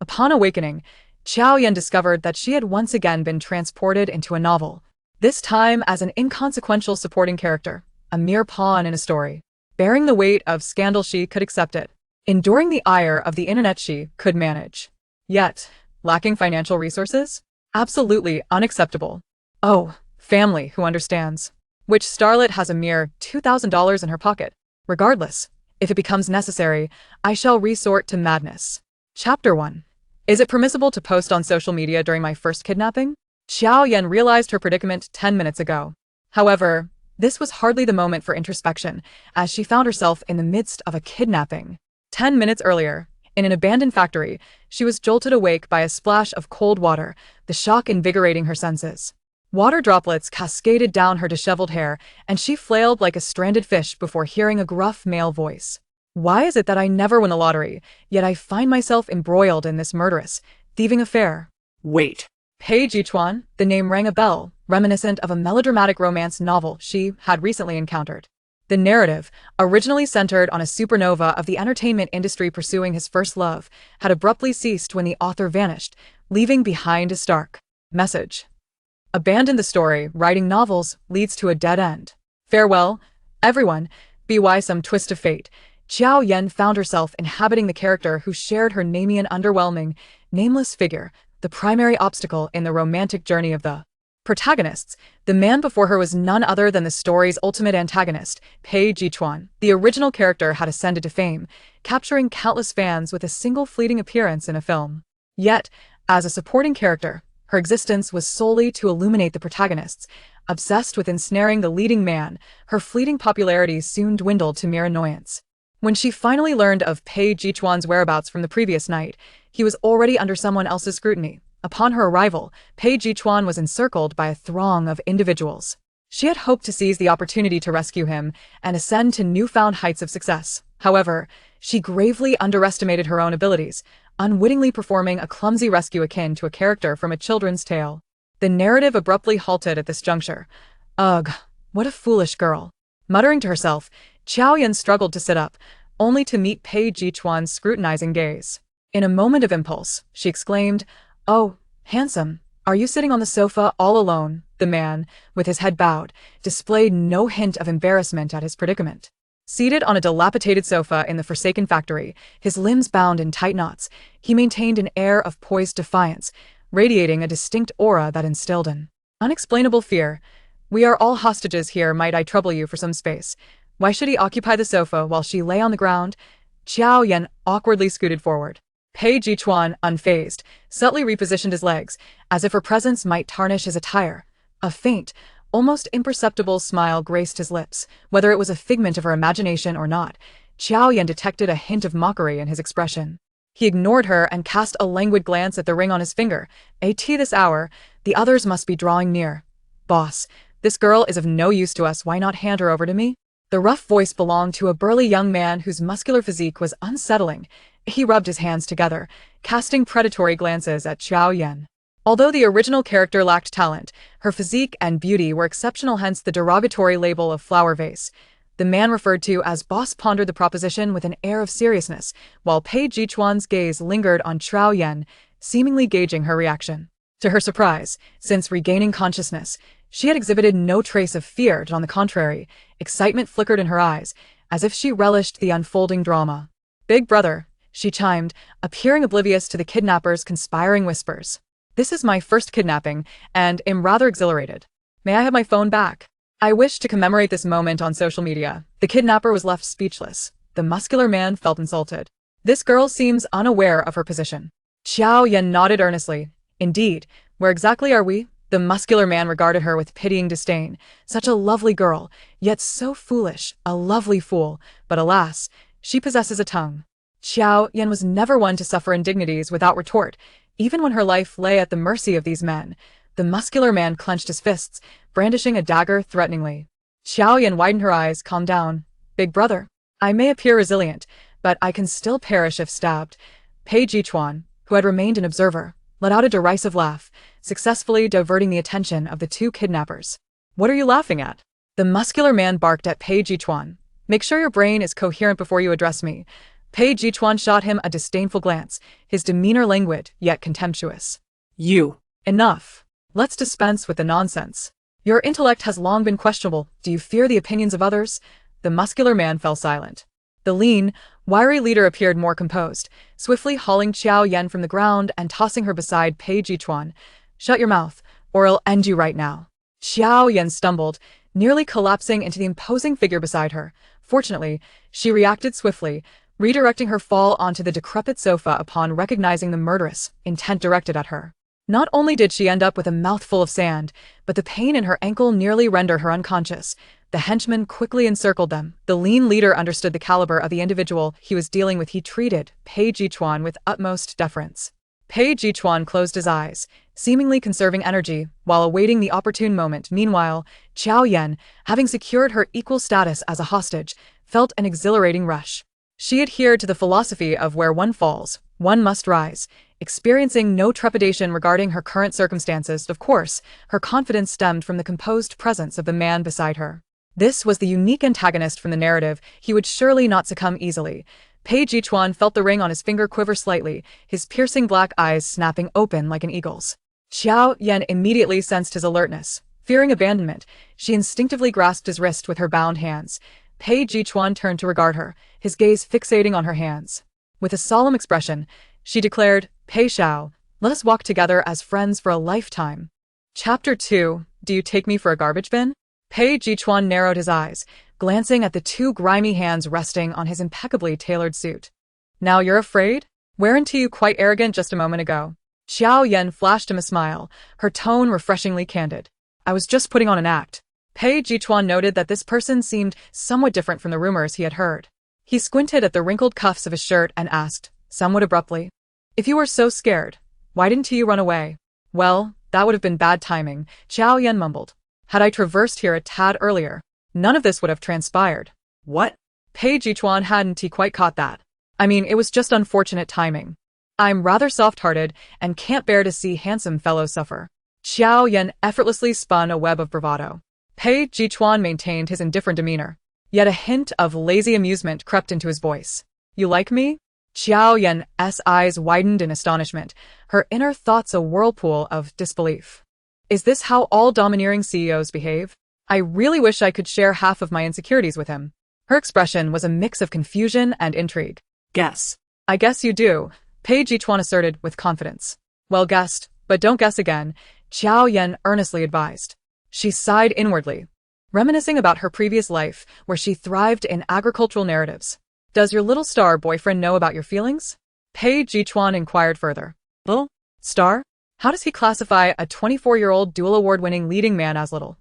Upon awakening, Jiao Yan discovered that she had once again been transported into a novel, this time as an inconsequential supporting character, a mere pawn in a story. Bearing the weight of scandal, she could accept it. Enduring the ire of the internet, she could manage. Yet, lacking financial resources? Absolutely unacceptable. Oh, family who understands. Which starlet has a mere $2,000 in her pocket? Regardless, if it becomes necessary, I shall resort to madness. Chapter 1. Is it permissible to post on social media during my first kidnapping? Jiao Yan realized her predicament 10 minutes ago. However, this was hardly the moment for introspection, as she found herself in the midst of a kidnapping. 10 minutes earlier, in an abandoned factory, she was jolted awake by a splash of cold water, the shock invigorating her senses. Water droplets cascaded down her disheveled hair, and she flailed like a stranded fish before hearing a gruff male voice. Why is it that I never win the lottery, yet I find myself embroiled in this murderous, thieving affair? Wait. Pei Chuan, the name rang a bell, reminiscent of a melodramatic romance novel she had recently encountered. The narrative, originally centered on a supernova of the entertainment industry pursuing his first love, had abruptly ceased when the author vanished, leaving behind a stark message. Abandon the story, writing novels leads to a dead end. Farewell, everyone, by some twist of fate. Jiao Yan found herself inhabiting the character who shared her namey and underwhelming, nameless figure, the primary obstacle in the romantic journey of the protagonists. The man before her was none other than the story's ultimate antagonist, Pei Chuan. The original character had ascended to fame, capturing countless fans with a single fleeting appearance in a film. Yet, as a supporting character, her existence was solely to illuminate the protagonists. Obsessed with ensnaring the leading man, her fleeting popularity soon dwindled to mere annoyance. When she finally learned of Pei Chuan's whereabouts from the previous night, he was already under someone else's scrutiny. Upon her arrival, Pei Chuan was encircled by a throng of individuals. She had hoped to seize the opportunity to rescue him and ascend to newfound heights of success. However, she gravely underestimated her own abilities, unwittingly performing a clumsy rescue akin to a character from a children's tale. The narrative abruptly halted at this juncture. Ugh, what a foolish girl. Muttering to herself, Jiao Yan struggled to sit up, only to meet Pei Chuan's scrutinizing gaze. In a moment of impulse, she exclaimed, "Oh, handsome, are you sitting on the sofa all alone?" The man, with his head bowed, displayed no hint of embarrassment at his predicament. Seated on a dilapidated sofa in the forsaken factory, his limbs bound in tight knots, he maintained an air of poised defiance, radiating a distinct aura that instilled an unexplainable fear. "We are all hostages here, might I trouble you for some space?" Why should he occupy the sofa while she lay on the ground? Jiao Yan awkwardly scooted forward. Pei Chuan, unfazed, subtly repositioned his legs, as if her presence might tarnish his attire. A faint, almost imperceptible smile graced his lips. Whether it was a figment of her imagination or not, Jiao Yan detected a hint of mockery in his expression. He ignored her and cast a languid glance at the ring on his finger. "At this hour, the others must be drawing near. Boss, this girl is of no use to us, why not hand her over to me?" The rough voice belonged to a burly young man whose muscular physique was unsettling. He rubbed his hands together, casting predatory glances at Jiao Yan. Although the original character lacked talent, her physique and beauty were exceptional, hence the derogatory label of flower vase. The man referred to as boss pondered the proposition with an air of seriousness, while Pei Chuan's gaze lingered on Jiao Yan, seemingly gauging her reaction. To her surprise, since regaining consciousness, she had exhibited no trace of fear, but on the contrary, excitement flickered in her eyes, as if she relished the unfolding drama. "Big brother," she chimed, appearing oblivious to the kidnapper's conspiring whispers. "This is my first kidnapping, and am rather exhilarated. May I have my phone back? I wish to commemorate this moment on social media." The kidnapper was left speechless. The muscular man felt insulted. This girl seems unaware of her position. Jiao Yan nodded earnestly. "Indeed, where exactly are we?" The muscular man regarded her with pitying disdain. Such a lovely girl, yet so foolish, a lovely fool, but alas, she possesses a tongue. Jiao Yan was never one to suffer indignities without retort, even when her life lay at the mercy of these men. The muscular man clenched his fists, brandishing a dagger threateningly. Jiao Yan widened her eyes. "Calm down, big brother. I may appear resilient, but I can still perish if stabbed." Pei Chuan, who had remained an observer, let out a derisive laugh, successfully diverting the attention of the two kidnappers. "What are you laughing at?" The muscular man barked at Pei Chuan. "Make sure your brain is coherent before you address me." Pei Chuan shot him a disdainful glance, his demeanor languid yet contemptuous. You. Enough. Let's dispense with the nonsense. Your intellect has long been questionable. Do you fear the opinions of others? The muscular man fell silent. The lean, wiry leader appeared more composed, swiftly hauling Jiao Yan from the ground and tossing her beside Pei Chuan. Shut your mouth, or I'll end you right now. Jiao Yan stumbled, nearly collapsing into the imposing figure beside her. Fortunately, she reacted swiftly, redirecting her fall onto the decrepit sofa upon recognizing the murderous intent directed at her. Not only did she end up with a mouthful of sand, but the pain in her ankle nearly rendered her unconscious. The henchmen quickly encircled them. The lean leader understood the caliber of the individual he was dealing with. He treated Pei Chuan with utmost deference. Pei Chuan closed his eyes, seemingly conserving energy, while awaiting the opportune moment. Meanwhile, Jiao Yan, having secured her equal status as a hostage, felt an exhilarating rush. She adhered to the philosophy of where one falls, one must rise, experiencing no trepidation regarding her current circumstances. Of course, her confidence stemmed from the composed presence of the man beside her. This was the unique antagonist from the narrative. He would surely not succumb easily. Pei Chuan felt the ring on his finger quiver slightly, his piercing black eyes snapping open like an eagle's. Jiao Yan immediately sensed his alertness. Fearing abandonment, she instinctively grasped his wrist with her bound hands. Pei Chuan turned to regard her, his gaze fixating on her hands. With a solemn expression, she declared, "Pei Xiao, let us walk together as friends for a lifetime." Chapter 2. Do you take me for a garbage bin? Pei Chuan narrowed his eyes, glancing at the two grimy hands resting on his impeccably tailored suit. Now you're afraid? Weren't you quite arrogant just a moment ago? Jiao Yan flashed him a smile, her tone refreshingly candid. I was just putting on an act. Pei Chuan noted that this person seemed somewhat different from the rumors he had heard. He squinted at the wrinkled cuffs of his shirt and asked, somewhat abruptly, if you were so scared, why didn't you run away? Well, that would have been bad timing, Jiao Yan mumbled. Had I traversed here a tad earlier, none of this would have transpired. What? Pei Chuan hadn't he quite caught that. I mean, it was just unfortunate timing. I'm rather soft-hearted and can't bear to see handsome fellows suffer. Jiao Yan effortlessly spun a web of bravado. Pei Chuan maintained his indifferent demeanor, yet a hint of lazy amusement crept into his voice. You like me? Jiao Yan's eyes widened in astonishment, her inner thoughts a whirlpool of disbelief. Is this how all domineering CEOs behave? I really wish I could share half of my insecurities with him. Her expression was a mix of confusion and intrigue. Guess. I guess you do, Pei Chuan asserted with confidence. Well guessed, but don't guess again, Jiao Yan earnestly advised. She sighed inwardly, reminiscing about her previous life where she thrived in agricultural narratives. Does your little star boyfriend know about your feelings? Pei Chuan inquired further. Little? Star? How does he classify a 24-year-old dual award-winning leading man as little?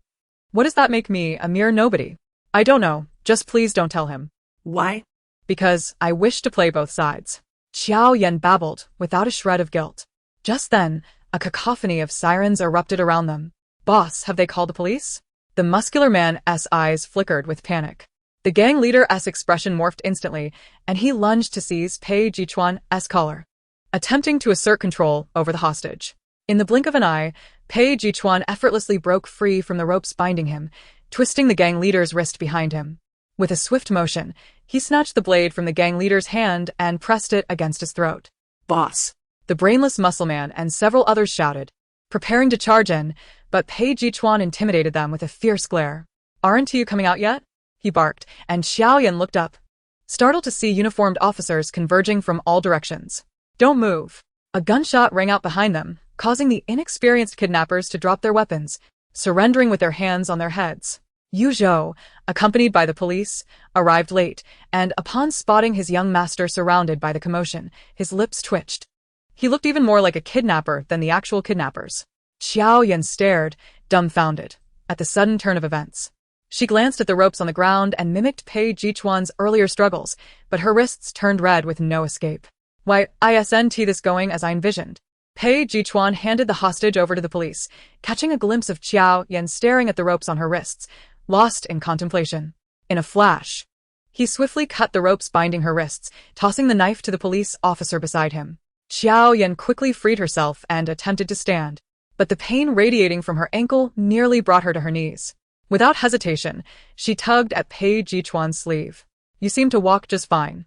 What does that make me, a mere nobody? I don't know, just please don't tell him. Why? Because I wish to play both sides. Jiao Yan babbled, without a shred of guilt. Just then, a cacophony of sirens erupted around them. Boss, have they called the police? The muscular man's eyes flickered with panic. The gang leader's expression morphed instantly, and he lunged to seize Pei Chuan's collar, attempting to assert control over the hostage. In the blink of an eye, Pei Chuan effortlessly broke free from the ropes binding him, twisting the gang leader's wrist behind him. With a swift motion, he snatched the blade from the gang leader's hand and pressed it against his throat. Boss! The brainless muscle man and several others shouted, preparing to charge in, but Pei Chuan intimidated them with a fierce glare. Aren't you coming out yet? He barked, and Jiao Yan looked up, startled to see uniformed officers converging from all directions. Don't move. A gunshot rang out behind them, causing the inexperienced kidnappers to drop their weapons, surrendering with their hands on their heads. Yu Zhou, accompanied by the police, arrived late, and upon spotting his young master surrounded by the commotion, his lips twitched. He looked even more like a kidnapper than the actual kidnappers. Jiao Yan stared, dumbfounded, at the sudden turn of events. She glanced at the ropes on the ground and mimicked Pei Chuan's earlier struggles, but her wrists turned red with no escape. Why, isn't this going as I envisioned? Pei Chuan handed the hostage over to the police, catching a glimpse of Jiao Yan staring at the ropes on her wrists, lost in contemplation. In a flash, he swiftly cut the ropes binding her wrists, tossing the knife to the police officer beside him. Jiao Yan quickly freed herself and attempted to stand, but the pain radiating from her ankle nearly brought her to her knees. Without hesitation, she tugged at Pei Chuan's sleeve. You seem to walk just fine.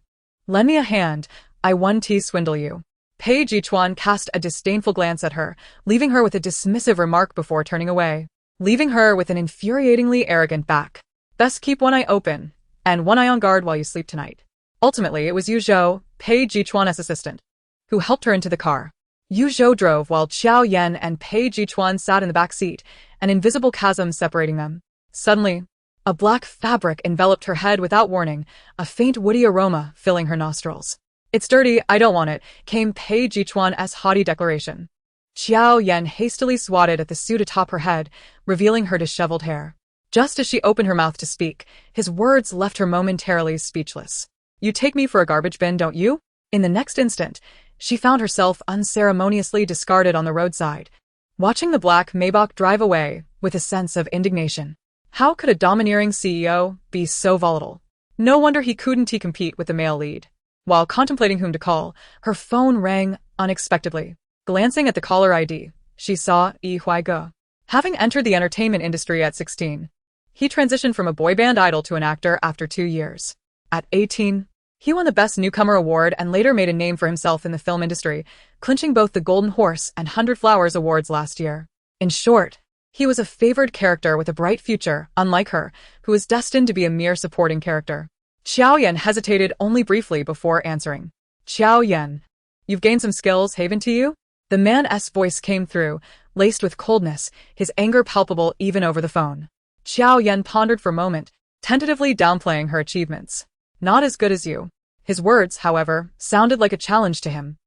Lend me a hand, I 1T swindle you. Pei Chuan cast a disdainful glance at her, leaving her with a dismissive remark before turning away, leaving her with an infuriatingly arrogant back. Best keep one eye open, and one eye on guard while you sleep tonight. Ultimately, it was Yu Zhou, Pei Chuan's assistant, who helped her into the car. Yu Zhou drove while Jiao Yan and Pei Chuan sat in the back seat, an invisible chasm separating them. Suddenly, a black fabric enveloped her head without warning, a faint woody aroma filling her nostrils. It's dirty, I don't want it, came Pei Chuan's haughty declaration. Jiao Yan hastily swatted at the suit atop her head, revealing her disheveled hair. Just as she opened her mouth to speak, his words left her momentarily speechless. You take me for a garbage bin, don't you? In the next instant, she found herself unceremoniously discarded on the roadside, watching the black Maybach drive away with a sense of indignation. How could a domineering CEO be so volatile? No wonder he couldn't compete with the male lead. While contemplating whom to call, her phone rang unexpectedly. Glancing at the caller ID, she saw Yi Huaige. Having entered the entertainment industry at 16, he transitioned from a boy band idol to an actor after 2 years. At 18, he won the Best Newcomer award and later made a name for himself in the film industry, clinching both the Golden Horse and 100 Flowers awards last year. In short, he was a favored character with a bright future, unlike her, who was destined to be a mere supporting character. Jiao Yan hesitated only briefly before answering. Jiao Yan, you've gained some skills, haven't you? The man's voice came through, laced with coldness, his anger palpable even over the phone. Jiao Yan pondered for a moment, tentatively downplaying her achievements. Not as good as you. His words, however, sounded like a challenge to him.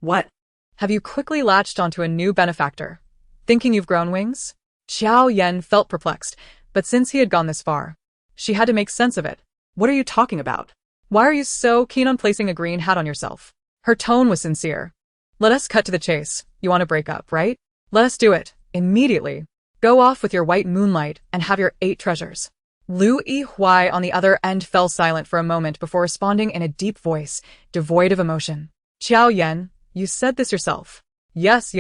What? Have you quickly latched onto a new benefactor? Thinking you've grown wings? Jiao Yan felt perplexed, but since he had gone this far, she had to make sense of it. What are you talking about? Why are you so keen on placing a green hat on yourself? Her tone was sincere. Let us cut to the chase. You want to break up, right? Let us do it, immediately. Go off with your white moonlight and have your 8 treasures. Lu Yihui on the other end fell silent for a moment before responding in a deep voice, devoid of emotion. Jiao Yan, you said this yourself. Yes.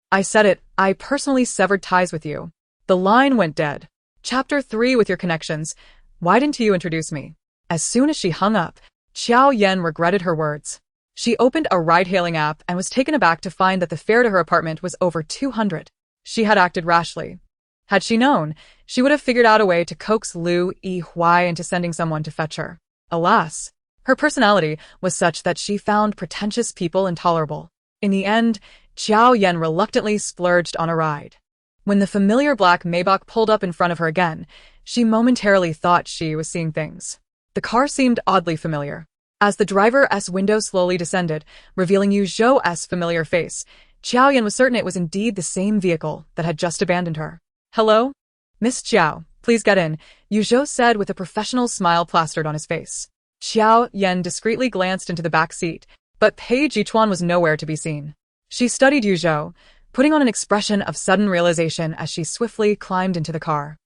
I said it. I personally severed ties with you. The line went dead. Chapter 3 with your connections. Why didn't you introduce me? As soon as she hung up, Jiao Yan regretted her words. She opened a ride-hailing app and was taken aback to find that the fare to her apartment was over 200. She had acted rashly. Had she known, she would have figured out a way to coax Lu Yihui into sending someone to fetch her. Alas, her personality was such that she found pretentious people intolerable. In the end, Jiao Yan reluctantly splurged on a ride. When the familiar black Maybach pulled up in front of her again, she momentarily thought she was seeing things. The car seemed oddly familiar. As the driver's window slowly descended, revealing Yu Zhou's familiar face, Jiao Yan was certain it was indeed the same vehicle that had just abandoned her. Hello? Miss Jiao, please get in, Yu Zhou said with a professional smile plastered on his face. Jiao Yan discreetly glanced into the back seat, but Pei Chuan was nowhere to be seen. She studied Yu Zhou, putting on an expression of sudden realization as she swiftly climbed into the car.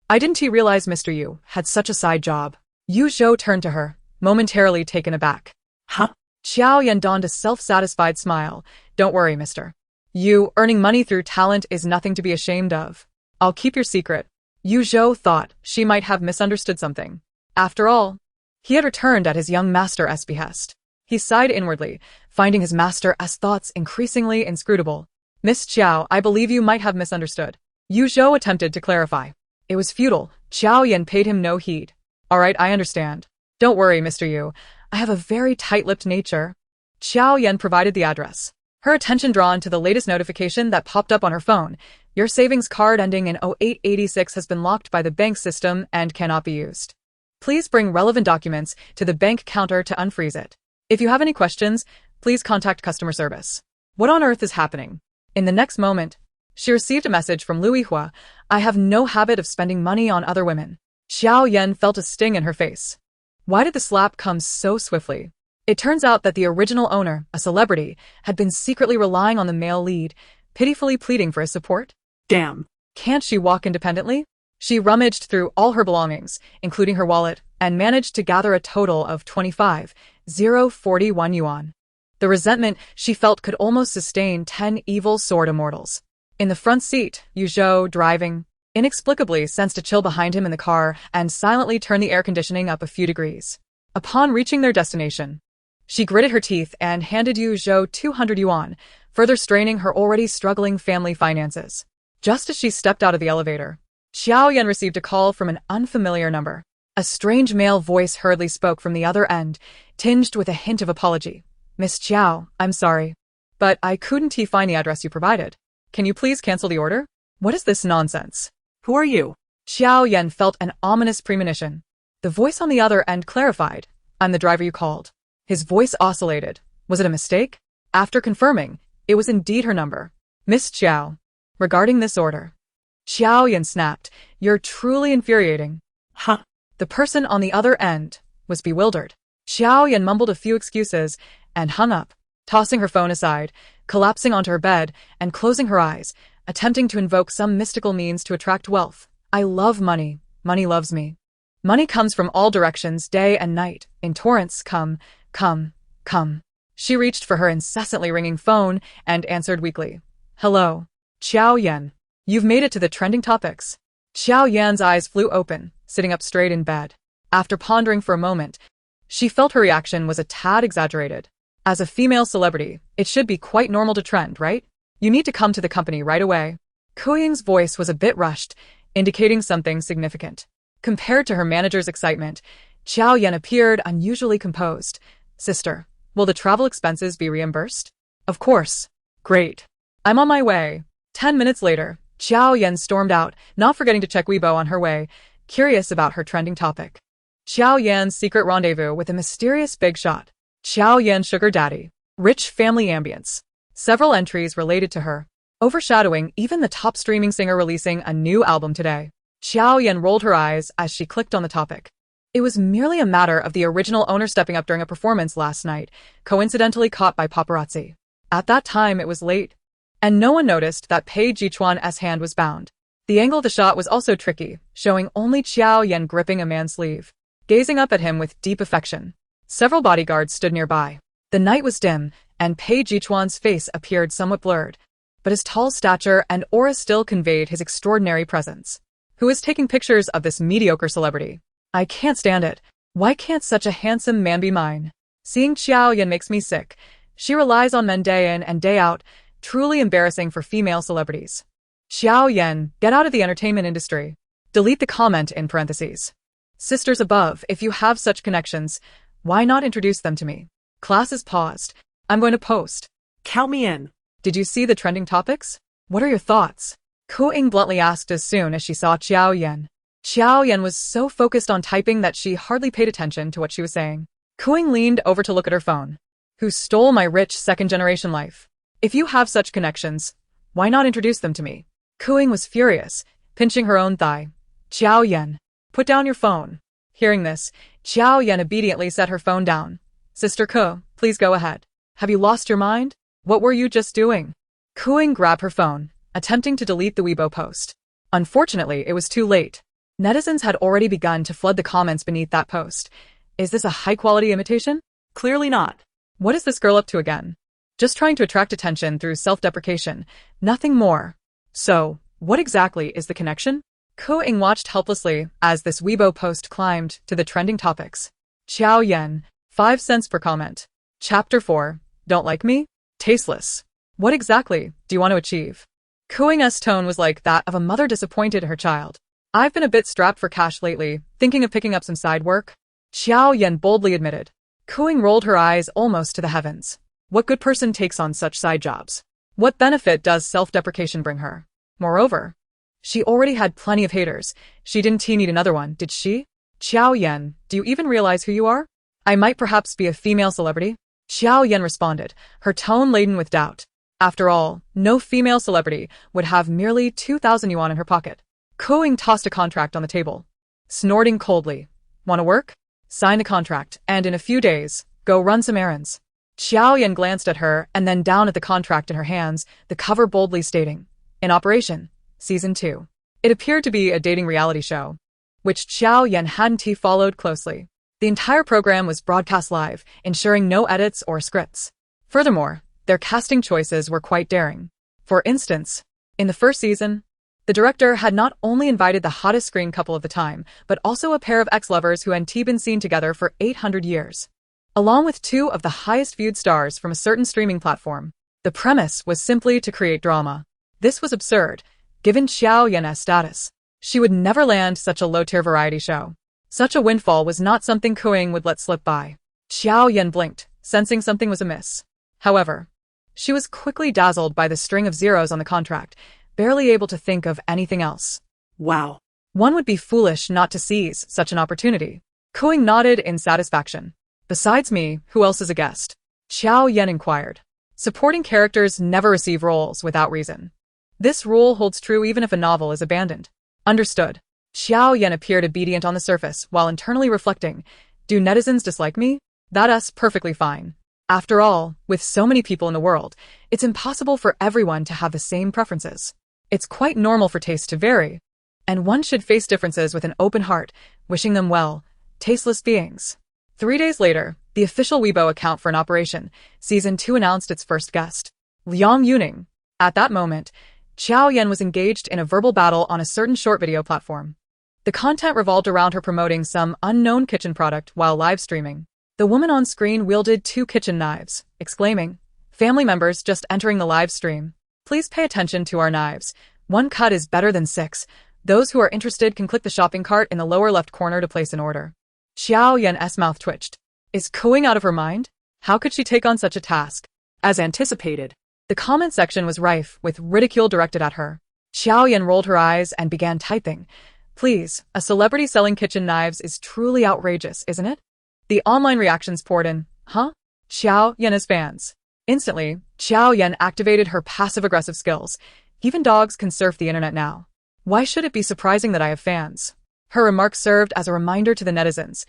I didn't realize Mr. Yu had such a side job. Yu Zhou turned to her, momentarily taken aback. Huh? Jiao Yan donned a self-satisfied smile. Don't worry, Mr. Yu, earning money through talent is nothing to be ashamed of. I'll keep your secret. Yu Zhou thought she might have misunderstood something. After all, he had returned at his young master's behest. He sighed inwardly, finding his master's thoughts increasingly inscrutable. Miss Jiao, I believe you might have misunderstood. Yu Zhou attempted to clarify. It was futile. Jiao Yan paid him no heed. All right, I understand. Don't worry, Mr. Yu. I have a very tight-lipped nature. Jiao Yan provided the address. Her attention drawn to the latest notification that popped up on her phone. Your savings card ending in 0886 has been locked by the bank system and cannot be used. Please bring relevant documents to the bank counter to unfreeze it. If you have any questions, please contact customer service. What on earth is happening? In the next moment, she received a message from Lu Yihui. I have no habit of spending money on other women. Jiao Yan felt a sting in her face. Why did the slap come so swiftly? It turns out that the original owner, a celebrity, had been secretly relying on the male lead, pitifully pleading for his support. Damn. Can't she walk independently? She rummaged through all her belongings, including her wallet, and managed to gather a total of 25,041 yuan. The resentment she felt could almost sustain 10 evil sword immortals. In the front seat, Yu Zhou, driving, inexplicably sensed a chill behind him in the car and silently turned the air conditioning up a few degrees. Upon reaching their destination, she gritted her teeth and handed Yu Zhou 200 yuan, further straining her already struggling family finances. Just as she stepped out of the elevator, Jiao Yan received a call from an unfamiliar number. A strange male voice hurriedly spoke from the other end, tinged with a hint of apology. "Miss Jiao, I'm sorry, but I couldn't find the address you provided. Can you please cancel the order? What is this nonsense? Who are you?" Jiao Yan felt an ominous premonition. The voice on the other end clarified. "I'm the driver you called." His voice oscillated. Was it a mistake? After confirming, it was indeed her number. "Miss Jiao, regarding this order." Jiao Yan snapped. "You're truly infuriating." Huh? The person on the other end was bewildered. Jiao Yan mumbled a few excuses and hung up, tossing her phone aside, collapsing onto her bed and closing her eyes, attempting to invoke some mystical means to attract wealth. "I love money. Money loves me. Money comes from all directions, day and night, in torrents. Come, come, come." She reached for her incessantly ringing phone and answered weakly. "Hello. Jiao Yan. You've made it to the trending topics." Jiao Yan's eyes flew open, sitting up straight in bed. After pondering for a moment, she felt her reaction was a tad exaggerated. As a female celebrity, it should be quite normal to trend, right? You need to come to the company right away. Kuying's voice was a bit rushed, indicating something significant. Compared to her manager's excitement, Jiao Yan appeared unusually composed. "Sister, will the travel expenses be reimbursed?" "Of course." "Great. I'm on my way." 10 minutes later, Jiao Yan stormed out, not forgetting to check Weibo on her way, curious about her trending topic. Jiao Yan's secret rendezvous with a mysterious big shot. Jiao Yan sugar daddy. Rich family ambience. Several entries related to her, overshadowing even the top streaming singer releasing a new album today. Jiao Yan rolled her eyes as she clicked on the topic. It was merely a matter of the original owner stepping up during a performance last night, coincidentally caught by paparazzi. At that time it was late, and no one noticed that Pei Chuan's hand was bound. The angle of the shot was also tricky, showing only Jiao Yan gripping a man's sleeve, gazing up at him with deep affection. Several bodyguards stood nearby. The night was dim, and Pei Chuan's face appeared somewhat blurred, but his tall stature and aura still conveyed his extraordinary presence. "Who is taking pictures of this mediocre celebrity? I can't stand it. Why can't such a handsome man be mine? Seeing Jiao Yan makes me sick. She relies on men day in and day out, truly embarrassing for female celebrities." Jiao Yan, get out of the entertainment industry. Delete the comment in parentheses. "Sisters above, if you have such connections, why not introduce them to me?" Class is paused. I'm going to post. Count me in. "Did you see the trending topics? What are your thoughts?" Kuying bluntly asked as soon as she saw Jiao Yan. Jiao Yan was so focused on typing that she hardly paid attention to what she was saying. Kuying leaned over to look at her phone. "Who stole my rich second-generation life? If you have such connections, why not introduce them to me?" Kuying was furious, pinching her own thigh. "Jiao Yan, put down your phone." Hearing this, Jiao Yan obediently set her phone down. "Sister Ku, please go ahead. Have you lost your mind? What were you just doing?" Kuying grabbed her phone, attempting to delete the Weibo post. Unfortunately, it was too late. Netizens had already begun to flood the comments beneath that post. Is this a high-quality imitation? Clearly not. What is this girl up to again? Just trying to attract attention through self-deprecation, nothing more. So, what exactly is the connection? Kuying watched helplessly as this Weibo post climbed to the trending topics. Jiao Yan, 5 cents per comment. Chapter 4, Don't like me? Tasteless. What exactly do you want to achieve? Kuying's tone was like that of a mother disappointed in her child. "I've been a bit strapped for cash lately, thinking of picking up some side work," Jiao Yan boldly admitted. Kuying rolled her eyes almost to the heavens. What good person takes on such side jobs? What benefit does self-deprecation bring her? Moreover, she already had plenty of haters. She didn't need another one, did she? "Jiao Yan, do you even realize who you are? I might perhaps be a female celebrity?" Jiao Yan responded, her tone laden with doubt. After all, no female celebrity would have merely 2,000 yuan in her pocket. Kuying tossed a contract on the table, snorting coldly. "Want to work? Sign the contract, and in a few days, go run some errands." Jiao Yan glanced at her and then down at the contract in her hands, the cover boldly stating, "In operation, Season 2. It appeared to be a dating reality show, which Jiao Yan hadn't followed closely. The entire program was broadcast live, ensuring no edits or scripts. Furthermore, their casting choices were quite daring. For instance, in the first season, The director had not only invited the hottest screen couple of the time, but also a pair of ex-lovers who hadn't been seen together for 800 years. Along with two of the highest viewed stars from a certain streaming platform. The premise was simply to create drama. This was absurd, given Jiao Yan's status. She would never land such a low-tier variety show. Such a windfall was not something Kuing would let slip by. Jiao Yan blinked, sensing something was amiss. However, she was quickly dazzled by the string of zeros on the contract, barely able to think of anything else. Wow. One would be foolish not to seize such an opportunity. Kuing nodded in satisfaction. Besides me, who else is a guest? Jiao Yan inquired. Supporting characters never receive roles without reason. This rule holds true even if a novel is abandoned. Understood. Jiao Yan appeared obedient on the surface while internally reflecting, do netizens dislike me? That's perfectly fine. After all, with so many people in the world, it's impossible for everyone to have the same preferences. It's quite normal for tastes to vary, and one should face differences with an open heart, wishing them well, tasteless beings. 3 days later, the official Weibo account for an operation, Season 2 announced its first guest, Liang Yuning. At that moment, Jiao Yan was engaged in a verbal battle on a certain short video platform. The content revolved around her promoting some unknown kitchen product while live streaming. The woman on screen wielded 2 kitchen knives, exclaiming, "Family members just entering the live stream. Please pay attention to our knives. 1 cut is better than 6. Those who are interested can click the shopping cart in the lower left corner to place an order." Jiao Yan's mouth twitched. Is Kuing out of her mind? How could she take on such a task? As anticipated, the comment section was rife with ridicule directed at her. Jiao Yan rolled her eyes and began typing. Please, a celebrity selling kitchen knives is truly outrageous, isn't it? The online reactions poured in. Huh? Jiao Yan's fans. Instantly, Jiao Yan activated her passive-aggressive skills. Even dogs can surf the internet now. Why should it be surprising that I have fans? Her remark served as a reminder to the netizens.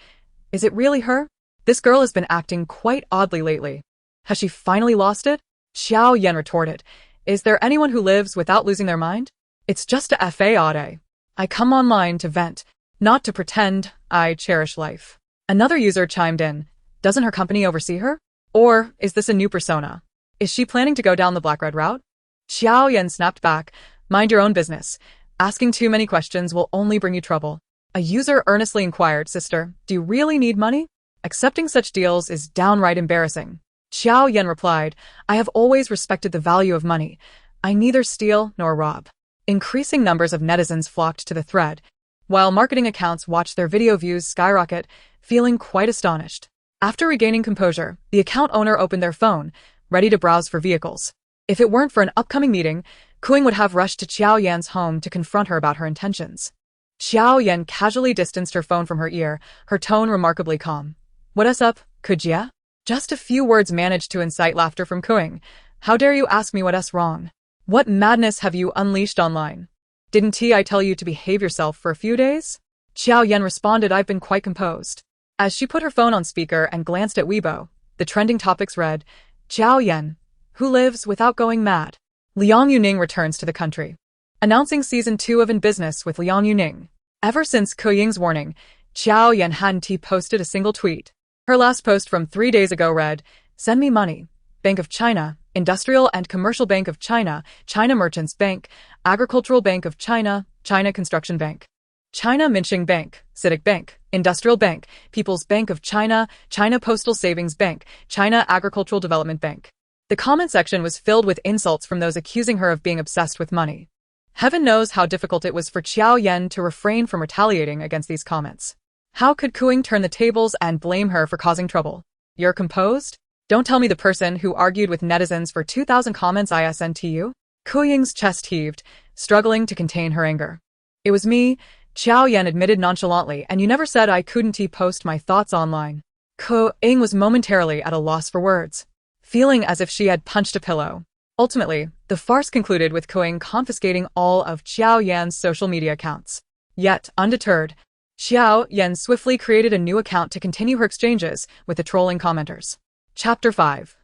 Is it really her? This girl has been acting quite oddly lately. Has she finally lost it? Jiao Yan retorted. Is there anyone who lives without losing their mind? It's just a fade. I come online to vent, not to pretend I cherish life. Another user chimed in. Doesn't her company oversee her? Or is this a new persona? Is she planning to go down the black-red route? Jiao Yan snapped back. Mind your own business. Asking too many questions will only bring you trouble. A user earnestly inquired, Sister, do you really need money? Accepting such deals is downright embarrassing. Jiao Yan replied, I have always respected the value of money. I neither steal nor rob. Increasing numbers of netizens flocked to the thread, while marketing accounts watched their video views skyrocket, feeling quite astonished. After regaining composure, the account owner opened their phone, ready to browse for vehicles. If it weren't for an upcoming meeting, Kuing would have rushed to Jiao Yan's home to confront her about her intentions. Jiao Yan casually distanced her phone from her ear, her tone remarkably calm. What's up, Kujia? Just a few words managed to incite laughter from Kuing. How dare you ask me what's wrong? What madness have you unleashed online? Didn't I tell you to behave yourself for a few days? Jiao Yan responded, I've been quite composed. As she put her phone on speaker and glanced at Weibo, the trending topics read, Jiao Yan, who lives without going mad. Liang Yuning returns to the country. Announcing Season 2 of In Business with Liang Yuning. Ever since Kuying's warning, Jiao Yan hadn't posted a single tweet. Her last post from 3 days ago read, Send me money. Bank of China, Industrial and Commercial Bank of China, China Merchants Bank, Agricultural Bank of China, China Construction Bank. China Minqing Bank, CITIC Bank, Industrial Bank, People's Bank of China, China Postal Savings Bank, China Agricultural Development Bank. The comment section was filled with insults from those accusing her of being obsessed with money. Heaven knows how difficult it was for Jiao Yan to refrain from retaliating against these comments. How could Kuing turn the tables and blame her for causing trouble? You're composed? Don't tell me the person who argued with netizens for 2,000 comments isn't you? Kuying's chest heaved, struggling to contain her anger. It was me, Jiao Yan admitted nonchalantly, and you never said I couldn't post my thoughts online. Kuing was momentarily at a loss for words, feeling as if she had punched a pillow. Ultimately, the farce concluded with Kuing confiscating all of Jiao Yan's social media accounts. Yet, undeterred, Jiao Yan swiftly created a new account to continue her exchanges with the trolling commenters. Chapter 5.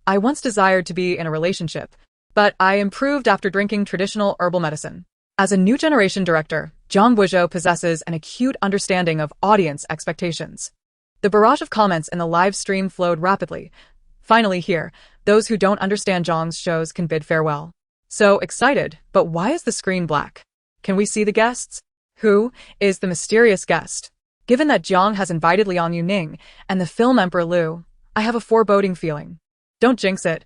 I once desired to be in a relationship, but I improved after drinking traditional herbal medicine. As a new generation director, Zhang Guizhou possesses an acute understanding of audience expectations. The barrage of comments in the live stream flowed rapidly. Finally here, those who don't understand Zhang's shows can bid farewell. So excited, but why is the screen black? Can we see the guests? Who is the mysterious guest? Given that Jiang has invited Liang Yuning and the film Emperor Liu, I have a foreboding feeling. Don't jinx it.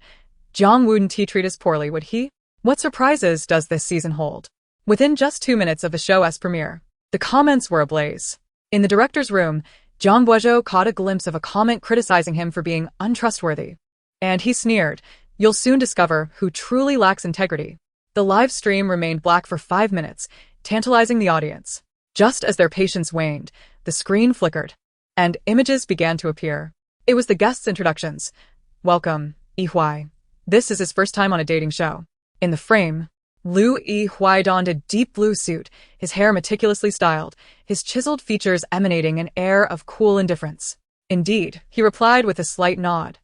Jiang wouldn't treat us poorly, would he? What surprises does this season hold? Within just 2 minutes of the show's premiere, the comments were ablaze. In the director's room, Zhang Buizhou caught a glimpse of a comment criticizing him for being untrustworthy. And he sneered, "You'll soon discover who truly lacks integrity." The live stream remained black for 5 minutes, tantalizing the audience. Just as their patience waned, the screen flickered, and images began to appear. It was the guests' introductions. Welcome, Yihui. This is his first time on a dating show. In the frame, Liu Yihui donned a deep blue suit, his hair meticulously styled, his chiseled features emanating an air of cool indifference. Indeed, he replied with a slight nod.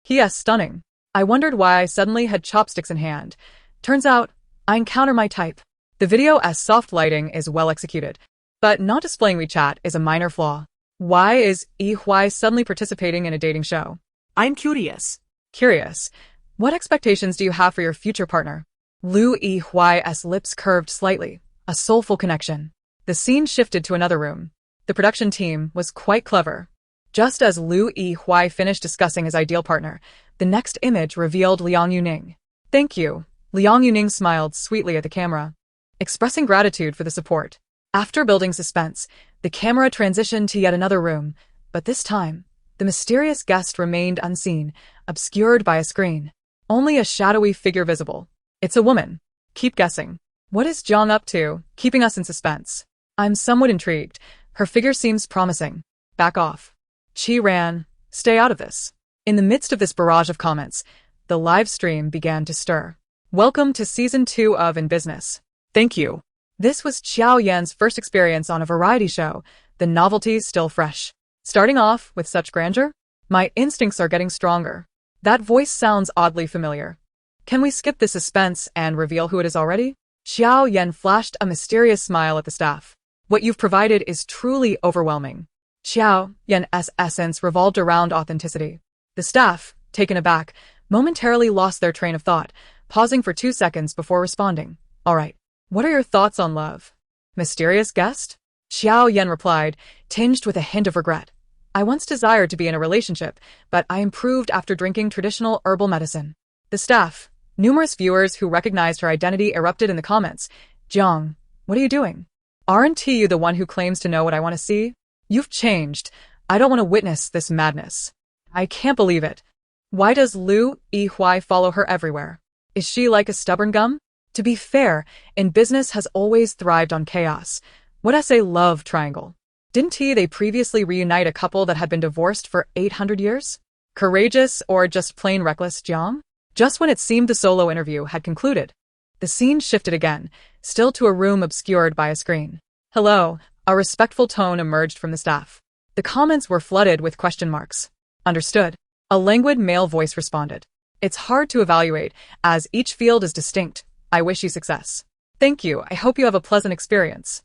Yes, stunning. I wondered why I suddenly had chopsticks in hand. Turns out, I encounter my type. The video's soft lighting is well executed, but not displaying WeChat is a minor flaw. Why is Yihui suddenly participating in a dating show? I'm curious. Curious. What expectations do you have for your future partner? Liu Yihui's lips curved slightly, a soulful connection. The scene shifted to another room. The production team was quite clever. Just as Liu Yihui finished discussing his ideal partner, the next image revealed Liang Yuning. Thank you. Liang Yuning smiled sweetly at the camera, expressing gratitude for the support. After building suspense, the camera transitioned to yet another room, but this time, the mysterious guest remained unseen, obscured by a screen. Only a shadowy figure visible. It's a woman. Keep guessing. What is Jiang up to, keeping us in suspense? I'm somewhat intrigued. Her figure seems promising. Back off. She ran. Stay out of this. In the midst of this barrage of comments, the live stream began to stir. Welcome to Season 2 of In Business. Thank you. This was Jiao Yan's first experience on a variety show, the novelty still fresh. Starting off with such grandeur? My instincts are getting stronger. That voice sounds oddly familiar. Can we skip the suspense and reveal who it is already? Jiao Yan flashed a mysterious smile at the staff. What you've provided is truly overwhelming. Jiao Yan's essence revolved around authenticity. The staff, taken aback, momentarily lost their train of thought, pausing for 2 seconds before responding. All right. What are your thoughts on love? Mysterious guest? Jiao Yan replied, tinged with a hint of regret. I once desired to be in a relationship, but I improved after drinking traditional herbal medicine. The staff, numerous viewers who recognized her identity erupted in the comments. Jiang, what are you doing? Aren't you the one who claims to know what I want to see? You've changed. I don't want to witness this madness. I can't believe it. Why does Liu Yihui follow her everywhere? Is she like a stubborn gum? To be fair, In Business has always thrived on chaos. What a love triangle. Didn't they previously reunite a couple that had been divorced for 800 years? Courageous or just plain reckless, Jiang? Just when it seemed the solo interview had concluded, the scene shifted again, still to a room obscured by a screen. Hello, a respectful tone emerged from the staff. The comments were flooded with question marks. Understood. A languid male voice responded. It's hard to evaluate, as each field is distinct. I wish you success. Thank you. I hope you have a pleasant experience.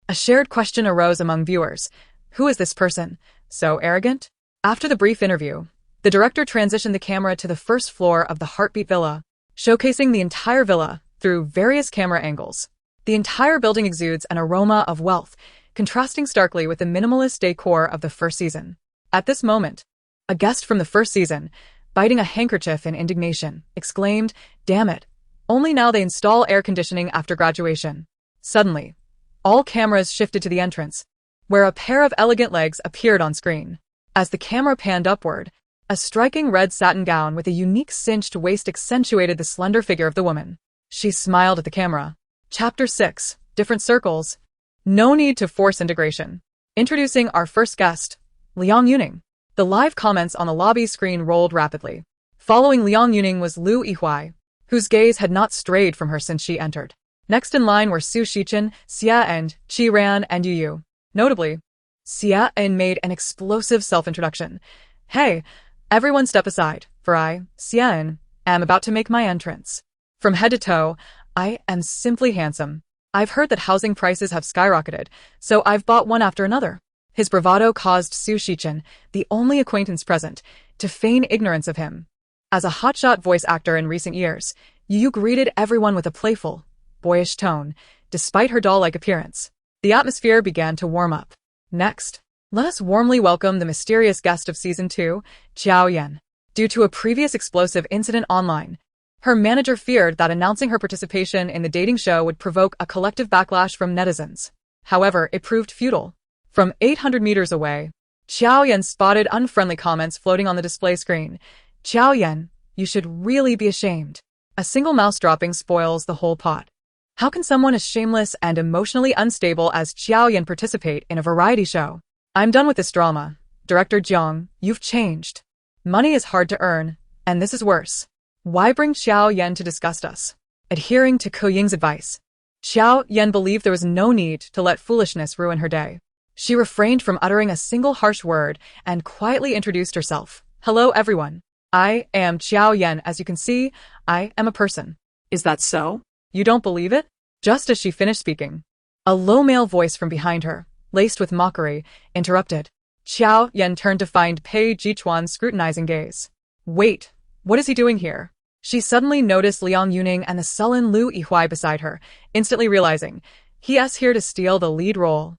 A shared question arose among viewers. Who is this person? So arrogant? After the brief interview, the director transitioned the camera to the first floor of the Heartbeat Villa, showcasing the entire villa through various camera angles. The entire building exudes an aroma of wealth, contrasting starkly with the minimalist decor of the first season. At this moment, a guest from the first season, biting a handkerchief in indignation, exclaimed, "Damn it. Only now they install air conditioning after graduation." Suddenly, all cameras shifted to the entrance, where a pair of elegant legs appeared on screen. As the camera panned upward, a striking red satin gown with a unique cinched waist accentuated the slender figure of the woman. She smiled at the camera. Chapter 6. Different Circles. No need to force integration. Introducing our first guest, Liang Yuning. The live comments on the lobby screen rolled rapidly. Following Liang Yuning was Liu Yihui, whose gaze had not strayed from her since she entered. Next in line were Su Shichen, Xia and Qi Ran and Yu Yu. Notably, Xia made an explosive self-introduction. Hey, everyone step aside, for I, Xia, am about to make my entrance. From head to toe, I am simply handsome. I've heard that housing prices have skyrocketed, so I've bought one after another. His bravado caused Su Shichen, the only acquaintance present, to feign ignorance of him. As a hotshot voice actor in recent years, Yu Yu greeted everyone with a playful, boyish tone, despite her doll-like appearance. The atmosphere began to warm up. Next, let us warmly welcome the mysterious guest of Season 2, Jiao Yan. Due to a previous explosive incident online, her manager feared that announcing her participation in the dating show would provoke a collective backlash from netizens. However, it proved futile. From 800 meters away, Jiao Yan spotted unfriendly comments floating on the display screen. Jiao Yan, you should really be ashamed. A single mouse dropping spoils the whole pot. How can someone as shameless and emotionally unstable as Jiao Yan participate in a variety show? I'm done with this drama. Director Jiang, you've changed. Money is hard to earn, and this is worse. Why bring Jiao Yan to disgust us? Adhering to Ko Ying's advice, Jiao Yan believed there was no need to let foolishness ruin her day. She refrained from uttering a single harsh word and quietly introduced herself. Hello everyone. I am Jiao Yan. As you can see, I am a person. Is that so? You don't believe it? Just as she finished speaking, a low male voice from behind her, laced with mockery, interrupted. Jiao Yan turned to find Pei Chuan's scrutinizing gaze. Wait, what is he doing here? She suddenly noticed Liang Yuning and the sullen Lu Yihui beside her, instantly realizing, he's here to steal the lead role.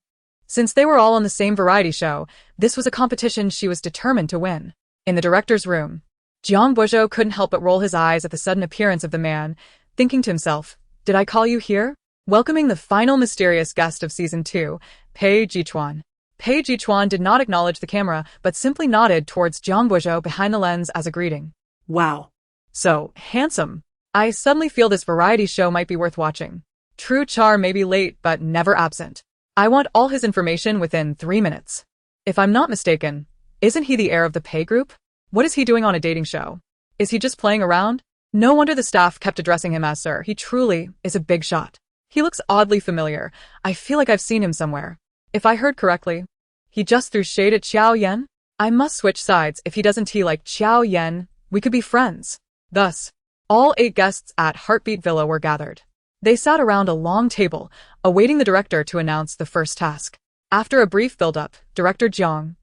Since they were all on the same variety show, this was a competition she was determined to win. In the director's room, Jiang Buozhou couldn't help but roll his eyes at the sudden appearance of the man, thinking to himself, did I call you here? Welcoming the final mysterious guest of Season 2, Pei Chuan. Pei Chuan did not acknowledge the camera, but simply nodded towards Jiang Buozhou behind the lens as a greeting. Wow. So handsome. I suddenly feel this variety show might be worth watching. True charm may be late, but never absent. I want all his information within 3 minutes. If I'm not mistaken, isn't he the heir of the Pei Group? What is he doing on a dating show? Is he just playing around? No wonder the staff kept addressing him as sir. He truly is a big shot. He looks oddly familiar. I feel like I've seen him somewhere. If I heard correctly, he just threw shade at Jiao Yan? I must switch sides. If he doesn't like Jiao Yan, we could be friends. Thus, all 8 guests at Heartbeat Villa were gathered. They sat around a long table, awaiting the director to announce the first task. After a brief build-up, Director Jiang,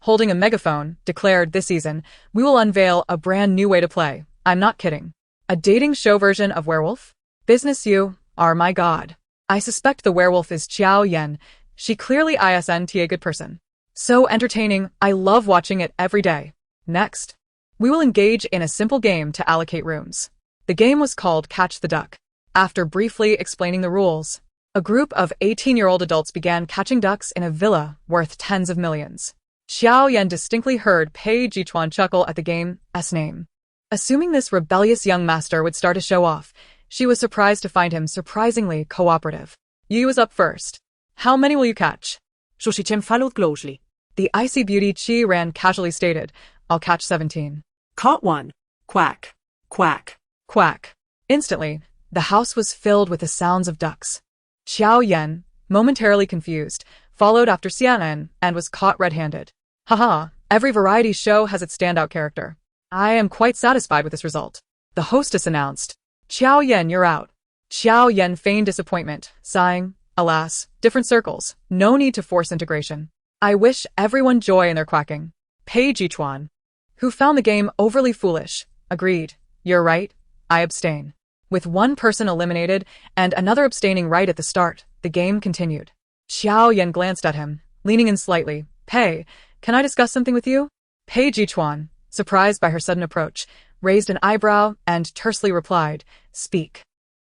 holding a megaphone, declared this season, we will unveil a brand new way to play. I'm not kidding. A dating show version of Werewolf? Business, you are my god. I suspect the werewolf is Jiao Yan. She clearly isn't a good person. So entertaining, I love watching it every day. Next, we will engage in a simple game to allocate rooms. The game was called Catch the Duck. After briefly explaining the rules, a group of 18-year-old adults began catching ducks in a villa worth tens of millions. Jiao Yan distinctly heard Pei Chuan chuckle at the game's name. Assuming this rebellious young master would start a show off, she was surprised to find him surprisingly cooperative. You was up first. How many will you catch? Shi Chen followed closely. The icy beauty Qi Ran casually stated, I'll catch 17. Caught one. Quack. Quack. Quack. Instantly, the house was filled with the sounds of ducks. Jiao Yan, momentarily confused, followed after Xianan and was caught red-handed. Haha, every variety show has its standout character. I am quite satisfied with this result. The hostess announced. Jiao Yan, you're out. Jiao Yan feigned disappointment, sighing, alas, different circles, no need to force integration. I wish everyone joy in their quacking. Pei Chuan, who found the game overly foolish, agreed. You're right, I abstain. With one person eliminated and another abstaining right at the start, the game continued. Jiao Yan glanced at him, leaning in slightly. Pei, can I discuss something with you? Pei Chuan, surprised by her sudden approach, raised an eyebrow and tersely replied, Speak.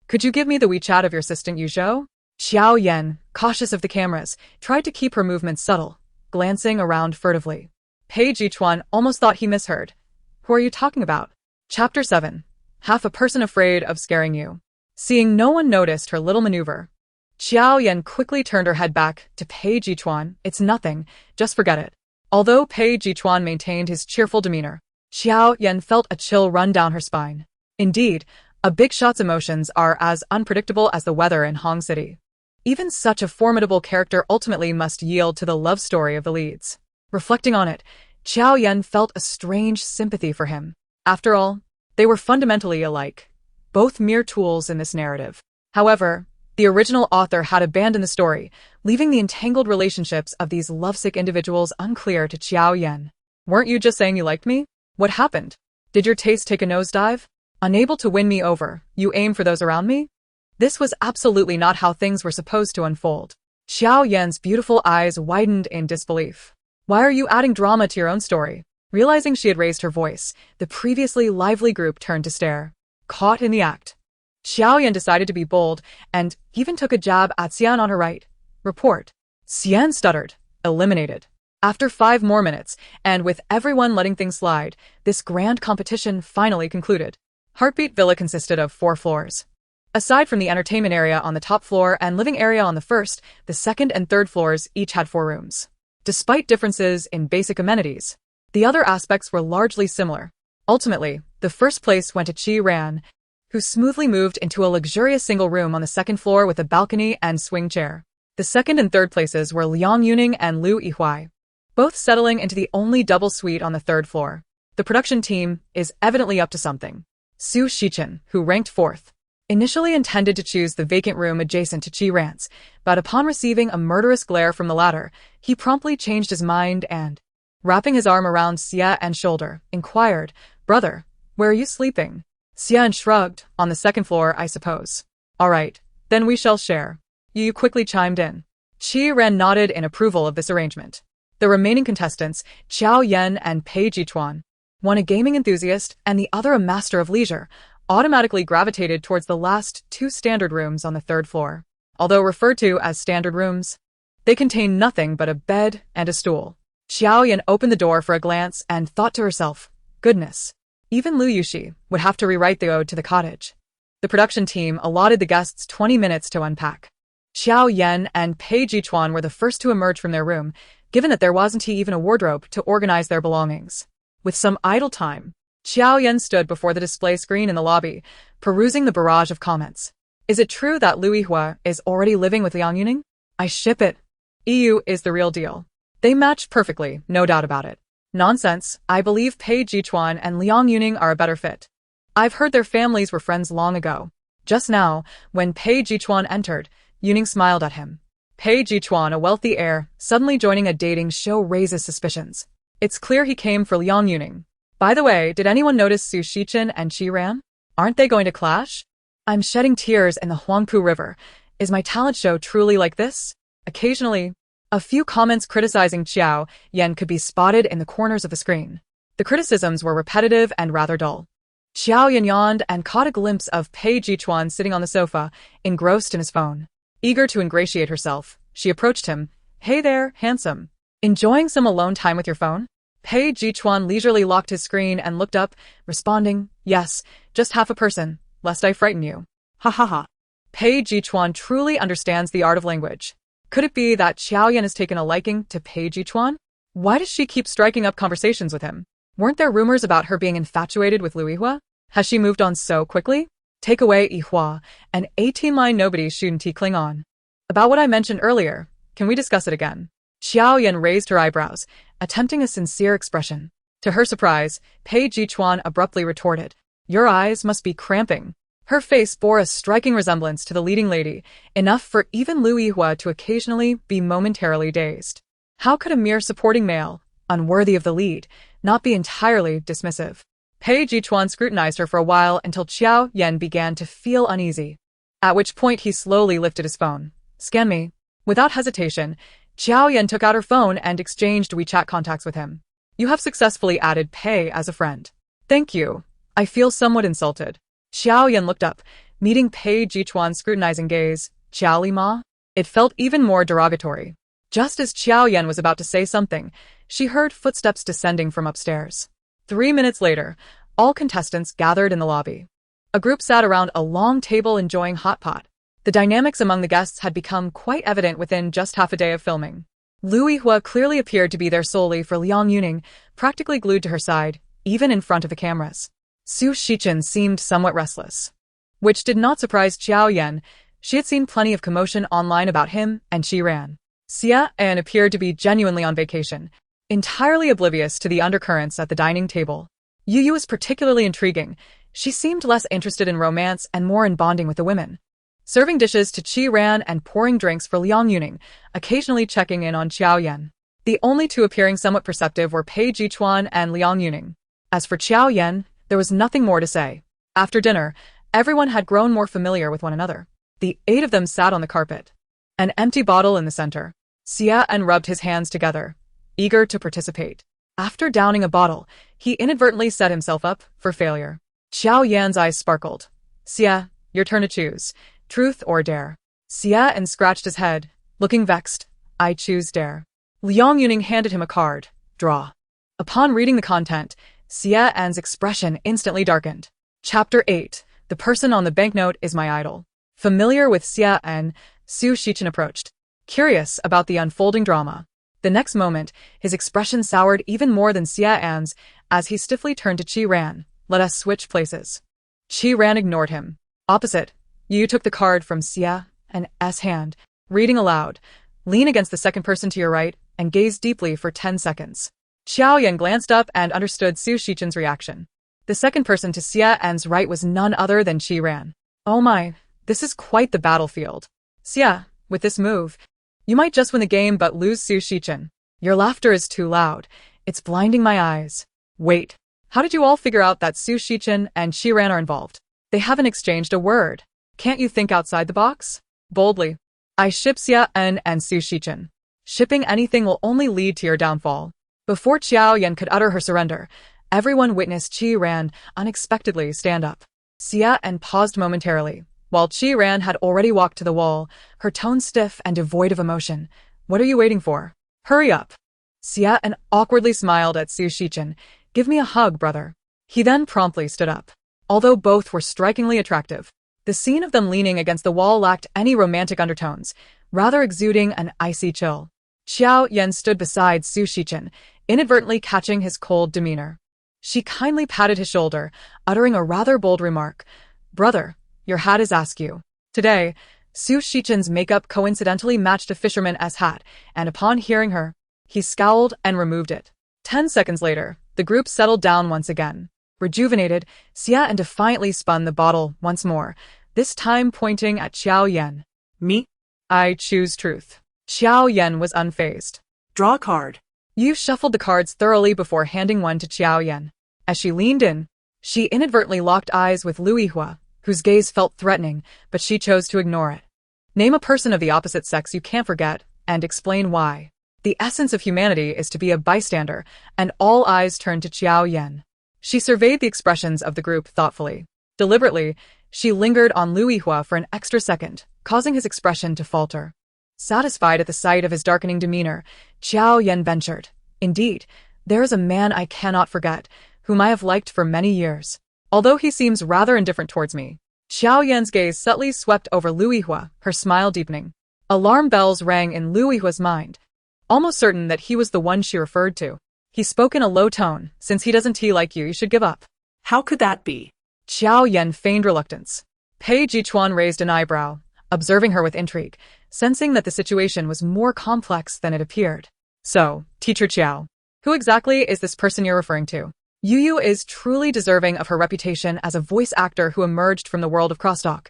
Could you give me the WeChat of your assistant Yu Zhou? Jiao Yan, cautious of the cameras, tried to keep her movements subtle, glancing around furtively. Pei Chuan almost thought he misheard. Who are you talking about? Chapter 7. Half a person afraid of scaring you. Seeing no one noticed her little maneuver, Jiao Yan quickly turned her head back to Pei Chuan. It's nothing, just forget it. Although Pei Chuan maintained his cheerful demeanor, Jiao Yan felt a chill run down her spine. Indeed, a big shot's emotions are as unpredictable as the weather in Hong City. Even such a formidable character ultimately must yield to the love story of the leads. Reflecting on it, Jiao Yan felt a strange sympathy for him. After all, they were fundamentally alike, both mere tools in this narrative. However, the original author had abandoned the story, leaving the entangled relationships of these lovesick individuals unclear to Jiao Yan. Weren't you just saying you liked me? What happened? Did your taste take a nosedive? Unable to win me over, you aim for those around me? This was absolutely not how things were supposed to unfold. Jiao Yan's beautiful eyes widened in disbelief. Why are you adding drama to your own story? Realizing she had raised her voice, the previously lively group turned to stare. Caught in the act. Jiao Yan decided to be bold and even took a jab at Xian on her right. Report. Xian stuttered. Eliminated. After 5 more minutes, and with everyone letting things slide, this grand competition finally concluded. Heartbeat Villa consisted of 4 floors. Aside from the entertainment area on the top floor and living area on the first, the second and third floors each had 4 rooms. Despite differences in basic amenities, the other aspects were largely similar. Ultimately, the first place went to Qi Ran, who smoothly moved into a luxurious single room on the second floor with a balcony and swing chair. The second and third places were Liang Yuning and Liu Yihuai, both settling into the only double suite on the third floor. The production team is evidently up to something. Su Shichen, who ranked 4th, initially intended to choose the vacant room adjacent to Qi Ran's, but upon receiving a murderous glare from the latter, he promptly changed his mind and, wrapping his arm around Xia Yan's shoulder, inquired, "Brother, where are you sleeping?" Xia Yan shrugged. "On the second floor, I suppose." "All right, then we shall share." Yu quickly chimed in. Qi Ran nodded in approval of this arrangement. The remaining contestants, Jiao Yan and Pei Chuan, one a gaming enthusiast and the other a master of leisure, automatically gravitated towards the last 2 standard rooms on the third floor. Although referred to as standard rooms, they contained nothing but a bed and a stool. Jiao Yan opened the door for a glance and thought to herself, "Goodness, even Liu Yuxi would have to rewrite the ode to the cottage." The production team allotted the guests 20 minutes to unpack. Jiao Yan and Pei Chuan were the first to emerge from their room, given that there wasn't even a wardrobe to organize their belongings. With some idle time, Jiao Yan stood before the display screen in the lobby, perusing the barrage of comments. "Is it true that Liu Yihua is already living with Liang Yuning? I ship it. EU is the real deal. They match perfectly, no doubt about it. Nonsense, I believe Pei Chuan and Liang Yuning are a better fit. I've heard their families were friends long ago." Just now, when Pei Chuan entered, Yuning smiled at him. Pei Chuan, a wealthy heir, suddenly joining a dating show raises suspicions. It's clear he came for Liang Yuning. By the way, did anyone notice Su Shichen and Qi Ran? Aren't they going to clash? I'm shedding tears in the Huangpu River. Is my talent show truly like this? Occasionally, a few comments criticizing Jiao Yan could be spotted in the corners of the screen. The criticisms were repetitive and rather dull. Jiao Yan yawned and caught a glimpse of Pei Chuan sitting on the sofa, engrossed in his phone. Eager to ingratiate herself, she approached him. "Hey there, handsome. Enjoying some alone time with your phone?" Pei Chuan leisurely locked his screen and looked up, responding, "Yes, just half a person, lest I frighten you." Ha ha ha. Pei Chuan truly understands the art of language. Could it be that Jiao Yan has taken a liking to Pei Chuan? Why does she keep striking up conversations with him? Weren't there rumors about her being infatuated with Liu Yihua? Has she moved on so quickly? Take away Yihua, and 18-line nobody shouldn't he cling on. About what I mentioned earlier, can we discuss it again? Jiao Yan raised her eyebrows, attempting a sincere expression. To her surprise, Pei Chuan abruptly retorted, "Your eyes must be cramping." Her face bore a striking resemblance to the leading lady, enough for even Liu Yihua to occasionally be momentarily dazed. How could a mere supporting male, unworthy of the lead, not be entirely dismissive? Pei Chuan scrutinized her for a while until Jiao Yan began to feel uneasy, at which point he slowly lifted his phone. "Scan me." Without hesitation, Jiao Yan took out her phone and exchanged WeChat contacts with him. "You have successfully added Pei as a friend." "Thank you. I feel somewhat insulted." Jiao Yan looked up, meeting Pei Chuan's scrutinizing gaze. "Jiao Li Ma?" It felt even more derogatory. Just as Jiao Yan was about to say something, she heard footsteps descending from upstairs. 3 minutes later, all contestants gathered in the lobby. A group sat around a long table enjoying hot pot. The dynamics among the guests had become quite evident within just half a day of filming. Liu Yihua clearly appeared to be there solely for Liang Yuning, practically glued to her side, even in front of the cameras. Su Shichen seemed somewhat restless, which did not surprise Jiao Yan. She had seen plenty of commotion online about him and Qi Ran. Xia Yan appeared to be genuinely on vacation, entirely oblivious to the undercurrents at the dining table. Yu Yu was particularly intriguing. She seemed less interested in romance and more in bonding with the women, serving dishes to Qi Ran and pouring drinks for Liang Yuning, occasionally checking in on Jiao Yan. The only two appearing somewhat perceptive were Pei Chuan and Liang Yuning. As for Jiao Yan, there was nothing more to say. After dinner, everyone had grown more familiar with one another. The 8 of them sat on the carpet. An empty bottle in the center. Xia Yan rubbed his hands together, eager to participate. After downing a bottle, he inadvertently set himself up for failure. Xiao Yan's eyes sparkled. Xia, your turn to choose. Truth or dare? Xia Yan scratched his head, looking vexed. I choose dare. Liang Yuning handed him a card. Draw. Upon reading the content, Xia Yan's expression instantly darkened. Chapter 8. The person on the banknote is my idol. Familiar with Xia Yan, Su Shichen approached, curious about the unfolding drama. The next moment, his expression soured even more than Xia Yan's as he stiffly turned to Qi Ran. Let us switch places. Qi Ran ignored him. Opposite, Yu took the card from Xia Yan's hand, reading aloud. Lean against the second person to your right and gaze deeply for 10 seconds. Xiao Yan glanced up and understood Su Shichen's reaction. The second person to Xia Yan's right was none other than Qi Ran. Oh my, this is quite the battlefield. Xia, with this move, you might just win the game but lose Su Shichen. Your laughter is too loud. It's blinding my eyes. Wait, how did you all figure out that Su Shichen and Qi Ran are involved? They haven't exchanged a word. Can't you think outside the box? Boldly. I ship Xia Yan and Su Shichen. Shipping anything will only lead to your downfall. Before Xiao Yan could utter her surrender, everyone witnessed Qi Ran unexpectedly stand up. Xia Yan paused momentarily. While Qi Ran had already walked to the wall, her tone stiff and devoid of emotion. What are you waiting for? Hurry up. Xia Yan awkwardly smiled at Su Shichen. Give me a hug, brother. He then promptly stood up. Although both were strikingly attractive, the scene of them leaning against the wall lacked any romantic undertones, rather exuding an icy chill. Xiao Yan stood beside Su Shichen, inadvertently catching his cold demeanor. She kindly patted his shoulder, uttering a rather bold remark. Brother, your hat is askew. Today, Su Shichen's makeup coincidentally matched a fisherman's hat, and upon hearing her, he scowled and removed it. 10 seconds later, the group settled down once again. Rejuvenated, Xia Yan defiantly spun the bottle once more, this time pointing at Xiao Yan. Me? I choose truth. Xiao Yan was unfazed. Draw a card. Yu shuffled the cards thoroughly before handing one to Xiao Yan. As she leaned in, she inadvertently locked eyes with Lu Yihua, whose gaze felt threatening, but she chose to ignore it. Name a person of the opposite sex you can't forget, and explain why. The essence of humanity is to be a bystander, and all eyes turned to Xiao Yan. She surveyed the expressions of the group thoughtfully. Deliberately, she lingered on Lu Yihua for an extra second, causing his expression to falter. Satisfied at the sight of his darkening demeanor, Xiao Yan ventured. Indeed, there is a man I cannot forget, whom I have liked for many years. Although he seems rather indifferent towards me. Xiao Yan's gaze subtly swept over Lu Yihua, her smile deepening. Alarm bells rang in Lu Yihua's mind. Almost certain that he was the one she referred to. He spoke in a low tone. Since he doesn't like you, you should give up. How could that be? Xiao Yan feigned reluctance. Pei Chuan raised an eyebrow, observing her with intrigue, sensing that the situation was more complex than it appeared. So, Teacher Qiao, who exactly is this person you're referring to? Yu is truly deserving of her reputation as a voice actor who emerged from the world of crosstalk,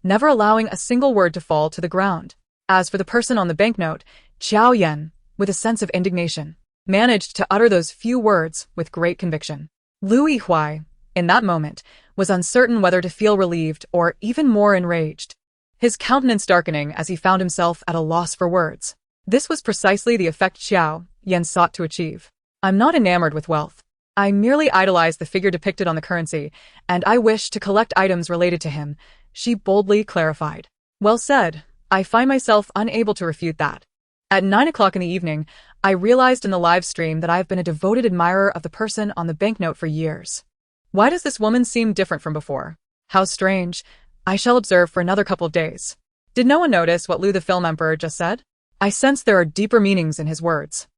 never allowing a single word to fall to the ground. As for the person on the banknote, Xiao Yan, with a sense of indignation, managed to utter those few words with great conviction. Lu Yihua, in that moment, was uncertain whether to feel relieved or even more enraged. His countenance darkening as he found himself at a loss for words. This was precisely the effect Xiao Yan sought to achieve. I'm not enamored with wealth. I merely idolize the figure depicted on the currency, and I wish to collect items related to him, she boldly clarified. Well said. I find myself unable to refute that. At 9 o'clock in the evening, I realized in the live stream that I have been a devoted admirer of the person on the banknote for years. Why does this woman seem different from before? How strange. I shall observe for another couple of days. Did no one notice what Lu the Film Emperor just said? I sense there are deeper meanings in his words.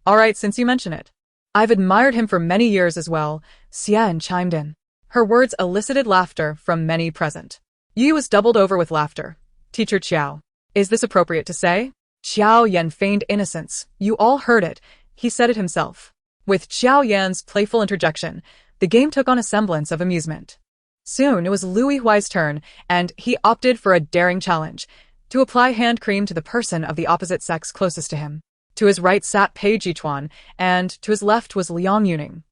All right, since you mention it. I've admired him for many years as well, Xia Yan chimed in. Her words elicited laughter from many present. Yu was doubled over with laughter. Teacher Qiao, is this appropriate to say? Xiao Yan feigned innocence. You all heard it. He said it himself. With Xiao Yan's playful interjection, the game took on a semblance of amusement. Soon it was Lu Yihua's turn, and he opted for a daring challenge, to apply hand cream to the person of the opposite sex closest to him. To his right sat Pei Chuan, and to his left was Liang Yuning.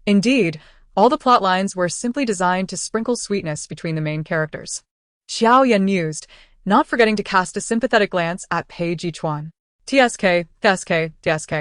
Indeed, all the plot lines were simply designed to sprinkle sweetness between the main characters. Jiao Yan mused, not forgetting to cast a sympathetic glance at Pei Chuan. TSK, TSK, TSK,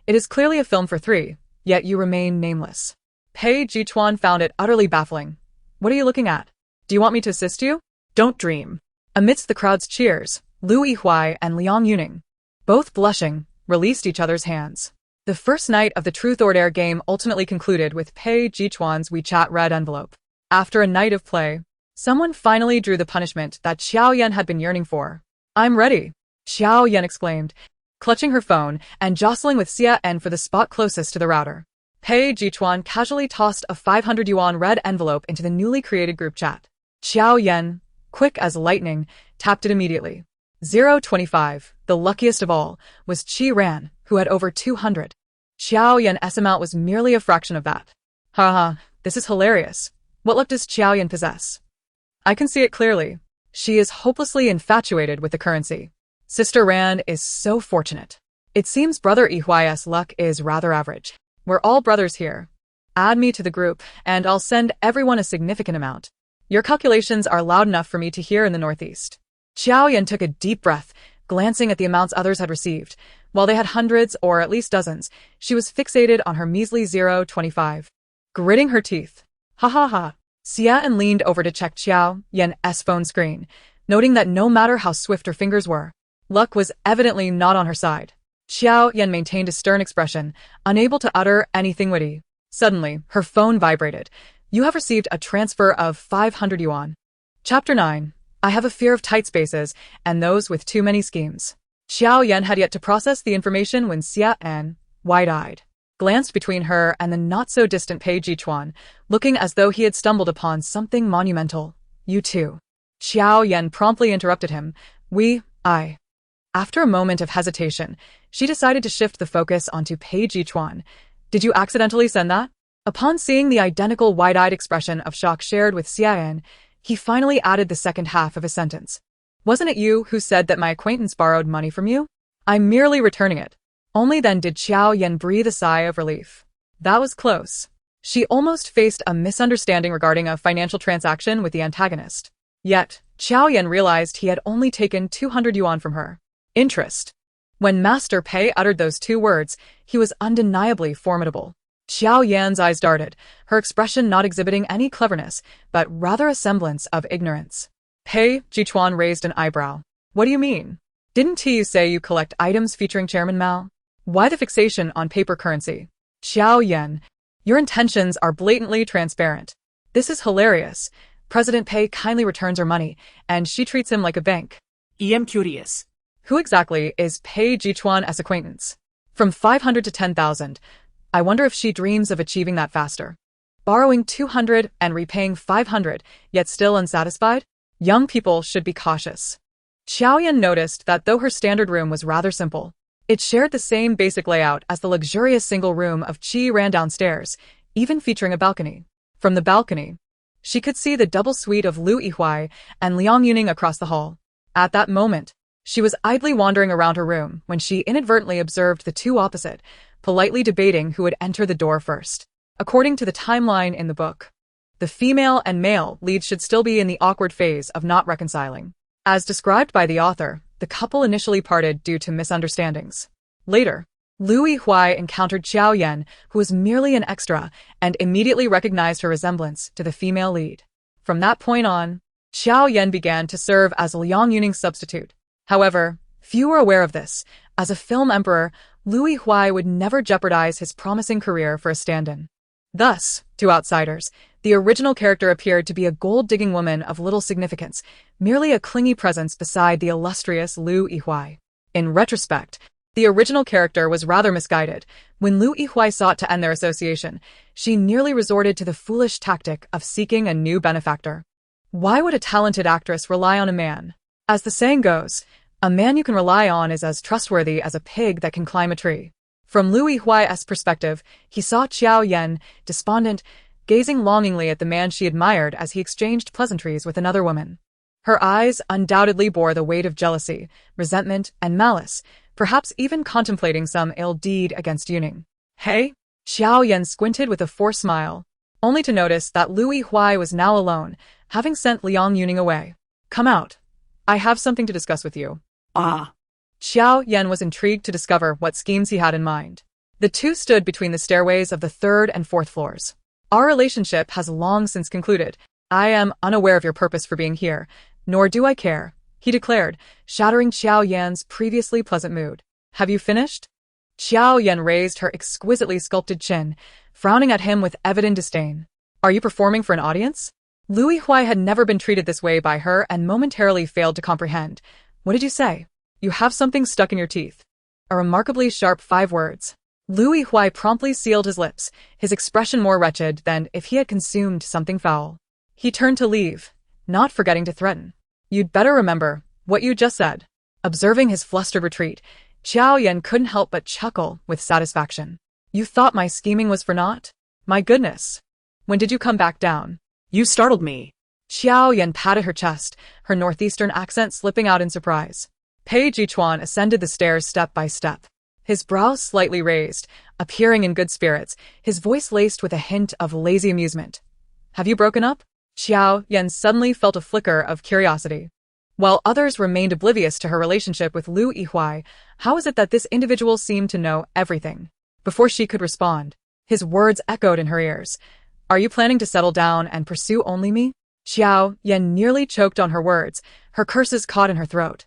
it is clearly a film for three, yet you remain nameless. Pei Chuan found it utterly baffling. What are you looking at? Do you want me to assist you? Don't dream. Amidst the crowd's cheers, Lu Yihuai and Liang Yuning, both blushing, released each other's hands. The first night of the Truth or Dare game ultimately concluded with Pei Chuan's WeChat red envelope. After a night of play, someone finally drew the punishment that Jiao Yan had been yearning for. I'm ready, Jiao Yan exclaimed, clutching her phone and jostling with Xia En for the spot closest to the router. Pei Chuan casually tossed a 500 yuan red envelope into the newly created group chat. Jiao Yan, quick as lightning, tapped it immediately. 025, the luckiest of all, was Qi Ran, who had over 200. Jiao Yan's amount was merely a fraction of that. Haha, this is hilarious. What luck does Jiao Yan possess? I can see it clearly. She is hopelessly infatuated with the currency. Sister Ran is so fortunate. It seems Brother Yihuai's luck is rather average. We're all brothers here. Add me to the group, and I'll send everyone a significant amount. Your calculations are loud enough for me to hear in the northeast. Jiao Yan took a deep breath, glancing at the amounts others had received. While they had hundreds or at least dozens, she was fixated on her measly 0.25. Gritting her teeth. Ha ha ha. Xia En leaned over to check Jiao Yan's phone screen, noting that no matter how swift her fingers were, luck was evidently not on her side. Jiao Yan maintained a stern expression, unable to utter anything witty. Suddenly, her phone vibrated. You have received a transfer of 500 yuan. Chapter 9. I have a fear of tight spaces, and those with too many schemes. Jiao Yan had yet to process the information when Xia En, wide-eyed, glanced between her and the not-so-distant Pei Chuan, looking as though he had stumbled upon something monumental. You too. Jiao Yan promptly interrupted him. I. After a moment of hesitation, she decided to shift the focus onto Pei Chuan. Did you accidentally send that? Upon seeing the identical wide-eyed expression of shock shared with Xia En, he finally added the second half of his sentence. Wasn't it you who said that my acquaintance borrowed money from you? I'm merely returning it. Only then did Jiao Yan breathe a sigh of relief. That was close. She almost faced a misunderstanding regarding a financial transaction with the antagonist. Yet, Jiao Yan realized he had only taken 200 yuan from her. Interest. When Master Pei uttered those two words, he was undeniably formidable. Jiao Yan's eyes darted, her expression not exhibiting any cleverness, but rather a semblance of ignorance. Pei Chuan raised an eyebrow. What do you mean? Didn't you say you collect items featuring Chairman Mao? Why the fixation on paper currency? Jiao Yan, your intentions are blatantly transparent. This is hilarious. President Pei kindly returns her money, and she treats him like a bank. I'm curious. Who exactly is Pei Chuan as acquaintance? From 500 to 10,000. I wonder if she dreams of achieving that faster. Borrowing 200 and repaying 500, yet still unsatisfied? Young people should be cautious. Jiao Yan noticed that though her standard room was rather simple, it shared the same basic layout as the luxurious single room of Qi Ran downstairs, even featuring a balcony. From the balcony, she could see the double suite of Lu Yihuai and Liang Yuning across the hall. At that moment, she was idly wandering around her room when she inadvertently observed the two opposite, politely debating who would enter the door first. According to the timeline in the book, the female and male leads should still be in the awkward phase of not reconciling. As described by the author, the couple initially parted due to misunderstandings. Later, Lu Yihuai encountered Jiao Yan, who was merely an extra, and immediately recognized her resemblance to the female lead. From that point on, Jiao Yan began to serve as Liang Yuning's substitute. However, few were aware of this. As a film emperor, Lu Yihuai would never jeopardize his promising career for a stand-in. Thus, to outsiders, the original character appeared to be a gold-digging woman of little significance, merely a clingy presence beside the illustrious Lu Yihuai. In retrospect, the original character was rather misguided. When Lu Yihuai sought to end their association, she nearly resorted to the foolish tactic of seeking a new benefactor. Why would a talented actress rely on a man? As the saying goes, a man you can rely on is as trustworthy as a pig that can climb a tree. From Lu Yihuai's perspective, he saw Jiao Yan, despondent, gazing longingly at the man she admired as he exchanged pleasantries with another woman. Her eyes undoubtedly bore the weight of jealousy, resentment, and malice, perhaps even contemplating some ill deed against Yuning. Hey? Jiao Yan squinted with a forced smile, only to notice that Lu Yihuai was now alone, having sent Liang Yuning away. Come out. I have something to discuss with you. Ah, Jiao Yan was intrigued to discover what schemes he had in mind. The two stood between the stairways of the third and fourth floors. Our relationship has long since concluded. I am unaware of your purpose for being here, nor do I care, he declared, shattering Jiao Yan's previously pleasant mood. Have you finished? Jiao Yan raised her exquisitely sculpted chin, frowning at him with evident disdain. Are you performing for an audience? Lighthearted had never been treated this way by her and momentarily failed to comprehend. What did you say? You have something stuck in your teeth. A remarkably sharp 5 words. Lighthearted promptly sealed his lips, his expression more wretched than if he had consumed something foul. He turned to leave, not forgetting to threaten. You'd better remember what you just said. Observing his flustered retreat, Jiao Yan couldn't help but chuckle with satisfaction. You thought my scheming was for naught? My goodness. When did you come back down? you startled me. Jiao Yan patted her chest, her northeastern accent slipping out in surprise. Pei Chuan ascended the stairs step by step, his brows slightly raised, appearing in good spirits, his voice laced with a hint of lazy amusement. Have you broken up? Jiao Yan suddenly felt a flicker of curiosity. While others remained oblivious to her relationship with Lighthearted, how is it that this individual seemed to know everything? Before she could respond, his words echoed in her ears. Are you planning to settle down and pursue only me? Jiao Yan nearly choked on her words, her curses caught in her throat,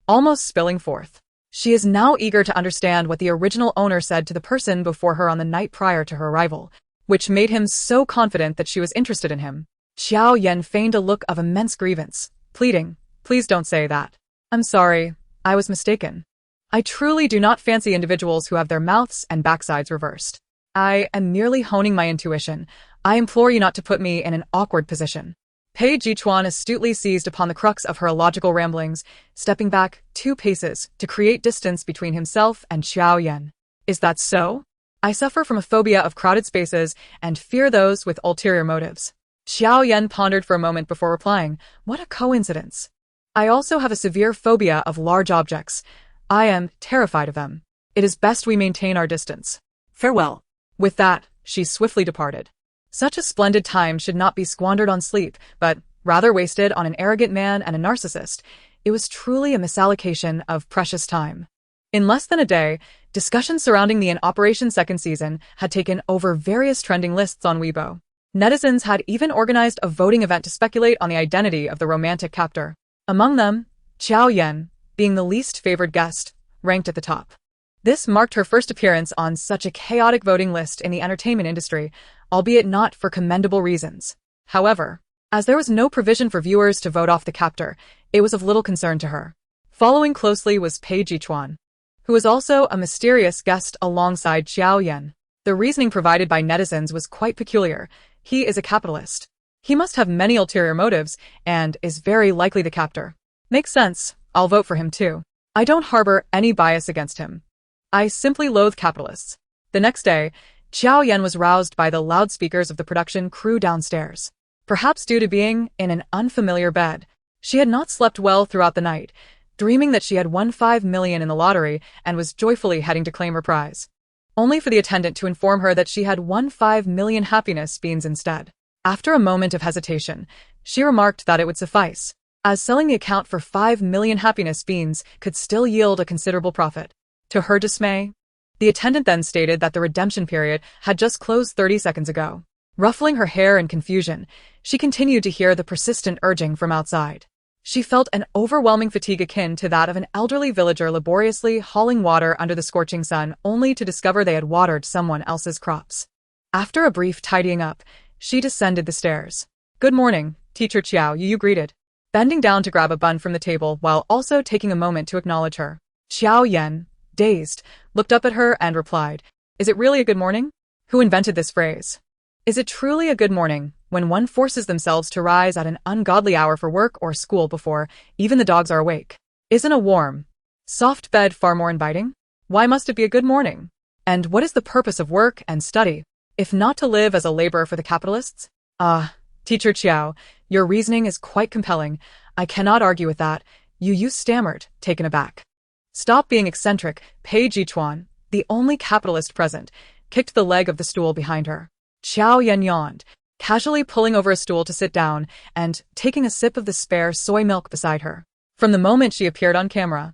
almost spilling forth. She is now eager to understand what the original owner said to the person before her on the night prior to her arrival, which made him so confident that she was interested in him. Jiao Yan feigned a look of immense grievance, pleading, please don't say that. I'm sorry, I was mistaken. I truly do not fancy individuals who have their mouths and backsides reversed. I am merely honing my intuition. I implore you not to put me in an awkward position. Pei Chuan astutely seized upon the crux of her illogical ramblings, stepping back 2 paces to create distance between himself and Jiao Yan. Is that so? I suffer from a phobia of crowded spaces and fear those with ulterior motives. Jiao Yan pondered for a moment before replying, what a coincidence. I also have a severe phobia of large objects. I am terrified of them. It is best we maintain our distance. Farewell. With that, she swiftly departed. Such a splendid time should not be squandered on sleep, but rather wasted on an arrogant man and a narcissist. It was truly a misallocation of precious time. In less than a day, discussions surrounding the In Operation second season had taken over various trending lists on Weibo. Netizens had even organized a voting event to speculate on the identity of the romantic captor. Among them, Jiao Yan, being the least favored guest, ranked at the top. This marked her first appearance on such a chaotic voting list in the entertainment industry, albeit not for commendable reasons. However, as there was no provision for viewers to vote off the captor, it was of little concern to her. Following closely was Pei Chuan, who was also a mysterious guest alongside Jiao Yan. The reasoning provided by netizens was quite peculiar. He is a capitalist. He must have many ulterior motives and is very likely the captor. Makes sense. I'll vote for him too. I don't harbor any bias against him. I simply loathe capitalists. The next day, Jiao Yan was roused by the loudspeakers of the production crew downstairs. Perhaps due to being in an unfamiliar bed, she had not slept well throughout the night, dreaming that she had won 5 million in the lottery and was joyfully heading to claim her prize. Only for the attendant to inform her that she had won 5 million happiness beans instead. After a moment of hesitation, she remarked that it would suffice, as selling the account for 5 million happiness beans could still yield a considerable profit. To her dismay, the attendant then stated that the redemption period had just closed 30 seconds ago. Ruffling her hair in confusion, she continued to hear the persistent urging from outside. She felt an overwhelming fatigue akin to that of an elderly villager laboriously hauling water under the scorching sun only to discover they had watered someone else's crops. After a brief tidying up, she descended the stairs. Good morning, Teacher Jiao, you greeted, bending down to grab a bun from the table while also taking a moment to acknowledge her. Jiao Yan, dazed, looked up at her and replied, Is it really a good morning? Who invented this phrase? Is it truly a good morning when one forces themselves to rise at an ungodly hour for work or school before even the dogs are awake? Isn't a warm, soft bed far more inviting? Why must it be a good morning? And what is the purpose of work and study, if not to live as a laborer for the capitalists? Teacher Jiao, your reasoning is quite compelling. I cannot argue with that. You stammered, taken aback. Stop being eccentric. Pei Chuan, the only capitalist present, kicked the leg of the stool behind her. Jiao Yan yawned, casually pulling over a stool to sit down and taking a sip of the spare soy milk beside her. From the moment she appeared on camera,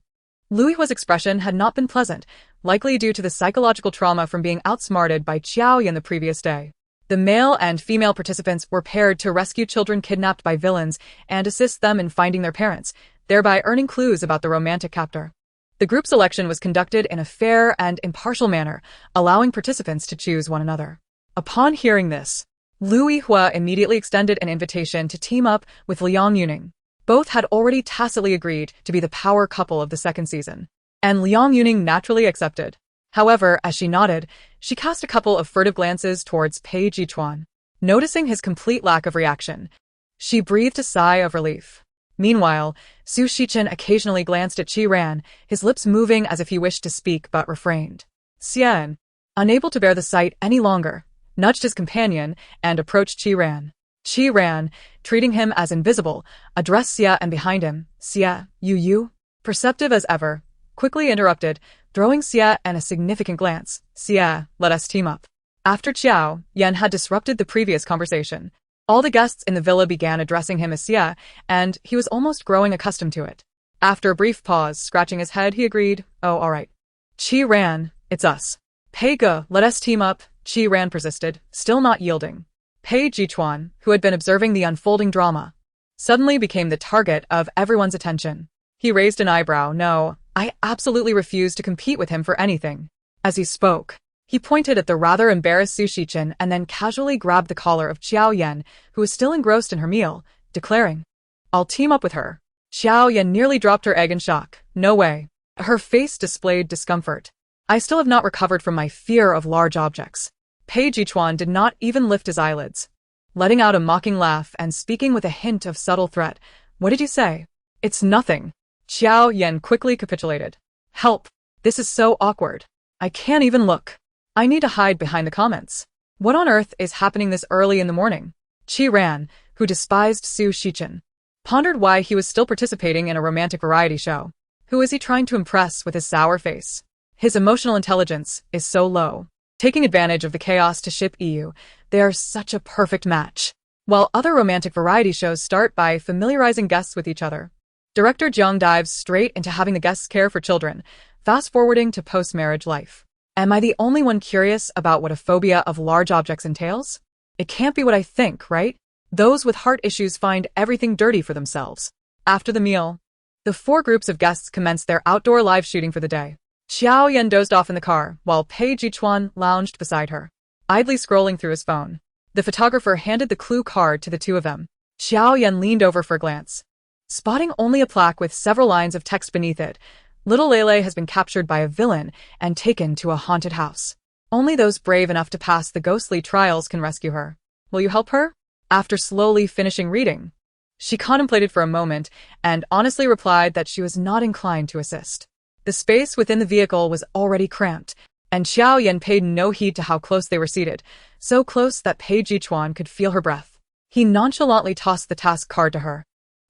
Liuhua's expression had not been pleasant, likely due to the psychological trauma from being outsmarted by Jiao Yan the previous day. The male and female participants were paired to rescue children kidnapped by villains and assist them in finding their parents, thereby earning clues about the romantic captor. The group selection was conducted in a fair and impartial manner, allowing participants to choose one another. Upon hearing this, Liuhua immediately extended an invitation to team up with Liang Yuning. Both had already tacitly agreed to be the power couple of the second season, and Liang Yuning naturally accepted. However, as she nodded, she cast a couple of furtive glances towards Pei Chuan. Noticing his complete lack of reaction, she breathed a sigh of relief. Meanwhile, Su Shichen occasionally glanced at Qi Ran, his lips moving as if he wished to speak but refrained. Xian, unable to bear the sight any longer, nudged his companion and approached Qi Ran. Qi Ran, treating him as invisible, addressed Xia, and behind him, Xia, you? Perceptive as ever, quickly interrupted, throwing Xia a significant glance. Xia, let us team up. After Jiao Yan had disrupted the previous conversation, all the guests in the villa began addressing him as Xia, and he was almost growing accustomed to it. After a brief pause, scratching his head, he agreed, oh, all right. Qi Ran, it's us. Pei Ge, let us team up, Qi Ran persisted, still not yielding. Pei Chuan, who had been observing the unfolding drama, suddenly became the target of everyone's attention. He raised an eyebrow. No, I absolutely refuse to compete with him for anything. As he spoke, he pointed at the rather embarrassed Su Shichen and then casually grabbed the collar of Jiao Yan, who was still engrossed in her meal, declaring, I'll team up with her. Jiao Yan nearly dropped her egg in shock. No way. Her face displayed discomfort. I still have not recovered from my fear of large objects. Pei Chuan did not even lift his eyelids, letting out a mocking laugh and speaking with a hint of subtle threat. What did you say? It's nothing. Jiao Yan quickly capitulated. Help. This is so awkward. I can't even look. I need to hide behind the comments. What on earth is happening this early in the morning? Qi Ran, who despised Su Shichen, pondered why he was still participating in a romantic variety show. Who is he trying to impress with his sour face? His emotional intelligence is so low. Taking advantage of the chaos to ship EU, they are such a perfect match. While other romantic variety shows start by familiarizing guests with each other, Director Jiang dives straight into having the guests care for children, fast-forwarding to post-marriage life. Am I the only one curious about what a phobia of large objects entails? It can't be what I think, right? Those with heart issues find everything dirty for themselves. After the meal, the four groups of guests commenced their outdoor live shooting for the day. Jiao Yan dozed off in the car, while Pei Chuan lounged beside her, idly scrolling through his phone. The photographer handed the clue card to the two of them. Jiao Yan leaned over for a glance, spotting only a plaque with several lines of text beneath it. Little Lele has been captured by a villain and taken to a haunted house. Only those brave enough to pass the ghostly trials can rescue her. Will you help her? After slowly finishing reading, she contemplated for a moment and honestly replied that she was not inclined to assist. The space within the vehicle was already cramped, and Jiao Yan paid no heed to how close they were seated, so close that Pei Chuan could feel her breath. He nonchalantly tossed the task card to her.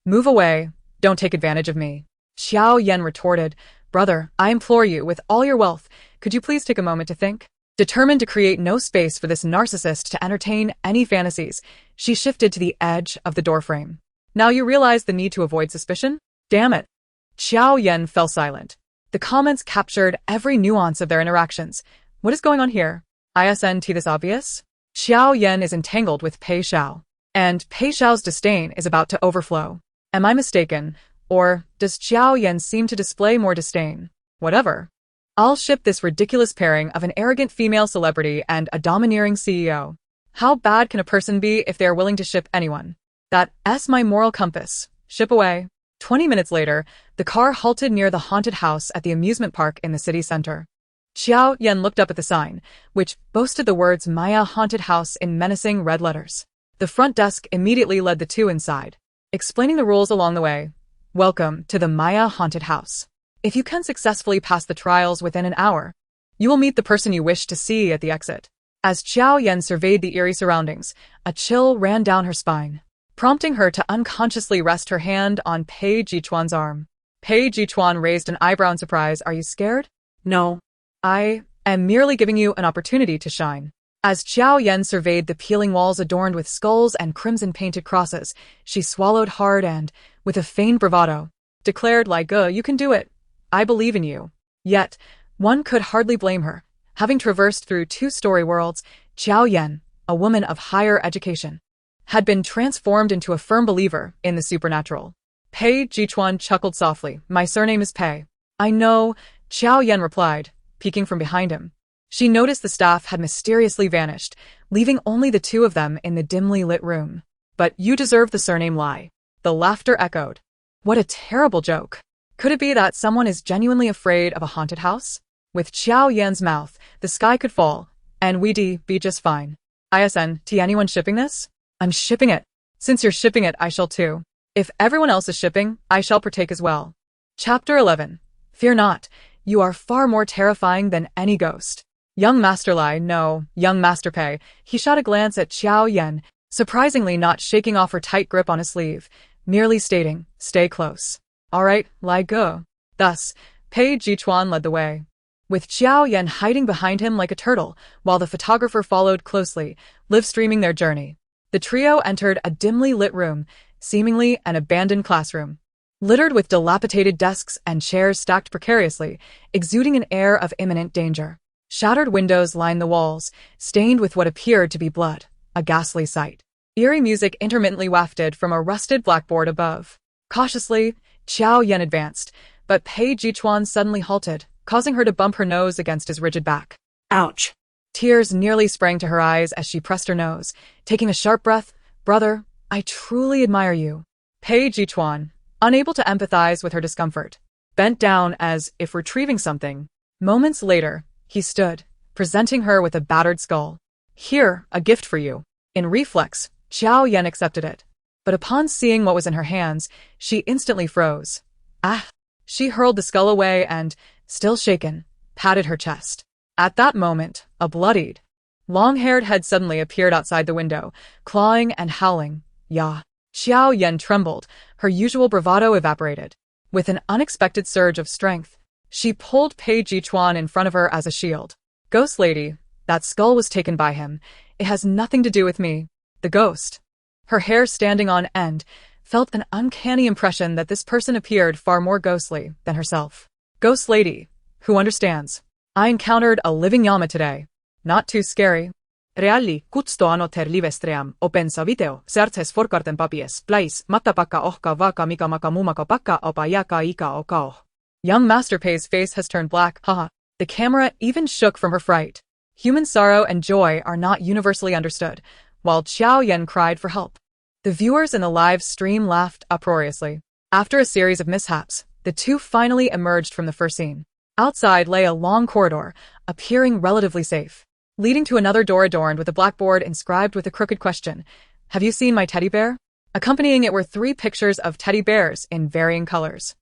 Move away, don't take advantage of me. Jiao Yan retorted, Brother, I implore you, with all your wealth, could you please take a moment to think? Determined to create no space for this narcissist to entertain any fantasies, she shifted to the edge of the doorframe. Now you realize the need to avoid suspicion? Damn it. Jiao Yan fell silent. The comments captured every nuance of their interactions. What is going on here? Isn't this obvious? Jiao Yan is entangled with Pei Xiao, and Pei Xiao's disdain is about to overflow. Am I mistaken, or does Jiao Yan seem to display more disdain? Whatever. I'll ship this ridiculous pairing of an arrogant female celebrity and a domineering CEO. How bad can a person be if they are willing to ship anyone? That's my moral compass. Ship away. 20 minutes later, the car halted near the haunted house at the amusement park in the city center. Jiao Yan looked up at the sign, which boasted the words Maya Haunted House in menacing red letters. The front desk immediately led the two inside, explaining the rules along the way. Welcome to the Maya Haunted House. If you can successfully pass the trials within an hour, you will meet the person you wish to see at the exit. As Jiao Yan surveyed the eerie surroundings, a chill ran down her spine, prompting her to unconsciously rest her hand on Pei Chuan's arm. Pei Chuan raised an eyebrow in surprise. Are you scared? No. I am merely giving you an opportunity to shine. As Jiao Yan surveyed the peeling walls adorned with skulls and crimson-painted crosses, she swallowed hard and, with a feigned bravado, declared, you can do it. I believe in you. Yet, one could hardly blame her. Having traversed through two-story worlds, Jiao Yan, a woman of higher education, had been transformed into a firm believer in the supernatural. Pei Chuan chuckled softly. My surname is Pei. I know, Jiao Yan replied, peeking from behind him. She noticed the staff had mysteriously vanished, leaving only the two of them in the dimly lit room. But you deserve the surname Lai. The laughter echoed. What a terrible joke. Could it be that someone is genuinely afraid of a haunted house? With Jiao Yan's mouth, the sky could fall, and we'd be just fine. Anyone shipping this? I'm shipping it. Since you're shipping it, I shall too. If everyone else is shipping, I shall partake as well. Chapter 11. Fear not. You are far more terrifying than any ghost. Young Master Lai, no, young Master Pei. He shot a glance at Jiao Yan, surprisingly not shaking off her tight grip on his sleeve, merely stating, stay close. All right, Lai, go. Thus, Pei Chuan led the way, with Jiao Yan hiding behind him like a turtle, while the photographer followed closely, live-streaming their journey. The trio entered a dimly lit room, seemingly an abandoned classroom, littered with dilapidated desks and chairs stacked precariously, exuding an air of imminent danger. Shattered windows lined the walls, stained with what appeared to be blood, a ghastly sight. Eerie music intermittently wafted from a rusted blackboard above. Cautiously, Jiao Yan advanced, but Pei Chuan suddenly halted, causing her to bump her nose against his rigid back. Ouch. Tears nearly sprang to her eyes as she pressed her nose, taking a sharp breath. Brother, I truly admire you. Pei Chuan, unable to empathize with her discomfort, bent down as if retrieving something. Moments later, he stood, presenting her with a battered skull. Here, a gift for you. In reflex, Jiao Yan accepted it. But upon seeing what was in her hands, she instantly froze. Ah! She hurled the skull away and, still shaken, patted her chest. At that moment, a bloodied, long-haired head suddenly appeared outside the window, clawing and howling. Ya! Jiao Yan trembled, her usual bravado evaporated. With an unexpected surge of strength, she pulled Pei Chuan in front of her as a shield. Ghost lady, that skull was taken by him. It has nothing to do with me. The ghost, her hair standing on end, felt an uncanny impression that this person appeared far more ghostly than herself. Ghost lady, who understands? I encountered a living llama today. Not too scary. Reali, kutsto anoter livestream, opensa video, serces forkarten papies, plais, matapaka ohka vaka mika maka mumaka paka opa yaka ika okao. Young Master Pei's face has turned black, haha. The camera even shook from her fright. Human sorrow and joy are not universally understood, while Jiao Yan cried for help. The viewers in the live stream laughed uproariously. After a series of mishaps, the two finally emerged from the first scene. Outside lay a long corridor, appearing relatively safe, leading to another door adorned with a blackboard inscribed with a crooked question. Have you seen my teddy bear? Accompanying it were 3 pictures of teddy bears in varying colors.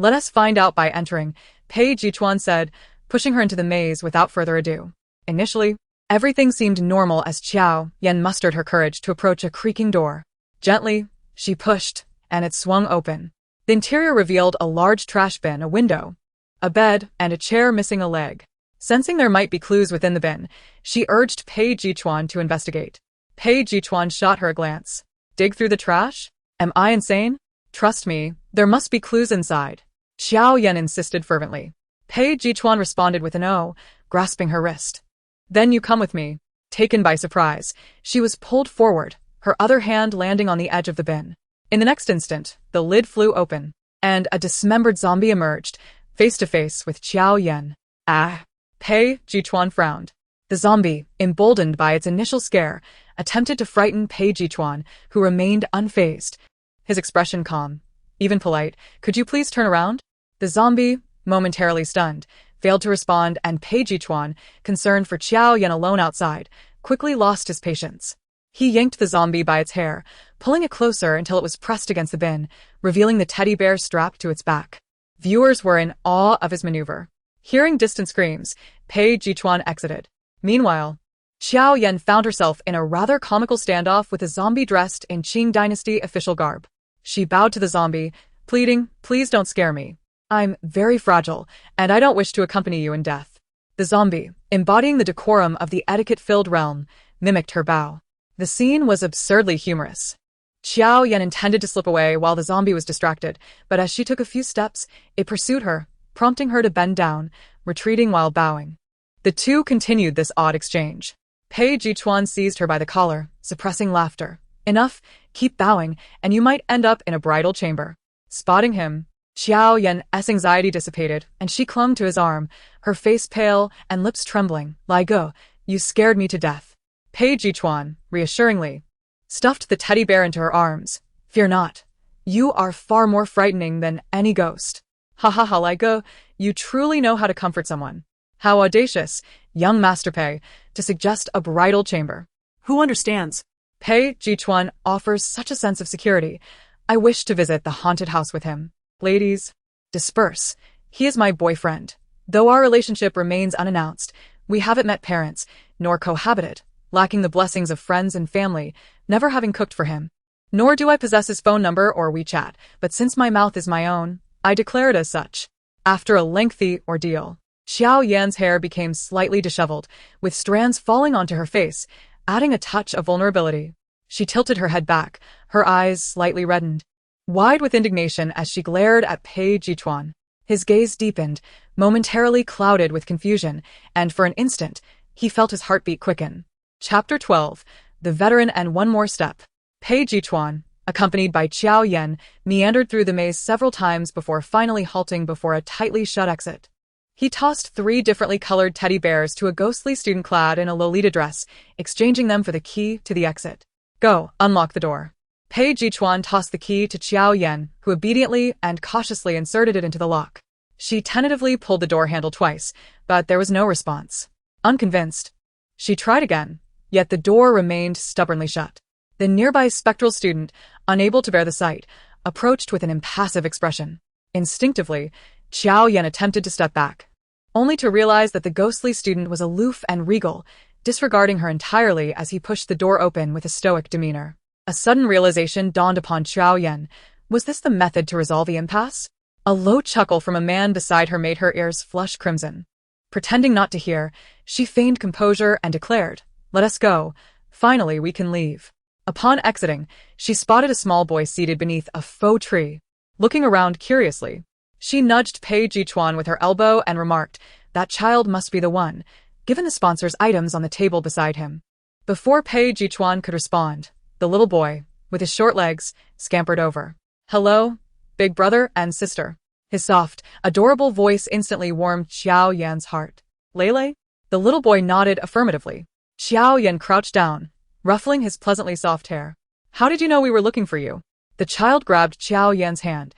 Let us find out by entering, Pei Chuan said, pushing her into the maze without further ado. Initially, everything seemed normal as Jiao Yan mustered her courage to approach a creaking door. Gently, she pushed, and it swung open. The interior revealed a large trash bin, a window, a bed, and a chair missing a leg. Sensing there might be clues within the bin, she urged Pei Chuan to investigate. Pei Chuan shot her a glance. Dig through the trash? Am I insane? Trust me, there must be clues inside. Jiao Yan insisted fervently. Pei Chuan responded with an "oh," grasping her wrist. Then you come with me. Taken by surprise, she was pulled forward, her other hand landing on the edge of the bin. In the next instant, the lid flew open, and a dismembered zombie emerged, face to face with Jiao Yan. Ah! Pei Chuan frowned. The zombie, emboldened by its initial scare, attempted to frighten Pei Chuan, who remained unfazed. His expression calm, even polite. Could you please turn around? The zombie, momentarily stunned, failed to respond, and Pei Chuan, concerned for Jiao Yan alone outside, quickly lost his patience. He yanked the zombie by its hair, pulling it closer until it was pressed against the bin, revealing the teddy bear strapped to its back. Viewers were in awe of his maneuver. Hearing distant screams, Pei Chuan exited. Meanwhile, Jiao Yan found herself in a rather comical standoff with a zombie dressed in Qing Dynasty official garb. She bowed to the zombie, pleading, "Please don't scare me. I'm very fragile, and I don't wish to accompany you in death." The zombie, embodying the decorum of the etiquette-filled realm, mimicked her bow. The scene was absurdly humorous. Jiao Yan intended to slip away while the zombie was distracted, but as she took a few steps, it pursued her, prompting her to bend down, retreating while bowing. The two continued this odd exchange. Pei Chuan seized her by the collar, suppressing laughter. Enough, keep bowing, and you might end up in a bridal chamber. Spotting him, Jiao Yan's anxiety dissipated, and she clung to his arm, her face pale and lips trembling. Lai go, you scared me to death. Pei Chuan, reassuringly, stuffed the teddy bear into her arms. Fear not. You are far more frightening than any ghost. Ha ha ha, Lai go, you truly know how to comfort someone. How audacious, young Master Pei, to suggest a bridal chamber. Who understands? Pei Chuan offers such a sense of security. I wish to visit the haunted house with him. Ladies, disperse. He is my boyfriend. Though our relationship remains unannounced, we haven't met parents, nor cohabited, lacking the blessings of friends and family, never having cooked for him. Nor do I possess his phone number or WeChat, but since my mouth is my own, I declare it as such. After a lengthy ordeal, Jiao Yan's hair became slightly disheveled, with strands falling onto her face, adding a touch of vulnerability. She tilted her head back, her eyes slightly reddened, wide with indignation as she glared at Pei Chuan. His gaze deepened, momentarily clouded with confusion, and for an instant, he felt his heartbeat quicken. Chapter 12. The Veteran and One More Step. Pei Chuan, accompanied by Jiao Yan, meandered through the maze several times before finally halting before a tightly shut exit. He tossed 3 differently colored teddy bears to a ghostly student clad in a Lolita dress, exchanging them for the key to the exit. Go, unlock the door. Pei Chuan tossed the key to Jiao Yan, who obediently and cautiously inserted it into the lock. She tentatively pulled the door handle twice, but there was no response. Unconvinced, she tried again, yet the door remained stubbornly shut. The nearby spectral student, unable to bear the sight, approached with an impassive expression. Instinctively, Jiao Yan attempted to step back, only to realize that the ghostly student was aloof and regal, disregarding her entirely as he pushed the door open with a stoic demeanor. A sudden realization dawned upon Jiao Yan. Was this the method to resolve the impasse? A low chuckle from a man beside her made her ears flush crimson. Pretending not to hear, she feigned composure and declared, "Let us go. Finally, we can leave." Upon exiting, she spotted a small boy seated beneath a faux tree. Looking around curiously, she nudged Pei Chuan with her elbow and remarked, "That child must be the one," given the sponsor's items on the table beside him. Before Pei Chuan could respond, the little boy, with his short legs, scampered over. "Hello, big brother and sister." His soft, adorable voice instantly warmed Jiao Yan's heart. "Lele?" The little boy nodded affirmatively. Jiao Yan crouched down, ruffling his pleasantly soft hair. "How did you know we were looking for you?" The child grabbed Jiao Yan's hand,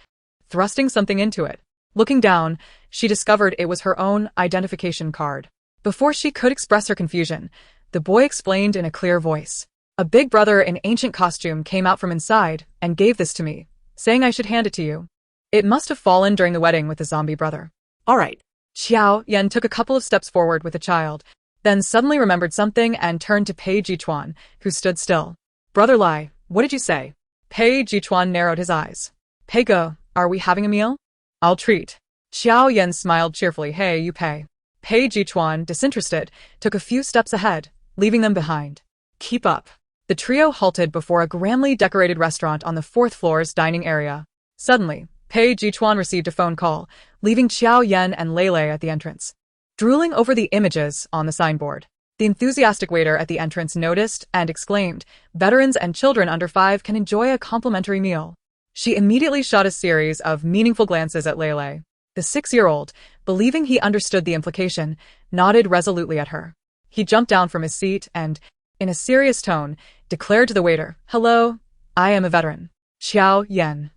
thrusting something into it. Looking down, she discovered it was her own identification card. Before she could express her confusion, the boy explained in a clear voice. "A big brother in ancient costume came out from inside and gave this to me, saying I should hand it to you. It must have fallen during the wedding with the zombie brother." All right. Jiao Yan took a couple of steps forward with the child, then suddenly remembered something and turned to Pei Chuan, who stood still. "Brother Lai, what did you say?" Pei Chuan narrowed his eyes. "Pei go, are we having a meal?" "I'll treat." Jiao Yan smiled cheerfully. "Hey, you Pei." Pei Chuan, disinterested, took a few steps ahead, leaving them behind. "Keep up." The trio halted before a grandly decorated restaurant on the 4th floor's dining area. Suddenly, Pei Chuan received a phone call, leaving Jiao Yan and Lele at the entrance. Drooling over the images on the signboard, the enthusiastic waiter at the entrance noticed and exclaimed, "Veterans and children under 5 can enjoy a complimentary meal." She immediately shot a series of meaningful glances at Lele. The 6-year-old, believing he understood the implication, nodded resolutely at her. He jumped down from his seat and, in a serious tone, declared to the waiter, "Hello, I am a veteran. Jiao Yan."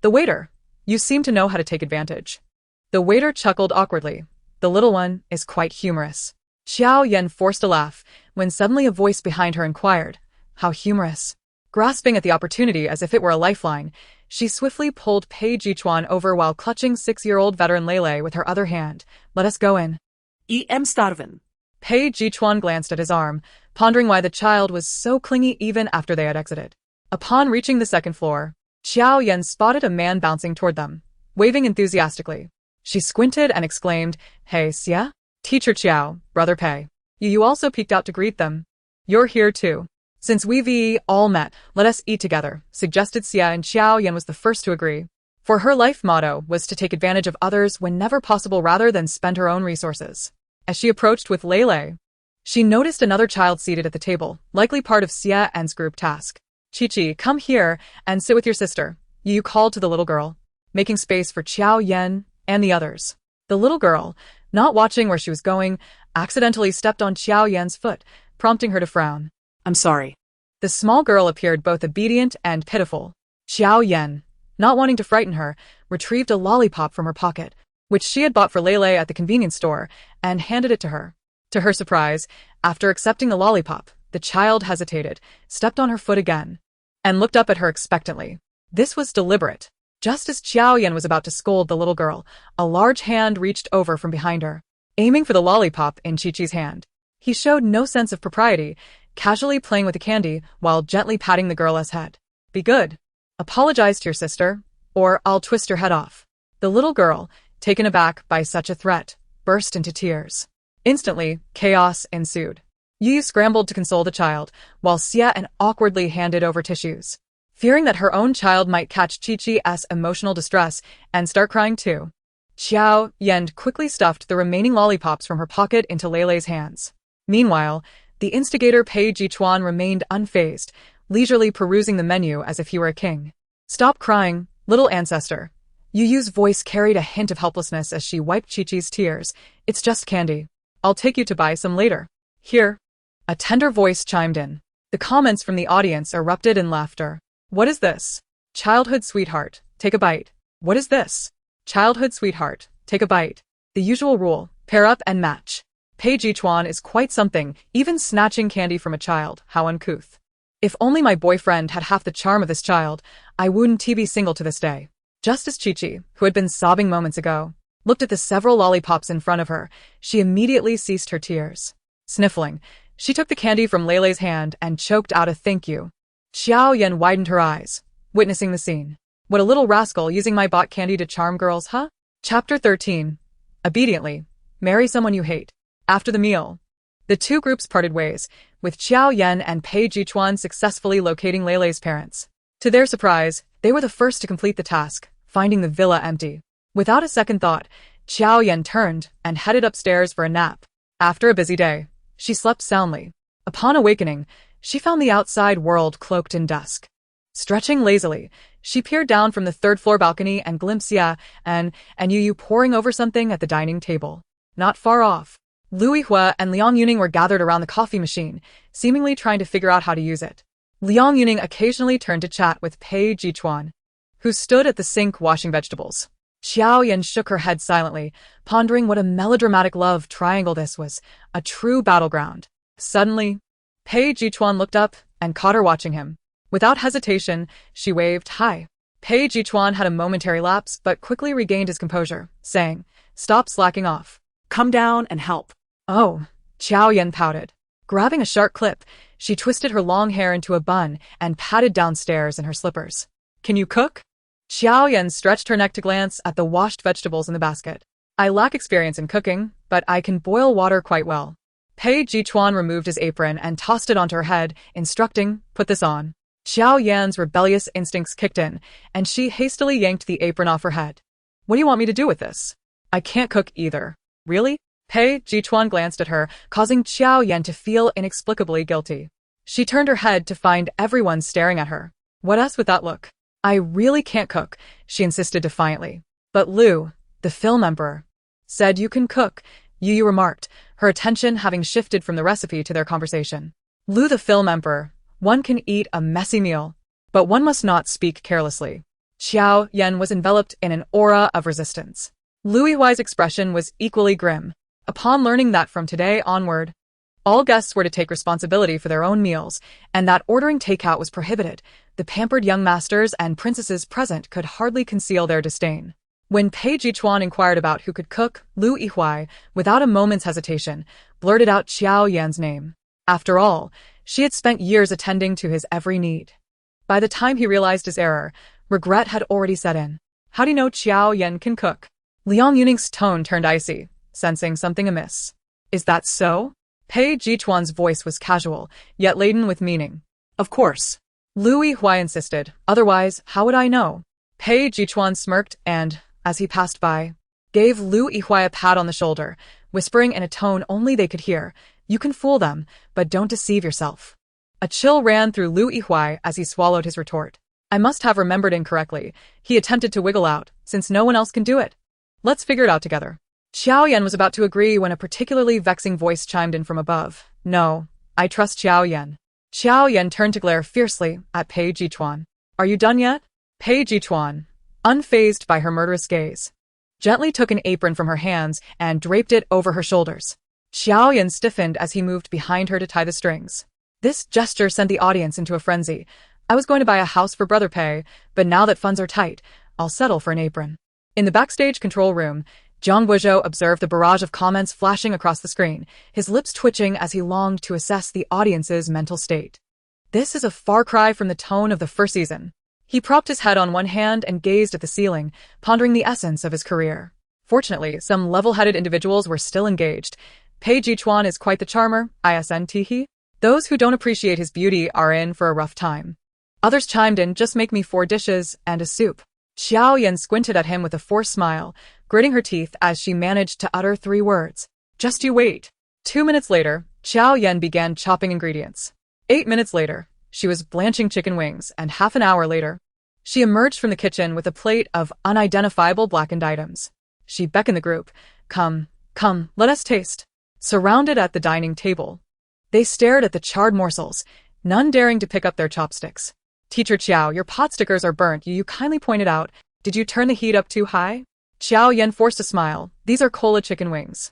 The waiter, "You seem to know how to take advantage." The waiter chuckled awkwardly. "The little one is quite humorous." Jiao Yan forced a laugh, when suddenly a voice behind her inquired, "How humorous?" Grasping at the opportunity as if it were a lifeline, she swiftly pulled Pei Chuan over while clutching 6-year-old veteran Lele with her other hand. "Let us go in." Starvin. Pei Chuan glanced at his arm, pondering why the child was so clingy even after they had exited. Upon reaching the 2nd floor, Jiao Yan spotted a man bouncing toward them, waving enthusiastically. She squinted and exclaimed, "Hey, Sia?" Teacher Chiao, Brother Pei. You also peeked out to greet them. You're here too. Since we've all met, let us eat together, suggested Xia, and Jiao Yan was the first to agree. For her life motto was to take advantage of others whenever possible rather than spend her own resources. As she approached with Lei, she noticed another child seated at the table, likely part of Xia Yan's group task. Chi-Chi, come here and sit with your sister, you called to the little girl, making space for Jiao Yan and the others. The little girl, not watching where she was going, accidentally stepped on Jiao Yan's foot, prompting her to frown. I'm sorry. The small girl appeared both obedient and pitiful. Jiao Yan, not wanting to frighten her, retrieved a lollipop from her pocket, which she had bought for Lei at the convenience store, and handed it to her. To her surprise, after accepting the lollipop, the child hesitated, stepped on her foot again, and looked up at her expectantly. This was deliberate. Just as Jiao Yan was about to scold the little girl, a large hand reached over from behind her, aiming for the lollipop in Chi-Chi's hand. He showed no sense of propriety, casually playing with the candy while gently patting the girl's head. Be good. Apologize to your sister, or I'll twist your head off. The little girl, taken aback by such a threat, burst into tears. Instantly, chaos ensued. Yu scrambled to console the child, while Xia Yan awkwardly handed over tissues, fearing that her own child might catch Chi-Chi's emotional distress and start crying too. Jiao Yan quickly stuffed the remaining lollipops from her pocket into Lei's hands. Meanwhile, the instigator Pei Chuan remained unfazed, leisurely perusing the menu as if he were a king. Stop crying, little ancestor. Yu's voice carried a hint of helplessness as she wiped Chi-Chi's tears. It's just candy. I'll take you to buy some later. Here. A tender voice chimed in. The comments from the audience erupted in laughter. What is this? Childhood sweetheart, take a bite. What is this? Childhood sweetheart, take a bite. The usual rule, pair up and match. Pei Chuan is quite something, even snatching candy from a child, how uncouth. If only my boyfriend had half the charm of this child, I wouldn't be single to this day. Just as Chi-Chi, who had been sobbing moments ago, looked at the several lollipops in front of her, she immediately ceased her tears. Sniffling, she took the candy from Lei's hand and choked out a thank you. Jiao Yan widened her eyes, witnessing the scene. What a little rascal using my bought candy to charm girls, huh? Chapter 13. Obediently, marry someone you hate. After the meal, the two groups parted ways, with Jiao Yan and Pei Chuan successfully locating Lei's parents. To their surprise, they were the first to complete the task, finding the villa empty. Without a second thought, Jiao Yan turned and headed upstairs for a nap. After a busy day, she slept soundly. Upon awakening, she found the outside world cloaked in dusk. Stretching lazily, she peered down from the third-floor balcony and glimpsed Xia and Yu poring over something at the dining table. Not far off, Lu Yihua and Liang Yuning were gathered around the coffee machine, seemingly trying to figure out how to use it. Liang Yuning occasionally turned to chat with Pei Chuan, who stood at the sink washing vegetables. Jiao Yan shook her head silently, pondering what a melodramatic love triangle this was, a true battleground. Suddenly, Pei Chuan looked up and caught her watching him. Without hesitation, she waved hi. Pei Chuan had a momentary lapse but quickly regained his composure, saying, "Stop slacking off. Come down and help." Oh, Jiao Yan pouted. Grabbing a sharp clip, she twisted her long hair into a bun and padded downstairs in her slippers. Can you cook? Jiao Yan stretched her neck to glance at the washed vegetables in the basket. I lack experience in cooking, but I can boil water quite well. Pei Chuan removed his apron and tossed it onto her head, instructing, put this on. Jiao Yan's rebellious instincts kicked in, and she hastily yanked the apron off her head. What do you want me to do with this? I can't cook either. Really? Pei Chuan glanced at her, causing Jiao Yan to feel inexplicably guilty. She turned her head to find everyone staring at her. What else with that look? I really can't cook, she insisted defiantly. But Lu, the film emperor, said you can cook, Yu remarked, her attention having shifted from the recipe to their conversation. Lu the film emperor, one can eat a messy meal, but one must not speak carelessly. Jiao Yan was enveloped in an aura of resistance. Lu Yihuai's expression was equally grim. Upon learning that from today onward, all guests were to take responsibility for their own meals, and that ordering takeout was prohibited, the pampered young masters and princesses present could hardly conceal their disdain. When Pei Chuan inquired about who could cook, Lu Yihuai, without a moment's hesitation, blurted out Jiao Yan's name. After all, she had spent years attending to his every need. By the time he realized his error, regret had already set in. How do you know Jiao Yan can cook? Liang Yuning's tone turned icy, sensing something amiss. Is that so? Pei Chuan's voice was casual, yet laden with meaning. Of course. Liu Yihui insisted, otherwise, how would I know? Pei Chuan smirked and, as he passed by, gave Liu Yihui a pat on the shoulder, whispering in a tone only they could hear, you can fool them, but don't deceive yourself. A chill ran through Liu Yihui as he swallowed his retort. I must have remembered incorrectly. He attempted to wiggle out, since no one else can do it. Let's figure it out together. Jiao Yan was about to agree when a particularly vexing voice chimed in from above. No, I trust Jiao Yan. Jiao Yan turned to glare fiercely at Pei Chuan. Are you done yet? Pei Chuan, unfazed by her murderous gaze, gently took an apron from her hands and draped it over her shoulders. Jiao Yan stiffened as he moved behind her to tie the strings. This gesture sent the audience into a frenzy. I was going to buy a house for Brother Pei, but now that funds are tight, I'll settle for an apron. In the backstage control room, Zhang Guizhou observed the barrage of comments flashing across the screen, his lips twitching as he longed to assess the audience's mental state. This is a far cry from the tone of the first season. He propped his head on one hand and gazed at the ceiling, pondering the essence of his career. Fortunately, some level-headed individuals were still engaged. Pei Chuan is quite the charmer, isn't. Those who don't appreciate his beauty are in for a rough time. Others chimed in, just make me 4 dishes and a soup. Jiao Yan squinted at him with a forced smile, gritting her teeth as she managed to utter 3 words. Just you wait. 2 minutes later, Jiao Yan began chopping ingredients. 8 minutes later, she was blanching chicken wings, and half an hour later, she emerged from the kitchen with a plate of unidentifiable blackened items. She beckoned the group. Come, let us taste. Surrounded at the dining table, they stared at the charred morsels, none daring to pick up their chopsticks. Teacher Qiao, your pot stickers are burnt. You kindly pointed out. Did you turn the heat up too high? Jiao Yan forced a smile. These are cola chicken wings.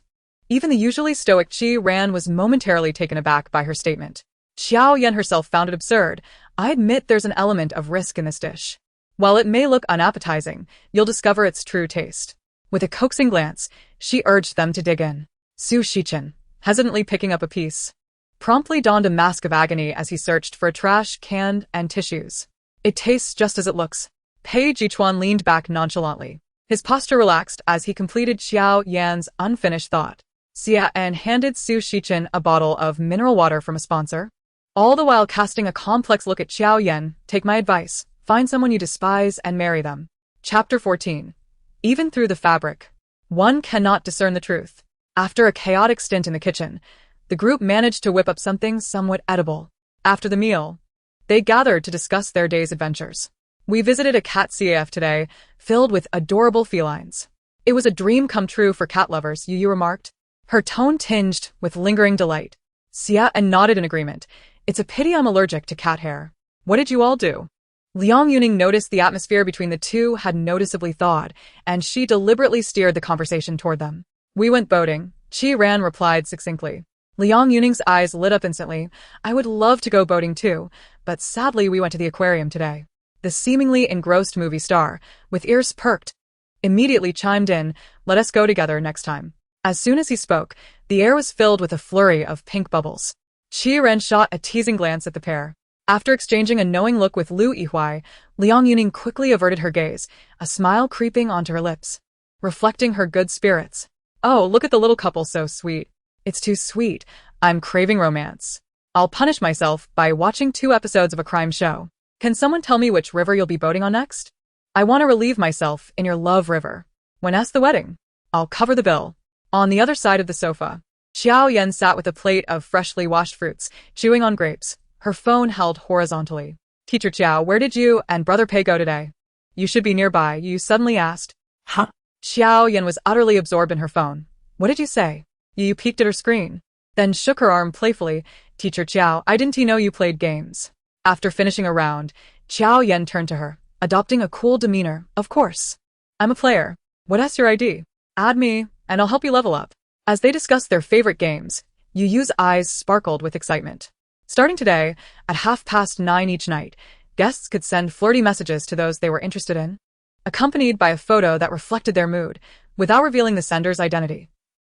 Even the usually stoic Qi Ran was momentarily taken aback by her statement. Jiao Yan herself found it absurd. I admit there's an element of risk in this dish. While it may look unappetizing, you'll discover its true taste. With a coaxing glance, she urged them to dig in. Su Shichen, hesitantly picking up a piece, promptly donned a mask of agony as he searched for a trash can and tissues. It tastes just as it looks. Pei Chuan leaned back nonchalantly. His posture relaxed as he completed Jiao Yan's unfinished thought. Xia and handed Su Shichen a bottle of mineral water from a sponsor, all the while casting a complex look at Jiao Yan. Take my advice. Find someone you despise and marry them. Chapter 14. Even through the fabric, one cannot discern the truth. After a chaotic stint in the kitchen, the group managed to whip up something somewhat edible. After the meal, they gathered to discuss their day's adventures. We visited a cat CAF today, filled with adorable felines. It was a dream come true for cat lovers, Yu remarked, her tone tinged with lingering delight. Xia nodded in agreement. It's a pity I'm allergic to cat hair. What did you all do? Liang Yuning noticed the atmosphere between the two had noticeably thawed, and she deliberately steered the conversation toward them. We went boating, Qi Ran replied succinctly. Liang Yuning's eyes lit up instantly. I would love to go boating too, but sadly we went to the aquarium today. The seemingly engrossed movie star, with ears perked, immediately chimed in, let us go together next time. As soon as he spoke, the air was filled with a flurry of pink bubbles. Qi Ren shot a teasing glance at the pair. After exchanging a knowing look with Liu Yihui, Liang Yuning quickly averted her gaze, a smile creeping onto her lips, reflecting her good spirits. Oh, look at the little couple, so sweet. It's too sweet. I'm craving romance. I'll punish myself by watching 2 episodes of a crime show. Can someone tell me which river you'll be boating on next? I want to relieve myself in your love river. When asked the wedding, I'll cover the bill. On the other side of the sofa, Jiao Yan sat with a plate of freshly washed fruits, chewing on grapes, her phone held horizontally. Teacher Jiao, where did you and Brother Pei go today? You should be nearby, you suddenly asked. Huh? Jiao Yan was utterly absorbed in her phone. What did you say? You peeked at her screen, then shook her arm playfully. Teacher Jiao, I didn't know you played games. After finishing a round, Jiao Yan turned to her, adopting a cool demeanor. Of course. I'm a player. What's your ID? Add me, and I'll help you level up. As they discussed their favorite games, Yu Yu's eyes sparkled with excitement. Starting today, at 9:30 each night, guests could send flirty messages to those they were interested in, accompanied by a photo that reflected their mood, without revealing the sender's identity.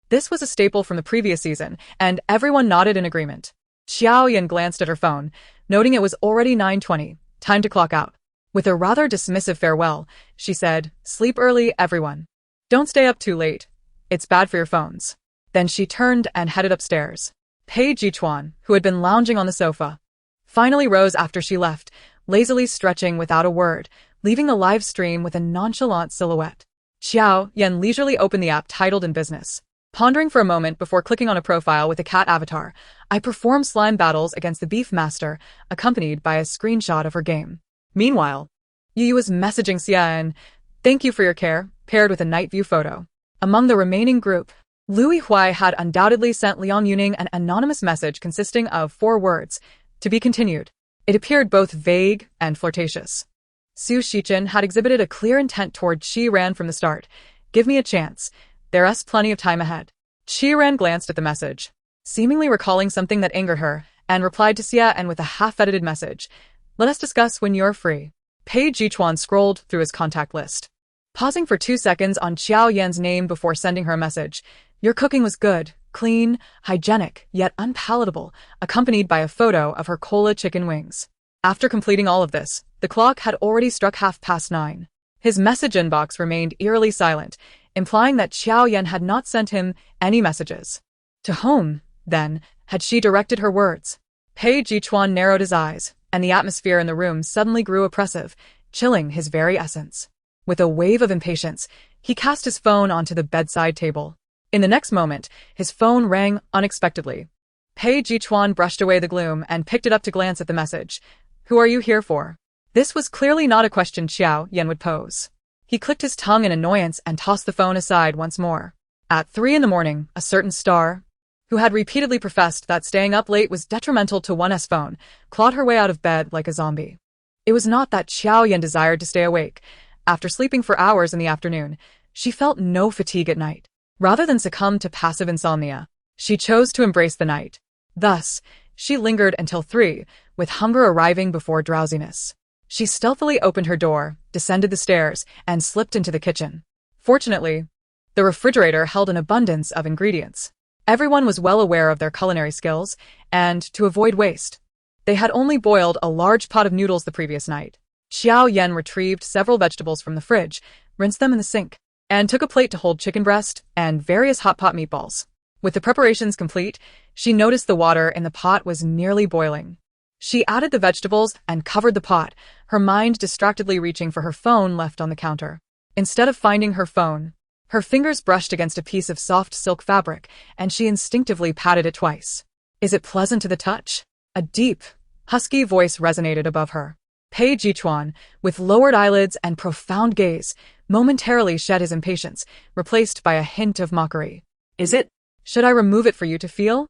This was a staple from the previous season, and everyone nodded in agreement. Jiao Yan glanced at her phone, noting it was already 9:20, time to clock out. With a rather dismissive farewell, she said, sleep early, everyone. Don't stay up too late. It's bad for your phones. Then she turned and headed upstairs. Pei Chuan, who had been lounging on the sofa, finally rose after she left, lazily stretching without a word, leaving the live stream with a nonchalant silhouette. Jiao Yan leisurely opened the app titled In Business. Pondering for a moment before clicking on a profile with a cat avatar, I performed slime battles against the Beef Master, accompanied by a screenshot of her game. Meanwhile, Yu was messaging Xian, "Thank you for your care," paired with a night view photo. Among the remaining group, Lui Huai had undoubtedly sent Liang Yuning an anonymous message consisting of 4 words, "To be continued." It appeared both vague and flirtatious. Su Shichen had exhibited a clear intent toward Qi Ran from the start. "Give me a chance. There's plenty of time ahead." Qi Ran glanced at the message, seemingly recalling something that angered her, and replied to Xian with a half-edited message. "Let us discuss when you're free." Pei Chuan scrolled through his contact list, pausing for 2 seconds on Jiao Yan's name before sending her a message. "Your cooking was good, clean, hygienic, yet unpalatable," accompanied by a photo of her cola chicken wings. After completing all of this, the clock had already struck 9:30. His message inbox remained eerily silent, implying that Jiao Yan had not sent him any messages. To whom, then, had she directed her words? Pei Chuan narrowed his eyes, and the atmosphere in the room suddenly grew oppressive, chilling his very essence. With a wave of impatience, he cast his phone onto the bedside table. In the next moment, his phone rang unexpectedly. Pei Chuan brushed away the gloom and picked it up to glance at the message. "Who are you here for?" This was clearly not a question Jiao Yan would pose. He clicked his tongue in annoyance and tossed the phone aside once more. At 3 a.m, a certain star, who had repeatedly professed that staying up late was detrimental to one's phone, clawed her way out of bed like a zombie. It was not that Jiao Yan desired to stay awake. After sleeping for hours in the afternoon, she felt no fatigue at night. Rather than succumb to passive insomnia, she chose to embrace the night. Thus, she lingered until 3, with hunger arriving before drowsiness. She stealthily opened her door, descended the stairs, and slipped into the kitchen. Fortunately, the refrigerator held an abundance of ingredients. Everyone was well aware of their culinary skills, and, to avoid waste, they had only boiled a large pot of noodles the previous night. Jiao Yan retrieved several vegetables from the fridge, rinsed them in the sink, and took a plate to hold chicken breast and various hot pot meatballs. With the preparations complete, she noticed the water in the pot was nearly boiling. She added the vegetables and covered the pot, her mind distractedly reaching for her phone left on the counter. Instead of finding her phone, her fingers brushed against a piece of soft silk fabric, and she instinctively patted it twice. "Is it pleasant to the touch?" A deep, husky voice resonated above her. Pei Chuan, with lowered eyelids and profound gaze, momentarily shed his impatience, replaced by a hint of mockery. Is it? "Should I remove it for you to feel?"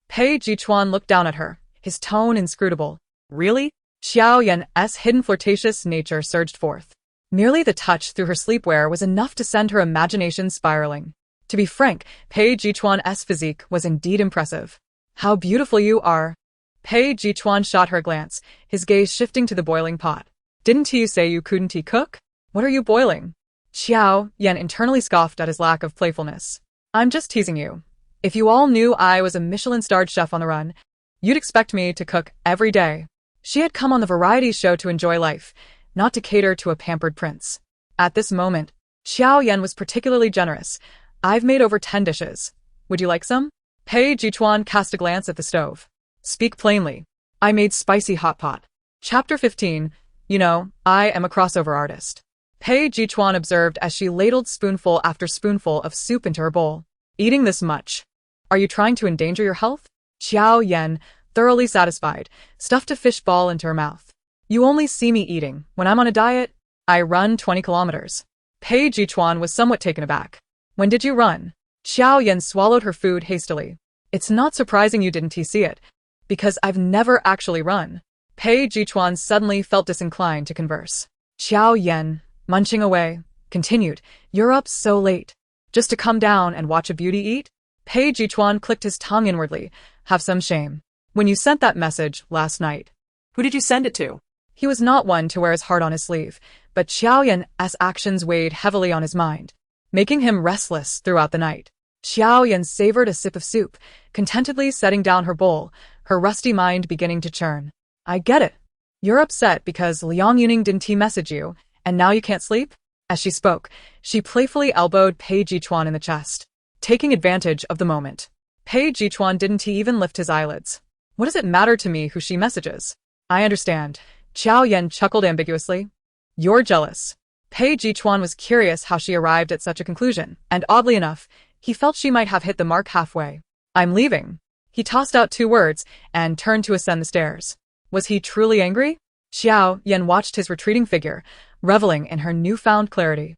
Pei Chuan looked down at her, his tone inscrutable. Really? Jiao Yan's hidden flirtatious nature surged forth. Merely the touch through her sleepwear was enough to send her imagination spiraling. To be frank, Pei Chuan's physique was indeed impressive. "How beautiful you are." Pei Chuan shot her a glance, his gaze shifting to the boiling pot. "Didn't you say you couldn't cook? What are you boiling?" Jiao Yan internally scoffed at his lack of playfulness. "I'm just teasing you. If you all knew I was a Michelin-starred chef on the run, you'd expect me to cook every day." She had come on the variety show to enjoy life, not to cater to a pampered prince. At this moment, Jiao Yan was particularly generous. "I've made over 10 dishes. Would you like some?" Pei Chuan cast a glance at the stove. "Speak plainly. I made spicy hot pot." Chapter 15. You know, I am a crossover artist. Pei Chuan observed as she ladled spoonful after spoonful of soup into her bowl. "Eating this much? Are you trying to endanger your health?" Jiao Yan, thoroughly satisfied, stuffed a fish ball into her mouth. "You only see me eating when I'm on a diet. I run 20 kilometers. Pei Chuan was somewhat taken aback. "When did you run?" Jiao Yan swallowed her food hastily. "It's not surprising you didn't see it, because I've never actually run." Pei Chuan suddenly felt disinclined to converse. Jiao Yan, munching away, continued, "You're up so late. Just to come down and watch a beauty eat?" Pei Chuan clicked his tongue inwardly. "Have some shame. When you sent that message last night." Who did you send it to? He was not one to wear his heart on his sleeve, but Jiao Yan's actions weighed heavily on his mind, making him restless throughout the night. Jiao Yan savored a sip of soup, contentedly setting down her bowl, her rusty mind beginning to churn. "I get it. You're upset because Liang Yuning didn't message you, and now you can't sleep?" As she spoke, she playfully elbowed Pei Chuan in the chest. taking advantage of the moment. Pei Chuan didn't even lift his eyelids. What does it matter to me who she messages? I understand. Jiao Yan chuckled ambiguously. You're jealous. Pei Chuan was curious how she arrived at such a conclusion, and oddly enough, he felt she might have hit the mark halfway. I'm leaving. He tossed out 2 words and turned to ascend the stairs. Was he truly angry? Jiao Yan watched his retreating figure, reveling in her newfound clarity.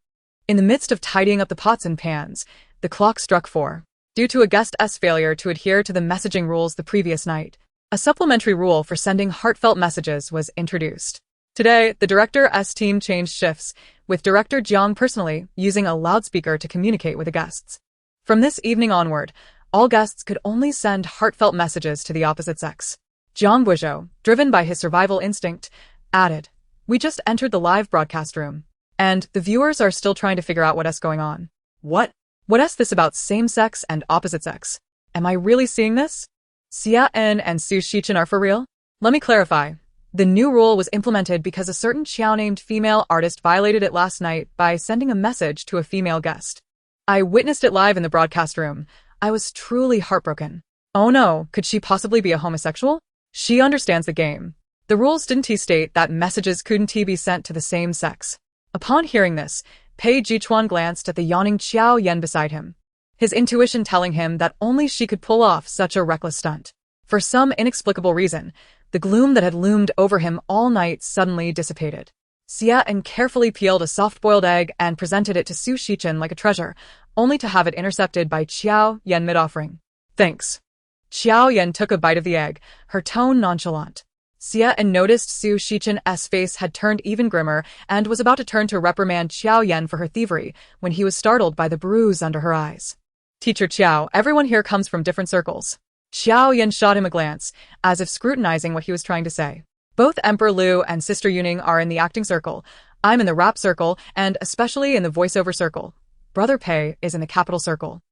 In the midst of tidying up the pots and pans, the clock struck 4. Due to a guest's failure to adhere to the messaging rules the previous night, a supplementary rule for sending heartfelt messages was introduced. Today, the director's team changed shifts, with Director Jiang personally using a loudspeaker to communicate with the guests. From this evening onward, all guests could only send heartfelt messages to the opposite sex. Jiang Guizhou, driven by his survival instinct, added, "We just entered the live broadcast room, and the viewers are still trying to figure out what's going on." What? What's this about same-sex and opposite sex? Am I really seeing this? Xia En and Su Shichen are for real? Let me clarify. The new rule was implemented because a certain Qiao-named female artist violated it last night by sending a message to a female guest. I witnessed it live in the broadcast room. I was truly heartbroken. Oh no, could she possibly be a homosexual? She understands the game. The rules didn't state that messages couldn't be sent to the same sex. Upon hearing this, Pei Chuan glanced at the yawning Jiao Yan beside him, his intuition telling him that only she could pull off such a reckless stunt. For some inexplicable reason, the gloom that had loomed over him all night suddenly dissipated. Xia En carefully peeled a soft-boiled egg and presented it to Su Shichen like a treasure, only to have it intercepted by Jiao Yan mid-offering. Thanks. Jiao Yan took a bite of the egg, her tone nonchalant. Xia En noticed Su Shichen's face had turned even grimmer and was about to turn to reprimand Jiao Yan for her thievery when he was startled by the bruise under her eyes. Teacher Qiao, everyone here comes from different circles. Jiao Yan shot him a glance, as if scrutinizing what he was trying to say. Both Emperor Liu and Sister Yuning are in the acting circle. I'm in the rap circle, and especially in the voiceover circle. Brother Pei is in the capital circle.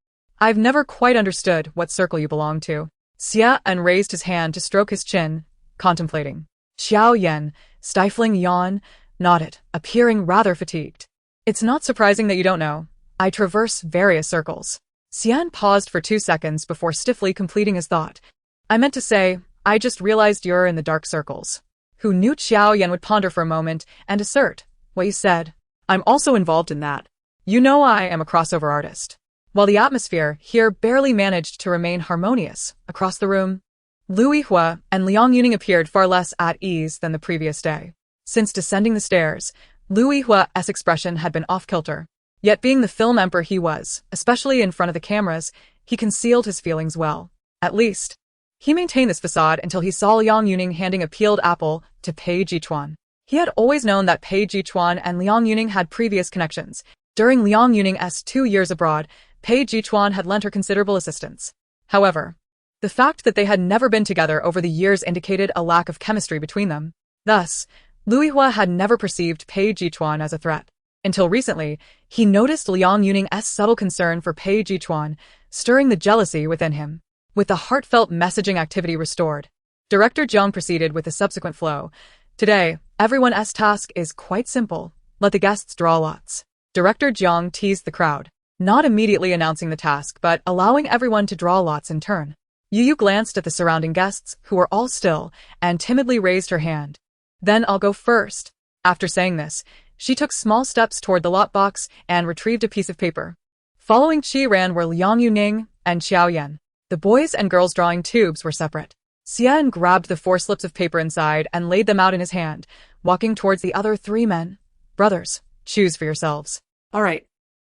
I've never quite understood what circle you belong to. Xia En raised his hand to stroke his chin, contemplating. Jiao Yan, stifling yawn, nodded, appearing rather fatigued. It's not surprising that you don't know. I traverse various circles. Xian paused for 2 seconds before stiffly completing his thought. I meant to say, I just realized you're in the dark circles. Who knew Jiao Yan would ponder for a moment and assert, what you said. I'm also involved in that. You know I am a crossover artist. While the atmosphere here barely managed to remain harmonious, across the room, Lu Yihua and Liang Yuning appeared far less at ease than the previous day. Since descending the stairs, Lu Yihua's expression had been off-kilter. Yet being the film emperor he was, especially in front of the cameras, he concealed his feelings well. At least, he maintained this facade until he saw Liang Yuning handing a peeled apple to Pei Chuan. He had always known that Pei Chuan and Liang Yuning had previous connections. During Liang Yuning's 2 years abroad, Pei Chuan had lent her considerable assistance. However, the fact that they had never been together over the years indicated a lack of chemistry between them. Thus, Lu Yihua had never perceived Pei Chuan as a threat. Until recently, he noticed Liang Yuning's subtle concern for Pei Chuan, stirring the jealousy within him. With the heartfelt messaging activity restored, Director Jiang proceeded with the subsequent flow. Today, everyone's task is quite simple. Let the guests draw lots. Director Jiang teased the crowd, not immediately announcing the task but allowing everyone to draw lots in turn. Yu glanced at the surrounding guests, who were all still, and timidly raised her hand. Then I'll go first. After saying this, she took small steps toward the lot box and retrieved a piece of paper. Following Qi ran were Liang Yuning and Jiao Yan. The boys and girls drawing tubes were separate. Xian grabbed the 4 slips of paper inside and laid them out in his hand, walking towards the other 3 men. Brothers, choose for yourselves. All right.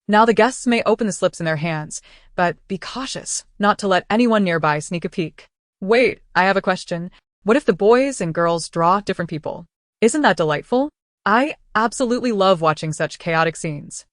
Now the guests may open the slips in their hands, but be cautious not to let anyone nearby sneak a peek. Wait, I have a question. What if the boys and girls draw different people? Isn't that delightful? I absolutely love watching such chaotic scenes.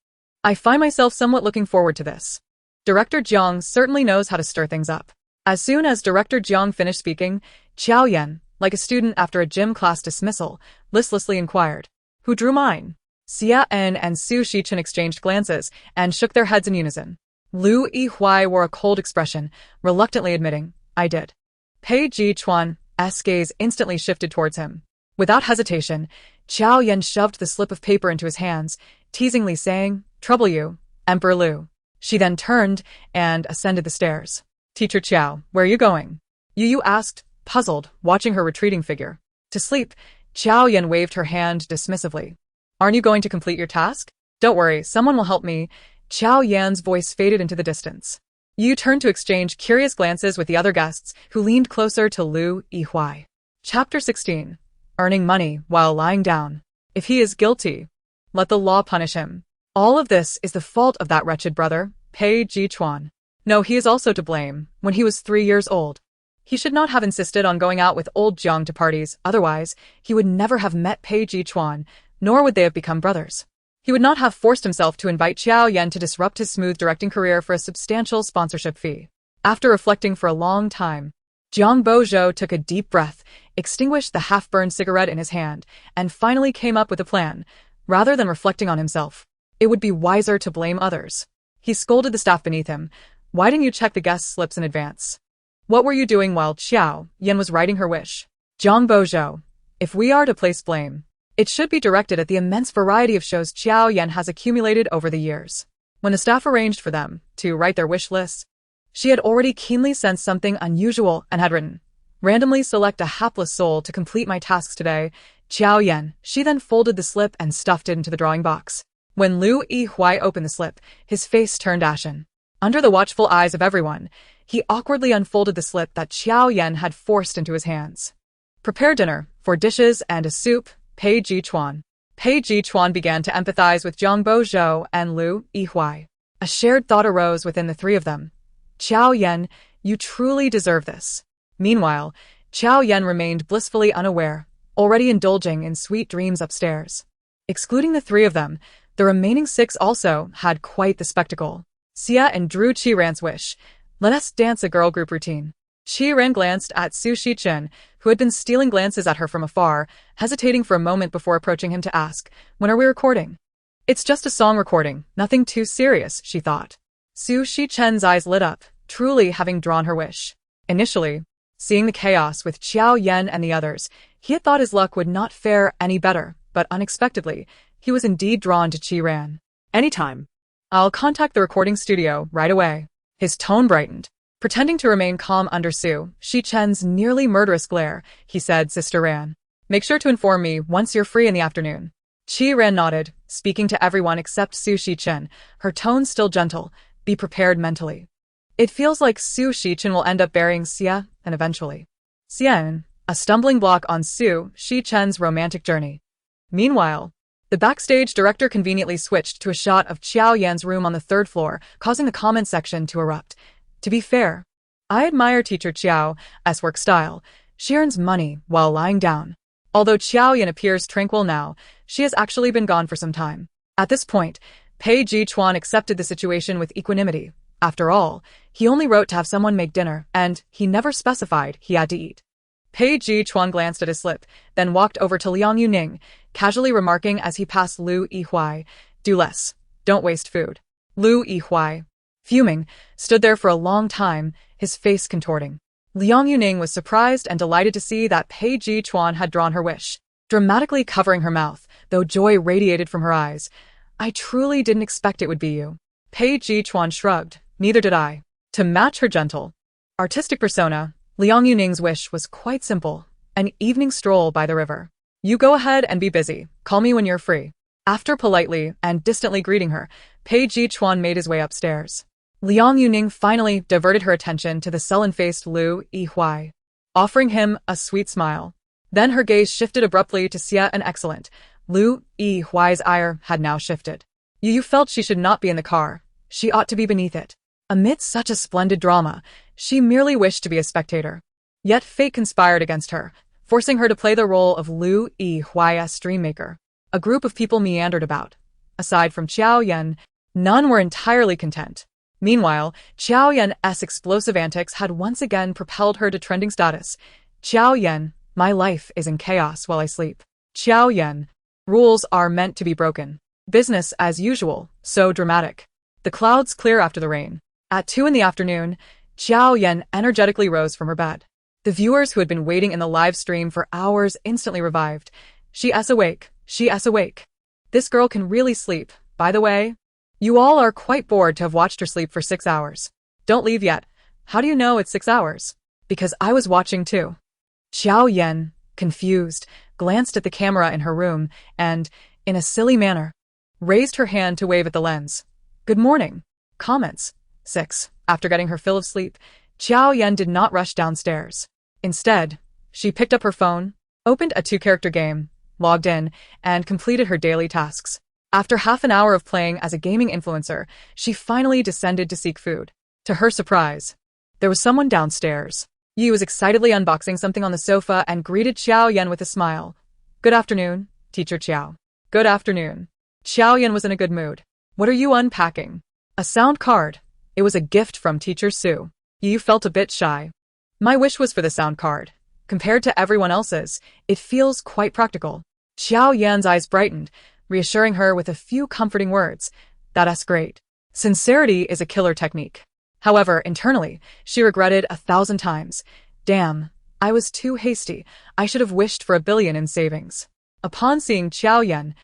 I find myself somewhat looking forward to this. Director Jiang certainly knows how to stir things up. As soon as Director Jiang finished speaking, Jiao Yan, like a student after a gym class dismissal, listlessly inquired, "Who drew mine?" Xia En and Su Shichen exchanged glances and shook their heads in unison. Lu Yihua wore a cold expression, reluctantly admitting, "I did." Pei Chuan's gaze instantly shifted towards him. Without hesitation, Jiao Yan shoved the slip of paper into his hands, teasingly saying, "Trouble you, Emperor Liu." She then turned and ascended the stairs. Teacher Chiao, where are you going? Yu asked, puzzled, watching her retreating figure. To sleep, Jiao Yan waved her hand dismissively. Aren't you going to complete your task? Don't worry, someone will help me. Jiao Yan's voice faded into the distance. Yu turned to exchange curious glances with the other guests, who leaned closer to Liu Yihuai. Chapter 16. Earning money while lying down. If he is guilty, let the law punish him. All of this is the fault of that wretched brother, Pei Chuan. No, he is also to blame. When he was 3 years old, he should not have insisted on going out with old Jiang to parties, otherwise, he would never have met Pei Chuan, nor would they have become brothers. He would not have forced himself to invite Jiao Yan to disrupt his smooth directing career for a substantial sponsorship fee. After reflecting for a long time, Jiang Bouzhou took a deep breath, extinguished the half-burned cigarette in his hand, and finally came up with a plan. Rather than reflecting on himself, it would be wiser to blame others. He scolded the staff beneath him. Why didn't you check the guest slips in advance? What were you doing while Jiao Yan was writing her wish? Jiang Bouzhou, if we are to place blame, it should be directed at the immense variety of shows Jiao Yan has accumulated over the years. When the staff arranged for them to write their wish lists, she had already keenly sensed something unusual and had written, randomly select a hapless soul to complete my tasks today, Jiao Yan. She then folded the slip and stuffed it into the drawing box. When Liu Yihuai opened the slip, his face turned ashen. Under the watchful eyes of everyone, he awkwardly unfolded the slip that Jiao Yan had forced into his hands. Prepare dinner, 4 dishes and a soup, Pei Chuan. Pei Chuan began to empathize with Jiang Bouzhou and Liu Yihuai. A shared thought arose within the three of them. Jiao Yan, you truly deserve this. Meanwhile, Jiao Yan remained blissfully unaware, already indulging in sweet dreams upstairs. Excluding the 3 of them, the remaining 6 also had quite the spectacle. Xia and drew Qiran's wish. Let us dance a girl group routine. Qiran glanced at Su Shichen, who had been stealing glances at her from afar, hesitating for a moment before approaching him to ask, when are we recording? It's just a song recording, nothing too serious, she thought. Su Shichen's eyes lit up, truly having drawn her wish. Initially, seeing the chaos with Jiao Yan and the others, he had thought his luck would not fare any better, but unexpectedly, he was indeed drawn to Qiran. Anytime. I'll contact the recording studio right away. His tone brightened. Pretending to remain calm under Su Shichen's nearly murderous glare, he said, Sister Ran, make sure to inform me once you're free in the afternoon. Qiran nodded, speaking to everyone except Su Shichen, her tone still gentle. Be prepared mentally. It feels like Su Shichen will end up burying Xia, and eventually Xian, a stumbling block on Su Shichen's romantic journey. Meanwhile, the backstage director conveniently switched to a shot of Jiao Yan's room on the 3rd floor, causing the comment section to erupt. To be fair, I admire teacher Qiao's work style. She earns money while lying down. Although Jiao Yan appears tranquil now, she has actually been gone for some time. At this point, Pei Chuan accepted the situation with equanimity. After all, he only wrote to have someone make dinner, and he never specified he had to eat. Pei Chuan glanced at his slip, then walked over to Liang Yuning, casually remarking as he passed Liu Yihuai, do less. Don't waste food. Liu Yihuai, fuming, stood there for a long time, his face contorting. Liang Yuning was surprised and delighted to see that Pei Chuan had drawn her wish, dramatically covering her mouth, though joy radiated from her eyes. I truly didn't expect it would be you. Pei Chuan shrugged, neither did I. To match her gentle, artistic persona, Liang Yuning's wish was quite simple, an evening stroll by the river. You go ahead and be busy, call me when you're free. After politely and distantly greeting her, Pei Chuan made his way upstairs. Liang Yuning finally diverted her attention to the sullen-faced Liu Yihuai, offering him a sweet smile. Then her gaze shifted abruptly to Xia and Excellent. Liu Yihuai's ire had now shifted. Yu felt she should not be in the car. She ought to be beneath it. Amidst such a splendid drama, she merely wished to be a spectator. Yet fate conspired against her, forcing her to play the role of Liu Yihuai's dreammaker. A group of people meandered about. Aside from Jiao Yan, none were entirely content. Meanwhile, Jiao Yan's explosive antics had once again propelled her to trending status. Jiao Yan, my life is in chaos while I sleep. Jiao Yan, rules are meant to be broken. Business as usual, so dramatic. The clouds clear after the rain. At 2 in the afternoon, Jiao Yan energetically rose from her bed. The viewers who had been waiting in the live stream for hours instantly revived. She's awake. She's awake. This girl can really sleep. By the way, You all are quite bored to have watched her sleep for 6 hours. Don't leave yet. How do you know it's 6 hours? Because I was watching too. Jiao Yan, confused, glanced at the camera in her room and, in a silly manner, raised her hand to wave at the lens. Good morning. Comments. 6. After getting her fill of sleep, Jiao Yan did not rush downstairs. Instead, she picked up her phone, opened a 2-character game, logged in, and completed her daily tasks. After half an hour of playing as a gaming influencer, she finally descended to seek food. To her surprise, there was someone downstairs. Yi was excitedly unboxing something on the sofa and greeted Jiao Yan with a smile. Good afternoon, Teacher Jiao. Good afternoon. Jiao Yan was in a good mood. What are you unpacking? A sound card. It was a gift from Teacher Su. Yi felt a bit shy. My wish was for the sound card. Compared to everyone else's, it feels quite practical. Jiao Yan's eyes brightened, reassuring her with a few comforting words. That's great. Sincerity is a killer technique. However, internally, she regretted 1,000 times. Damn, I was too hasty. I should have wished for 1 billion in savings. Upon seeing Jiao Yan,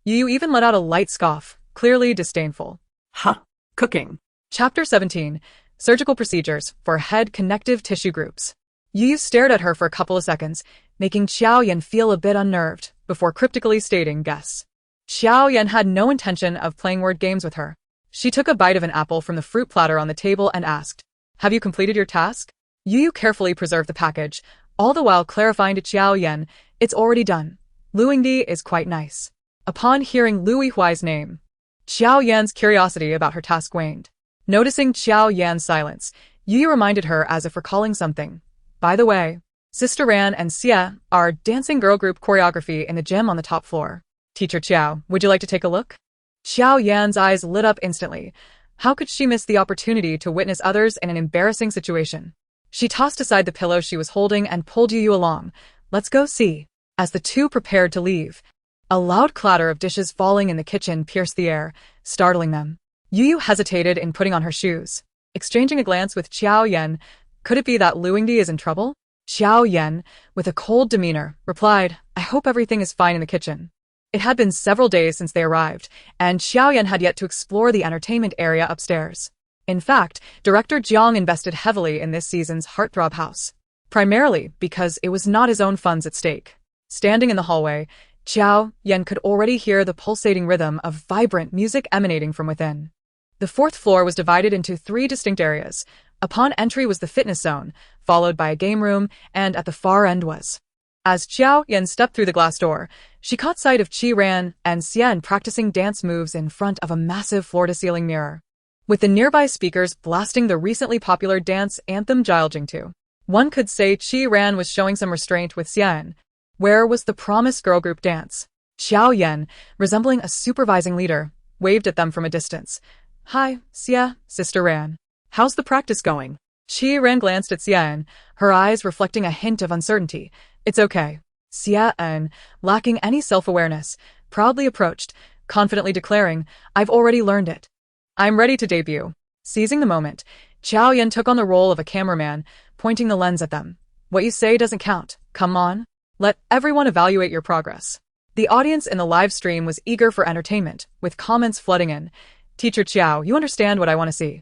Yu even let out a light scoff, clearly disdainful. Huh. Cooking. Chapter 17. Surgical Procedures for Head Connective Tissue Groups. Yu stared at her for a couple of seconds, making Jiao Yan feel a bit unnerved, before cryptically stating, guess. Jiao Yan had no intention of playing word games with her. She took a bite of an apple from the fruit platter on the table and asked, Have you completed your task? Yu carefully preserved the package, all the while clarifying to Jiao Yan, It's already done. Luingdi is quite nice. Upon hearing Lu Yihuai's name, Jiao Yan's curiosity about her task waned. Noticing Jiao Yan's silence, Yu reminded her as if recalling something. By the way, Sister Ran and Xie are dancing girl group choreography in the gym on the top floor. Teacher Jiao, would you like to take a look? Jiao Yan's eyes lit up instantly. How could she miss the opportunity to witness others in an embarrassing situation? She tossed aside the pillow she was holding and pulled Yu along. Let's go see. As the two prepared to leave, a loud clatter of dishes falling in the kitchen pierced the air, startling them. Yu hesitated in putting on her shoes. Exchanging a glance with Jiao Yan, could it be that Luingdi is in trouble? Jiao Yan, with a cold demeanor, replied, I hope everything is fine in the kitchen. It had been several days since they arrived, and Jiao Yan had yet to explore the entertainment area upstairs. In fact, director Jiang invested heavily in this season's heartthrob house, primarily because it was not his own funds at stake. Standing in the hallway, Jiao Yan could already hear the pulsating rhythm of vibrant music emanating from within. The 4th floor was divided into 3 distinct areas. Upon entry was the fitness zone, followed by a game room, and at the far end was. As Jiao Yan stepped through the glass door, she caught sight of Qi Ran and Xian practicing dance moves in front of a massive floor-to-ceiling mirror, with the nearby speakers blasting the recently popular dance anthem Jiao Jingtu. One could say Qi Ran was showing some restraint with Xian. Where was the promised girl group dance? Jiao Yan, resembling a supervising leader, waved at them from a distance. Hi, Xia, Sister Ran. How's the practice going? Qi Ran glanced at Xian, her eyes reflecting a hint of uncertainty. It's okay. Xian, lacking any self-awareness, proudly approached, confidently declaring, I've already learned it. I'm ready to debut. Seizing the moment, Jiao Yan took on the role of a cameraman, pointing the lens at them. What you say doesn't count. Come on. Let everyone evaluate your progress. The audience in the live stream was eager for entertainment, with comments flooding in. Teacher Jiao, you understand what I want to see.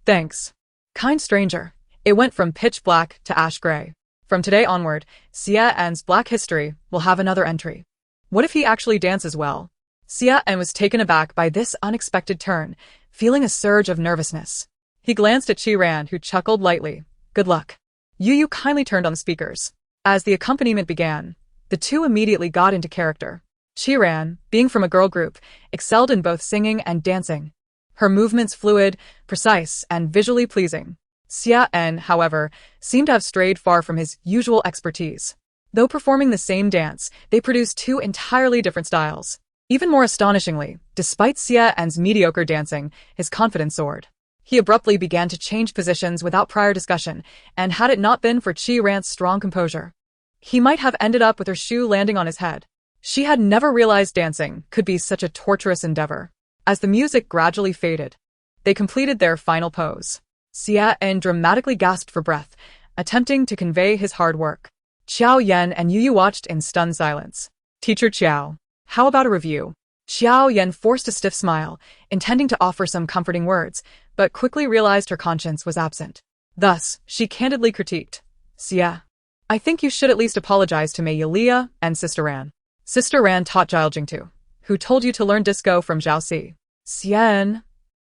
Thanks. Kind stranger. It went from pitch black to ash gray. From today onward, Xia's Black History will have another entry. What if he actually dances well? Xian was taken aback by this unexpected turn, feeling a surge of nervousness. He glanced at Qi Ran, who chuckled lightly. Good luck. Yu kindly turned on the speakers. As the accompaniment began, the two immediately got into character. Qi Ran, being from a girl group, excelled in both singing and dancing. Her movements fluid, precise, and visually pleasing. Xian, however, seemed to have strayed far from his usual expertise. Though performing the same dance, they produced 2 entirely different styles. Even more astonishingly, despite Xian's mediocre dancing, his confidence soared. He abruptly began to change positions without prior discussion, and had it not been for Qi Ran's strong composure, he might have ended up with her shoe landing on his head. She had never realized dancing could be such a torturous endeavor. As the music gradually faded, they completed their final pose. Xian dramatically gasped for breath, attempting to convey his hard work. Jiao Yan and Yu watched in stunned silence. Teacher Jiao, how about a review? Jiao Yan forced a stiff smile, intending to offer some comforting words, but quickly realized her conscience was absent. Thus, she candidly critiqued. Xia, I think you should at least apologize to Mei Yulia and Sister Ran. Sister Ran taught Jiao Jingtu, who told you to learn disco from Zhao Si. Xian.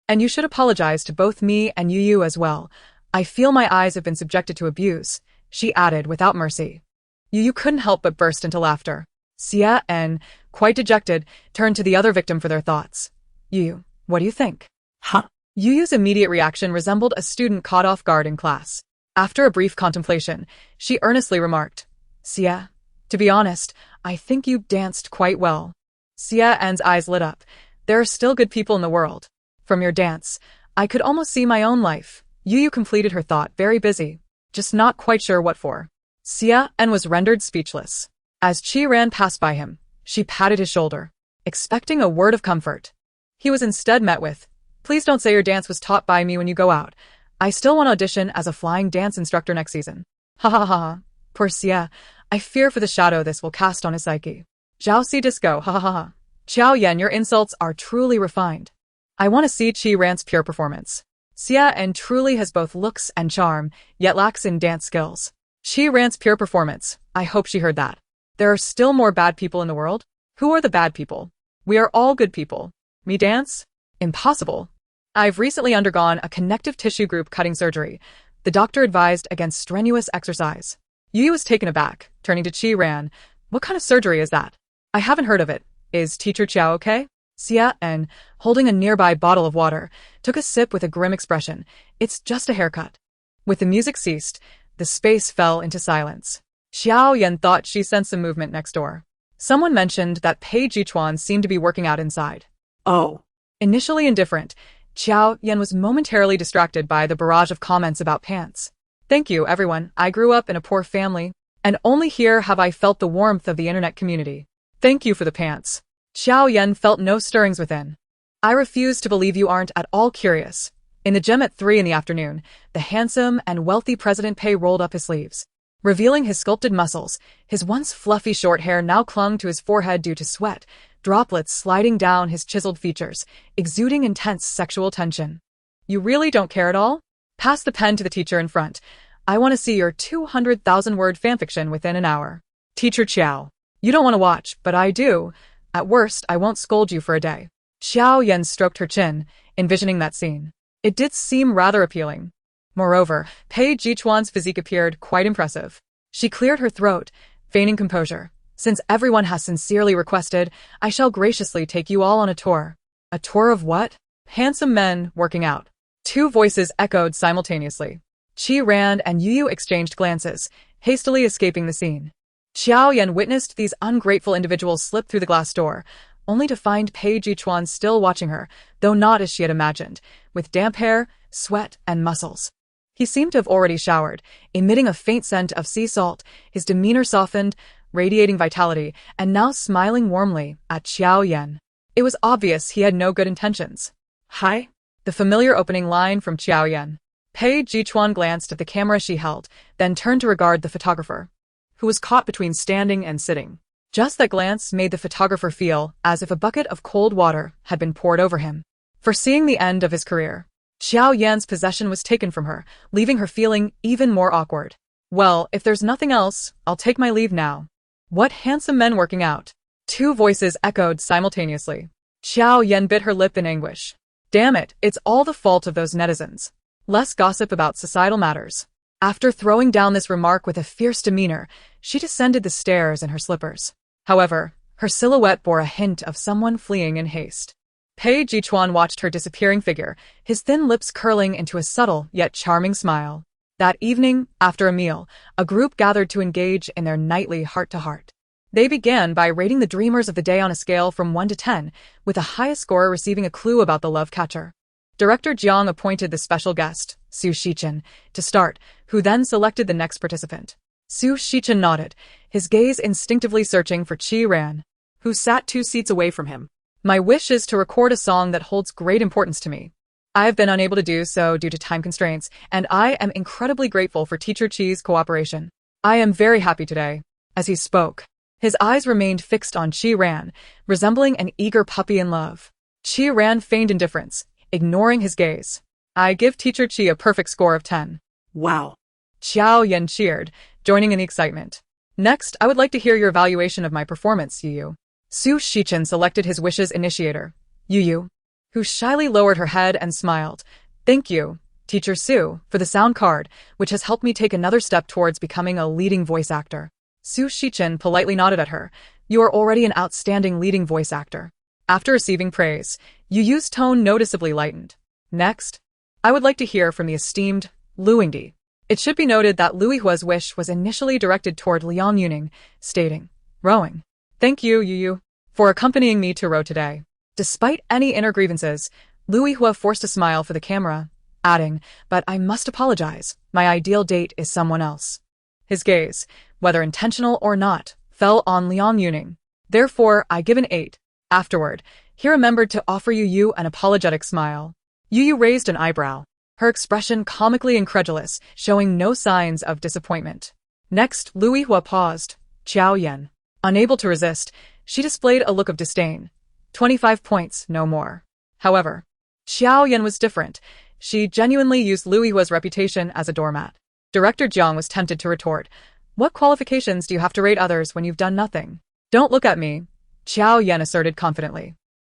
And you should apologize to both me and Yu as well. I feel my eyes have been subjected to abuse, she added without mercy. Yu couldn't help but burst into laughter. Xia and, quite dejected, turned to the other victim for their thoughts. Yu, what do you think? Huh? Yu's immediate reaction resembled a student caught off guard in class. After a brief contemplation, she earnestly remarked, Xia, to be honest, I think you danced quite well. Xia An's eyes lit up. There are still good people in the world. From your dance, I could almost see my own life. Yu completed her thought, very busy, just not quite sure what for. Xia An was rendered speechless. As Qi Ran passed by him, she patted his shoulder, expecting a word of comfort. He was instead met with, please don't say your dance was taught by me when you go out. I still want to audition as a flying dance instructor next season. Ha ha ha ha. Poor Xia, I fear for the shadow this will cast on his psyche. Zhao Si disco, ha ha ha ha. Jiao Yan, your insults are truly refined. I want to see Qi Ran's pure performance. Xia An truly has both looks and charm, yet lacks in dance skills. Qi Ran's pure performance, I hope she heard that. There are still more bad people in the world? Who are the bad people? We are all good people. Me dance? Impossible. I've recently undergone a connective tissue group cutting surgery. The doctor advised against strenuous exercise. Yu was taken aback, turning to Qi Ran. What kind of surgery is that? I haven't heard of it. Is Teacher Chiao okay? Xia An, holding a nearby bottle of water, took a sip with a grim expression. It's just a haircut. With the music ceased, the space fell into silence. Jiao Yan thought she sensed some movement next door. Someone mentioned that Pei Chuan seemed to be working out inside. Oh. Initially indifferent, Jiao Yan was momentarily distracted by the barrage of comments about pants. Thank you, everyone. I grew up in a poor family, and only here have I felt the warmth of the internet community. Thank you for the pants. Jiao Yan felt no stirrings within. I refuse to believe you aren't at all curious. In the gym at 3 in the afternoon, the handsome and wealthy President Pei rolled up his sleeves, revealing his sculpted muscles. His once fluffy short hair now clung to his forehead due to sweat, droplets sliding down his chiseled features, exuding intense sexual tension. You really don't care at all? Pass the pen to the teacher in front. I want to see your 200,000-word fanfiction within an hour. Teacher Chiao. You don't want to watch, but I do. At worst, I won't scold you for a day. Jiao Yan stroked her chin, envisioning that scene. It did seem rather appealing. Moreover, Pei Chuan's physique appeared quite impressive. She cleared her throat, feigning composure. Since everyone has sincerely requested, I shall graciously take you all on a tour. A tour of what? Handsome men working out. Two voices echoed simultaneously. Qi Ran and Yu exchanged glances, hastily escaping the scene. Jiao Yan witnessed these ungrateful individuals slip through the glass door, only to find Pei Chuan still watching her, though not as she had imagined, with damp hair, sweat, and muscles. He seemed to have already showered, emitting a faint scent of sea salt, his demeanor softened, radiating vitality, and now smiling warmly at Jiao Yan. It was obvious he had no good intentions. Hi? The familiar opening line from Jiao Yan. Pei Chuan glanced at the camera she held, then turned to regard the photographer, who was caught between standing and sitting. Just that glance made the photographer feel as if a bucket of cold water had been poured over him. Foreseeing the end of his career, Jiao Yan's possession was taken from her, leaving her feeling even more awkward. Well, if there's nothing else, I'll take my leave now. What handsome men working out? Two voices echoed simultaneously. Jiao Yan bit her lip in anguish. Damn it, it's all the fault of those netizens. Less gossip about societal matters. After throwing down this remark with a fierce demeanor, she descended the stairs in her slippers. However, her silhouette bore a hint of someone fleeing in haste. Pei Chuan watched her disappearing figure, his thin lips curling into a subtle yet charming smile. That evening, after a meal, a group gathered to engage in their nightly heart-to-heart. They began by rating the dreamers of the day on a scale from 1 to 10, with the highest scorer receiving a clue about the love catcher. Director Jiang appointed the special guest, Su Shichen, to start, who then selected the next participant. Su Shichen nodded, his gaze instinctively searching for Qi Ran, Who sat 2 seats away from him. My wish is to record a song that holds great importance to me. I have been unable to do so due to time constraints, and I am incredibly grateful for Teacher Qi's cooperation. I am very happy today. As he spoke, His eyes remained fixed on Qi Ran, resembling an eager puppy in love. Qi Ran feigned indifference, ignoring his gaze. I give teacher Qi a perfect score of 10. Wow. Jiao Yan cheered, joining in the excitement. Next, I would like to hear your evaluation of my performance, Yu. Su Shichen selected his wishes initiator, Yu, who shyly lowered her head and smiled. Thank you, Teacher Su, for the sound card, which has helped me take another step towards becoming a leading voice actor. Su Shichen politely nodded at her. You are already an outstanding leading voice actor. After receiving praise, Yu's tone noticeably lightened. Next, I would like to hear from the esteemed Lu Yingdi. It should be noted that Lu Yihua's wish was initially directed toward Liang Yuning, stating, rowing. Thank you, Yu, for accompanying me to row today. Despite any inner grievances, Lu Yihua forced a smile for the camera, adding, but I must apologize, my ideal date is someone else. His gaze, whether intentional or not, fell on Liang Yuning. Therefore, I give an 8. Afterward, he remembered to offer Yu an apologetic smile. Yu raised an eyebrow, her expression comically incredulous, showing no signs of disappointment. Next, Lu Yihua paused. Jiao Yan. Unable to resist, she displayed a look of disdain. 25 points, no more. However, Jiao Yan was different. She genuinely used Lu Yihua's reputation as a doormat. Director Jiang was tempted to retort, what qualifications do you have to rate others when you've done nothing? Don't look at me, Jiao Yan asserted confidently.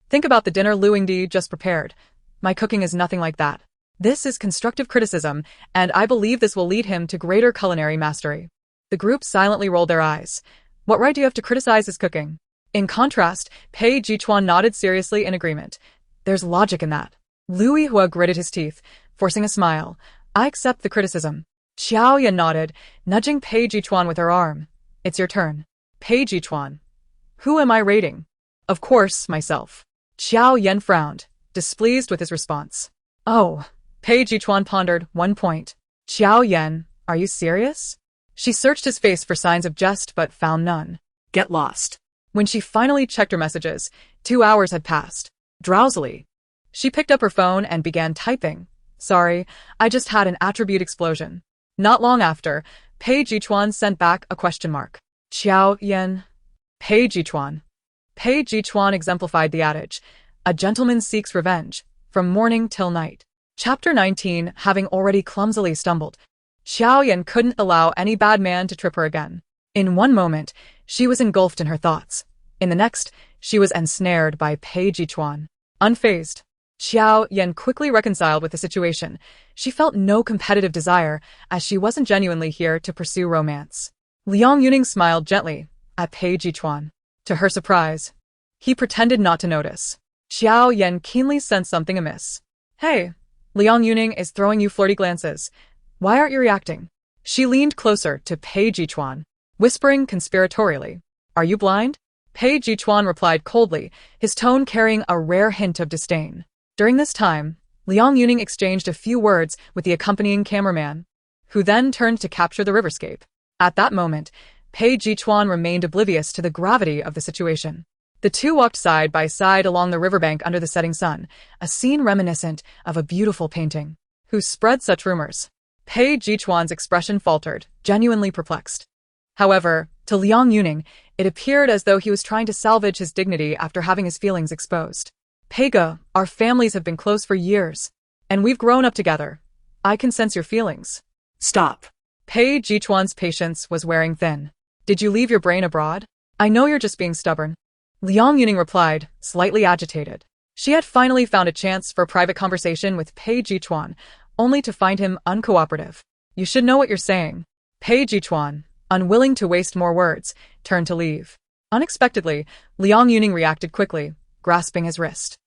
Think about the dinner Lu Yingdi just prepared. My cooking is nothing like that. This is constructive criticism, and I believe this will lead him to greater culinary mastery. The group silently rolled their eyes. What right do you have to criticize his cooking? In contrast, Pei Chuan nodded seriously in agreement. There's logic in that. Lu Yihua gritted his teeth, forcing a smile. I accept the criticism. Jiao Yan nodded, nudging Pei Chuan with her arm. It's your turn. Pei Chuan. Who am I rating? Of course, myself. Jiao Yan frowned, displeased with his response. Oh. Pei Chuan pondered, 1 point. Jiao Yan, are you serious? She searched his face for signs of jest but found none. Get lost. When she finally checked her messages, 2 hours had passed. Drowsily, she picked up her phone and began typing. Sorry, I just had an attribute explosion. Not long after, Pei Chuan sent back a question mark. Jiao Yan. Pei Chuan. Pei Chuan exemplified the adage, a gentleman seeks revenge, from morning till night. Chapter 19, having already clumsily stumbled, Jiao Yan couldn't allow any bad man to trip her again. In one moment, she was engulfed in her thoughts. In the next, she was ensnared by Pei Chuan. Unfazed, Jiao Yan quickly reconciled with the situation. She felt no competitive desire, as she wasn't genuinely here to pursue romance. Liang Yuning smiled gently at Pei Chuan. To her surprise, he pretended not to notice. Jiao Yan keenly sensed something amiss. Hey, Liang Yuning is throwing you flirty glances. Why aren't you reacting? She leaned closer to Pei Chuan, whispering conspiratorially. Are you blind? Pei Chuan replied coldly, his tone carrying a rare hint of disdain. During this time, Liang Yuning exchanged a few words with the accompanying cameraman, who then turned to capture the riverscape. At that moment, Pei Chuan remained oblivious to the gravity of the situation. The two walked side by side along the riverbank under the setting sun, a scene reminiscent of a beautiful painting. Who spread such rumors? Pei Chuan's expression faltered, genuinely perplexed. However, to Liang Yuning, it appeared as though he was trying to salvage his dignity after having his feelings exposed. Peiga, our families have been close for years, and we've grown up together. I can sense your feelings. Stop. Pei Chuan's patience was wearing thin. Did you leave your brain abroad? I know you're just being stubborn. Liang Yuning replied, slightly agitated. She had finally found a chance for a private conversation with Pei Chuan, only to find him uncooperative. You should know what you're saying. Pei Chuan, unwilling to waste more words, turned to leave. Unexpectedly, Liang Yuning reacted quickly, grasping his wrist.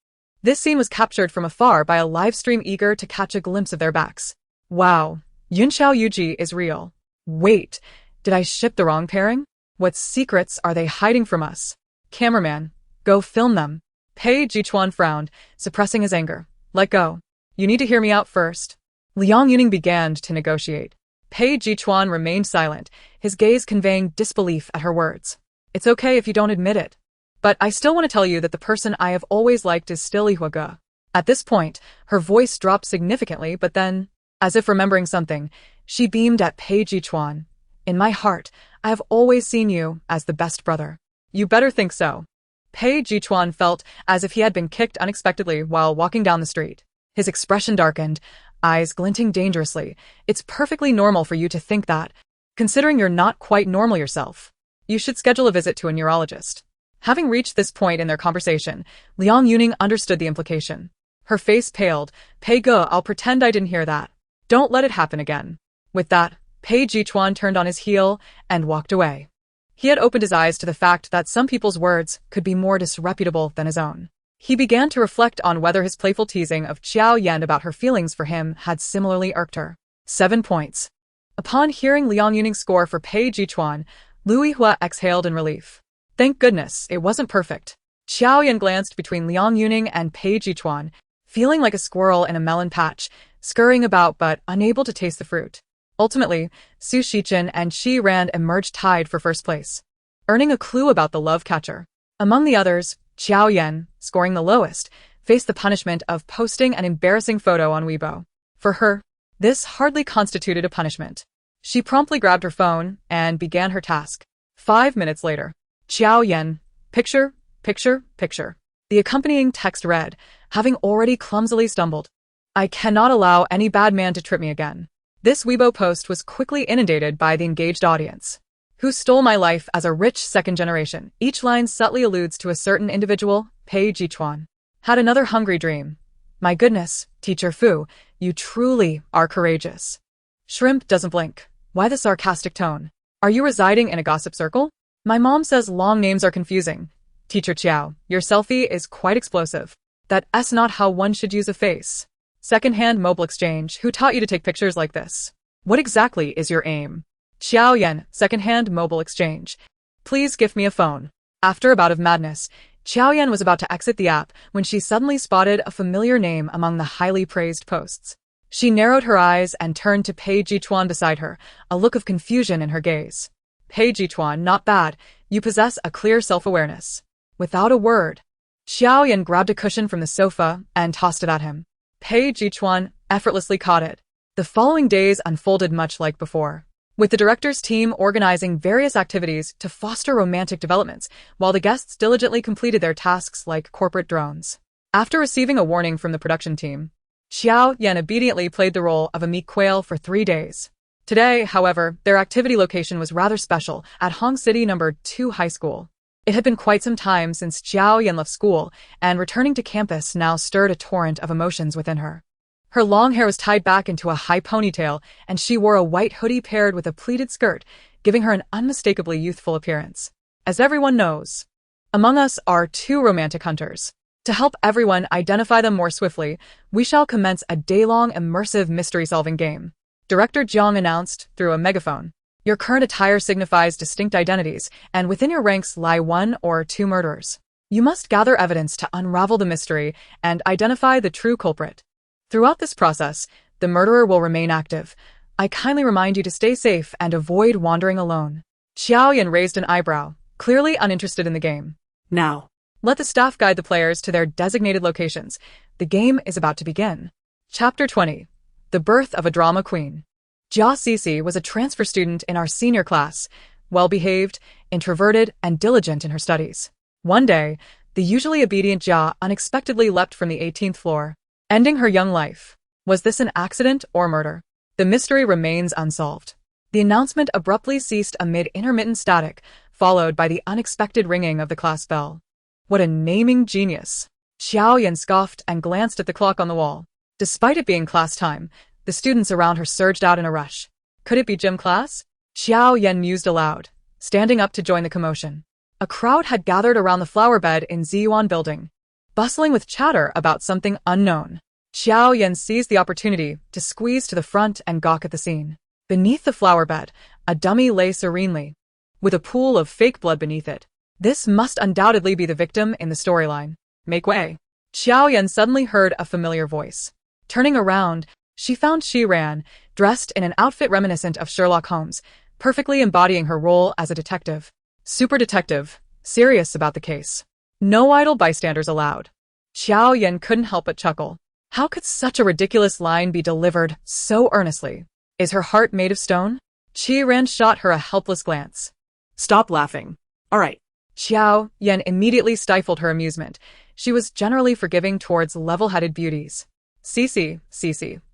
This scene was captured from afar by a live stream eager to catch a glimpse of their backs. Wow, Yunxiao Yuji is real. Wait, did I ship the wrong pairing? What secrets are they hiding from us? Cameraman, go film them. Pei Chuan frowned, suppressing his anger. Let go. You need to hear me out first. Liang Yuning began to negotiate. Pei Chuan remained silent, his gaze conveying disbelief at her words. It's okay if you don't admit it. But I still want to tell you that the person I have always liked is still Yihuaga. At this point, her voice dropped significantly, but then, as if remembering something, she beamed at Pei Chuan. In my heart, I have always seen you as the best brother. You better think so. Pei Chuan felt as if he had been kicked unexpectedly while walking down the street. His expression darkened, eyes glinting dangerously. It's perfectly normal for you to think that, considering you're not quite normal yourself. You should schedule a visit to a neurologist. Having reached this point in their conversation, Liang Yuning understood the implication. Her face paled. Pei Ge, I'll pretend I didn't hear that. Don't let it happen again. With that, Pei Chuan turned on his heel and walked away. He had opened his eyes to the fact that some people's words could be more disreputable than his own. He began to reflect on whether his playful teasing of Jiao Yan about her feelings for him had similarly irked her. 7 points. Upon hearing Liang Yuning's score for Pei Chuan, Lu Yihua exhaled in relief. Thank goodness, it wasn't perfect. Jiao Yan glanced between Liang Yuning and Pei Chuan, feeling like a squirrel in a melon patch, scurrying about but unable to taste the fruit. Ultimately, Su Shichen and Shi Rand emerged tied for first place, earning a clue about the love catcher. Among the others, Jiao Yan, scoring the lowest, faced the punishment of posting an embarrassing photo on Weibo. For her, this hardly constituted a punishment. She promptly grabbed her phone and began her task. 5 minutes later, Jiao Yan, picture, picture, picture. The accompanying text read, having already clumsily stumbled. I cannot allow any bad man to trip me again. This Weibo post was quickly inundated by the engaged audience. Who stole my life as a rich second generation? Each line subtly alludes to a certain individual, Pei Chuan. Had another hungry dream. My goodness, Teacher Fu, you truly are courageous. Shrimp doesn't blink. Why the sarcastic tone? Are you residing in a gossip circle? My mom says long names are confusing. Teacher Chiao, your selfie is quite explosive. That's not how one should use a face. Second-hand mobile exchange, who taught you to take pictures like this? What exactly is your aim? Jiao Yan, second-hand mobile exchange. Please give me a phone. After a bout of madness, Jiao Yan was about to exit the app when she suddenly spotted a familiar name among the highly praised posts. She narrowed her eyes and turned to Pei Chuan beside her, a look of confusion in her gaze. Pei Chuan, not bad. You possess a clear self-awareness. Without a word, Jiao Yan grabbed a cushion from the sofa and tossed it at him. Pei Chuan effortlessly caught it. The following days unfolded much like before, with the director's team organizing various activities to foster romantic developments, while the guests diligently completed their tasks like corporate drones. After receiving a warning from the production team, Jiao Yan obediently played the role of a meek quail for 3 days. Today, however, their activity location was rather special at Hong City No. 2 High School. It had been quite some time since Jiao Yan left school, and returning to campus now stirred a torrent of emotions within her. Her long hair was tied back into a high ponytail, and she wore a white hoodie paired with a pleated skirt, giving her an unmistakably youthful appearance. As everyone knows, among us are 2 romantic hunters. To help everyone identify them more swiftly, we shall commence a day-long immersive mystery-solving game. Director Jiang announced through a megaphone. Your current attire signifies distinct identities, and within your ranks lie 1 or 2 murderers. You must gather evidence to unravel the mystery and identify the true culprit. Throughout this process, the murderer will remain active. I kindly remind you to stay safe and avoid wandering alone. Jiao Yan raised an eyebrow, clearly uninterested in the game. Now, let the staff guide the players to their designated locations. The game is about to begin. Chapter 20. The Birth of a Drama Queen. Jia Cici was a transfer student in our senior class, well-behaved, introverted, and diligent in her studies. One day, the usually obedient Jia unexpectedly leapt from the 18th floor, ending her young life. Was this an accident or murder? The mystery remains unsolved. The announcement abruptly ceased amid intermittent static, followed by the unexpected ringing of the class bell. What a naming genius! Jiao Yan scoffed and glanced at the clock on the wall. Despite it being class time, the students around her surged out in a rush. Could it be gym class? Jiao Yan mused aloud, standing up to join the commotion. A crowd had gathered around the flower bed in Ziyuan building, bustling with chatter about something unknown. Jiao Yan seized the opportunity to squeeze to the front and gawk at the scene. Beneath the flower bed, a dummy lay serenely, with a pool of fake blood beneath it. This must undoubtedly be the victim in the storyline. Make way. Jiao Yan suddenly heard a familiar voice. Turning around, she found Shi Ran, dressed in an outfit reminiscent of Sherlock Holmes, perfectly embodying her role as a detective. Super detective, serious about the case. No idle bystanders allowed. Jiao Yan couldn't help but chuckle. How could such a ridiculous line be delivered so earnestly? Is her heart made of stone? Qi Ran shot her a helpless glance. Stop laughing. All right. Jiao Yan immediately stifled her amusement. She was generally forgiving towards level-headed beauties. Cece,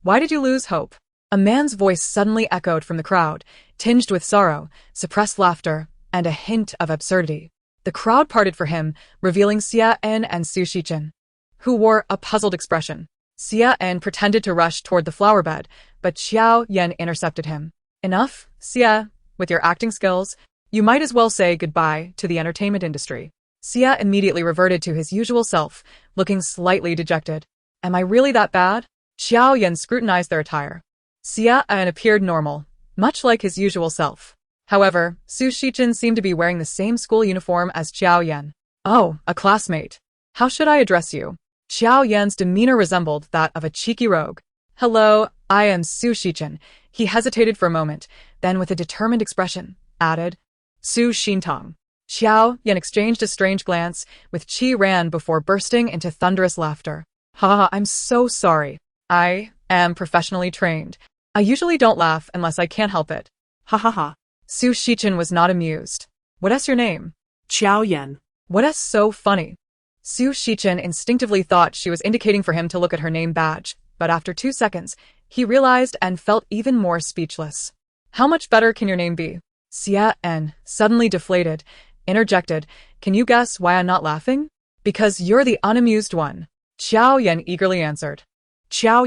why did you lose hope? A man's voice suddenly echoed from the crowd, tinged with sorrow, suppressed laughter, and a hint of absurdity. The crowd parted for him, revealing Xia En and Su Shichen, who wore a puzzled expression. Xia En pretended to rush toward the flower bed, but Jiao Yan intercepted him. Enough, Xia, with your acting skills, you might as well say goodbye to the entertainment industry. Xia immediately reverted to his usual self, looking slightly dejected. Am I really that bad? Jiao Yan scrutinized their attire. Xia En appeared normal, much like his usual self. However, Su Shichen seemed to be wearing the same school uniform as Jiao Yan. Oh, a classmate. How should I address you? Jiao Yan's demeanor resembled that of a cheeky rogue. Hello, I am Su Shichen. He hesitated for a moment, then with a determined expression, added, Su Shintong. Jiao Yan exchanged a strange glance with Qi Ran before bursting into thunderous laughter. Ha, I'm so sorry. I am professionally trained. I usually don't laugh unless I can't help it. Ha ha ha. Su Shichen was not amused. What's your name? Jiao Yan. What's so funny? Su Shichen instinctively thought she was indicating for him to look at her name badge, but after 2 seconds, he realized and felt even more speechless. How much better can your name be? Xia En, suddenly deflated, interjected, Can you guess why I'm not laughing? Because you're the unamused one. Jiao Yan eagerly answered. Jiao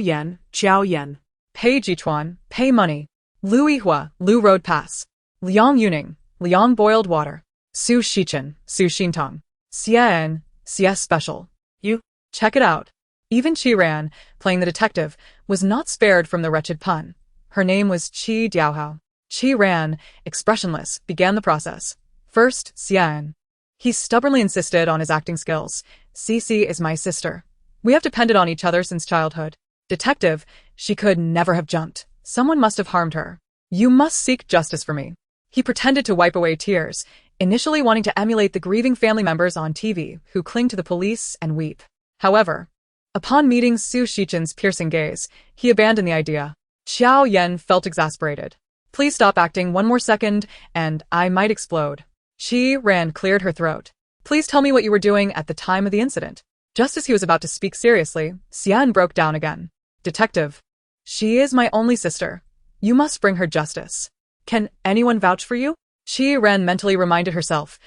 Yan. Pei Chuan, pay money. Lu Yihua, Lu Road Pass. Liang Yuning, Liang Boiled Water. Su Shichen, Su Shintong. Xia En, Xia Special. You? Check it out. Even Qi Ran, playing the detective, was not spared from the wretched pun. Her name was Qi Diaohao. Qi Ran, expressionless, began the process. First, Xia En. He stubbornly insisted on his acting skills. Cece is my sister. We have depended on each other since childhood. Detective, she could never have jumped. Someone must have harmed her. You must seek justice for me. He pretended to wipe away tears, initially wanting to emulate the grieving family members on TV who cling to the police and weep. However, upon meeting Su Shichen's piercing gaze, he abandoned the idea. Jiao Yan felt exasperated. Please stop acting 1 more second, and I might explode. Qi Ran cleared her throat. Please tell me what you were doing at the time of the incident. Just as he was about to speak seriously, Xian broke down again. Detective. She is my only sister. You must bring her justice. Can anyone vouch for you? Qi Ran mentally reminded herself.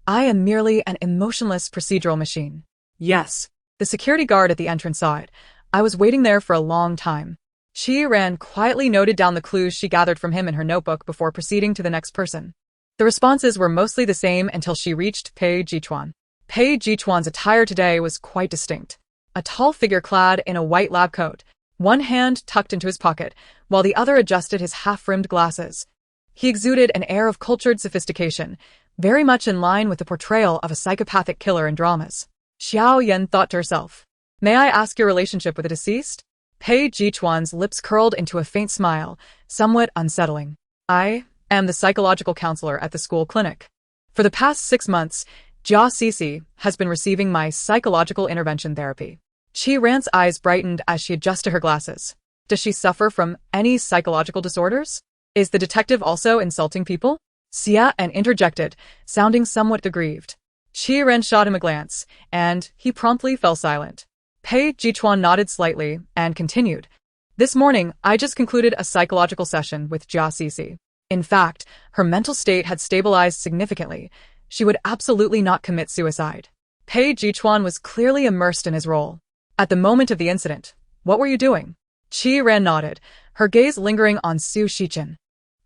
I am merely an emotionless procedural machine. Yes. The security guard at the entrance saw it. I was waiting there for a long time. Qi Ran quietly noted down the clues she gathered from him in her notebook before proceeding to the next person. The responses were mostly the same until she reached Pei Chuan. Pei Chuan's attire today was quite distinct. A tall figure clad in a white lab coat, one hand tucked into his pocket, while the other adjusted his half-rimmed glasses. He exuded an air of cultured sophistication, very much in line with the portrayal of a psychopathic killer in dramas. Jiao Yan thought to herself, May I ask your relationship with the deceased? Pei Chuan's lips curled into a faint smile, somewhat unsettling. I am the psychological counselor at the school clinic. For the past 6 months, Jia Cici has been receiving my psychological intervention therapy. Qi Ran's eyes brightened as she adjusted her glasses. Does she suffer from any psychological disorders? Is the detective also insulting people? Xia En interjected, sounding somewhat aggrieved. Qi Ran shot him a glance, and he promptly fell silent. Pei Chuan nodded slightly and continued. This morning, I just concluded a psychological session with Jia Cici. In fact, her mental state had stabilized significantly. She would absolutely not commit suicide. Pei Chuan was clearly immersed in his role. At the moment of the incident, what were you doing? Qi Ran nodded, her gaze lingering on Su Shichen,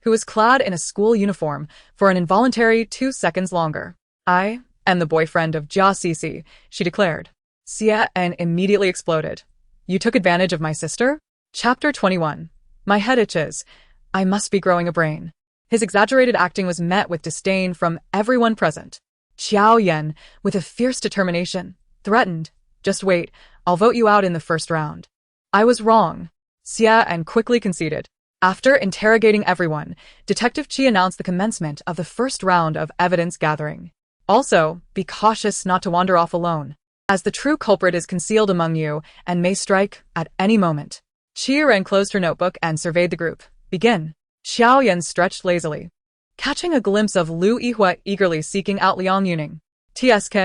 who was clad in a school uniform, for an involuntary 2 seconds longer. I am the boyfriend of Jia Cici, she declared. Xia En immediately exploded. You took advantage of my sister? Chapter 21. My head itches. I must be growing a brain. His exaggerated acting was met with disdain from everyone present. Jiao Yan, with a fierce determination, threatened, Just wait, I'll vote you out in the first round. I was wrong. Xia En quickly conceded. After interrogating everyone, Detective Qi announced the commencement of the first round of evidence gathering. Also, be cautious not to wander off alone, as the true culprit is concealed among you and may strike at any moment. Qi Ran closed her notebook and surveyed the group. Begin. Jiao Yan stretched lazily, catching a glimpse of Lu Yihua eagerly seeking out Liang Yuning. TSK,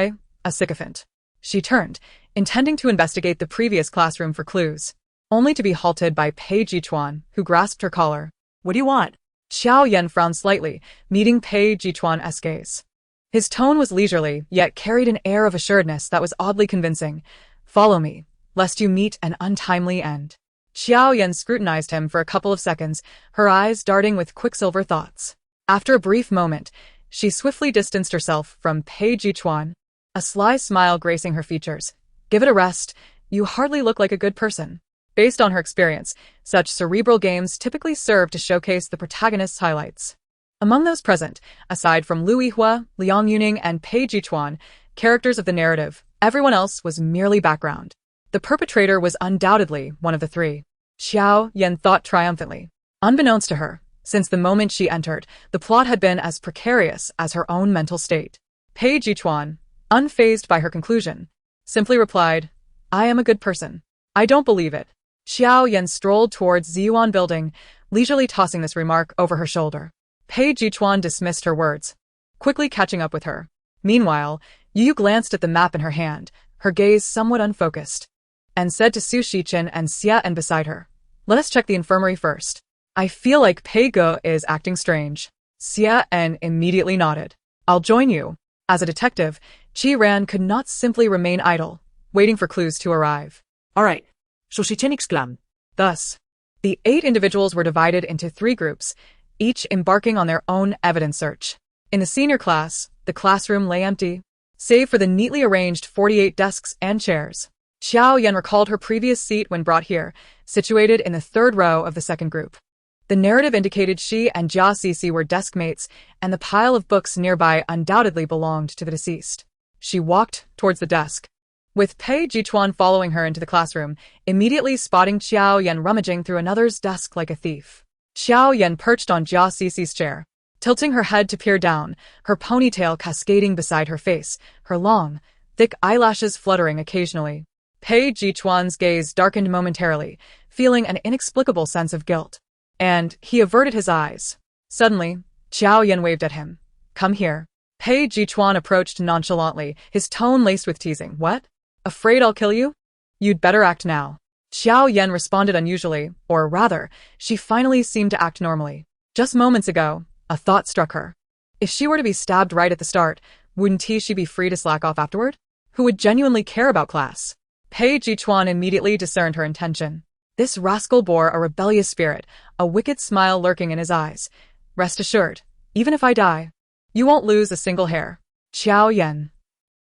a sycophant. She turned, intending to investigate the previous classroom for clues, only to be halted by Pei Chuan, who grasped her collar. What do you want? Jiao Yan frowned slightly, meeting Pei Chuan's gaze. His tone was leisurely, yet carried an air of assuredness that was oddly convincing. Follow me, lest you meet an untimely end. Jiao Yan scrutinized him for a couple of seconds, her eyes darting with quicksilver thoughts. After a brief moment, she swiftly distanced herself from Pei Chuan, a sly smile gracing her features. Give it a rest, you hardly look like a good person. Based on her experience, such cerebral games typically serve to showcase the protagonist's highlights. Among those present, aside from Lu Yihua, Liang Yuning, and Pei Chuan, characters of the narrative, everyone else was merely background. The perpetrator was undoubtedly one of the three. Jiao Yan thought triumphantly. Unbeknownst to her, since the moment she entered, the plot had been as precarious as her own mental state. Pei Chuan, unfazed by her conclusion, simply replied, I am a good person. I don't believe it. Jiao Yan strolled towards Ziyuan building, leisurely tossing this remark over her shoulder. Pei Chuan dismissed her words, quickly catching up with her. Meanwhile, Yu glanced at the map in her hand, her gaze somewhat unfocused, and said to Su Shichen and Xia En beside her, let us check the infirmary first. I feel like Pei Ge is acting strange. Xia En immediately nodded. I'll join you. As a detective, Qi Ran could not simply remain idle, waiting for clues to arrive. All right. Su Shichen exclaimed. Thus, the 8 individuals were divided into 3 groups, each embarking on their own evidence search. In the senior class, the classroom lay empty, save for the neatly arranged 48 desks and chairs. Jiao Yan recalled her previous seat when brought here, situated in the 3rd row of the second group. The narrative indicated she and Jia Cici were desk mates, and the pile of books nearby undoubtedly belonged to the deceased. She walked towards the desk, with Pei Chuan following her into the classroom, immediately spotting Jiao Yan rummaging through another's desk like a thief. Jiao Yan perched on Jia Cici's chair, tilting her head to peer down, her ponytail cascading beside her face, her long, thick eyelashes fluttering occasionally. Pei Chuan's gaze darkened momentarily, feeling an inexplicable sense of guilt. And he averted his eyes. Suddenly, Jiao Yan waved at him. Come here. Pei Chuan approached nonchalantly, his tone laced with teasing. What? Afraid I'll kill you? You'd better act now. Jiao Yan responded unusually, or rather, she finally seemed to act normally. Just moments ago, a thought struck her. If she were to be stabbed right at the start, wouldn't she be free to slack off afterward? Who would genuinely care about class? Pei Chuan immediately discerned her intention. This rascal bore a rebellious spirit, a wicked smile lurking in his eyes. Rest assured, even if I die, you won't lose a single hair. Jiao Yan.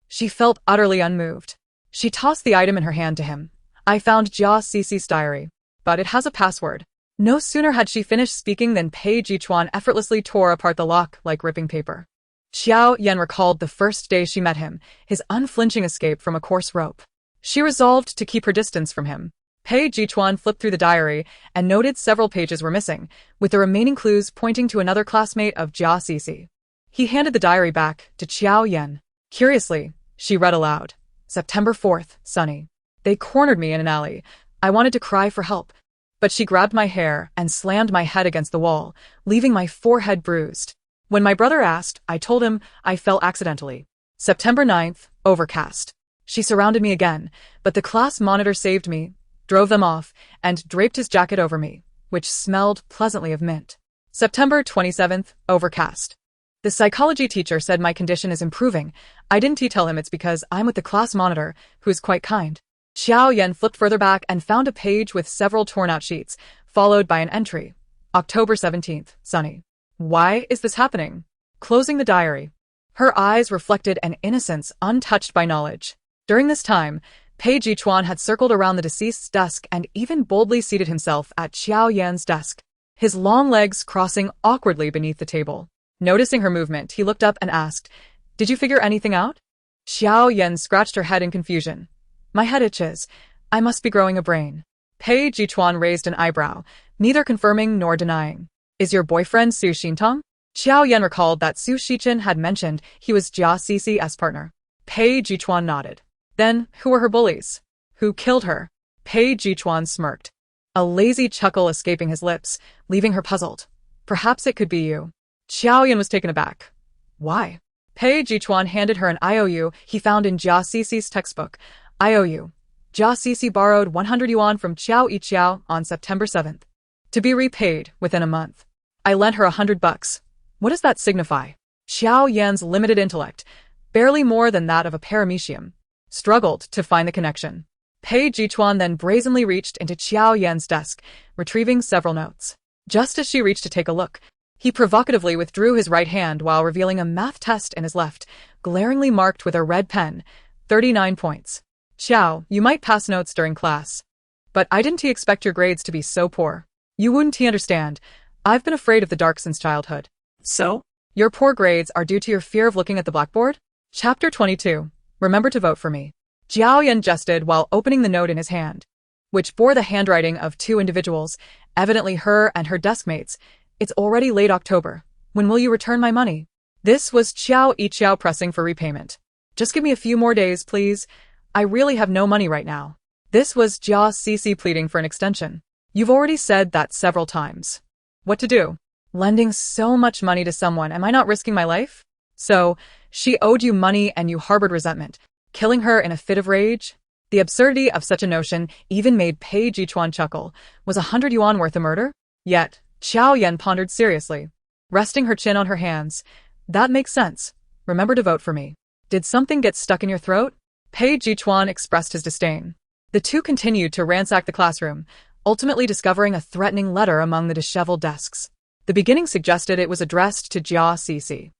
She felt utterly unmoved. She tossed the item in her hand to him. I found Jia Cici's diary, but it has a password. No sooner had she finished speaking than Pei Chuan effortlessly tore apart the lock like ripping paper. Jiao Yan recalled the first day she met him, his unflinching escape from a coarse rope. She resolved to keep her distance from him. Pei Chuan flipped through the diary and noted several pages were missing, with the remaining clues pointing to another classmate of Jia Cici. He handed the diary back to Jiao Yan. Curiously, she read aloud. September 4th, sunny. They cornered me in an alley. I wanted to cry for help, but she grabbed my hair and slammed my head against the wall, leaving my forehead bruised. When my brother asked, I told him I fell accidentally. September 9th, overcast. She surrounded me again, but the class monitor saved me, drove them off, and draped his jacket over me, which smelled pleasantly of mint. September 27th, overcast. The psychology teacher said my condition is improving. I didn't tell him it's because I'm with the class monitor, who is quite kind. Jiao Yan flipped further back and found a page with several torn-out sheets, followed by an entry. October 17th, sunny. Why is this happening? Closing the diary. Her eyes reflected an innocence untouched by knowledge. During this time, Pei Chuan had circled around the deceased's desk and even boldly seated himself at Jiao Yan's desk, his long legs crossing awkwardly beneath the table. Noticing her movement, he looked up and asked, Did you figure anything out? Jiao Yan scratched her head in confusion. My head itches. I must be growing a brain. Pei Chuan raised an eyebrow, neither confirming nor denying. Is your boyfriend Su Xintong? Jiao Yan recalled that Su Shichen had mentioned he was Jia Cici's partner. Pei Chuan nodded. Then, who were her bullies? Who killed her? Pei Chuan smirked, a lazy chuckle escaping his lips, leaving her puzzled. Perhaps it could be you. Jiao Yan was taken aback. Why? Pei Chuan handed her an IOU he found in Jia Ci's textbook. IOU. Jia Cici borrowed 100 yuan from Qiao Yiqiao on September 7th. To be repaid within a month. I lent her $100. What does that signify? Jiao Yan's limited intellect, barely more than that of a paramecium, struggled to find the connection. Pei Chuan then brazenly reached into Jiao Yan's desk, retrieving several notes. Just as she reached to take a look, he provocatively withdrew his right hand while revealing a math test in his left, glaringly marked with a red pen, 39 points. Xiao, you might pass notes during class. But I didn't expect your grades to be so poor. You wouldn't understand. I've been afraid of the dark since childhood. So? Your poor grades are due to your fear of looking at the blackboard? Chapter 22. Remember to vote for me. Jiao Yan jested while opening the note in his hand, which bore the handwriting of two individuals, evidently her and her deskmates. It's already late October. When will you return my money? This was Qiao Yiqiao pressing for repayment. Just give me a few more days, please. I really have no money right now. This was Jia Cici pleading for an extension. You've already said that several times. What to do? Lending so much money to someone, am I not risking my life? So, she owed you money and you harbored resentment, killing her in a fit of rage? The absurdity of such a notion even made Pei Chuan chuckle. Was 100 yuan worth a murder? Yet, Jiao Yan pondered seriously, resting her chin on her hands. That makes sense. Remember to vote for me. Did something get stuck in your throat? Pei Chuan expressed his disdain. The two continued to ransack the classroom, ultimately discovering a threatening letter among the disheveled desks. The beginning suggested it was addressed to Jia Cici.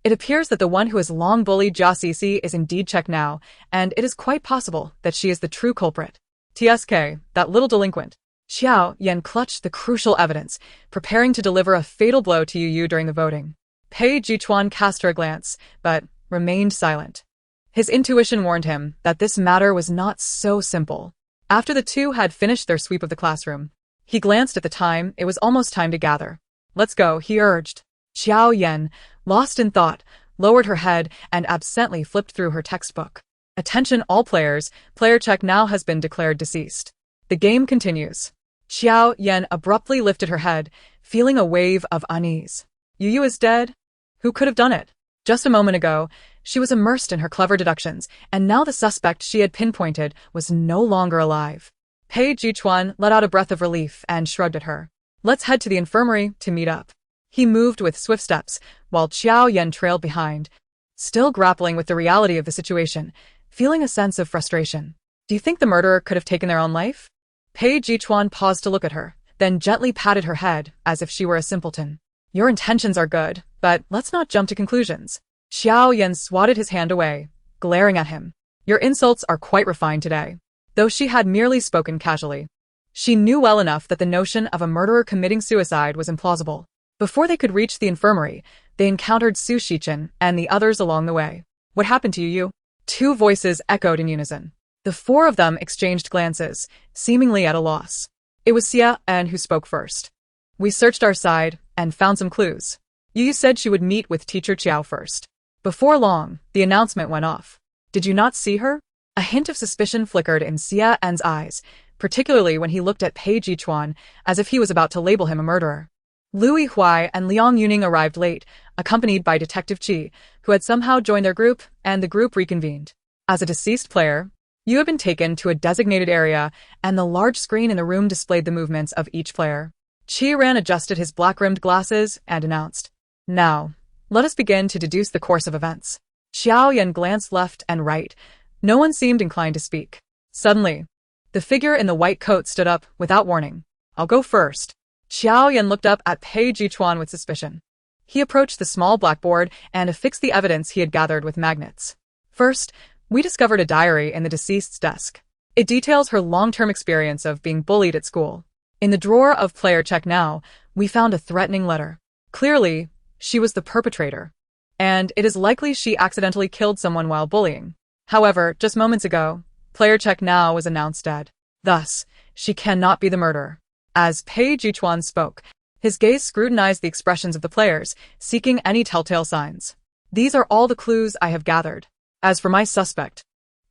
It appears that the one who has long bullied Jia Cici is indeed checked now, and it is quite possible that she is the true culprit. TSK, that little delinquent. Jiao Yan clutched the crucial evidence, preparing to deliver a fatal blow to Yu during the voting. Pei Chuan cast her a glance, but remained silent. His intuition warned him that this matter was not so simple. After the two had finished their sweep of the classroom, he glanced at the time. It was almost time to gather. Let's go, he urged. Jiao Yan, lost in thought, lowered her head and absently flipped through her textbook. Attention all players, player check now has been declared deceased. The game continues. Jiao Yan abruptly lifted her head, feeling a wave of unease. Yu is dead? Who could have done it? Just a moment ago, she was immersed in her clever deductions, and now the suspect she had pinpointed was no longer alive. Pei Chuan let out a breath of relief and shrugged at her. Let's head to the infirmary to meet up. He moved with swift steps, while Jiao Yan trailed behind, still grappling with the reality of the situation, feeling a sense of frustration. Do you think the murderer could have taken their own life? Pei Chuan paused to look at her, then gently patted her head as if she were a simpleton. Your intentions are good, but let's not jump to conclusions. Jiao Yan swatted his hand away, glaring at him. Your insults are quite refined today. Though she had merely spoken casually, she knew well enough that the notion of a murderer committing suicide was implausible. Before they could reach the infirmary, they encountered Su Shichen and the others along the way. What happened to you? Two voices echoed in unison. The four of them exchanged glances, seemingly at a loss. It was Xia An who spoke first. We searched our side and found some clues. Yu said she would meet with teacher Qiao first. Before long, the announcement went off. Did you not see her? A hint of suspicion flickered in Xia An's eyes, particularly when he looked at Pei Chuan as if he was about to label him a murderer. Lui Huai and Liang Yuning arrived late, accompanied by Detective Qi, who had somehow joined their group, and the group reconvened. As a deceased player, you had been taken to a designated area, and the large screen in the room displayed the movements of each player. Qi Ran adjusted his black-rimmed glasses and announced, Now, let us begin to deduce the course of events. Jiao Yan glanced left and right. No one seemed inclined to speak. Suddenly, the figure in the white coat stood up without warning. I'll go first. Jiao Yan looked up at Pei Chuan with suspicion. He approached the small blackboard and affixed the evidence he had gathered with magnets. First, we discovered a diary in the deceased's desk. It details her long-term experience of being bullied at school. In the drawer of Player Check Now, we found a threatening letter. Clearly, she was the perpetrator, and it is likely she accidentally killed someone while bullying. However, just moments ago, Player Check Now was announced dead. Thus, she cannot be the murderer. As Pei Chuan spoke, his gaze scrutinized the expressions of the players, seeking any telltale signs. These are all the clues I have gathered. As for my suspect,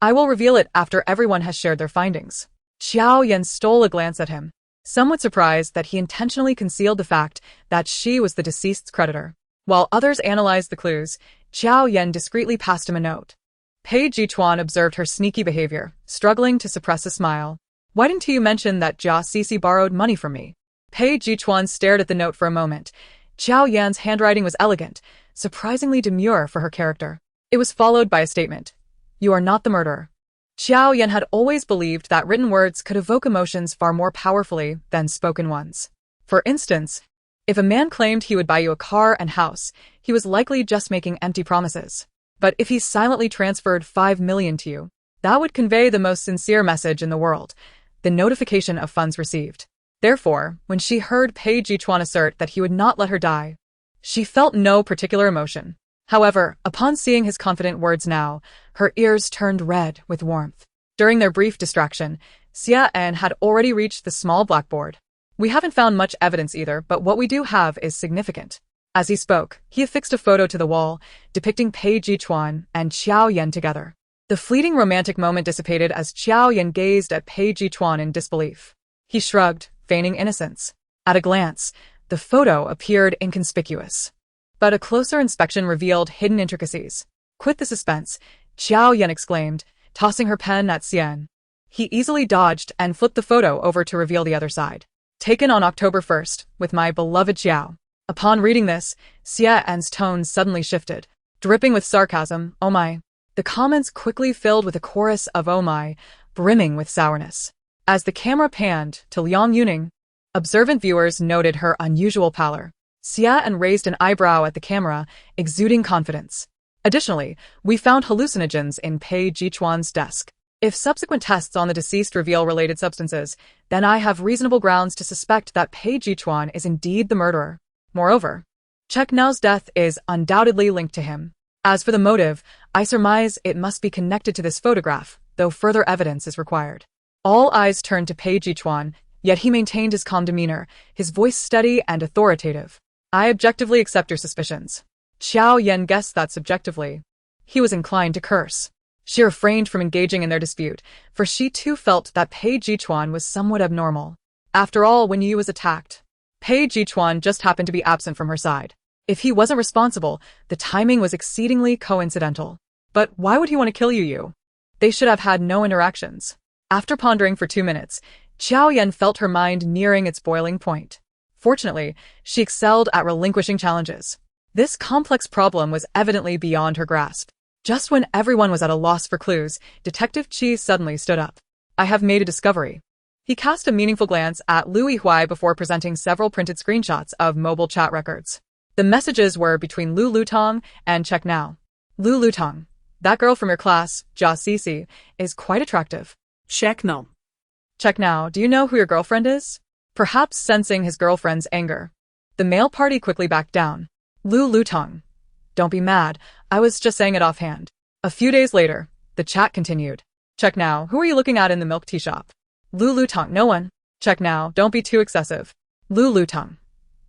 I will reveal it after everyone has shared their findings. Jiao Yan stole a glance at him. somewhat surprised that he intentionally concealed the fact that she was the deceased's creditor. While others analyzed the clues, Jiao Yan discreetly passed him a note. Pei Chuan observed her sneaky behavior, struggling to suppress a smile. "Why didn't you mention that Jia Cici borrowed money from me?" Pei Chuan stared at the note for a moment. Jiao Yan's handwriting was elegant, surprisingly demure for her character. It was followed by a statement. "You are not the murderer." Jiao Yan had always believed that written words could evoke emotions far more powerfully than spoken ones. For instance, if a man claimed he would buy you a car and house, he was likely just making empty promises. But if he silently transferred 5 million to you, that would convey the most sincere message in the world, the notification of funds received. Therefore, when she heard Pei Chuan assert that he would not let her die, she felt no particular emotion. However, upon seeing his confident words now, her ears turned red with warmth. During their brief distraction, Xia En had already reached the small blackboard. "We haven't found much evidence either, but what we do have is significant." As he spoke, he affixed a photo to the wall, depicting Pei Chuan and Jiao Yan together. The fleeting romantic moment dissipated as Jiao Yan gazed at Pei Chuan in disbelief. He shrugged, feigning innocence. At a glance, the photo appeared inconspicuous. But a closer inspection revealed hidden intricacies. "Quit the suspense," Jiao Yan exclaimed, tossing her pen at Xian. He easily dodged and flipped the photo over to reveal the other side. "Taken on October 1st, with my beloved Jiao." Upon reading this, Xian's tone suddenly shifted, dripping with sarcasm. "Oh my." The comments quickly filled with a chorus of "oh my," brimming with sourness. As the camera panned to Liang Yuning, observant viewers noted her unusual pallor. Xian raised an eyebrow at the camera, exuding confidence. "Additionally, we found hallucinogens in Pei Chuan's desk. If subsequent tests on the deceased reveal related substances, then I have reasonable grounds to suspect that Pei Chuan is indeed the murderer. Moreover, Cheknao's death is undoubtedly linked to him. As for the motive, I surmise it must be connected to this photograph, though further evidence is required." All eyes turned to Pei Chuan, yet he maintained his calm demeanor, his voice steady and authoritative. "I objectively accept your suspicions." Jiao Yan guessed that subjectively. He was inclined to curse. She refrained from engaging in their dispute, for she too felt that Pei Chuan was somewhat abnormal. After all, when Yu was attacked, Pei Chuan just happened to be absent from her side. If he wasn't responsible, the timing was exceedingly coincidental. But why would he want to kill Yu? They should have had no interactions. After pondering for 2 minutes, Jiao Yan felt her mind nearing its boiling point. Fortunately, she excelled at relinquishing challenges. This complex problem was evidently beyond her grasp. Just when everyone was at a loss for clues, Detective Qi suddenly stood up. "I have made a discovery." He cast a meaningful glance at Lu Yihui before presenting several printed screenshots of mobile chat records. The messages were between Lu Lutong and Cheknao. "Lu Lutong, that girl from your class, Jia Cici, is quite attractive." Cheknao. "Cheknao, do you know who your girlfriend is?" Perhaps sensing his girlfriend's anger, the male party quickly backed down. "Lu Lutong. Don't be mad, I was just saying it offhand." A few days later, the chat continued. "Cheknao, who are you looking at in the milk tea shop?" "Lu Lutong, no one." "Cheknao, don't be too excessive." "Lu Lutong.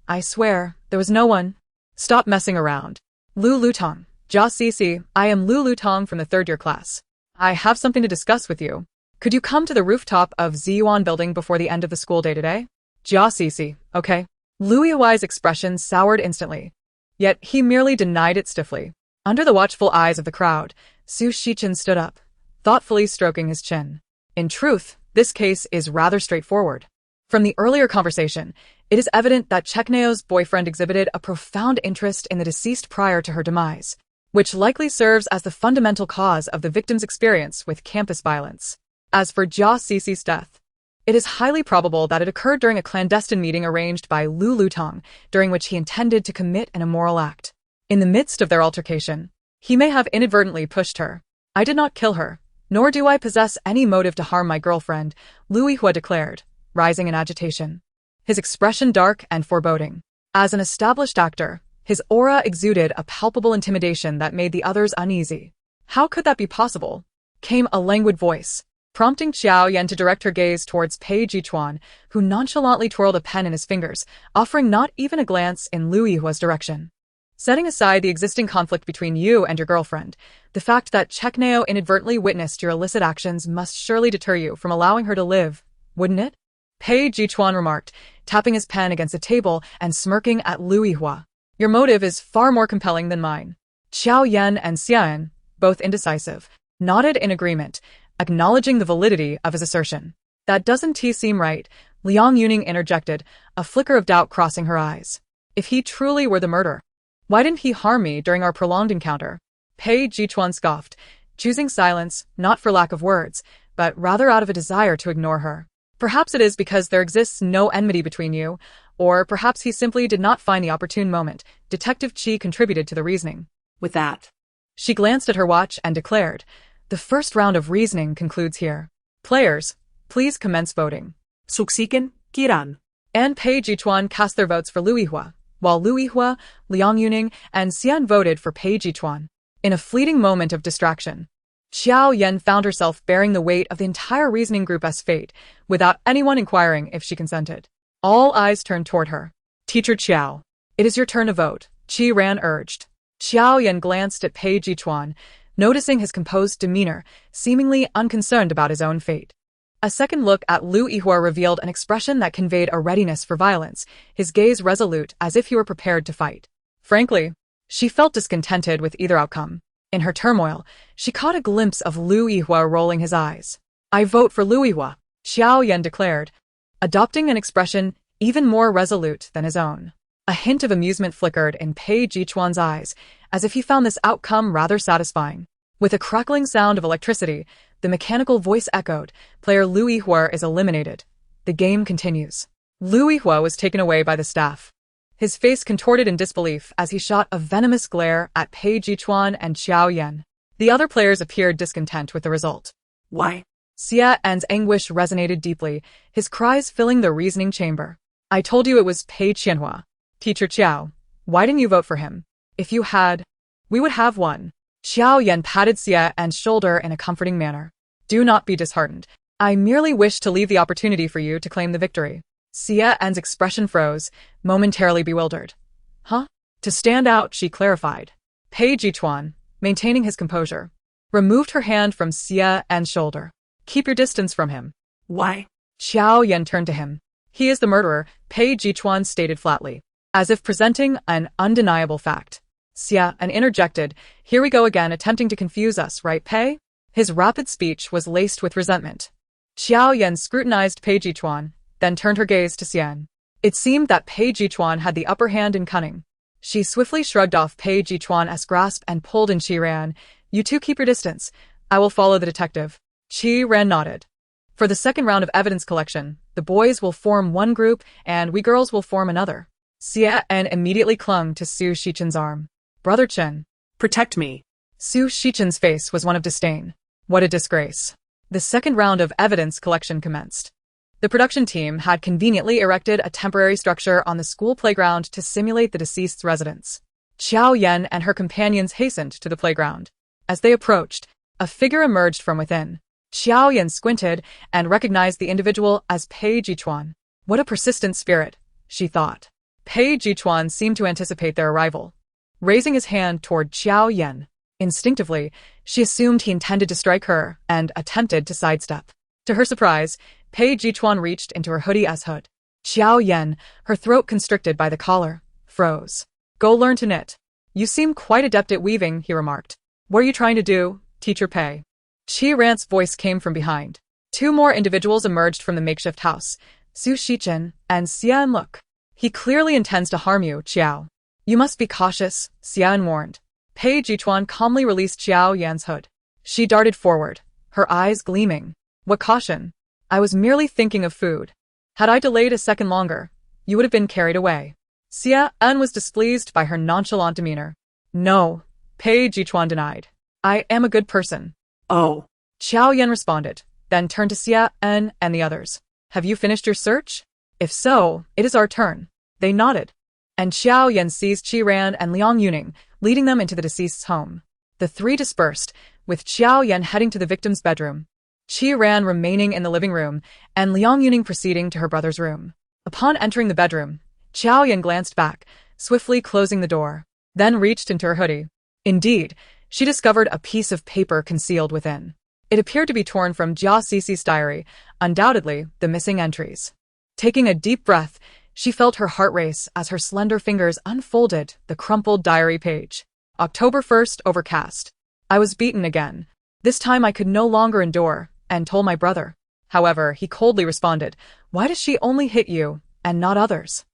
I swear, there was no one." "Stop messing around." "Lu Lutong. Jia Cici, I am Lu Lutong from the 3rd year class. I have something to discuss with you. Could you come to the rooftop of Ziyuan building before the end of the school day today?" "Jia Cici, okay." Lu Yihui's expression soured instantly, yet he merely denied it stiffly. Under the watchful eyes of the crowd, Su Shichen stood up, thoughtfully stroking his chin. In truth, this case is rather straightforward. From the earlier conversation, it is evident that Cheknao's boyfriend exhibited a profound interest in the deceased prior to her demise, which likely serves as the fundamental cause of the victim's experience with campus violence. As for Jia Cici's death, it is highly probable that it occurred during a clandestine meeting arranged by Lu Lutong, during which he intended to commit an immoral act. In the midst of their altercation, he may have inadvertently pushed her. "I did not kill her, nor do I possess any motive to harm my girlfriend," Lu Yihua declared, rising in agitation, his expression dark and foreboding. As an established actor, his aura exuded a palpable intimidation that made the others uneasy. "How could that be possible?" came a languid voice, prompting Jiao Yan to direct her gaze towards Pei Chuan, who nonchalantly twirled a pen in his fingers, offering not even a glance in Lu Yihua's direction. "Setting aside the existing conflict between you and your girlfriend, the fact that Cheknao inadvertently witnessed your illicit actions must surely deter you from allowing her to live, wouldn't it?" Pei Chuan remarked, tapping his pen against a table and smirking at Lu Yihua. Your motive is far more compelling than mine. Jiao Yan and Xian, both indecisive, nodded in agreement, acknowledging the validity of his assertion. That doesn't seem right, Liang Yuning interjected, a flicker of doubt crossing her eyes. If he truly were the murderer, why didn't he harm me during our prolonged encounter? Pei Chuan scoffed, choosing silence, not for lack of words, but rather out of a desire to ignore her. Perhaps it is because there exists no enmity between you, or perhaps he simply did not find the opportune moment. Detective Qi contributed to the reasoning. With that, She glanced at her watch and declared, the first round of reasoning concludes here. Players, please commence voting. suksiken, kiran. And Pei Chuan cast their votes for Lu Yihua, while Lu Yihua, Liang Yuning, and Xian voted for Pei Chuan. In a fleeting moment of distraction, Jiao Yan found herself bearing the weight of the entire reasoning group's fate, without anyone inquiring if she consented. All eyes turned toward her. Teacher Qiao, it is your turn to vote, Qi Ran urged. Jiao Yan glanced at Pei Chuan, noticing his composed demeanor, seemingly unconcerned about his own fate. A second look at Lu Yihua revealed an expression that conveyed a readiness for violence, his gaze resolute as if he were prepared to fight. Frankly, she felt discontented with either outcome. In her turmoil, she caught a glimpse of Lu Yihua rolling his eyes. I vote for Lu Yihua, Jiao Yan declared, adopting an expression even more resolute than his own. A hint of amusement flickered in Pei Chuan's eyes, as if he found this outcome rather satisfying. With a crackling sound of electricity, the mechanical voice echoed, player Lu Yihua is eliminated. The game continues. Lu Yihua was taken away by the staff. His face contorted in disbelief as he shot a venomous glare at Pei Chuan and Jiao Yan. The other players appeared discontent with the result. Why? Xia An's anguish resonated deeply, his cries filling the reasoning chamber. I told you it was Pei Chuan. Teacher Qiao, why didn't you vote for him? If you had, we would have won. Jiao Yan patted Xia An's shoulder in a comforting manner. Do not be disheartened. I merely wish to leave the opportunity for you to claim the victory. Xia An's expression froze, momentarily bewildered. Huh? To stand out, she clarified. Pei Chuan, maintaining his composure, removed her hand from Xia An's shoulder. Keep your distance from him. Why? Jiao Yan turned to him. He is the murderer, Pei Chuan stated flatly, as if presenting an undeniable fact. Xia An interjected, here we go again attempting to confuse us, right Pei? His rapid speech was laced with resentment. Jiao Yan scrutinized Pei Chuan, then turned her gaze to Xian. It seemed that Pei Chuan had the upper hand in cunning. She swiftly shrugged off Pei Chuan's grasp and pulled in Qi Ran. You two keep your distance. I will follow the detective. Qi Ran nodded. For the second round of evidence collection, the boys will form one group and we girls will form another. Xia An immediately clung to Su Shichen's arm. Brother Chen. Protect me. Su Shichen's face was one of disdain. What a disgrace. The second round of evidence collection commenced. The production team had conveniently erected a temporary structure on the school playground to simulate the deceased's residence. Jiao Yan and her companions hastened to the playground. As they approached, a figure emerged from within. Jiao Yan squinted and recognized the individual as Pei Chuan. What a persistent spirit, she thought. Pei Chuan seemed to anticipate their arrival. Raising his hand toward Jiao Yan, instinctively, she assumed he intended to strike her and attempted to sidestep. To her surprise, Pei Chuan reached into her hoodie's hood. Jiao Yan, her throat constricted by the collar, froze. Go learn to knit. You seem quite adept at weaving, he remarked. What are you trying to do, Teacher Pei? Qi Ran's voice came from behind. Two more individuals emerged from the makeshift house, Su Shichen and Xian Look. He clearly intends to harm you, Qiao. You must be cautious, Xian warned. Pei Chuan calmly released Jiao Yan's hood. She darted forward, her eyes gleaming. What caution? I was merely thinking of food. Had I delayed a second longer, you would have been carried away. Xia An was displeased by her nonchalant demeanor. No, Pei Chuan denied. I am a good person. Oh. Jiao Yan responded, then turned to Xia An and the others. Have you finished your search? If so, it is our turn. They nodded. And Jiao Yan seized Qi Ran and Liang Yuning, leading them into the deceased's home. The three dispersed, with Jiao Yan heading to the victim's bedroom. Qi Ran remaining in the living room, and Liang Yuning proceeding to her brother's room. Upon entering the bedroom, Jiao Yan glanced back, swiftly closing the door, then reached into her hoodie. Indeed, she discovered a piece of paper concealed within. It appeared to be torn from Jia Cici's diary, undoubtedly the missing entries. Taking a deep breath, she felt her heart race as her slender fingers unfolded the crumpled diary page. October 1st, overcast. I was beaten again. This time I could no longer endure, and told my brother. However, he coldly responded, "Why does she only hit you, and not others?"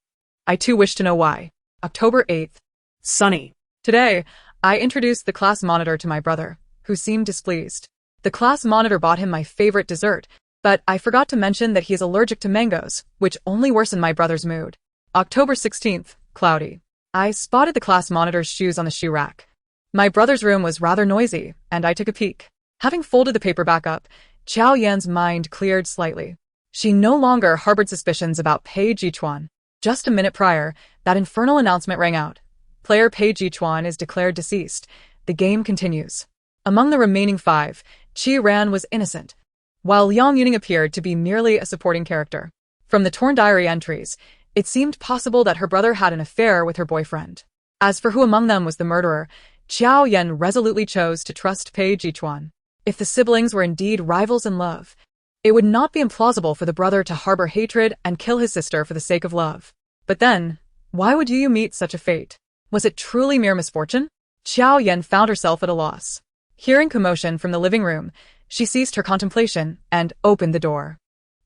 I too wish to know why. October 8th. Sunny. Today, I introduced the class monitor to my brother, who seemed displeased. The class monitor bought him my favorite dessert, but I forgot to mention that he is allergic to mangoes, which only worsened my brother's mood. October 16th, cloudy. I spotted the class monitor's shoes on the shoe rack. My brother's room was rather noisy, and I took a peek. Having folded the paper back up, Jiao Yan's mind cleared slightly. She no longer harbored suspicions about Pei Chuan. Just a minute prior, that infernal announcement rang out. Player Pei Chuan is declared deceased. The game continues. Among the remaining 5, Qi Ran was innocent, while Liang Yuning appeared to be merely a supporting character. From the torn diary entries, it seemed possible that her brother had an affair with her boyfriend. As for who among them was the murderer, Jiao Yan resolutely chose to trust Pei Chuan. If the siblings were indeed rivals in love, it would not be implausible for the brother to harbor hatred and kill his sister for the sake of love. But then, why would you meet such a fate? Was it truly mere misfortune? Jiao Yan found herself at a loss. Hearing commotion from the living room, she ceased her contemplation and opened the door.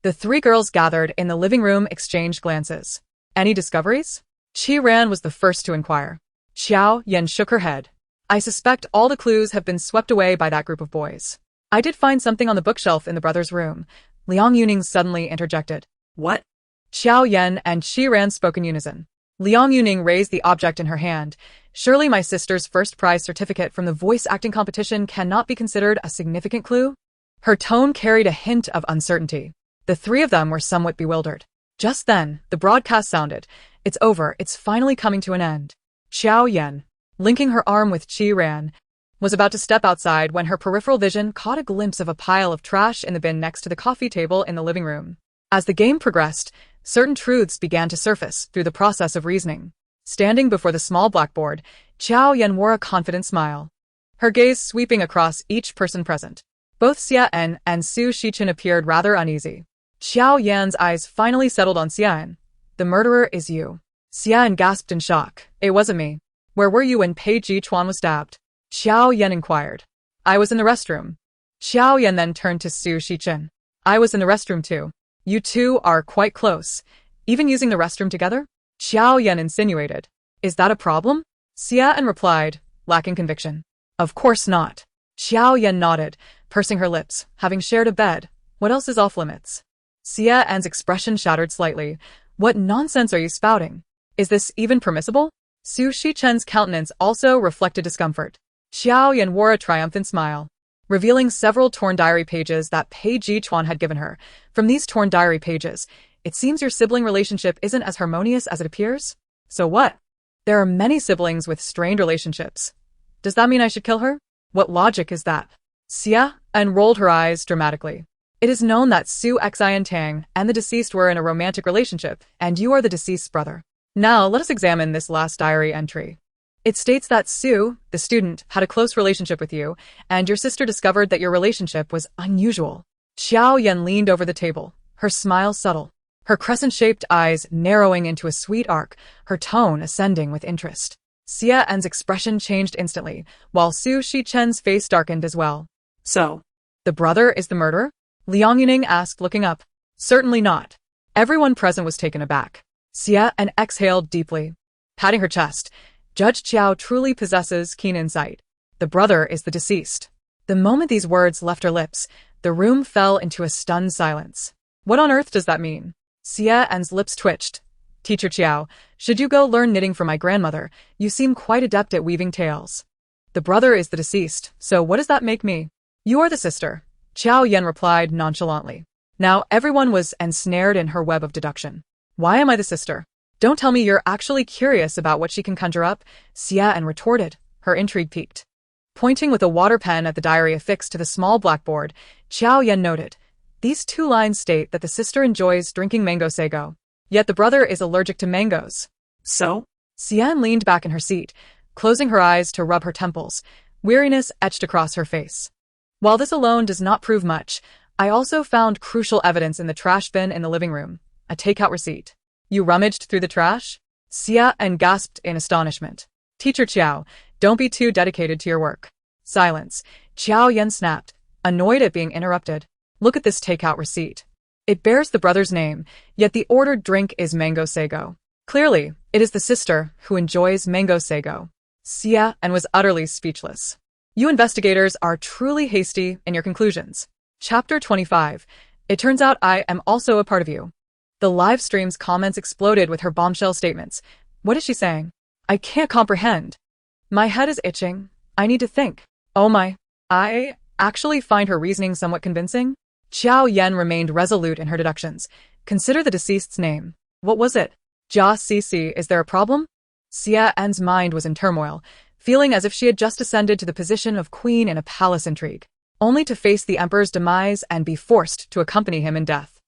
The 3 girls gathered in the living room exchanged glances. Any discoveries? Qi Ran was the first to inquire. Jiao Yan shook her head. I suspect all the clues have been swept away by that group of boys. I did find something on the bookshelf in the brothers' room. Liang Yuning suddenly interjected. What? Jiao Yan and Qi Ran spoke in unison. Liang Yuning raised the object in her hand. Surely my sister's first prize certificate from the voice acting competition cannot be considered a significant clue? Her tone carried a hint of uncertainty. The 3 of them were somewhat bewildered. Just then, the broadcast sounded. It's over, it's finally coming to an end. Jiao Yan, linking her arm with Qi Ran, was about to step outside when her peripheral vision caught a glimpse of a pile of trash in the bin next to the coffee table in the living room. As the game progressed, certain truths began to surface through the process of reasoning. Standing before the small blackboard, Jiao Yan wore a confident smile, her gaze sweeping across each person present. Both Xia En and Su Shichen appeared rather uneasy. Jiao Yan's eyes finally settled on Xia En. The murderer is you. Xia En gasped in shock. It wasn't me. Where were you when Pei Chuan was stabbed? Jiao Yan inquired. I was in the restroom. Jiao Yan then turned to Su Shichen. I was in the restroom too. You two are quite close. Even using the restroom together? Jiao Yan insinuated. Is that a problem? Xia En replied, lacking conviction. Of course not. Jiao Yan nodded, pursing her lips. Having shared a bed, what else is off limits? Xia En's expression shattered slightly. What nonsense are you spouting? Is this even permissible? Su Shichen's countenance also reflected discomfort. Jiao Yan wore a triumphant smile, revealing several torn diary pages that Pei Chuan had given her. From these torn diary pages, it seems your sibling relationship isn't as harmonious as it appears? So what? There are many siblings with strained relationships. Does that mean I should kill her? What logic is that? Xia En rolled her eyes dramatically. It is known that Su Xiantang and the deceased were in a romantic relationship, and you are the deceased's brother. Now, let us examine this last diary entry. It states that Su, the student, had a close relationship with you, and your sister discovered that your relationship was unusual. Jiao Yan leaned over the table, her smile subtle, her crescent-shaped eyes narrowing into a sweet arc, her tone ascending with interest. Xia En's expression changed instantly, while Su Shichen's face darkened as well. So, the brother is the murderer? Liang Yuning asked, looking up. Certainly not. Everyone present was taken aback. Xia En exhaled deeply, patting her chest. Judge Qiao truly possesses keen insight. The brother is the deceased. The moment these words left her lips, the room fell into a stunned silence. What on earth does that mean? Xia En's lips twitched. Teacher Qiao, should you go learn knitting from my grandmother? You seem quite adept at weaving tales. The brother is the deceased, so what does that make me? You are the sister, Jiao Yan replied nonchalantly. Now everyone was ensnared in her web of deduction. Why am I the sister? Don't tell me you're actually curious about what she can conjure up, Xia En retorted, her intrigue piqued. Pointing with a water pen at the diary affixed to the small blackboard, Jiao Yan noted, these 2 lines state that the sister enjoys drinking mango sago, yet the brother is allergic to mangoes. So? Xia En leaned back in her seat, closing her eyes to rub her temples. Weariness etched across her face. While this alone does not prove much, I also found crucial evidence in the trash bin in the living room. a takeout receipt. You rummaged through the trash? Xia and gasped in astonishment. Teacher Qiao, don't be too dedicated to your work. Silence. Jiao Yan snapped, annoyed at being interrupted. Look at this takeout receipt. It bears the brother's name, yet the ordered drink is mango sago. Clearly, it is the sister who enjoys mango sago. Xia and was utterly speechless. You investigators are truly hasty in your conclusions. Chapter 25. It turns out I am also a part of you. The live stream's comments exploded with her bombshell statements. What is she saying? I can't comprehend. My head is itching. I need to think. Oh my. I actually find her reasoning somewhat convincing. Jiao Yan remained resolute in her deductions. Consider the deceased's name. What was it? Jia Cici, is there a problem? Xia An's mind was in turmoil, feeling as if she had just ascended to the position of queen in a palace intrigue, only to face the emperor's demise and be forced to accompany him in death.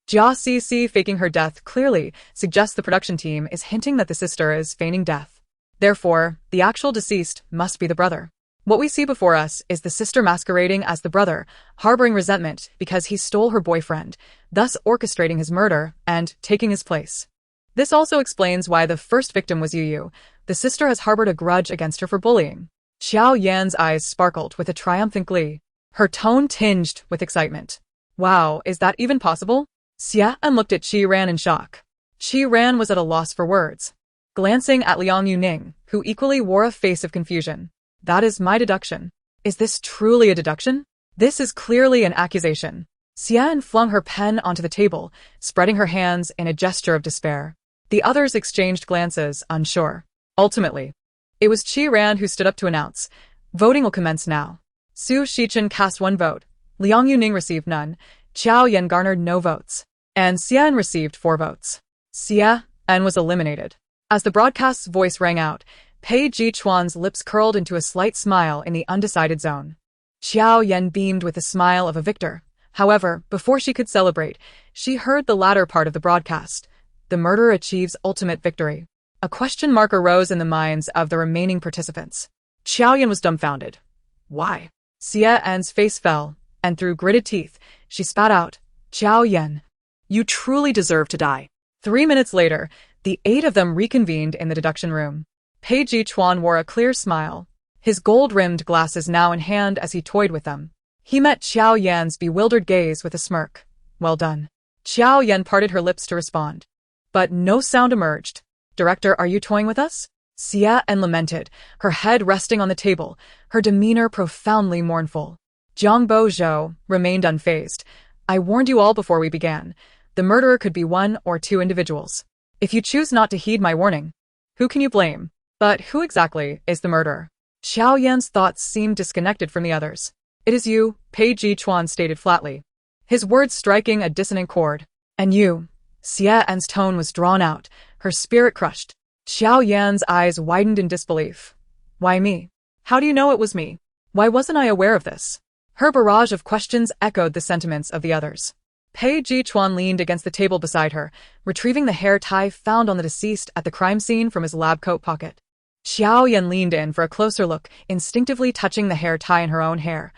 Jia Cici faking her death clearly suggests the production team is hinting that the sister is feigning death. Therefore, the actual deceased must be the brother. What we see before us is the sister masquerading as the brother, harboring resentment because he stole her boyfriend, thus orchestrating his murder and taking his place. This also explains why the first victim was Yu. The sister has harbored a grudge against her for bullying. Jiao Yan's eyes sparkled with a triumphant glee, her tone tinged with excitement. Wow, is that even possible? Xia An looked at Qi Ran in shock. Qi Ran was at a loss for words, glancing at Liang Yuning, who equally wore a face of confusion. That is my deduction. Is this truly a deduction? This is clearly an accusation. Xia An flung her pen onto the table, spreading her hands in a gesture of despair. The others exchanged glances, unsure. Ultimately, it was Qi Ran who stood up to announce, voting will commence now. Su Shichen cast 1 vote. Liang Yuning received none. Jiao Yan garnered no votes. And Xia An received 4 votes. Xia An was eliminated. As the broadcast's voice rang out, Pei Chuan's lips curled into a slight smile in the undecided zone. Jiao Yan beamed with the smile of a victor. However, before she could celebrate, she heard the latter part of the broadcast. The murderer achieves ultimate victory. A question mark arose in the minds of the remaining participants. Jiao Yan was dumbfounded. Why? Xia An's face fell, and through gritted teeth, she spat out, Jiao Yan, you truly deserve to die. 3 minutes later, the 8 of them reconvened in the deduction room. Pei Chuan wore a clear smile, his gold-rimmed glasses now in hand as he toyed with them. He met Jiao Yan's bewildered gaze with a smirk. Well done. Jiao Yan parted her lips to respond. But no sound emerged. Director, are you toying with us? Xia An lamented, her head resting on the table, her demeanor profoundly mournful. Jiangbo Zhou remained unfazed. I warned you all before we began. The murderer could be 1 or 2 individuals. If you choose not to heed my warning, who can you blame? But who exactly is the murderer? Xiao Yan's thoughts seemed disconnected from the others. It is you, Pei Chuan stated flatly, his words striking a dissonant chord. And you. Xia An's tone was drawn out, her spirit crushed. Xiao Yan's eyes widened in disbelief. Why me? How do you know it was me? Why wasn't I aware of this? Her barrage of questions echoed the sentiments of the others. Pei Chuan leaned against the table beside her, retrieving the hair tie found on the deceased at the crime scene from his lab coat pocket. Xiao Yan leaned in for a closer look, instinctively touching the hair tie in her own hair.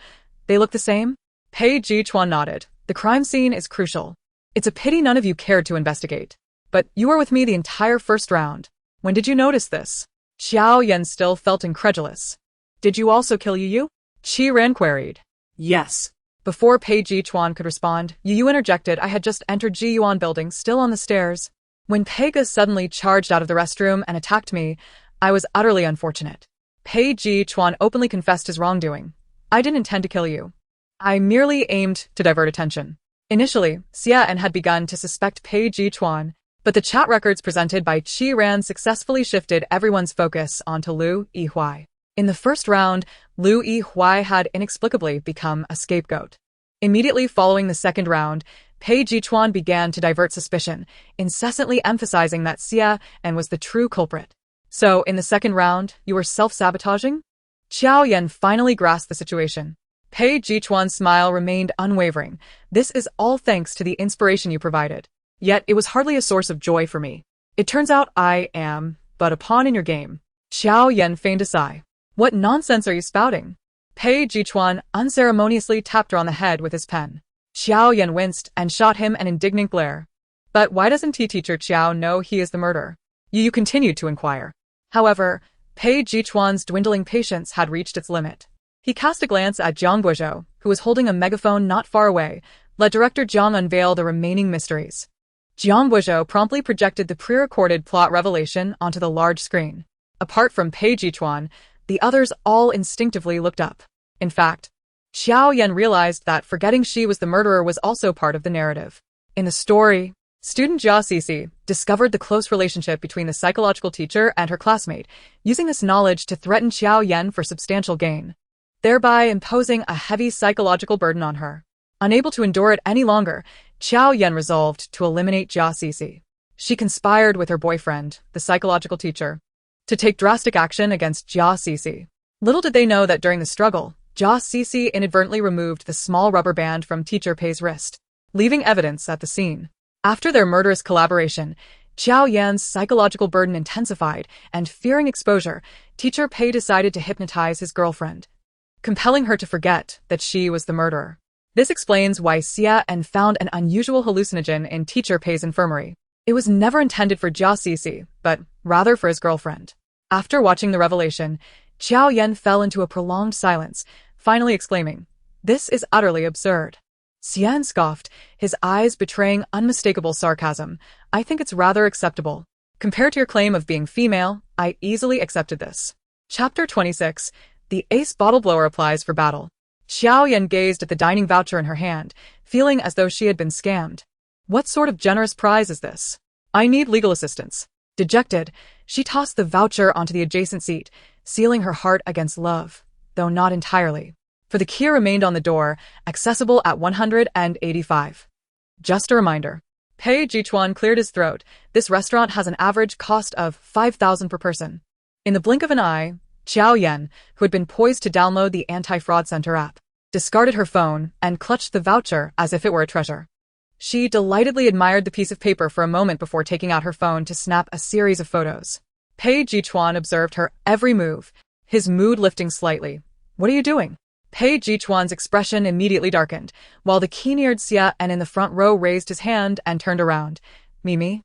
They look the same? Pei Chuan nodded. The crime scene is crucial. It's a pity none of you cared to investigate. But you were with me the entire first round. When did you notice this? Xiao Yan still felt incredulous. Did you also kill Yu? Qi Ran queried. Yes. Before Pei Chuan could respond, Yu interjected, I had just entered Ji Yuan building, still on the stairs. When Pega suddenly charged out of the restroom and attacked me, I was utterly unfortunate. Pei Chuan openly confessed his wrongdoing. I didn't intend to kill you. I merely aimed to divert attention. Initially, Xia An had begun to suspect Pei Chuan, but the chat records presented by Qi Ran successfully shifted everyone's focus onto Liu Yihuai. In the first round, Liu Yihuai had inexplicably become a scapegoat. Immediately following the second round, Pei Chuan began to divert suspicion, incessantly emphasizing that Xia An was the true culprit. So, in the second round, you were self-sabotaging? Jiao Yan finally grasped the situation. Pei Chuan's smile remained unwavering. This is all thanks to the inspiration you provided. Yet, it was hardly a source of joy for me. It turns out I am but a pawn in your game. Xiao Yan feigned a sigh. What nonsense are you spouting? Pei Chuan unceremoniously tapped her on the head with his pen. Xiao Yan winced and shot him an indignant glare. But why doesn't teacher Chiao know he is the murderer? Yu continued to inquire. However, Pei Chuan's dwindling patience had reached its limit. He cast a glance at Jiang Guizhou, who was holding a megaphone not far away, let director Jiang unveil the remaining mysteries. Jiang Guizhou promptly projected the pre-recorded plot revelation onto the large screen. Apart from Pei Chuan, the others all instinctively looked up. In fact, Jiao Yan realized that forgetting she was the murderer was also part of the narrative. In the story, student Jia Cici discovered the close relationship between the psychological teacher and her classmate, using this knowledge to threaten Jiao Yan for substantial gain, thereby imposing a heavy psychological burden on her. Unable to endure it any longer, Jiao Yan resolved to eliminate Jia Cici. She conspired with her boyfriend, the psychological teacher, to take drastic action against Jia Cici. Little did they know that during the struggle, Jia Cici inadvertently removed the small rubber band from teacher Pei's wrist, leaving evidence at the scene. After their murderous collaboration, Jiao Yan's psychological burden intensified, and fearing exposure, teacher Pei decided to hypnotize his girlfriend, compelling her to forget that she was the murderer. This explains why Xia En found an unusual hallucinogen in teacher Pei's infirmary. It was never intended for Jia Cici, but rather for his girlfriend. After watching the revelation, Jiao Yan fell into a prolonged silence, finally exclaiming, "This is utterly absurd." Xian scoffed, his eyes betraying unmistakable sarcasm. "I think it's rather acceptable. Compared to your claim of being female, I easily accepted this." Chapter 26. The ace bottle blower applies for battle. Jiao Yan gazed at the dining voucher in her hand, feeling as though she had been scammed. What sort of generous prize is this? I need legal assistance. Dejected, she tossed the voucher onto the adjacent seat, sealing her heart against love, though not entirely. For the key remained on the door, accessible at 185. Just a reminder. Pei Chuan cleared his throat. This restaurant has an average cost of 5,000 per person. In the blink of an eye, Jiao Yan, who had been poised to download the anti-fraud center app, discarded her phone and clutched the voucher as if it were a treasure. She delightedly admired the piece of paper for a moment before taking out her phone to snap a series of photos. Pei Chuan observed her every move, his mood lifting slightly. "What are you doing?" Pei Chuan's expression immediately darkened, while the keen-eared Xia En in the front row raised his hand and turned around. Me?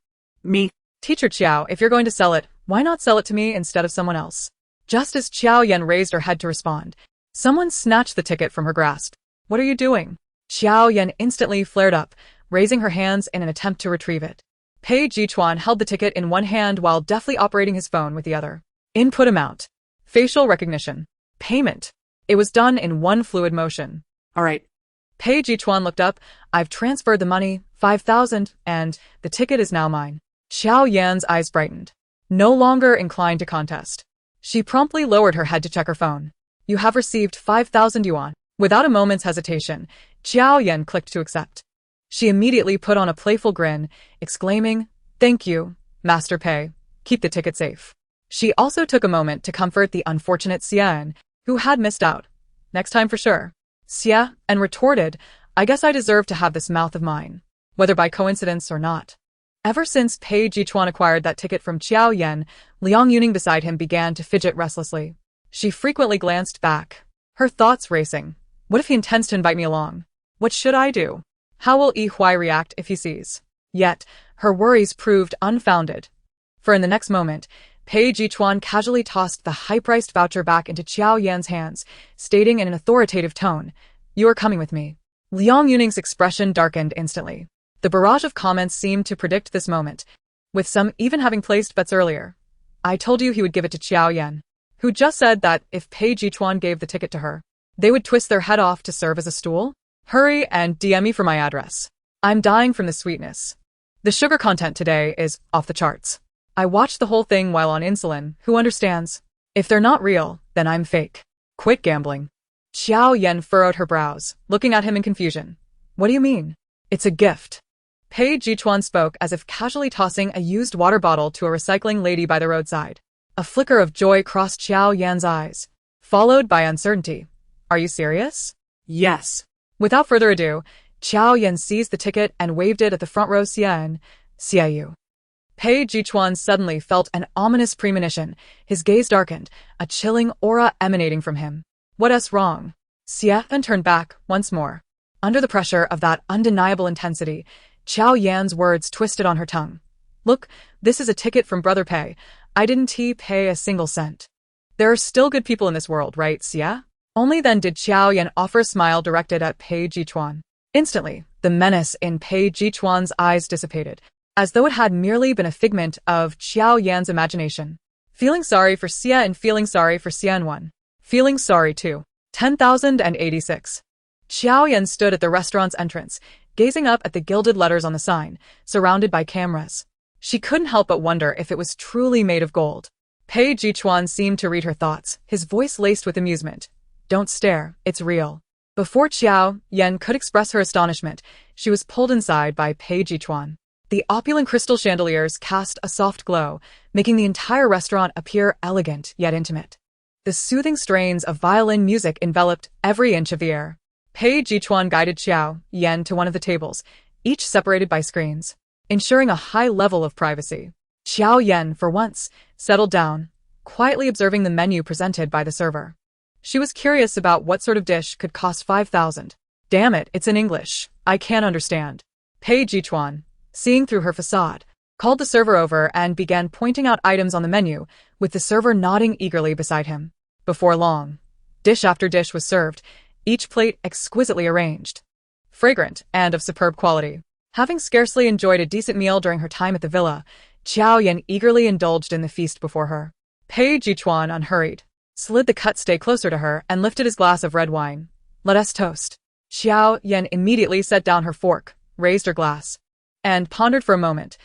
Teacher Chiao, if you're going to sell it, why not sell it to me instead of someone else? Just as Jiao Yan raised her head to respond, someone snatched the ticket from her grasp. "What are you doing?" Jiao Yan instantly flared up, raising her hands in an attempt to retrieve it. Pei Chuan held the ticket in one hand while deftly operating his phone with the other. Input amount. Facial recognition. Payment. It was done in one fluid motion. All right. Pei Chuan looked up. "I've transferred the money, 5,000, and the ticket is now mine." Jiao Yan's eyes brightened. No longer inclined to contest, she promptly lowered her head to check her phone. "You have received 5,000 yuan. Without a moment's hesitation, Jiao Yan clicked to accept. She immediately put on a playful grin, exclaiming, "Thank you, Master Pei. Keep the ticket safe." She also took a moment to comfort the unfortunate Xia En, who had missed out. "Next time for sure." Xia En retorted, "I guess I deserve to have this mouth of mine, whether by coincidence or not." Ever since Pei Chuan acquired that ticket from Jiao Yan, Liang Yuning beside him began to fidget restlessly. She frequently glanced back, her thoughts racing. What if he intends to invite me along? What should I do? How will Yi Huai react if he sees? Yet, her worries proved unfounded. For in the next moment, Pei Chuan casually tossed the high-priced voucher back into Jiao Yan's hands, stating in an authoritative tone, "You are coming with me." Liang Yuning's expression darkened instantly. The barrage of comments seemed to predict this moment, with some even having placed bets earlier. "I told you he would give it to Jiao Yan, who just said that if Pei Chuan gave the ticket to her, they would twist their head off to serve as a stool? Hurry and DM me for my address. I'm dying from the sweetness. The sugar content today is off the charts. I watched the whole thing while on insulin, who understands? If they're not real, then I'm fake. Quit gambling." Jiao Yan furrowed her brows, looking at him in confusion. "What do you mean?" "It's a gift." Pei Chuan spoke as if casually tossing a used water bottle to a recycling lady by the roadside. A flicker of joy crossed Jiao Yan's eyes, followed by uncertainty. "Are you serious?" Yes. Without further ado, Jiao Yan seized the ticket and waved it at the front row Xia En. "Xia. Pei Chuan suddenly felt an ominous premonition. His gaze darkened, a chilling aura emanating from him. "What's wrong?" Xia En turned back once more. Under the pressure of that undeniable intensity, Jiao Yan's words twisted on her tongue. Look, this is a ticket from Brother Pei. I didn't pay a single cent. There are still good people in this world, right, Xia? Only then did Jiao Yan offer a smile directed at Pei Chuan. Instantly, the menace in Pei Chuan's eyes dissipated, as though it had merely been a figment of Jiao Yan's imagination. Feeling sorry for Xia and feeling sorry for Xian one. Feeling sorry too. 10,086. Jiao Yan stood at the restaurant's entrance, gazing up at the gilded letters on the sign, surrounded by cameras. She couldn't help but wonder if it was truly made of gold. Pei Chuan seemed to read her thoughts, his voice laced with amusement. Don't stare, it's real. Before Jiao Yan could express her astonishment, she was pulled inside by Pei Chuan. The opulent crystal chandeliers cast a soft glow, making the entire restaurant appear elegant yet intimate. The soothing strains of violin music enveloped every inch of the air. Pei Chuan guided Jiao Yan to one of the tables, each separated by screens, ensuring a high level of privacy. Jiao Yan, for once, settled down, quietly observing the menu presented by the server. She was curious about what sort of dish could cost 5,000. Damn it, it's in English. I can't understand. Pei Chuan, seeing through her facade, called the server over and began pointing out items on the menu, with the server nodding eagerly beside him. Before long, dish after dish was served, each plate exquisitely arranged, fragrant and of superb quality. Having scarcely enjoyed a decent meal during her time at the villa, Jiao Yan eagerly indulged in the feast before her. Pei Chuan, unhurried, slid the cut steak closer to her and lifted his glass of red wine. Let us toast. Jiao Yan immediately set down her fork, raised her glass, and pondered for a moment.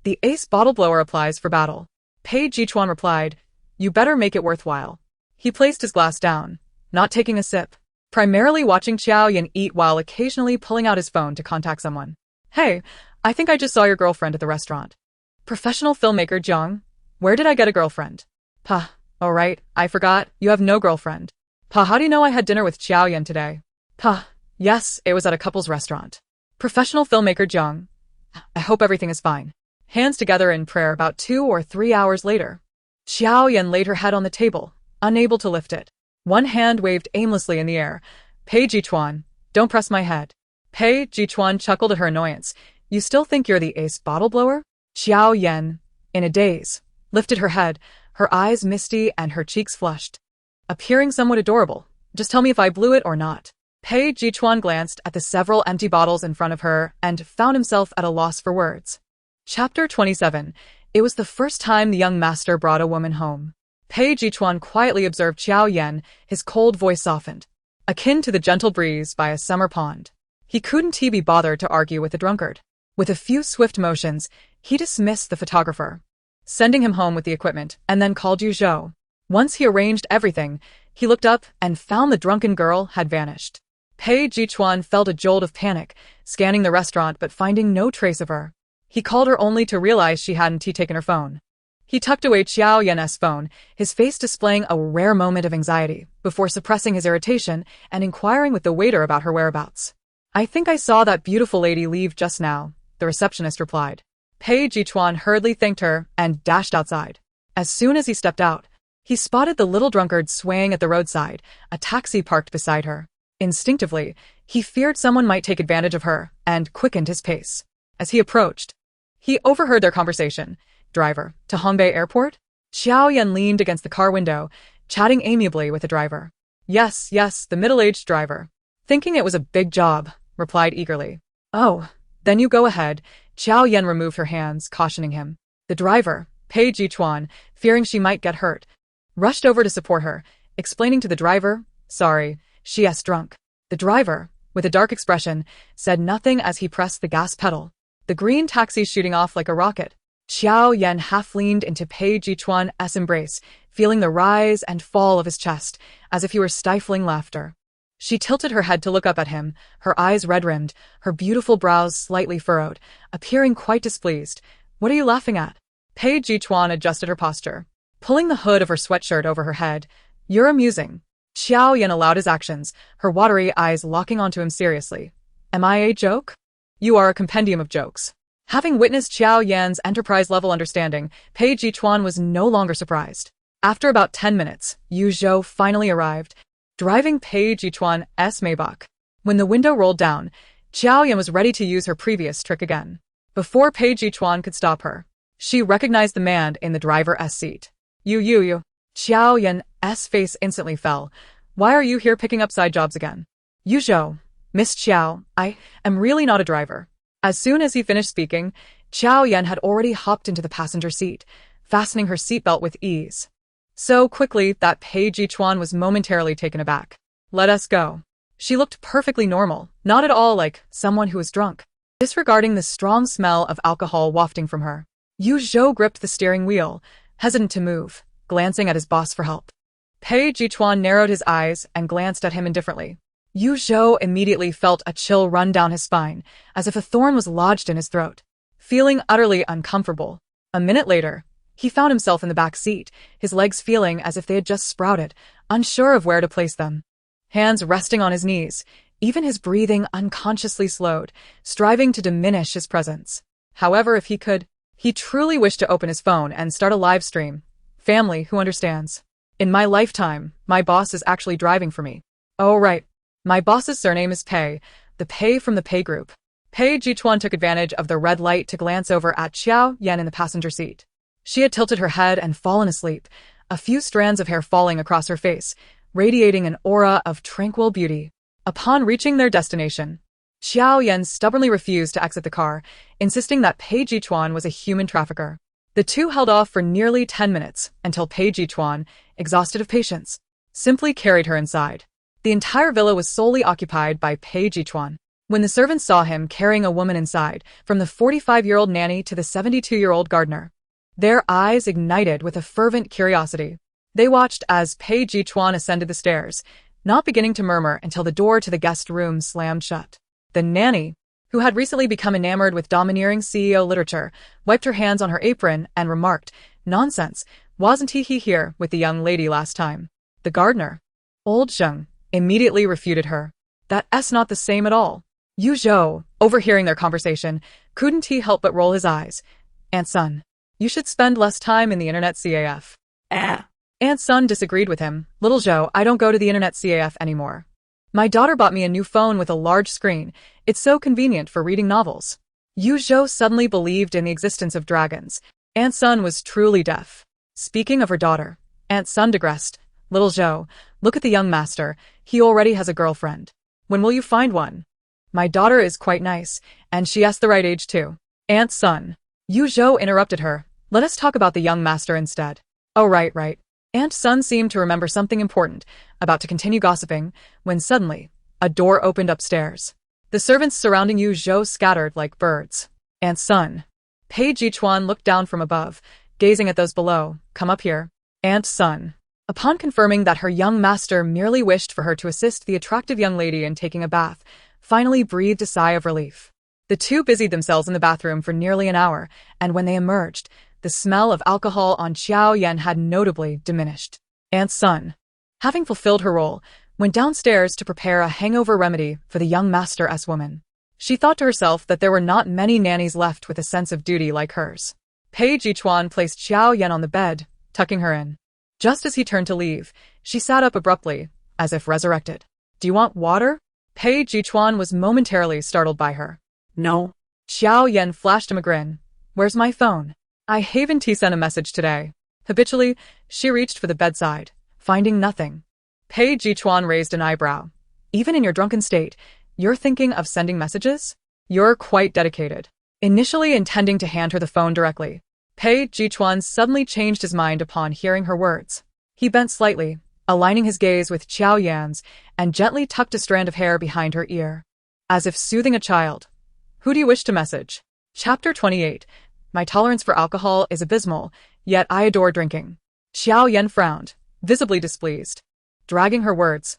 The ace bottle blower applies for battle. Pei Chuan replied, you better make it worthwhile. He placed his glass down, not taking a sip, primarily watching Jiao Yan eat while occasionally pulling out his phone to contact someone. Hey, I think I just saw your girlfriend at the restaurant. Professional filmmaker Zhang. Where did I get a girlfriend? Pa. Oh right, I forgot, you have no girlfriend. Pa, how do you know I had dinner with Jiao Yan today? Pa. Yes, it was at a couple's restaurant. Professional filmmaker Zhang. I hope everything is fine. Hands together in prayer. About 2 or 3 hours later, Jiao Yan laid her head on the table, unable to lift it. One hand waved aimlessly in the air. Pei Chuan, don't press my head. Pei Chuan chuckled at her annoyance. You still think you're the ace bottle blower? Jiao Yan, in a daze, lifted her head, her eyes misty and her cheeks flushed, appearing somewhat adorable. Just tell me if I blew it or not. Pei Chuan glanced at the several empty bottles in front of her and found himself at a loss for words. Chapter 27. It was the first time the young master brought a woman home. Pei Chuan quietly observed Jiao Yan, his cold voice softened, akin to the gentle breeze by a summer pond. He couldn't be bothered to argue with the drunkard. With a few swift motions, he dismissed the photographer, sending him home with the equipment, and then called Yu Zhou. Once he arranged everything, he looked up and found the drunken girl had vanished. Pei Chuan felt a jolt of panic, scanning the restaurant but finding no trace of her. He called her only to realize she hadn't taken her phone. He tucked away Jiao Yan's phone, his face displaying a rare moment of anxiety, before suppressing his irritation and inquiring with the waiter about her whereabouts. I think I saw that beautiful lady leave just now, the receptionist replied. Pei Chuan hurriedly thanked her and dashed outside. As soon as he stepped out, he spotted the little drunkard swaying at the roadside, a taxi parked beside her. Instinctively, he feared someone might take advantage of her and quickened his pace. As he approached, he overheard their conversation. Driver, to Hongbei Airport? Jiao Yan leaned against the car window, chatting amiably with the driver. Yes, the middle-aged driver. Thinking it was a big job, replied eagerly. Oh, then you go ahead. Jiao Yan removed her hands, cautioning him. The driver, Pei Chuan, fearing she might get hurt, rushed over to support her, explaining to the driver, sorry, she's drunk. The driver, with a dark expression, said nothing as he pressed the gas pedal, the green taxi shooting off like a rocket. Jiao Yan half leaned into Pei Chuan's embrace, feeling the rise and fall of his chest, as if he were stifling laughter. She tilted her head to look up at him, her eyes red-rimmed, her beautiful brows slightly furrowed, appearing quite displeased. What are you laughing at? Pei Chuan adjusted her posture, pulling the hood of her sweatshirt over her head. You're amusing. Jiao Yan allowed his actions, her watery eyes locking onto him seriously. Am I a joke? You are a compendium of jokes. Having witnessed Jiao Yan's enterprise-level understanding, Pei Chuan was no longer surprised. After about 10 minutes, Yu Zhou finally arrived, driving Pei Chuan's Maybach. When the window rolled down, Jiao Yan was ready to use her previous trick again. Before Pei Chuan could stop her, she recognized the man in the driver's seat. You. Jiao Yan's face instantly fell. Why are you here picking up side jobs again? You Zhou, Miss Jiao, I am really not a driver. As soon as he finished speaking, Jiao Yan had already hopped into the passenger seat, fastening her seatbelt with ease. So quickly that Pei Chuan was momentarily taken aback. Let us go. She looked perfectly normal, not at all like someone who was drunk. Disregarding the strong smell of alcohol wafting from her, Yu Zhou gripped the steering wheel, hesitant to move, glancing at his boss for help. Pei Chuan narrowed his eyes and glanced at him indifferently. Yu Zhou immediately felt a chill run down his spine, as if a thorn was lodged in his throat. Feeling utterly uncomfortable, a minute later, he found himself in the back seat, his legs feeling as if they had just sprouted, unsure of where to place them. Hands resting on his knees, even his breathing unconsciously slowed, striving to diminish his presence. However, if he could, he truly wished to open his phone and start a live stream. Family who understands. In my lifetime, my boss is actually driving for me. Oh right. My boss's surname is Pei, the Pei from the Pei group. Pei Chuan took advantage of the red light to glance over at Jiao Yan in the passenger seat. She had tilted her head and fallen asleep, a few strands of hair falling across her face, radiating an aura of tranquil beauty. Upon reaching their destination, Jiao Yan stubbornly refused to exit the car, insisting that Pei Chuan was a human trafficker. The two held off for nearly 10 minutes until Pei Chuan, exhausted of patience, simply carried her inside. The entire villa was solely occupied by Pei Chuan. When the servants saw him carrying a woman inside, from the 45-year-old nanny to the 72-year-old gardener, their eyes ignited with a fervent curiosity. They watched as Pei Chuan ascended the stairs, not beginning to murmur until the door to the guest room slammed shut. The nanny, who had recently become enamored with domineering CEO literature, wiped her hands on her apron and remarked, "Nonsense, wasn't he here with the young lady last time?" The gardener, old Zheng, immediately refuted her. That's not the same at all. Yu Zhou, overhearing their conversation, couldn't he help but roll his eyes. Aunt Sun, you should spend less time in the internet CAF. Aunt Sun disagreed with him. Little Zhou, I don't go to the internet CAF anymore. My daughter bought me a new phone with a large screen. It's so convenient for reading novels. Yu Zhou suddenly believed in the existence of dragons. Aunt Sun was truly deaf. Speaking of her daughter, Aunt Sun digressed. Little Zhou, look at the young master. He already has a girlfriend. When will you find one? My daughter is quite nice, and she has the right age too. Aunt Sun. Yu Zhou interrupted her. Let us talk about the young master instead. Oh right. Aunt Sun seemed to remember something important, about to continue gossiping, when suddenly, a door opened upstairs. The servants surrounding Yu Zhou scattered like birds. Aunt Sun. Pei Chuan looked down from above, gazing at those below. Come up here. Aunt Sun. Upon confirming that her young master merely wished for her to assist the attractive young lady in taking a bath, finally breathed a sigh of relief. The two busied themselves in the bathroom for nearly an hour, and when they emerged, the smell of alcohol on Jiao Yan had notably diminished. Aunt Sun, having fulfilled her role, went downstairs to prepare a hangover remedy for the young master's woman. She thought to herself that there were not many nannies left with a sense of duty like hers. Pei Chuan placed Jiao Yan on the bed, tucking her in. Just as he turned to leave, she sat up abruptly, as if resurrected. Do you want water? Pei Chuan was momentarily startled by her. No. Jiao Yan flashed him a grin. Where's my phone? I haven't sent a message today. Habitually, she reached for the bedside, finding nothing. Pei Chuan raised an eyebrow. Even in your drunken state, you're thinking of sending messages? You're quite dedicated. Initially intending to hand her the phone directly, Pei Chuan suddenly changed his mind upon hearing her words. He bent slightly, aligning his gaze with Jiao Yan's, and gently tucked a strand of hair behind her ear, as if soothing a child. Who do you wish to message? Chapter 28. My tolerance for alcohol is abysmal, yet I adore drinking. Jiao Yan frowned, visibly displeased. Dragging her words.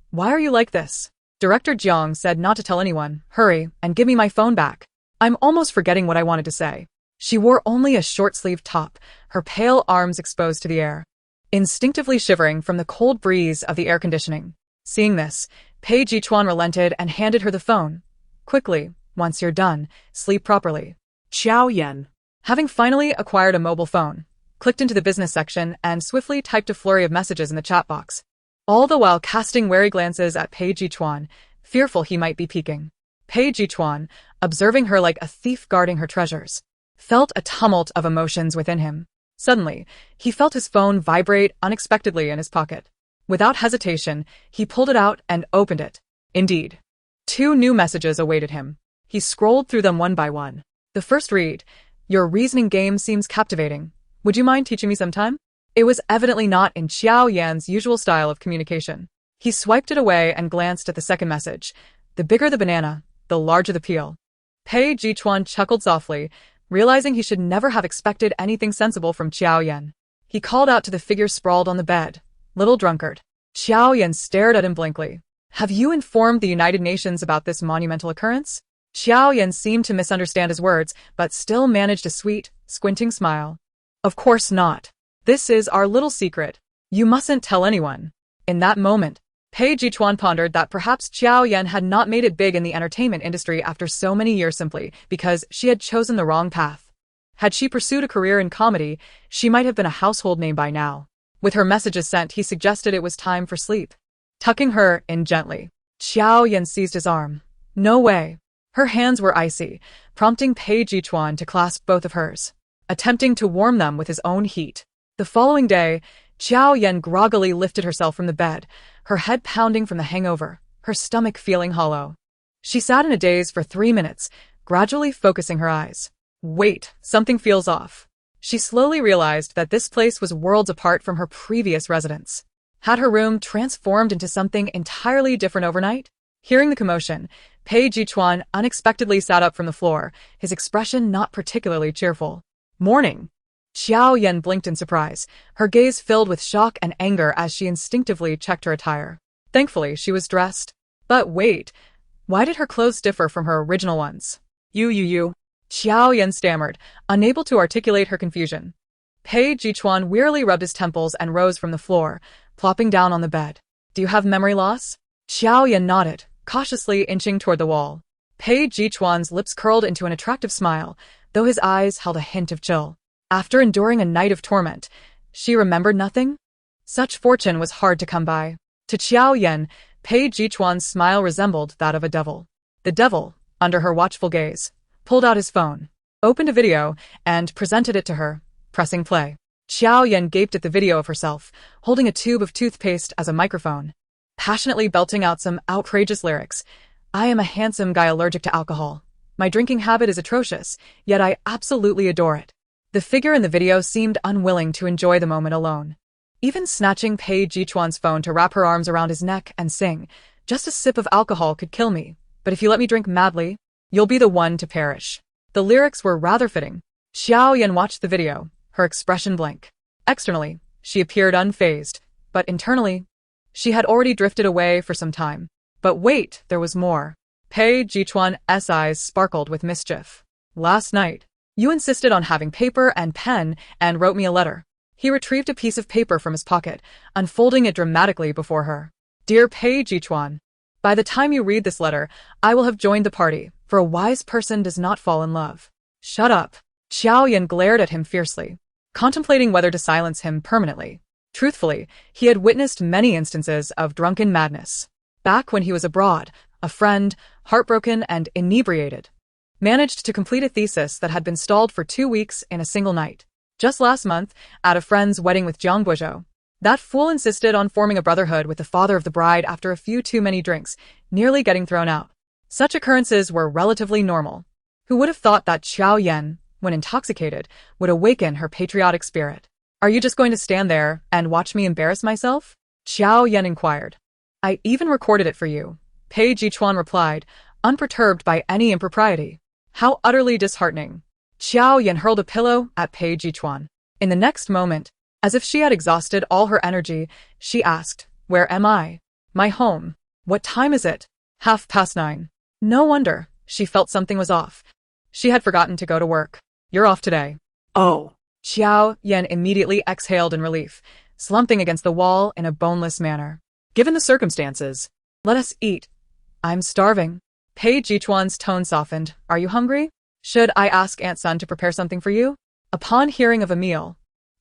Why are you like this? Director Jiang said not to tell anyone. Hurry, and give me my phone back. I'm almost forgetting what I wanted to say. She wore only a short-sleeved top, her pale arms exposed to the air, instinctively shivering from the cold breeze of the air conditioning. Seeing this, Pei Chuan relented and handed her the phone. Quickly, once you're done, sleep properly. Jiao Yan. Having finally acquired a mobile phone, clicked into the business section and swiftly typed a flurry of messages in the chat box, all the while casting wary glances at Pei Chuan, fearful he might be peeking. Pei Chuan, observing her like a thief guarding her treasures, felt a tumult of emotions within him. Suddenly, he felt his phone vibrate unexpectedly in his pocket. Without hesitation, he pulled it out and opened it. Indeed, 2 new messages awaited him. He scrolled through them one by one. The first read, "Your reasoning game seems captivating. Would you mind teaching me some time?" It was evidently not in Jiao Yan's usual style of communication. He swiped it away and glanced at the second message. "The bigger the banana, the larger the peel." Pei Chuan chuckled softly, realizing he should never have expected anything sensible from Jiao Yan. He called out to the figure sprawled on the bed, "Little drunkard." Jiao Yan stared at him blankly. "Have you informed the United Nations about this monumental occurrence?" Jiao Yan seemed to misunderstand his words, but still managed a sweet, squinting smile. "Of course not. This is our little secret. You mustn't tell anyone." In that moment, Pei Chuan pondered that perhaps Jiao Yan had not made it big in the entertainment industry after so many years simply because she had chosen the wrong path. Had she pursued a career in comedy, she might have been a household name by now. With her messages sent, he suggested it was time for sleep. Tucking her in gently, Jiao Yan seized his arm. "No way." Her hands were icy, prompting Pei Chuan to clasp both of hers, attempting to warm them with his own heat. The following day, Jiao Yan groggily lifted herself from the bed, her head pounding from the hangover, her stomach feeling hollow. She sat in a daze for 3 minutes, gradually focusing her eyes. Wait, something feels off. She slowly realized that this place was worlds apart from her previous residence. Had her room transformed into something entirely different overnight? Hearing the commotion, Pei Chuan unexpectedly sat up from the floor, his expression not particularly cheerful. "Morning." Jiao Yan blinked in surprise, her gaze filled with shock and anger as she instinctively checked her attire. Thankfully, she was dressed. But wait, why did her clothes differ from her original ones? You. Jiao Yan stammered, unable to articulate her confusion. Pei Chuan wearily rubbed his temples and rose from the floor, plopping down on the bed. "Do you have memory loss?" Jiao Yan nodded, cautiously inching toward the wall. Pei Chuan's lips curled into an attractive smile, though his eyes held a hint of chill. After enduring a night of torment, she remembered nothing? Such fortune was hard to come by. To Jiao Yan, Pei Chuan's smile resembled that of a devil. The devil, under her watchful gaze, pulled out his phone, opened a video, and presented it to her, pressing play. Jiao Yan gaped at the video of herself, holding a tube of toothpaste as a microphone, passionately belting out some outrageous lyrics. "I am a handsome guy allergic to alcohol. My drinking habit is atrocious, yet I absolutely adore it." The figure in the video seemed unwilling to enjoy the moment alone, even snatching Pei Chuan's phone to wrap her arms around his neck and sing, "Just a sip of alcohol could kill me, but if you let me drink madly, you'll be the one to perish." The lyrics were rather fitting. Jiao Yan watched the video, her expression blank. Externally, she appeared unfazed, but internally, she had already drifted away for some time. But wait, there was more. Pei Chuan's eyes sparkled with mischief. "Last night, you insisted on having paper and pen and wrote me a letter." He retrieved a piece of paper from his pocket, unfolding it dramatically before her. "Dear Pei Chuan, by the time you read this letter, I will have joined the party, for a wise person does not fall in love." "Shut up." Jiao Yan glared at him fiercely, contemplating whether to silence him permanently. Truthfully, he had witnessed many instances of drunken madness. Back when he was abroad, a friend, heartbroken and inebriated, managed to complete a thesis that had been stalled for 2 weeks in a single night. Just last month, at a friend's wedding with Jiang Guozhou, that fool insisted on forming a brotherhood with the father of the bride after a few too many drinks, nearly getting thrown out. Such occurrences were relatively normal. Who would have thought that Jiao Yan, when intoxicated, would awaken her patriotic spirit? "Are you just going to stand there and watch me embarrass myself?" Jiao Yan inquired. "I even recorded it for you," Pei Chuan replied, unperturbed by any impropriety. How utterly disheartening. Jiao Yan hurled a pillow at Pei Chuan. In the next moment, as if she had exhausted all her energy, she asked, "Where am I?" "My home." "What time is it?" 9:30. No wonder, she felt something was off. She had forgotten to go to work. "You're off today." Oh. Jiao Yan immediately exhaled in relief, slumping against the wall in a boneless manner. "Given the circumstances, let us eat. I'm starving." Pei Chuan's tone softened. "Are you hungry? Should I ask Aunt Sun to prepare something for you?" Upon hearing of a meal,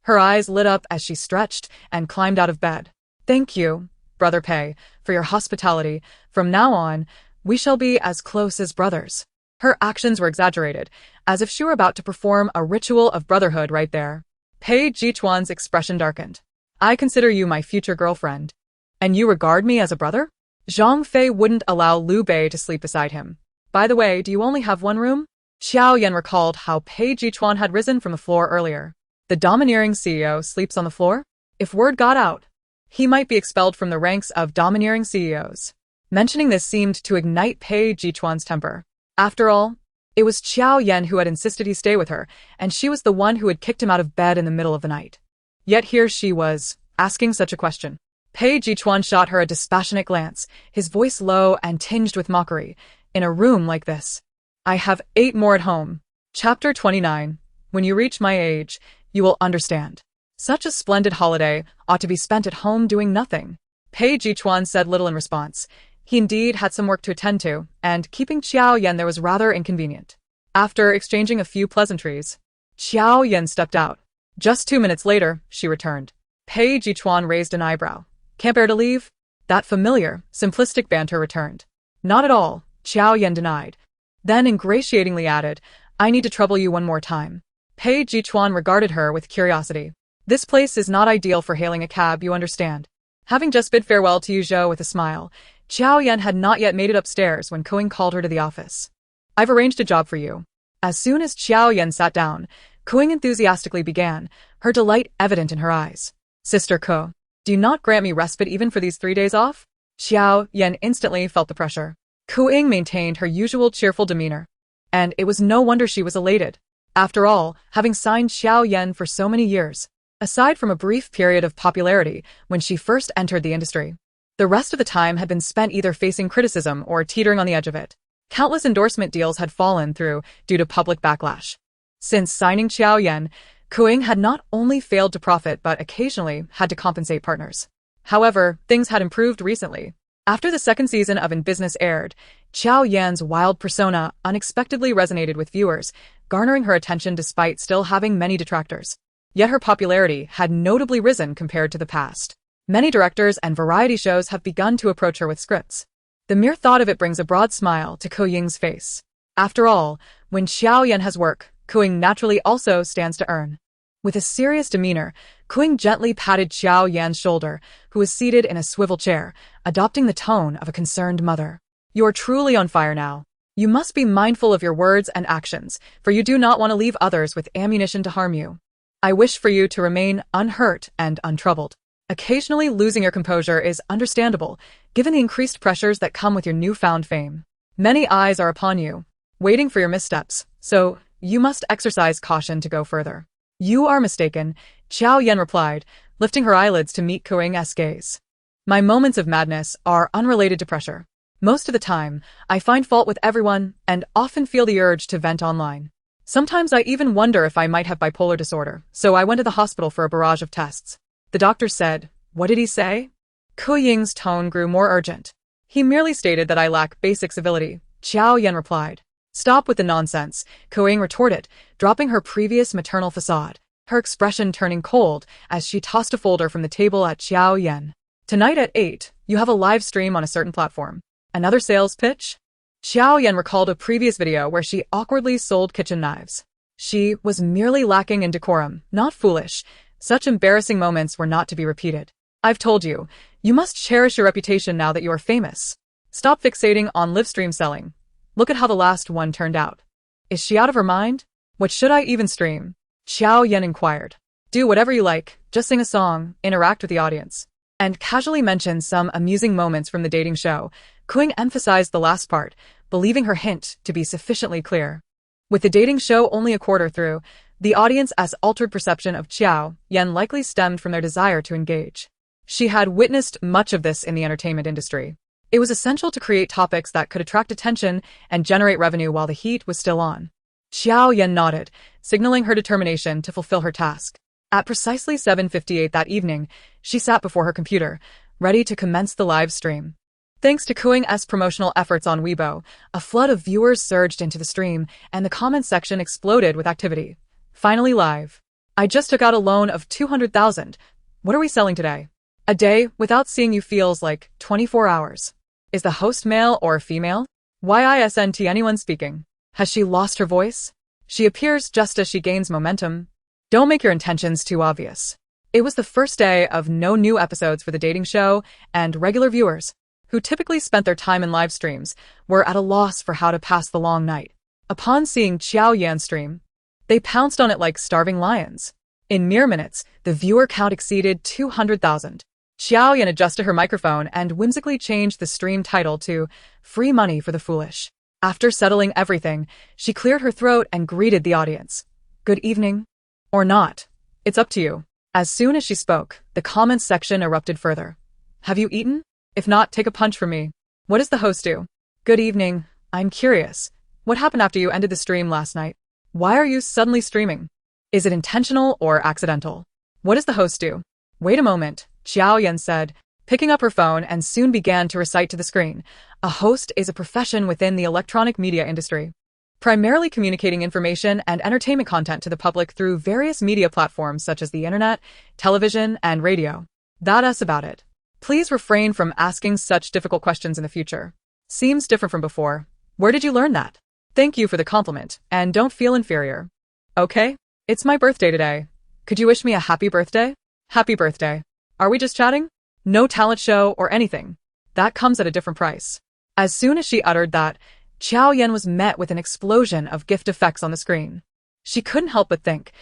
her eyes lit up as she stretched and climbed out of bed. "Thank you, Brother Pei, for your hospitality. From now on, We shall be as close as brothers. Her actions were exaggerated, as if she were about to perform a ritual of brotherhood right there. Pei Chuan's expression darkened. I consider you my future girlfriend. And you regard me as a brother? Zhang Fei wouldn't allow Liu Bei to sleep beside him. By the way, do you only have one room? Jiao Yan recalled how Pei Chuan had risen from the floor earlier. The domineering CEO sleeps on the floor? If word got out, he might be expelled from the ranks of domineering CEOs. Mentioning this seemed to ignite Pei Chuan's temper. After all, it was Jiao Yan who had insisted he stay with her, and she was the one who had kicked him out of bed in the middle of the night. Yet here she was, asking such a question. Pei Chuan shot her a dispassionate glance, his voice low and tinged with mockery. In a room like this, I have 8 more at home. Chapter 29. When you reach my age, you will understand. Such a splendid holiday ought to be spent at home doing nothing. Pei Chuan said little in response. He indeed had some work to attend to, and keeping Jiao Yan there was rather inconvenient. After exchanging a few pleasantries, Jiao Yan stepped out. Just 2 minutes later, she returned. Pei Chuan raised an eyebrow. Can't bear to leave? That familiar, simplistic banter returned. Not at all, Jiao Yan denied. Then ingratiatingly added, I need to trouble you one more time. Pei Chuan regarded her with curiosity. This place is not ideal for hailing a cab, you understand. Having just bid farewell to Zhou with a smile, Jiao Yan had not yet made it upstairs when Koing called her to the office. I've arranged a job for you. As soon as Jiao Yan sat down, Koing enthusiastically began, her delight evident in her eyes. Sister Ko, do you not grant me respite even for these 3 days off? Jiao Yan instantly felt the pressure. Koing maintained her usual cheerful demeanor, and it was no wonder she was elated. After all, having signed Jiao Yan for so many years, aside from a brief period of popularity when she first entered the industry, the rest of the time had been spent either facing criticism or teetering on the edge of it. Countless endorsement deals had fallen through due to public backlash. Since signing Jiao Yan, Koing had not only failed to profit but occasionally had to compensate partners. However, things had improved recently. After the second season of In Business aired, Jiao Yan's wild persona unexpectedly resonated with viewers, garnering her attention despite still having many detractors. Yet her popularity had notably risen compared to the past. Many directors and variety shows have begun to approach her with scripts. The mere thought of it brings a broad smile to Ko Ying's face. After all, when Jiao Yan has work, Koing naturally also stands to earn. With a serious demeanor, Koing gently patted Jiao Yan's shoulder, who was seated in a swivel chair, adopting the tone of a concerned mother. You're truly on fire now. You must be mindful of your words and actions, for you do not want to leave others with ammunition to harm you. I wish for you to remain unhurt and untroubled. Occasionally losing your composure is understandable, given the increased pressures that come with your newfound fame. Many eyes are upon you, waiting for your missteps, so you must exercise caution to go further. You are mistaken, Jiao Yan replied, lifting her eyelids to meet Koing's gaze. My moments of madness are unrelated to pressure. Most of the time, I find fault with everyone and often feel the urge to vent online. Sometimes I even wonder if I might have bipolar disorder, so I went to the hospital for a barrage of tests. The doctor said, what did he say? Ko Ying's tone grew more urgent. He merely stated that I lack basic civility, Jiao Yan replied. Stop with the nonsense, Ko Ying retorted, dropping her previous maternal facade, her expression turning cold as she tossed a folder from the table at Jiao Yan. Tonight at 8, you have a live stream on a certain platform. Another sales pitch? Jiao Yan recalled a previous video where she awkwardly sold kitchen knives. She was merely lacking in decorum, not foolish. Such embarrassing moments were not to be repeated. I've told you, you must cherish your reputation now that you are famous. Stop fixating on live stream selling. Look at how the last one turned out. Is she out of her mind? What should I even stream? Jiao Yan inquired. Do whatever you like, just sing a song, interact with the audience. And casually mention some amusing moments from the dating show. Koing emphasized the last part, believing her hint to be sufficiently clear. With the dating show only a quarter through, the audience's altered perception of Jiao Yan likely stemmed from their desire to engage. She had witnessed much of this in the entertainment industry. It was essential to create topics that could attract attention and generate revenue while the heat was still on. Jiao Yan nodded, signaling her determination to fulfill her task. At precisely 7:58 that evening, she sat before her computer, ready to commence the live stream. Thanks to Koing's promotional efforts on Weibo, a flood of viewers surged into the stream, and the comments section exploded with activity. Finally live. I just took out a loan of 200,000. What are we selling today? A day without seeing you feels like 24 hours. Is the host male or female? YISNT anyone speaking? Has she lost her voice? She appears just as she gains momentum. Don't make your intentions too obvious. It was the first day of no new episodes for the dating show, and regular viewers, who typically spent their time in live streams, were at a loss for how to pass the long night. Upon seeing Jiao Yan's stream, they pounced on it like starving lions. In mere minutes, the viewer count exceeded 200,000. Jiao Yan adjusted her microphone and whimsically changed the stream title to Free Money for the Foolish. After settling everything, she cleared her throat and greeted the audience. Good evening. Or not. It's up to you. As soon as she spoke, the comments section erupted further. Have you eaten? If not, take a punch from me. What does the host do? Good evening. I'm curious. What happened after you ended the stream last night? Why are you suddenly streaming? Is it intentional or accidental? What does the host do? Wait a moment, Jiao Yan said, picking up her phone and soon began to recite to the screen. A host is a profession within the electronic media industry, primarily communicating information and entertainment content to the public through various media platforms such as the internet, television, and radio. That's about it. Please refrain from asking such difficult questions in the future. Seems different from before. Where did you learn that? Thank you for the compliment, and don't feel inferior. Okay? It's my birthday today. Could you wish me a happy birthday? Happy birthday. Are we just chatting? No talent show or anything. That comes at a different price. As soon as she uttered that, Jiao Yan was met with an explosion of gift effects on the screen. She couldn't help but think,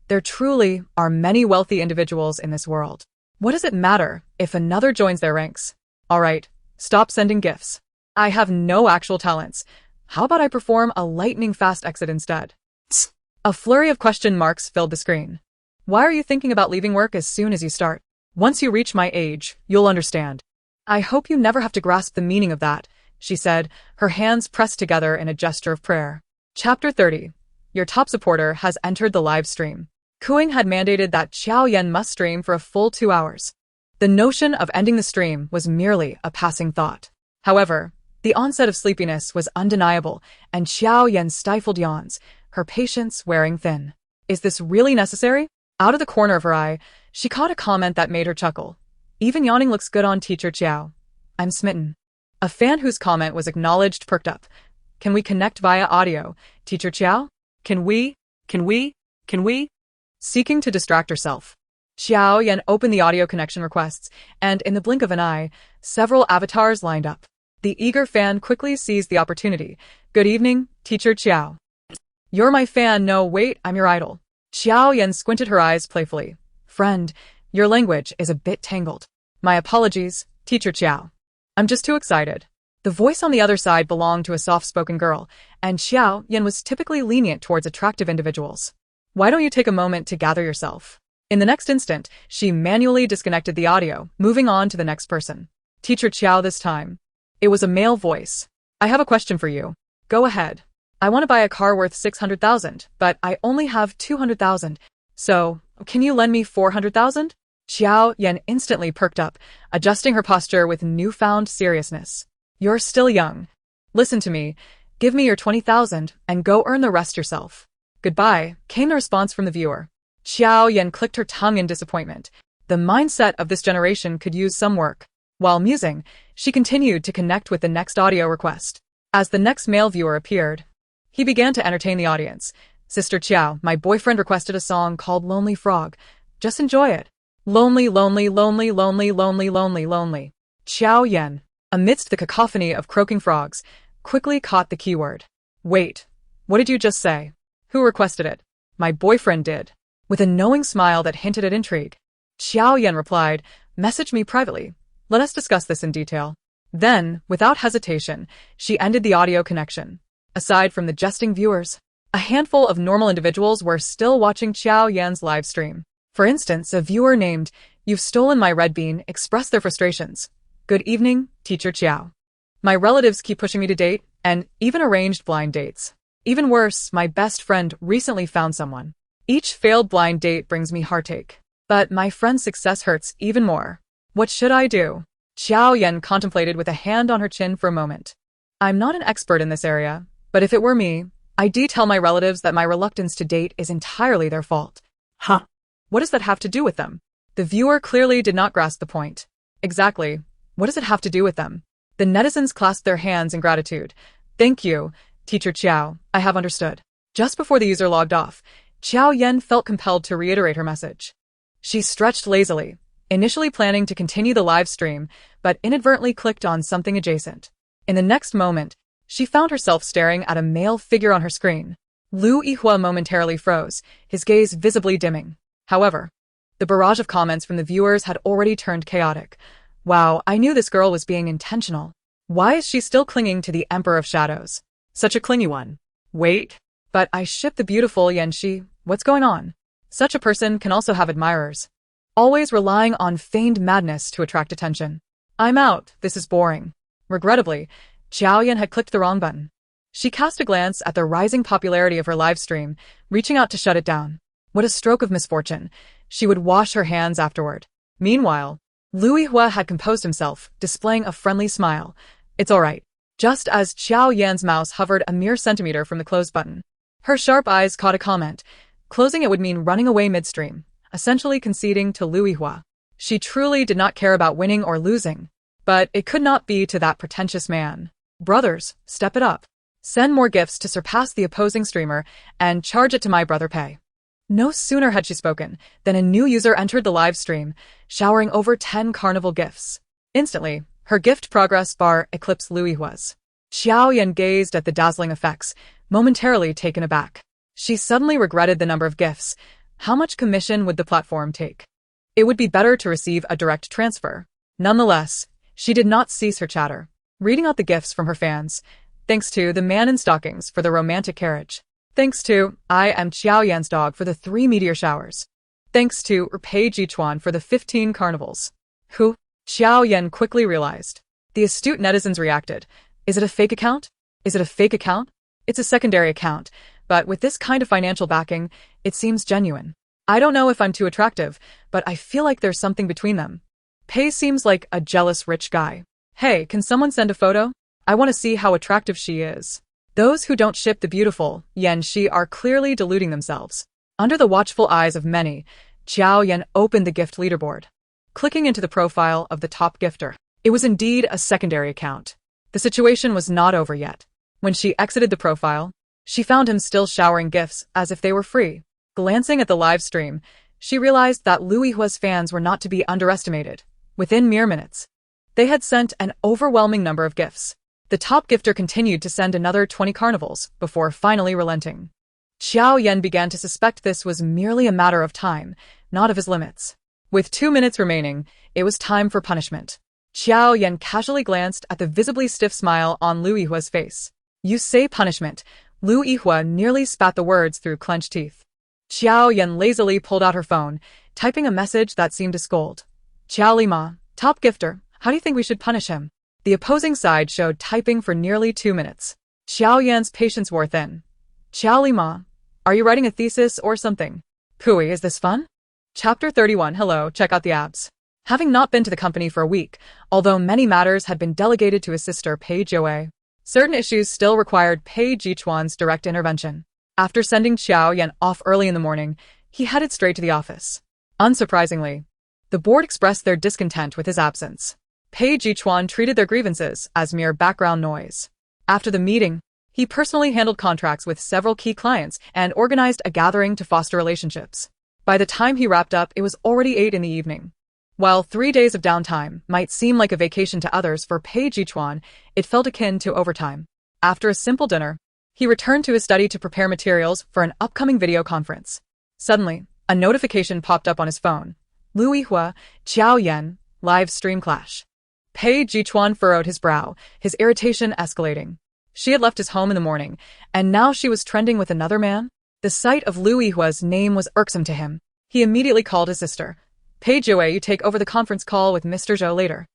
there truly are many wealthy individuals in this world. What does it matter if another joins their ranks? All right, stop sending gifts. I have no actual talents. How about I perform a lightning-fast exit instead? Tsk. A flurry of question marks filled the screen. Why are you thinking about leaving work as soon as you start? Once you reach my age, you'll understand. I hope you never have to grasp the meaning of that, she said, her hands pressed together in a gesture of prayer. Chapter 30. Your top supporter has entered the live stream. Kuing had mandated that Jiao Yan must stream for a full 2 hours. The notion of ending the stream was merely a passing thought. However, the onset of sleepiness was undeniable, and Jiao Yan stifled yawns, her patience wearing thin. Is this really necessary? Out of the corner of her eye, she caught a comment that made her chuckle. Even yawning looks good on Teacher Jiao. I'm smitten. A fan whose comment was acknowledged perked up. Can we connect via audio, Teacher Jiao? Can we? Seeking to distract herself, Jiao Yan opened the audio connection requests, and in the blink of an eye, several avatars lined up. The eager fan quickly seized the opportunity. Good evening, Teacher Jiao. You're my fan. No, wait, I'm your idol. Jiao Yan squinted her eyes playfully. Friend, your language is a bit tangled. My apologies, Teacher Jiao. I'm just too excited. The voice on the other side belonged to a soft-spoken girl, and Jiao Yan was typically lenient towards attractive individuals. Why don't you take a moment to gather yourself? In the next instant, she manually disconnected the audio, moving on to the next person. Teacher Jiao this time. It was a male voice. I have a question for you. Go ahead. I want to buy a car worth 600,000, but I only have 200,000. So, can you lend me 400,000? Jiao Yan instantly perked up, adjusting her posture with newfound seriousness. You're still young. Listen to me. Give me your 20,000 and go earn the rest yourself. Goodbye, came the response from the viewer. Jiao Yan clicked her tongue in disappointment. The mindset of this generation could use some work. While musing, she continued to connect with the next audio request. As the next male viewer appeared, he began to entertain the audience. Sister Jiao, my boyfriend requested a song called Lonely Frog. Just enjoy it. Lonely, lonely, lonely, lonely, lonely, lonely, lonely. Jiao Yan, amidst the cacophony of croaking frogs, quickly caught the keyword. Wait, what did you just say? Who requested it? My boyfriend did. With a knowing smile that hinted at intrigue, Jiao Yan replied, message me privately. Let us discuss this in detail. Then, without hesitation, she ended the audio connection. Aside from the jesting viewers, a handful of normal individuals were still watching Jiao Yan's live stream. For instance, a viewer named You've Stolen My Red Bean expressed their frustrations. Good evening, Teacher Jiao. My relatives keep pushing me to date, and even arranged blind dates. Even worse, my best friend recently found someone. Each failed blind date brings me heartache. But my friend's success hurts even more. What should I do? Jiao Yan contemplated with a hand on her chin for a moment. I'm not an expert in this area, but if it were me, I'd tell my relatives that my reluctance to date is entirely their fault. Huh? What does that have to do with them? The viewer clearly did not grasp the point. Exactly. What does it have to do with them? The netizens clasped their hands in gratitude. Thank you, Teacher Chiao, I have understood. Just before the user logged off, Jiao Yan felt compelled to reiterate her message. She stretched lazily, initially planning to continue the live stream, but inadvertently clicked on something adjacent. In the next moment, she found herself staring at a male figure on her screen. Lu Yihua momentarily froze, his gaze visibly dimming. However, the barrage of comments from the viewers had already turned chaotic. Wow, I knew this girl was being intentional. Why is she still clinging to the Emperor of Shadows? Such a clingy one. Wait, but I ship the beautiful Yanxi. What's going on? Such a person can also have admirers. Always relying on feigned madness to attract attention. I'm out, this is boring. Regrettably, Jiao Yan had clicked the wrong button. She cast a glance at the rising popularity of her live stream, reaching out to shut it down. What a stroke of misfortune. She would wash her hands afterward. Meanwhile, Lu Yihua had composed himself, displaying a friendly smile. It's all right. Just as Jiao Yan's mouse hovered a mere centimeter from the close button. Her sharp eyes caught a comment. Closing it would mean running away midstream, essentially conceding to Lu Yihua. She truly did not care about winning or losing. But it could not be to that pretentious man. Brothers, step it up. Send more gifts to surpass the opposing streamer and charge it to my brother Pei. No sooner had she spoken than a new user entered the live stream, showering over 10 carnival gifts. Instantly, her gift progress bar eclipsed Lu Yihua's. Jiao Yan gazed at the dazzling effects, momentarily taken aback. She suddenly regretted the number of gifts. How much commission would the platform take? It would be better to receive a direct transfer. Nonetheless, she did not cease her chatter, reading out the gifts from her fans. Thanks to the man in stockings for the romantic carriage. Thanks to I am Jiao Yan's dog for the 3 meteor showers. Thanks to Pei Chuan for the 15 carnivals. Who? Jiao Yan quickly realized. The astute netizens reacted. Is it a fake account? Is it a fake account? It's a secondary account, but with this kind of financial backing, it seems genuine. I don't know if I'm too attractive, but I feel like there's something between them. Pei seems like a jealous rich guy. Hey, can someone send a photo? I want to see how attractive she is. Those who don't ship the beautiful Yanxi are clearly deluding themselves. Under the watchful eyes of many, Jiao Yan opened the gift leaderboard. Clicking into the profile of the top gifter, it was indeed a secondary account. The situation was not over yet. When she exited the profile, she found him still showering gifts as if they were free. Glancing at the live stream, she realized that Lu Yihua's fans were not to be underestimated. Within mere minutes, they had sent an overwhelming number of gifts. The top gifter continued to send another 20 carnivals before finally relenting. Jiao Yan began to suspect this was merely a matter of time, not of his limits. With 2 minutes remaining, it was time for punishment. Jiao Yan casually glanced at the visibly stiff smile on Lu Yihua's face. You say punishment. Lu Yihua nearly spat the words through clenched teeth. Jiao Yan lazily pulled out her phone, typing a message that seemed to scold. Jiao Lima, top gifter, how do you think we should punish him? The opposing side showed typing for nearly 2 minutes. Jiao Yan's patience wore thin. Jiao Lima, are you writing a thesis or something? Pooey, is this fun? Chapter 31. Hello, check out the abs. Having not been to the company for a week, although many matters had been delegated to his sister Pei Chuan, certain issues still required Pei Chuan's direct intervention. After sending Jiao Yan off early in the morning, he headed straight to the office. Unsurprisingly, the board expressed their discontent with his absence. Pei Chuan treated their grievances as mere background noise. After the meeting, he personally handled contracts with several key clients and organized a gathering to foster relationships. By the time he wrapped up, it was already 8 in the evening. While 3 days of downtime might seem like a vacation to others, for Pei Chuan, it felt akin to overtime. After a simple dinner, he returned to his study to prepare materials for an upcoming video conference. Suddenly, a notification popped up on his phone. Lu Yihua, Jiao Yan, live stream clash. Pei Chuan furrowed his brow, his irritation escalating. She had left his home in the morning, and now she was trending with another man? The sight of Lu Yihua's name was irksome to him. He immediately called his sister. Pei Chuan, you take over the conference call with Mr. Zhou later.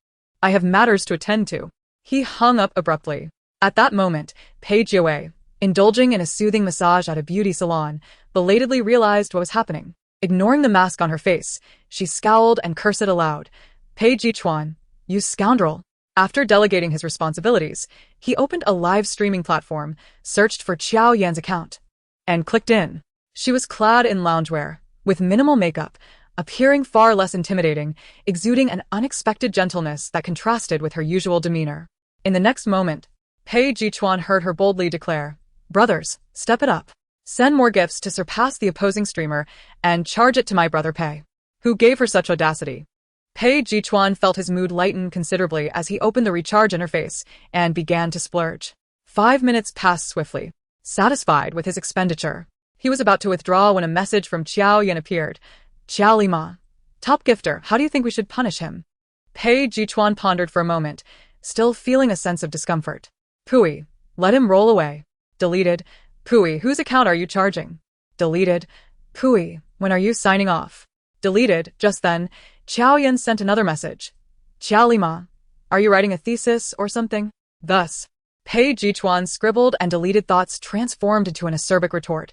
I have matters to attend to. He hung up abruptly. At that moment, Pei Chuan, indulging in a soothing massage at a beauty salon, belatedly realized what was happening. Ignoring the mask on her face, she scowled and cursed aloud. Pei Chuan, you scoundrel. After delegating his responsibilities, he opened a live streaming platform, searched for Jiao Yan's account, and clicked in. She was clad in loungewear, with minimal makeup, appearing far less intimidating, exuding an unexpected gentleness that contrasted with her usual demeanor. In the next moment, Pei Chuan heard her boldly declare, "Brothers, step it up. Send more gifts to surpass the opposing streamer and charge it to my brother Pei." Who gave her such audacity? Pei Chuan felt his mood lighten considerably as he opened the recharge interface and began to splurge. 5 minutes passed swiftly. Satisfied with his expenditure, he was about to withdraw when a message from Jiao Yan appeared. "Jiao Lima, top gifter, how do you think we should punish him?" Pei Chuan pondered for a moment, still feeling a sense of discomfort. "Pui, let him roll away." Deleted. "Pui, whose account are you charging?" Deleted. "Pui, when are you signing off?" Deleted. Just then, Jiao Yan sent another message. "Jiao Lima, are you writing a thesis or something?" Thus, Pei Chuan scribbled and deleted thoughts transformed into an acerbic retort.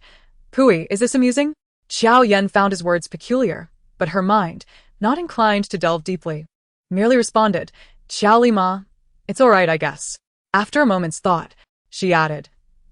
"Pui, is this amusing?" Jiao Yan found his words peculiar, but her mind, not inclined to delve deeply, merely responded, "Jiao Lima, it's all right, I guess." After a moment's thought, she added,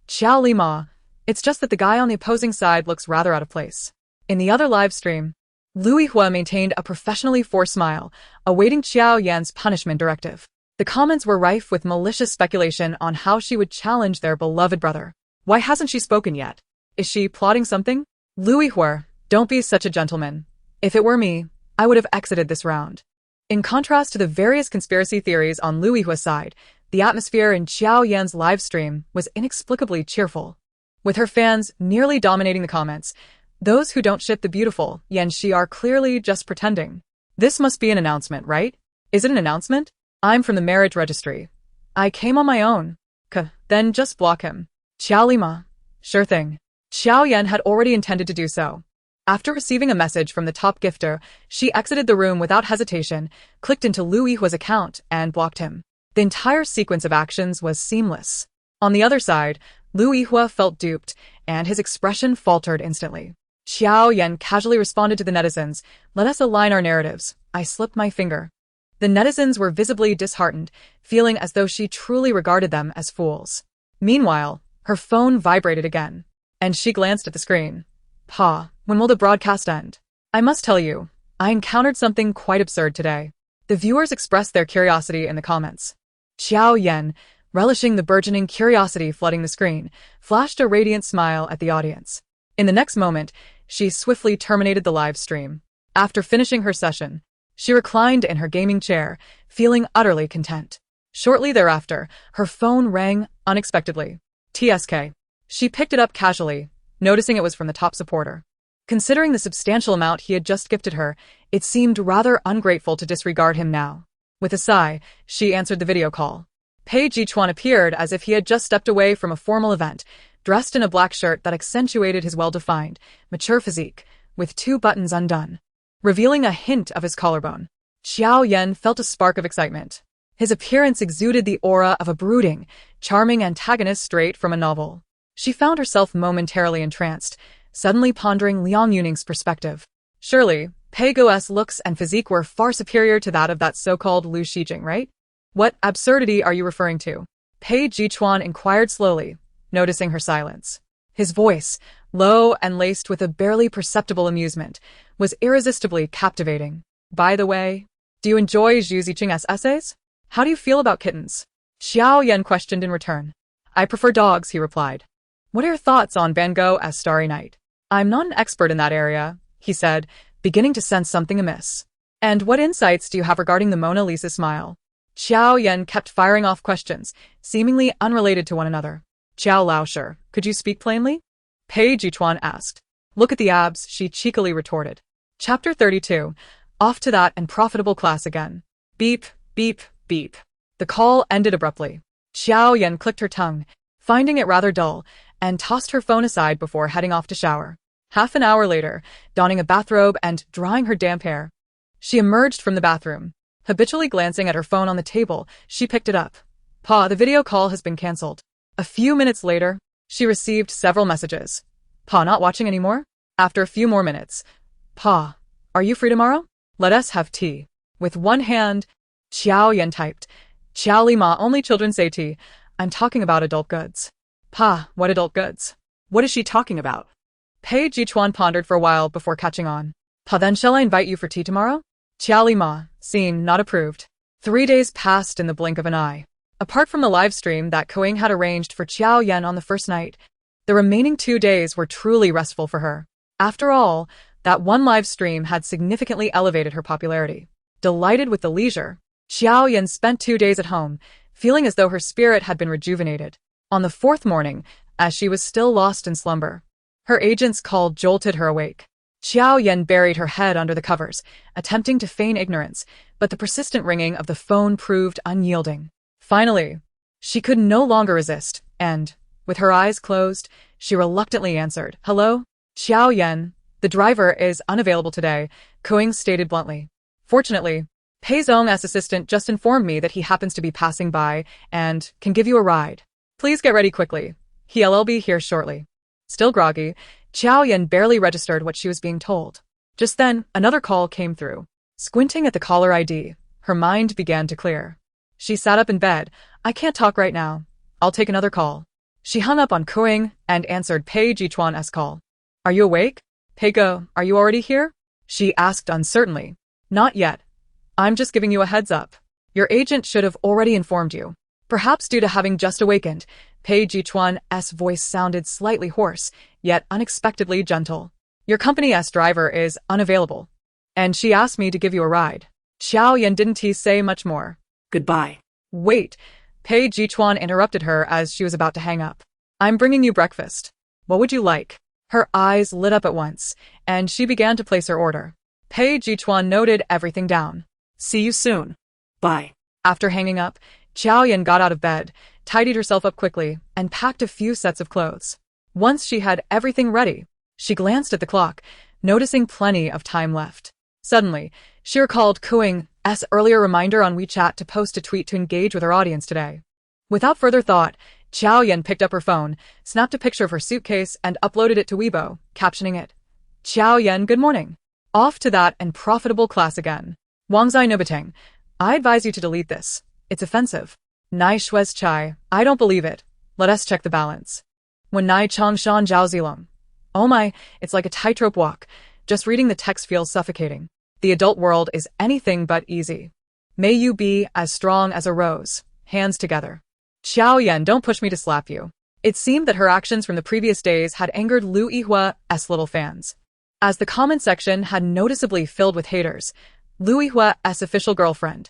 "Jiao Lima, it's just that the guy on the opposing side looks rather out of place." In the other live stream, Lighthearted maintained a professionally forced smile, awaiting Jiao Yan's punishment directive. The comments were rife with malicious speculation on how she would challenge their beloved brother. Why hasn't she spoken yet? Is she plotting something? Lighthearted, don't be such a gentleman. If it were me, I would have exited this round. In contrast to the various conspiracy theories on Lighthearted's side, the atmosphere in Jiao Yan's live stream was inexplicably cheerful. With her fans nearly dominating the comments, those who don't ship the beautiful Yan Shi are clearly just pretending. This must be an announcement, right? Is it an announcement? I'm from the marriage registry. I came on my own. Then just block him. Jiao Lima. Sure thing. Jiao Yan had already intended to do so. After receiving a message from the top gifter, she exited the room without hesitation, clicked into Lighthearted's account, and blocked him. The entire sequence of actions was seamless. On the other side, Lighthearted felt duped, and his expression faltered instantly. Jiao Yan casually responded to the netizens, "Let us align our narratives. I slipped my finger." The netizens were visibly disheartened, feeling as though she truly regarded them as fools. Meanwhile, her phone vibrated again, and she glanced at the screen. "Pa, when will the broadcast end? I must tell you, I encountered something quite absurd today." The viewers expressed their curiosity in the comments. Jiao Yan, relishing the burgeoning curiosity flooding the screen, flashed a radiant smile at the audience. In the next moment, she swiftly terminated the live stream. After finishing her session, she reclined in her gaming chair, feeling utterly content. Shortly thereafter, her phone rang unexpectedly. TSK. She picked it up casually, noticing it was from the top supporter. Considering the substantial amount he had just gifted her, it seemed rather ungrateful to disregard him now. With a sigh, she answered the video call. Pei Chuan appeared as if he had just stepped away from a formal event, dressed in a black shirt that accentuated his well-defined, mature physique, with 2 buttons undone, revealing a hint of his collarbone. Jiao Yan felt a spark of excitement. His appearance exuded the aura of a brooding, charming antagonist straight from a novel. She found herself momentarily entranced, suddenly pondering Liang Yuning's perspective. Surely, Pei Go's looks and physique were far superior to that of that so-called Lu Shijing, right? What absurdity are you referring to? Pei Chuan inquired slowly, noticing her silence. His voice, low and laced with a barely perceptible amusement, was irresistibly captivating. By the way, do you enjoy Zhu Ziqing's essays? How do you feel about kittens? Jiao Yan questioned in return. I prefer dogs, he replied. What are your thoughts on Van Gogh as Starry Night? I'm not an expert in that area, he said, beginning to sense something amiss. And what insights do you have regarding the Mona Lisa smile? Jiao Yan kept firing off questions, seemingly unrelated to one another. Jiao Laosher, could you speak plainly? Pei Chuan asked. Look at the abs, she cheekily retorted. Chapter 32. Off to that and profitable class again. Beep, beep, beep. The call ended abruptly. Jiao Yan clicked her tongue, finding it rather dull, and tossed her phone aside before heading off to shower. Half an hour later, donning a bathrobe and drying her damp hair, she emerged from the bathroom. Habitually glancing at her phone on the table, she picked it up. Pa, the video call has been cancelled. A few minutes later, she received several messages. Pa, not watching anymore? After a few more minutes. Pa, are you free tomorrow? Let us have tea. With one hand, Jiao Yan typed. Jiao Lima, only children say tea. I'm talking about adult goods. Pa, what adult goods? What is she talking about? Pei Chuan pondered for a while before catching on. Pa, then shall I invite you for tea tomorrow? Jiao Lima, seen, not approved. 3 days passed in the blink of an eye. Apart from the live stream that Koing had arranged for Jiao Yan on the first night, the remaining 2 days were truly restful for her. After all, that one live stream had significantly elevated her popularity. Delighted with the leisure, Jiao Yan spent 2 days at home, feeling as though her spirit had been rejuvenated. On the 4th morning, as she was still lost in slumber, her agent's call jolted her awake. Jiao Yan buried her head under the covers, attempting to feign ignorance, but the persistent ringing of the phone proved unyielding. Finally, she could no longer resist, and, with her eyes closed, she reluctantly answered. "Hello? Jiao Yan, the driver is unavailable today," Koing stated bluntly. "Fortunately, Pei Chuan's assistant just informed me that he happens to be passing by and can give you a ride. Please get ready quickly. He'll be here shortly." Still groggy, Jiao Yan barely registered what she was being told. Just then, another call came through. Squinting at the caller ID, her mind began to clear. She sat up in bed. "I can't talk right now. I'll take another call." She hung up on Koing and answered Pei Chuan's call. "Are you awake? Peigo, are you already here?" she asked uncertainly. "Not yet. I'm just giving you a heads up. Your agent should have already informed you." Perhaps due to having just awakened, Pei Chuan's voice sounded slightly hoarse, yet unexpectedly gentle. "Your company's driver is unavailable, and she asked me to give you a ride." Jiao Yan didn't say much more. Goodbye. "Wait," Pei Chuan interrupted her as she was about to hang up. "I'm bringing you breakfast. What would you like?" Her eyes lit up at once, and she began to place her order. Pei Chuan noted everything down. See you soon. Bye. After hanging up, Jiao Yan got out of bed, tidied herself up quickly, and packed a few sets of clothes. Once she had everything ready, she glanced at the clock, noticing plenty of time left. Suddenly, she recalled Koing's earlier reminder on WeChat to post a tweet to engage with her audience today. Without further thought, Jiao Yan picked up her phone, snapped a picture of her suitcase, and uploaded it to Weibo, captioning it, "Jiao Yan, good morning. Off to that and profitable class again. Wangzai Nobateng, I advise you to delete this. It's offensive. Nai Shuez Chai, I don't believe it. Let us check the balance. When Nai Chong Shan Zhao Zilong. Oh my, it's like a tightrope walk. Just reading the text feels suffocating. The adult world is anything but easy. May you be as strong as a rose, hands together." "Jiao Yan, don't push me to slap you." It seemed that her actions from the previous days had angered Lu Yihua's little fans. As the comment section had noticeably filled with haters, Lu Yihua's official girlfriend.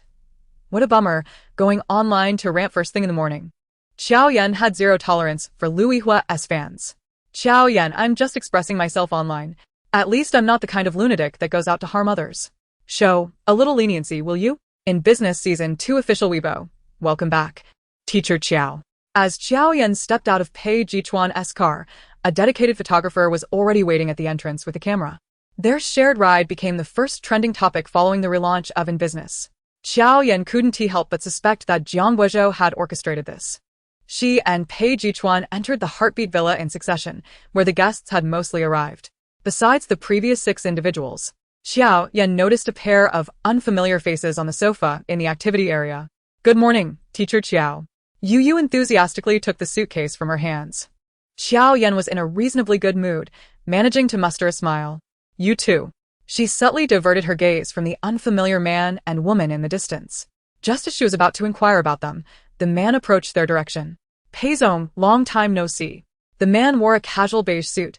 What a bummer, going online to rant first thing in the morning. Jiao Yan had zero tolerance for Lu Yihua's fans. "Jiao Yan, I'm just expressing myself online. At least I'm not the kind of lunatic that goes out to harm others. Show a little leniency, will you?" In Business Season 2 Official Weibo. Welcome back, Teacher Chiao. As Jiao Yan stepped out of Pei Chuan's car, a dedicated photographer was already waiting at the entrance with a camera. Their shared ride became the first trending topic following the relaunch of In Business. Jiao Yan couldn't help but suspect that Jiang Guizhou had orchestrated this. She and Pei Chuan entered the Heartbeat Villa in succession, where the guests had mostly arrived. Besides the previous 6 individuals, Jiao Yan noticed a pair of unfamiliar faces on the sofa in the activity area. "Good morning, Teacher Chiao." Yu enthusiastically took the suitcase from her hands. Jiao Yan was in a reasonably good mood, managing to muster a smile. "You too." She subtly diverted her gaze from the unfamiliar man and woman in the distance. Just as she was about to inquire about them, the man approached their direction. "Pei Zong, long time no see." The man wore a casual beige suit,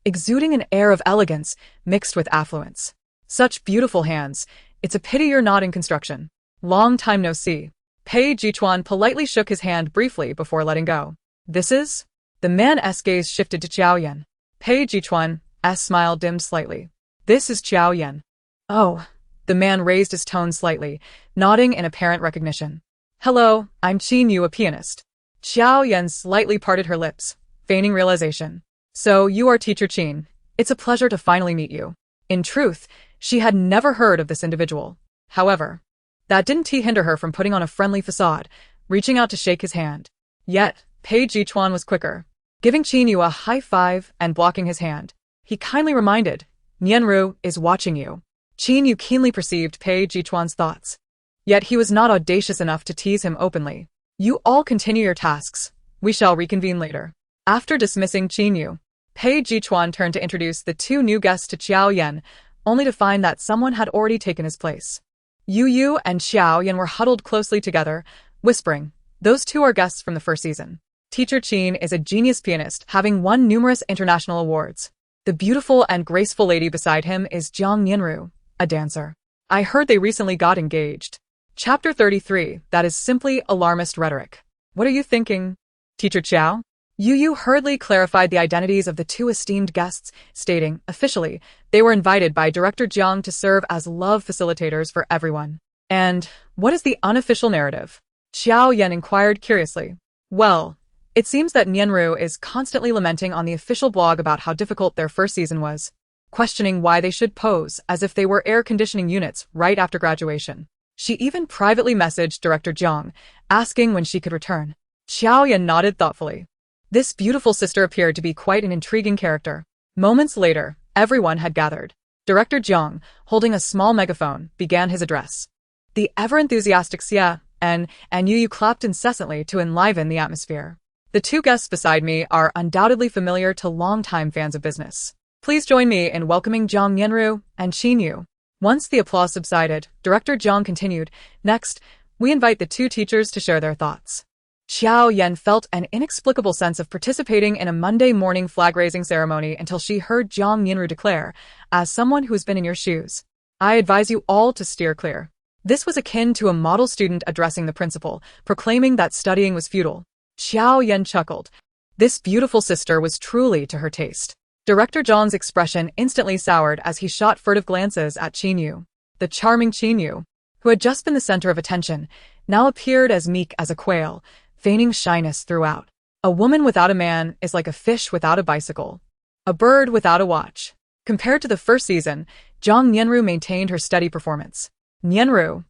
exuding an air of elegance mixed with affluence. "Such beautiful hands. It's a pity you're not in construction." "Long time no see." Pei Chuan politely shook his hand briefly before letting go. "This is?" The man's gaze shifted to Jiao Yan. Pei Chuan's smile dimmed slightly. "This is Jiao Yan." "Oh." The man raised his tone slightly, nodding in apparent recognition. "Hello, I'm Qin Yu, a pianist." Jiao Yan slightly parted her lips, feigning realization. "So you are Teacher Qin. It's a pleasure to finally meet you." In truth, she had never heard of this individual. However, that didn't hinder her from putting on a friendly facade, reaching out to shake his hand. Yet, Pei Chuan was quicker. Giving Qin Yu a high five and blocking his hand, he kindly reminded, "Nianru is watching you." Qin Yu keenly perceived Pei Chuan's thoughts. Yet he was not audacious enough to tease him openly. "You all continue your tasks. We shall reconvene later." After dismissing Qin Yu, Pei Chuan turned to introduce the 2 new guests to Jiao Yan, only to find that someone had already taken his place. Yu and Jiao Yan were huddled closely together, whispering, Those two are guests from the first season. Teacher Qin is a genius pianist, having won numerous international awards. The beautiful and graceful lady beside him is Jiang Yanru, a dancer. I heard they recently got engaged. Chapter 33, that is simply alarmist rhetoric. What are you thinking? Teacher Qiao? Yu hurriedly clarified the identities of the two esteemed guests, stating, officially, they were invited by Director Jiang to serve as love facilitators for everyone. And what is the unofficial narrative? Jiao Yan inquired curiously. Well, it seems that Nianru is constantly lamenting on the official blog about how difficult their first season was, questioning why they should pose as if they were air conditioning units right after graduation. She even privately messaged Director Jiang, asking when she could return. Jiao Yan nodded thoughtfully. This beautiful sister appeared to be quite an intriguing character. Moments later, everyone had gathered. Director Jiang, holding a small megaphone, began his address. The ever-enthusiastic Xie and Yu clapped incessantly to enliven the atmosphere. The two guests beside me are undoubtedly familiar to longtime fans of business. Please join me in welcoming Jiang Yanru and Qin Yu. Once the applause subsided, Director Jiang continued, next, we invite the two teachers to share their thoughts. Jiao Yan felt an inexplicable sense of participating in a Monday morning flag-raising ceremony until she heard Jiang Yanru declare, as someone who's been in your shoes, I advise you all to steer clear. This was akin to a model student addressing the principal, proclaiming that studying was futile. Jiao Yan chuckled. This beautiful sister was truly to her taste. Director Jiang's expression instantly soured as he shot furtive glances at Qin Yu. The charming Qin Yu, who had just been the center of attention, now appeared as meek as a quail, feigning shyness throughout. A woman without a man is like a fish without a bicycle, a bird without a watch. Compared to the first season, Jiang Nianru maintained her steady performance. Nianru.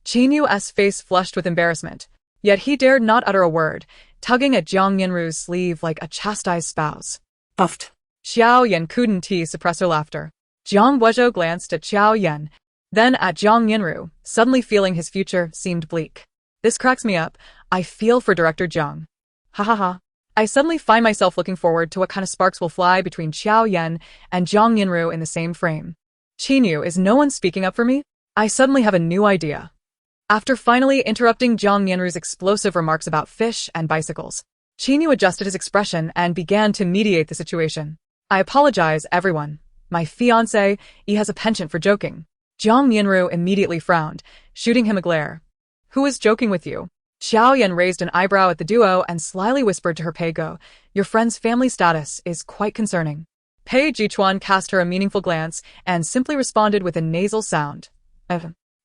Qin Yu's face flushed with embarrassment, yet he dared not utter a word, tugging at Jiang Yanru's sleeve like a chastised spouse. Puffed. Jiao Yan couldn't suppress her laughter. Jiang Guozhou glanced at Jiao Yan, then at Jiang Yanru, suddenly feeling his future seemed bleak. This cracks me up. I feel for Director Jiang. Ha ha ha. I suddenly find myself looking forward to what kind of sparks will fly between Jiao Yan and Jiang Yanru in the same frame. Qin Yu, is no one speaking up for me? I suddenly have a new idea. After finally interrupting Jiang Yanru's explosive remarks about fish and bicycles, Qin Yu adjusted his expression and began to mediate the situation. I apologize, everyone. My fiancé, he has a penchant for joking. Jiang Yanru immediately frowned, shooting him a glare. Who is joking with you? Jiao Yan raised an eyebrow at the duo and slyly whispered to her Pei Go, your friend's family status is quite concerning. Pei Chuan cast her a meaningful glance and simply responded with a nasal sound.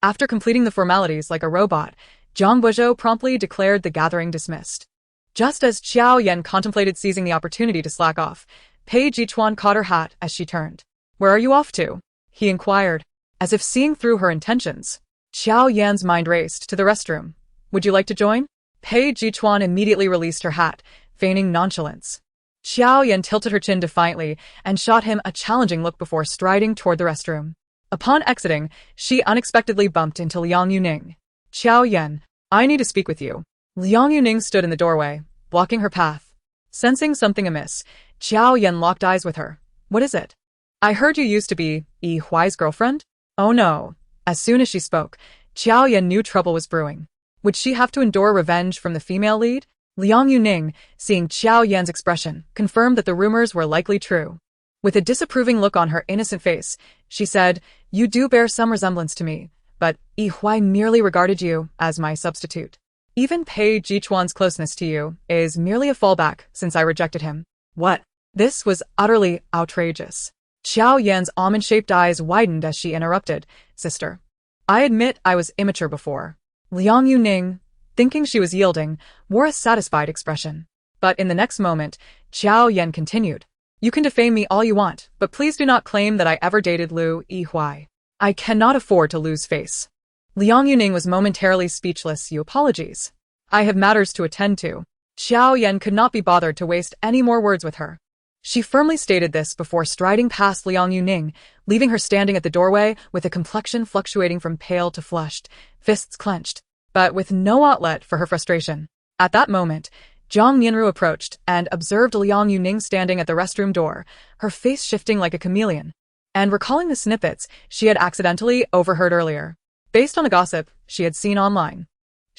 After completing the formalities like a robot, Jiang Guozhou promptly declared the gathering dismissed. Just as Jiao Yan contemplated seizing the opportunity to slack off, Pei Chuan caught her hat as she turned. Where are you off to? He inquired, as if seeing through her intentions. Jiao Yan's mind raced to the restroom. Would you like to join? Pei Chuan immediately released her hat, feigning nonchalance. Jiao Yan tilted her chin defiantly and shot him a challenging look before striding toward the restroom. Upon exiting, she unexpectedly bumped into Liang Yuning. Jiao Yan, I need to speak with you. Liang Yuning stood in the doorway, blocking her path. Sensing something amiss, Jiao Yan locked eyes with her. What is it? I heard you used to be Yi Huai's girlfriend? Oh no. As soon as she spoke, Jiao Yan knew trouble was brewing. Would she have to endure revenge from the female lead? Liang Yuning, seeing Jiao Yan's expression, confirmed that the rumors were likely true. With a disapproving look on her innocent face, she said, you do bear some resemblance to me, but Yi Huai merely regarded you as my substitute. Even Pei Chuan's closeness to you is merely a fallback since I rejected him. What? This was utterly outrageous. Jiao Yan's almond-shaped eyes widened as she interrupted, Sister. I admit I was immature before. Liang Yuning, thinking she was yielding, wore a satisfied expression. But in the next moment, Jiao Yan continued. You can defame me all you want, but please do not claim that I ever dated Lu Yi Huai. I cannot afford to lose face. Liang Yuning was momentarily speechless. You apologies. I have matters to attend to. Jiao Yan could not be bothered to waste any more words with her. She firmly stated this before striding past Liang Yuning, leaving her standing at the doorway with a complexion fluctuating from pale to flushed, fists clenched, but with no outlet for her frustration. At that moment, Jiang Nianru approached and observed Liang Yuning standing at the restroom door, her face shifting like a chameleon, and recalling the snippets she had accidentally overheard earlier, based on a gossip she had seen online.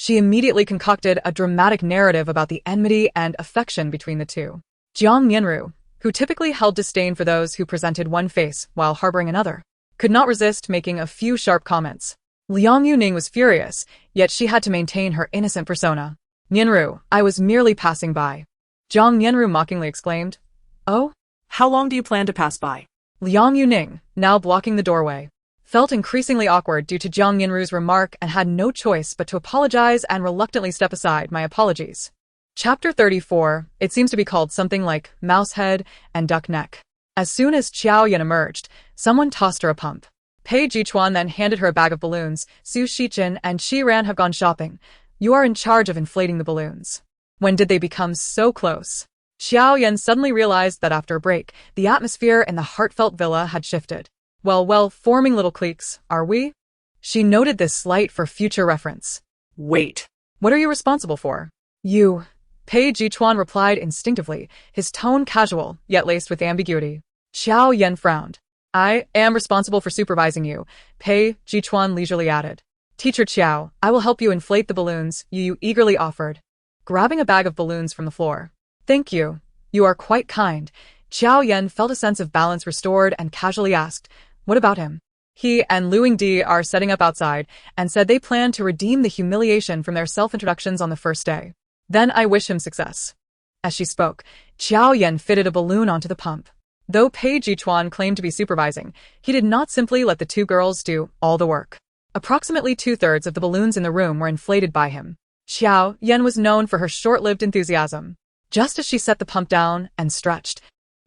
She immediately concocted a dramatic narrative about the enmity and affection between the two. Jiang Yanru, who typically held disdain for those who presented one face while harboring another, could not resist making a few sharp comments. Liang Yuning was furious, yet she had to maintain her innocent persona. "Yanru, I was merely passing by." Jiang Yanru mockingly exclaimed. "Oh?" How long do you plan to pass by? Liang Yuning, now blocking the doorway, felt increasingly awkward due to Jiang Yanru's remark and had no choice but to apologize and reluctantly step aside. "My apologies." Chapter 34, it seems to be called something like Mouse Head and Duck Neck. As soon as Jiao Yan emerged, someone tossed her a pump. Pei Chuan then handed her a bag of balloons. "Su Shichen and Shi Ran have gone shopping. You are in charge of inflating the balloons." When did they become so close? Jiao Yan suddenly realized that after a break, the atmosphere in the heartfelt villa had shifted. Well, forming little cliques, are we? She noted this slight for future reference. Wait. "What are you responsible for?" "You." Pei Chuan replied instinctively, his tone casual, yet laced with ambiguity. Jiao Yan frowned. "I am responsible for supervising you," Pei Chuan leisurely added. "Teacher Qiao, I will help you inflate the balloons," Yu eagerly offered, grabbing a bag of balloons from the floor. "Thank you. You are quite kind." Jiao Yan felt a sense of balance restored and casually asked, "What about him?" "He and Luing Di are setting up outside and said they plan to redeem the humiliation from their self-introductions on the first day. Then I wish him success." As she spoke, Jiao Yan fitted a balloon onto the pump. Though Pei Chuan claimed to be supervising, he did not simply let the two girls do all the work. Approximately 2/3 of the balloons in the room were inflated by him. Jiao Yan was known for her short-lived enthusiasm. Just as she set the pump down and stretched,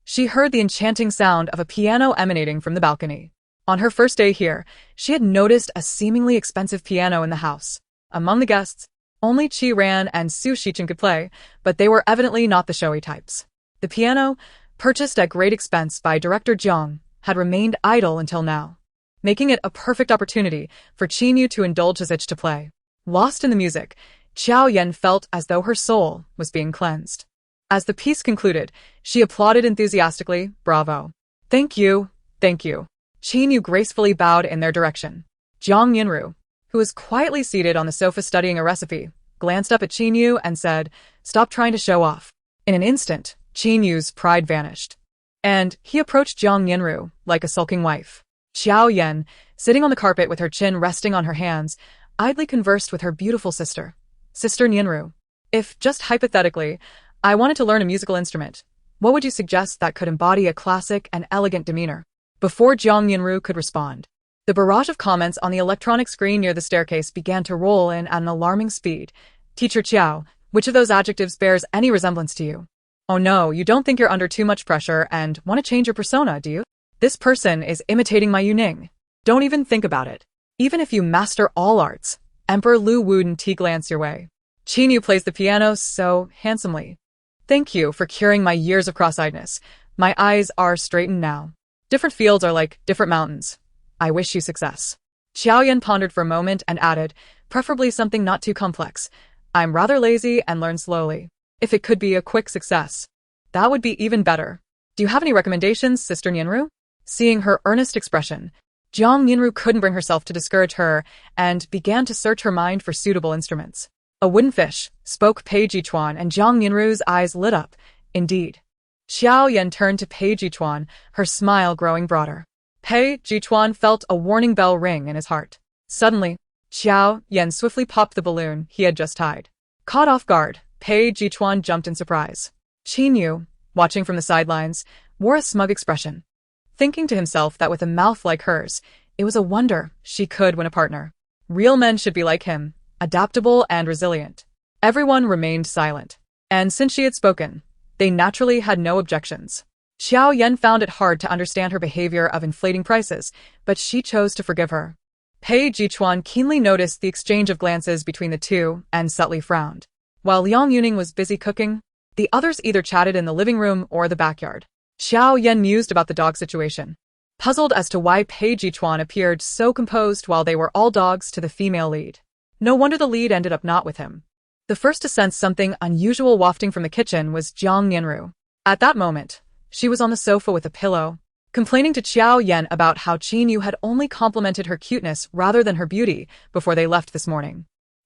she heard the enchanting sound of a piano emanating from the balcony. On her first day here, she had noticed a seemingly expensive piano in the house. Among the guests, only Shi Ran and Su Shichen could play, but they were evidently not the showy types. The piano, purchased at great expense by director Jiang, had remained idle until now, making it a perfect opportunity for Qinyu to indulge his itch to play. Lost in the music, Jiao Yan felt as though her soul was being cleansed. As the piece concluded, she applauded enthusiastically. "Bravo. Thank you, thank you." Qinyu gracefully bowed in their direction. Jiang Yanru, who was quietly seated on the sofa studying a recipe, glanced up at Qinyu and said, "Stop trying to show off." In an instant, Qinyu's pride vanished, and he approached Jiang Yanru like a sulking wife. Jiao Yan, sitting on the carpet with her chin resting on her hands, idly conversed with her beautiful sister. "Sister Yanru, if, just hypothetically, I wanted to learn a musical instrument, what would you suggest that could embody a classic and elegant demeanor?" Before Jiang Yanru could respond, the barrage of comments on the electronic screen near the staircase began to roll in at an alarming speed. "Teacher Qiao, which of those adjectives bears any resemblance to you? Oh no, you don't think you're under too much pressure and want to change your persona, do you? This person is imitating my Yuning. Don't even think about it. Even if you master all arts, Emperor Lu wouldn't glance your way." Qinyu plays the piano so handsomely. "Thank you for curing my years of cross-eyedness. My eyes are straightened now. Different fields are like different mountains. I wish you success." Jiao Yan pondered for a moment and added, "Preferably something not too complex. I'm rather lazy and learn slowly. If it could be a quick success, that would be even better. Do you have any recommendations, Sister Yanru?" Seeing her earnest expression, Jiang Yanru couldn't bring herself to discourage her and began to search her mind for suitable instruments. "A wooden fish," spoke Pei Chuan, and Jiang Yanru's eyes lit up. "Indeed." Jiao Yan turned to Pei Chuan, her smile growing broader. Pei Chuan felt a warning bell ring in his heart. Suddenly, Jiao Yan swiftly popped the balloon he had just tied. Caught off guard, Pei Chuan jumped in surprise. Qinyu, watching from the sidelines, wore a smug expression, thinking to himself that with a mouth like hers, it was a wonder she could win a partner. Real men should be like him, adaptable and resilient. Everyone remained silent, and since she had spoken, they naturally had no objections. Jiao Yan found it hard to understand her behavior of inflating prices, but she chose to forgive her. Pei Chuan keenly noticed the exchange of glances between the two and subtly frowned. While Liang Yuning was busy cooking, the others either chatted in the living room or the backyard. Jiao Yan mused about the dog situation, puzzled as to why Pei Chuan appeared so composed while they were all dogs to the female lead. No wonder the lead ended up not with him. The first to sense something unusual wafting from the kitchen was Jiang Yanru. At that moment, she was on the sofa with a pillow, complaining to Jiao Yan about how Qinyu had only complimented her cuteness rather than her beauty before they left this morning.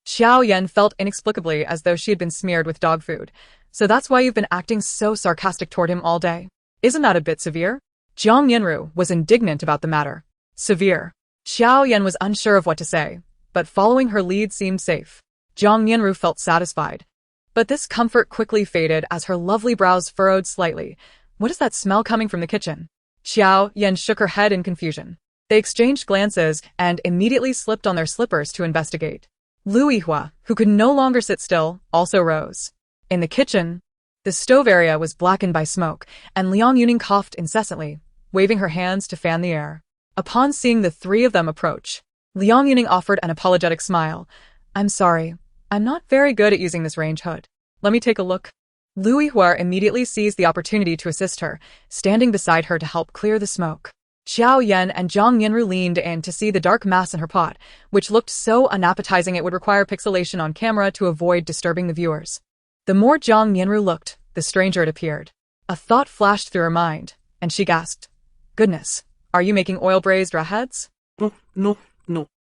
Jiao Yan felt inexplicably as though she had been smeared with dog food. So that's why you've been acting so sarcastic toward him all day? Isn't that a bit severe? Jiang Yanru was indignant about the matter. Severe. Jiao Yan was unsure of what to say, but following her lead seemed safe. Jiang Yanru felt satisfied. But this comfort quickly faded as her lovely brows furrowed slightly. What is that smell coming from the kitchen? Jiao Yan shook her head in confusion. They exchanged glances and immediately slipped on their slippers to investigate. Lu Yihua, who could no longer sit still, also rose. In the kitchen, the stove area was blackened by smoke, and Liang Yuning coughed incessantly, waving her hands to fan the air. Upon seeing the three of them approach, Liang Yuning offered an apologetic smile. I'm sorry. I'm not very good at using this range hood. Let me take a look. Lu Yihua immediately seized the opportunity to assist her, standing beside her to help clear the smoke. Jiao Yan and Jiang Yanru leaned in to see the dark mass in her pot, which looked so unappetizing it would require pixelation on camera to avoid disturbing the viewers. The more Jiang Yanru looked, the stranger it appeared. A thought flashed through her mind, and she gasped. Goodness, are you making oil-braised raheads? No.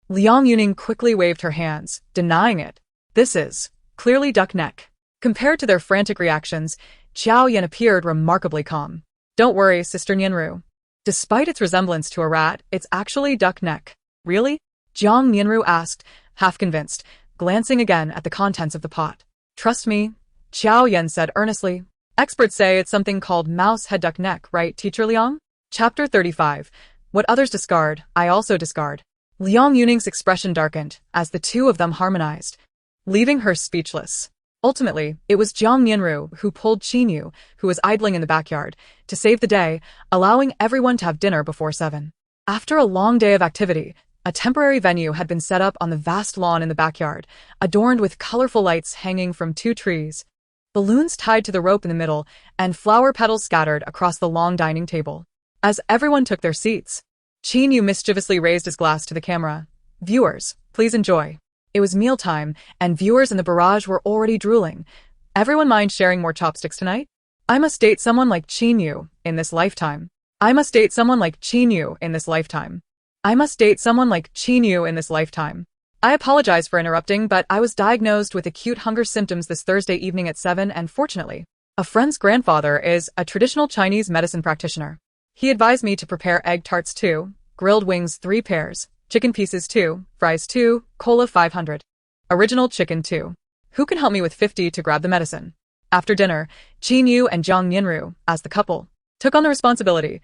Liang Yuning quickly waved her hands, denying it. This is clearly duck neck. Compared to their frantic reactions, Jiao Yan appeared remarkably calm. Don't worry, Sister Nianru. Despite its resemblance to a rat, it's actually duck neck. Really? Jiang Nianru asked, half convinced, glancing again at the contents of the pot. Trust me, Jiao Yan said earnestly. Experts say it's something called mouse head duck neck, right, Teacher Liang? Chapter 35. What others discard, I also discard. Liang Yuning's expression darkened as the two of them harmonized, leaving her speechless. Ultimately, it was Jiang Nianru who pulled Qin Yu, who was idling in the backyard, to save the day, allowing everyone to have dinner before 7. After a long day of activity, a temporary venue had been set up on the vast lawn in the backyard, adorned with colorful lights hanging from 2 trees, balloons tied to the rope in the middle, and flower petals scattered across the long dining table. As everyone took their seats, Qin Yu mischievously raised his glass to the camera. Viewers, please enjoy. It was mealtime, and viewers in the barrage were already drooling. Everyone mind sharing more chopsticks tonight? I must date someone like Qin Yu in this lifetime. I must date someone like Qin Yu in this lifetime. I must date someone like Qin Yu in this lifetime. I apologize for interrupting, but I was diagnosed with acute hunger symptoms this Thursday evening at 7, and fortunately, a friend's grandfather is a traditional Chinese medicine practitioner. He advised me to prepare egg tarts 2, grilled wings 3 pairs, chicken pieces 2, fries 2, cola 500. Original chicken 2. Who can help me with 50 to grab the medicine? After dinner, Qin Yu and Jiang Yanru, as the couple, took on the responsibility.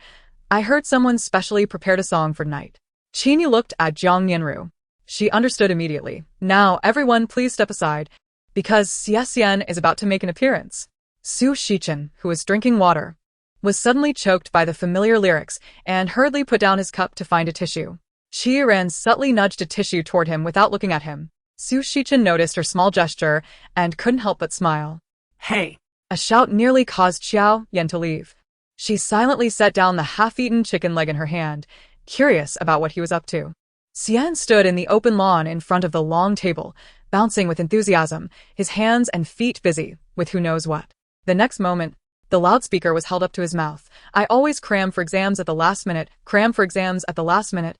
I heard someone specially prepared a song for tonight. Qin Yu looked at Jiang Yanru. She understood immediately. Now, everyone please step aside, because Xian is about to make an appearance. Su Shichen, who was drinking water, was suddenly choked by the familiar lyrics and hurriedly put down his cup to find a tissue. Xi Ran subtly nudged a tissue toward him without looking at him. Su Shichen noticed her small gesture and couldn't help but smile. Hey! A shout nearly caused Jiao Yan to leave. She silently set down the half-eaten chicken leg in her hand, curious about what he was up to. Xian stood in the open lawn in front of the long table, bouncing with enthusiasm, his hands and feet busy with who knows what. The next moment, the loudspeaker was held up to his mouth. I always cram for exams at the last minute, cram for exams at the last minute.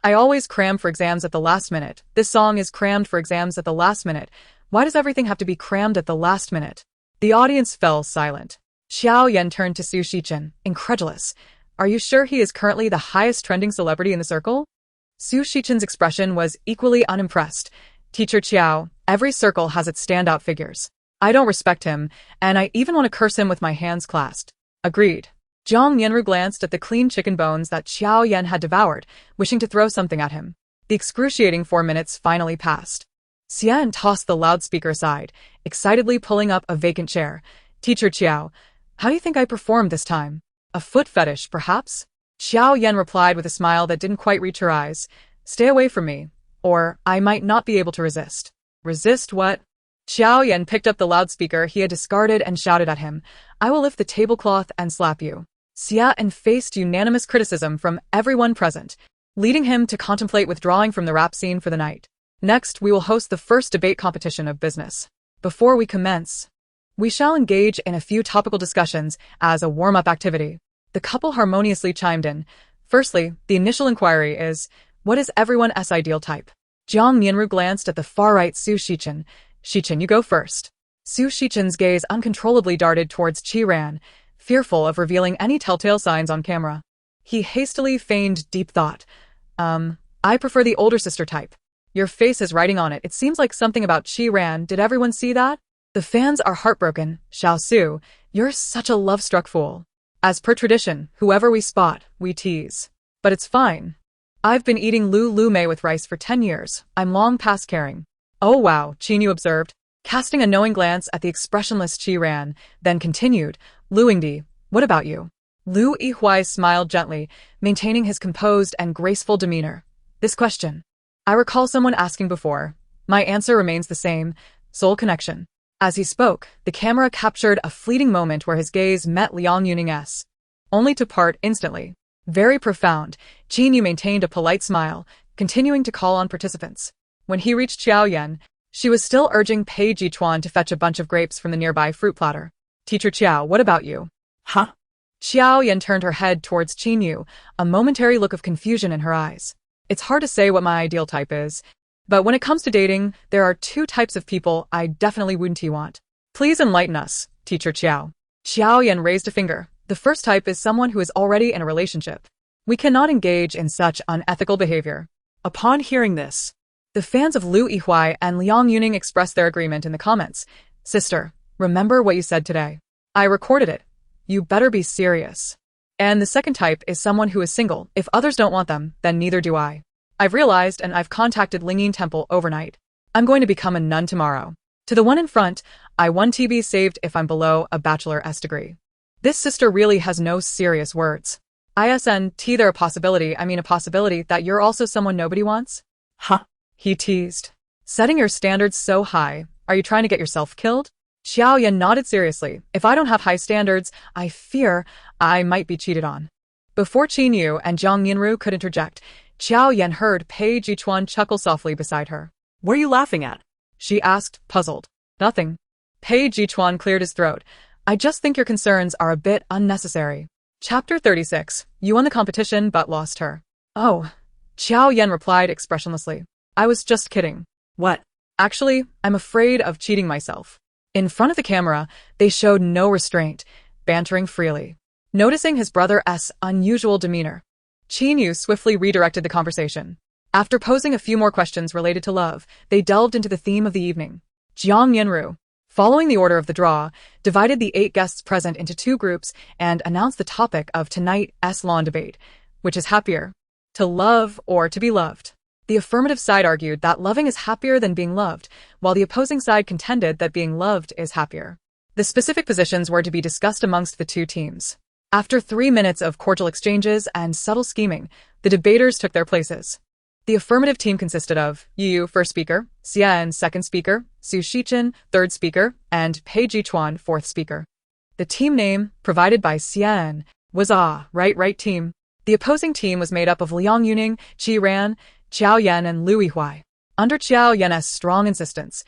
I always cram for exams at the last minute. This song is crammed for exams at the last minute. Why does everything have to be crammed at the last minute? The audience fell silent. Xiao Yan turned to Su Shichen, incredulous. Are you sure he is currently the highest trending celebrity in the circle? Su Shichen's expression was equally unimpressed. Teacher Qiao, every circle has its standout figures. I don't respect him, and I even want to curse him with my hands clasped. Agreed. Jiang Yanru glanced at the clean chicken bones that Xiao Yan had devoured, wishing to throw something at him. The excruciating 4 minutes finally passed. Xian tossed the loudspeaker aside, excitedly pulling up a vacant chair. Teacher Qiao, how do you think I performed this time? A foot fetish, perhaps? Xiao Yan replied with a smile that didn't quite reach her eyes. Stay away from me, or I might not be able to resist. Resist what? Xiao Yan picked up the loudspeaker he had discarded and shouted at him. I will lift the tablecloth and slap you. Xian faced unanimous criticism from everyone present, leading him to contemplate withdrawing from the rap scene for the night. Next, we will host the first debate competition of business. Before we commence, we shall engage in a few topical discussions as a warm-up activity. The couple harmoniously chimed in. Firstly, the initial inquiry is, what is everyone's ideal type? Jiang Yanru glanced at the far-right Su Shichen. Shichen, you go first. Su Shichen's gaze uncontrollably darted towards Qi Ran, fearful of revealing any telltale signs on camera. He hastily feigned deep thought. I prefer the older sister type. Your face has writing on it. It seems like something about Qi Ran. Did everyone see that? The fans are heartbroken. Xiao Su, you're such a love-struck fool. As per tradition, whoever we spot, we tease. But it's fine. I've been eating lu mei with rice for 10 years. I'm long past caring. Oh wow, Qin Yu observed, casting a knowing glance at the expressionless Qi Ran, then continued, Lu Yingdi, what about you? Lu Yihuai smiled gently, maintaining his composed and graceful demeanor. This question. I recall someone asking before. My answer remains the same, soul connection. As he spoke, the camera captured a fleeting moment where his gaze met Liang Yuning's, only to part instantly. Very profound, Qin Yu maintained a polite smile, continuing to call on participants. When he reached Jiao Yan, she was still urging Pei Chuan to fetch a bunch of grapes from the nearby fruit platter. Teacher Qiao, what about you? Huh? Xiao Yan turned her head towards Qin Yu, a momentary look of confusion in her eyes. It's hard to say what my ideal type is, but when it comes to dating, there are 2 types of people I definitely wouldn't want. Please enlighten us, Teacher Qiao. Xiao Yan raised a finger. The first type is someone who is already in a relationship. We cannot engage in such unethical behavior. Upon hearing this, the fans of Lu Yihuai and Liang Yuning expressed their agreement in the comments. Sister, remember what you said today. I recorded it. You better be serious. And the second type is someone who is single. If others don't want them, then neither do I. I've realized and I've contacted Lingyin Temple overnight. I'm going to become a nun tomorrow. To the one in front, I 1 TB saved if I'm below a bachelor's degree. This sister really has no serious words. ISNT there a possibility that you're also someone nobody wants? Huh? He teased. Setting your standards so high, are you trying to get yourself killed? Xiao Yan nodded seriously. If I don't have high standards, I fear I might be cheated on. Before Qin Yu and Jiang Yanru could interject, Xiao Yan heard Pei Chuan chuckle softly beside her. What are you laughing at? She asked, puzzled. Nothing. Pei Chuan cleared his throat. I just think your concerns are a bit unnecessary. Chapter 36. You won the competition but lost her. Oh. Xiao Yan replied expressionlessly. I was just kidding. What? Actually, I'm afraid of cheating myself. In front of the camera, they showed no restraint, bantering freely. Noticing his brother's unusual demeanor, Qin Yu swiftly redirected the conversation. After posing a few more questions related to love, they delved into the theme of the evening. Jiang Yanru, following the order of the draw, divided the 8 guests present into 2 groups and announced the topic of tonight's lawn debate, which is happier, to love or to be loved. The affirmative side argued that loving is happier than being loved, while the opposing side contended that being loved is happier. The specific positions were to be discussed amongst the 2 teams. After 3 minutes of cordial exchanges and subtle scheming, the debaters took their places. The affirmative team consisted of Yu, first speaker, Xian, second speaker, Su Shichen, third speaker, and Pei Chuan, fourth speaker. The team name, provided by Xian, was Right Team. The opposing team was made up of Liang Yuning, Qi Ran, Jiao Yan and Lu Yihuai. Under Jiao Yan's strong insistence,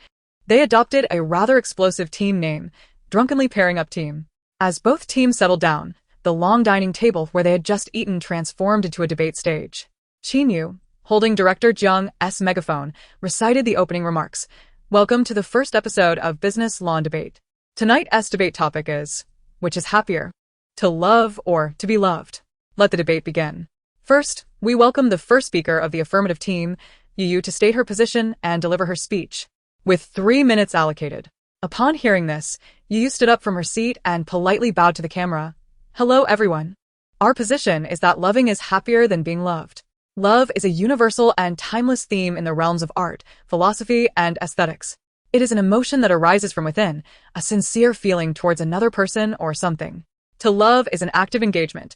they adopted a rather explosive team name, Drunkenly Pairing Up Team. As both teams settled down, the long dining table where they had just eaten transformed into a debate stage. Qin Yu, holding director Jiang's megaphone, recited the opening remarks. Welcome to the first episode of Business Lawn Debate. Tonight's debate topic is, which is happier, to love or to be loved? Let the debate begin. First, we welcome the first speaker of the affirmative team, Yu, to state her position and deliver her speech, with 3 minutes allocated. Upon hearing this, Yu stood up from her seat and politely bowed to the camera. Hello everyone. Our position is that loving is happier than being loved. Love is a universal and timeless theme in the realms of art, philosophy, and aesthetics. It is an emotion that arises from within, a sincere feeling towards another person or something. To love is an active engagement.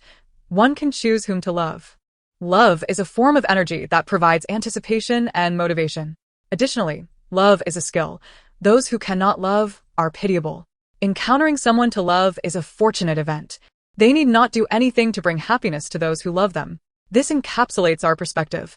One can choose whom to love. Love is a form of energy that provides anticipation and motivation. Additionally, love is a skill. Those who cannot love are pitiable. Encountering someone to love is a fortunate event. They need not do anything to bring happiness to those who love them. This encapsulates our perspective.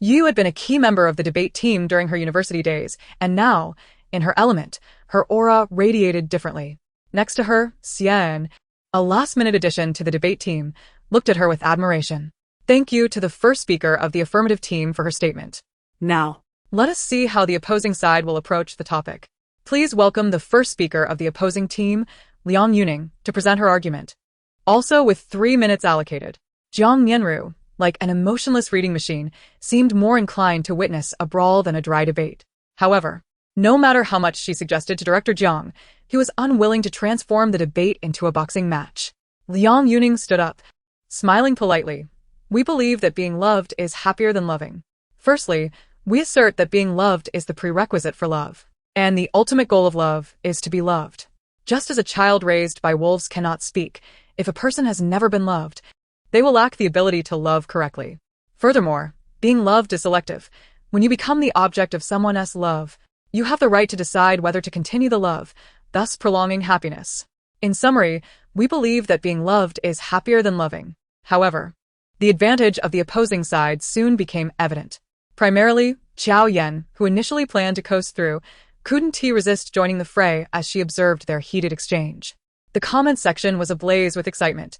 Yu had been a key member of the debate team during her university days, and now, in her element, her aura radiated differently. Next to her, Xian, a last-minute addition to the debate team, looked at her with admiration. Thank you to the first speaker of the affirmative team for her statement. Now, Let us see how the opposing side will approach the topic. Please welcome the first speaker of the opposing team, Liang Yuning, to present her argument. Also with 3 minutes allocated, Jiang Yanru, like an emotionless reading machine, seemed more inclined to witness a brawl than a dry debate. However, no matter how much she suggested to Director Jiang, he was unwilling to transform the debate into a boxing match. Liang Yuning stood up, smiling politely. We believe that being loved is happier than loving. Firstly, we assert that being loved is the prerequisite for love, and the ultimate goal of love is to be loved. Just as a child raised by wolves cannot speak, if a person has never been loved, they will lack the ability to love correctly. Furthermore, being loved is selective. When you become the object of someone else's love, you have the right to decide whether to continue the love, thus prolonging happiness. In summary, we believe that being loved is happier than loving. However, the advantage of the opposing side soon became evident. Primarily, Jiao Yan, who initially planned to coast through, couldn't resist joining the fray as she observed their heated exchange. The comment section was ablaze with excitement.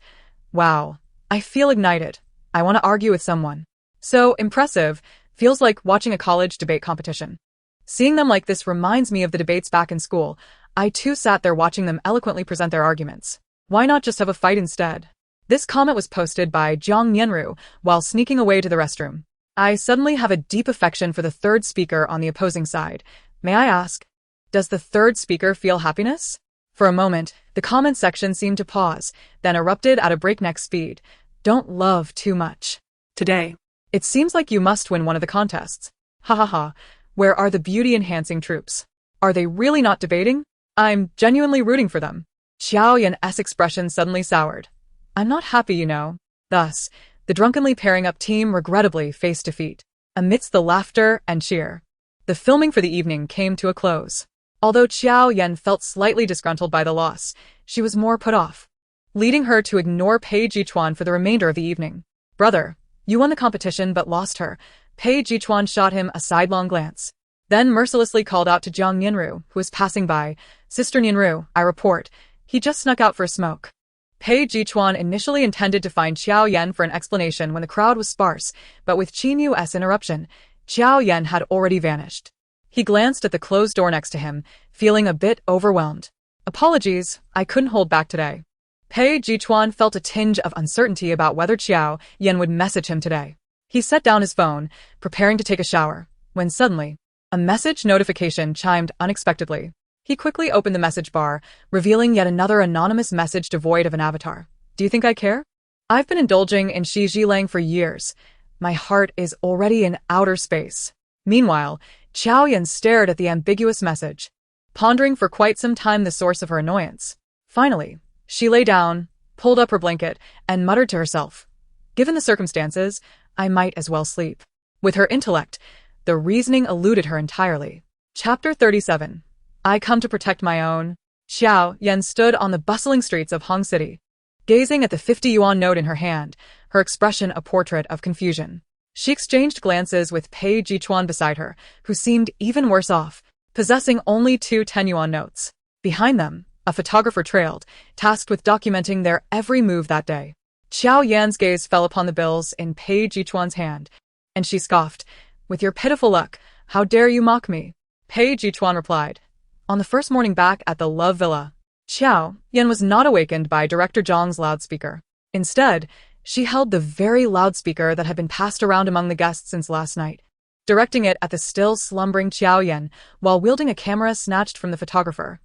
Wow, I feel ignited. I want to argue with someone. So impressive, feels like watching a college debate competition. Seeing them like this reminds me of the debates back in school. I too sat there watching them eloquently present their arguments. Why not just have a fight instead? This comment was posted by Jiang Yanru while sneaking away to the restroom. I suddenly have a deep affection for the third speaker on the opposing side. May I ask, does the third speaker feel happiness? For a moment, the comment section seemed to pause, then erupted at a breakneck speed. Don't love too much. Today, It seems like you must win one of the contests. Ha ha ha. Where are the beauty-enhancing troops? Are they really not debating? I'm genuinely rooting for them. Jiao Yan's expression suddenly soured. I'm not happy, you know. Thus, the drunkenly pairing up team regrettably faced defeat. Amidst the laughter and cheer, the filming for the evening came to a close. Although Jiao Yan felt slightly disgruntled by the loss, she was more put off, leading her to ignore Pei Chuan for the remainder of the evening. Brother, you won the competition but lost her. Pei Chuan shot him a sidelong glance, then mercilessly called out to Jiang Yanru, who was passing by. Sister Yanru, I report, he just snuck out for a smoke. Pei Chuan initially intended to find Jiao Yan for an explanation when the crowd was sparse, but with Qinyu's interruption, Jiao Yan had already vanished. He glanced at the closed door next to him, feeling a bit overwhelmed. Apologies, I couldn't hold back today. Pei Chuan felt a tinge of uncertainty about whether Jiao Yan would message him today. He set down his phone, preparing to take a shower, when suddenly, a message notification chimed unexpectedly. He quickly opened the message bar, revealing yet another anonymous message devoid of an avatar. Do you think I care? I've been indulging in Xi Jilang for years. My heart is already in outer space. Meanwhile, Jiao Yan stared at the ambiguous message, pondering for quite some time the source of her annoyance. Finally, she lay down, pulled up her blanket, and muttered to herself, given the circumstances, I might as well sleep. With her intellect, the reasoning eluded her entirely. Chapter 37. I come to protect my own. Jiao Yan stood on the bustling streets of Hong City, gazing at the 50 yuan note in her hand, her expression a portrait of confusion. She exchanged glances with Pei Chuan beside her, who seemed even worse off, possessing only 2 10-yuan notes. Behind them, a photographer trailed, tasked with documenting their every move that day. Jiao Yan's gaze fell upon the bills in Pei Chuan's hand, and she scoffed, with your pitiful luck, how dare you mock me? Pei Chuan replied. On the first morning back at the Love Villa, Jiao Yan was not awakened by Director Zhang's loudspeaker. Instead, she held the very loudspeaker that had been passed around among the guests since last night, directing it at the still slumbering Jiao Yan while wielding a camera snatched from the photographer.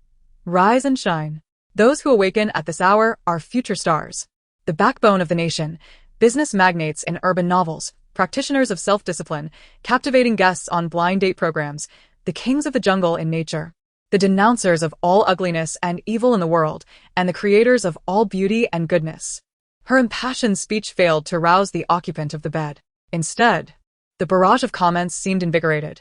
Rise and shine. Those who awaken at this hour are future stars. The backbone of the nation, business magnates in urban novels, practitioners of self-discipline, captivating guests on blind date programs, the kings of the jungle in nature, the denouncers of all ugliness and evil in the world, and the creators of all beauty and goodness. Her impassioned speech failed to rouse the occupant of the bed. Instead, the barrage of comments seemed invigorated.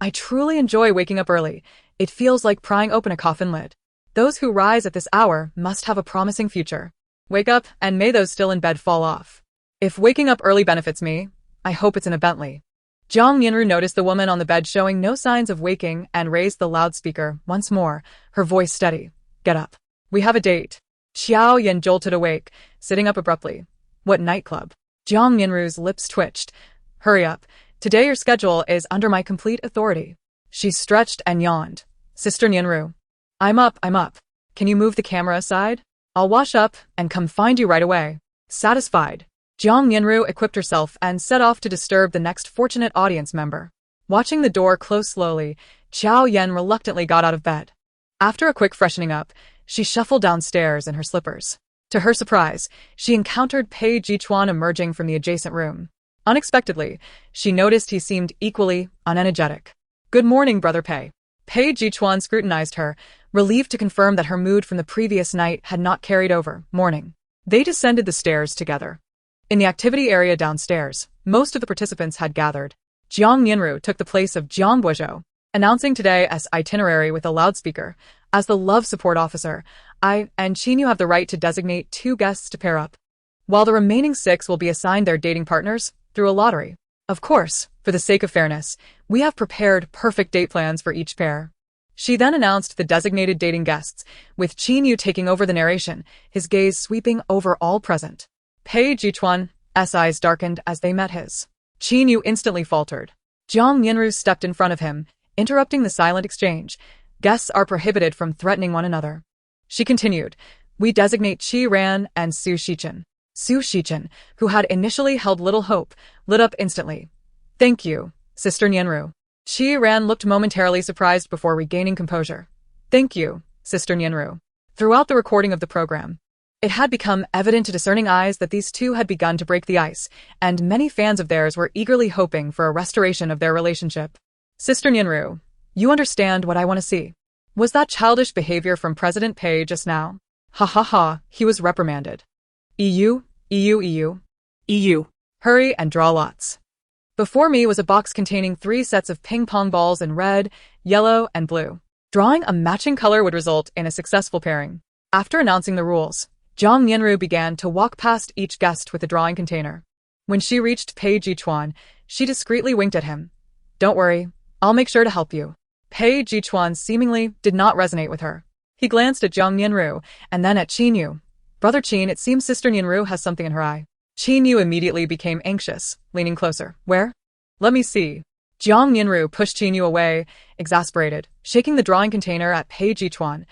I truly enjoy waking up early. It feels like prying open a coffin lid. Those who rise at this hour must have a promising future. Wake up, and may those still in bed fall off. If waking up early benefits me, I hope it's in a Bentley. Jiang Yanru noticed the woman on the bed showing no signs of waking and raised the loudspeaker once more, her voice steady. Get up. We have a date. Jiao Yan jolted awake, sitting up abruptly. What nightclub? Jiang Yanru's lips twitched. Hurry up. Today your schedule is under my complete authority. She stretched and yawned. Sister Nianru. I'm up. Can you move the camera aside? I'll wash up and come find you right away. Satisfied, Jiang Nianru equipped herself and set off to disturb the next fortunate audience member. Watching the door close slowly, Jiao Yan reluctantly got out of bed. After a quick freshening up, she shuffled downstairs in her slippers. To her surprise, she encountered Pei Chuan emerging from the adjacent room. Unexpectedly, she noticed he seemed equally unenergetic. Good morning, Brother Pei. Pei Chuan scrutinized her, relieved to confirm that her mood from the previous night had not carried over. Morning. They descended the stairs together. In the activity area downstairs, most of the participants had gathered. Jiang Nianru took the place of Jiang Guozhou, announcing today as itinerary with a loudspeaker. As the love support officer, I and Qin Yu have the right to designate 2 guests to pair up, while the remaining 6 will be assigned their dating partners through a lottery. Of course, for the sake of fairness, we have prepared perfect date plans for each pair. She then announced the designated dating guests, with Qin Yu taking over the narration, his gaze sweeping over all present. Pei Chuan's eyes darkened as they met his. Qin Yu instantly faltered. Jiang Nianru stepped in front of him, interrupting the silent exchange. Guests are prohibited from threatening one another. She continued, we designate Qi Ran and Su Shichen. Su Shichen, who had initially held little hope, lit up instantly. Thank you, Sister Nianru. Qi Ran looked momentarily surprised before regaining composure. Thank you, Sister Nianru. Throughout the recording of the program, it had become evident to discerning eyes that these two had begun to break the ice, and many fans of theirs were eagerly hoping for a restoration of their relationship. Sister Nianru, you understand what I want to see. Was that childish behavior from President Pei just now? Ha ha ha, he was reprimanded. EU. Hurry and draw lots. Before me was a box containing 3 sets of ping-pong balls in red, yellow, and blue. Drawing a matching color would result in a successful pairing. After announcing the rules, Jiang Nianru began to walk past each guest with the drawing container. When she reached Pei Chuan, she discreetly winked at him. Don't worry, I'll make sure to help you. Pei Chuan seemingly did not resonate with her. He glanced at Jiang Nianru and then at Qin Yu. Brother Qin, it seems Sister Nianru has something in her eye. Qin Yu immediately became anxious, leaning closer. Where? Let me see. Jiang Nianru pushed Qin Yu away, exasperated, shaking the drawing container at Pei Chuan.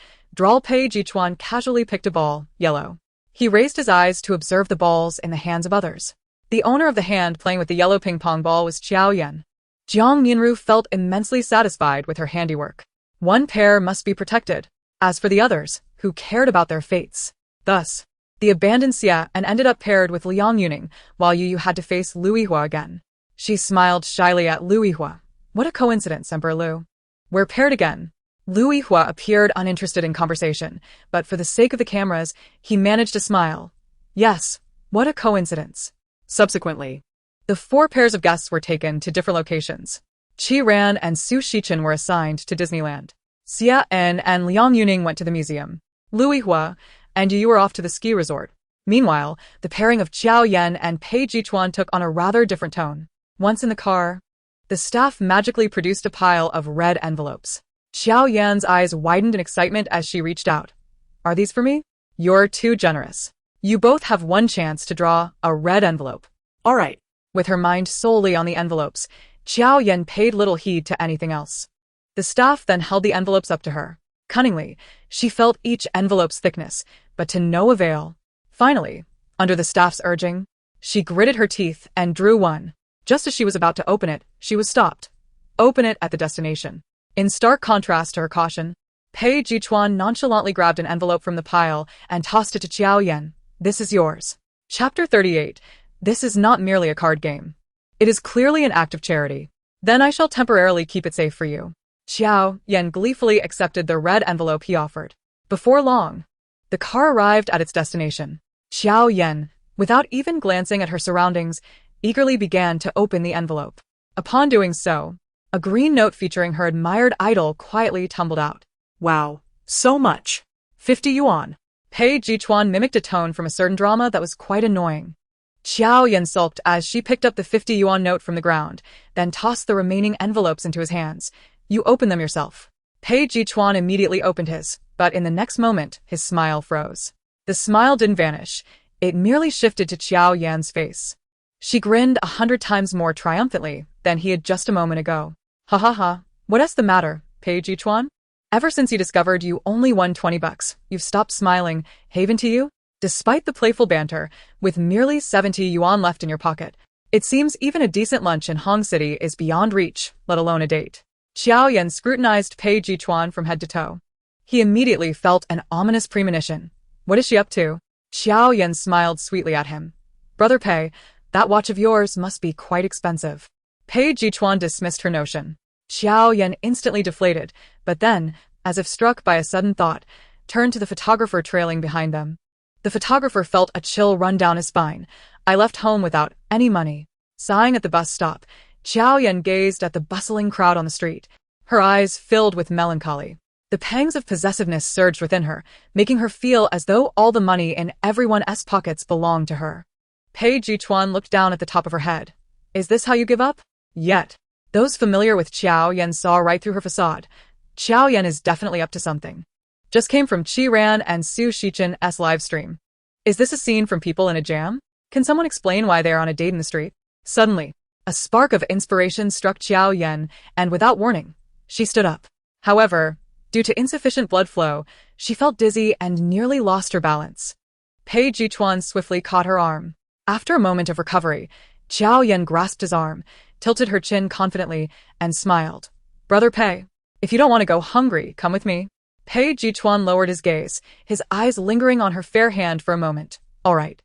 Pei Chuan casually picked a ball, yellow. He raised his eyes to observe the balls in the hands of others. The owner of the hand playing with the yellow ping-pong ball was Jiao Yan. Jiang Nianru felt immensely satisfied with her handiwork. One pair must be protected. As for the others, who cared about their fates? Thus, the abandoned Xia and ended up paired with Liang Yuning, while Yu had to face Lu Yihua again. She smiled shyly at Lu Yihua. What a coincidence, Emperor Lu. We're paired again. Lu Yihua appeared uninterested in conversation, but for the sake of the cameras, he managed to smile. Yes, what a coincidence. Subsequently, the 4 pairs of guests were taken to different locations. Qi Ran and Su Shichen were assigned to Disneyland. Xia En and Liang Yuning went to the museum. Lu Yihua and Yu were off to the ski resort. Meanwhile, the pairing of Jiao Yan and Pei Chuan took on a rather different tone. Once in the car, the staff magically produced a pile of red envelopes. Jiao Yan's eyes widened in excitement as she reached out. Are these for me? You're too generous. You both have one chance to draw a red envelope. All right. With her mind solely on the envelopes, Jiao Yan paid little heed to anything else. The staff then held the envelopes up to her. Cunningly, she felt each envelope's thickness, but to no avail. Finally, under the staff's urging, she gritted her teeth and drew one. Just as she was about to open it, she was stopped. Open it at the destination. In stark contrast to her caution, Pei Chuan nonchalantly grabbed an envelope from the pile and tossed it to Jiao Yan. This is yours. Chapter 38. This is not merely a card game. It is clearly an act of charity. Then I shall temporarily keep it safe for you. Jiao Yan gleefully accepted the red envelope he offered. Before long, the car arrived at its destination. Jiao Yan, without even glancing at her surroundings, eagerly began to open the envelope. Upon doing so, a green note featuring her admired idol quietly tumbled out. Wow, so much. 50 yuan. Pei Chuan mimicked a tone from a certain drama that was quite annoying. Jiao Yan sulked as she picked up the 50 yuan note from the ground, then tossed the remaining envelopes into his hands. You open them yourself. Pei Chuan immediately opened his, but in the next moment, his smile froze. The smile didn't vanish. It merely shifted to Jiao Yan's face. She grinned 100 times more triumphantly than he had just a moment ago. Ha ha ha, what's the matter, Pei Chuan? Ever since you discovered you only won 20 bucks, you've stopped smiling, haven to you? Despite the playful banter, with merely 70 yuan left in your pocket, it seems even a decent lunch in Hong City is beyond reach, let alone a date. Jiao Yan scrutinized Pei Chuan from head to toe. He immediately felt an ominous premonition. What is she up to? Jiao Yan smiled sweetly at him. Brother Pei, that watch of yours must be quite expensive. Pei Chuan dismissed her notion. Jiao Yan instantly deflated, but then, as if struck by a sudden thought, turned to the photographer trailing behind them. The photographer felt a chill run down his spine. I left home without any money. Sighing at the bus stop, Jiao Yan gazed at the bustling crowd on the street, her eyes filled with melancholy. The pangs of possessiveness surged within her, making her feel as though all the money in everyone's pockets belonged to her. Pei Chuan looked down at the top of her head. Is this how you give up? Yet. Those familiar with Jiao Yan saw right through her facade. Jiao Yan is definitely up to something. Just came from Qi Ran and Su Shichen's live stream. Is this a scene from People in a Jam? Can someone explain why they are on a date in the street? Suddenly, a spark of inspiration struck Jiao Yan, and without warning, she stood up. However, due to insufficient blood flow, she felt dizzy and nearly lost her balance. Pei Chuan swiftly caught her arm. After a moment of recovery, Jiao Yan grasped his arm, tilted her chin confidently, and smiled. Brother Pei, if you don't want to go hungry, come with me. Pei Chuan lowered his gaze, his eyes lingering on her fair hand for a moment. All right.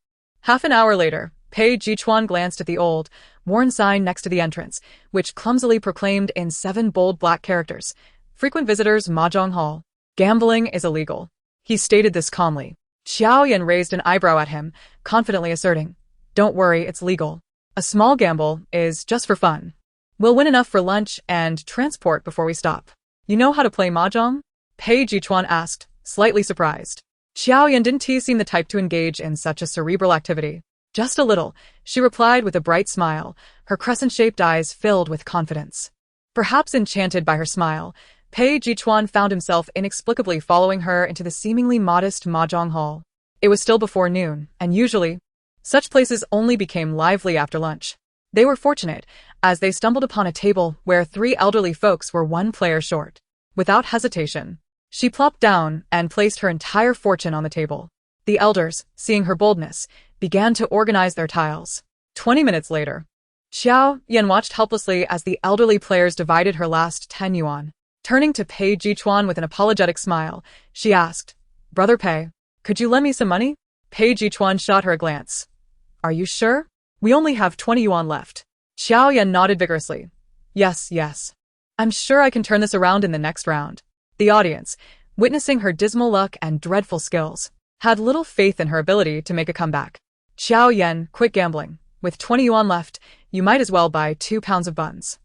Half an hour later, Pei Chuan glanced at the old, worn sign next to the entrance, which clumsily proclaimed in 7 bold black characters, Frequent visitors Mahjong Hall. Gambling is illegal. He stated this calmly. Jiao Yan raised an eyebrow at him, confidently asserting, Don't worry, it's legal. A small gamble is just for fun. We'll win enough for lunch and transport before we stop. You know how to play Mahjong? Pei Chuan asked, slightly surprised. Jiao Yan didn't seem the type to engage in such a cerebral activity. Just a little, she replied with a bright smile, her crescent-shaped eyes filled with confidence. Perhaps enchanted by her smile, Pei Chuan found himself inexplicably following her into the seemingly modest Mahjong hall. It was still before noon, and usually, such places only became lively after lunch. They were fortunate, as they stumbled upon a table where 3 elderly folks were 1 player short. Without hesitation, she plopped down and placed her entire fortune on the table. The elders, seeing her boldness, began to organize their tiles. 20 minutes later, Jiao Yan watched helplessly as the elderly players divided her last 10 yuan. Turning to Pei Chuan with an apologetic smile, she asked, Brother Pei, could you lend me some money? Pei Chuan shot her a glance. Are you sure? We only have 20 yuan left. Jiao Yan nodded vigorously. Yes. I'm sure I can turn this around in the next round. The audience, witnessing her dismal luck and dreadful skills, had little faith in her ability to make a comeback. Jiao Yan, quit gambling. With 20 yuan left, you might as well buy 2 pounds of buns.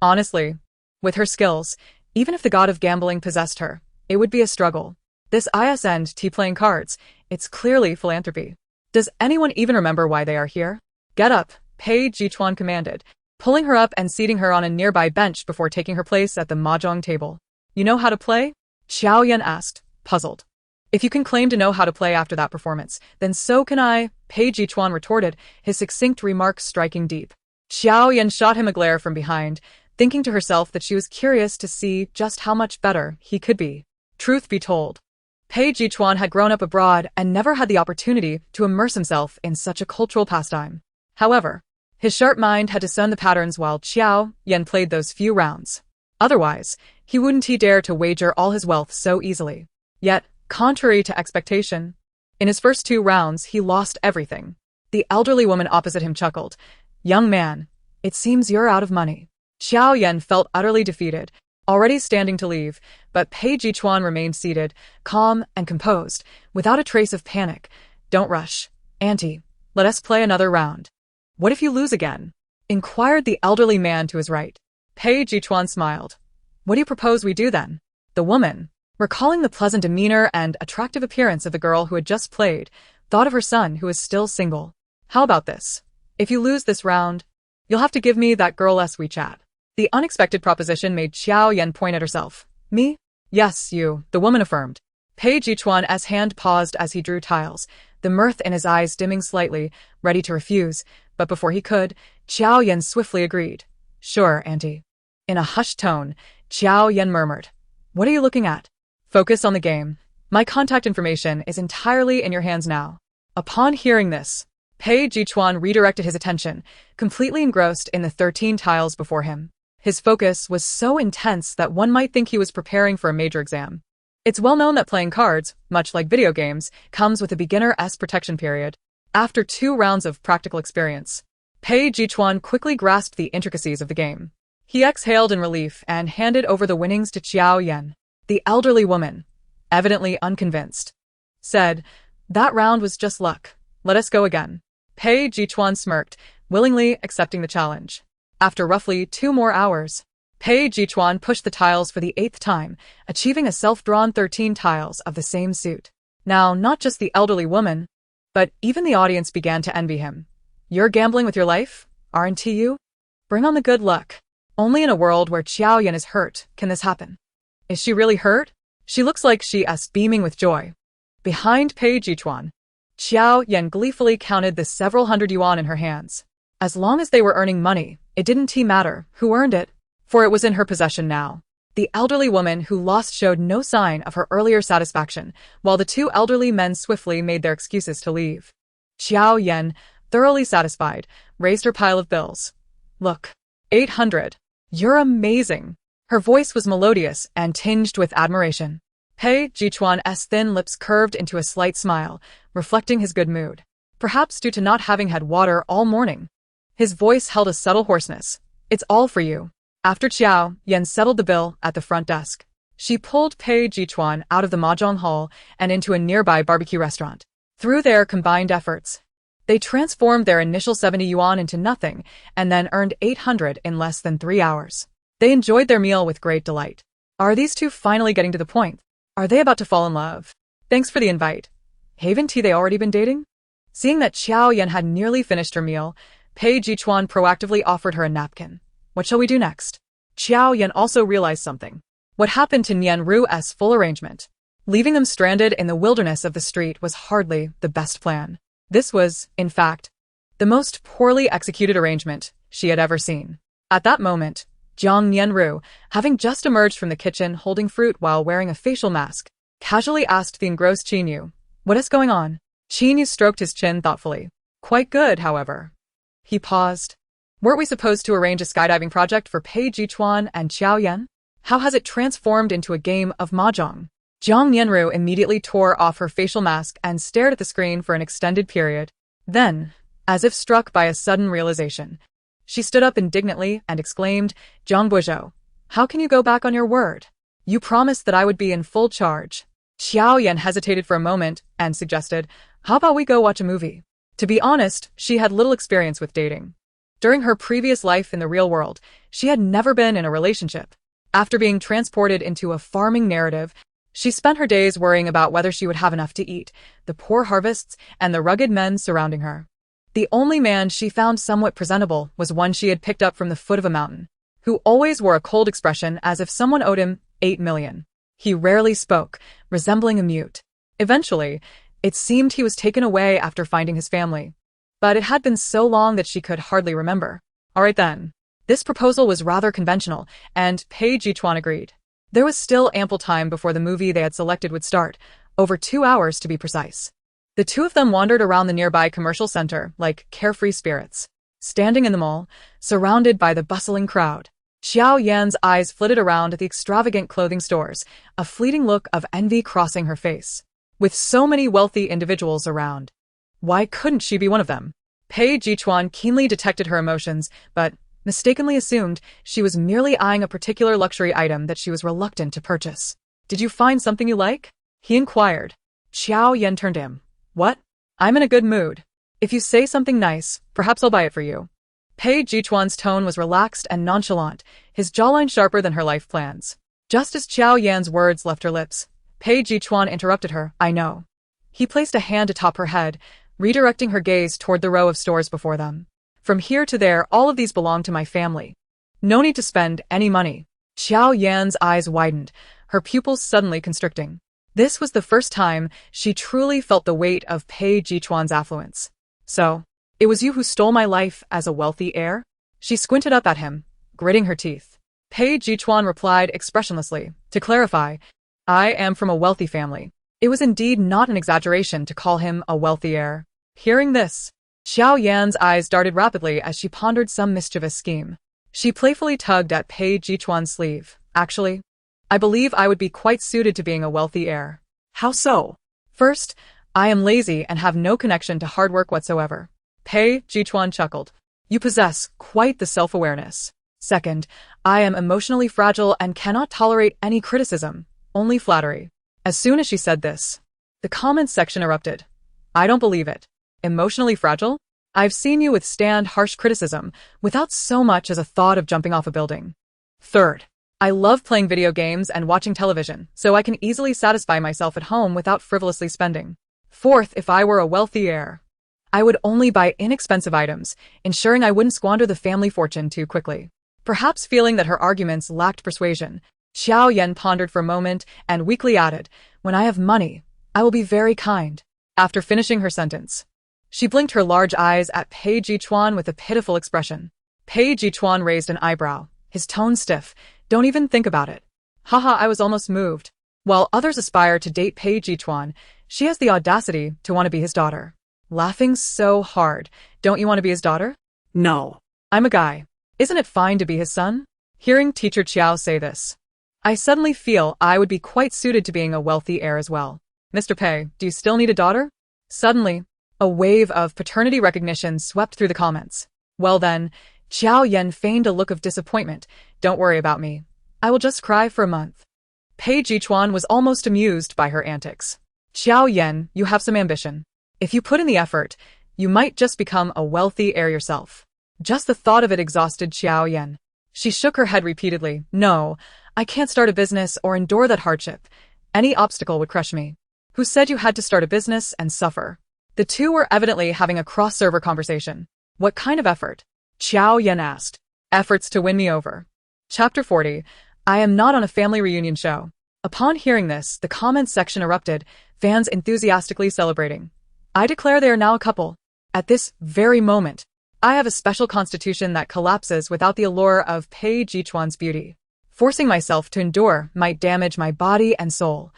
Honestly, with her skills, even if the god of gambling possessed her, it would be a struggle. This isn't playing cards, it's clearly philanthropy. Does anyone even remember why they are here? Get up, Pei Chuan commanded, pulling her up and seating her on a nearby bench before taking her place at the mahjong table. You know how to play? Jiao Yan asked, puzzled. If you can claim to know how to play after that performance, then so can I, Pei Chuan retorted, his succinct remark striking deep. Jiao Yan shot him a glare from behind, thinking to herself that she was curious to see just how much better he could be. Truth be told, Pei Chuan had grown up abroad and never had the opportunity to immerse himself in such a cultural pastime. However, his sharp mind had discerned the patterns while Jiao Yan played those few rounds. Otherwise, he wouldn't dare to wager all his wealth so easily. Yet, contrary to expectation, in his first 2 rounds he lost everything. The elderly woman opposite him chuckled. Young man, it seems you're out of money. Jiao Yan felt utterly defeated, already standing to leave, but Pei Chuan remained seated, calm and composed, without a trace of panic. Don't rush, auntie. Let us play another round. What if you lose again? Inquired the elderly man to his right. Pei Chuan smiled. What do you propose we do then? The woman, recalling the pleasant demeanor and attractive appearance of the girl who had just played, thought of her son who was still single. How about this? If you lose this round, you'll have to give me that girl's WeChat. The unexpected proposition made Jiao Yan point at herself. Me? Yes, you, the woman affirmed. Pei Chuan's hand paused as he drew tiles, the mirth in his eyes dimming slightly, ready to refuse, but before he could, Jiao Yan swiftly agreed. Sure, Auntie. In a hushed tone, Jiao Yan murmured. What are you looking at? Focus on the game. My contact information is entirely in your hands now. Upon hearing this, Pei Chuan redirected his attention, completely engrossed in the 13 tiles before him. His focus was so intense that one might think he was preparing for a major exam. It's well known that playing cards, much like video games, comes with a beginner-s protection period. After 2 rounds of practical experience, Pei Chuan quickly grasped the intricacies of the game. He exhaled in relief and handed over the winnings to Jiao Yan. The elderly woman, evidently unconvinced, said, That round was just luck. Let us go again. Pei Chuan smirked, willingly accepting the challenge. After roughly 2 more hours, Pei Chuan pushed the tiles for the 8th time, achieving a self-drawn 13 tiles of the same suit. Now, not just the elderly woman, but even the audience began to envy him. You're gambling with your life, aren't you? Bring on the good luck. Only in a world where Jiao Yan is hurt can this happen. Is she really hurt? She looks like she's beaming with joy. Behind Pei Chuan, Jiao Yan gleefully counted the several hundred yuan in her hands. As long as they were earning money, it didn't matter who earned it, for it was in her possession now. The elderly woman who lost showed no sign of her earlier satisfaction, while the 2 elderly men swiftly made their excuses to leave. Jiao Yan, thoroughly satisfied, raised her pile of bills. Look, 800. You're amazing. Her voice was melodious and tinged with admiration. Pei Chuan's thin lips curved into a slight smile, reflecting his good mood. Perhaps due to not having had water all morning. His voice held a subtle hoarseness. It's all for you. After Jiao Yan settled the bill at the front desk, she pulled Pei Chuan out of the mahjong hall and into a nearby barbecue restaurant. Through their combined efforts, they transformed their initial 70 yuan into nothing and then earned 800 in less than 3 hours. They enjoyed their meal with great delight. Are these 2 finally getting to the point? Are they about to fall in love? Thanks for the invite. Haven't they already been dating? Seeing that Jiao Yan had nearly finished her meal, Pei Chuan proactively offered her a napkin. What shall we do next? Jiao Yan also realized something. What happened to Nian Ru's full arrangement? Leaving them stranded in the wilderness of the street was hardly the best plan. This was, in fact, the most poorly executed arrangement she had ever seen. At that moment, Jiang Nianru, having just emerged from the kitchen holding fruit while wearing a facial mask, casually asked the engrossed Qinyu, What is going on? Qinyu stroked his chin thoughtfully. Quite good, however. He paused. Weren't we supposed to arrange a skydiving project for Pei Chuan and Jiao Yan? How has it transformed into a game of mahjong? Jiang Nianru immediately tore off her facial mask and stared at the screen for an extended period. Then, as if struck by a sudden realization, she stood up indignantly and exclaimed, Zhang Buzhou, how can you go back on your word? You promised that I would be in full charge. Jiao Yan hesitated for a moment and suggested, How about we go watch a movie? To be honest, she had little experience with dating. During her previous life in the real world, she had never been in a relationship. After being transported into a farming narrative, she spent her days worrying about whether she would have enough to eat, the poor harvests, and the rugged men surrounding her. The only man she found somewhat presentable was one she had picked up from the foot of a mountain, who always wore a cold expression as if someone owed him 8 million. He rarely spoke, resembling a mute. Eventually, it seemed he was taken away after finding his family. But it had been so long that she could hardly remember. All right then. This proposal was rather conventional, and Pei Chuan agreed. There was still ample time before the movie they had selected would start, over 2 hours to be precise. The 2 of them wandered around the nearby commercial center like carefree spirits. Standing in the mall, surrounded by the bustling crowd, Jiao Yan's eyes flitted around at the extravagant clothing stores, a fleeting look of envy crossing her face. With so many wealthy individuals around, why couldn't she be one of them? Pei Chuan keenly detected her emotions, but mistakenly assumed she was merely eyeing a particular luxury item that she was reluctant to purchase. Did you find something you like? He inquired. Jiao Yan turned to him. What? I'm in a good mood. If you say something nice, perhaps I'll buy it for you. Pei Chuan's tone was relaxed and nonchalant, his jawline sharper than her life plans. Just as Jiao Yan's words left her lips, Pei Chuan interrupted her. I know. He placed a hand atop her head, redirecting her gaze toward the row of stores before them. From here to there, all of these belong to my family. No need to spend any money. Jiao Yan's eyes widened, her pupils suddenly constricting. This was the first time she truly felt the weight of Pei Chuan's affluence. So, it was you who stole my life as a wealthy heir? She squinted up at him, gritting her teeth. Pei Chuan replied expressionlessly, "To clarify, I am from a wealthy family." It was indeed not an exaggeration to call him a wealthy heir. Hearing this, Jiao Yan's eyes darted rapidly as she pondered some mischievous scheme. She playfully tugged at Pei Chuan's sleeve. "Actually, I believe I would be quite suited to being a wealthy heir." How so? "First, I am lazy and have no connection to hard work whatsoever." Pei Chuan chuckled. "You possess quite the self-awareness. Second, I am emotionally fragile and cannot tolerate any criticism, only flattery." As soon as she said this, the comments section erupted. "I don't believe it. Emotionally fragile? I've seen you withstand harsh criticism without so much as a thought of jumping off a building. Third, I love playing video games and watching television, so I can easily satisfy myself at home without frivolously spending. Fourth, if I were a wealthy heir, I would only buy inexpensive items, ensuring I wouldn't squander the family fortune too quickly." Perhaps feeling that her arguments lacked persuasion, Jiao Yan pondered for a moment and weakly added, "When I have money, I will be very kind." After finishing her sentence, she blinked her large eyes at Pei Chuan with a pitiful expression. Pei Chuan raised an eyebrow, his tone stiff. "Don't even think about it." "Haha, I was almost moved." While others aspire to date Pei Chuan, she has the audacity to want to be his daughter. Laughing so hard. "Don't you want to be his daughter?" No. "I'm a guy. Isn't it fine to be his son?" Hearing Teacher Chiao say this, I suddenly feel I would be quite suited to being a wealthy heir as well. "Mr. Pei, do you still need a daughter?" Suddenly, a wave of paternity recognition swept through the comments. "Well then," Jiao Yan feigned a look of disappointment. "Don't worry about me. I will just cry for a month." Pei Chuan was almost amused by her antics. "Jiao Yan, you have some ambition. If you put in the effort, you might just become a wealthy heir yourself." Just the thought of it exhausted Jiao Yan. She shook her head repeatedly. "No, I can't start a business or endure that hardship. Any obstacle would crush me." "Who said you had to start a business and suffer?" The two were evidently having a cross-server conversation. "What kind of effort?" Jiao Yan asked. "Efforts to win me over." Chapter 40. I am not on a family reunion show. Upon hearing this, the comments section erupted, fans enthusiastically celebrating. "I declare they are now a couple. At this very moment, I have a special constitution that collapses without the allure of Pei Chuan's beauty. Forcing myself to endure might damage my body and soul.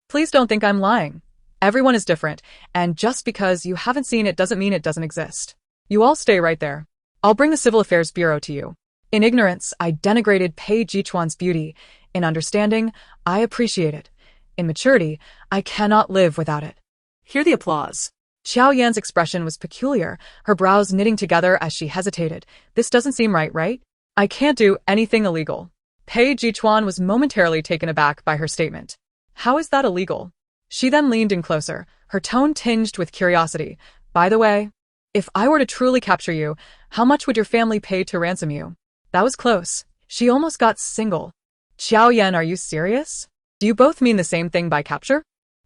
Please don't think I'm lying. Everyone is different, and just because you haven't seen it doesn't mean it doesn't exist. You all stay right there. I'll bring the Civil Affairs Bureau to you." In ignorance, I denigrated Pei Chuan's beauty. In understanding, I appreciate it. In maturity, I cannot live without it. Hear the applause. Jiao Yan's expression was peculiar, her brows knitting together as she hesitated. "This doesn't seem right? I can't do anything illegal." Pei Chuan was momentarily taken aback by her statement. "How is that illegal?" She then leaned in closer, her tone tinged with curiosity. "By the way, if I were to truly capture you, how much would your family pay to ransom you?" That was close. She almost got single. "Jiao Yan, are you serious? Do you both mean the same thing by capture?"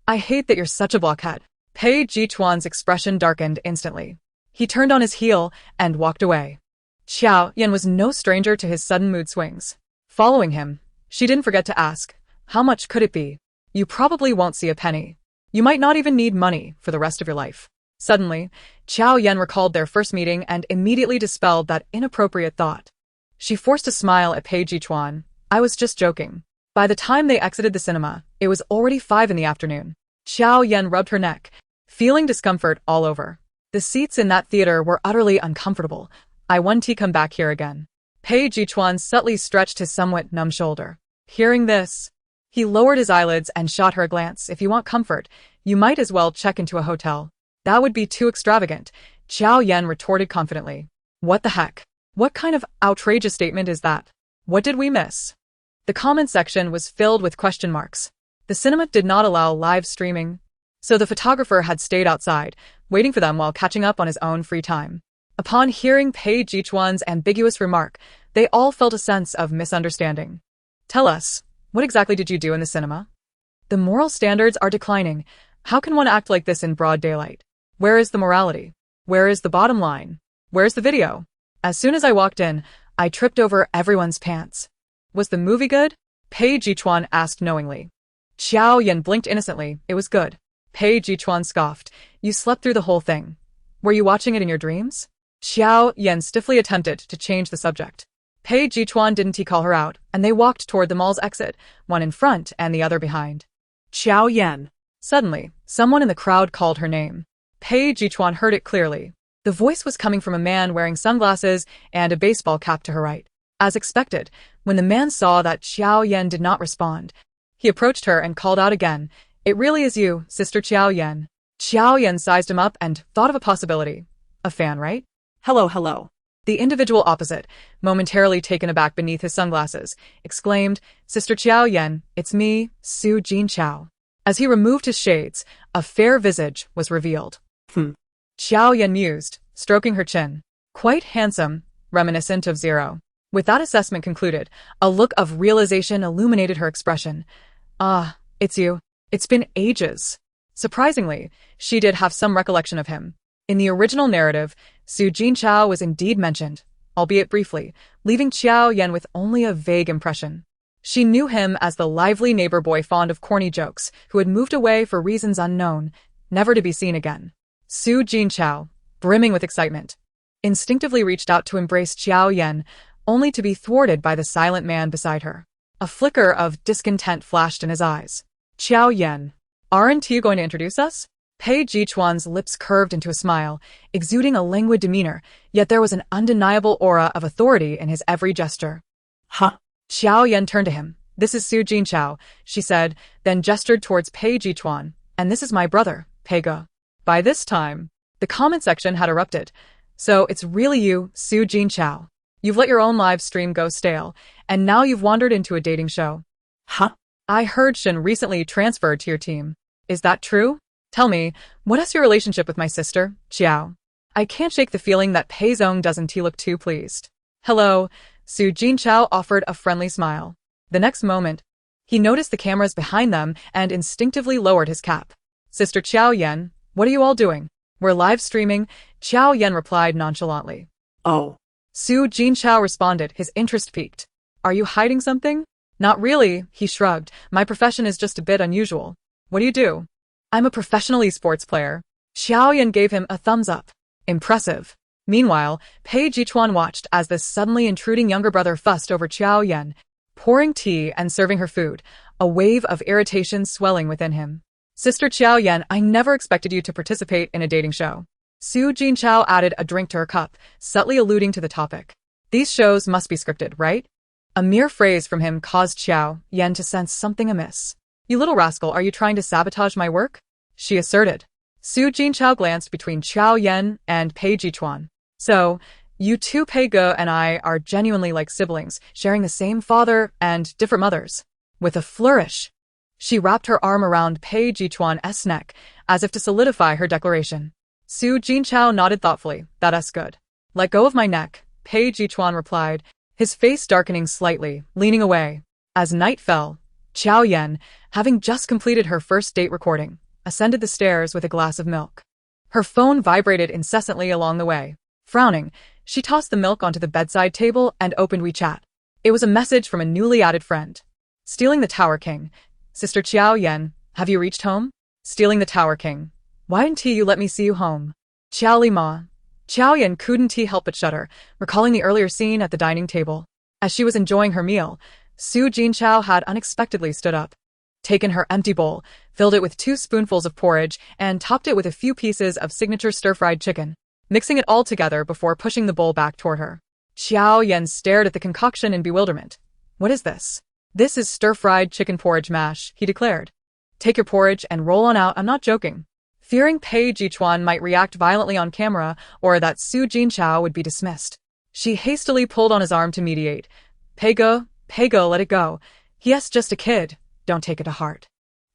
"I hate that you're such a blockhead." Pei Chuan's expression darkened instantly. He turned on his heel and walked away. Jiao Yan was no stranger to his sudden mood swings. Following him, she didn't forget to ask, "How much could it be?" "You probably won't see a penny. You might not even need money for the rest of your life." Suddenly, Jiao Yan recalled their first meeting and immediately dispelled that inappropriate thought. She forced a smile at Pei Chuan. "I was just joking." By the time they exited the cinema, it was already 5 in the afternoon. Jiao Yan rubbed her neck, feeling discomfort all over. The seats in that theater were utterly uncomfortable. "I want to come back here again." Pei Chuan subtly stretched his somewhat numb shoulder. Hearing this, he lowered his eyelids and shot her a glance. "If you want comfort, you might as well check into a hotel." "That would be too extravagant," Jiao Yan retorted confidently. "What the heck? What kind of outrageous statement is that? What did we miss?" The comment section was filled with question marks. The cinema did not allow live streaming, so the photographer had stayed outside, waiting for them while catching up on his own free time. Upon hearing Pei Chuan's ambiguous remark, they all felt a sense of misunderstanding. "Tell us, what exactly did you do in the cinema?" "The moral standards are declining. How can one act like this in broad daylight? Where is the morality? Where is the bottom line? Where's the video?" As soon as I walked in, I tripped over everyone's pants. "Was the movie good?" Pei Chuan asked knowingly. Jiao Yan blinked innocently. "It was good." Pei Chuan scoffed. "You slept through the whole thing. Were you watching it in your dreams?" Jiao Yan stiffly attempted to change the subject. Pei Chuan didn't he call her out, and they walked toward the mall's exit, one in front and the other behind. Jiao Yan. Suddenly, someone in the crowd called her name. Pei Chuan heard it clearly. The voice was coming from a man wearing sunglasses and a baseball cap to her right. As expected, when the man saw that Jiao Yan did not respond, he approached her and called out again, "It really is you, Sister Jiao Yan." Jiao Yan sized him up and thought of a possibility. A fan, right? Hello. The individual opposite, momentarily taken aback beneath his sunglasses, exclaimed, "Sister Jiao Yan, it's me, Su Jinchao." As he removed his shades, a fair visage was revealed. Jiao Yan mused, stroking her chin. Quite handsome, reminiscent of Zero. With that assessment concluded, a look of realization illuminated her expression. "Ah, it's you. It's been ages." Surprisingly, she did have some recollection of him. In the original narrative, Su Jinchao was indeed mentioned, albeit briefly, leaving Jiao Yan with only a vague impression. She knew him as the lively neighbor boy fond of corny jokes, who had moved away for reasons unknown, never to be seen again. Su Jinchao, brimming with excitement, instinctively reached out to embrace Jiao Yan, only to be thwarted by the silent man beside her. A flicker of discontent flashed in his eyes. "Jiao Yan, aren't you going to introduce us?" Pei Chuan's lips curved into a smile, exuding a languid demeanor, yet there was an undeniable aura of authority in his every gesture. Huh? Jiao Yan turned to him. "This is Su Jinchao," she said, then gestured towards Pei Chuan. "And this is my brother, Pei Ge." By this time, the comment section had erupted. "So it's really you, Su Jinchao. You've let your own live stream go stale, and now you've wandered into a dating show." Huh? "I heard Shin recently transferred to your team. Is that true? Tell me, what is your relationship with my sister, Jiao?" I can't shake the feeling that Pei Zong doesn't look too pleased. "Hello," Su Jinchao offered a friendly smile. The next moment, he noticed the cameras behind them and instinctively lowered his cap. "Sister Jiao Yan, what are you all doing?" "We're live streaming," Jiao Yan replied nonchalantly. Oh. Su Jinchao responded, his interest piqued. "Are you hiding something?" "Not really," he shrugged. "My profession is just a bit unusual." "What do you do?" "I'm a professional esports player." Jiao Yan gave him a thumbs up. Impressive. Meanwhile, Pei Chuan watched as this suddenly intruding younger brother fussed over Jiao Yan, pouring tea and serving her food, a wave of irritation swelling within him. "Sister Jiao Yan, I never expected you to participate in a dating show." Su Jinchao added a drink to her cup, subtly alluding to the topic. "These shows must be scripted, right?" A mere phrase from him caused Jiao Yan to sense something amiss. "You little rascal, are you trying to sabotage my work?" she asserted. Su Jinchao glanced between Jiao Yan and Pei Chuan. "So, you two, Pei Ge and I, are genuinely like siblings, sharing the same father and different mothers." With a flourish, she wrapped her arm around Pei Chuan's neck, as if to solidify her declaration. Su Jinchao nodded thoughtfully. "That's good." "Let go of my neck," Pei Chuan replied, his face darkening slightly, leaning away. As night fell, Jiao Yan, having just completed her first date recording, ascended the stairs with a glass of milk. Her phone vibrated incessantly along the way. Frowning, she tossed the milk onto the bedside table and opened WeChat. It was a message from a newly added friend. "Stealing the Tower King. Sister Jiao Yan, have you reached home?" "Stealing the Tower King. Why didn't you let me see you home?" "Jiao Li Ma." Jiao Yan couldn't help but shudder, recalling the earlier scene at the dining table. As she was enjoying her meal, Su Jinchao had unexpectedly stood up, taken her empty bowl, filled it with 2 spoonfuls of porridge, and topped it with a few pieces of signature stir-fried chicken, mixing it all together before pushing the bowl back toward her. Jiao Yan stared at the concoction in bewilderment. "What is this?" "This is stir-fried chicken porridge mash," he declared. "Take your porridge and roll on out, I'm not joking." Fearing Pei Chuan might react violently on camera or that Su Jinchao would be dismissed, she hastily pulled on his arm to mediate. Pei Ge, let it go. He's just a kid. Don't take it to heart."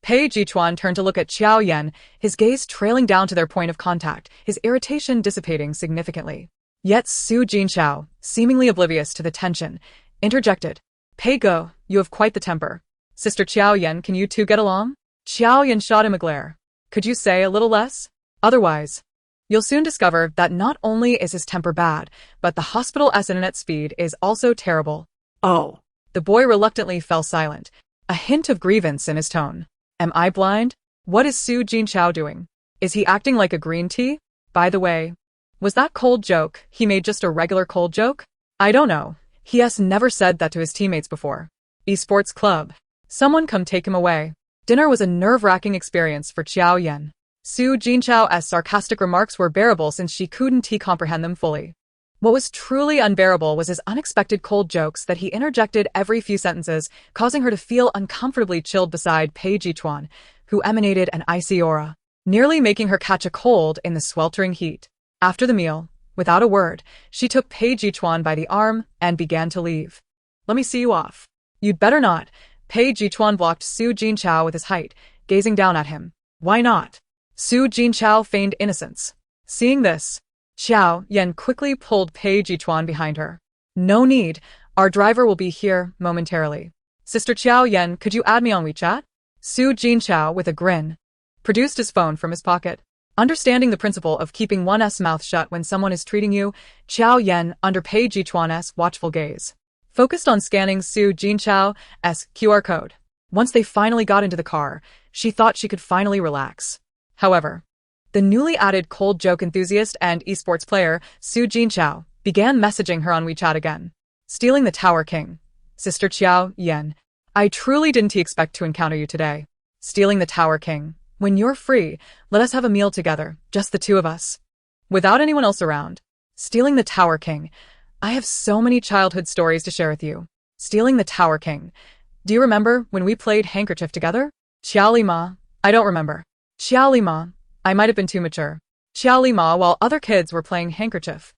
Pei Chuan turned to look at Jiao Yan, his gaze trailing down to their point of contact, his irritation dissipating significantly. Yet Su Jinchao, seemingly oblivious to the tension, interjected. "Pei Ge, you have quite the temper. Sister Jiao Yan, can you two get along?" Jiao Yan shot him a glare. "Could you say a little less? Otherwise, you'll soon discover that not only is his temper bad, but the hospital's internet speed is also terrible." Oh. The boy reluctantly fell silent, a hint of grievance in his tone. "Am I blind? What is Su Jinchao doing? Is he acting like a green tea? By the way, was that cold joke he made just a regular cold joke? I don't know. He has never said that to his teammates before. Esports club. Someone come take him away. Dinner was a nerve-wracking experience for Jiao Yan. Su Jinchao's sarcastic remarks were bearable since she couldn't comprehend them fully. What was truly unbearable was his unexpected cold jokes that he interjected every few sentences, causing her to feel uncomfortably chilled beside Pei Chuan, who emanated an icy aura, nearly making her catch a cold in the sweltering heat. After the meal, without a word, she took Pei Chuan by the arm and began to leave. "Let me see you off." "You'd better not." Pei Chuan blocked Su Jinchao with his height, gazing down at him. "Why not?" Su Jinchao feigned innocence. Seeing this, Jiao Yan quickly pulled Pei Chuan behind her. "No need. Our driver will be here momentarily." "Sister Jiao Yan, could you add me on WeChat?" Su Jinchao, with a grin, produced his phone from his pocket. Understanding the principle of keeping one's mouth shut when someone is treating you, Jiao Yan, under Pei Chuan's watchful gaze, focused on scanning Su Jinchao's QR code. Once they finally got into the car, she thought she could finally relax. However, the newly added cold joke enthusiast and esports player, Su Jinchao, began messaging her on WeChat again. "Stealing the Tower King. Sister Jiao Yan, I truly didn't expect to encounter you today. Stealing the Tower King. When you're free, let us have a meal together, just the two of us. Without anyone else around. Stealing the Tower King. I have so many childhood stories to share with you. Stealing the Tower King. Do you remember when we played handkerchief together? Xiao Li Ma. I don't remember. Xiao Li Ma. I might have been too mature. Xiao Li Ma, while other kids were playing handkerchief,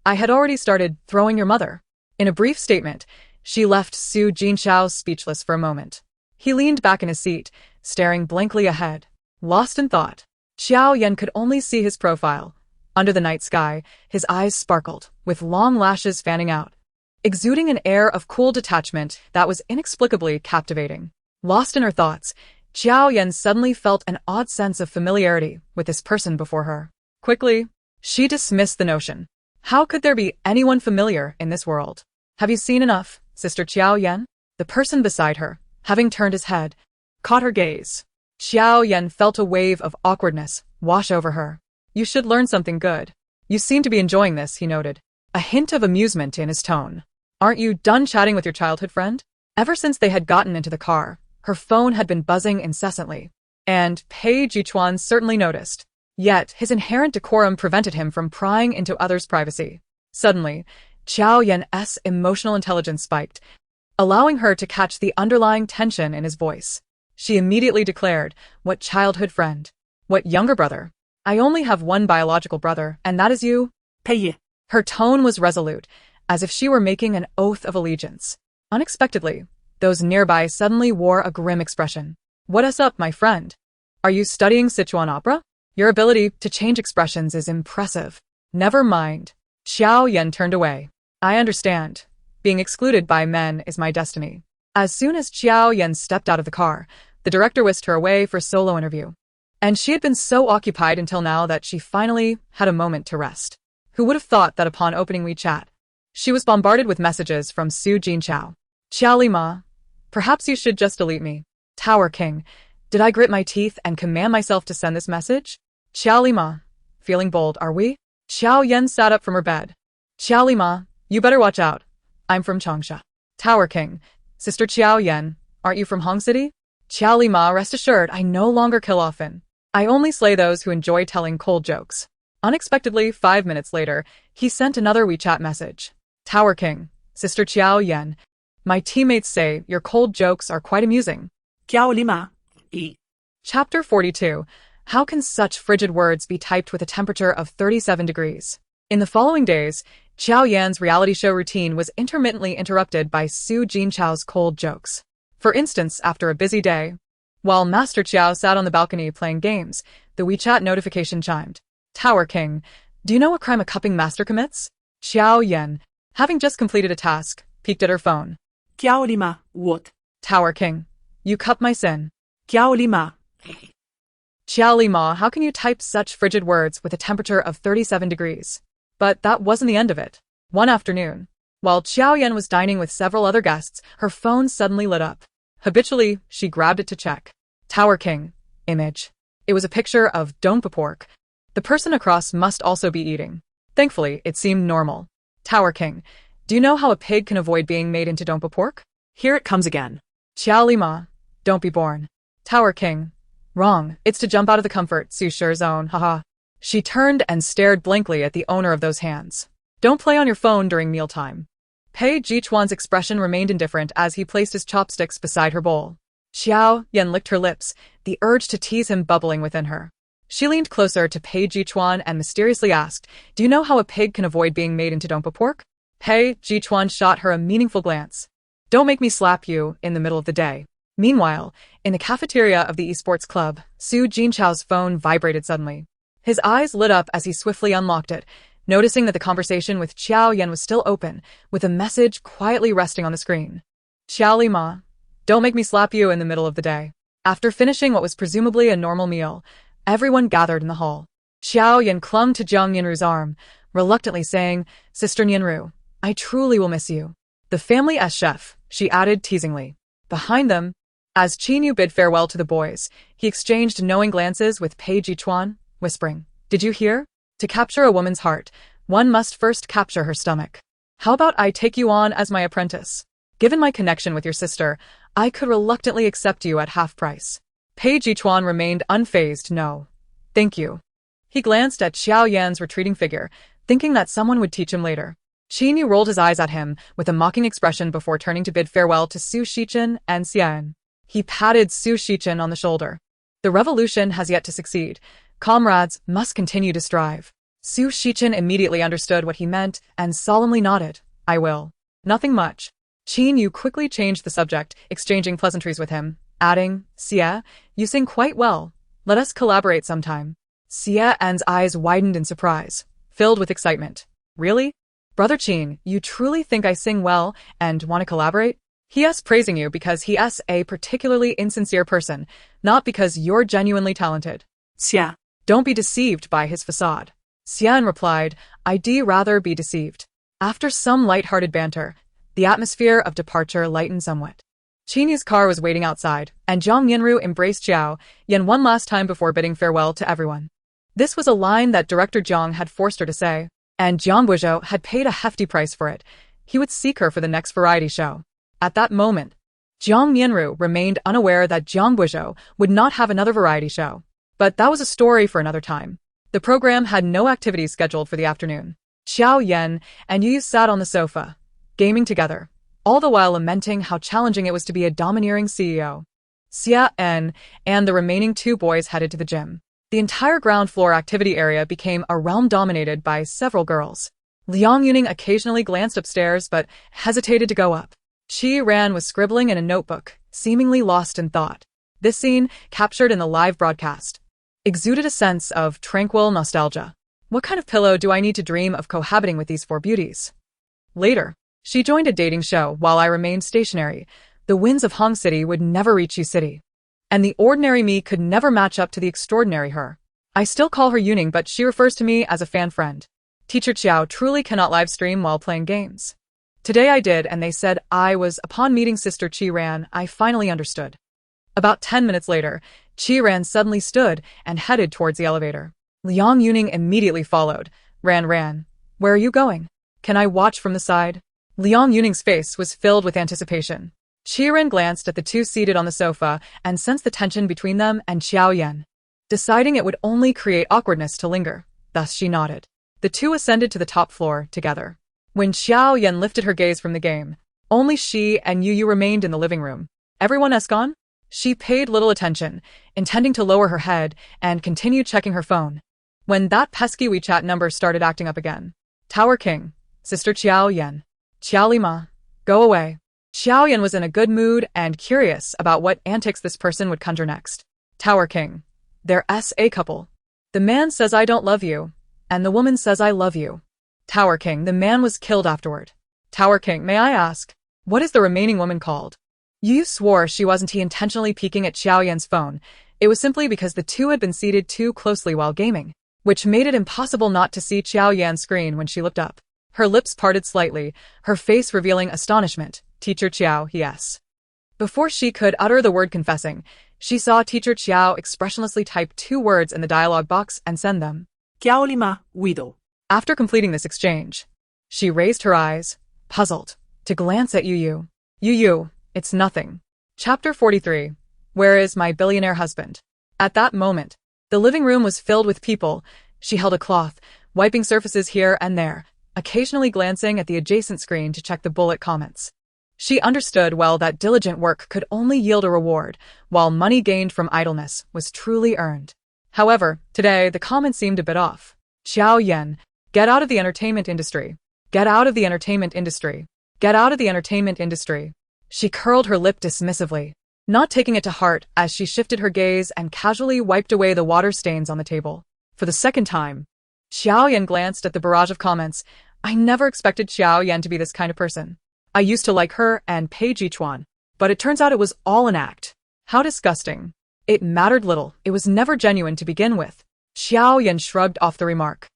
I had already started throwing your mother." In a brief statement, she left Su Jinchao speechless for a moment. He leaned back in his seat, staring blankly ahead, lost in thought. Jiao Yan could only see his profile. Under the night sky, his eyes sparkled, with long lashes fanning out, exuding an air of cool detachment that was inexplicably captivating. Lost in her thoughts, Jiao Yan suddenly felt an odd sense of familiarity with this person before her. Quickly, she dismissed the notion. How could there be anyone familiar in this world? "Have you seen enough, Sister Jiao Yan?" The person beside her, having turned his head, caught her gaze. Jiao Yan felt a wave of awkwardness wash over her. "You should learn something good. You seem to be enjoying this," he noted, a hint of amusement in his tone. "Aren't you done chatting with your childhood friend?" Ever since they had gotten into the car, her phone had been buzzing incessantly, and Pei Chuan certainly noticed. Yet his inherent decorum prevented him from prying into others' privacy. Suddenly, Jiao Yan's emotional intelligence spiked, allowing her to catch the underlying tension in his voice. She immediately declared, "What childhood friend? What younger brother? I only have one biological brother, and that is you." Pei. Her tone was resolute, as if she were making an oath of allegiance. Unexpectedly, those nearby suddenly wore a grim expression. "What's up, my friend? Are you studying Sichuan opera? Your ability to change expressions is impressive." "Never mind." Jiao Yan turned away. "I understand. Being excluded by men is my destiny." As soon as Jiao Yan stepped out of the car, the director whisked her away for a solo interview. And she had been so occupied until now that she finally had a moment to rest. Who would have thought that upon opening WeChat, she was bombarded with messages from Su Jinchao. "Xiao Li Ma, perhaps you should just delete me. Tower King, did I grit my teeth and command myself to send this message? Xiao Li Ma, feeling bold, are we?" Jiao Yan sat up from her bed. "Xiao Li Ma, you better watch out. I'm from Changsha." "Tower King, Sister Jiao Yan, aren't you from Hong City?" "Xiao Li Ma, rest assured, I no longer kill often. I only slay those who enjoy telling cold jokes." Unexpectedly, 5 minutes later, he sent another WeChat message. "Tower King, Sister Jiao Yan, my teammates say your cold jokes are quite amusing." Jiao Li Ma. Chapter 42. How can such frigid words be typed with a temperature of 37 degrees? In the following days, Jiao Yan's reality show routine was intermittently interrupted by Su Jinchao's cold jokes. For instance, after a busy day, while Master Jiao sat on the balcony playing games, the WeChat notification chimed. "Tower King, do you know what crime a cupping master commits?" Jiao Yan, having just completed a task, peeked at her phone. Jiao Li Ma. What? "Tower King, you cup my sin." Jiao Li Ma. Jiao Li Ma, how can you type such frigid words with a temperature of 37 degrees? But that wasn't the end of it. One afternoon, while Jiao Yan was dining with several other guests, her phone suddenly lit up. Habitually, she grabbed it to check. Tower King. Image. It was a picture of Dongpa pork. The person across must also be eating. Thankfully, it seemed normal. Tower King. Do you know how a pig can avoid being made into dompa pork? Here it comes again. Xiao Lima. Don't be born. Tower King. Wrong. It's to jump out of the comfort zone, haha. She turned and stared blankly at the owner of those hands. Don't play on your phone during mealtime. Pei Chuan's expression remained indifferent as he placed his chopsticks beside her bowl. Jiao Yan licked her lips, the urge to tease him bubbling within her. She leaned closer to Pei Chuan and mysteriously asked, Do you know how a pig can avoid being made into dompa pork? Pei Chuan shot her a meaningful glance. Don't make me slap you in the middle of the day. Meanwhile, in the cafeteria of the esports club, Su Jinchao's phone vibrated suddenly. His eyes lit up as he swiftly unlocked it, noticing that the conversation with Jiao Yan was still open, with a message quietly resting on the screen. Xiao Lima. Don't make me slap you in the middle of the day. After finishing what was presumably a normal meal, everyone gathered in the hall. Xiao Yan clung to Jiang Nianru's arm, reluctantly saying, Sister Nianru, I truly will miss you. The family's chef, she added teasingly. Behind them, as Qin Yu bid farewell to the boys, he exchanged knowing glances with Pei Chuan, whispering, Did you hear? To capture a woman's heart, one must first capture her stomach. How about I take you on as my apprentice? Given my connection with your sister, I could reluctantly accept you at half price. Pei Chuan remained unfazed. No. Thank you. He glanced at Xiao Yan's retreating figure, thinking that someone would teach him later. Qin Yu rolled his eyes at him with a mocking expression before turning to bid farewell to Su Shichen and Xian. He patted Su Shichen on the shoulder. The revolution has yet to succeed. Comrades must continue to strive. Su Shichen immediately understood what he meant and solemnly nodded. I will. Nothing much. Qin Yu quickly changed the subject, exchanging pleasantries with him, adding, Xie, you sing quite well. Let us collaborate sometime. Xian's eyes widened in surprise, filled with excitement. Really? Brother Qin, you truly think I sing well and want to collaborate? He's praising you because he's a particularly insincere person, not because you're genuinely talented. Xia. Don't be deceived by his facade. Xian replied, I'd rather be deceived. After some lighthearted banter, the atmosphere of departure lightened somewhat. Qin Yu's car was waiting outside, and Jiang Nianru embraced Jiao Yan one last time before bidding farewell to everyone. This was a line that Director Jiang had forced her to say, and Jiang Guizhou had paid a hefty price for it. He would seek her for the next variety show. At that moment, Jiang Nianru remained unaware that Jiang Guizhou would not have another variety show. But that was a story for another time. The program had no activities scheduled for the afternoon. Xiao Yan and Yu sat on the sofa, gaming together, all the while lamenting how challenging it was to be a domineering CEO. Xia and the remaining two boys headed to the gym. The entire ground floor activity area became a realm dominated by several girls. Liang Yuning occasionally glanced upstairs but hesitated to go up. Qi Ran was scribbling in a notebook, seemingly lost in thought. This scene, captured in the live broadcast, exuded a sense of tranquil nostalgia. What kind of pillow do I need to dream of cohabiting with these four beauties? Later, she joined a dating show while I remained stationary. The winds of Hong City would never reach Yu City. And the ordinary me could never match up to the extraordinary her. I still call her Yuning, but she refers to me as a fan friend. Teacher Qiao truly cannot live stream while playing games. Today I did, and they said I was. Upon meeting Sister Qi Ran, I finally understood. About 10 minutes later, Qi Ran suddenly stood and headed towards the elevator. Liang Yuning immediately followed. Ran, where are you going? Can I watch from the side? Liang Yuning's face was filled with anticipation. Qi Ran glanced at the two seated on the sofa and sensed the tension between them and Xiao Yan. Deciding it would only create awkwardness to linger, thus she nodded. The two ascended to the top floor together. When Xiao Yan lifted her gaze from the game, only she and Yu remained in the living room. Everyone else gone? She paid little attention, intending to lower her head and continue checking her phone. When that pesky WeChat number started acting up again. Tower King, Sister Xiao Yan. Xiao Lima, go away. Xiao Yan was in a good mood and curious about what antics this person would conjure next. Tower King, they're a couple. The man says I don't love you, and the woman says I love you. Tower King, the man was killed afterward. Tower King, may I ask, what is the remaining woman called? Yu swore she wasn't intentionally peeking at Xiao Yan's phone. It was simply because the two had been seated too closely while gaming, which made it impossible not to see Xiao Yan's screen when she looked up. Her lips parted slightly, her face revealing astonishment. Teacher Qiao, yes. Before she could utter the word confessing, she saw Teacher Qiao expressionlessly type 2 words in the dialogue box and send them. Qiao Lima, widow. After completing this exchange, she raised her eyes, puzzled, to glance at Yu, it's nothing. Chapter 43. Where is my billionaire husband? At that moment, the living room was filled with people. She held a cloth, wiping surfaces here and there, occasionally glancing at the adjacent screen to check the bullet comments. She understood well that diligent work could only yield a reward, while money gained from idleness was truly earned. However, today the comments seemed a bit off. Jiao Yan, get out of the entertainment industry. Get out of the entertainment industry. Get out of the entertainment industry. She curled her lip dismissively, not taking it to heart as she shifted her gaze and casually wiped away the water stains on the table. For the second time, Jiao Yan glanced at the barrage of comments. I never expected Jiao Yan to be this kind of person. I used to like her and Pei Chuan, but it turns out it was all an act. How disgusting. It mattered little. It was never genuine to begin with. Jiao Yan shrugged off the remark,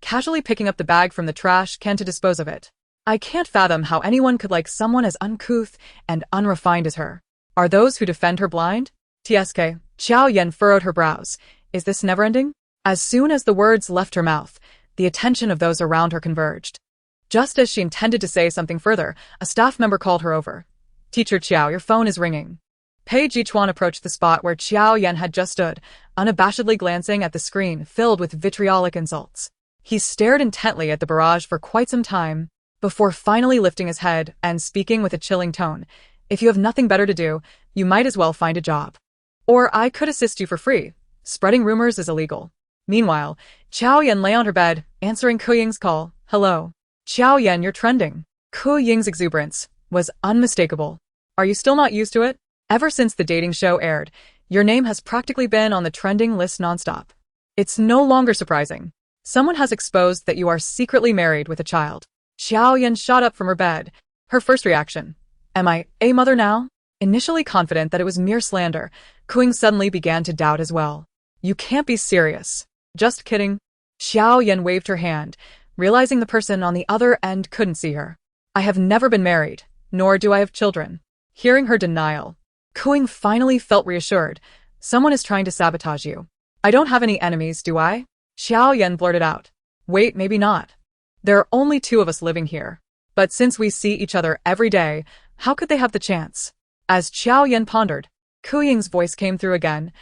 casually picking up the bag from the trash can to dispose of it. I can't fathom how anyone could like someone as uncouth and unrefined as her. Are those who defend her blind? TSK. Jiao Yan furrowed her brows. Is this never-ending? As soon as the words left her mouth, the attention of those around her converged. Just as she intended to say something further, a staff member called her over. Teacher Jiao, your phone is ringing. Pei Chuan approached the spot where Jiao Yan had just stood, unabashedly glancing at the screen filled with vitriolic insults. He stared intently at the barrage for quite some time, before finally lifting his head and speaking with a chilling tone. If you have nothing better to do, you might as well find a job. Or I could assist you for free. Spreading rumors is illegal. Meanwhile, Jiao Yan lay on her bed, answering Ku Ying's call. Hello. Jiao Yan, you're trending. Ku Ying's exuberance was unmistakable. Are you still not used to it? Ever since the dating show aired, your name has practically been on the trending list nonstop. It's no longer surprising. Someone has exposed that you are secretly married with a child. Jiao Yan shot up from her bed. Her first reaction. Am I a mother now? Initially confident that it was mere slander, Ku Ying suddenly began to doubt as well. You can't be serious. Just kidding. Jiao Yan waved her hand, realizing the person on the other end couldn't see her. I have never been married, nor do I have children. Hearing her denial, Ku Ying finally felt reassured. Someone is trying to sabotage you. I don't have any enemies, do I? Jiao Yan blurted out. Wait, maybe not. There are only two of us living here. But since we see each other every day, how could they have the chance? As Jiao Yan pondered, Ku Ying's voice came through again.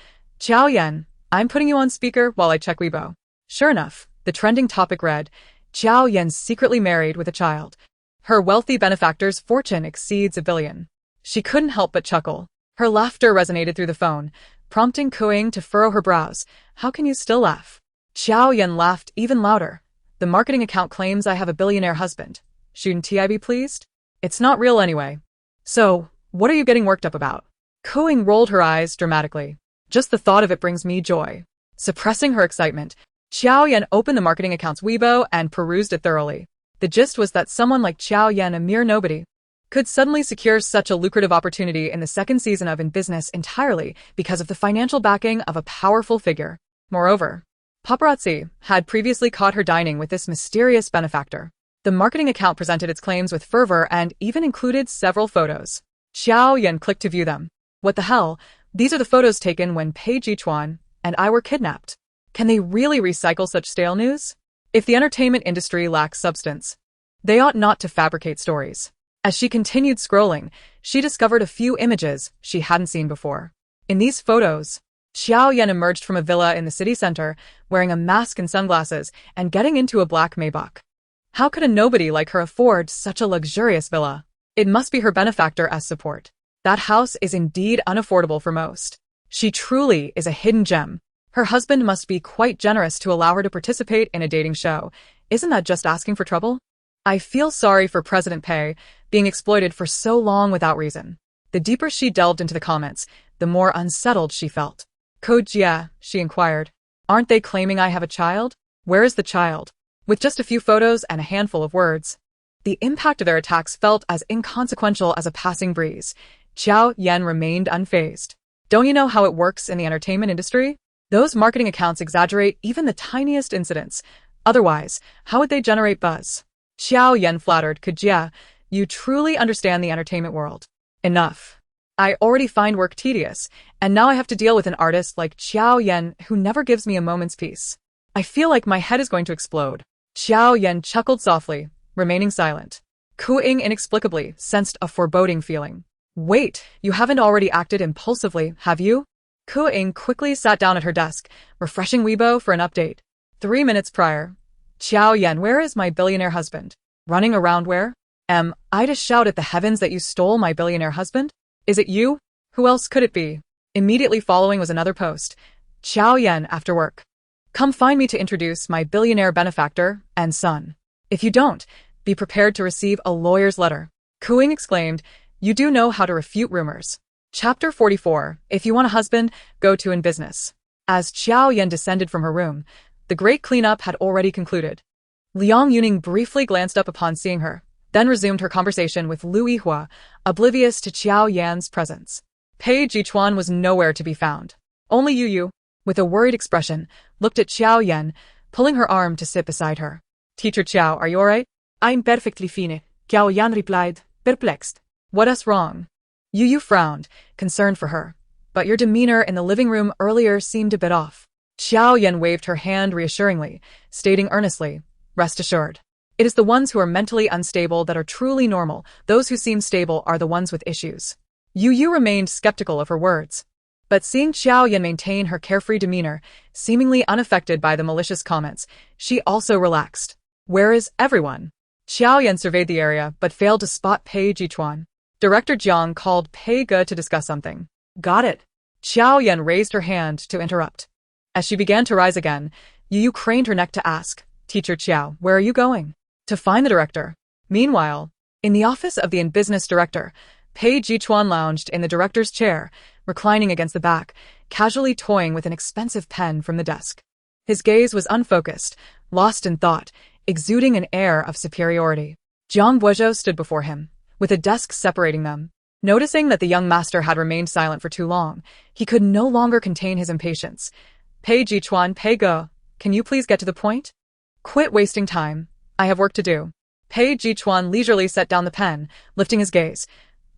Jiao Yan, I'm putting you on speaker while I check Weibo. Sure enough, the trending topic read, Jiao Yan secretly married with a child. Her wealthy benefactor's fortune exceeds $1 billion. She couldn't help but chuckle. Her laughter resonated through the phone, prompting Ku Ying to furrow her brows. How can you still laugh? Jiao Yan laughed even louder. The marketing account claims I have a billionaire husband. Shouldn't I be pleased? It's not real anyway. So, what are you getting worked up about? Ku Ying rolled her eyes dramatically. Just the thought of it brings me joy. Suppressing her excitement, Jiao Yan opened the marketing account's Weibo and perused it thoroughly. The gist was that someone like Jiao Yan, a mere nobody, could suddenly secure such a lucrative opportunity in the second season of In Business entirely because of the financial backing of a powerful figure. Moreover, paparazzi had previously caught her dining with this mysterious benefactor. The marketing account presented its claims with fervor and even included several photos. Jiao Yan clicked to view them. What the hell? These are the photos taken when Pei Chuan and I were kidnapped. Can they really recycle such stale news? If the entertainment industry lacks substance, they ought not to fabricate stories. As she continued scrolling, she discovered a few images she hadn't seen before. In these photos, Jiao Yan emerged from a villa in the city center, wearing a mask and sunglasses and getting into a black Maybach. How could a nobody like her afford such a luxurious villa? It must be her benefactor as support. That house is indeed unaffordable for most. She truly is a hidden gem. Her husband must be quite generous to allow her to participate in a dating show. Isn't that just asking for trouble? I feel sorry for President Pei, being exploited for so long without reason. The deeper she delved into the comments, the more unsettled she felt. Jia, she inquired. Aren't they claiming I have a child? Where is the child? With just a few photos and a handful of words, the impact of their attacks felt as inconsequential as a passing breeze. Jiao Yan remained unfazed. Don't you know how it works in the entertainment industry? Those marketing accounts exaggerate even the tiniest incidents. Otherwise, how would they generate buzz? Jiao Yan flattered. Jia, you truly understand the entertainment world. Enough. I already find work tedious, and now I have to deal with an artist like Jiao Yan who never gives me a moment's peace. I feel like my head is going to explode. Jiao Yan chuckled softly, remaining silent. Ku-ing inexplicably sensed a foreboding feeling. Wait, you haven't already acted impulsively, have you? Ku-ing quickly sat down at her desk, refreshing Weibo for an update. 3 minutes prior. Jiao Yan, where is my billionaire husband? Running around where? Am I to shout at the heavens that you stole my billionaire husband? Is it you? Who else could it be? Immediately following was another post. Jiao Yan after work. Come find me to introduce my billionaire benefactor and son. If you don't, be prepared to receive a lawyer's letter. Ku-ing exclaimed, you do know how to refute rumors. Chapter 44. If you want a husband, go to in business. As Jiao Yan descended from her room, the great cleanup had already concluded. Liang Yuning briefly glanced up upon seeing her, then resumed her conversation with Lu Yihua, oblivious to Jiao Yan's presence. Pei Chuan was nowhere to be found. Only Yu, with a worried expression, looked at Jiao Yan, pulling her arm to sit beside her. Teacher Jiao, are you alright? I'm perfectly fine, Jiao Yan replied, perplexed. What's wrong? Yu frowned, concerned for her. But your demeanor in the living room earlier seemed a bit off. Jiao Yan waved her hand reassuringly, stating earnestly, rest assured. It is the ones who are mentally unstable that are truly normal. Those who seem stable are the ones with issues. Yu remained skeptical of her words. But seeing Jiao Yan maintain her carefree demeanor, seemingly unaffected by the malicious comments, she also relaxed. Where is everyone? Jiao Yan surveyed the area but failed to spot Pei Chuan. Director Jiang called Pei Ge to discuss something. Got it. Jiao Yan raised her hand to interrupt. As she began to rise again, Yu craned her neck to ask, Teacher Jiao, where are you going? To find the director. Meanwhile, in the office of the in-business director, Pei Chuan lounged in the director's chair, reclining against the back, casually toying with an expensive pen from the desk. His gaze was unfocused, lost in thought, exuding an air of superiority. Jiang Guozhou stood before him, with a desk separating them. Noticing that the young master had remained silent for too long, he could no longer contain his impatience. Pei Chuan, Pei Ge, can you please get to the point? Quit wasting time. I have work to do. Pei Chuan leisurely set down the pen, lifting his gaze.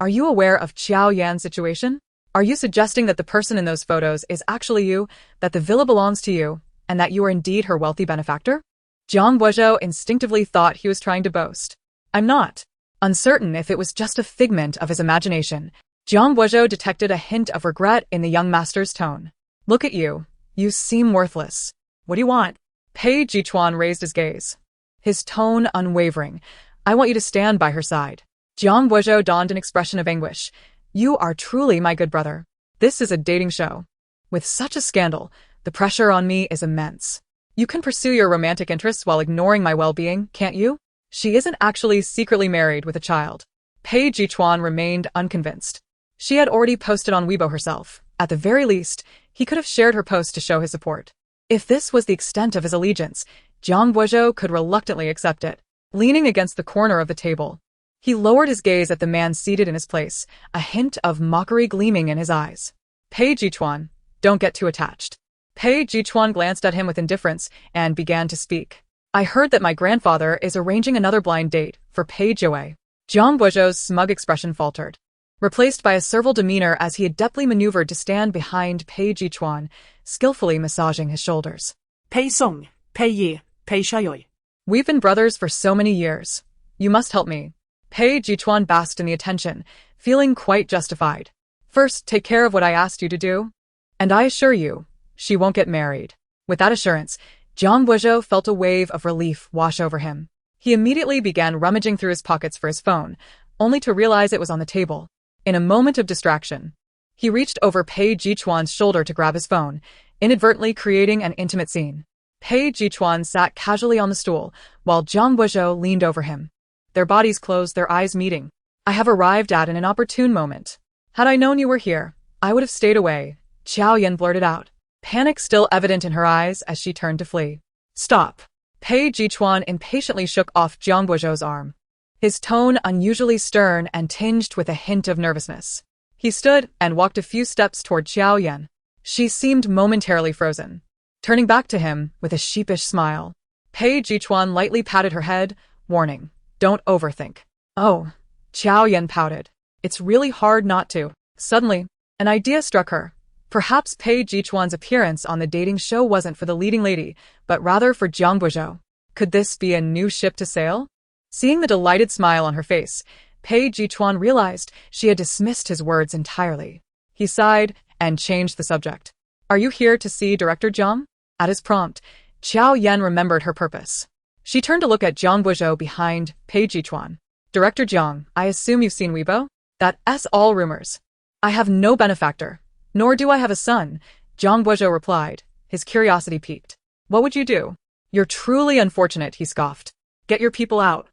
Are you aware of Jiao Yan's situation? Are you suggesting that the person in those photos is actually you, that the villa belongs to you, and that you are indeed her wealthy benefactor? Jiang Guozhou instinctively thought he was trying to boast. I'm not. Uncertain if it was just a figment of his imagination, Jiang Guozhou detected a hint of regret in the young master's tone. Look at you. You seem worthless. What do you want? Pei Chuan raised his gaze. His tone unwavering. I want you to stand by her side. Jiang Guozhou donned an expression of anguish. You are truly my good brother. This is a dating show. With such a scandal, the pressure on me is immense. You can pursue your romantic interests while ignoring my well-being, can't you? She isn't actually secretly married with a child. Pei Chuan remained unconvinced. She had already posted on Weibo herself. At the very least, he could have shared her post to show his support. If this was the extent of his allegiance, Jiang Guozhou could reluctantly accept it. Leaning against the corner of the table, he lowered his gaze at the man seated in his place, a hint of mockery gleaming in his eyes. Pei Chuan, don't get too attached. Pei Chuan glanced at him with indifference and began to speak. I heard that my grandfather is arranging another blind date for Pei Jiawei. Jiang Guozhou's smug expression faltered, replaced by a servile demeanor as he adeptly maneuvered to stand behind Pei Chuan, skillfully massaging his shoulders. Pei Song, Pei Ye, Pei Shayoi. We've been brothers for so many years. You must help me. Pei Chuan basked in the attention, feeling quite justified. First, take care of what I asked you to do. And I assure you, she won't get married. With that assurance, Jiang Guozhou felt a wave of relief wash over him. He immediately began rummaging through his pockets for his phone, only to realize it was on the table. In a moment of distraction, he reached over Pei Chuan's shoulder to grab his phone, inadvertently creating an intimate scene. Pei Chuan sat casually on the stool, while Jiang Guozhou leaned over him. Their bodies closed, their eyes meeting. I have arrived at an opportune moment. Had I known you were here, I would have stayed away, Jiao Yan blurted out, panic still evident in her eyes as she turned to flee. Stop. Pei Chuan impatiently shook off Jiang Guozhou's arm, his tone unusually stern and tinged with a hint of nervousness. He stood and walked a few steps toward Jiao Yan. She seemed momentarily frozen, turning back to him with a sheepish smile. Pei Chuan lightly patted her head, warning, don't overthink. Oh, Jiao Yan pouted. It's really hard not to. Suddenly, an idea struck her. Perhaps Pei Chuan's appearance on the dating show wasn't for the leading lady, but rather for Jiang Guozhou. Could this be a new ship to sail? Seeing the delighted smile on her face, Pei Chuan realized she had dismissed his words entirely. He sighed and changed the subject. Are you here to see Director Jiang? At his prompt, Jiao Yan remembered her purpose. She turned to look at Jiang Guozhou behind Pei Chuan. Director Jiang, I assume you've seen Weibo? That's all rumors. I have no benefactor, nor do I have a son, Jiang Guozhou replied, his curiosity piqued. What would you do? You're truly unfortunate, he scoffed. Get your people out.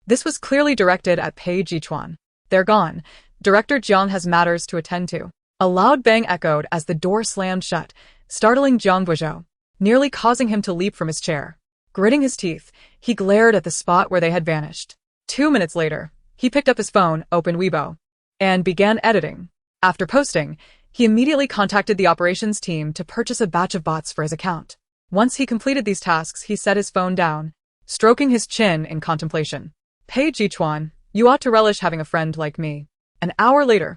This was clearly directed at Pei Chuan. They're gone. Director Jiang has matters to attend to. A loud bang echoed as the door slammed shut, startling Jiang Guozhou, nearly causing him to leap from his chair. Gritting his teeth, he glared at the spot where they had vanished. 2 minutes later, he picked up his phone, opened Weibo, and began editing. After posting, he immediately contacted the operations team to purchase a batch of bots for his account. Once he completed these tasks, he set his phone down, stroking his chin in contemplation. Pei Chuan, you ought to relish having a friend like me. An hour later,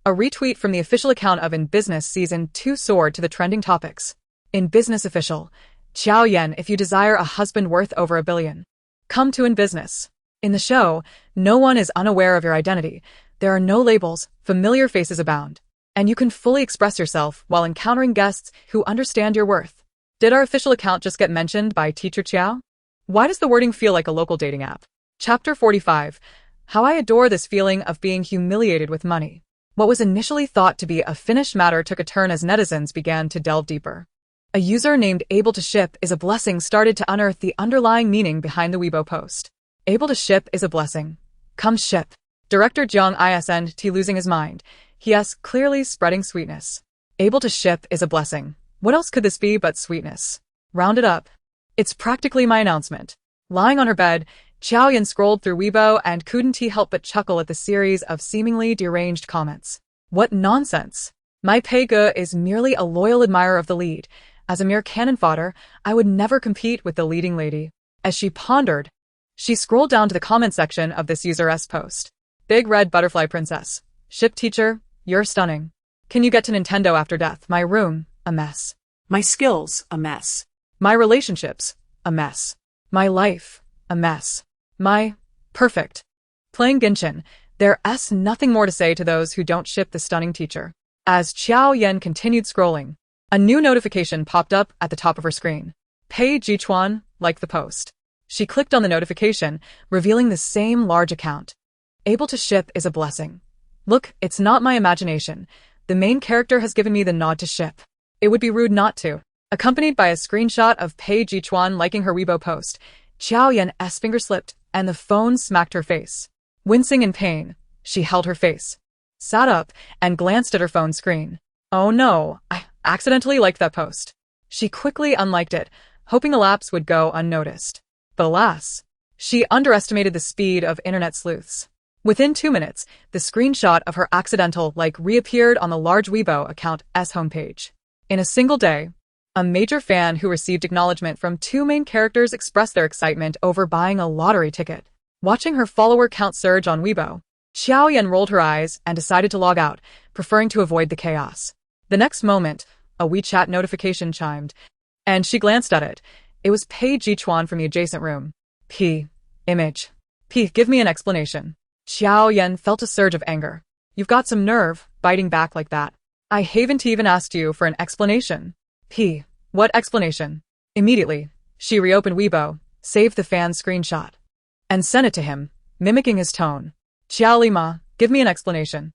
a retweet from the official account of In Business Season 2 soared to the trending topics. In Business Official, Jiao Yan, if you desire a husband worth over $1 billion, come to In Business. In the show, no one is unaware of your identity. There are no labels, familiar faces abound, and you can fully express yourself while encountering guests who understand your worth. Did our official account just get mentioned by Teacher Chiao? Why does the wording feel like a local dating app? Chapter 45. How I adore this feeling of being humiliated with money. What was initially thought to be a finished matter took a turn as netizens began to delve deeper. A user named Able to Ship is a Blessing started to unearth the underlying meaning behind the Weibo post. Able to ship is a blessing. Come ship. Director Jiang isn't losing his mind. Yes, clearly spreading sweetness. Able to ship is a blessing. What else could this be but sweetness? Round it up. It's practically my announcement. Lying on her bed, Jiao Yan scrolled through Weibo and couldn't help but chuckle at the series of seemingly deranged comments. What nonsense! My Pei Ge is merely a loyal admirer of the lead. As a mere cannon fodder, I would never compete with the leading lady. As she pondered, she scrolled down to the comment section of this user's post. Big red butterfly princess. Ship teacher, you're stunning. Can you get to Nintendo after death? My room, a mess. My skills, a mess. My relationships, a mess. My life, a mess. My perfect. Playing Genshin, there's nothing more to say to those who don't ship the stunning teacher. As Jiao Yan continued scrolling, a new notification popped up at the top of her screen. Pei Chuan liked the post. She clicked on the notification, revealing the same large account. Able to ship is a blessing. Look, it's not my imagination. The main character has given me the nod to ship. It would be rude not to. Accompanied by a screenshot of Pei Chuan liking her Weibo post, Jiao Yan's finger slipped and the phone smacked her face. Wincing in pain, she held her face, sat up, and glanced at her phone screen. Oh no, I accidentally liked that post. She quickly unliked it, hoping the lapse would go unnoticed. But alas, she underestimated the speed of internet sleuths. Within 2 minutes, the screenshot of her accidental like reappeared on the large Weibo account's homepage. In a single day, a major fan who received acknowledgement from 2 main characters expressed their excitement over buying a lottery ticket. Watching her follower count surge on Weibo, Jiao Yan rolled her eyes and decided to log out, preferring to avoid the chaos. The next moment, a WeChat notification chimed, and she glanced at it. It was Pei Chuan from the adjacent room. Image. Give me an explanation. Jiao Yan felt a surge of anger. You've got some nerve, biting back like that. I haven't even asked you for an explanation. What explanation? Immediately, she reopened Weibo, saved the fan's screenshot, and sent it to him, mimicking his tone. Jiao Lima, give me an explanation.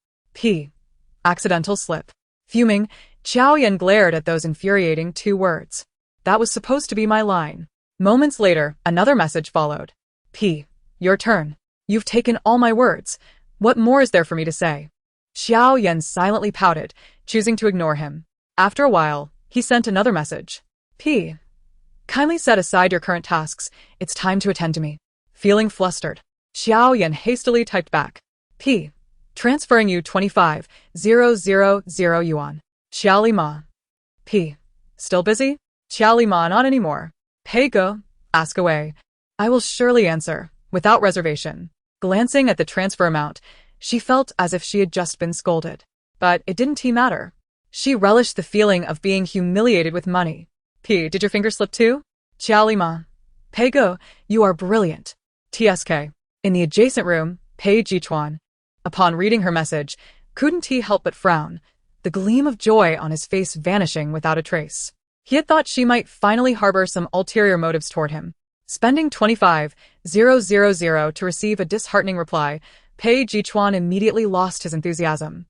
Accidental slip. Fuming, Jiao Yan glared at those infuriating 2 words. That was supposed to be my line. Moments later, another message followed. Your turn. You've taken all my words. What more is there for me to say? Jiao Yan silently pouted, choosing to ignore him. After a while, he sent another message. Kindly set aside your current tasks. It's time to attend to me. Feeling flustered, Jiao Yan hastily typed back. Transferring you 25,000 yuan. Xiao Li Ma. Still busy? Xiao Li Ma, not anymore. Pei Ge, ask away. I will surely answer, without reservation. Glancing at the transfer amount, she felt as if she had just been scolded. But it didn't matter. She relished the feeling of being humiliated with money. Did your finger slip too? Xiao Li Ma. Pei Ge, you are brilliant. TSK. In the adjacent room, Pei Chuan. Upon reading her message, couldn't he help but frown, the gleam of joy on his face vanishing without a trace. He had thought she might finally harbor some ulterior motives toward him. Spending 25,000 to receive a disheartening reply, Pei Chuan immediately lost his enthusiasm.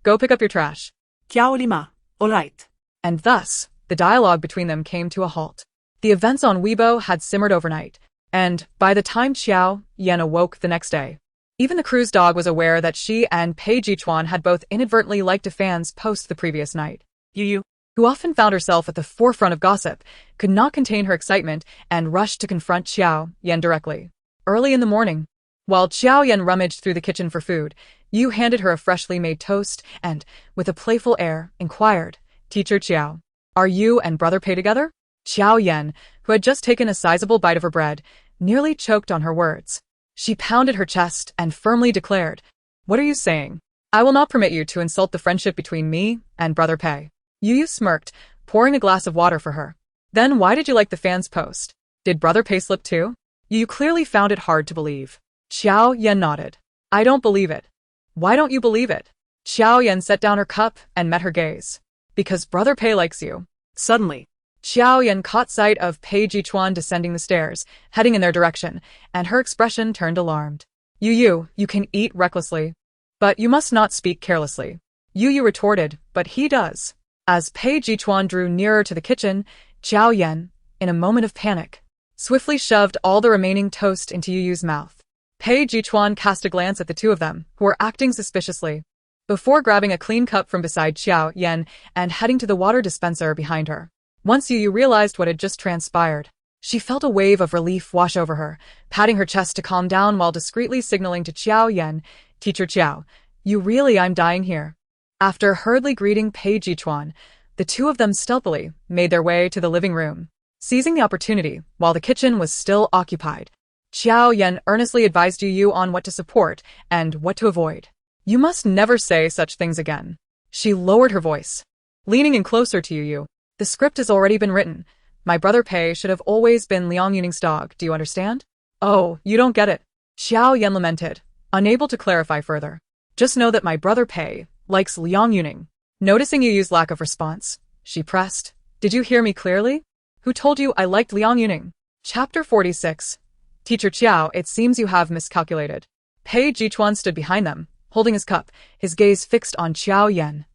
Go pick up your trash. Kiao Lima, all right. And thus, the dialogue between them came to a halt. The events on Weibo had simmered overnight, and by the time Jiao Yan awoke the next day, even the cruise dog was aware that she and Pei Chuan had both inadvertently liked a fan's post the previous night. Yu, who often found herself at the forefront of gossip, could not contain her excitement and rushed to confront Jiao Yan directly. Early in the morning, while Jiao Yan rummaged through the kitchen for food, Yu handed her a freshly made toast and, with a playful air, inquired, "Teacher Jiao, are you and Brother Pei together?" Jiao Yan, who had just taken a sizable bite of her bread, nearly choked on her words. She pounded her chest and firmly declared, "What are you saying? I will not permit you to insult the friendship between me and Brother Pei." Yu smirked, pouring a glass of water for her. "Then why did you like the fan's post? Did Brother Pei slip too?" Yu clearly found it hard to believe. Jiao Yan nodded. "I don't believe it." "Why don't you believe it?" Jiao Yan set down her cup and met her gaze. "Because Brother Pei likes you." Suddenly, Jiao Yan caught sight of Pei Chuan descending the stairs, heading in their direction, and her expression turned alarmed. You can eat recklessly, but you must not speak carelessly." Yu retorted, "But he does." As Pei Chuan drew nearer to the kitchen, Jiao Yan, in a moment of panic, swiftly shoved all the remaining toast into Yu's mouth. Pei Chuan cast a glance at the two of them, who were acting suspiciously, before grabbing a clean cup from beside Jiao Yan and heading to the water dispenser behind her. Once Yu realized what had just transpired, she felt a wave of relief wash over her, patting her chest to calm down while discreetly signaling to Jiao Yan, "Teacher Jiao, I'm dying here." After hurriedly greeting Pei Chuan, the two of them stealthily made their way to the living room. Seizing the opportunity, while the kitchen was still occupied, Jiao Yan earnestly advised Yu on what to support and what to avoid. "You must never say such things again." She lowered her voice, leaning in closer to Yu. "The script has already been written. My Brother Pei should have always been Liang Yuning's dog, do you understand?" "Oh, you don't get it," Jiao Yan lamented, unable to clarify further. "Just know that my Brother Pei likes Liang Yuning." Noticing Yu's lack of response, she pressed, "Did you hear me clearly? Who told you I liked Liang Yuning?" Chapter 46. "Teacher Jiao, it seems you have miscalculated." Pei Chuan stood behind them, holding his cup, his gaze fixed on Jiao Yan.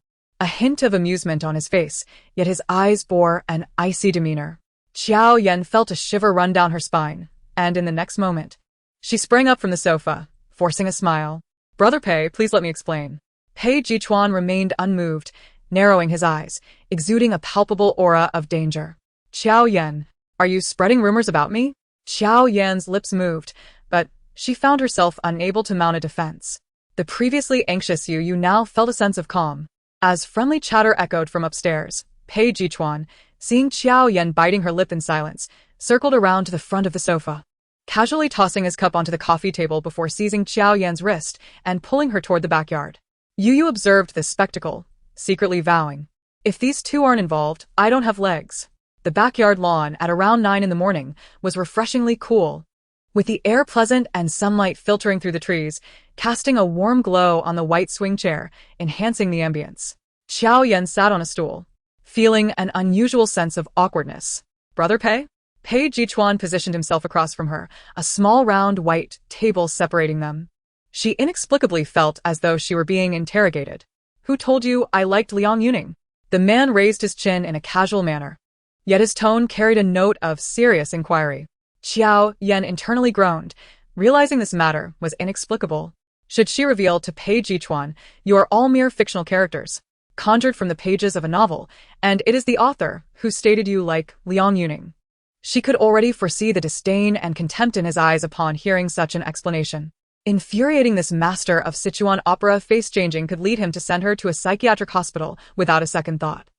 A hint of amusement on his face, yet his eyes bore an icy demeanor. Jiao Yan felt a shiver run down her spine, and in the next moment, she sprang up from the sofa, forcing a smile. "Brother Pei, please let me explain." Pei Chuan remained unmoved, narrowing his eyes, exuding a palpable aura of danger. "Jiao Yan, are you spreading rumors about me?" Jiao Yan's lips moved, but she found herself unable to mount a defense. The previously anxious Yu now felt a sense of calm. As friendly chatter echoed from upstairs, Pei Chuan, seeing Jiao Yan biting her lip in silence, circled around to the front of the sofa, casually tossing his cup onto the coffee table before seizing Jiao Yan's wrist and pulling her toward the backyard. Yu observed this spectacle, secretly vowing, "If these two aren't involved, I don't have legs." The backyard lawn at around 9 in the morning was refreshingly cool, with the air pleasant and sunlight filtering through the trees, casting a warm glow on the white swing chair, enhancing the ambience. Jiao Yan sat on a stool, feeling an unusual sense of awkwardness. "Brother Pei?" Pei Chuan positioned himself across from her, a small round white table separating them. She inexplicably felt as though she were being interrogated. "Who told you I liked Liang Yuning?" The man raised his chin in a casual manner, yet his tone carried a note of serious inquiry. Jiao Yan internally groaned, realizing this matter was inexplicable. Should she reveal to Pei Chuan, "You are all mere fictional characters, conjured from the pages of a novel, and it is the author who stated you like Liang Yuning"? She could already foresee the disdain and contempt in his eyes upon hearing such an explanation. Infuriating this master of Sichuan opera face-changing could lead him to send her to a psychiatric hospital without a second thought.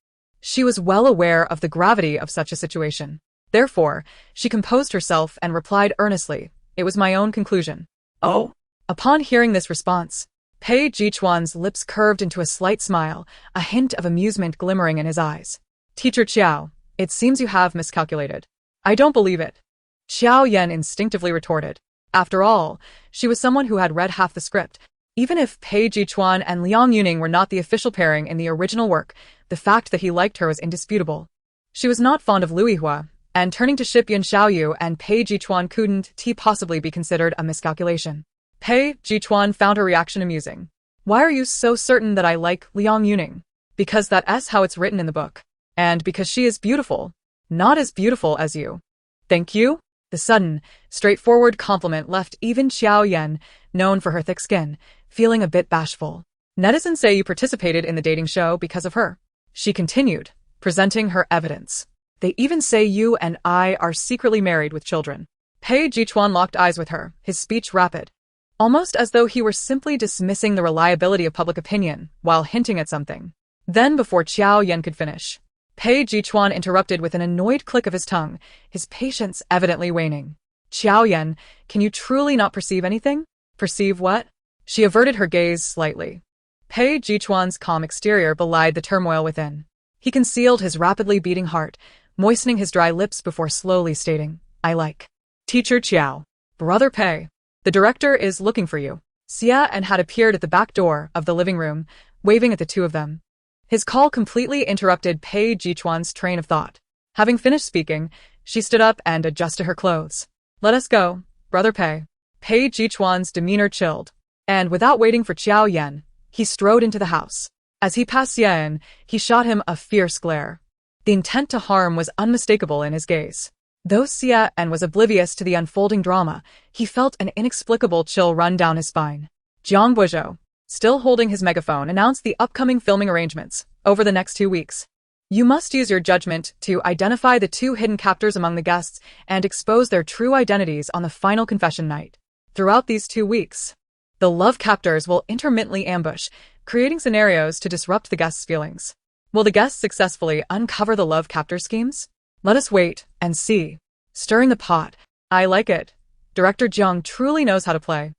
She was well aware of the gravity of such a situation. Therefore, she composed herself and replied earnestly, "It was my own conclusion." "Oh?" Upon hearing this response, Pei Chuan's lips curved into a slight smile, a hint of amusement glimmering in his eyes. "Teacher Jiao, it seems you have miscalculated." "I don't believe it," Jiao Yan instinctively retorted. After all, she was someone who had read half the script. Even if Pei Chuan and Liang Yuning were not the official pairing in the original work, the fact that he liked her was indisputable. She was not fond of Louis Hua, and turning to ship Yun Xiaoyu and Pei Chuan couldn't possibly be considered a miscalculation. Pei Chuan found her reaction amusing. Why are you so certain that I like Liang Yuning? Because that's how it's written in the book. And because she is beautiful. Not as beautiful as you. Thank you? The sudden, straightforward compliment left even Jiao Yan, known for her thick skin, feeling a bit bashful. Netizens say you participated in the dating show because of her. She continued, presenting her evidence. They even say you and I are secretly married with children. Pei Chuan locked eyes with her, his speech rapid. Almost as though he were simply dismissing the reliability of public opinion, while hinting at something. Then before Jiao Yan could finish, Pei Chuan interrupted with an annoyed click of his tongue, his patience evidently waning. Jiao Yan, can you truly not perceive anything? Perceive what? She averted her gaze slightly. Pei Chuan's calm exterior belied the turmoil within. He concealed his rapidly beating heart, moistening his dry lips before slowly stating, I like. Teacher Chiao. Brother Pei. The director is looking for you. Xia and had appeared at the back door of the living room, waving at the two of them. His call completely interrupted Pei Chuan's train of thought. Having finished speaking, she stood up and adjusted her clothes. Let us go, Brother Pei. Pei Chuan's demeanor chilled, and without waiting for Jiao Yan, he strode into the house. As he passed Xian, he shot him a fierce glare. The intent to harm was unmistakable in his gaze. Though Xian was oblivious to the unfolding drama, he felt an inexplicable chill run down his spine. Jiang Buizhou, still holding his megaphone, announced the upcoming filming arrangements over the next 2 weeks. You must use your judgment to identify the 2 hidden captors among the guests and expose their true identities on the final confession night. Throughout these 2 weeks, the love captors will intermittently ambush, creating scenarios to disrupt the guests' feelings. Will the guests successfully uncover the love captor schemes? Let us wait and see. Stirring the pot. I like it. Director Zhang truly knows how to play.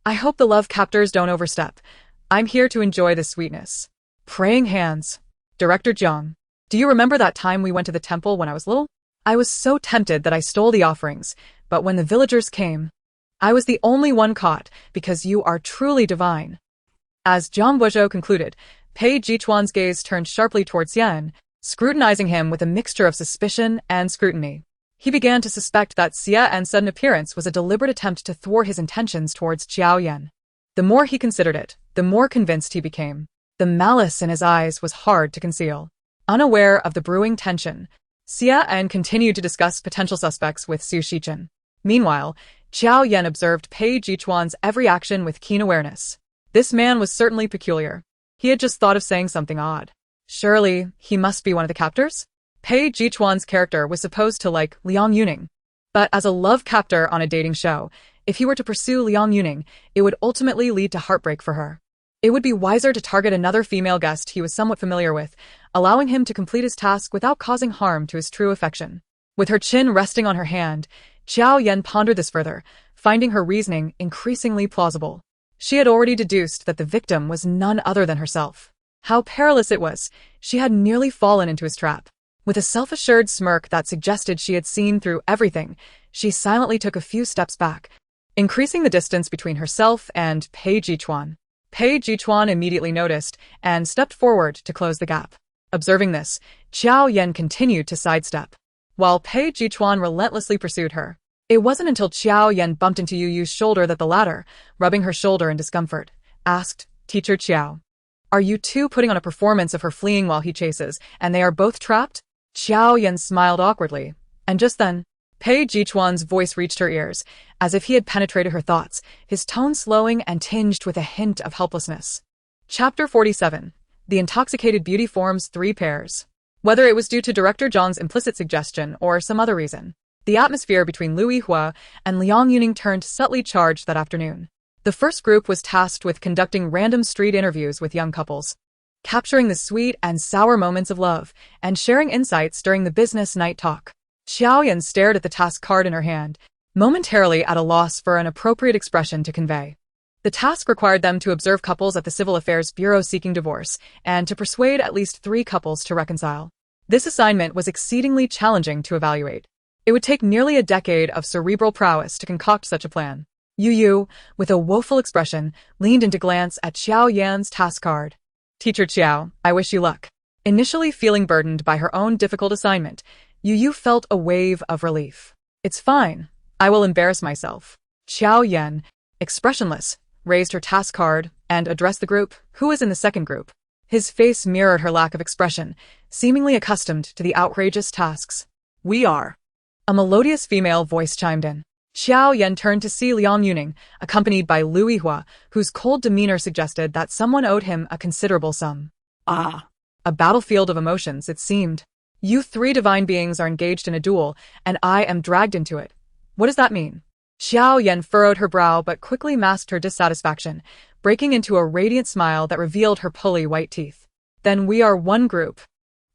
I hope the love captors don't overstep. I'm here to enjoy the sweetness. Praying hands. Director Zhang. Do you remember that time we went to the temple when I was little? I was so tempted that I stole the offerings, but when the villagers came, I was the only one caught because you are truly divine. As Jiang Buizhou concluded, Pei Chuan's gaze turned sharply towards Yan, scrutinizing him with a mixture of suspicion and scrutiny. He began to suspect that Xian's sudden appearance was a deliberate attempt to thwart his intentions towards Jiao Yan. The more he considered it, the more convinced he became. The malice in his eyes was hard to conceal. Unaware of the brewing tension, Xian continued to discuss potential suspects with Su Shichen. Meanwhile, Jiao Yan observed Pei Chuan's every action with keen awareness. This man was certainly peculiar. He had just thought of saying something odd. Surely, he must be one of the captors? Pei Chuan's character was supposed to like Liang Yuning. But as a love captor on a dating show, if he were to pursue Liang Yuning, it would ultimately lead to heartbreak for her. It would be wiser to target another female guest he was somewhat familiar with, allowing him to complete his task without causing harm to his true affection. With her chin resting on her hand, Jiao Yan pondered this further, finding her reasoning increasingly plausible. She had already deduced that the victim was none other than herself. How perilous it was, she had nearly fallen into his trap. With a self-assured smirk that suggested she had seen through everything, she silently took a few steps back, increasing the distance between herself and Pei Chuan. Pei Chuan immediately noticed and stepped forward to close the gap. Observing this, Jiao Yan continued to sidestep, while Pei Chuan relentlessly pursued her. It wasn't until Jiao Yan bumped into Yu Yu's shoulder that the latter, rubbing her shoulder in discomfort, asked, Teacher Chiao, are you two putting on a performance of her fleeing while he chases, and they are both trapped? Jiao Yan smiled awkwardly, and just then, Pei Chuan's voice reached her ears, as if he had penetrated her thoughts, his tone slowing and tinged with a hint of helplessness. Chapter 47. The intoxicated beauty forms 3 pairs. Whether it was due to Director Zhang's implicit suggestion or some other reason, the atmosphere between Louis Hua and Liang Yuning turned subtly charged that afternoon. The first group was tasked with conducting random street interviews with young couples, capturing the sweet and sour moments of love, and sharing insights during the business night talk. Jiao Yan stared at the task card in her hand, momentarily at a loss for an appropriate expression to convey. The task required them to observe couples at the Civil Affairs Bureau seeking divorce, and to persuade at least 3 couples to reconcile. This assignment was exceedingly challenging to evaluate. It would take nearly a decade of cerebral prowess to concoct such a plan. Yu Yu, with a woeful expression, leaned in to glance at Jiao Yan's task card. Teacher Jiao, I wish you luck. Initially feeling burdened by her own difficult assignment, Yu Yu felt a wave of relief. It's fine. I will embarrass myself. Jiao Yan, expressionless, raised her task card and addressed the group, who was in the second group. His face mirrored her lack of expression, seemingly accustomed to the outrageous tasks. We are. A melodious female voice chimed in. Jiao Yan turned to see Liang Yuning, accompanied by Lu Yihua, whose cold demeanor suggested that someone owed him a considerable sum. Ah. A battlefield of emotions, it seemed. You three divine beings are engaged in a duel, and I am dragged into it. What does that mean? Jiao Yan furrowed her brow but quickly masked her dissatisfaction, breaking into a radiant smile that revealed her pulley white teeth. Then we are one group.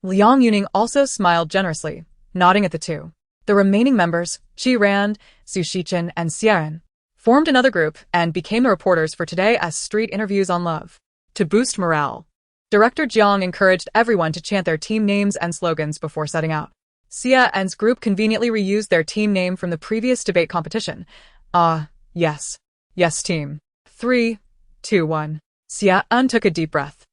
Liang Yuning also smiled generously, nodding at the two. The remaining members, Qi Rand, Su Shichen, and Xian, formed another group and became the reporters for today as street interviews on love. To boost morale, Director Jiang encouraged everyone to chant their team names and slogans before setting out. Xia An's group conveniently reused their team name from the previous debate competition. Yes. Yes, team. 3, 2, 1. Xia An took a deep breath.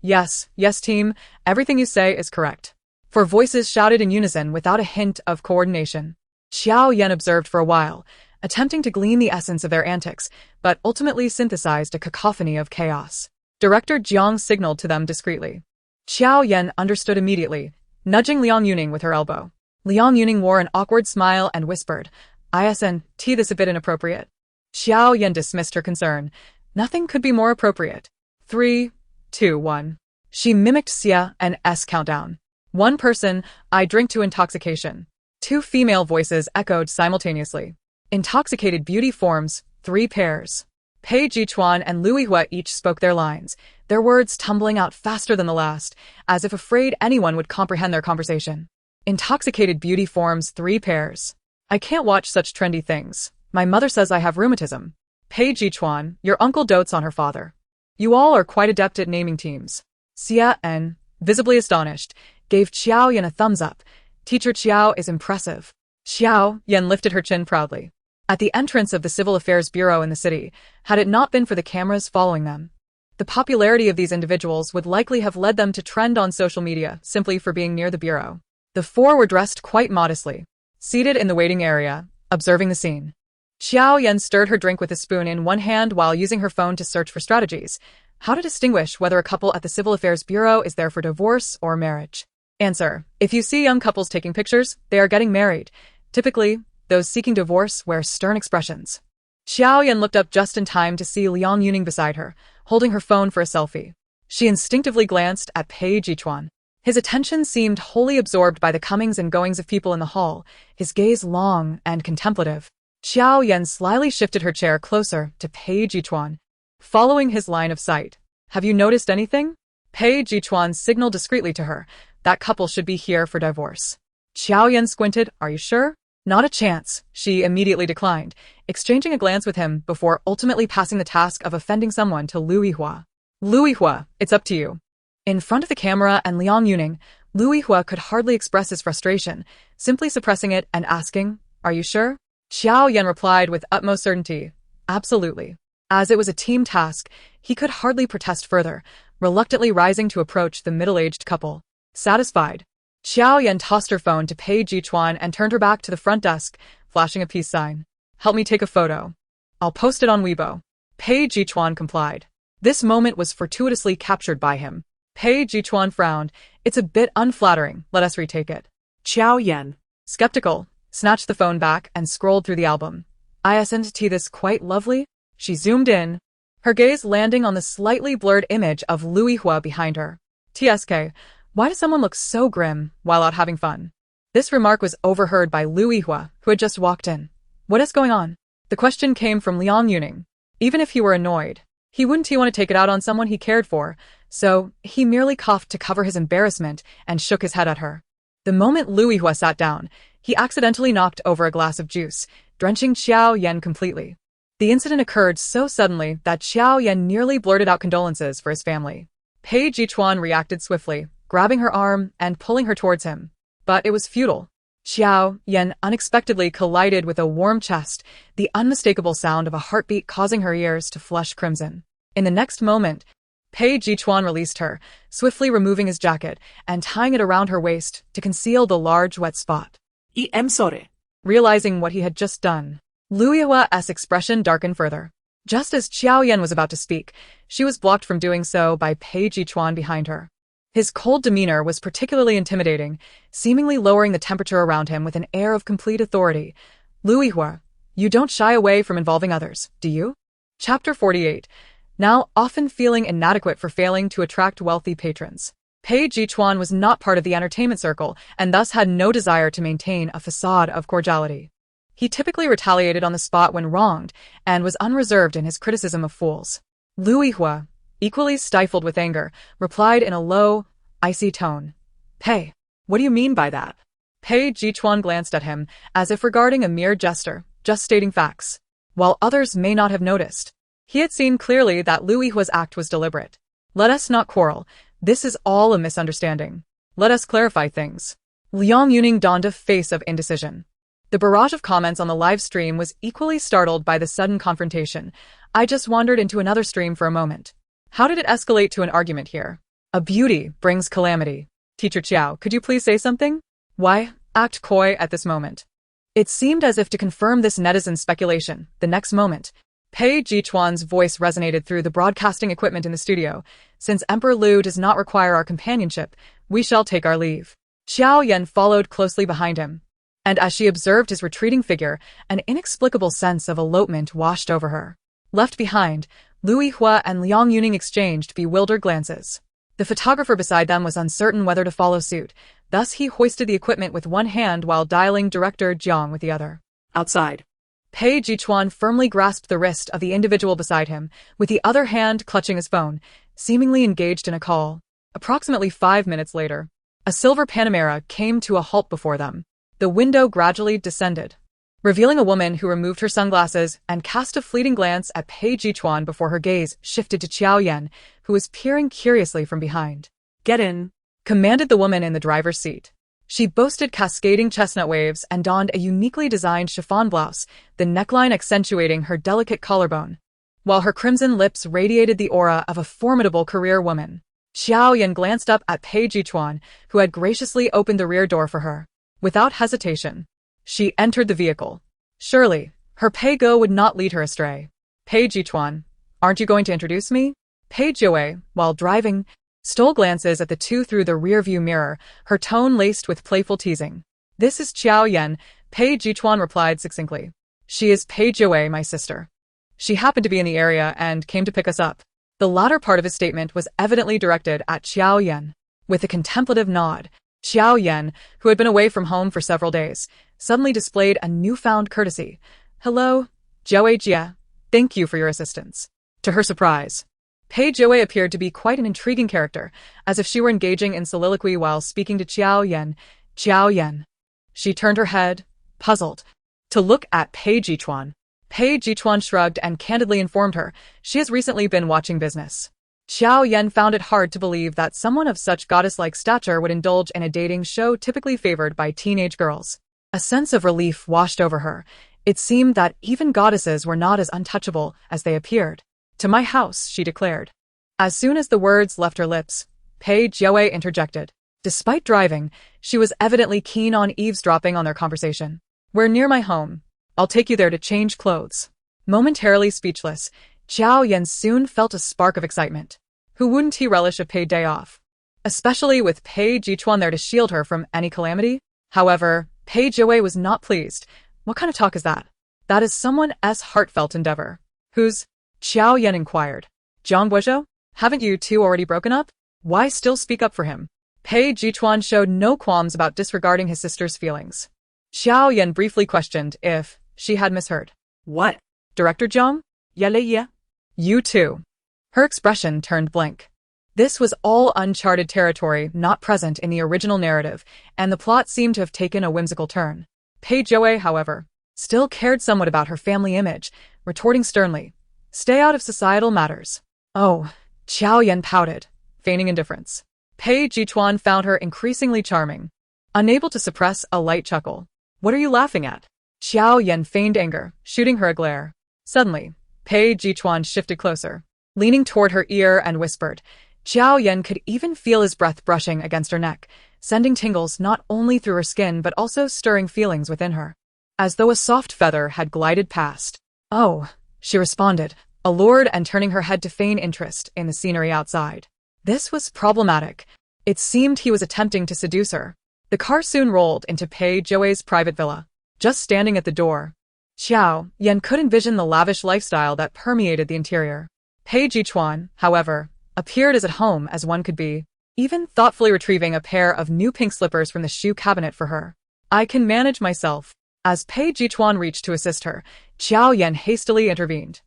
Yes, team. Everything you say is correct. Four voices shouted in unison without a hint of coordination. Jiao Yan observed for a while, attempting to glean the essence of their antics, but ultimately synthesized a cacophony of chaos. Director Jiang signaled to them discreetly. Jiao Yan understood immediately, nudging Liang Yuning with her elbow. Liang Yuning wore an awkward smile and whispered, "Isn't this a bit inappropriate?" Jiao Yan dismissed her concern. Nothing could be more appropriate. 3, 2, 1. She mimicked Xia and S countdown. One person, I drink to intoxication. Two female voices echoed simultaneously. Intoxicated beauty forms, 3 pairs. Pei Chuan and Lu Yihua each spoke their lines, their words tumbling out faster than the last, as if afraid anyone would comprehend their conversation. Intoxicated beauty forms, 3 pairs. I can't watch such trendy things. My mother says I have rheumatism. Pei Chuan, your uncle dotes on her father. You all are quite adept at naming teams. Xia En, visibly astonished, gave Jiao Yan a thumbs up. Teacher Jiao is impressive. Jiao Yan lifted her chin proudly. At the entrance of the Civil Affairs Bureau in the city, had it not been for the cameras following them, the popularity of these individuals would likely have led them to trend on social media simply for being near the bureau. The 4 were dressed quite modestly, seated in the waiting area, observing the scene. Jiao Yan stirred her drink with a spoon in one hand while using her phone to search for strategies. How to distinguish whether a couple at the Civil Affairs Bureau is there for divorce or marriage. Answer. If you see young couples taking pictures, they are getting married. Typically, those seeking divorce wear stern expressions. Jiao Yan looked up just in time to see Liang Yuning beside her, holding her phone for a selfie. She instinctively glanced at Pei Chuan. His attention seemed wholly absorbed by the comings and goings of people in the hall, his gaze long and contemplative. Jiao Yan slyly shifted her chair closer to Pei Chuan, following his line of sight. Have you noticed anything? Pei Chuan signaled discreetly to her. That couple should be here for divorce. Jiao Yan squinted. Are you sure? Not a chance, she immediately declined, exchanging a glance with him before ultimately passing the task of offending someone to Lu Yihua. Lu Yihua, it's up to you. In front of the camera and Liang Yuning, Lu Yihua could hardly express his frustration, simply suppressing it and asking, Are you sure? Jiao Yan replied with utmost certainty, Absolutely. As it was a team task, he could hardly protest further, reluctantly rising to approach the middle-aged couple. Satisfied, Jiao Yan tossed her phone to Pei Chuan and turned her back to the front desk, flashing a peace sign. Help me take a photo. I'll post it on Weibo. Pei Chuan complied. This moment was fortuitously captured by him. Pei Chuan frowned. It's a bit unflattering. Let us retake it. Jiao Yan, skeptical, snatched the phone back and scrolled through the album. Isn't this quite lovely? She zoomed in, her gaze landing on the slightly blurred image of Lu Yihua behind her. TSK, why does someone look so grim while out having fun? This remark was overheard by Lu Yihua, who had just walked in. What is going on? The question came from Liang Yuning. Even if he were annoyed, he wouldn't want to take it out on someone he cared for, so he merely coughed to cover his embarrassment and shook his head at her. The moment Lu Yihua sat down, he accidentally knocked over a glass of juice, drenching Jiao Yan completely. The incident occurred so suddenly that Jiao Yan nearly blurted out condolences for his family. Pei Chuan reacted swiftly, grabbing her arm and pulling her towards him. But it was futile. Jiao Yan unexpectedly collided with a warm chest, the unmistakable sound of a heartbeat causing her ears to flush crimson. In the next moment, Pei Chuan released her, swiftly removing his jacket and tying it around her waist to conceal the large wet spot. I'm sorry. Realizing what he had just done, Lu Yihua's expression darkened further. Just as Jiao Yan was about to speak, she was blocked from doing so by Pei Chuan behind her. His cold demeanor was particularly intimidating, seemingly lowering the temperature around him with an air of complete authority. Lu Yihua, you don't shy away from involving others, do you? Chapter 48. Now often feeling inadequate for failing to attract wealthy patrons. Pei Chuan was not part of the entertainment circle and thus had no desire to maintain a facade of cordiality. He typically retaliated on the spot when wronged and was unreserved in his criticism of fools. Lu Yihua, equally stifled with anger, replied in a low, icy tone. Pei, what do you mean by that? Pei Chuan glanced at him, as if regarding a mere jester, just stating facts. While others may not have noticed, he had seen clearly that Lu Yihua's act was deliberate. Let us not quarrel. This is all a misunderstanding. Let us clarify things. Liang Yuning donned a face of indecision. The barrage of comments on the live stream was equally startled by the sudden confrontation. I just wandered into another stream for a moment. How did it escalate to an argument here? A beauty brings calamity. Teacher Chiao, could you please say something? Why act coy at this moment? It seemed as if to confirm this netizen speculation, the next moment, Pei Chuan's voice resonated through the broadcasting equipment in the studio. Since Emperor Lu does not require our companionship, we shall take our leave. Jiao Yan followed closely behind him, and as she observed his retreating figure, an inexplicable sense of elopement washed over her. Left behind, Lu Yihua and Liang Yuning exchanged bewildered glances. The photographer beside them was uncertain whether to follow suit, thus he hoisted the equipment with one hand while dialing director Jiang with the other. Outside. Pei Chuan firmly grasped the wrist of the individual beside him, with the other hand clutching his phone, seemingly engaged in a call. Approximately 5 minutes later, a silver Panamera came to a halt before them. The window gradually descended, revealing a woman who removed her sunglasses and cast a fleeting glance at Pei Chuan before her gaze shifted to Jiao Yan, who was peering curiously from behind. Get in, commanded the woman in the driver's seat. She boasted cascading chestnut waves and donned a uniquely designed chiffon blouse, the neckline accentuating her delicate collarbone, while her crimson lips radiated the aura of a formidable career woman. Jiao Yan glanced up at Pei Chuan, who had graciously opened the rear door for her. Without hesitation, she entered the vehicle. Surely, her Pei Go would not lead her astray. Pei Chuan, aren't you going to introduce me? Pei Jiao, while driving, stole glances at the two through the rearview mirror, her tone laced with playful teasing. This is Jiao Yan, Pei Chuan replied succinctly. She is Pei Jiao, my sister. She happened to be in the area and came to pick us up. The latter part of his statement was evidently directed at Jiao Yan. With a contemplative nod, Jiao Yan, who had been away from home for several days, suddenly displayed a newfound courtesy. Hello, Jiao Jia. Thank you for your assistance. To her surprise, Pei Jiao appeared to be quite an intriguing character, as if she were engaging in soliloquy while speaking to Jiao Yan. Jiao Yan. She turned her head, puzzled, to look at Pei Chuan. Pei Chuan shrugged and candidly informed her she has recently been watching business. Jiao Yan found it hard to believe that someone of such goddess-like stature would indulge in a dating show typically favored by teenage girls. A sense of relief washed over her. It seemed that even goddesses were not as untouchable as they appeared. To my house, she declared. As soon as the words left her lips, Pei Jiao interjected. Despite driving, she was evidently keen on eavesdropping on their conversation. We're near my home. I'll take you there to change clothes. Momentarily speechless, Jiao Yan soon felt a spark of excitement. Who wouldn't he relish a paid day off? Especially with Pei Chuan there to shield her from any calamity? However, Pei Jiao was not pleased. What kind of talk is that? That is someone's heartfelt endeavor. Who's? Jiao Yan inquired. Zhang Guozhou? Haven't you two already broken up? Why still speak up for him? Pei Chuan showed no qualms about disregarding his sister's feelings. Jiao Yan briefly questioned if she had misheard. What? Director Zhang? Yeah. You too. Her expression turned blank. This was all uncharted territory not present in the original narrative, and the plot seemed to have taken a whimsical turn. Pei Jiao, however, still cared somewhat about her family image, retorting sternly, Stay out of societal matters. Oh, Jiao Yan pouted, feigning indifference. Pei Chuan found her increasingly charming. unable to suppress a light chuckle. "What are you laughing at?" Jiao Yan feigned anger, shooting her a glare. Suddenly, Pei Chuan shifted closer, leaning toward her ear and whispered. Jiao Yan could even feel his breath brushing against her neck, sending tingles not only through her skin but also stirring feelings within her, as though a soft feather had glided past. "Oh," she responded, allured and turning her head to feign interest in the scenery outside. This was problematic. It seemed he was attempting to seduce her. The car soon rolled into Pei Chuan's private villa. Just standing at the door, Jiao Yan could envision the lavish lifestyle that permeated the interior. Pei Chuan, however, appeared as at home as one could be, even thoughtfully retrieving a pair of new pink slippers from the shoe cabinet for her. "I can manage myself." As Pei Chuan reached to assist her, Jiao Yan hastily intervened.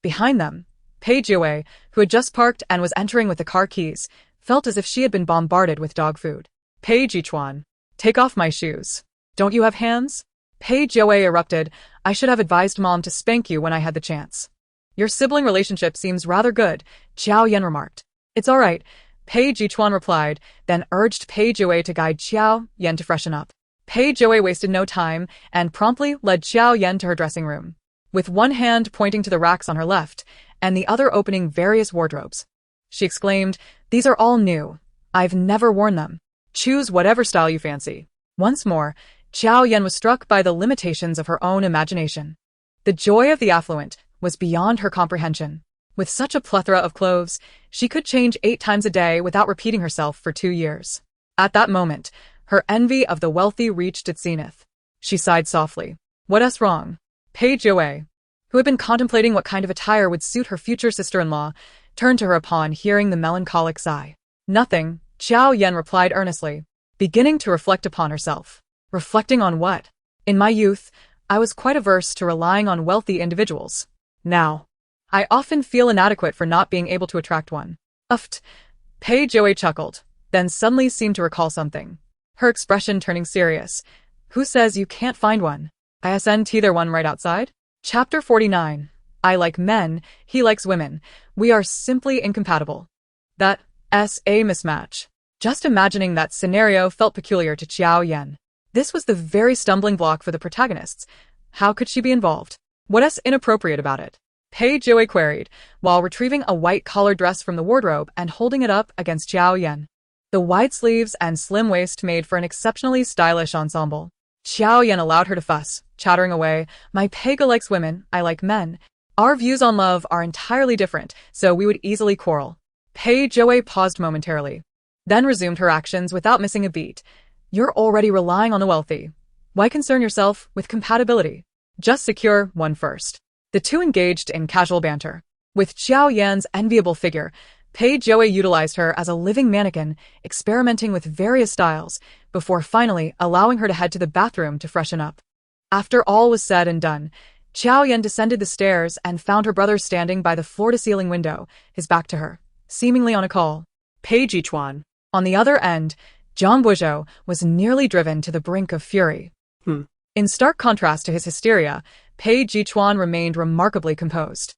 Behind them, Pei Chuan, who had just parked and was entering with the car keys, felt as if she had been bombarded with dog food. "Pei Chuan, take off my shoes. Don't you have hands?" Pei Chuan erupted. "I should have advised Mom to spank you when I had the chance." "Your sibling relationship seems rather good," Jiao Yan remarked. "It's all right," Pei Chuan replied, then urged Pei Chuan to guide Jiao Yan to freshen up. Pei Chuan wasted no time and promptly led Jiao Yan to her dressing room, with one hand pointing to the racks on her left and the other opening various wardrobes. She exclaimed, "These are all new. I've never worn them. Choose whatever style you fancy." Once more, Jiao Yan was struck by the limitations of her own imagination. The joy of the affluent was beyond her comprehension. With such a plethora of clothes, she could change 8 times a day without repeating herself for 2 years. At that moment, her envy of the wealthy reached its zenith. She sighed softly. "What's wrong?" Pei Chuan, who had been contemplating what kind of attire would suit her future sister-in-law, turned to her upon hearing the melancholic sigh. "Nothing," Jiao Yan replied earnestly, beginning to reflect upon herself. Reflecting on what? "In my youth, I was quite averse to relying on wealthy individuals. Now, I often feel inadequate for not being able to attract one." "Uft," Pei Chuan chuckled, then suddenly seemed to recall something, her expression turning serious. "Who says you can't find one? Isn't there one right outside?" Chapter 49. I like men, he likes women. We are simply incompatible. That's a mismatch. Just imagining that scenario felt peculiar to Jiao Yan. This was the very stumbling block for the protagonists. How could she be involved? What's inappropriate about it? Pei Chuan queried, while retrieving a white-collared dress from the wardrobe and holding it up against Jiao Yan. The wide sleeves and slim waist made for an exceptionally stylish ensemble. Jiao Yan allowed her to fuss, chattering away. "My Pega likes women, I like men. Our views on love are entirely different, so we would easily quarrel." Pei Chuan paused momentarily, then resumed her actions without missing a beat. "You're already relying on the wealthy. Why concern yourself with compatibility? Just secure one first." The two engaged in casual banter. With Jiao Yan's enviable figure, Pei Chuan utilized her as a living mannequin, experimenting with various styles, before finally allowing her to head to the bathroom to freshen up. After all was said and done, Jiao Yan descended the stairs and found her brother standing by the floor-to-ceiling window, his back to her, seemingly on a call. Pei Chuan. On the other end, Zhang Buizhou was nearly driven to the brink of fury. In stark contrast to his hysteria, Pei Chuan remained remarkably composed.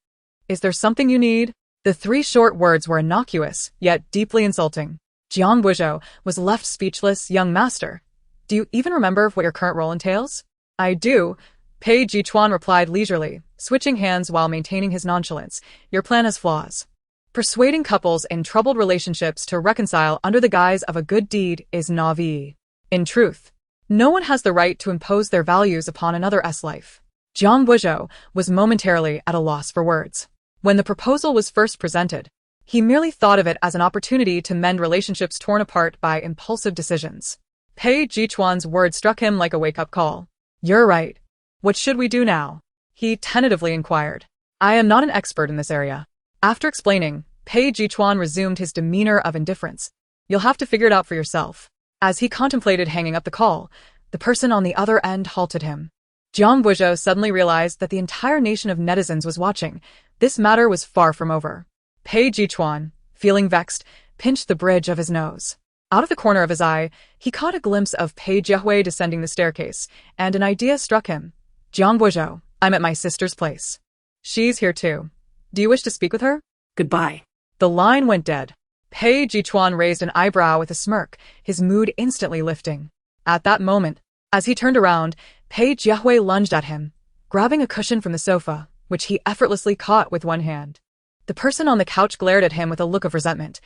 "Is there something you need?" The 3 short words were innocuous, yet deeply insulting. Zhang Buizhou was left speechless. "Young master, do you even remember what your current role entails?" "I do," Pei Chuan replied leisurely, switching hands while maintaining his nonchalance. "Your plan has flaws. Persuading couples in troubled relationships to reconcile under the guise of a good deed is naive. In truth, no one has the right to impose their values upon another's life." Zhang Buizhou was momentarily at a loss for words. When the proposal was first presented, he merely thought of it as an opportunity to mend relationships torn apart by impulsive decisions. Pei Chuan's words struck him like a wake-up call. "You're right. What should we do now?" he tentatively inquired. "I am not an expert in this area." After explaining, Pei Chuan resumed his demeanor of indifference. "You'll have to figure it out for yourself." As he contemplated hanging up the call, the person on the other end halted him. Zhang Buizhou suddenly realized that the entire nation of netizens was watching. This matter was far from over. Pei Chuan, feeling vexed, pinched the bridge of his nose. Out of the corner of his eye, he caught a glimpse of Pei Chuan descending the staircase, and an idea struck him. "Zhang Buizhou, I'm at my sister's place. She's here too. Do you wish to speak with her?" Goodbye. The line went dead. Pei Chuan raised an eyebrow with a smirk, his mood instantly lifting. At that moment, as he turned around, Pei Jiahui lunged at him, grabbing a cushion from the sofa, which he effortlessly caught with one hand. The person on the couch glared at him with a look of resentment.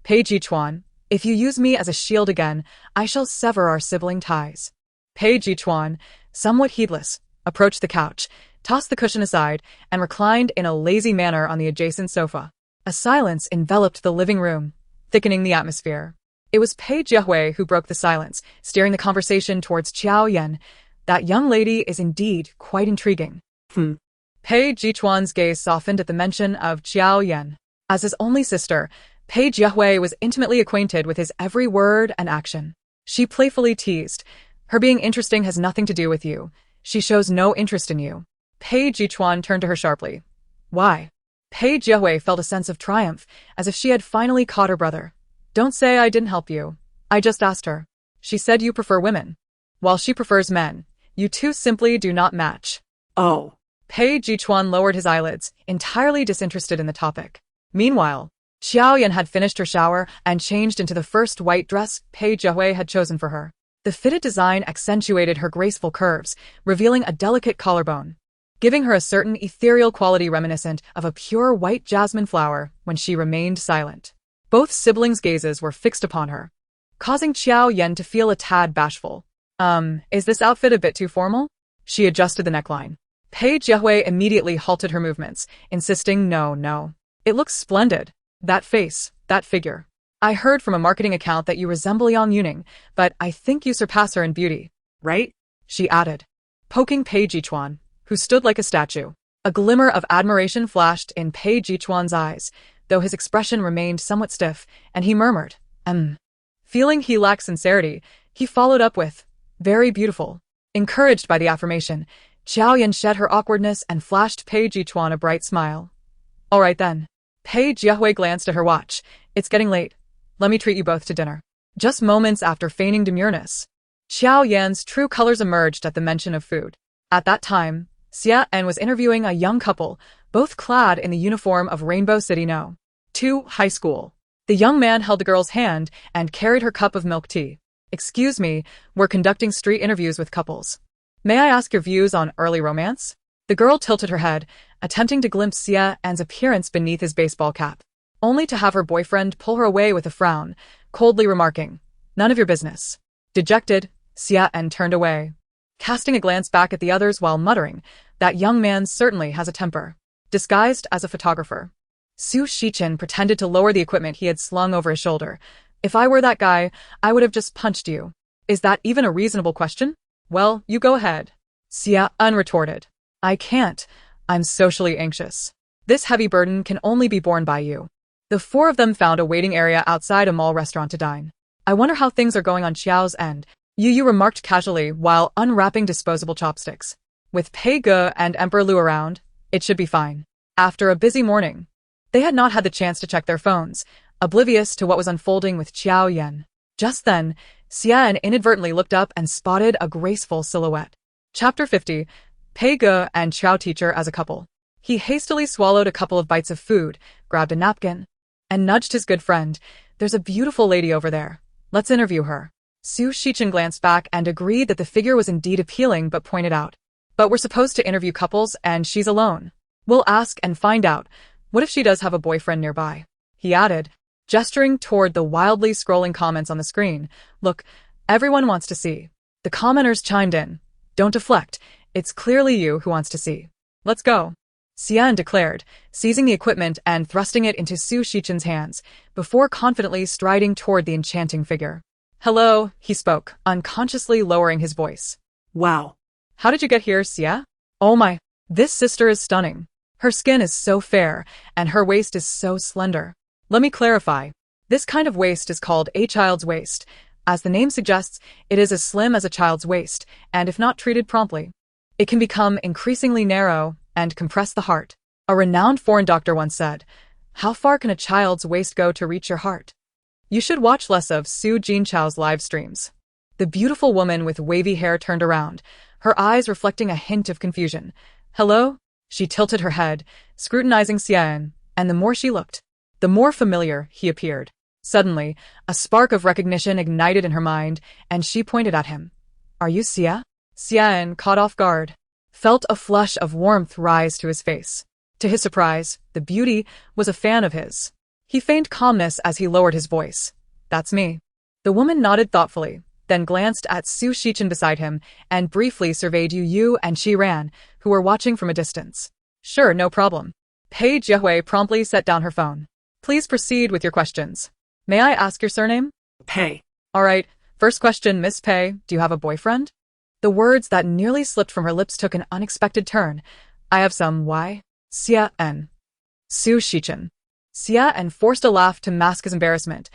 Pei Chuan, if you use me as a shield again, I shall sever our sibling ties. Pei Chuan, somewhat heedless, approached the couch, tossed the cushion aside, and reclined in a lazy manner on the adjacent sofa. A silence enveloped the living room, thickening the atmosphere. It was Pei Jiahui who broke the silence, steering the conversation towards Jiao Yan. That young lady is indeed quite intriguing. Pei Jichuan's gaze softened at the mention of Jiao Yan. As his only sister, Pei Jiahui was intimately acquainted with his every word and action. She playfully teased, "Her being interesting has nothing to do with you. She shows no interest in you." Pei Jichuan turned to her sharply. "Why?" Pei Jiahui felt a sense of triumph, as if she had finally caught her brother. "Don't say I didn't help you. I just asked her. She said you prefer women. While she prefers men, you two simply do not match." Oh. Pei Jichuan lowered his eyelids, entirely disinterested in the topic. Meanwhile, Jiao Yan had finished her shower and changed into the first white dress Pei Jiahui had chosen for her. The fitted design accentuated her graceful curves, revealing a delicate collarbone, giving her a certain ethereal quality reminiscent of a pure white jasmine flower when she remained silent. Both siblings' gazes were fixed upon her, causing Jiao Yan to feel a tad bashful. Is this outfit a bit too formal?" She adjusted the neckline. Pei Jiahui immediately halted her movements, insisting, No. It looks splendid. That face, that figure. I heard from a marketing account that you resemble Yang Yuning, but I think you surpass her in beauty. Right?" she added, poking Pei Jichuan, who stood like a statue. A glimmer of admiration flashed in Pei Jichuan's eyes, though his expression remained somewhat stiff, and he murmured, Feeling he lacked sincerity, he followed up with, "Very beautiful." Encouraged by the affirmation, Jiao Yan shed her awkwardness and flashed Pei Jichuan a bright smile. "All right then." Pei Jiahui glanced at her watch. "It's getting late. Let me treat you both to dinner." Just moments after feigning demureness, Jiao Yan's true colors emerged at the mention of food. At that time, Xia En was interviewing a young couple, both clad in the uniform of Rainbow City No. 2 High School. The young man held the girl's hand and carried her cup of milk tea. "Excuse me, we're conducting street interviews with couples. May I ask your views on early romance?" The girl tilted her head, attempting to glimpse Xia En's appearance beneath his baseball cap, only to have her boyfriend pull her away with a frown, coldly remarking, "None of your business." Dejected, Xia En turned away, casting a glance back at the others while muttering, "That young man certainly has a temper." Disguised as a photographer, Su Shichen pretended to lower the equipment he had slung over his shoulder. "If I were that guy, I would have just punched you." "Is that even a reasonable question?" "Well, you go ahead." Xia En retorted. "I can't. I'm socially anxious. This heavy burden can only be borne by you." The four of them found a waiting area outside a mall restaurant to dine. "I wonder how things are going on Xiao's end," Yu remarked casually while unwrapping disposable chopsticks. "With Pei Ge and Emperor Lu around, it should be fine." After a busy morning, they had not had the chance to check their phones, oblivious to what was unfolding with Jiao Yan. Just then, Xia En inadvertently looked up and spotted a graceful silhouette. Chapter 50. Pei Ge and Chao Teacher as a couple. He hastily swallowed a couple of bites of food, grabbed a napkin, and nudged his good friend. "There's a beautiful lady over there. Let's interview her." Su Shichen glanced back and agreed that the figure was indeed appealing but pointed out, "But we're supposed to interview couples and she's alone. We'll ask and find out. What if she does have a boyfriend nearby?" He added, gesturing toward the wildly scrolling comments on the screen. "Look, everyone wants to see." The commenters chimed in. "Don't deflect. It's clearly you who wants to see. Let's go." Xian declared, seizing the equipment and thrusting it into Su Shichen's hands, before confidently striding toward the enchanting figure. "Hello," he spoke, unconsciously lowering his voice. Wow. "How did you get here, Xia? Oh my, this sister is stunning. Her skin is so fair, and her waist is so slender. Let me clarify. This kind of waist is called a child's waist. As the name suggests, it is as slim as a child's waist, and if not treated promptly, it can become increasingly narrow and compress the heart. A renowned foreign doctor once said, 'How far can a child's waist go to reach your heart?' You should watch less of Su Jinchao's live streams." The beautiful woman with wavy hair turned around, her eyes reflecting a hint of confusion. "Hello?" She tilted her head, scrutinizing Xian, and the more she looked, the more familiar he appeared. Suddenly, a spark of recognition ignited in her mind, and she pointed at him. Are you Xia? Xian, caught off guard, felt a flush of warmth rise to his face. To his surprise, the beauty was a fan of his. He feigned calmness as he lowered his voice. That's me. The woman nodded thoughtfully, then glanced at Su Shichen beside him and briefly surveyed Yu and Shi Ran, who were watching from a distance. Sure, no problem. Pei Jiahui promptly set down her phone. Please proceed with your questions. May I ask your surname? Pei. All right, first question, Miss Pei, do you have a boyfriend? The words that nearly slipped from her lips took an unexpected turn. I have some. Why? Xia En. Su Shichen. Xia En forced a laugh to mask his embarrassment.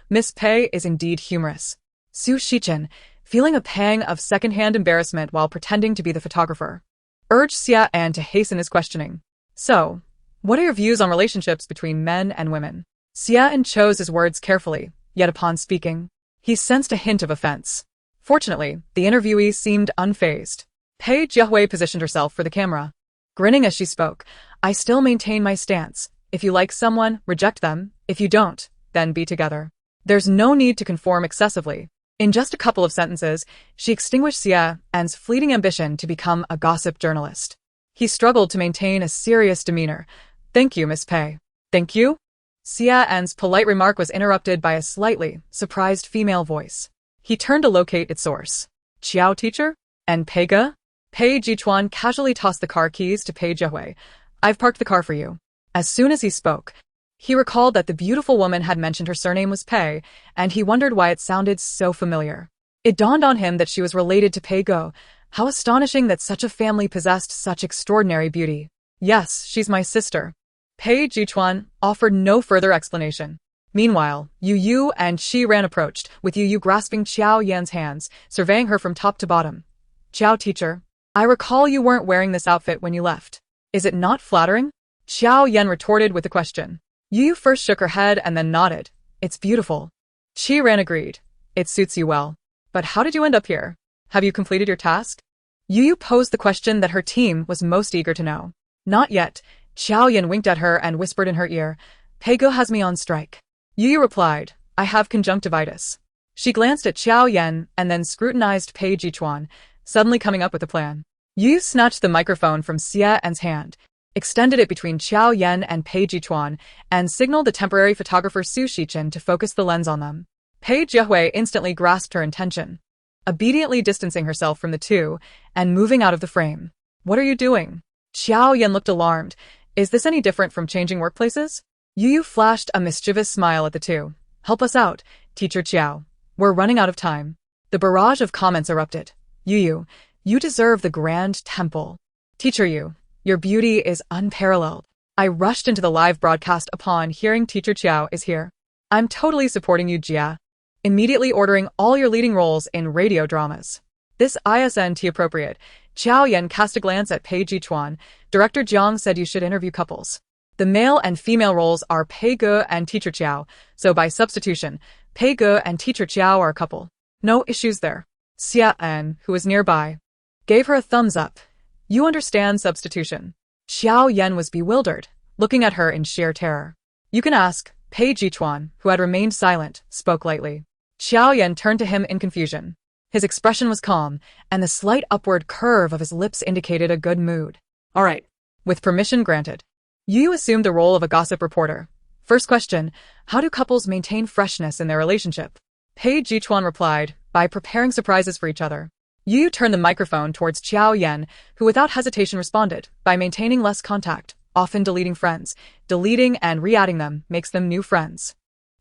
Miss Pei is indeed humorous. Su Shichen, feeling a pang of second-hand embarrassment while pretending to be the photographer, urged Xia En to hasten his questioning. So, what are your views on relationships between men and women? Xia En chose his words carefully, yet upon speaking, he sensed a hint of offense. Fortunately, the interviewee seemed unfazed. Pei Jiahui positioned herself for the camera. Grinning as she spoke, I still maintain my stance. If you like someone, reject them. If you don't, then be together. There's no need to conform excessively. In just a couple of sentences, she extinguished Xia En's fleeting ambition to become a gossip journalist. He struggled to maintain a serious demeanor. Thank you, Miss Pei. Thank you? Xia En's polite remark was interrupted by a slightly surprised female voice. He turned to locate its source. Chiao teacher? And Pei Ge? Pei Chuan casually tossed the car keys to Pei Jiahui. I've parked the car for you. As soon as he spoke, he recalled that the beautiful woman had mentioned her surname was Pei, and he wondered why it sounded so familiar. It dawned on him that she was related to Pei Ge. How astonishing that such a family possessed such extraordinary beauty. Yes, she's my sister. Pei Chuan offered no further explanation. Meanwhile, Yu and Shi Ran approached, with Yu grasping Jiao Yan's hands, surveying her from top to bottom. Jiao teacher, I recall you weren't wearing this outfit when you left. Is it not flattering? Jiao Yan retorted with a question. Yu first shook her head and then nodded. It's beautiful. Shi Ran agreed. It suits you well. But how did you end up here? Have you completed your task? Yu posed the question that her team was most eager to know. Not yet. Jiao Yan winked at her and whispered in her ear. Pei Ge has me on strike. Yu replied, I have conjunctivitis. She glanced at Jiao Yan and then scrutinized Pei Chuan, suddenly coming up with a plan. Yu snatched the microphone from Xia En's hand, extended it between Jiao Yan and Pei Chuan, and signaled the temporary photographer Su Shichen to focus the lens on them. Pei Jiahui instantly grasped her intention, obediently distancing herself from the two and moving out of the frame. What are you doing? Jiao Yan looked alarmed. Is this any different from changing workplaces? Yu flashed a mischievous smile at the two. Help us out, Teacher Chiao. We're running out of time. The barrage of comments erupted. Yu, you deserve the grand temple. Teacher Yu, your beauty is unparalleled. I rushed into the live broadcast upon hearing Teacher Chiao is here. I'm totally supporting you, Jia. Immediately ordering all your leading roles in radio dramas. This isn't appropriate. Jiao Yan cast a glance at Pei Chuan. Director Jiang said you should interview couples. The male and female roles are Pei Ge and Teacher Chiao, so by substitution, Pei Ge and Teacher Chiao are a couple. No issues there. Xia En, who was nearby, gave her a thumbs up. You understand substitution. Xiao Yan was bewildered, looking at her in sheer terror. You can ask. Pei Chuan, who had remained silent, spoke lightly. Xiao Yan turned to him in confusion. His expression was calm, and the slight upward curve of his lips indicated a good mood. All right. With permission granted. Yu assumed the role of a gossip reporter. First question, how do couples maintain freshness in their relationship? Pei Chuan replied, by preparing surprises for each other. Yu turned the microphone towards Jiao Yan, who without hesitation responded, by maintaining less contact, often deleting friends. Deleting and re-adding them makes them new friends.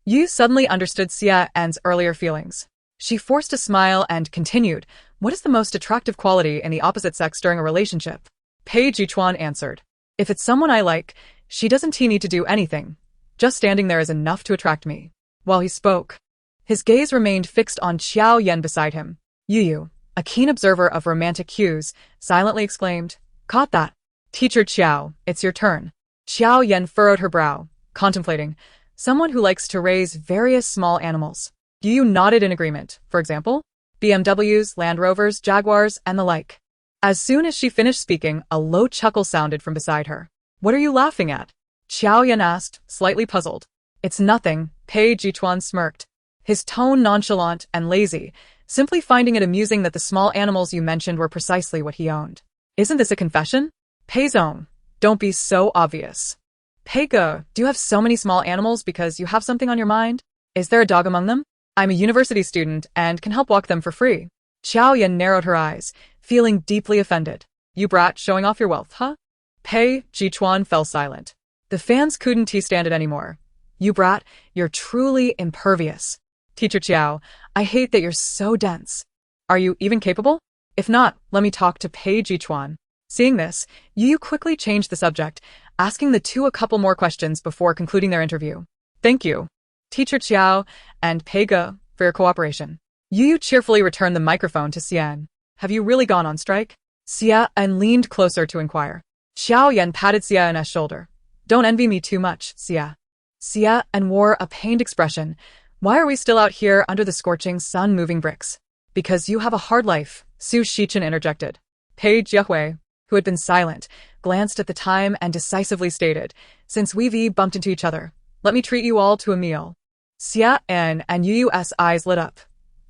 Yu suddenly understood Xia En's earlier feelings. She forced a smile and continued, what is the most attractive quality in the opposite sex during a relationship? Pei Chuan answered, if it's someone I like, she doesn't need to do anything. Just standing there is enough to attract me. While he spoke, his gaze remained fixed on Xiao Yan beside him. Yu, a keen observer of romantic cues, silently exclaimed, caught that. Teacher Chiao, it's your turn. Xiao Yan furrowed her brow, contemplating, someone who likes to raise various small animals. Yu nodded in agreement, for example, BMWs, Land Rovers, Jaguars, and the like. As soon as she finished speaking, a low chuckle sounded from beside her. What are you laughing at? Xiao Yan asked, slightly puzzled. It's nothing, Pei Chuan smirked, his tone nonchalant and lazy, simply finding it amusing that the small animals you mentioned were precisely what he owned. Isn't this a confession? Pei Zong, don't be so obvious. Pei Ge, do you have so many small animals because you have something on your mind? Is there a dog among them? I'm a university student and can help walk them for free. Jiao Yan narrowed her eyes, feeling deeply offended. You brat, showing off your wealth, huh? Pei Chuan fell silent. The fans couldn't stand it anymore. You brat, you're truly impervious. Teacher Jiao, I hate that you're so dense. Are you even capable? If not, let me talk to Pei Chuan. Seeing this, Yu quickly changed the subject, asking the two a couple more questions before concluding their interview. Thank you, Teacher Jiao and Pei Ge, for your cooperation. Yu cheerfully returned the microphone to Xian. Have you really gone on strike? Xian leaned closer to inquire. Jiao Yan patted Xian's shoulder. Don't envy me too much, Xian. Xian wore a pained expression. Why are we still out here under the scorching sun moving bricks? Because you have a hard life, Su Shichen interjected. Pei Jiahui, who had been silent, glanced at the time and decisively stated, since we've bumped into each other, let me treat you all to a meal. Xian and Yu's eyes lit up.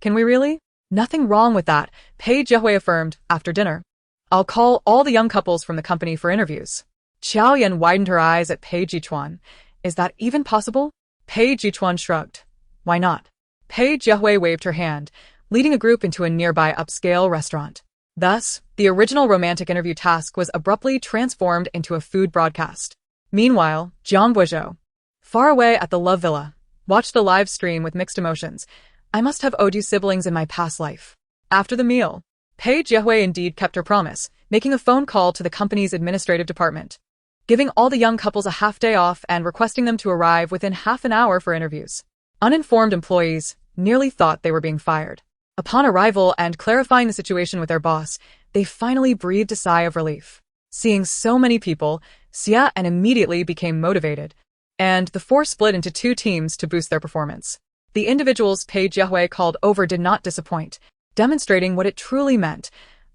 Can we really? Nothing wrong with that, Pei Jiahui affirmed, after dinner. I'll call all the young couples from the company for interviews. Jiao Yan widened her eyes at Pei Chuan. Is that even possible? Pei Chuan shrugged. Why not? Pei Jiahui waved her hand, leading a group into a nearby upscale restaurant. Thus, the original romantic interview task was abruptly transformed into a food broadcast. Meanwhile, Jiang Guizhou, far away at the Love Villa, watched the live stream with mixed emotions. I must have owed you siblings in my past life. After the meal, Pei Jiahui indeed kept her promise, making a phone call to the company's administrative department, giving all the young couples a half-day off and requesting them to arrive within half an hour for interviews. Uninformed employees nearly thought they were being fired. Upon arrival and clarifying the situation with their boss, they finally breathed a sigh of relief. Seeing so many people, Xian immediately became motivated, and the four split into two teams to boost their performance. The individuals Pei Jiahui called over did not disappoint, demonstrating what it truly meant.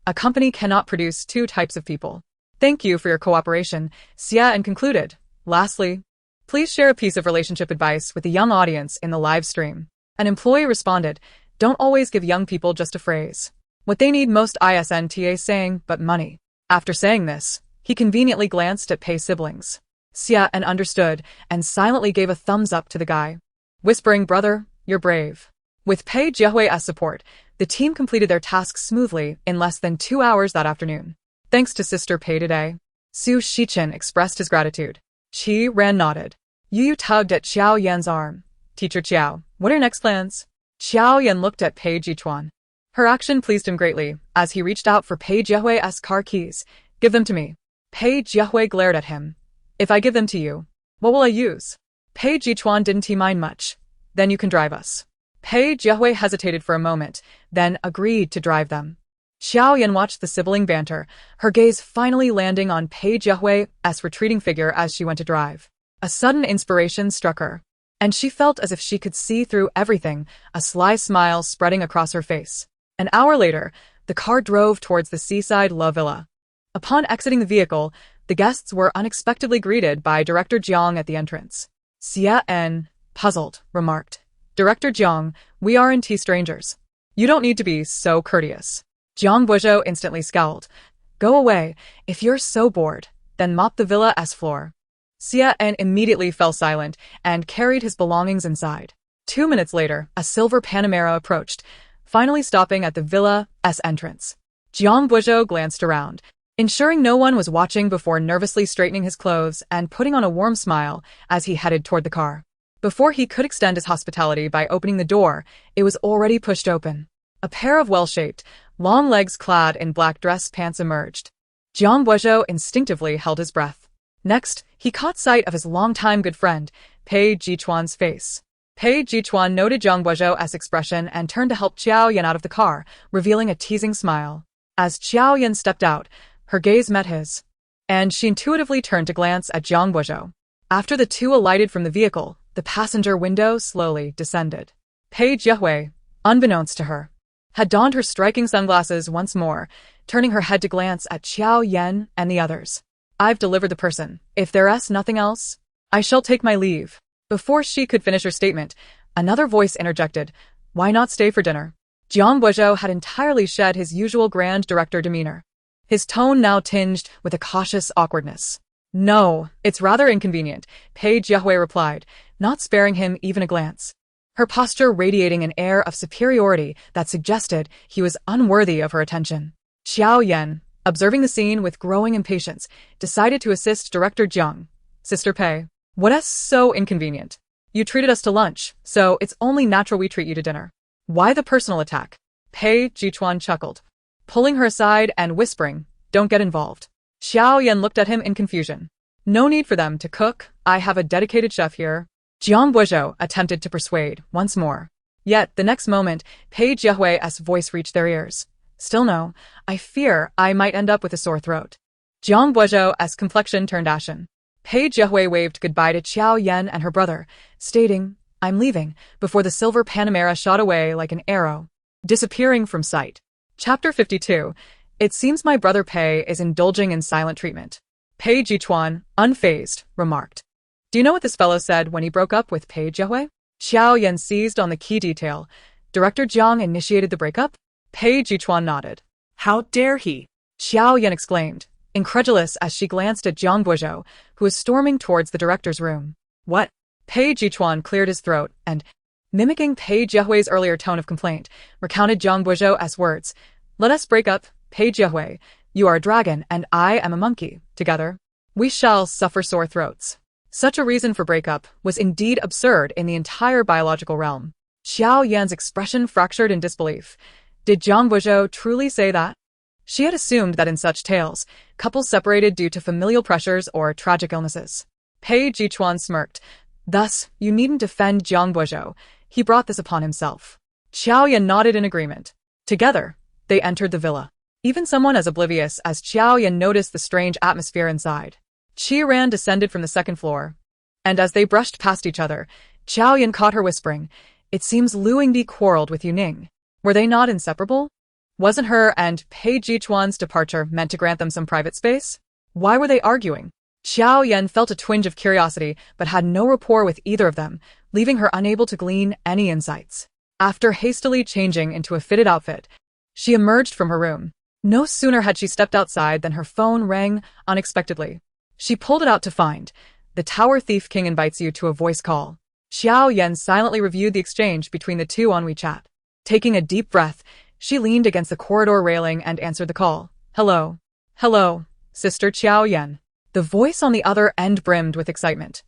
A company cannot produce two types of people. Thank you for your cooperation, Xian concluded. Lastly, please share a piece of relationship advice with the young audience in the live stream. An employee responded, don't always give young people just a phrase. What they need most isn't saying, but money. After saying this, he conveniently glanced at Pei's siblings. Xian understood and silently gave a thumbs up to the guy, whispering, brother, you're brave. With Pei Jiahui's support, the team completed their tasks smoothly in less than 2 hours that afternoon. Thanks to Sister Pei today. Su Shichen expressed his gratitude. Qi Ran nodded. Yu tugged at Jiao Yan's arm. Teacher Jiao, what are your next plans? Jiao Yan looked at Pei Chuan. Her action pleased him greatly, as he reached out for Pei Jiahui's car keys. Give them to me. Pei Jiahui glared at him. If I give them to you, what will I use? Pei Chuan didn't mind much. Then you can drive us. Pei Jiahui hesitated for a moment, then agreed to drive them. Jiao Yan watched the sibling banter, her gaze finally landing on Pei Jiahui's retreating figure as she went to drive. A sudden inspiration struck her, and she felt as if she could see through everything, a sly smile spreading across her face. An hour later, the car drove towards the seaside La Villa. Upon exiting the vehicle, the guests were unexpectedly greeted by Director Jiang at the entrance. Xian, puzzled, remarked, Director Jiang, we aren't strangers. You don't need to be so courteous. Jiang Guizhou instantly scowled. Go away, if you're so bored, then mop the villa's floor. Xian immediately fell silent and carried his belongings inside. 2 minutes later, a silver Panamera approached, finally stopping at the villa's entrance. Jiang Guizhou glanced around, ensuring no one was watching before nervously straightening his clothes and putting on a warm smile as he headed toward the car. Before he could extend his hospitality by opening the door, it was already pushed open. A pair of well-shaped, long legs clad in black dress pants emerged. Jiang Guizhou instinctively held his breath. Next, he caught sight of his longtime good friend, Pei Chuan's face. Pei Chuan noted Jiang Guizhou's expression and turned to help Jiao Yan out of the car, revealing a teasing smile. As Jiao Yan stepped out, her gaze met his, and she intuitively turned to glance at Jiang Guizhou. After the two alighted from the vehicle, the passenger window slowly descended. Pei Jiahui, unbeknownst to her, had donned her striking sunglasses once more, turning her head to glance at Jiao Yan and the others. I've delivered the person. If there's nothing else, I shall take my leave. Before she could finish her statement, another voice interjected, "Why not stay for dinner?" Jiang Buozhou had entirely shed his usual grand director demeanor. His tone now tinged with a cautious awkwardness. "No, it's rather inconvenient," Pei Chuan replied, not sparing him even a glance. Her posture radiating an air of superiority that suggested he was unworthy of her attention. Jiao Yan, observing the scene with growing impatience, decided to assist Director Jiang. "Sister Pei, what's so inconvenient? You treated us to lunch, so it's only natural we treat you to dinner. Why the personal attack?" Pei Chuan chuckled, pulling her aside and whispering, "Don't get involved." Jiao Yan looked at him in confusion. "No need for them to cook, I have a dedicated chef here." Jiang Buozhou attempted to persuade once more. Yet, the next moment, Pei Chuan's voice reached their ears. "Still no, I fear I might end up with a sore throat." Jiang Buozhou's complexion turned ashen. Pei Chuan waved goodbye to Jiao Yan and her brother, stating, "I'm leaving," before the silver Panamera shot away like an arrow, disappearing from sight. Chapter 52. It seems my brother Pei is indulging in silent treatment. Pei Chuan, unfazed, remarked, "Do you know what this fellow said when he broke up with Pei Chuan?" Jiao Yan seized on the key detail. "Director Jiang initiated the breakup?" Pei Chuan nodded. How dare he? Jiao Yan exclaimed, incredulous as she glanced at Jiang Buozhou, who was storming towards the director's room. "What?" Pei Chuan cleared his throat and, mimicking Pei Chuan's earlier tone of complaint, recounted Jiang Buozhou's words. "Let us break up, Pei Chuan. You are a dragon and I am a monkey. Together, we shall suffer sore throats." Such a reason for breakup was indeed absurd in the entire biological realm. Jiao Yan's expression fractured in disbelief. Did Jiang Buozhou truly say that? She had assumed that in such tales, couples separated due to familial pressures or tragic illnesses. Pei Chuan smirked. "Thus, you needn't defend Jiang Buozhou. He brought this upon himself." Jiao Yan nodded in agreement. Together, they entered the villa. Even someone as oblivious as Jiao Yan noticed the strange atmosphere inside. Qi Ran descended from the second floor, and as they brushed past each other, Jiao Yan caught her whispering, "It seems Lu Yingdi quarreled with Yu Ning. Were they not inseparable? Wasn't her and Pei Chuan's departure meant to grant them some private space? Why were they arguing?" Jiao Yan felt a twinge of curiosity but had no rapport with either of them, leaving her unable to glean any insights. After hastily changing into a fitted outfit, she emerged from her room. No sooner had she stepped outside than her phone rang unexpectedly. She pulled it out to find, "The Tower Thief King invites you to a voice call." Jiao Yan silently reviewed the exchange between the two on WeChat. Taking a deep breath, she leaned against the corridor railing and answered the call. "Hello. Hello, Sister Jiao Yan." The voice on the other end brimmed with excitement.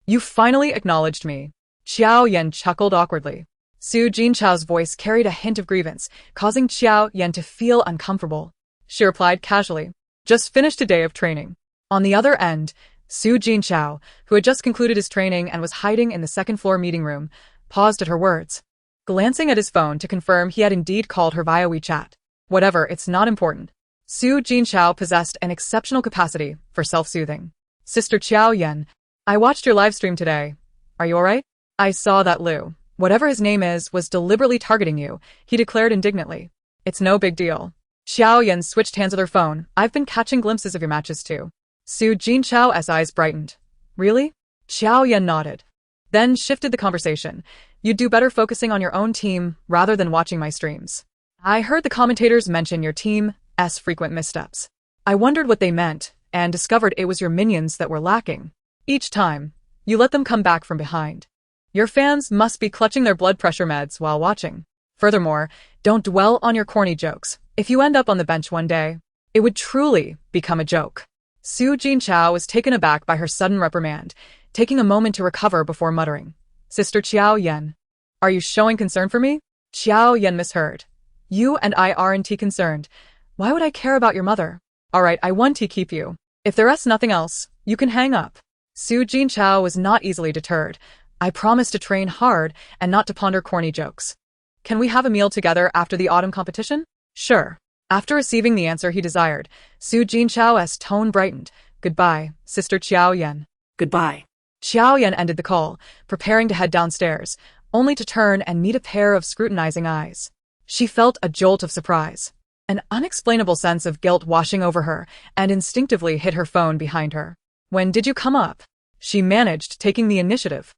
"You finally acknowledged me." Jiao Yan chuckled awkwardly. Su Jinchao's voice carried a hint of grievance, causing Jiao Yan to feel uncomfortable. She replied casually, "Just finished a day of training." On the other end, Su Jinchao, who had just concluded his training and was hiding in the second-floor meeting room, paused at her words. Glancing at his phone to confirm he had indeed called her via WeChat. Whatever, it's not important. Su Jinchao possessed an exceptional capacity for self-soothing. "Sister Jiao Yan, I watched your live stream today. Are you alright? I saw that Lu, whatever his name is, was deliberately targeting you," he declared indignantly. "It's no big deal." Jiao Yan switched hands with her phone. "I've been catching glimpses of your matches too." Su Jinchao's eyes brightened. "Really?" Jiao Yan nodded. Then shifted the conversation. "You'd do better focusing on your own team rather than watching my streams. I heard the commentators mention your team's frequent missteps. I wondered what they meant and discovered it was your minions that were lacking. Each time, you let them come back from behind. Your fans must be clutching their blood pressure meds while watching. Furthermore, don't dwell on your corny jokes. If you end up on the bench one day, it would truly become a joke." Su Jinchao was taken aback by her sudden reprimand, taking a moment to recover before muttering, "Sister Jiao Yan, are you showing concern for me?" Jiao Yan misheard. "You and I aren't concerned. Why would I care about your mother? Alright, I want to keep you. If there's nothing else, you can hang up." Su Jinchao was not easily deterred. "I promise to train hard and not to ponder corny jokes. Can we have a meal together after the autumn competition?" "Sure." After receiving the answer he desired, Su Jinchao's tone brightened. "Goodbye, Sister Jiao Yan." Goodbye. Jiao Yan ended the call, preparing to head downstairs, only to turn and meet a pair of scrutinizing eyes. She felt a jolt of surprise, an unexplainable sense of guilt washing over her, and instinctively hid her phone behind her. "When did you come up?" She managed, taking the initiative.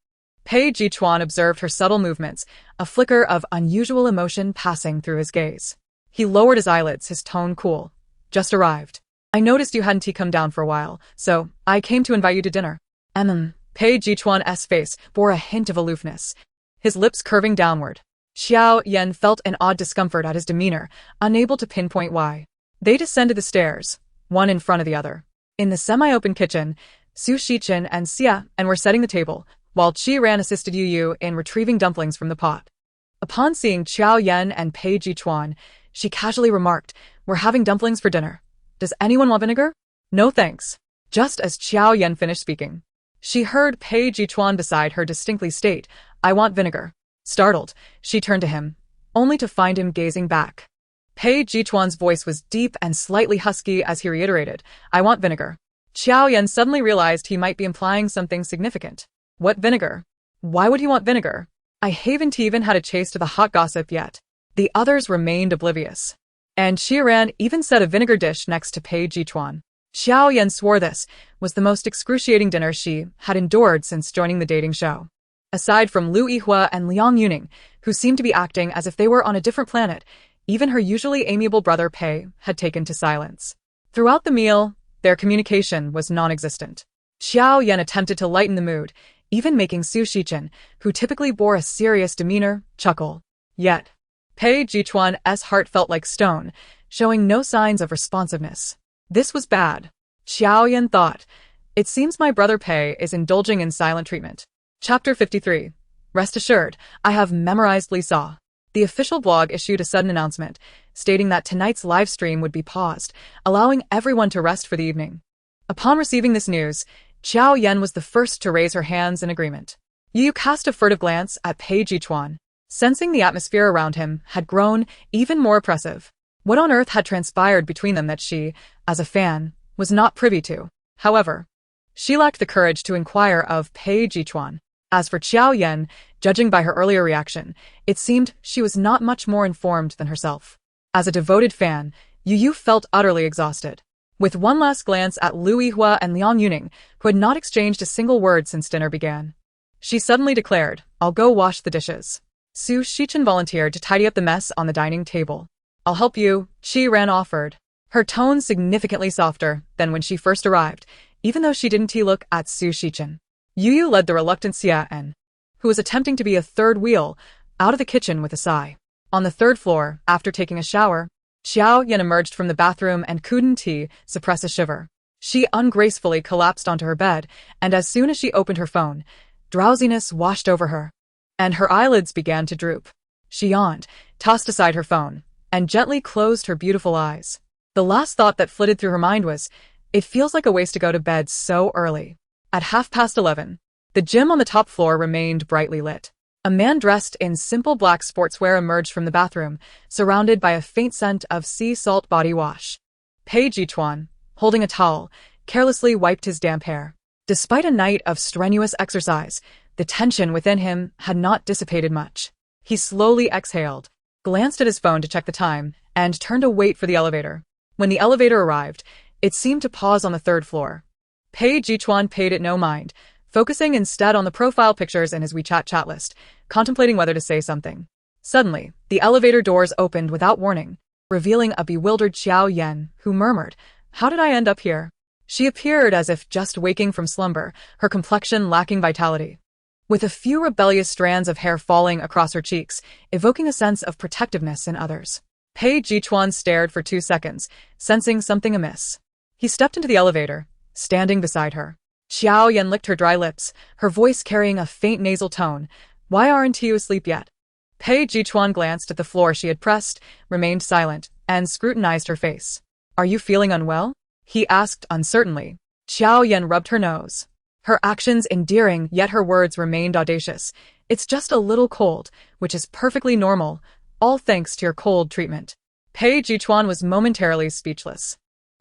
Pei Chuan observed her subtle movements, a flicker of unusual emotion passing through his gaze. He lowered his eyelids, his tone cool. Just arrived. I noticed you hadn't come down for a while, so I came to invite you to dinner. Pei Chuan's face bore a hint of aloofness, his lips curving downward. Jiao Yan felt an odd discomfort at his demeanor, unable to pinpoint why. They descended the stairs, one in front of the other. In the semi-open kitchen, Su Shichen and Xia and were setting the table, while Qi Ran assisted Yu in retrieving dumplings from the pot. Upon seeing Jiao Yan and Pei Chuan, she casually remarked, "We're having dumplings for dinner. Does anyone want vinegar?" "No thanks." Just as Jiao Yan finished speaking, she heard Pei Chuan beside her distinctly state, "I want vinegar." Startled, she turned to him, only to find him gazing back. Pei Chuan's voice was deep and slightly husky as he reiterated, "I want vinegar." Jiao Yan suddenly realized he might be implying something significant. What vinegar? Why would he want vinegar? I haven't even had a taste of the hot gossip yet. The others remained oblivious. And Qi Ran even set a vinegar dish next to Pei Chuan. Jiao Yan swore this was the most excruciating dinner she had endured since joining the dating show. Aside from Lu Yihua and Liang Yuning, who seemed to be acting as if they were on a different planet, even her usually amiable brother Pei had taken to silence. Throughout the meal, their communication was non-existent. Jiao Yan attempted to lighten the mood, even making Su Shichen, who typically bore a serious demeanor, chuckle. Yet, Pei Chuan's heart felt like stone, showing no signs of responsiveness. This was bad. Jiao Yan thought, "It seems my brother Pei is indulging in silent treatment." Chapter 53. Rest assured, I have memorized Li Sa. The official blog issued a sudden announcement, stating that tonight's live stream would be paused, allowing everyone to rest for the evening. Upon receiving this news, Jiao Yan was the first to raise her hands in agreement. Yu cast a furtive glance at Pei Chuan, sensing the atmosphere around him had grown even more oppressive. What on earth had transpired between them that she, as a fan, was not privy to? However, she lacked the courage to inquire of Pei Chuan. As for Jiao Yan, judging by her earlier reaction, it seemed she was not much more informed than herself. As a devoted fan, Yu felt utterly exhausted. With one last glance at Lu Yihua and Liang Yuning, who had not exchanged a single word since dinner began, she suddenly declared, "I'll go wash the dishes." Su Shichen volunteered to tidy up the mess on the dining table. "I'll help you," Qi Ran offered, her tone significantly softer than when she first arrived, even though she didn't look at Su Shichen. Yu led the reluctant Xia En, who was attempting to be a third wheel, out of the kitchen with a sigh. On the third floor, after taking a shower, Jiao Yan emerged from the bathroom and couldn't suppress a shiver. She ungracefully collapsed onto her bed, and as soon as she opened her phone, drowsiness washed over her, and her eyelids began to droop. She yawned, tossed aside her phone, and gently closed her beautiful eyes. The last thought that flitted through her mind was, "It feels like a waste to go to bed so early." At 11:30, the gym on the top floor remained brightly lit. A man dressed in simple black sportswear emerged from the bathroom, surrounded by a faint scent of sea salt body wash. Pei Chuan, holding a towel, carelessly wiped his damp hair. Despite a night of strenuous exercise, the tension within him had not dissipated much. He slowly exhaled, glanced at his phone to check the time, and turned to wait for the elevator. When the elevator arrived, it seemed to pause on the third floor. Pei Chuan paid it no mind, focusing instead on the profile pictures in his WeChat chat list, contemplating whether to say something. Suddenly, the elevator doors opened without warning, revealing a bewildered Jiao Yan, who murmured, "How did I end up here?" She appeared as if just waking from slumber, her complexion lacking vitality, with a few rebellious strands of hair falling across her cheeks, evoking a sense of protectiveness in others. Pei Chuan stared for 2 seconds, sensing something amiss. He stepped into the elevator, standing beside her. Jiao Yan licked her dry lips, her voice carrying a faint nasal tone. "Why aren't you asleep yet?" Pei Chuan glanced at the floor she had pressed, remained silent, and scrutinized her face. "Are you feeling unwell?" he asked uncertainly. Jiao Yan rubbed her nose. Her actions endearing, yet her words remained audacious. "It's just a little cold, which is perfectly normal, all thanks to your cold treatment." Pei Chuan was momentarily speechless.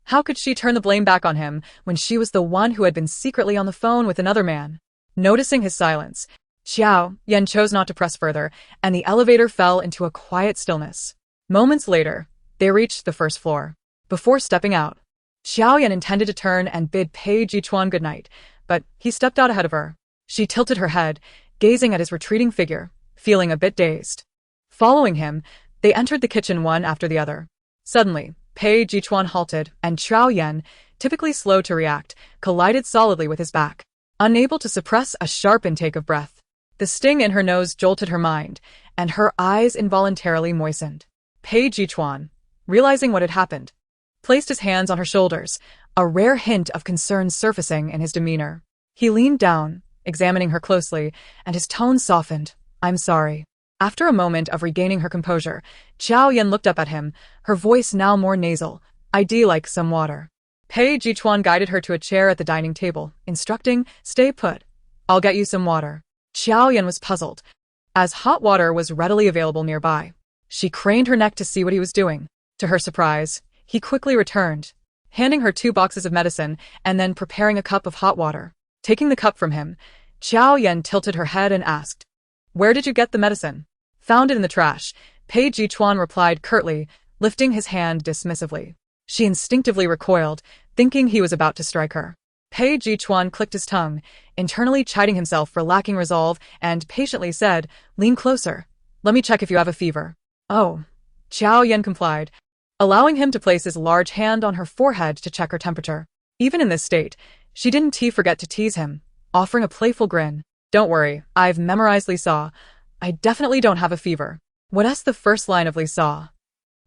How could she turn the blame back on him when she was the one who had been secretly on the phone with another man? Noticing his silence, Jiao Yan chose not to press further, and the elevator fell into a quiet stillness. Moments later, they reached the first floor. Before stepping out, Jiao Yan intended to turn and bid Pei Chuan goodnight, but he stepped out ahead of her. She tilted her head, gazing at his retreating figure, feeling a bit dazed. Following him, they entered the kitchen one after the other. Suddenly, Pei Chuan halted, and Jiao Yan, typically slow to react, collided solidly with his back. Unable to suppress a sharp intake of breath, the sting in her nose jolted her mind, and her eyes involuntarily moistened. Pei Chuan, realizing what had happened, placed his hands on her shoulders, a rare hint of concern surfacing in his demeanor. He leaned down, examining her closely, and his tone softened. "I'm sorry." After a moment of regaining her composure, Jiao Yan looked up at him, her voice now more nasal. "I'd like some water." Pei Chuan guided her to a chair at the dining table, instructing, "Stay put. I'll get you some water." Jiao Yan was puzzled, as hot water was readily available nearby. She craned her neck to see what he was doing. To her surprise, he quickly returned, handing her 2 boxes of medicine and then preparing a cup of hot water. Taking the cup from him, Jiao Yan tilted her head and asked, "Where did you get the medicine?" "Found it in the trash," Pei Chuan replied curtly, lifting his hand dismissively. She instinctively recoiled, thinking he was about to strike her. Pei Chuan clicked his tongue, internally chiding himself for lacking resolve, and patiently said, "Lean closer. Let me check if you have a fever." "Oh." Jiao Yan complied, allowing him to place his large hand on her forehead to check her temperature. Even in this state, she didn't forget to tease him, offering a playful grin. "Don't worry, I've memorized Li Sa. I definitely don't have a fever." "What's the first line of Li Sa?"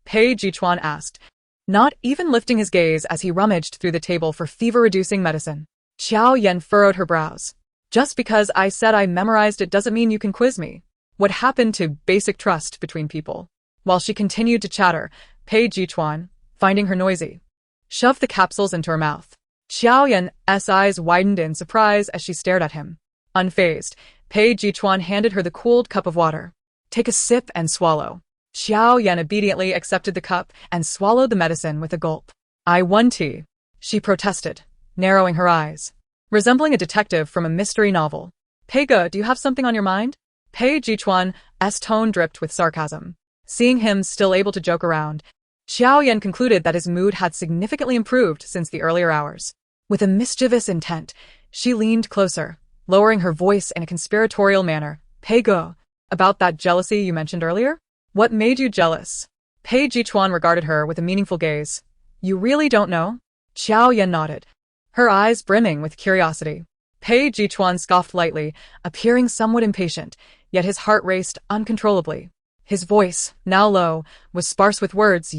Pei Chuan asked, not even lifting his gaze as he rummaged through the table for fever-reducing medicine. Jiao Yan furrowed her brows. "Just because I said I memorized it doesn't mean you can quiz me. What happened to basic trust between people?" While she continued to chatter, Pei Chuan, finding her noisy, shoved the capsules into her mouth. Jiao Yan's eyes widened in surprise as she stared at him. Unfazed, Pei Chuan handed her the cooled cup of water. "Take a sip and swallow." Jiao Yan obediently accepted the cup and swallowed the medicine with a gulp. "I want tea," she protested, narrowing her eyes, resembling a detective from a mystery novel. "Peiga, do you have something on your mind?" Pei Chuan's tone dripped with sarcasm. Seeing him still able to joke around, Jiao Yan concluded that his mood had significantly improved since the earlier hours. With a mischievous intent, she leaned closer, lowering her voice in a conspiratorial manner. "Peiga, about that jealousy you mentioned earlier? What made you jealous?" Pei Chuan regarded her with a meaningful gaze. "You really don't know?" Jiao Yan nodded, her eyes brimming with curiosity. Pei Chuan scoffed lightly, appearing somewhat impatient, yet his heart raced uncontrollably. His voice, now low, was sparse with words.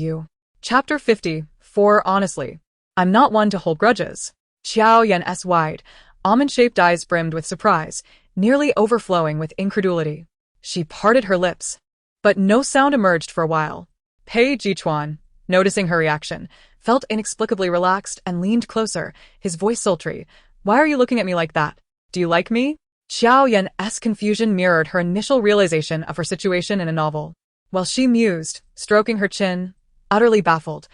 Chapter 54. Honestly, I'm not one to hold grudges. Jiao Yan's wide, almond-shaped eyes brimmed with surprise, nearly overflowing with incredulity. She parted her lips, but no sound emerged for a while. Pei Chuan, noticing her reaction, felt inexplicably relaxed and leaned closer, his voice sultry. "Why are you looking at me like that? Do you like me?" Jiao Yan's confusion mirrored her initial realization of her situation in a novel. While she mused, stroking her chin, utterly baffled.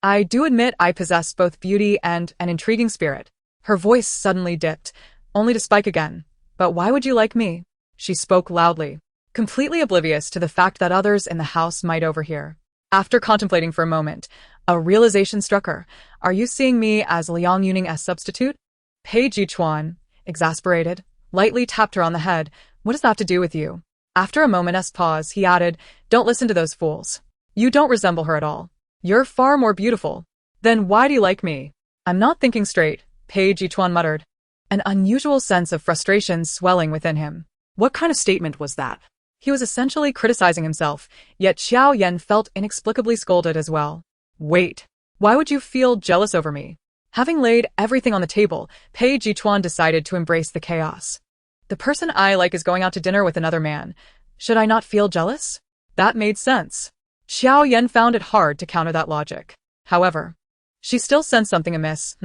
"I do admit I possess both beauty and an intriguing spirit." Her voice suddenly dipped, only to spike again. "But why would you like me?" She spoke loudly, completely oblivious to the fact that others in the house might overhear. After contemplating for a moment, a realization struck her. "Are you seeing me as Liang Yuning's substitute?" Pei Chuan, exasperated, lightly tapped her on the head. "What does that have to do with you?" After a moment's pause, he added, "Don't listen to those fools. You don't resemble her at all. You're far more beautiful. Then why do you like me?" "I'm not thinking straight," Pei Chuan muttered, an unusual sense of frustration swelling within him. What kind of statement was that? He was essentially criticizing himself, yet Jiao Yan felt inexplicably scolded as well. "Wait. Why would you feel jealous over me?" Having laid everything on the table, Pei Chuan decided to embrace the chaos. "The person I like is going out to dinner with another man. Should I not feel jealous?" That made sense. Jiao Yan found it hard to counter that logic. However, she still sensed something amiss.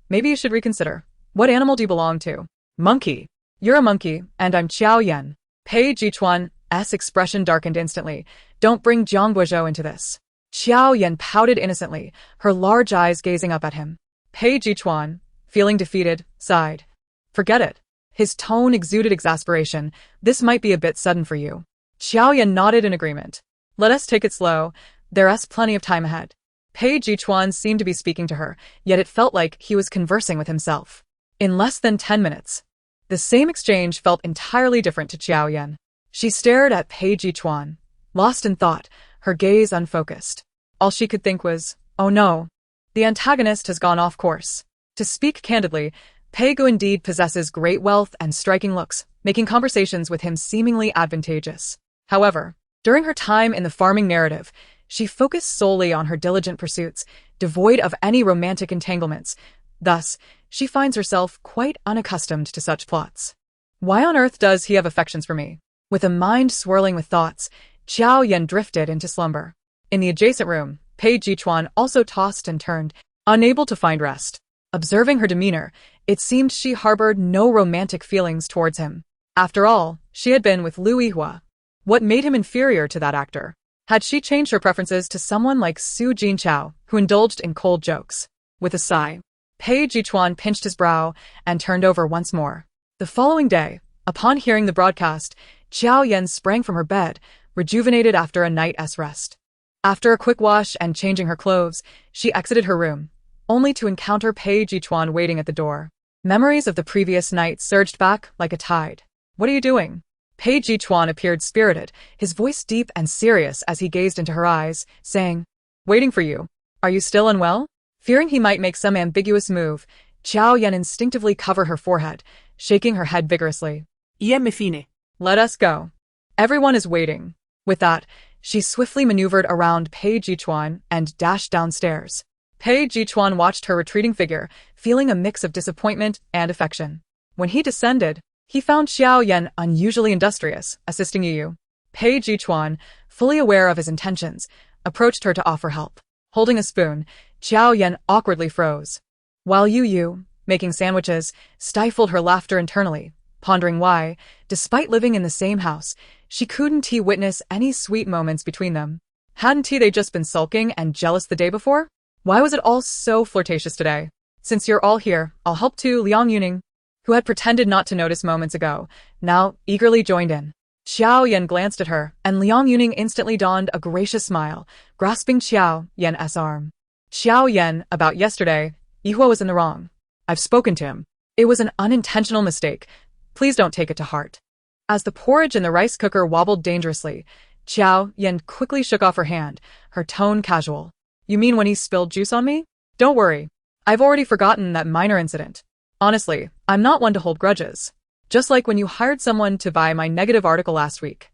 Maybe you should reconsider. What animal do you belong to?" "Monkey." "You're a monkey, and I'm Jiao Yan." Pei Chuan's expression darkened instantly. "Don't bring Jiang Guizhou into this." Jiao Yan pouted innocently, her large eyes gazing up at him. Pei Chuan, feeling defeated, sighed. "Forget it." His tone exuded exasperation. "This might be a bit sudden for you." Jiao Yan nodded in agreement. "Let us take it slow. There's plenty of time ahead." Pei Chuan seemed to be speaking to her, yet it felt like he was conversing with himself. In less than 10 minutes, The same exchange felt entirely different to Jiao Yan. She stared at Pei Chuan, lost in thought, her gaze unfocused. All she could think was, oh no, the antagonist has gone off course. To speak candidly, Pei Gu indeed possesses great wealth and striking looks, making conversations with him seemingly advantageous. However, during her time in the farming narrative, she focused solely on her diligent pursuits, devoid of any romantic entanglements. Thus, she finds herself quite unaccustomed to such plots. Why on earth does he have affections for me? With a mind swirling with thoughts, Jiao Yan drifted into slumber. In the adjacent room, Pei Chuan also tossed and turned, unable to find rest. Observing her demeanor, it seemed she harbored no romantic feelings towards him. After all, she had been with Liu Yihua. What made him inferior to that actor? Had she changed her preferences to someone like Su Jinchao, who indulged in cold jokes? With a sigh, Pei Chuan pinched his brow and turned over once more. The following day, upon hearing the broadcast, Jiao Yan sprang from her bed, rejuvenated after a night's rest. After a quick wash and changing her clothes, she exited her room, only to encounter Pei Chuan waiting at the door. Memories of the previous night surged back like a tide. What are you doing? Pei Chuan appeared spirited, his voice deep and serious as he gazed into her eyes, saying, waiting for you. Are you still unwell? Fearing he might make some ambiguous move, Jiao Yan instinctively covered her forehead, shaking her head vigorously. me fine. Let us go. Everyone is waiting. With that, she swiftly maneuvered around Pei Chuan and dashed downstairs. Pei Chuan watched her retreating figure, feeling a mix of disappointment and affection. When he descended, he found Jiao Yan unusually industrious, assisting Yu. Pei Chuan, fully aware of his intentions, approached her to offer help. Holding a spoon, Jiao Yan awkwardly froze. While Yu, making sandwiches, stifled her laughter internally, pondering why, despite living in the same house, she couldn't witness any sweet moments between them. Hadn't they just been sulking and jealous the day before? Why was it all so flirtatious today? Since you're all here, I'll help too. Liang Yuning, who had pretended not to notice moments ago, now eagerly joined in. Jiao Yan glanced at her, and Liang Yuning instantly donned a gracious smile, grasping Jiao Yan's arm. Jiao Yan, about yesterday, Yihua was in the wrong. I've spoken to him. It was an unintentional mistake. Please don't take it to heart. As the porridge in the rice cooker wobbled dangerously, Jiao Yan quickly shook off her hand, her tone casual. You mean when he spilled juice on me? Don't worry. I've already forgotten that minor incident. Honestly, I'm not one to hold grudges. Just like when you hired someone to buy my negative article last week.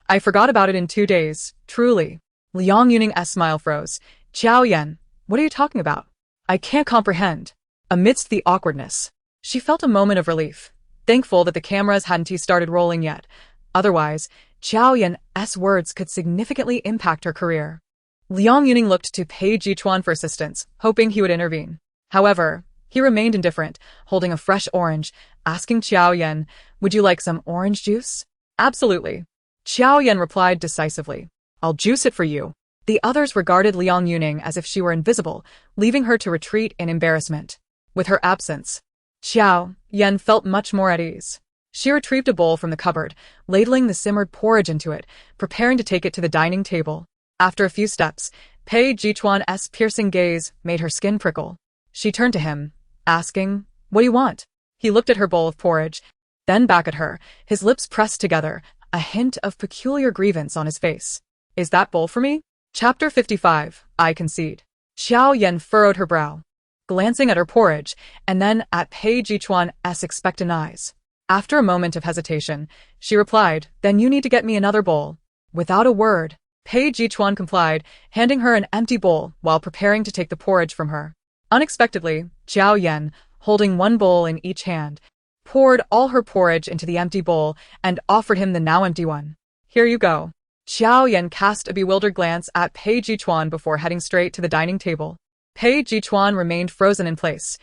I forgot about it in 2 days, truly. Liang Yuning's smile froze. Jiao Yan, what are you talking about? I can't comprehend. Amidst the awkwardness, she felt a moment of relief, thankful that the cameras hadn't started rolling yet. Otherwise, Jiao Yan's words could significantly impact her career. Liang Yuning looked to Pei Chuan for assistance, hoping he would intervene. However, he remained indifferent, holding a fresh orange, asking Jiao Yan, would you like some orange juice? Absolutely. Jiao Yan replied decisively. I'll juice it for you. The others regarded Liang Yuning as if she were invisible, leaving her to retreat in embarrassment. With her absence, Jiao Yan felt much more at ease. She retrieved a bowl from the cupboard, ladling the simmered porridge into it, preparing to take it to the dining table. After a few steps, Pei Chuan's piercing gaze made her skin prickle. She turned to him, asking, what do you want? He looked at her bowl of porridge, then back at her, his lips pressed together, a hint of peculiar grievance on his face. Is that bowl for me? Chapter 55, I concede. Jiao Yan furrowed her brow, glancing at her porridge, and then at Pei Chuan's expectant eyes. After a moment of hesitation, she replied, then you need to get me another bowl. Without a word, Pei Chuan complied, handing her an empty bowl while preparing to take the porridge from her. Unexpectedly, Jiao Yan, holding one bowl in each hand, poured all her porridge into the empty bowl and offered him the now empty one. Here you go. Jiao Yan cast a bewildered glance at Pei Chuan before heading straight to the dining table. Pei Chuan remained frozen in place.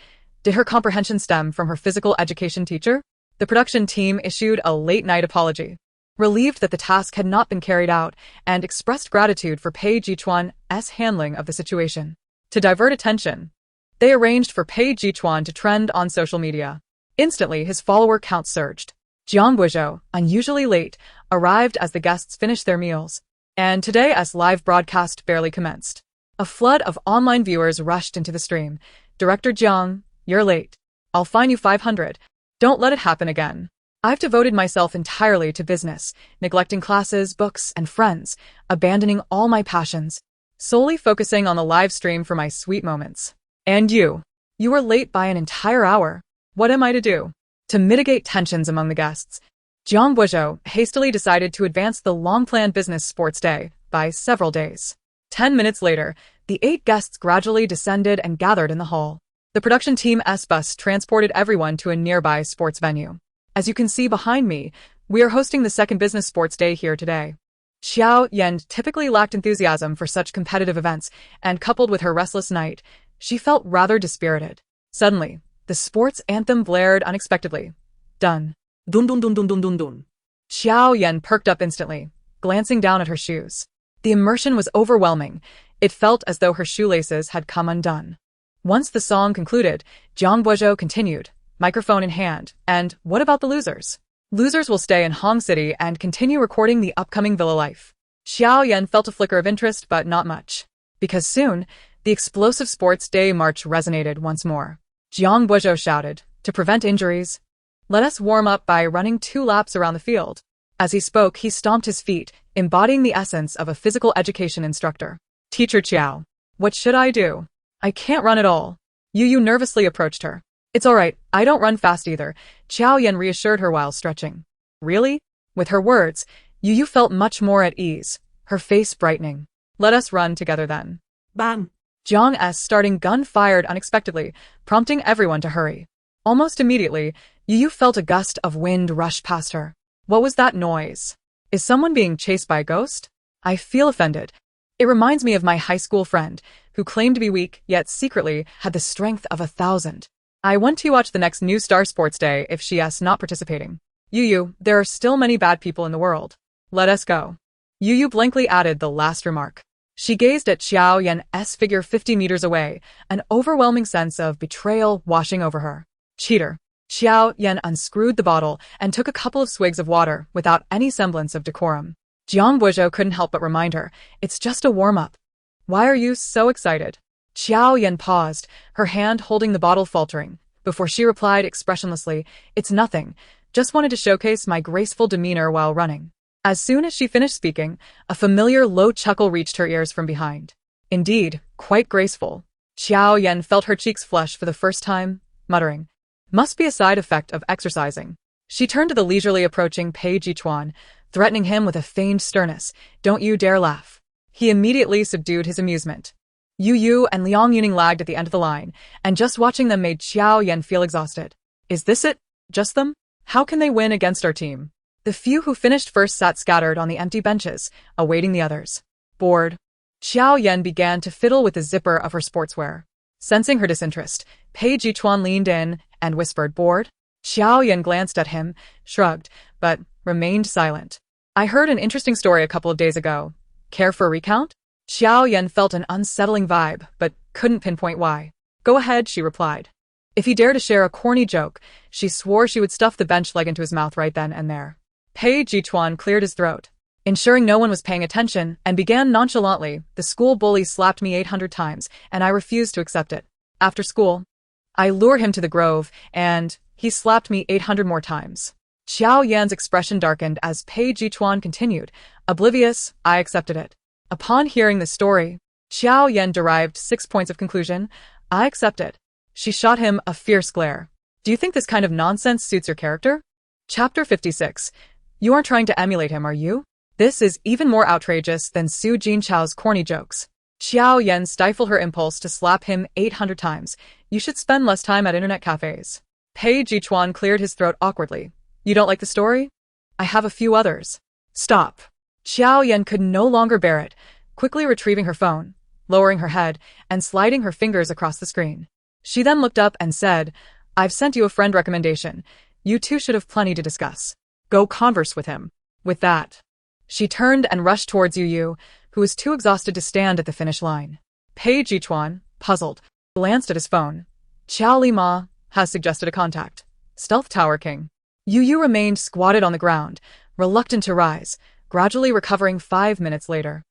Did her comprehension stem from her physical education teacher? The production team issued a late-night apology, relieved that the task had not been carried out, and expressed gratitude for Pei Chuan's handling of the situation. To divert attention, they arranged for Pei Chuan to trend on social media. Instantly, his follower count surged. Jiang Guizhou, unusually late, arrived as the guests finished their meals, and today's live broadcast barely commenced. A flood of online viewers rushed into the stream. Director Jiang, you're late. I'll fine you $500. Don't let it happen again. I've devoted myself entirely to business, neglecting classes, books, and friends, abandoning all my passions, solely focusing on the live stream for my sweet moments. And you were late by an entire hour. What am I to do? To mitigate tensions among the guests, Jiang Buozhou hastily decided to advance the long-planned business sports day by several days. 10 minutes later, the 8 guests gradually descended and gathered in the hall. The production team's bus transported everyone to a nearby sports venue. As you can see behind me, we are hosting the second business sports day here today. Jiao Yan typically lacked enthusiasm for such competitive events, and coupled with her restless night, she felt rather dispirited. Suddenly, the sports anthem blared unexpectedly. Dun. Dun dun dun dun dun dun dun. Jiao Yan perked up instantly, glancing down at her shoes. The immersion was overwhelming. It felt as though her shoelaces had come undone. Once the song concluded, Jiang Buozhou continued, microphone in hand, and what about the losers? Losers will stay in Hong City and continue recording the upcoming villa life. Jiao Yan felt a flicker of interest, but not much. Because soon, the explosive sports day march resonated once more. Jiang Buozhou shouted, to prevent injuries, let us warm up by running 2 laps around the field. As he spoke, he stomped his feet, embodying the essence of a physical education instructor. Teacher Chiao, what should I do? I can't run at all. Yu nervously approached her. It's all right, I don't run fast either, Jiao Yan reassured her while stretching. Really? With her words, Yu felt much more at ease, her face brightening. Let us run together then. Bang! Jiang's starting gun fired unexpectedly, prompting everyone to hurry. Almost immediately, Yu felt a gust of wind rush past her. What was that noise? Is someone being chased by a ghost? I feel offended. It reminds me of my high school friend, who claimed to be weak, yet secretly had the strength of 1,000. I want to watch the next New Star Sports Day if she's not participating. Yu, there are still many bad people in the world. Let us go. Yu blankly added the last remark. She gazed at Jiao Yan's figure 50 meters away, an overwhelming sense of betrayal washing over her. Cheater. Jiao Yan unscrewed the bottle and took a couple of swigs of water without any semblance of decorum. Jiang Buozhou couldn't help but remind her, it's just a warm-up. Why are you so excited? Jiao Yan paused, her hand holding the bottle faltering, before she replied expressionlessly, it's nothing, just wanted to showcase my graceful demeanor while running. As soon as she finished speaking, a familiar low chuckle reached her ears from behind. Indeed, quite graceful. Jiao Yan felt her cheeks flush for the first time, muttering, must be a side effect of exercising. She turned to the leisurely approaching Pei Chuan, threatening him with a feigned sternness, don't you dare laugh. He immediately subdued his amusement. Yu and Liang Yuning lagged at the end of the line, and just watching them made Jiao Yan feel exhausted. Is this it? Just them? How can they win against our team? The few who finished first sat scattered on the empty benches, awaiting the others. Bored. Jiao Yan began to fiddle with the zipper of her sportswear. Sensing her disinterest, Pei Chuan leaned in and whispered, bored? Jiao Yan glanced at him, shrugged, but remained silent. I heard an interesting story a couple of days ago. Care for a recount? Jiao Yan felt an unsettling vibe, but couldn't pinpoint why. Go ahead, she replied. If he dared to share a corny joke, she swore she would stuff the bench leg into his mouth right then and there. Pei Chuan cleared his throat, ensuring no one was paying attention, and began nonchalantly, the school bully slapped me 800 times, and I refused to accept it. After school, I lured him to the grove, and he slapped me 800 more times. Jiao Yan's expression darkened as Pei Chuan continued, oblivious, I accepted it. Upon hearing the story, Jiao Yan derived 6 points of conclusion, I accept it. She shot him a fierce glare. Do you think this kind of nonsense suits your character? Chapter 56. You aren't trying to emulate him, are you? This is even more outrageous than Su Jinchao's corny jokes. Jiao Yan stifled her impulse to slap him 800 times. You should spend less time at internet cafes. Pei Chuan cleared his throat awkwardly. You don't like the story? I have a few others. Stop. Jiao Yan could no longer bear it, quickly retrieving her phone, lowering her head, and sliding her fingers across the screen. She then looked up and said, I've sent you a friend recommendation. You two should have plenty to discuss. Go converse with him. With that, she turned and rushed towards Yu, who was too exhausted to stand at the finish line. Pei Chuan, puzzled, glanced at his phone. Qiao Li Ma has suggested a contact. Stealth Tower King. Yu remained squatted on the ground, reluctant to rise, gradually recovering 5 minutes later.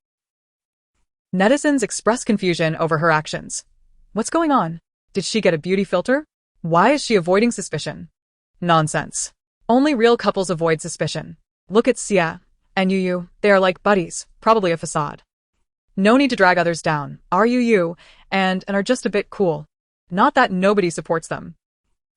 Netizens expressed confusion over her actions. What's going on? Did she get a beauty filter? Why is she avoiding suspicion? Nonsense. Only real couples avoid suspicion. Look at Xia and Yu. They are like buddies, probably a facade. No need to drag others down. Are Yu and are just a bit cool. Not that nobody supports them.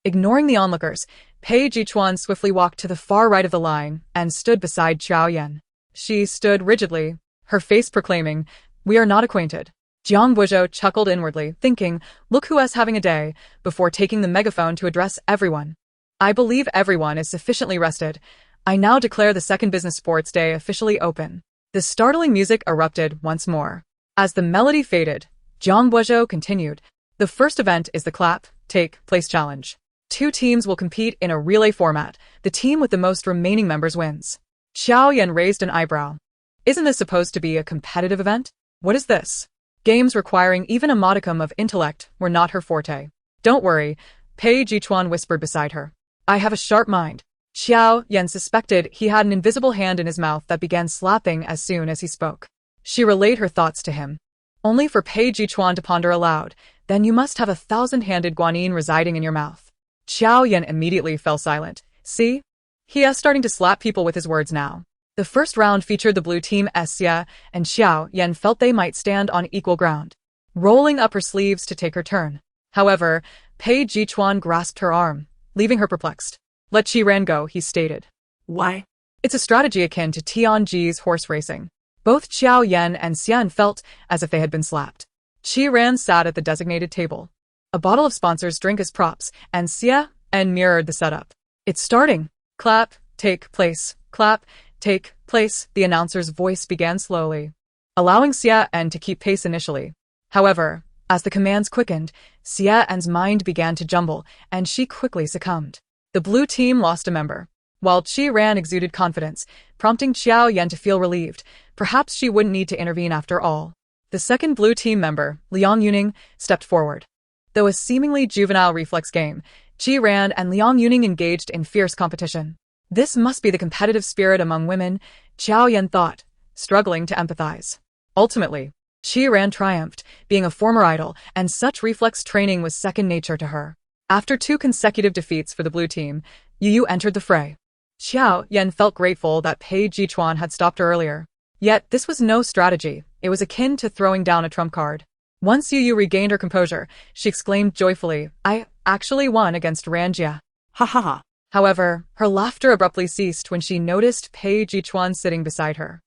Ignoring the onlookers, Pei Chuan swiftly walked to the far right of the line and stood beside Jiao Yan. She stood rigidly, her face proclaiming, "We are not acquainted." Jiang Buizhou chuckled inwardly, thinking, "Look who is having a day," before taking the megaphone to address everyone. "I believe everyone is sufficiently rested. I now declare the second business sports day officially open." The startling music erupted once more. As the melody faded, Jiang Buizhou continued, "The first event is the clap, take, place challenge. 2 teams will compete in a relay format. The team with the most remaining members wins." Xiao Yan raised an eyebrow. "Isn't this supposed to be a competitive event? What is this?" Games requiring even a modicum of intellect were not her forte. "Don't worry," Pei Chuan whispered beside her. "I have a sharp mind." Xiao Yan suspected he had an invisible hand in his mouth that began slapping as soon as he spoke. She relayed her thoughts to him. Only for Pei Chuan to ponder aloud, "Then you must have a 1,000-handed guanyin residing in your mouth." Xiao Yan immediately fell silent. "See? He is starting to slap people with his words now." The first round featured the blue team as Xia and Xiao Yan felt they might stand on equal ground, rolling up her sleeves to take her turn. However, Pei Chuan grasped her arm, leaving her perplexed. "Let Qiran go," he stated. Why? "It's a strategy akin to Tianji's horse racing." Both Xiao Yan and Xian felt as if they had been slapped. Qiran sat at the designated table, a bottle of sponsors' drink as props, and Xia and mirrored the setup. "It's starting. Clap, take, place, clap, take, place," the announcer's voice began slowly, allowing Xia and to keep pace initially. However, as the commands quickened, Xia An's mind began to jumble, and she quickly succumbed. The blue team lost a member, while Qiran exuded confidence, prompting Xiao Yan to feel relieved. Perhaps she wouldn't need to intervene after all. The second blue team member, Liang Yuning, stepped forward. Though a seemingly juvenile reflex game, Qiran and Liang Yuning engaged in fierce competition. This must be the competitive spirit among women, Xiao Yan thought, struggling to empathize. Ultimately, Qiran triumphed, being a former idol, and such reflex training was second nature to her. After 2 consecutive defeats for the blue team, Yu entered the fray. Xiao Yan felt grateful that Pei Chuan had stopped her earlier. Yet this was no strategy, it was akin to throwing down a trump card. Once Yu regained her composure, she exclaimed joyfully, "I actually won against Ranjia." Ha ha ha. However, her laughter abruptly ceased when she noticed Pei Chuan sitting beside her.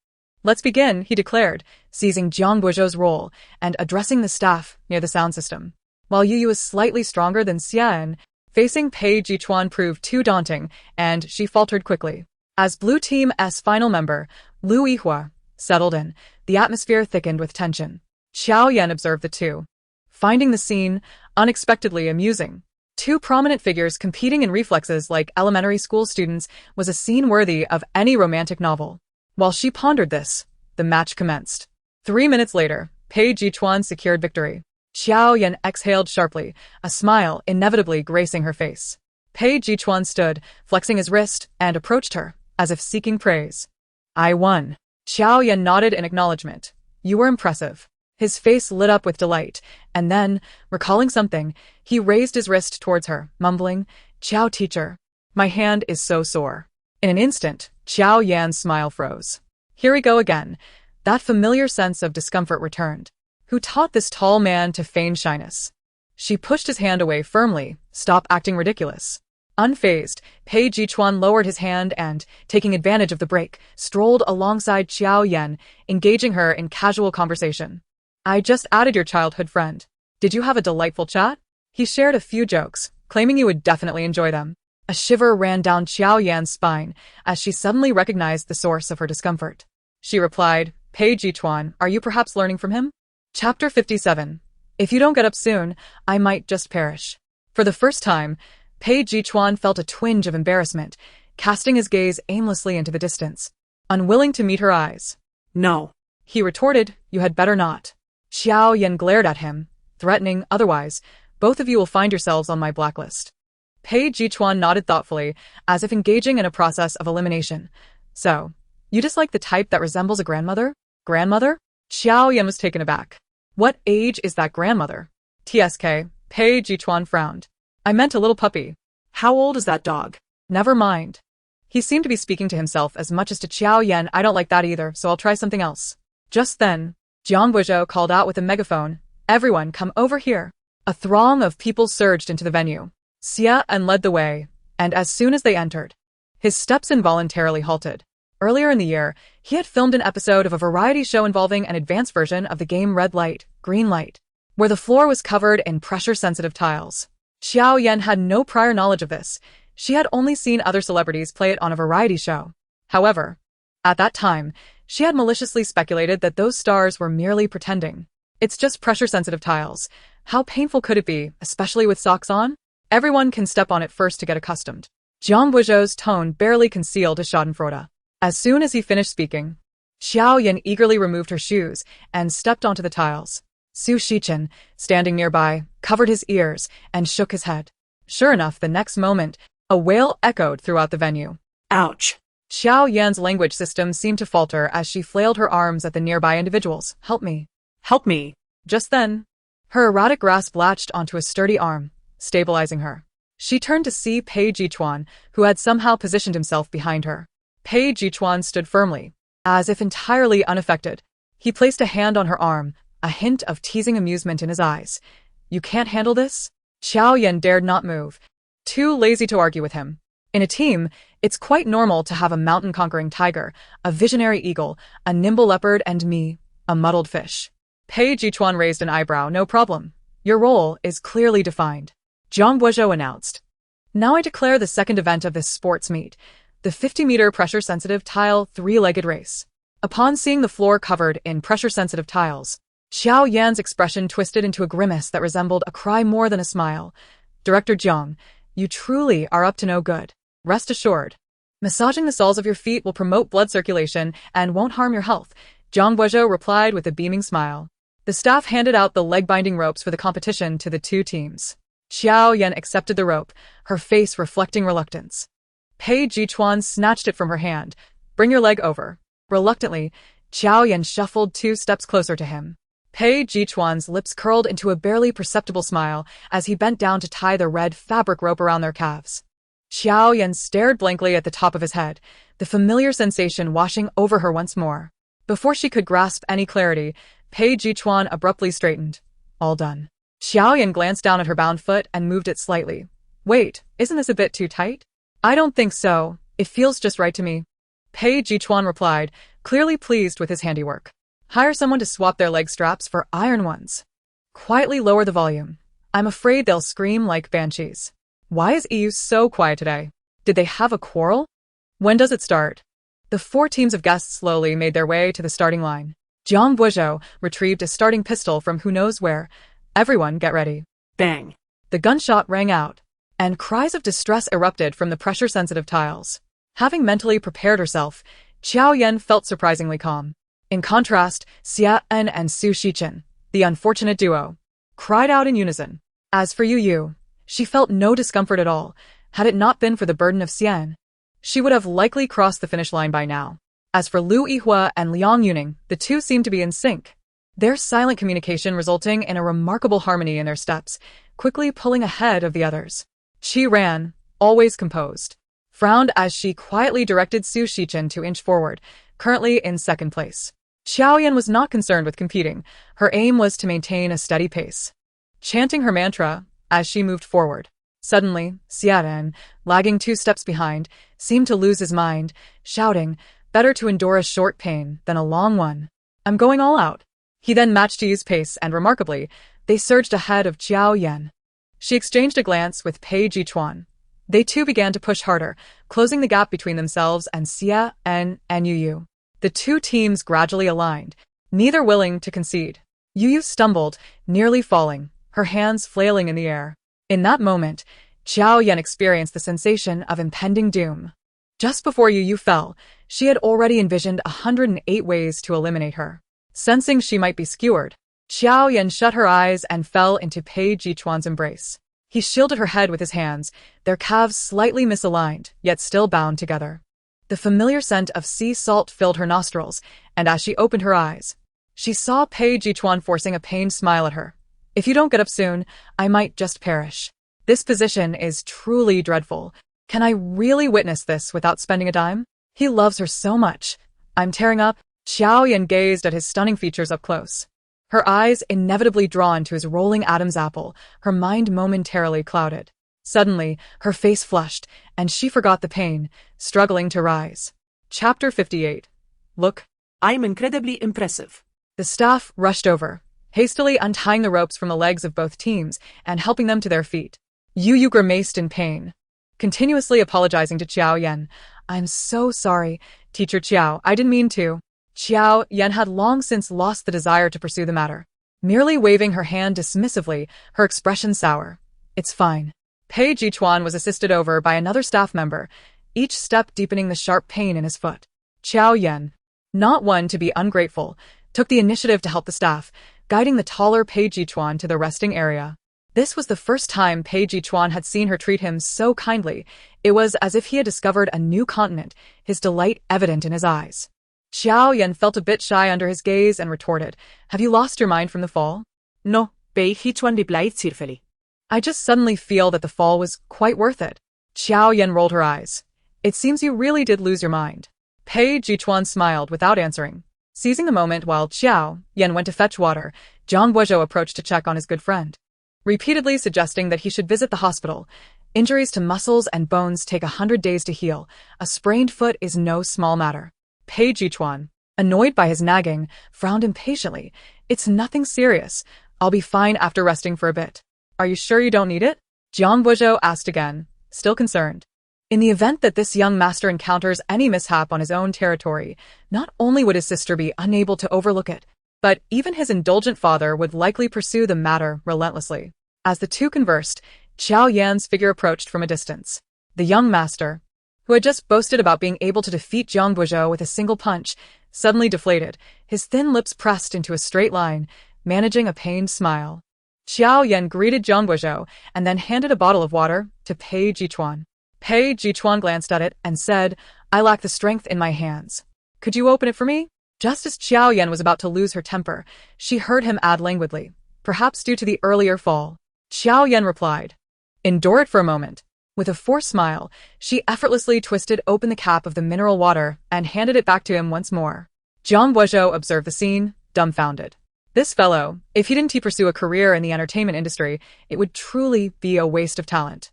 "Let's begin," he declared, seizing Jiang Buizhou's role and addressing the staff near the sound system. While Yu was slightly stronger than Xian, facing Pei Chuan proved too daunting, and she faltered quickly. As Blue Team's final member, Lu Yihua, settled in, the atmosphere thickened with tension. Xiao Yan observed the two, finding the scene unexpectedly amusing. 2 prominent figures competing in reflexes like elementary school students was a scene worthy of any romantic novel. While she pondered this, the match commenced. 3 minutes later, Pei Chuan secured victory. Xiao Yan exhaled sharply, a smile inevitably gracing her face. Pei Chuan stood, flexing his wrist, and approached her, as if seeking praise. "I won." Xiao Yan nodded in acknowledgement. "You were impressive." His face lit up with delight, and then, recalling something, he raised his wrist towards her, mumbling, "Qiao teacher, my hand is so sore." In an instant, Xiao Yan's smile froze. Here we go again. That familiar sense of discomfort returned. Who taught this tall man to feign shyness? She pushed his hand away firmly. "Stop acting ridiculous." Unfazed, Pei Chuan lowered his hand and, taking advantage of the break, strolled alongside Xiao Yan, engaging her in casual conversation. "I just added your childhood friend. Did you have a delightful chat?" He shared a few jokes, claiming you would definitely enjoy them. A shiver ran down Xiao Yan's spine as she suddenly recognized the source of her discomfort. She replied, "Pei Chuan, are you perhaps learning from him?" Chapter 57. If you don't get up soon, I might just perish. For the first time, Pei Chuan felt a twinge of embarrassment, casting his gaze aimlessly into the distance, unwilling to meet her eyes. No. He retorted, "You had better not." Xiao Yan glared at him, threatening, "Otherwise, both of you will find yourselves on my blacklist." Pei Chuan nodded thoughtfully, as if engaging in a process of elimination. "So, you dislike the type that resembles a grandmother?" "Grandmother?" Xiao Yan was taken aback. "What age is that grandmother?" "TSK, Pei Chuan frowned. "I meant a little puppy." How old is that dog? Never mind. He seemed to be speaking to himself as much as to Jiao Yan. I don't like that either, so I'll try something else. Just then, Jiang Guizhou called out with a megaphone, "Everyone come over here." A throng of people surged into the venue. Xia En led the way, and as soon as they entered, his steps involuntarily halted. Earlier in the year, he had filmed an episode of a variety show involving an advanced version of the game Red Light, Green Light, where the floor was covered in pressure-sensitive tiles. Jiao Yan had no prior knowledge of this. She had only seen other celebrities play it on a variety show. However, at that time, she had maliciously speculated that those stars were merely pretending. It's just pressure-sensitive tiles. How painful could it be, especially with socks on? Everyone can step on it first to get accustomed. Jiang Guizhou's tone barely concealed his schadenfreude. As soon as he finished speaking, Jiao Yan eagerly removed her shoes and stepped onto the tiles. Su Shichen, standing nearby, covered his ears and shook his head. Sure enough, the next moment, a wail echoed throughout the venue. Ouch. Jiao Yan's language system seemed to falter as she flailed her arms at the nearby individuals. "Help me. Help me." Just then, her erratic grasp latched onto a sturdy arm, stabilizing her. She turned to see Pei Chuan, who had somehow positioned himself behind her. Pei Chuan stood firmly, as if entirely unaffected. He placed a hand on her arm, a hint of teasing amusement in his eyes. "You can't handle this?" Jiao Yan dared not move, too lazy to argue with him. In a team, it's quite normal to have a mountain-conquering tiger, a visionary eagle, a nimble leopard, and me, a muddled fish. Pei Chuan raised an eyebrow. "No problem. Your role is clearly defined," Jiang Guizhou announced. "Now I declare the second event of this sports meet, the 50-meter pressure-sensitive tile three-legged race." Upon seeing the floor covered in pressure-sensitive tiles, Jiao Yan's expression twisted into a grimace that resembled a cry more than a smile. "Director Jiang, you truly are up to no good. Rest assured, massaging the soles of your feet will promote blood circulation and won't harm your health," Jiang Guizhou replied with a beaming smile. The staff handed out the leg-binding ropes for the competition to the two teams. Jiao Yan accepted the rope, her face reflecting reluctance. Pei Chuan snatched it from her hand. "Bring your leg over." Reluctantly, Jiao Yan shuffled 2 steps closer to him. Pei Chuan's lips curled into a barely perceptible smile as he bent down to tie the red fabric rope around their calves. Jiao Yan stared blankly at the top of his head, the familiar sensation washing over her once more. Before she could grasp any clarity, Pei Chuan abruptly straightened. "All done." Jiao Yan glanced down at her bound foot and moved it slightly. "Wait, isn't this a bit too tight?" "I don't think so. It feels just right to me," Pei Chuan replied, clearly pleased with his handiwork. "Hire someone to swap their leg straps for iron ones. Quietly lower the volume. I'm afraid they'll scream like banshees." Why is EU so quiet today? Did they have a quarrel? When does it start? The 4 teams of guests slowly made their way to the starting line. Jiang Guizhou retrieved a starting pistol from who knows where. "Everyone get ready." Bang. The gunshot rang out, and cries of distress erupted from the pressure-sensitive tiles. Having mentally prepared herself, Jiao Yan felt surprisingly calm. In contrast, Xia En and Su Shichen, the unfortunate duo, cried out in unison. As for Yu, she felt no discomfort at all. Had it not been for the burden of Xian, she would have likely crossed the finish line by now. As for Lu Yihua and Liang Yuning, the two seemed to be in sync, their silent communication resulting in a remarkable harmony in their steps, quickly pulling ahead of the others. Qi Ran, always composed, frowned as she quietly directed Su Shichen to inch forward, currently in second place. Jiao Yan was not concerned with competing. Her aim was to maintain a steady pace, chanting her mantra as she moved forward. Suddenly, Xiaodan, lagging 2 steps behind, seemed to lose his mind, shouting, "Better to endure a short pain than a long one. I'm going all out." He then matched Yu's pace and, remarkably, they surged ahead of Jiao Yan. She exchanged a glance with Pei Chuan. They too began to push harder, closing the gap between themselves and Xia En and Yu. The 2 teams gradually aligned, neither willing to concede. Yu stumbled, nearly falling, her hands flailing in the air. In that moment, Jiao Yan experienced the sensation of impending doom. Just before Yu fell, she had already envisioned 108 ways to eliminate her. Sensing she might be skewered, Jiao Yan shut her eyes and fell into Pei Chuan's embrace. He shielded her head with his hands, their calves slightly misaligned, yet still bound together. The familiar scent of sea salt filled her nostrils, and as she opened her eyes, she saw Pei Chuan forcing a pained smile at her. "If you don't get up soon, I might just perish. This position is truly dreadful." Can I really witness this without spending a dime? He loves her so much. I'm tearing up. Jiao Yan gazed at his stunning features up close. Her eyes inevitably drawn to his rolling Adam's apple, her mind momentarily clouded. Suddenly, her face flushed, and she forgot the pain, struggling to rise. Chapter 58. Look. I'm incredibly impressive. The staff rushed over, hastily untying the ropes from the legs of both teams and helping them to their feet. Yu grimaced in pain, continuously apologizing to Jiao Yan. I'm so sorry, Teacher Jiao, I didn't mean to. Jiao Yan had long since lost the desire to pursue the matter. Merely waving her hand dismissively, her expression sour. It's fine. Pei Chuan was assisted over by another staff member, each step deepening the sharp pain in his foot. Jiao Yan, not one to be ungrateful, took the initiative to help the staff, guiding the taller Pei Chuan to the resting area. This was the first time Pei Chuan had seen her treat him so kindly. It was as if he had discovered a new continent, his delight evident in his eyes. Jiao Yan felt a bit shy under his gaze and retorted, Have you lost your mind from the fall? No, Pei Chuan replied cheerfully. I just suddenly feel that the fall was quite worth it. Jiao Yan rolled her eyes. It seems you really did lose your mind. Pei Chuan smiled without answering. Seizing the moment while Jiao Yan went to fetch water, Zhang Guozhou approached to check on his good friend, repeatedly suggesting that he should visit the hospital. Injuries to muscles and bones take 100 days to heal. A sprained foot is no small matter. Pei Chuan, annoyed by his nagging, frowned impatiently. It's nothing serious. I'll be fine after resting for a bit. Are you sure you don't need it? Zhang Guozhou asked again, still concerned. In the event that this young master encounters any mishap on his own territory, not only would his sister be unable to overlook it, but even his indulgent father would likely pursue the matter relentlessly. As the two conversed, Jiao Yan's figure approached from a distance. The young master, who had just boasted about being able to defeat Zhang Guozhou with a single punch, suddenly deflated, his thin lips pressed into a straight line, managing a pained smile. Jiao Yan greeted Zhang Guozhou and then handed a bottle of water to Pei Chuan. Pei Chuan glanced at it and said, I lack the strength in my hands. Could you open it for me? Just as Jiao Yan was about to lose her temper, she heard him add languidly, perhaps due to the earlier fall. Jiao Yan replied, Endure it for a moment. With a forced smile, she effortlessly twisted open the cap of the mineral water and handed it back to him once more. Zhang Guozhou observed the scene, dumbfounded. This fellow, if he didn't pursue a career in the entertainment industry, it would truly be a waste of talent.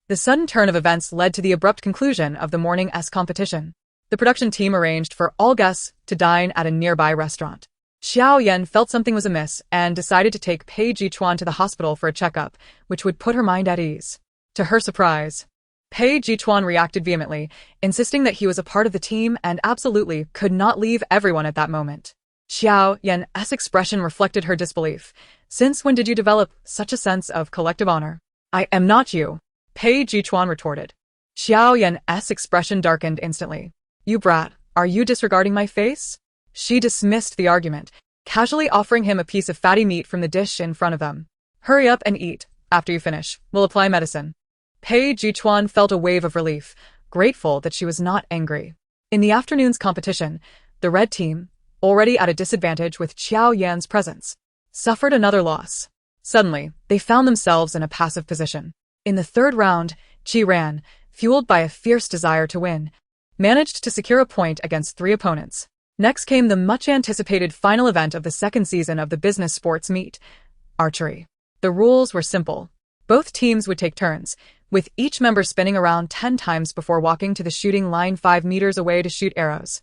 The sudden turn of events led to the abrupt conclusion of the morning's competition. The production team arranged for all guests to dine at a nearby restaurant. Jiao Yan felt something was amiss and decided to take Pei Chuan to the hospital for a checkup, which would put her mind at ease. To her surprise, Pei Chuan reacted vehemently, insisting that he was a part of the team and absolutely could not leave everyone at that moment. Jiao Yan's expression reflected her disbelief. Since when did you develop such a sense of collective honor? I am not you, Pei Chuan retorted. Jiao Yan's expression darkened instantly. You brat, are you disregarding my face? She dismissed the argument, casually offering him a piece of fatty meat from the dish in front of them. Hurry up and eat. After you finish, we'll apply medicine. Pei Chuan felt a wave of relief, grateful that she was not angry. In the afternoon's competition, the red team, already at a disadvantage with Jiao Yan's presence, suffered another loss. Suddenly, they found themselves in a passive position. In the third round, Qi Ran, fueled by a fierce desire to win, managed to secure a point against 3 opponents. Next came the much-anticipated final event of the second season of the business sports meet, archery. The rules were simple. Both teams would take turns, with each member spinning around 10 times before walking to the shooting line 5 meters away to shoot arrows.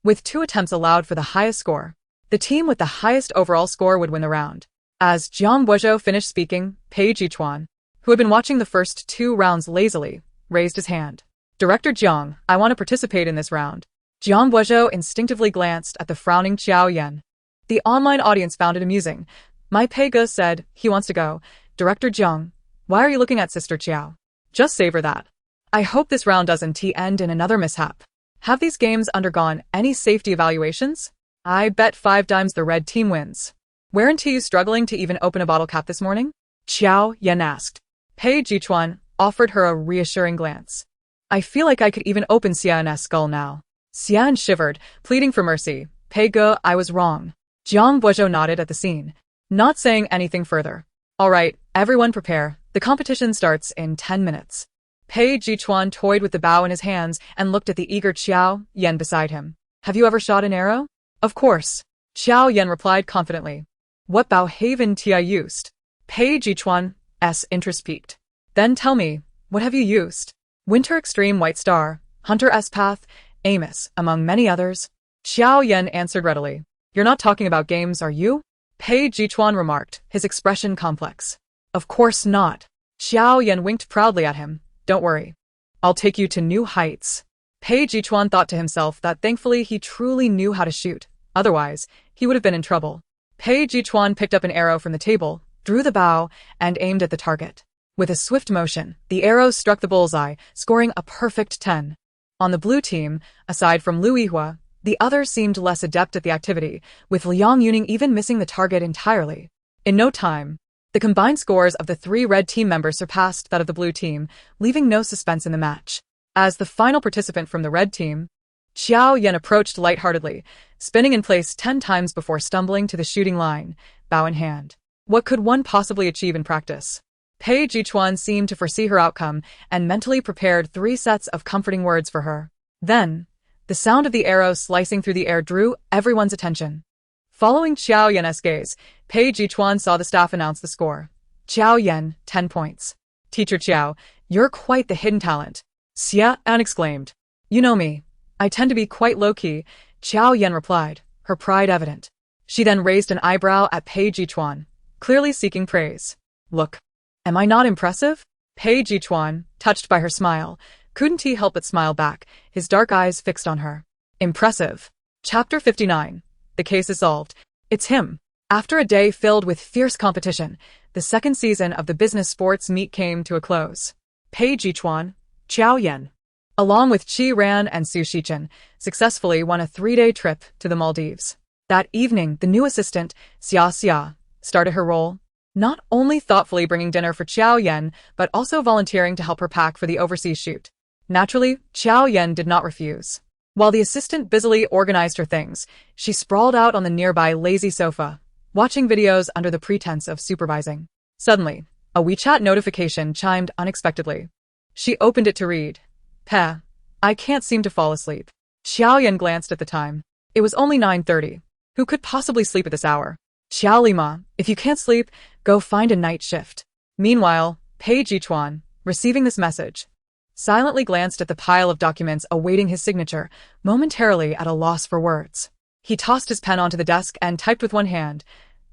With 2 attempts allowed for the highest score, the team with the highest overall score would win the round. As Zhang Guozhou finished speaking, Pei Chuan, who had been watching the first 2 rounds lazily, raised his hand. Director Zhang, I want to participate in this round. Zhang Guozhou instinctively glanced at the frowning Jiao Yan. The online audience found it amusing. My Pei said he wants to go. Director Zhang, why are you looking at Sister Jiao? Just savor that. I hope this round doesn't end in another mishap. Have these games undergone any safety evaluations? I bet 5 dimes the red team wins. Weren't you struggling to even open a bottle cap this morning? Jiao Yan asked. Pei Chuan offered her a reassuring glance. I feel like I could even open Xian's skull now. Xian shivered, pleading for mercy. Pei, I was wrong. Zhang Guozhou nodded at the scene, not saying anything further. All right, everyone prepare. The competition starts in 10 minutes. Pei Chuan toyed with the bow in his hands and looked at the eager Jiao Yan beside him. Have you ever shot an arrow? Of course. Jiao Yan replied confidently. What bow haven I used? Pei Chuan's interest peaked. Then tell me, what have you used? Winter Extreme White Star, Hunter S Path, Amos, among many others. Jiao Yan answered readily. You're not talking about games, are you? Pei Chuan remarked, his expression complex. Of course not. Jiao Yan winked proudly at him. Don't worry. I'll take you to new heights. Pei Chuan thought to himself that thankfully he truly knew how to shoot. Otherwise, he would have been in trouble. Pei Chuan picked up an arrow from the table, drew the bow, and aimed at the target. With a swift motion, the arrow struck the bullseye, scoring a perfect 10. On the blue team, aside from Lu Yihua, the others seemed less adept at the activity, with Liang Yuning even missing the target entirely. In no time, the combined scores of the 3 red team members surpassed that of the blue team, leaving no suspense in the match. As the final participant from the red team, Jiao Yan approached lightheartedly, spinning in place 10 times before stumbling to the shooting line, bow in hand. What could one possibly achieve in practice? Pei Chuan seemed to foresee her outcome and mentally prepared 3 sets of comforting words for her. Then, the sound of the arrow slicing through the air drew everyone's attention. Following Jiao Yan's gaze, Pei Chuan saw the staff announce the score. Jiao Yan, 10 points. Teacher Jiao, you're quite the hidden talent. Xia An exclaimed. You know me. I tend to be quite low-key, Jiao Yan replied, her pride evident. She then raised an eyebrow at Pei Chuan, clearly seeking praise. Look. Am I not impressive? Pei Chuan, touched by her smile, couldn't he help but smile back, his dark eyes fixed on her. Impressive. Chapter 59. The case is solved. It's him. After a day filled with fierce competition, the second season of the business sports meet came to a close. Pei Chuan, Jiao Yan, along with Qi Ran and Su Shichen, successfully won a 3-day trip to the Maldives. That evening, the new assistant, Xia, started her role, not only thoughtfully bringing dinner for Jiao Yan, but also volunteering to help her pack for the overseas shoot. Naturally, Jiao Yan did not refuse. While the assistant busily organized her things, she sprawled out on the nearby lazy sofa, watching videos under the pretense of supervising. Suddenly, a WeChat notification chimed unexpectedly. She opened it to read. Peh, I can't seem to fall asleep. Jiao Yan glanced at the time. It was only 9:30. Who could possibly sleep at this hour? Xiao Lima, if you can't sleep, go find a night shift. Meanwhile, Pei Chuan, receiving this message, silently glanced at the pile of documents awaiting his signature, momentarily at a loss for words. He tossed his pen onto the desk and typed with one hand.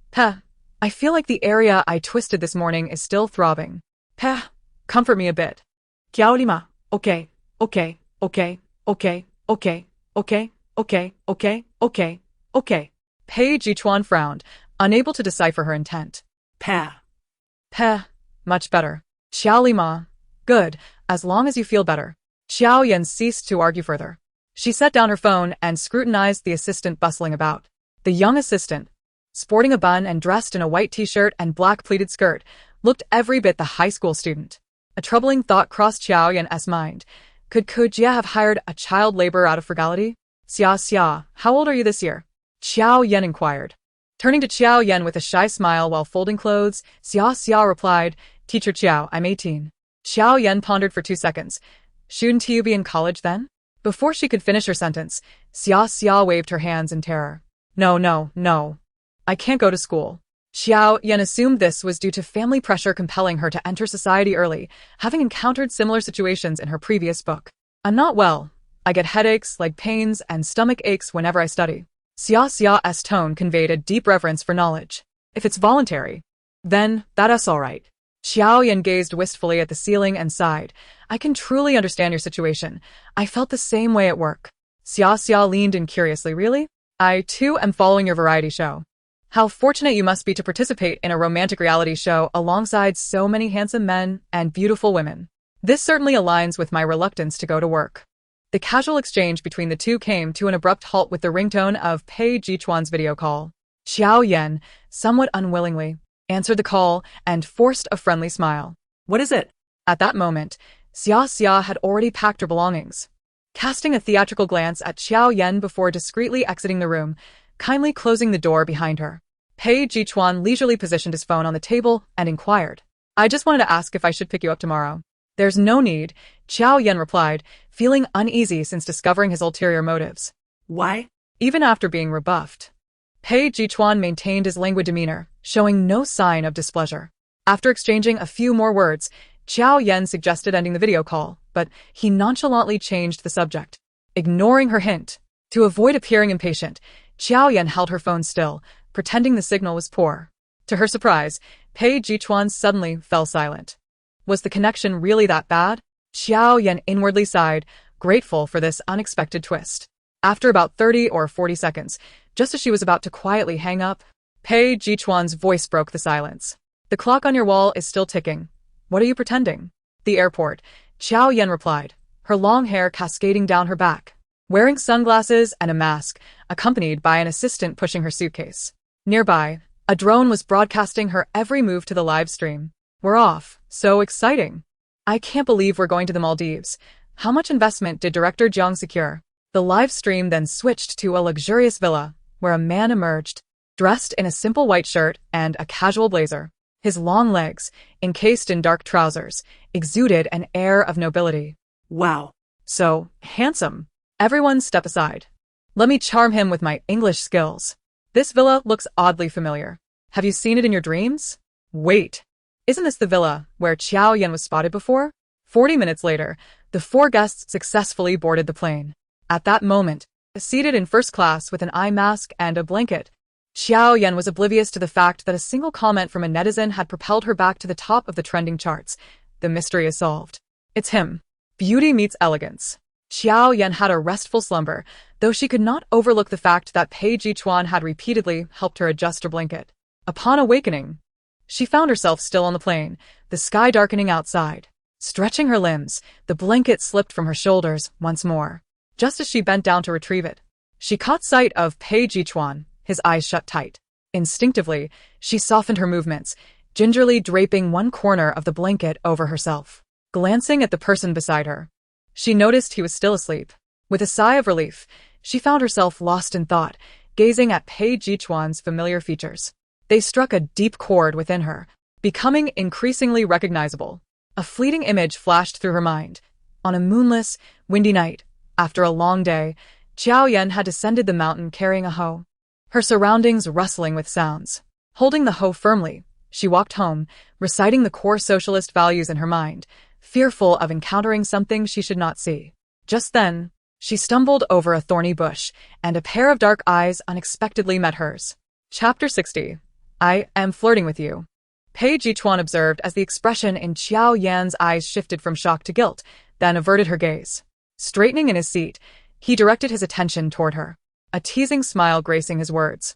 Peh, I feel like the area I twisted this morning is still throbbing. Peh, comfort me a bit. Xiao Lima, okay. Pei Chuan frowned, unable to decipher her intent. Peh, much better. Xiao Lima, good, as long as you feel better. Jiao Yan ceased to argue further. She set down her phone and scrutinized the assistant bustling about. The young assistant, sporting a bun and dressed in a white t-shirt and black pleated skirt, looked every bit the high school student. A troubling thought crossed Jiao Yan's mind. Could Jia have hired a child laborer out of frugality? Xia, how old are you this year? Jiao Yan inquired. Turning to Jiao Yan with a shy smile while folding clothes, Xia replied, Teacher Jiao, I'm 18. Jiao Yan pondered for 2 seconds. Shouldn't you be in college then? Before she could finish her sentence, Xia waved her hands in terror. No. I can't go to school. Jiao Yan assumed this was due to family pressure compelling her to enter society early, having encountered similar situations in her previous book. I'm not well. I get headaches, leg pains, and stomach aches whenever I study. Xia's tone conveyed a deep reverence for knowledge. If it's voluntary, then that's all right. Jiao Yan gazed wistfully at the ceiling and sighed. I can truly understand your situation. I felt the same way at work. Xia leaned in curiously. Really? I, too, am following your variety show. How fortunate you must be to participate in a romantic reality show alongside so many handsome men and beautiful women. This certainly aligns with my reluctance to go to work. The casual exchange between the two came to an abrupt halt with the ringtone of Pei Chuan's video call. Jiao Yan, somewhat unwillingly, answered the call and forced a friendly smile. What is it? At that moment, Xia had already packed her belongings. Casting a theatrical glance at Jiao Yan before discreetly exiting the room, kindly closing the door behind her, Pei Chuan leisurely positioned his phone on the table and inquired. I just wanted to ask if I should pick you up tomorrow. There's no need, Jiao Yan replied, feeling uneasy since discovering his ulterior motives. Why? Even after being rebuffed, Pei Chuan maintained his languid demeanor, showing no sign of displeasure. After exchanging a few more words, Jiao Yan suggested ending the video call, but he nonchalantly changed the subject. Ignoring her hint, to avoid appearing impatient, Jiao Yan held her phone still, pretending the signal was poor. To her surprise, Pei Chuan suddenly fell silent. Was the connection really that bad? Jiao Yan inwardly sighed, grateful for this unexpected twist. After about 30 or 40 seconds, just as she was about to quietly hang up, Pei Chuan's voice broke the silence. The clock on your wall is still ticking. What are you pretending? The airport, Jiao Yan replied, her long hair cascading down her back, wearing sunglasses and a mask, accompanied by an assistant pushing her suitcase. Nearby, a drone was broadcasting her every move to the live stream. We're off. So exciting. I can't believe we're going to the Maldives. How much investment did director Jiang secure? The live stream then switched to a luxurious villa, where a man emerged, dressed in a simple white shirt and a casual blazer. His long legs, encased in dark trousers, exuded an air of nobility. Wow. So handsome. Everyone step aside. Let me charm him with my English skills. This villa looks oddly familiar. Have you seen it in your dreams? Wait. Isn't this the villa where Jiao Yan was spotted before? 40 minutes later, the 4 guests successfully boarded the plane. At that moment, seated in first class with an eye mask and a blanket, Jiao Yan was oblivious to the fact that a single comment from a netizen had propelled her back to the top of the trending charts. The mystery is solved. It's him. Beauty meets elegance. Jiao Yan had a restful slumber, though she could not overlook the fact that Pei Chuan had repeatedly helped her adjust her blanket. Upon awakening, she found herself still on the plane, the sky darkening outside. Stretching her limbs, the blanket slipped from her shoulders once more. Just as she bent down to retrieve it, she caught sight of Pei Chuan, his eyes shut tight. Instinctively, she softened her movements, gingerly draping one corner of the blanket over herself. Glancing at the person beside her, she noticed he was still asleep. With a sigh of relief, she found herself lost in thought, gazing at Pei Chuan's familiar features. They struck a deep chord within her, becoming increasingly recognizable. A fleeting image flashed through her mind. On a moonless, windy night, after a long day, Jiao Yan had descended the mountain carrying a hoe, her surroundings rustling with sounds. Holding the hoe firmly, she walked home, reciting the core socialist values in her mind, fearful of encountering something she should not see. Just then, she stumbled over a thorny bush, and a pair of dark eyes unexpectedly met hers. Chapter 60. I am flirting with you. Pei Chuan observed as the expression in Jiao Yan's eyes shifted from shock to guilt, then averted her gaze. Straightening in his seat, he directed his attention toward her, a teasing smile gracing his words.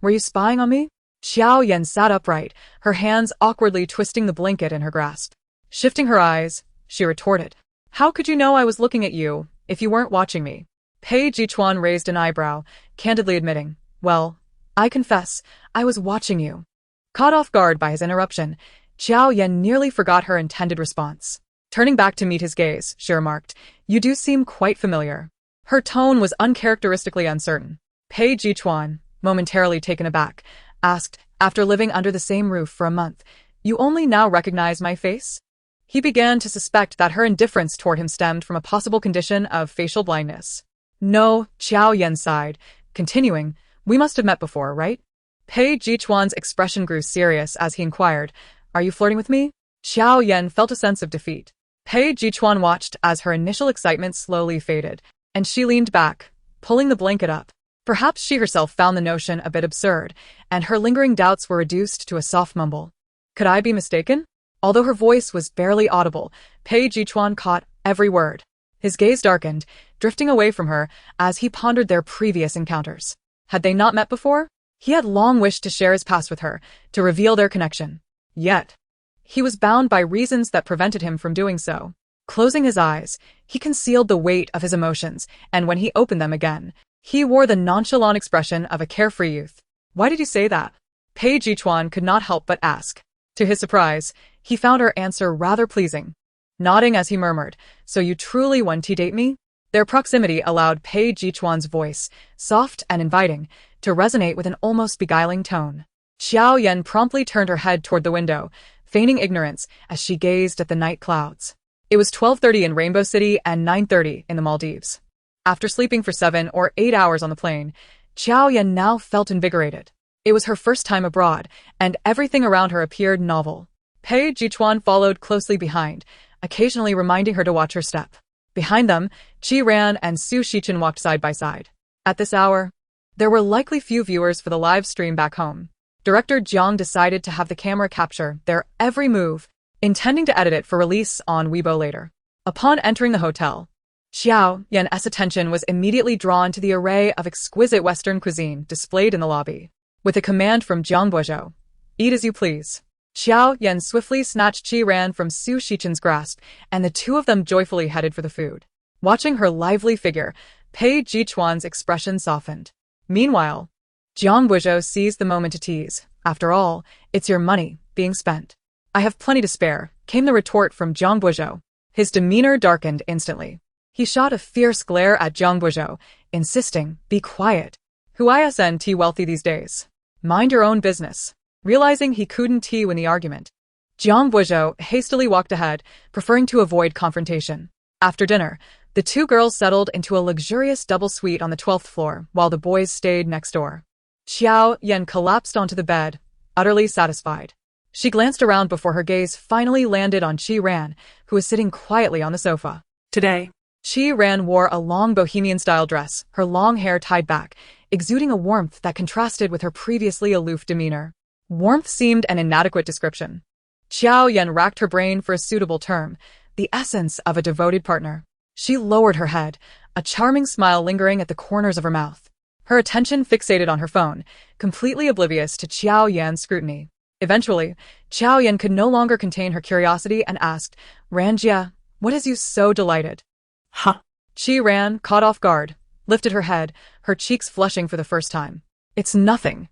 Were you spying on me? Jiao Yan sat upright, her hands awkwardly twisting the blanket in her grasp. Shifting her eyes, she retorted. How could you know I was looking at you, if you weren't watching me? Pei Chuan raised an eyebrow, candidly admitting, well, I confess, I was watching you. Caught off guard by his interruption, Jiao Yan nearly forgot her intended response. Turning back to meet his gaze, she remarked, you do seem quite familiar. Her tone was uncharacteristically uncertain. Pei Chuan, momentarily taken aback, asked, after living under the same roof for a month, you only now recognize my face? He began to suspect that her indifference toward him stemmed from a possible condition of facial blindness. No, Jiao Yan sighed, continuing, we must have met before, right? Pei Chuan's expression grew serious as he inquired, are you flirting with me? Jiao Yan felt a sense of defeat. Pei Chuan watched as her initial excitement slowly faded, and she leaned back, pulling the blanket up. Perhaps she herself found the notion a bit absurd, and her lingering doubts were reduced to a soft mumble. Could I be mistaken? Although her voice was barely audible, Pei Chuan caught every word. His gaze darkened, drifting away from her as he pondered their previous encounters. Had they not met before? He had long wished to share his past with her, to reveal their connection. Yet, he was bound by reasons that prevented him from doing so. Closing his eyes, he concealed the weight of his emotions, and when he opened them again, he wore the nonchalant expression of a carefree youth. Why did you say that? Pei Chuan could not help but ask. To his surprise, he found her answer rather pleasing. Nodding as he murmured, so you truly want to date me? Their proximity allowed Pei Chuan's voice, soft and inviting, to resonate with an almost beguiling tone. Jiao Yan promptly turned her head toward the window, feigning ignorance as she gazed at the night clouds. It was 12:30 in Rainbow City and 9:30 in the Maldives. After sleeping for 7 or 8 hours on the plane, Jiao Yan now felt invigorated. It was her first time abroad, and everything around her appeared novel. Pei Chuan followed closely behind, occasionally reminding her to watch her step. Behind them, Qi Ran and Su Shichen walked side by side. At this hour, there were likely few viewers for the live stream back home. Director Jiang decided to have the camera capture their every move, intending to edit it for release on Weibo later. Upon entering the hotel, Jiao Yan's attention was immediately drawn to the array of exquisite Western cuisine displayed in the lobby. With a command from Jiang Boizhou, "Eat as you please," Jiao Yan swiftly snatched Qi Ran from Su Shichen's grasp, and the two of them joyfully headed for the food. Watching her lively figure, Pei Chuan's expression softened. Meanwhile, Jiang Boizhou seized the moment to tease. "After all, it's your money being spent." "I have plenty to spare," came the retort from Jiang Boizhou. His demeanor darkened instantly. He shot a fierce glare at Jiang Boizhou, insisting, "Be quiet. Who isn't wealthy these days? Mind your own business." Realizing he couldn't win the argument, Jiang Boizhou hastily walked ahead, preferring to avoid confrontation. After dinner, the two girls settled into a luxurious double suite on the 12th floor, while the boys stayed next door. Jiao Yan collapsed onto the bed, utterly satisfied. She glanced around before her gaze finally landed on Qi Ran, who was sitting quietly on the sofa. Today, Qi Ran wore a long bohemian-style dress, her long hair tied back, exuding a warmth that contrasted with her previously aloof demeanor. Warmth seemed an inadequate description. Jiao Yan racked her brain for a suitable term, the essence of a devoted partner. She lowered her head, a charming smile lingering at the corners of her mouth. Her attention fixated on her phone, completely oblivious to Jiao Yan's scrutiny. Eventually, Jiao Yan could no longer contain her curiosity and asked, "Ranjia, what has you so delighted?" Huh? Qi Ran, caught off guard, lifted her head, her cheeks flushing for the first time. "It's nothing.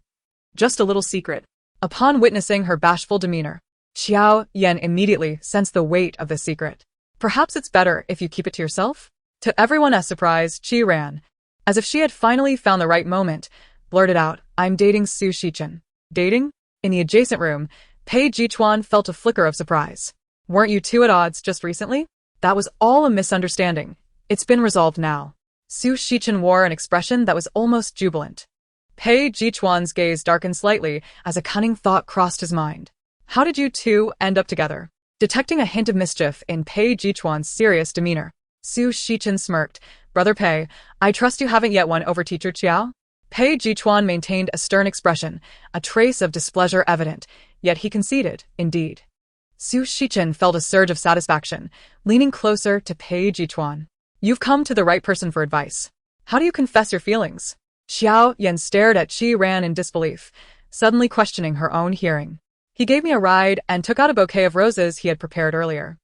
Just a little secret." Upon witnessing her bashful demeanor, Jiao Yan immediately sensed the weight of the secret. "Perhaps it's better if you keep it to yourself?" To everyone's surprise, Qi Ran, as if she had finally found the right moment, blurted out, "I'm dating Su Shichen." "Dating?" In the adjacent room, Pei Chuan felt a flicker of surprise. "Weren't you two at odds just recently?" "That was all a misunderstanding. It's been resolved now." Su Shichen wore an expression that was almost jubilant. Pei Chuan's gaze darkened slightly as a cunning thought crossed his mind. "How did you two end up together?" Detecting a hint of mischief in Pei Chuan's serious demeanor, Su Shichen smirked. "Brother Pei, I trust you haven't yet won over teacher Qiao?" Pei Chuan maintained a stern expression, a trace of displeasure evident, yet he conceded, "Indeed." Su Shichen felt a surge of satisfaction, leaning closer to Pei Chuan. "You've come to the right person for advice. How do you confess your feelings?" Jiao Yan stared at Qi Ran in disbelief, suddenly questioning her own hearing. "He gave me a ride and took out a bouquet of roses he had prepared earlier.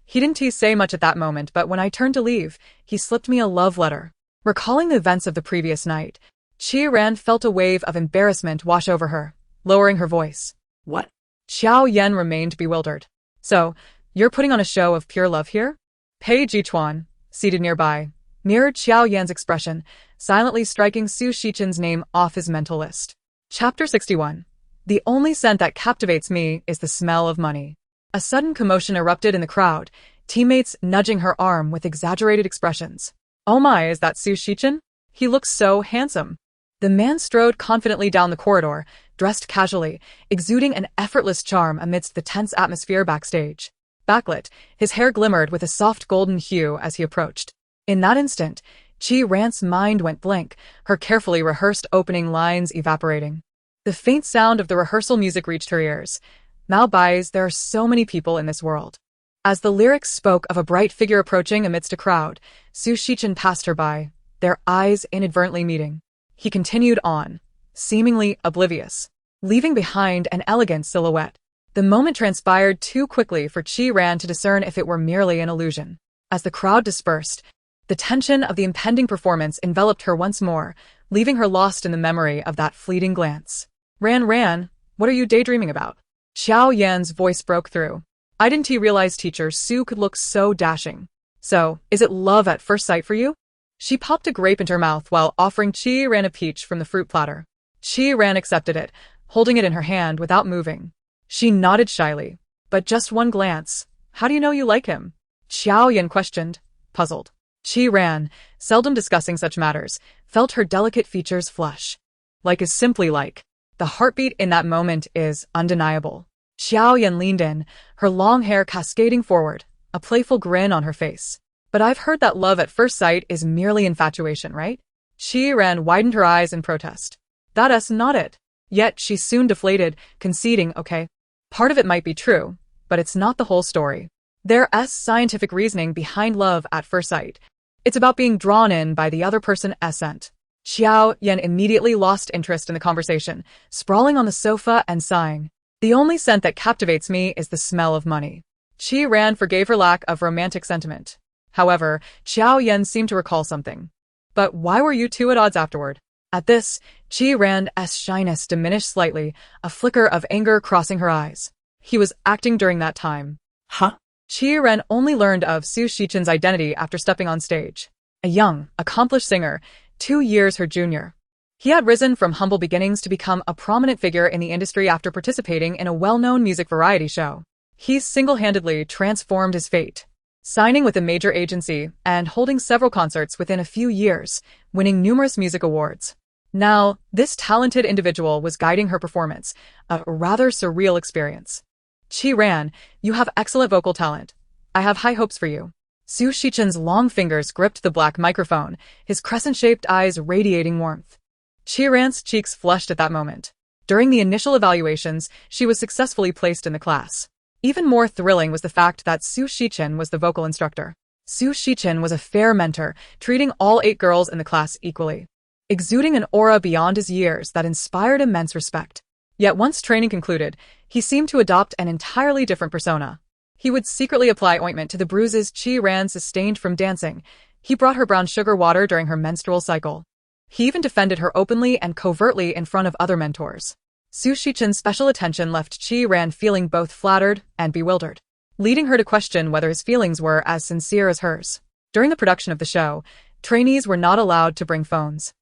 He didn't say much at that moment, but when I turned to leave, he slipped me a love letter." Recalling the events of the previous night, Qi Ran felt a wave of embarrassment wash over her, lowering her voice. what? Jiao Yan remained bewildered. "So, you're putting on a show of pure love here?" Pei Chuan, seated nearby, mirrored Jiao Yan's expression, silently striking Su Shichen's name off his mental list. Chapter 61. The only scent that captivates me is the smell of money. A sudden commotion erupted in the crowd, teammates nudging her arm with exaggerated expressions. "Oh my, is that Su Shichen? He looks so handsome." The man strode confidently down the corridor, dressed casually, exuding an effortless charm amidst the tense atmosphere backstage. Backlit, his hair glimmered with a soft golden hue as he approached. In that instant, Qi Ran's mind went blank, her carefully rehearsed opening lines evaporating. The faint sound of the rehearsal music reached her ears. "Mao Bai's there are so many people in this world." As the lyrics spoke of a bright figure approaching amidst a crowd, Su Shichen passed her by, their eyes inadvertently meeting. He continued on, seemingly oblivious, leaving behind an elegant silhouette. The moment transpired too quickly for Qi Ran to discern if it were merely an illusion. As the crowd dispersed, the tension of the impending performance enveloped her once more, leaving her lost in the memory of that fleeting glance. Ran, what are you daydreaming about?" Jiao Yan's voice broke through. "I didn't realize teacher Su could look so dashing. So, is it love at first sight for you?" She popped a grape into her mouth while offering Qi Ran a peach from the fruit platter. Qi Ran accepted it, holding it in her hand without moving. She nodded shyly. "But just one glance. How do you know you like him?" Jiao Yan questioned, puzzled. Qi Ran, seldom discussing such matters, felt her delicate features flush. Like is simply like. The heartbeat in that moment is undeniable. Jiao Yan leaned in, her long hair cascading forward, a playful grin on her face. But I've heard that love at first sight is merely infatuation, right? Qi Ran widened her eyes in protest. That's not it. Yet she soon deflated, conceding, okay. Part of it might be true, but it's not the whole story. There's scientific reasoning behind love at first sight. It's about being drawn in by the other person's scent. Jiao Yan immediately lost interest in the conversation, sprawling on the sofa and sighing. The only scent that captivates me is the smell of money. Qi Ran forgave her lack of romantic sentiment. However, Jiao Yan seemed to recall something. But why were you two at odds afterward? At this, Qi Ran's shyness diminished slightly, a flicker of anger crossing her eyes. He was acting during that time. Huh? Qi Ran only learned of Su Shichen's identity after stepping on stage. A young, accomplished singer, 2 years her junior. He had risen from humble beginnings to become a prominent figure in the industry after participating in a well-known music variety show. He single-handedly transformed his fate, signing with a major agency and holding several concerts within a few years, winning numerous music awards. Now, this talented individual was guiding her performance, a rather surreal experience. Qi Ran, you have excellent vocal talent. I have high hopes for you. Su Shichen's long fingers gripped the black microphone, his crescent-shaped eyes radiating warmth. Qi Ran's cheeks flushed at that moment. During the initial evaluations, she was successfully placed in the class. Even more thrilling was the fact that Su Shichen was the vocal instructor. Su Shichen was a fair mentor, treating all 8 girls in the class equally, exuding an aura beyond his years that inspired immense respect. Yet once training concluded, he seemed to adopt an entirely different persona. He would secretly apply ointment to the bruises Qi Ran sustained from dancing. He brought her brown sugar water during her menstrual cycle. He even defended her openly and covertly in front of other mentors. Su Shichen's special attention left Qi Ran feeling both flattered and bewildered, leading her to question whether his feelings were as sincere as hers. During the production of the show, trainees were not allowed to bring phones,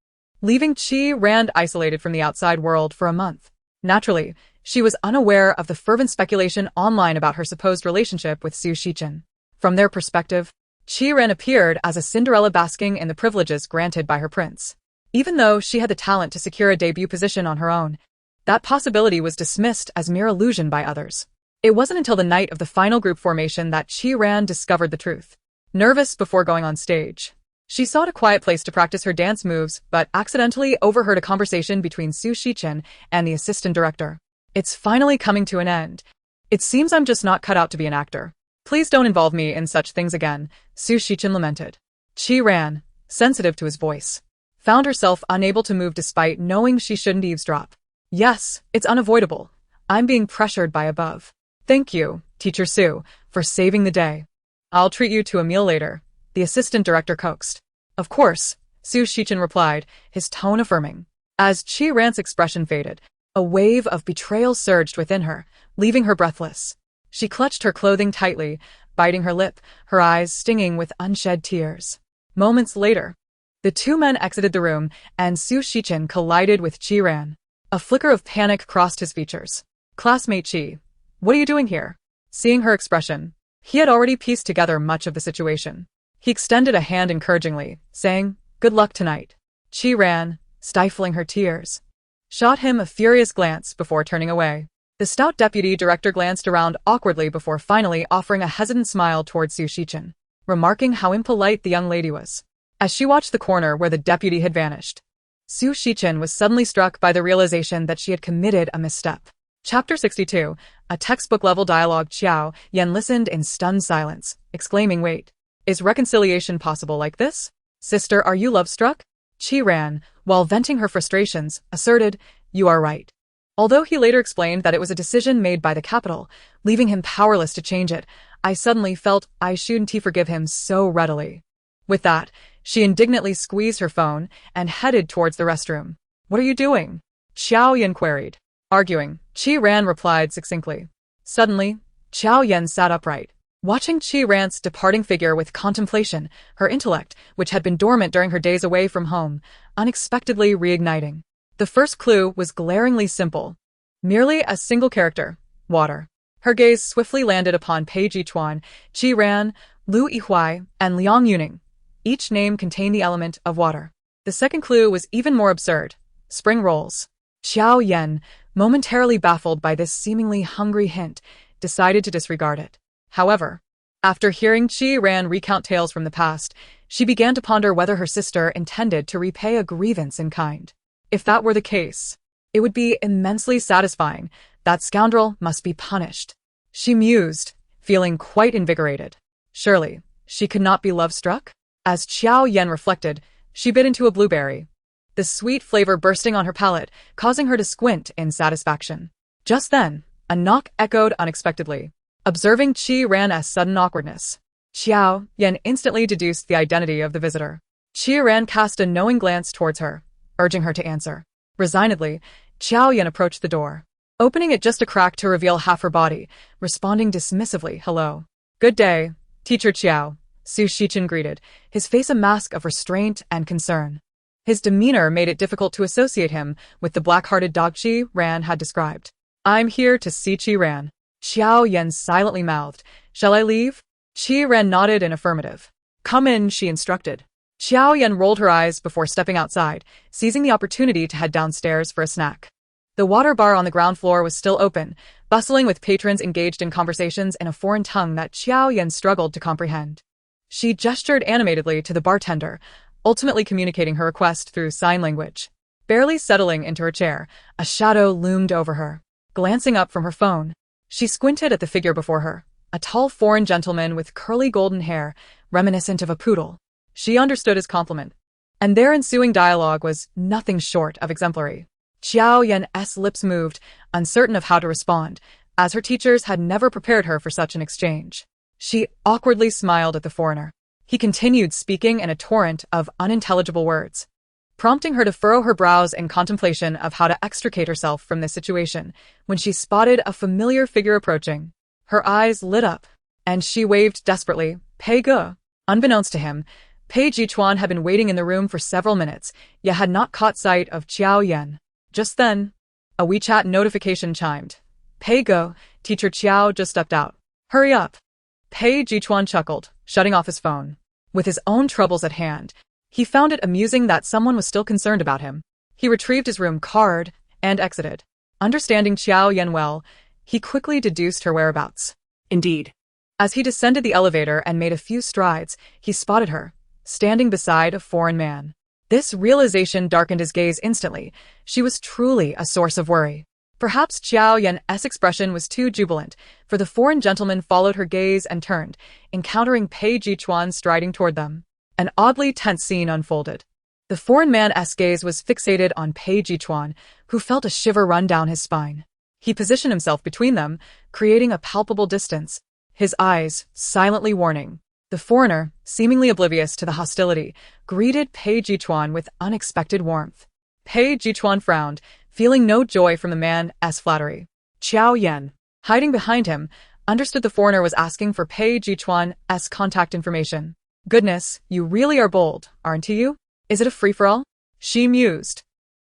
leaving Qi Ran isolated from the outside world for a month. Naturally, she was unaware of the fervent speculation online about her supposed relationship with Su Shichen. From their perspective, Qi Ran appeared as a Cinderella basking in the privileges granted by her prince. Even though she had the talent to secure a debut position on her own, that possibility was dismissed as mere illusion by others. It wasn't until the night of the final group formation that Qi Ran discovered the truth. Nervous before going on stage, she sought a quiet place to practice her dance moves, but accidentally overheard a conversation between Su Shichen and the assistant director. It's finally coming to an end. It seems I'm just not cut out to be an actor. Please don't involve me in such things again, Su Shichen lamented. Qi Ran, sensitive to his voice, found herself unable to move despite knowing she shouldn't eavesdrop. Yes, it's unavoidable. I'm being pressured by above. Thank you, Teacher Su, for saving the day. I'll treat you to a meal later, the assistant director coaxed. Of course, Su Shichen replied, his tone affirming. As Qi Ran's expression faded, a wave of betrayal surged within her, leaving her breathless. She clutched her clothing tightly, biting her lip, her eyes stinging with unshed tears. Moments later, the 2 men exited the room, and Su Shichen collided with Qi Ran. A flicker of panic crossed his features. Classmate Qi, what are you doing here? Seeing her expression, he had already pieced together much of the situation. He extended a hand encouragingly, saying, good luck tonight. Qi Ran, stifling her tears, shot him a furious glance before turning away. The stout deputy director glanced around awkwardly before finally offering a hesitant smile towards Su Shichen, remarking how impolite the young lady was. As she watched the corner where the deputy had vanished, Su Shichen was suddenly struck by the realization that she had committed a misstep. Chapter 62, a textbook-level dialogue. Jiao Yan listened in stunned silence, exclaiming, wait, is reconciliation possible like this? Sister, are you love-struck? Qi Ran, while venting her frustrations, asserted, you are right. Although he later explained that it was a decision made by the capital, leaving him powerless to change it, I suddenly felt I shouldn't forgive him so readily. With that, she indignantly squeezed her phone and headed towards the restroom. What are you doing? Jiao Yan queried. Arguing, Qi Ran replied succinctly. Suddenly, Jiao Yan sat upright, watching Qi Ran's departing figure with contemplation, her intellect, which had been dormant during her days away from home, unexpectedly reigniting. The first clue was glaringly simple. Merely a single character, water. Her gaze swiftly landed upon Pei Chuan. Qi Ran, Lu Yihui, and Liang Yuning. Each name contained the element of water. The second clue was even more absurd. Spring rolls. Jiao Yan, momentarily baffled by this seemingly hungry hint, decided to disregard it. However, after hearing Qi Ran recount tales from the past, she began to ponder whether her sister intended to repay a grievance in kind. If that were the case, it would be immensely satisfying. That scoundrel must be punished. She mused, feeling quite invigorated. Surely, she could not be love-struck? As Jiao Yan reflected, she bit into a blueberry, the sweet flavor bursting on her palate, causing her to squint in satisfaction. Just then, a knock echoed unexpectedly. Observing Qi Ran's sudden awkwardness, Jiao Yan instantly deduced the identity of the visitor. Qi Ran cast a knowing glance towards her, urging her to answer. Resignedly, Jiao Yan approached the door, opening it just a crack to reveal half her body, responding dismissively, "Hello." "Good day, Teacher Qiao," Su Shichen greeted, his face a mask of restraint and concern. His demeanor made it difficult to associate him with the black-hearted dog Qi Ran had described. "I'm here to see Qi Ran." Jiao Yan silently mouthed, "Shall I leave?" Qi Ran nodded in affirmative. "Come in," she instructed. Jiao Yan rolled her eyes before stepping outside, seizing the opportunity to head downstairs for a snack. The water bar on the ground floor was still open, bustling with patrons engaged in conversations in a foreign tongue that Jiao Yan struggled to comprehend. She gestured animatedly to the bartender, ultimately communicating her request through sign language. Barely settling into her chair, a shadow loomed over her. Glancing up from her phone, she squinted at the figure before her, a tall foreign gentleman with curly golden hair, reminiscent of a poodle. She understood his compliment, and their ensuing dialogue was nothing short of exemplary. Jiao Yan's lips moved, uncertain of how to respond, as her teachers had never prepared her for such an exchange. She awkwardly smiled at the foreigner. He continued speaking in a torrent of unintelligible words, prompting her to furrow her brows in contemplation of how to extricate herself from this situation, when she spotted a familiar figure approaching. Her eyes lit up, and she waved desperately, "Pei Ge." Unbeknownst to him, Pei Chuan had been waiting in the room for several minutes, yet had not caught sight of Jiao Yan. Just then, a WeChat notification chimed. "Pei Ge, Teacher Qiao just stepped out. Hurry up." Pei Chuan chuckled, shutting off his phone. With his own troubles at hand, he found it amusing that someone was still concerned about him. He retrieved his room card and exited. Understanding Jiao Yan well, he quickly deduced her whereabouts. Indeed, as he descended the elevator and made a few strides, he spotted her, standing beside a foreign man. This realization darkened his gaze instantly. She was truly a source of worry. Perhaps Jiao Yan's expression was too jubilant, for the foreign gentleman followed her gaze and turned, encountering Pei Chuan striding toward them. An oddly tense scene unfolded. The foreign man's gaze was fixated on Pei Chuan, who felt a shiver run down his spine. He positioned himself between them, creating a palpable distance, his eyes silently warning. The foreigner, seemingly oblivious to the hostility, greeted Pei Chuan with unexpected warmth. Pei Chuan frowned, feeling no joy from the man's flattery. Jiao Yan, hiding behind him, understood the foreigner was asking for Pei Chuan's contact information. "Goodness, you really are bold, aren't you? Is it a free-for-all?" She mused.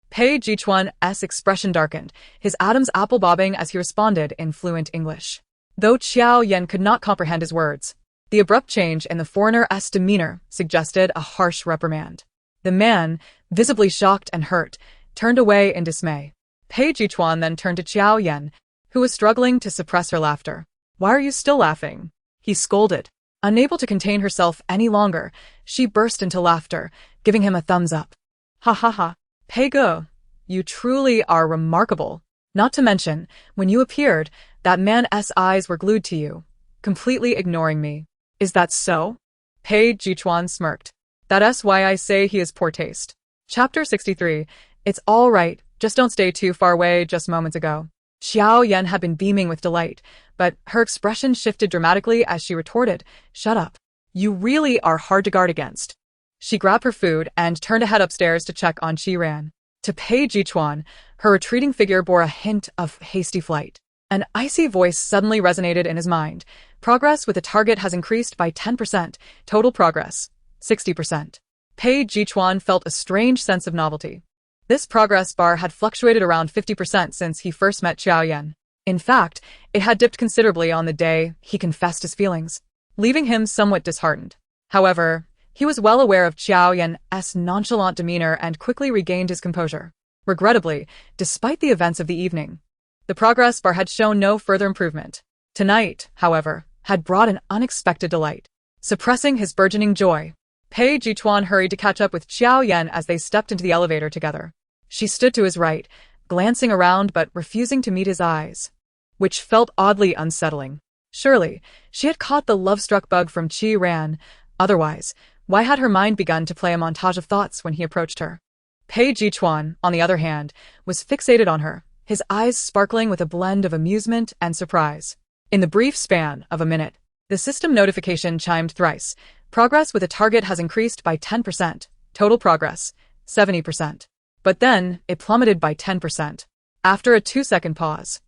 Pei Chuan's expression darkened, his Adam's apple bobbing as he responded in fluent English. Though Jiao Yan could not comprehend his words, the abrupt change in the foreigner's demeanor suggested a harsh reprimand. The man, visibly shocked and hurt, turned away in dismay. Pei Chuan then turned to Jiao Yan, who was struggling to suppress her laughter. "Why are you still laughing?" he scolded. Unable to contain herself any longer, she burst into laughter, giving him a thumbs up. "Ha ha ha. Pei Ge, you truly are remarkable. Not to mention, when you appeared, that man's eyes were glued to you, completely ignoring me. Is that so?" Pei Chuan smirked. "That's why I say he is poor taste." Chapter 63. It's all right, just don't stay too far away. Just moments ago, Jiao Yan had been beaming with delight, but her expression shifted dramatically as she retorted, "Shut up. You really are hard to guard against." She grabbed her food and turned to head upstairs to check on Qi Ran. To Pei Chuan, her retreating figure bore a hint of hasty flight. An icy voice suddenly resonated in his mind. "Progress with the target has increased by 10%, total progress, 60%. Pei Chuan felt a strange sense of novelty. This progress bar had fluctuated around 50% since he first met Jiao Yan. In fact, it had dipped considerably on the day he confessed his feelings. leaving him somewhat disheartened. However, he was well aware of Jiao Yan's nonchalant demeanor and quickly regained his composure. Regrettably, despite the events of the evening, the progress bar had shown no further improvement. Tonight, however, had brought an unexpected delight. Suppressing his burgeoning joy, Pei Chuan hurried to catch up with Jiao Yan as they stepped into the elevator together. She stood to his right, glancing around but refusing to meet his eyes, which felt oddly unsettling. Surely, she had caught the love-struck bug from Qi Ran. Otherwise, why had her mind begun to play a montage of thoughts when he approached her? Pei Chuan, on the other hand, was fixated on her, his eyes sparkling with a blend of amusement and surprise. In the brief span of a minute, the system notification chimed thrice. Progress with a target has increased by 10%. Total progress, 70%. But then, it plummeted by 10%. After a 2-second pause,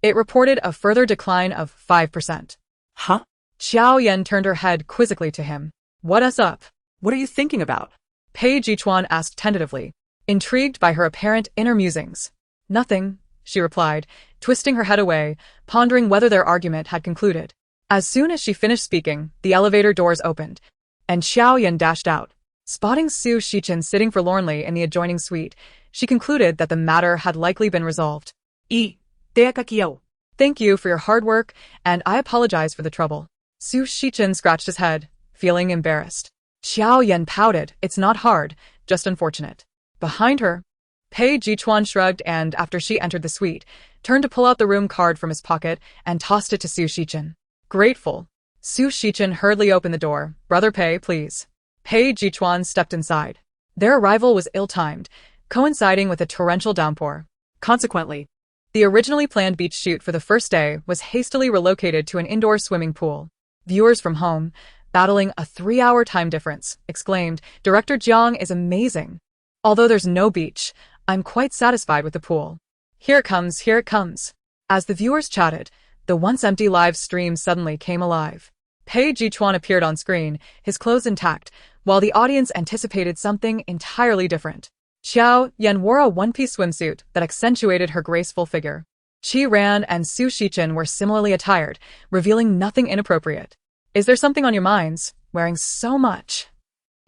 it reported a further decline of 5%. Huh? Jiao Yan turned her head quizzically to him. What's up? What are you thinking about? Pei Chuan asked tentatively, intrigued by her apparent inner musings. Nothing, she replied, twisting her head away, pondering whether their argument had concluded. As soon as she finished speaking, the elevator doors opened, and Jiao Yan dashed out. Spotting Su Shichen sitting forlornly in the adjoining suite, she concluded that the matter had likely been resolved. Thank you for your hard work, and I apologize for the trouble. Su Shichen scratched his head, feeling embarrassed. Jiao Yan pouted. It's not hard, just unfortunate. Behind her, Pei Chuan shrugged and, after she entered the suite, turned to pull out the room card from his pocket and tossed it to Su Shichen. Grateful, Su Shichen hurriedly opened the door. Brother Pei, please. Pei Chuan stepped inside. Their arrival was ill-timed, coinciding with a torrential downpour. Consequently, the originally planned beach shoot for the first day was hastily relocated to an indoor swimming pool. Viewers from home, battling a 3-hour time difference, exclaimed, Director Jiang is amazing. Although there's no beach, I'm quite satisfied with the pool. Here it comes, here it comes. As the viewers chatted, the once empty live stream suddenly came alive. Pei Chuan appeared on screen, his clothes intact, while the audience anticipated something entirely different. Jiao Yan wore a one-piece swimsuit that accentuated her graceful figure. Qi Ran and Su Shichen were similarly attired, revealing nothing inappropriate. Is there something on your minds, wearing so much?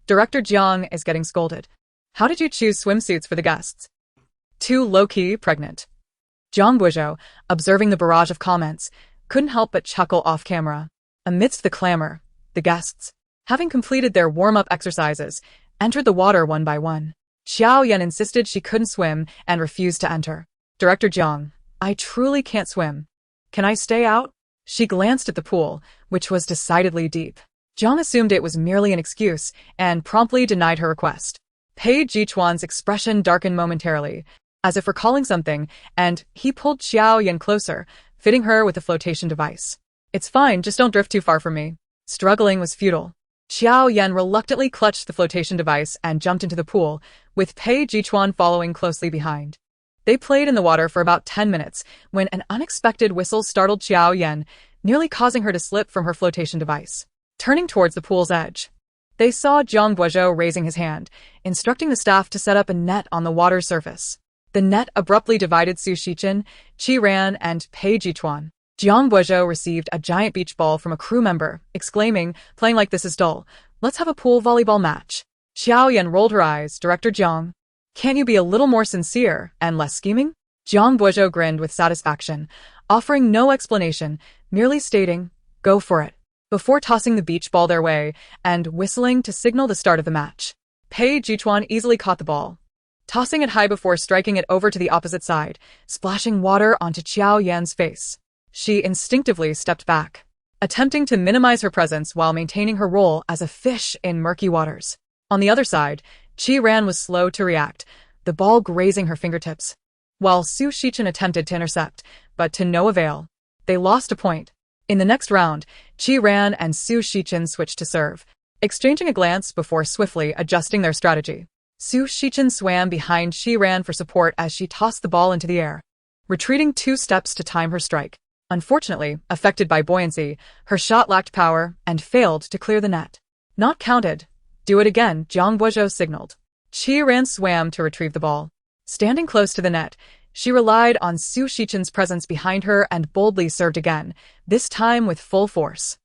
Director Jiang is getting scolded. How did you choose swimsuits for the guests? Too low-key, pregnant. Zhang Guizhou, observing the barrage of comments, couldn't help but chuckle off-camera. Amidst the clamor, the guests, having completed their warm-up exercises, entered the water one by one. Jiao Yan insisted she couldn't swim and refused to enter. Director Jiang, I truly can't swim. Can I stay out? She glanced at the pool, which was decidedly deep. Jiang assumed it was merely an excuse and promptly denied her request. Pei Chuan's expression darkened momentarily, as if recalling something, and he pulled Jiao Yan closer, fitting her with the flotation device. It's fine, just don't drift too far from me. Struggling was futile. Jiao Yan reluctantly clutched the flotation device and jumped into the pool, with Pei Chuan following closely behind. They played in the water for about 10 minutes when an unexpected whistle startled Jiao Yan, nearly causing her to slip from her flotation device. Turning towards the pool's edge, they saw Zhang Guizhou raising his hand, instructing the staff to set up a net on the water's surface. The net abruptly divided Su Shichen, Qi Ran, and Pei Chuan. Zhang Guizhou received a giant beach ball from a crew member, exclaiming, playing like this is dull. Let's have a pool volleyball match. Jiao Yan rolled her eyes. Director Jiang, can't you be a little more sincere and less scheming? Zhang Guizhou grinned with satisfaction, offering no explanation, merely stating, go for it, before tossing the beach ball their way and whistling to signal the start of the match. Pei Chuan easily caught the ball, tossing it high before striking it over to the opposite side, splashing water onto Jiao Yan's face. She instinctively stepped back, attempting to minimize her presence while maintaining her role as a fish in murky waters. On the other side, Qi Ran was slow to react, the ball grazing her fingertips, while Su Shichen attempted to intercept, but to no avail. They lost a point. In the next round, Qi Ran and Su Shichen switched to serve, exchanging a glance before swiftly adjusting their strategy. Su Shichen swam behind Qi Ran for support as she tossed the ball into the air, retreating 2 steps to time her strike. Unfortunately, affected by buoyancy, her shot lacked power and failed to clear the net. Not counted. Do it again, Zhang Guizhou signaled. Qi Ran swam to retrieve the ball. Standing close to the net, she relied on Su Shichen's presence behind her and boldly served again, this time with full force.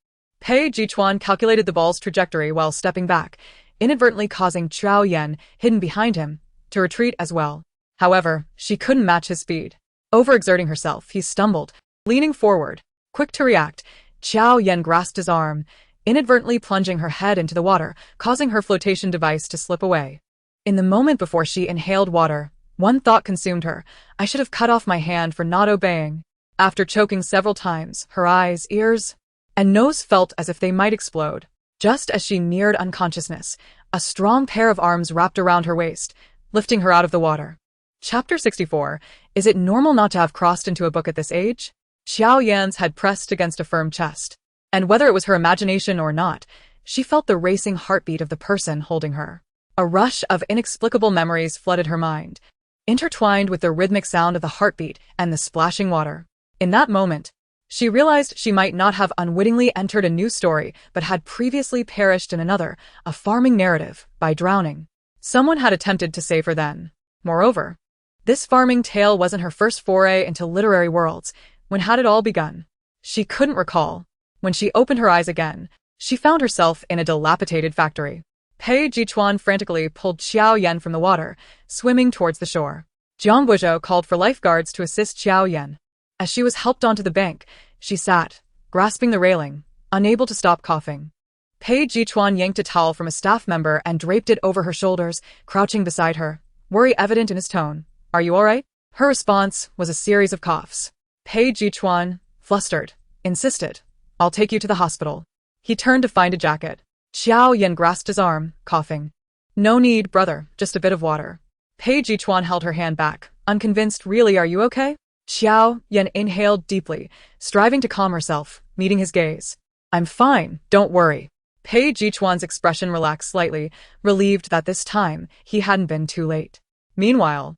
Pei Chuan calculated the ball's trajectory while stepping back, inadvertently causing Jiao Yan, hidden behind him, to retreat as well. However, she couldn't match his speed. Overexerting herself, he stumbled, leaning forward. Quick to react, Jiao Yan grasped his arm, inadvertently plunging her head into the water, causing her flotation device to slip away. In the moment before she inhaled water, one thought consumed her: I should have cut off my hand for not obeying. After choking several times, her eyes, ears, and nose felt as if they might explode. Just as she neared unconsciousness, a strong pair of arms wrapped around her waist, lifting her out of the water. Chapter 64. Is it normal not to have crossed into a book at this age? Jiao Yan's head pressed against a firm chest. And whether it was her imagination or not, she felt the racing heartbeat of the person holding her. A rush of inexplicable memories flooded her mind, intertwined with the rhythmic sound of the heartbeat and the splashing water. In that moment, she realized she might not have unwittingly entered a new story, but had previously perished in another, a farming narrative, by drowning. Someone had attempted to save her then. Moreover, this farming tale wasn't her first foray into literary worlds. When had it all begun? She couldn't recall. When she opened her eyes again, she found herself in a dilapidated factory. Pei Chuan frantically pulled Jiao Yan from the water, swimming towards the shore. Jiang Buizhou called for lifeguards to assist Jiao Yan. As she was helped onto the bank, she sat, grasping the railing, unable to stop coughing. Pei Chuan yanked a towel from a staff member and draped it over her shoulders, crouching beside her, worry evident in his tone. Are you all right? Her response was a series of coughs. Pei Chuan, flustered, insisted, I'll take you to the hospital. He turned to find a jacket. Jiao Yan grasped his arm, coughing. No need, brother, just a bit of water. Pei Chuan held her hand back, unconvinced. Really, are you okay? Jiao Yan inhaled deeply, striving to calm herself, meeting his gaze. I'm fine, don't worry. Pei Chuan's expression relaxed slightly, relieved that this time he hadn't been too late. Meanwhile,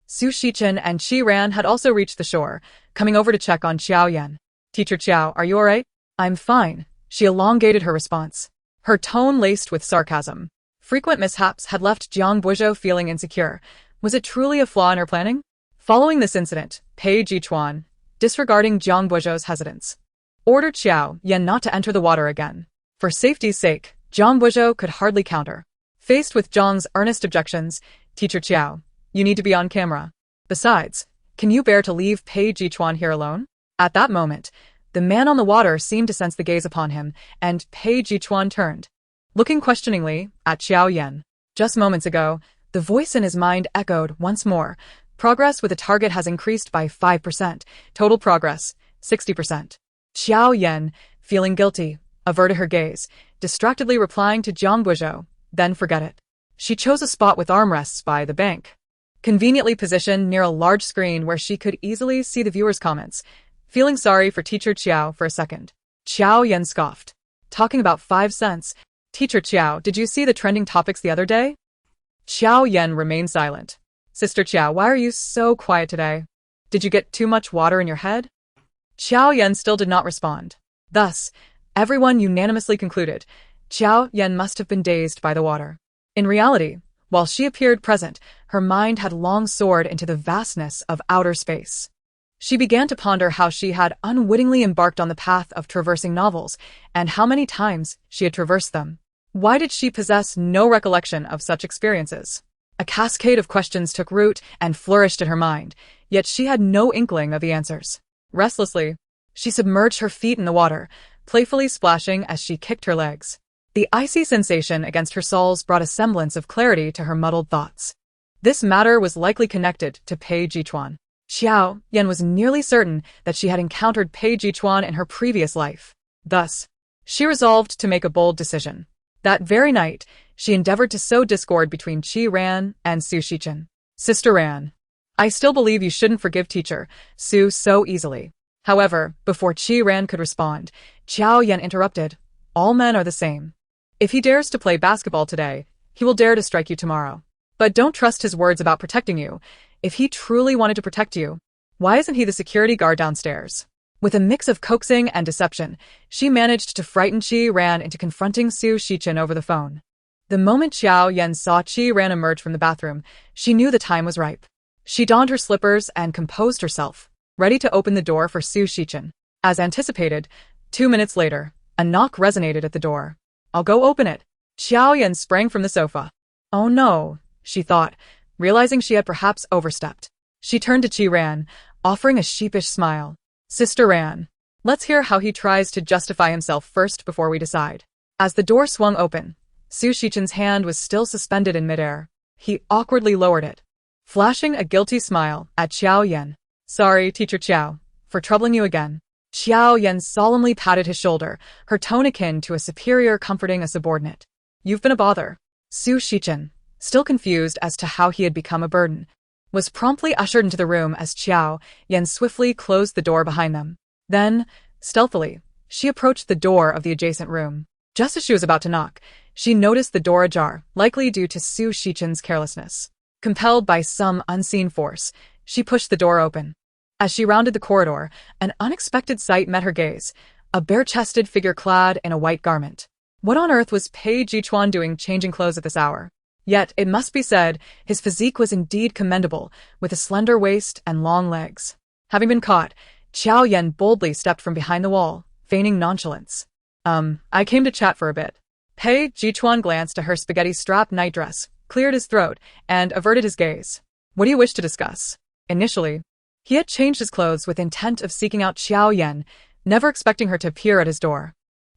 Su Shichen and Qi Ran had also reached the shore, coming over to check on Jiao Yan. Teacher Jiao, are you alright? I'm fine, she elongated her response, her tone laced with sarcasm. Frequent mishaps had left Jiang Buizhou feeling insecure. Was it truly a flaw in her planning? Following this incident, Pei Chuan, disregarding Jiang Buizhou's hesitance, ordered Jiao Yan not to enter the water again. For safety's sake, Jiang Buizhou could hardly counter. Faced with Jiang's earnest objections, Teacher Jiao, you need to be on camera. Besides, can you bear to leave Pei Chuan here alone? At that moment, the man on the water seemed to sense the gaze upon him, and Pei Chuan turned, looking questioningly at Jiao Yan. Just moments ago, the voice in his mind echoed once more. Progress with a target has increased by 5%. Total progress, 60%. Jiao Yan, feeling guilty, averted her gaze, distractedly replying to Jiang Buizhou, then forget it. She chose a spot with armrests by the bank, conveniently positioned near a large screen where she could easily see the viewers' comments, feeling sorry for Teacher Jiao for a second. Jiao Yan scoffed. Talking about 5 cents. Teacher Jiao, did you see the trending topics the other day? Jiao Yan remained silent. Sister Jiao, why are you so quiet today? Did you get too much water in your head? Jiao Yan still did not respond. Thus, everyone unanimously concluded Jiao Yan must have been dazed by the water. In reality, while she appeared present, her mind had long soared into the vastness of outer space. She began to ponder how she had unwittingly embarked on the path of traversing novels, and how many times she had traversed them. Why did she possess no recollection of such experiences? A cascade of questions took root and flourished in her mind, yet she had no inkling of the answers. Restlessly, she submerged her feet in the water, playfully splashing as she kicked her legs. The icy sensation against her soles brought a semblance of clarity to her muddled thoughts. This matter was likely connected to Pei Chuan. Jiao Yan was nearly certain that she had encountered Pei Chuan in her previous life. Thus, she resolved to make a bold decision. That very night, she endeavored to sow discord between Qi Ran and Su Shichen. Sister Ran, I still believe you shouldn't forgive Teacher Su so easily. However, before Qi Ran could respond, Jiao Yan interrupted. All men are the same. If he dares to play basketball today, he will dare to strike you tomorrow. But don't trust his words about protecting you. If he truly wanted to protect you, why isn't he the security guard downstairs? With a mix of coaxing and deception, she managed to frighten Qi Ran into confronting Su Shichen over the phone. The moment Jiao Yan saw Qi Ran emerge from the bathroom, she knew the time was ripe. She donned her slippers and composed herself, ready to open the door for Su Shichen. As anticipated, 2 minutes later, A knock resonated at the door. "I'll go open it." Jiao Yan sprang from the sofa. "Oh no," she thought, realizing she had perhaps overstepped. She turned to Qi Ran, offering a sheepish smile. "Sister Ran, let's hear how he tries to justify himself first before we decide." As the door swung open, Su Shichen's hand was still suspended in midair. He awkwardly lowered it, flashing a guilty smile at Jiao Yan. "Sorry, Teacher Qiao, for troubling you again." Jiao Yan solemnly patted his shoulder, her tone akin to a superior comforting a subordinate. "You've been a bother." Su Shichen, still confused as to how he had become a burden, was promptly ushered into the room as Jiao Yan swiftly closed the door behind them. Then, stealthily, she approached the door of the adjacent room. Just as she was about to knock, she noticed the door ajar, likely due to Su Shichen's carelessness. Compelled by some unseen force, she pushed the door open. As she rounded the corridor, an unexpected sight met her gaze, a bare-chested figure clad in a white garment. What on earth was Pei Chuan doing changing clothes at this hour? Yet, it must be said, his physique was indeed commendable, with a slender waist and long legs. Having been caught, Jiao Yan boldly stepped from behind the wall, feigning nonchalance. I came to chat for a bit." Pei Chuan glanced at her spaghetti-strap nightdress, cleared his throat, and averted his gaze. "What do you wish to discuss?" Initially, he had changed his clothes with intent of seeking out Jiao Yan, never expecting her to appear at his door.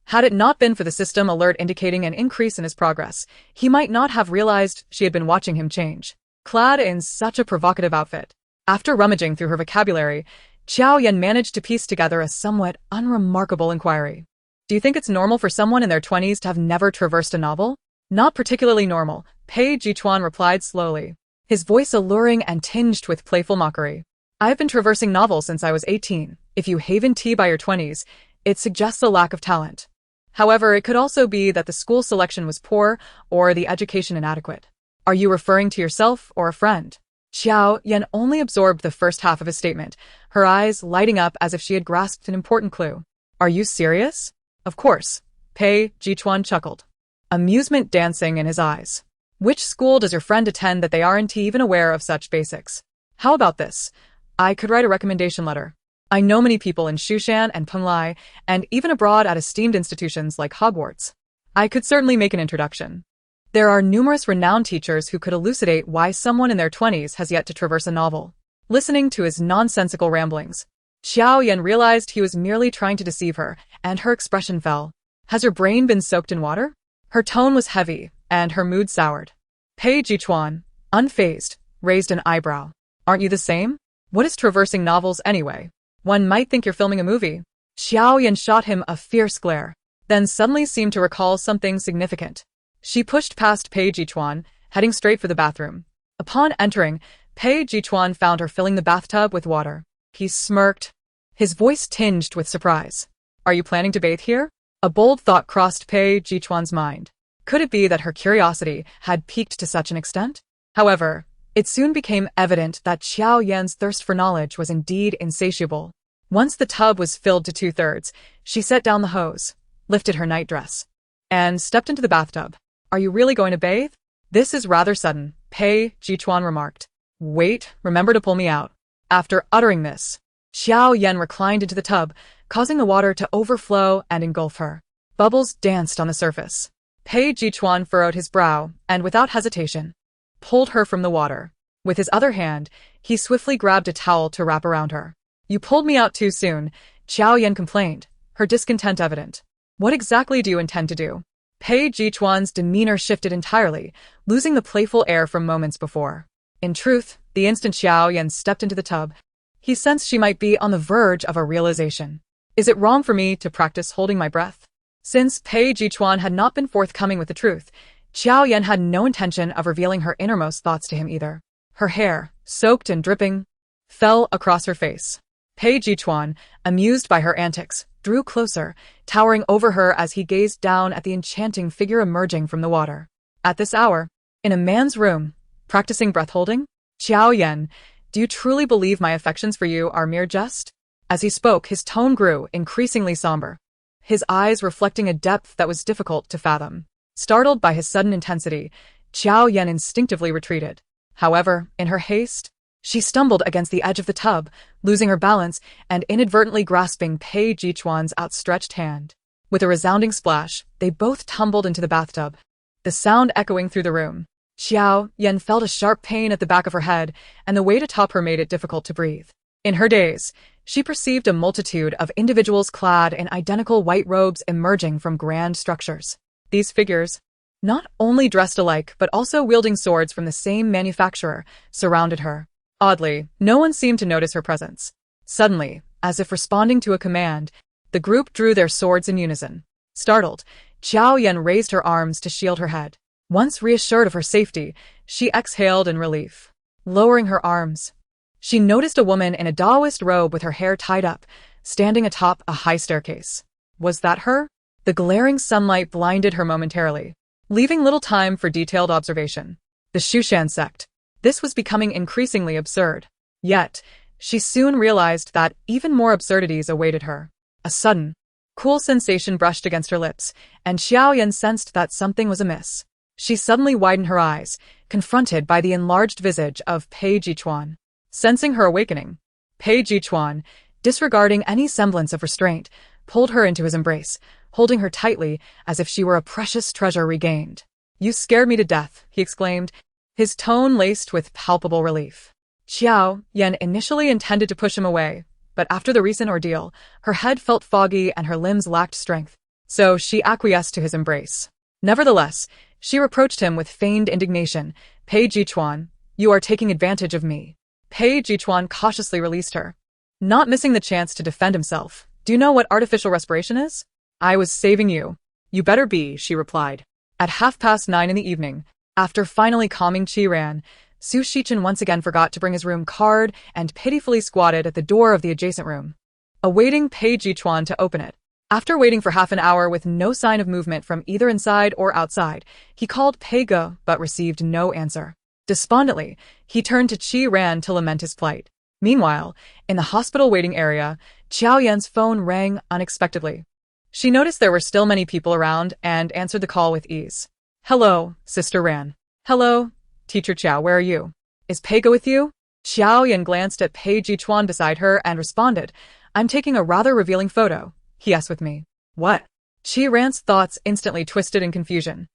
Had it not been for the system alert indicating an increase in his progress, he might not have realized she had been watching him change. Clad in such a provocative outfit. After rummaging through her vocabulary, Jiao Yan managed to piece together a somewhat unremarkable inquiry. "Do you think it's normal for someone in their 20s to have never traversed a novel?" "Not particularly normal," Pei Chuan replied slowly, his voice alluring and tinged with playful mockery. "I have been traversing novels since I was 18. If you haven tea by your 20s, it suggests a lack of talent. However, it could also be that the school selection was poor or the education inadequate." "Are you referring to yourself or a friend?" Jiao Yan only absorbed the first half of his statement, her eyes lighting up as if she had grasped an important clue. "Are you serious?" "Of course," Pei Chuan chuckled, amusement dancing in his eyes. "Which school does your friend attend that they aren't even aware of such basics? How about this? I could write a recommendation letter. I know many people in Shushan and Penglai, and even abroad at esteemed institutions like Hogwarts. I could certainly make an introduction. There are numerous renowned teachers who could elucidate why someone in their 20s has yet to traverse a novel." Listening to his nonsensical ramblings, Jiao Yan realized he was merely trying to deceive her, and her expression fell. "Has your brain been soaked in water?" Her tone was heavy, and her mood soured. Pei Chuan, unfazed, raised an eyebrow. "Aren't you the same? What is traversing novels anyway? One might think you're filming a movie." Jiao Yan shot him a fierce glare, then suddenly seemed to recall something significant. She pushed past Pei Chuan, heading straight for the bathroom. Upon entering, Pei Chuan found her filling the bathtub with water. He smirked, his voice tinged with surprise. "Are you planning to bathe here?" A bold thought crossed Pei Chuan's mind. Could it be that her curiosity had piqued to such an extent? However, it soon became evident that Jiao Yan's thirst for knowledge was indeed insatiable. Once the tub was filled to 2/3, she set down the hose, lifted her nightdress, and stepped into the bathtub. "Are you really going to bathe?" "This is rather sudden," Pei Chuan remarked. "Wait, remember to pull me out." After uttering this, Jiao Yan reclined into the tub, causing the water to overflow and engulf her. Bubbles danced on the surface. Pei Chuan furrowed his brow and, without hesitation, pulled her from the water. With his other hand, he swiftly grabbed a towel to wrap around her. "You pulled me out too soon," Jiao Yan complained, her discontent evident. "What exactly do you intend to do?" Pei Chuan's demeanor shifted entirely, losing the playful air from moments before. In truth, the instant Jiao Yan stepped into the tub, he sensed she might be on the verge of a realization. "Is it wrong for me to practice holding my breath?" Since Pei Chuan had not been forthcoming with the truth, Jiao Yan had no intention of revealing her innermost thoughts to him either. Her hair, soaked and dripping, fell across her face. Pei Chuan, amused by her antics, drew closer, towering over her as he gazed down at the enchanting figure emerging from the water. "At this hour, in a man's room, practicing breath-holding? Jiao Yan, do you truly believe my affections for you are mere jest?" As he spoke, his tone grew increasingly somber, his eyes reflecting a depth that was difficult to fathom. Startled by his sudden intensity, Jiao Yan instinctively retreated. However, in her haste, she stumbled against the edge of the tub, losing her balance and inadvertently grasping Pei Chuan's outstretched hand. With a resounding splash, they both tumbled into the bathtub, the sound echoing through the room. Jiao Yan felt a sharp pain at the back of her head, and the weight atop her made it difficult to breathe. In her daze, she perceived a multitude of individuals clad in identical white robes emerging from grand structures. These figures, not only dressed alike but also wielding swords from the same manufacturer, surrounded her. Oddly, no one seemed to notice her presence. Suddenly, as if responding to a command, the group drew their swords in unison. Startled, Jiao Yan raised her arms to shield her head. Once reassured of her safety, she exhaled in relief. Lowering her arms, she noticed a woman in a Taoist robe with her hair tied up, standing atop a high staircase. Was that her? The glaring sunlight blinded her momentarily, leaving little time for detailed observation. The Shushan sect. This was becoming increasingly absurd. Yet, she soon realized that even more absurdities awaited her. A sudden, cool sensation brushed against her lips, and Jiao Yan sensed that something was amiss. She suddenly widened her eyes, confronted by the enlarged visage of Pei Chuan. Sensing her awakening, Pei Chuan, disregarding any semblance of restraint, pulled her into his embrace, holding her tightly as if she were a precious treasure regained. "You scared me to death," he exclaimed, his tone laced with palpable relief. Jiao Yan initially intended to push him away, but after the recent ordeal, her head felt foggy and her limbs lacked strength, so she acquiesced to his embrace. Nevertheless, she reproached him with feigned indignation. "Pei Chuan, you are taking advantage of me." Pei Chuan cautiously released her, not missing the chance to defend himself. "Do you know what artificial respiration is?" "I was saving you." "You better be," she replied. At 9:30 in the evening, after finally calming Qi Ran, Su Shichen once again forgot to bring his room card and pitifully squatted at the door of the adjacent room, awaiting Pei Chuan to open it. After waiting for half an hour with no sign of movement from either inside or outside, he called Pei Ge but received no answer. Despondently, he turned to Qi Ran to lament his plight. Meanwhile, in the hospital waiting area, Jiao Yan's phone rang unexpectedly. She noticed there were still many people around and answered the call with ease. "Hello, Sister Ran." "Hello, Teacher Chiao, where are you? Is Pei Ge with you?" Jiao Yan glanced at Pei Chuan beside her and responded, "I'm taking a rather revealing photo. He with me." "What?" Qi Ran's thoughts instantly twisted in confusion,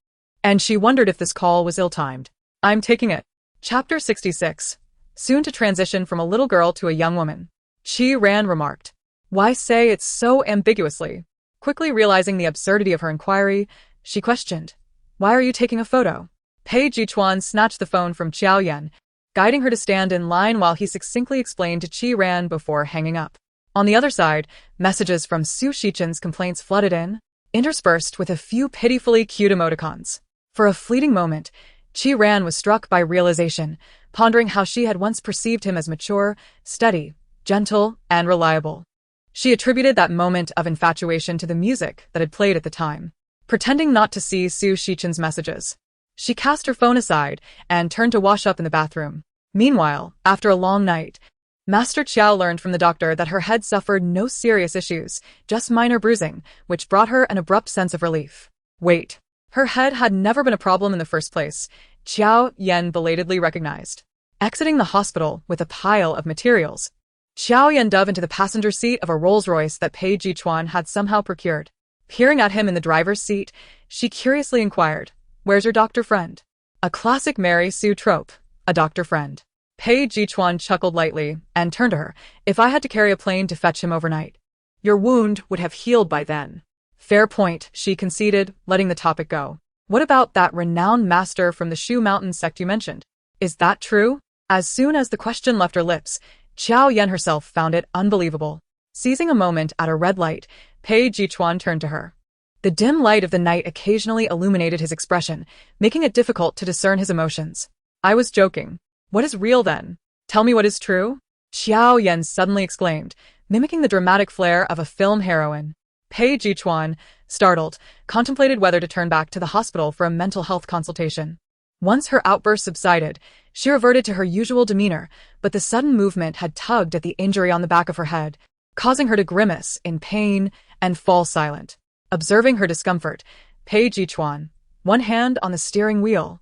and she wondered if this call was ill-timed. "I'm taking it." Chapter 66. Soon to transition from a little girl to a young woman. Qi Ran remarked. "Why say it so ambiguously?" Quickly realizing the absurdity of her inquiry, she questioned, "Why are you taking a photo?" Pei Chuan snatched the phone from Jiao Yan, guiding her to stand in line while he succinctly explained to Qi Ran before hanging up. On the other side, messages from Su Shichen's complaints flooded in, interspersed with a few pitifully cute emoticons. For a fleeting moment, Qi Ran was struck by realization, pondering how she had once perceived him as mature, steady, gentle, and reliable. She attributed that moment of infatuation to the music that had played at the time. Pretending not to see Su Shichen's messages, she cast her phone aside and turned to wash up in the bathroom. Meanwhile, after a long night, Master Chiao learned from the doctor that her head suffered no serious issues, just minor bruising, which brought her an abrupt sense of relief. Wait, her head had never been a problem in the first place, Jiao Yan belatedly recognized. Exiting the hospital with a pile of materials, Jiao Yan dove into the passenger seat of a Rolls-Royce that Pei Chuan had somehow procured. Peering at him in the driver's seat, she curiously inquired, "Where's your doctor friend?" A classic Mary Sue trope, a doctor friend. Pei Chuan chuckled lightly and turned to her. "If I had to carry a plane to fetch him overnight, your wound would have healed by then." "Fair point," she conceded, letting the topic go. "What about that renowned master from the Shu Mountain sect you mentioned? Is that true?" As soon as the question left her lips, Jiao Yan herself found it unbelievable. Seizing a moment at a red light, Pei Chuan turned to her. The dim light of the night occasionally illuminated his expression, making it difficult to discern his emotions. "I was joking. What is real then? Tell me what is true?" Jiao Yan suddenly exclaimed, mimicking the dramatic flair of a film heroine. Pei Chuan, startled, contemplated whether to turn back to the hospital for a mental health consultation. Once her outburst subsided, she reverted to her usual demeanor, but the sudden movement had tugged at the injury on the back of her head, causing her to grimace in pain and fall silent. Observing her discomfort, Pei Chuan, one hand on the steering wheel,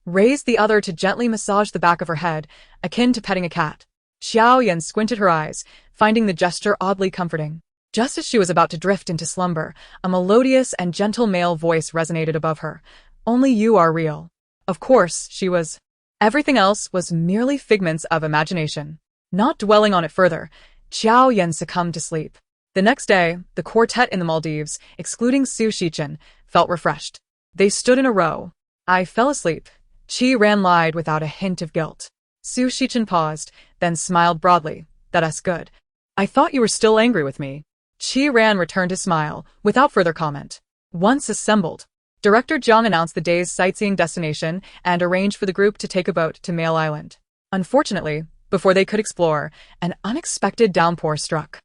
raised the other to gently massage the back of her head, akin to petting a cat. Jiao Yan squinted her eyes, finding the gesture oddly comforting. Just as she was about to drift into slumber, a melodious and gentle male voice resonated above her. Only you are real. Of course, she was. Everything else was merely figments of imagination. Not dwelling on it further, Jiao Yan succumbed to sleep. The next day, the quartet in the Maldives, excluding Su Shichen, felt refreshed. They stood in a row. I fell asleep. Ran lied without a hint of guilt. Su Shichen paused, then smiled broadly. That's good. I thought you were still angry with me. Ran returned his smile, without further comment. Once assembled, Director Zhang announced the day's sightseeing destination and arranged for the group to take a boat to Mail Island. Unfortunately, before they could explore, an unexpected downpour struck.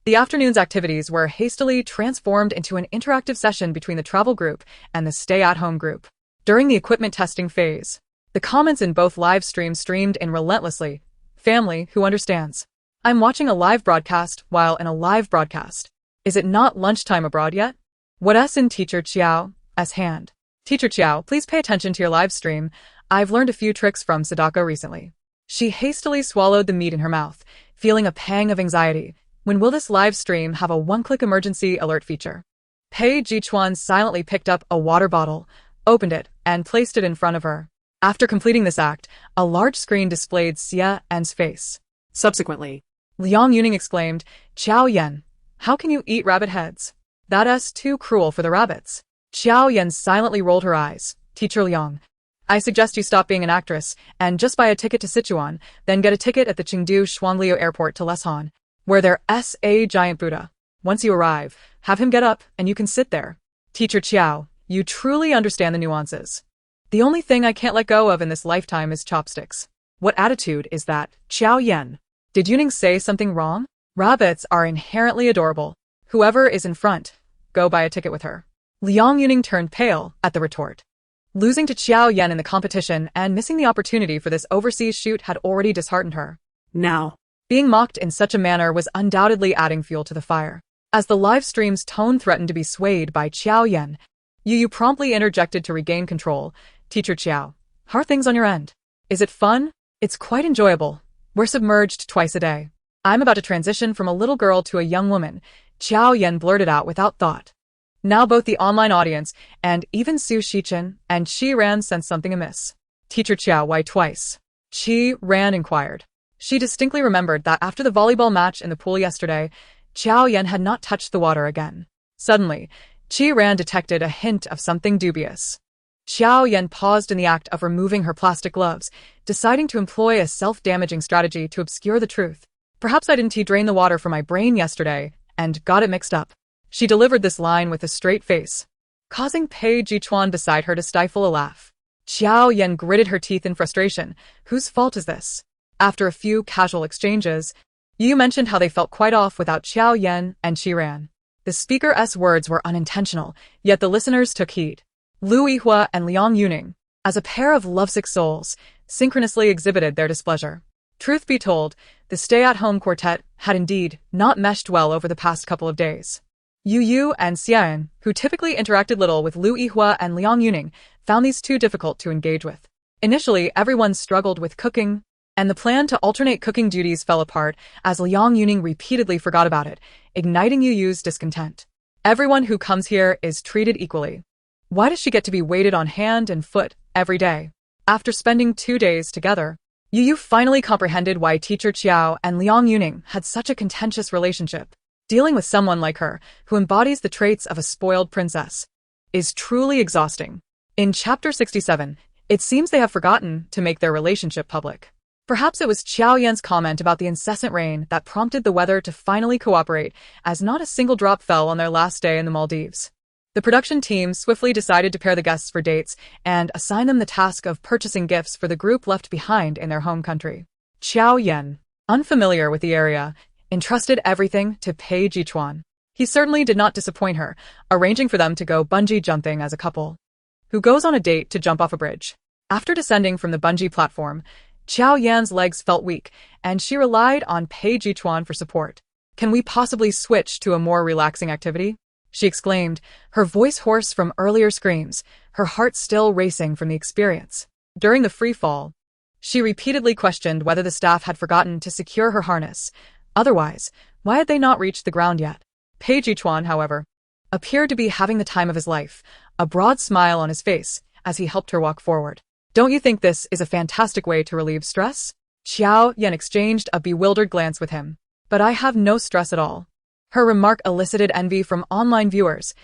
The afternoon's activities were hastily transformed into an interactive session between the travel group and the stay-at-home group. During the equipment testing phase, the comments in both live streams streamed in relentlessly. Family who understands. I'm watching a live broadcast while in a live broadcast. Is it not lunchtime abroad yet? What's in Teacher Chiao's hand? Teacher Chiao, please pay attention to your live stream. I've learned a few tricks from Sadako recently. She hastily swallowed the meat in her mouth, feeling a pang of anxiety. When will this live stream have a one-click emergency alert feature? Pei Chuan silently picked up a water bottle, opened it, and placed it in front of her. After completing this act, a large screen displayed Xia Yan's face. Subsequently, Liang Yuning exclaimed, Jiao Yan, how can you eat rabbit heads? That's too cruel for the rabbits. Jiao Yan silently rolled her eyes. Teacher Liang, I suggest you stop being an actress and just buy a ticket to Sichuan, then get a ticket at the Chengdu Shuangliu Airport to Leshan, where there's a giant Buddha. Once you arrive, have him get up and you can sit there. Teacher Chiao, you truly understand the nuances. The only thing I can't let go of in this lifetime is chopsticks. What attitude is that, Jiao Yan? Did Yuning say something wrong? Rabbits are inherently adorable. Whoever is in front, go buy a ticket with her. Liang Yuning turned pale at the retort. Losing to Jiao Yan in the competition and missing the opportunity for this overseas shoot had already disheartened her. now, Being mocked in such a manner was undoubtedly adding fuel to the fire. As the live stream's tone threatened to be swayed by Jiao Yan, Yu promptly interjected to regain control. Teacher Chiao, how are things on your end? Is it fun? It's quite enjoyable. We're submerged twice a day. I'm about to transition from a little girl to a young woman, Jiao Yan blurted out without thought. Now both the online audience and even Su Shichen and Ran sensed something amiss. Teacher Chiao, why twice? Ran inquired. She distinctly remembered that after the volleyball match in the pool yesterday, Jiao Yan had not touched the water again. Suddenly, Ran detected a hint of something dubious. Jiao Yan paused in the act of removing her plastic gloves, deciding to employ a self-damaging strategy to obscure the truth. Perhaps I didn't drain the water from my brain yesterday and got it mixed up. She delivered this line with a straight face, causing Pei Chuan beside her to stifle a laugh. Jiao Yan gritted her teeth in frustration. Whose fault is this? After a few casual exchanges, Yu mentioned how they felt quite off without Jiao Yan and Ran. The speaker's words were unintentional, yet the listeners took heed. Lu Yihua and Liang Yuning, as a pair of lovesick souls, synchronously exhibited their displeasure. Truth be told, the stay-at-home quartet had indeed not meshed well over the past couple of days. Yu and Xian, who typically interacted little with Lu Yihua and Liang Yuning, found these two difficult to engage with. Initially, everyone struggled with cooking, and the plan to alternate cooking duties fell apart as Liang Yuning repeatedly forgot about it, igniting Yu's discontent. Everyone who comes here is treated equally. Why does she get to be waited on hand and foot every day? After spending 2 days together, Yu finally comprehended why Teacher Chiao and Liang Yuning had such a contentious relationship. Dealing with someone like her, who embodies the traits of a spoiled princess, is truly exhausting. In Chapter 67, it seems they have forgotten to make their relationship public. Perhaps it was Jiao Yan's comment about the incessant rain that prompted the weather to finally cooperate, as not a single drop fell on their last day in the Maldives. The production team swiftly decided to pair the guests for dates and assign them the task of purchasing gifts for the group left behind in their home country. Jiao Yan, unfamiliar with the area, entrusted everything to Pei Chuan. He certainly did not disappoint her, arranging for them to go bungee jumping as a couple who goes on a date to jump off a bridge. After descending from the bungee platform, Jiao Yan's legs felt weak, and she relied on Pei Chuan for support. Can we possibly switch to a more relaxing activity? She exclaimed, her voice hoarse from earlier screams, her heart still racing from the experience. During the free fall, she repeatedly questioned whether the staff had forgotten to secure her harness. Otherwise, why had they not reached the ground yet? Pei Chuan, however, appeared to be having the time of his life, a broad smile on his face as he helped her walk forward. Don't you think this is a fantastic way to relieve stress? Jiao Yan exchanged a bewildered glance with him. But I have no stress at all. Her remark elicited envy from online viewers.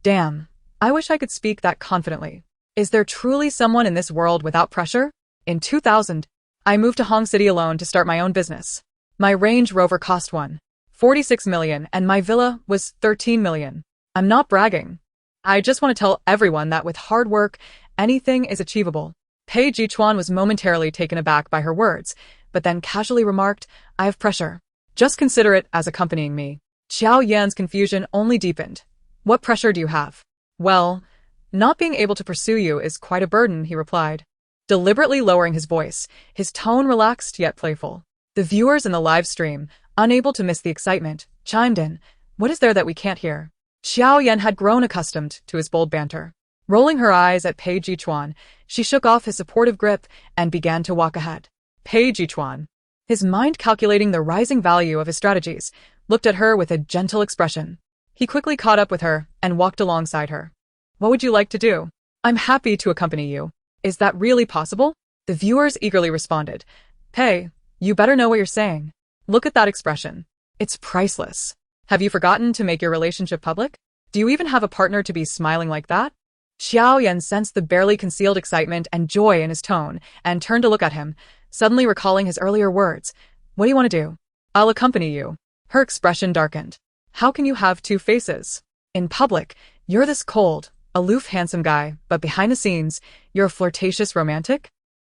Damn, I wish I could speak that confidently. Is there truly someone in this world without pressure? In 2000, I moved to Hong City alone to start my own business. My Range Rover cost $1.46 million and my villa was $13 million. I'm not bragging. I just want to tell everyone that with hard work, anything is achievable. Pei Chuan was momentarily taken aback by her words, but then casually remarked, I have pressure. Just consider it as accompanying me. Jiao Yan's confusion only deepened. What pressure do you have? Well, not being able to pursue you is quite a burden, he replied. Deliberately lowering his voice, his tone relaxed yet playful. The viewers in the live stream, unable to miss the excitement, chimed in. What is there that we can't hear? Jiao Yan had grown accustomed to his bold banter. Rolling her eyes at Pei Chuan, she shook off his supportive grip and began to walk ahead. Pei Chuan, his mind calculating the rising value of his strategies, looked at her with a gentle expression. He quickly caught up with her and walked alongside her. What would you like to do? I'm happy to accompany you. Is that really possible? The viewers eagerly responded. Pei, you better know what you're saying. Look at that expression. It's priceless. Have you forgotten to make your relationship public? Do you even have a partner to be smiling like that? Jiao Yan sensed the barely concealed excitement and joy in his tone and turned to look at him, suddenly recalling his earlier words. What do you want to do? I'll accompany you. Her expression darkened. How can you have two faces? In public, you're this cold, aloof handsome guy, but behind the scenes, you're a flirtatious romantic?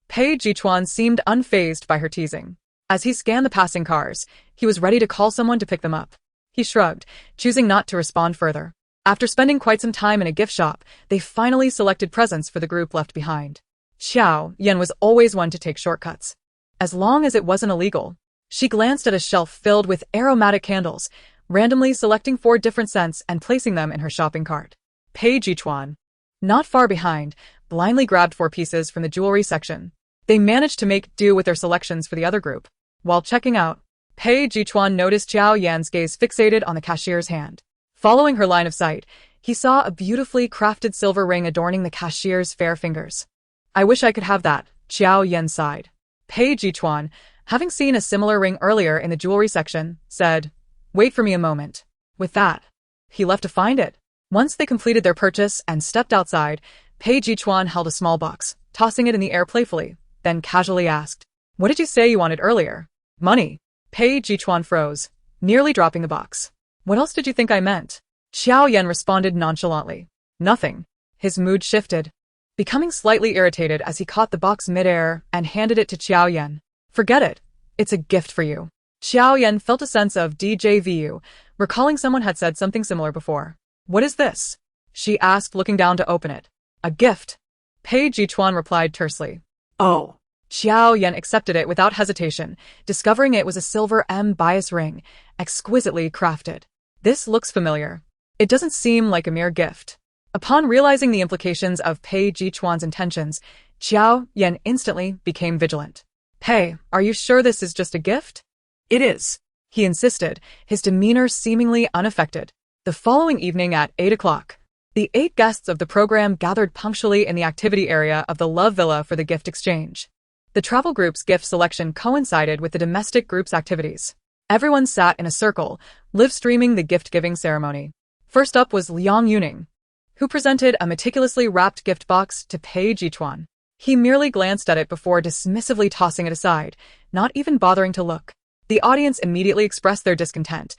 Pei Chuan seemed unfazed by her teasing. As he scanned the passing cars, he was ready to call someone to pick them up. He shrugged, choosing not to respond further. After spending quite some time in a gift shop, they finally selected presents for the group left behind. Jiao Yan was always one to take shortcuts. As long as it wasn't illegal. She glanced at a shelf filled with aromatic candles, randomly selecting 4 different scents and placing them in her shopping cart. Pei Chuan, not far behind, blindly grabbed 4 pieces from the jewelry section. They managed to make do with their selections for the other group. While checking out, Pei Chuan noticed Jiao Yan's gaze fixated on the cashier's hand. Following her line of sight, he saw a beautifully crafted silver ring adorning the cashier's fair fingers. I wish I could have that, Jiao Yan sighed. Pei Chuan, having seen a similar ring earlier in the jewelry section, said, Wait for me a moment. With that, he left to find it. Once they completed their purchase and stepped outside, Pei Chuan held a small box, tossing it in the air playfully, then casually asked, What did you say you wanted earlier? Money. Pei Chuan froze, nearly dropping the box. What else did you think I meant? Jiao Yan responded nonchalantly. Nothing. His mood shifted, becoming slightly irritated as he caught the box midair and handed it to Jiao Yan. Forget it. It's a gift for you. Jiao Yan felt a sense of déjà vu, recalling someone had said something similar before. What is this? She asked, looking down to open it. A gift. Pei Chuan replied tersely. Oh. Jiao Yan accepted it without hesitation, discovering it was a silver M-bias ring, exquisitely crafted. This looks familiar. It doesn't seem like a mere gift. Upon realizing the implications of Pei Chuan's intentions, Jiao Yan instantly became vigilant. Pei, are you sure this is just a gift? It is, he insisted, his demeanor seemingly unaffected. The following evening at 8 o'clock, the 8 guests of the program gathered punctually in the activity area of the Love Villa for the gift exchange. The travel group's gift selection coincided with the domestic group's activities. Everyone sat in a circle, live-streaming the gift-giving ceremony. First up was Liang Yuning, who presented a meticulously wrapped gift box to Pei Chuan. He merely glanced at it before dismissively tossing it aside, not even bothering to look. The audience immediately expressed their discontent.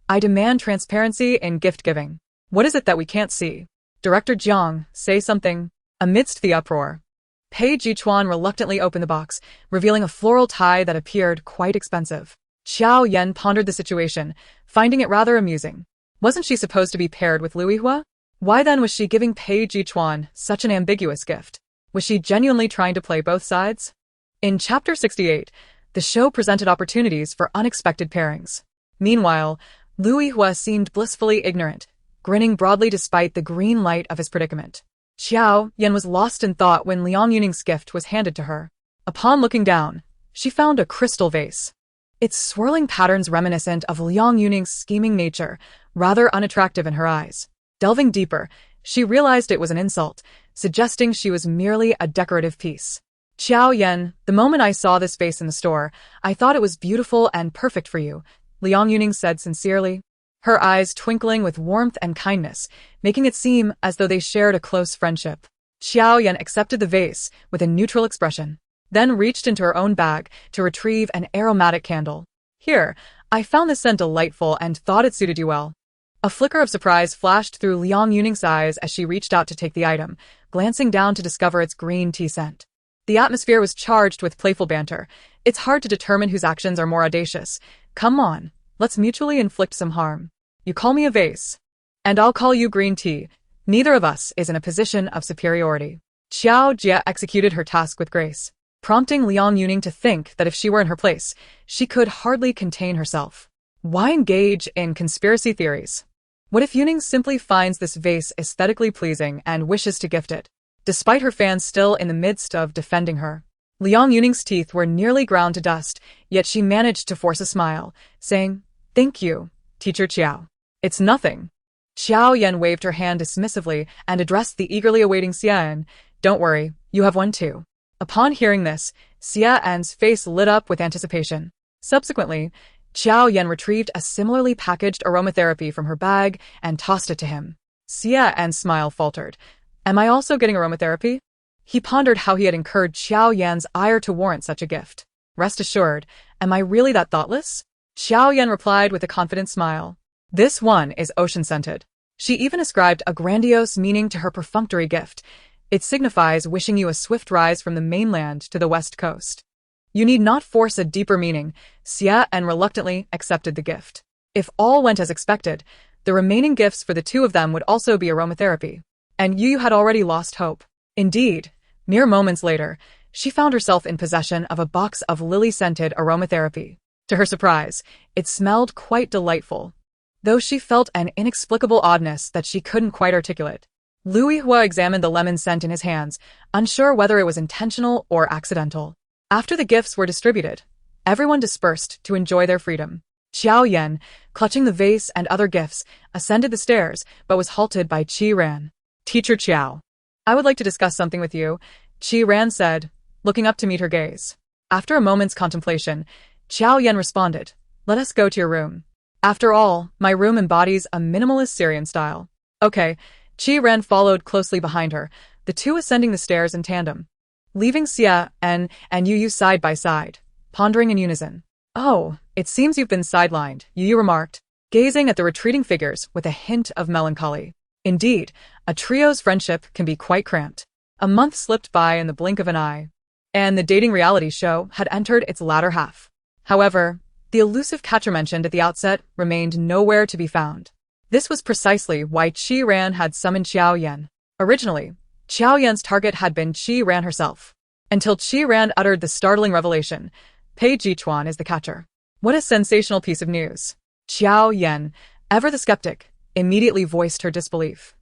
I demand transparency in gift-giving. What is it that we can't see? Director Jiang, say something. Amidst the uproar, Pei Chuan reluctantly opened the box, revealing a floral tie that appeared quite expensive. Jiao Yan pondered the situation, finding it rather amusing. Wasn't she supposed to be paired with Lighthearted? Why then was she giving Pei Chuan such an ambiguous gift? Was she genuinely trying to play both sides? In Chapter 68, the show presented opportunities for unexpected pairings. Meanwhile, Lighthearted seemed blissfully ignorant, grinning broadly despite the green light of his predicament. Jiao Yan was lost in thought when Liang Yuning's gift was handed to her. Upon looking down, she found a crystal vase. Its swirling patterns reminiscent of Liang Yuning's scheming nature, rather unattractive in her eyes. Delving deeper, she realized it was an insult, suggesting she was merely a decorative piece. Jiao Yan, the moment I saw this face in the store, I thought it was beautiful and perfect for you, Liang Yuning said sincerely, her eyes twinkling with warmth and kindness, making it seem as though they shared a close friendship. Jiao Yan accepted the vase with a neutral expression, then reached into her own bag to retrieve an aromatic candle. Here, I found this scent delightful and thought it suited you well. A flicker of surprise flashed through Liang Yuning's eyes as she reached out to take the item, glancing down to discover its green tea scent. The atmosphere was charged with playful banter. It's hard to determine whose actions are more audacious. Come on, let's mutually inflict some harm. You call me a vase, and I'll call you green tea. Neither of us is in a position of superiority. Xiao Jia executed her task with grace, prompting Liang Yuning to think that if she were in her place, she could hardly contain herself. Why engage in conspiracy theories? What if Yuning simply finds this vase aesthetically pleasing and wishes to gift it? Despite her fans still in the midst of defending her, Liang Yuning's teeth were nearly ground to dust, yet she managed to force a smile, saying, "Thank you, Teacher Qiao. It's nothing." Jiao Yan waved her hand dismissively and addressed the eagerly awaiting Xian. "Don't worry, you have one too." Upon hearing this, Xian's face lit up with anticipation. Subsequently, Jiao Yan retrieved a similarly packaged aromatherapy from her bag and tossed it to him. Xian's smile faltered. "Am I also getting aromatherapy?" He pondered how he had incurred Jiao Yan's ire to warrant such a gift. "Rest assured, am I really that thoughtless?" Jiao Yan replied with a confident smile. "This one is ocean-scented." She even ascribed a grandiose meaning to her perfunctory gift. "It signifies wishing you a swift rise from the mainland to the west coast." You need not force a deeper meaning. Xian reluctantly accepted the gift. If all went as expected, the remaining gifts for the two of them would also be aromatherapy. And Yu had already lost hope. Indeed, mere moments later, she found herself in possession of a box of lily-scented aromatherapy. To her surprise, it smelled quite delightful, though she felt an inexplicable oddness that she couldn't quite articulate. Lui Hua examined the lemon scent in his hands, unsure whether it was intentional or accidental. After the gifts were distributed, everyone dispersed to enjoy their freedom. Jiao Yan, clutching the vase and other gifts, ascended the stairs but was halted by Qi Ran. "Teacher Qiao, I would like to discuss something with you," Qi Ran said, looking up to meet her gaze. After a moment's contemplation, Jiao Yan responded, "Let us go to your room. After all, my room embodies a minimalist Syrian style." "Okay." Qi Ran followed closely behind her, the two ascending the stairs in tandem, leaving Xia and Yu side by side, pondering in unison. "Oh, it seems you've been sidelined," Yu remarked, gazing at the retreating figures with a hint of melancholy. Indeed, a trio's friendship can be quite cramped. A month slipped by in the blink of an eye, and the dating reality show had entered its latter half. However, the elusive catcher mentioned at the outset remained nowhere to be found. This was precisely why Qi Ran had summoned Jiao Yan. Originally, Jiao Yan's target had been Qi Ran herself, until Qi Ran uttered the startling revelation, "Pei Chuan is the catcher." What a sensational piece of news. Jiao Yan, ever the skeptic, immediately voiced her disbelief.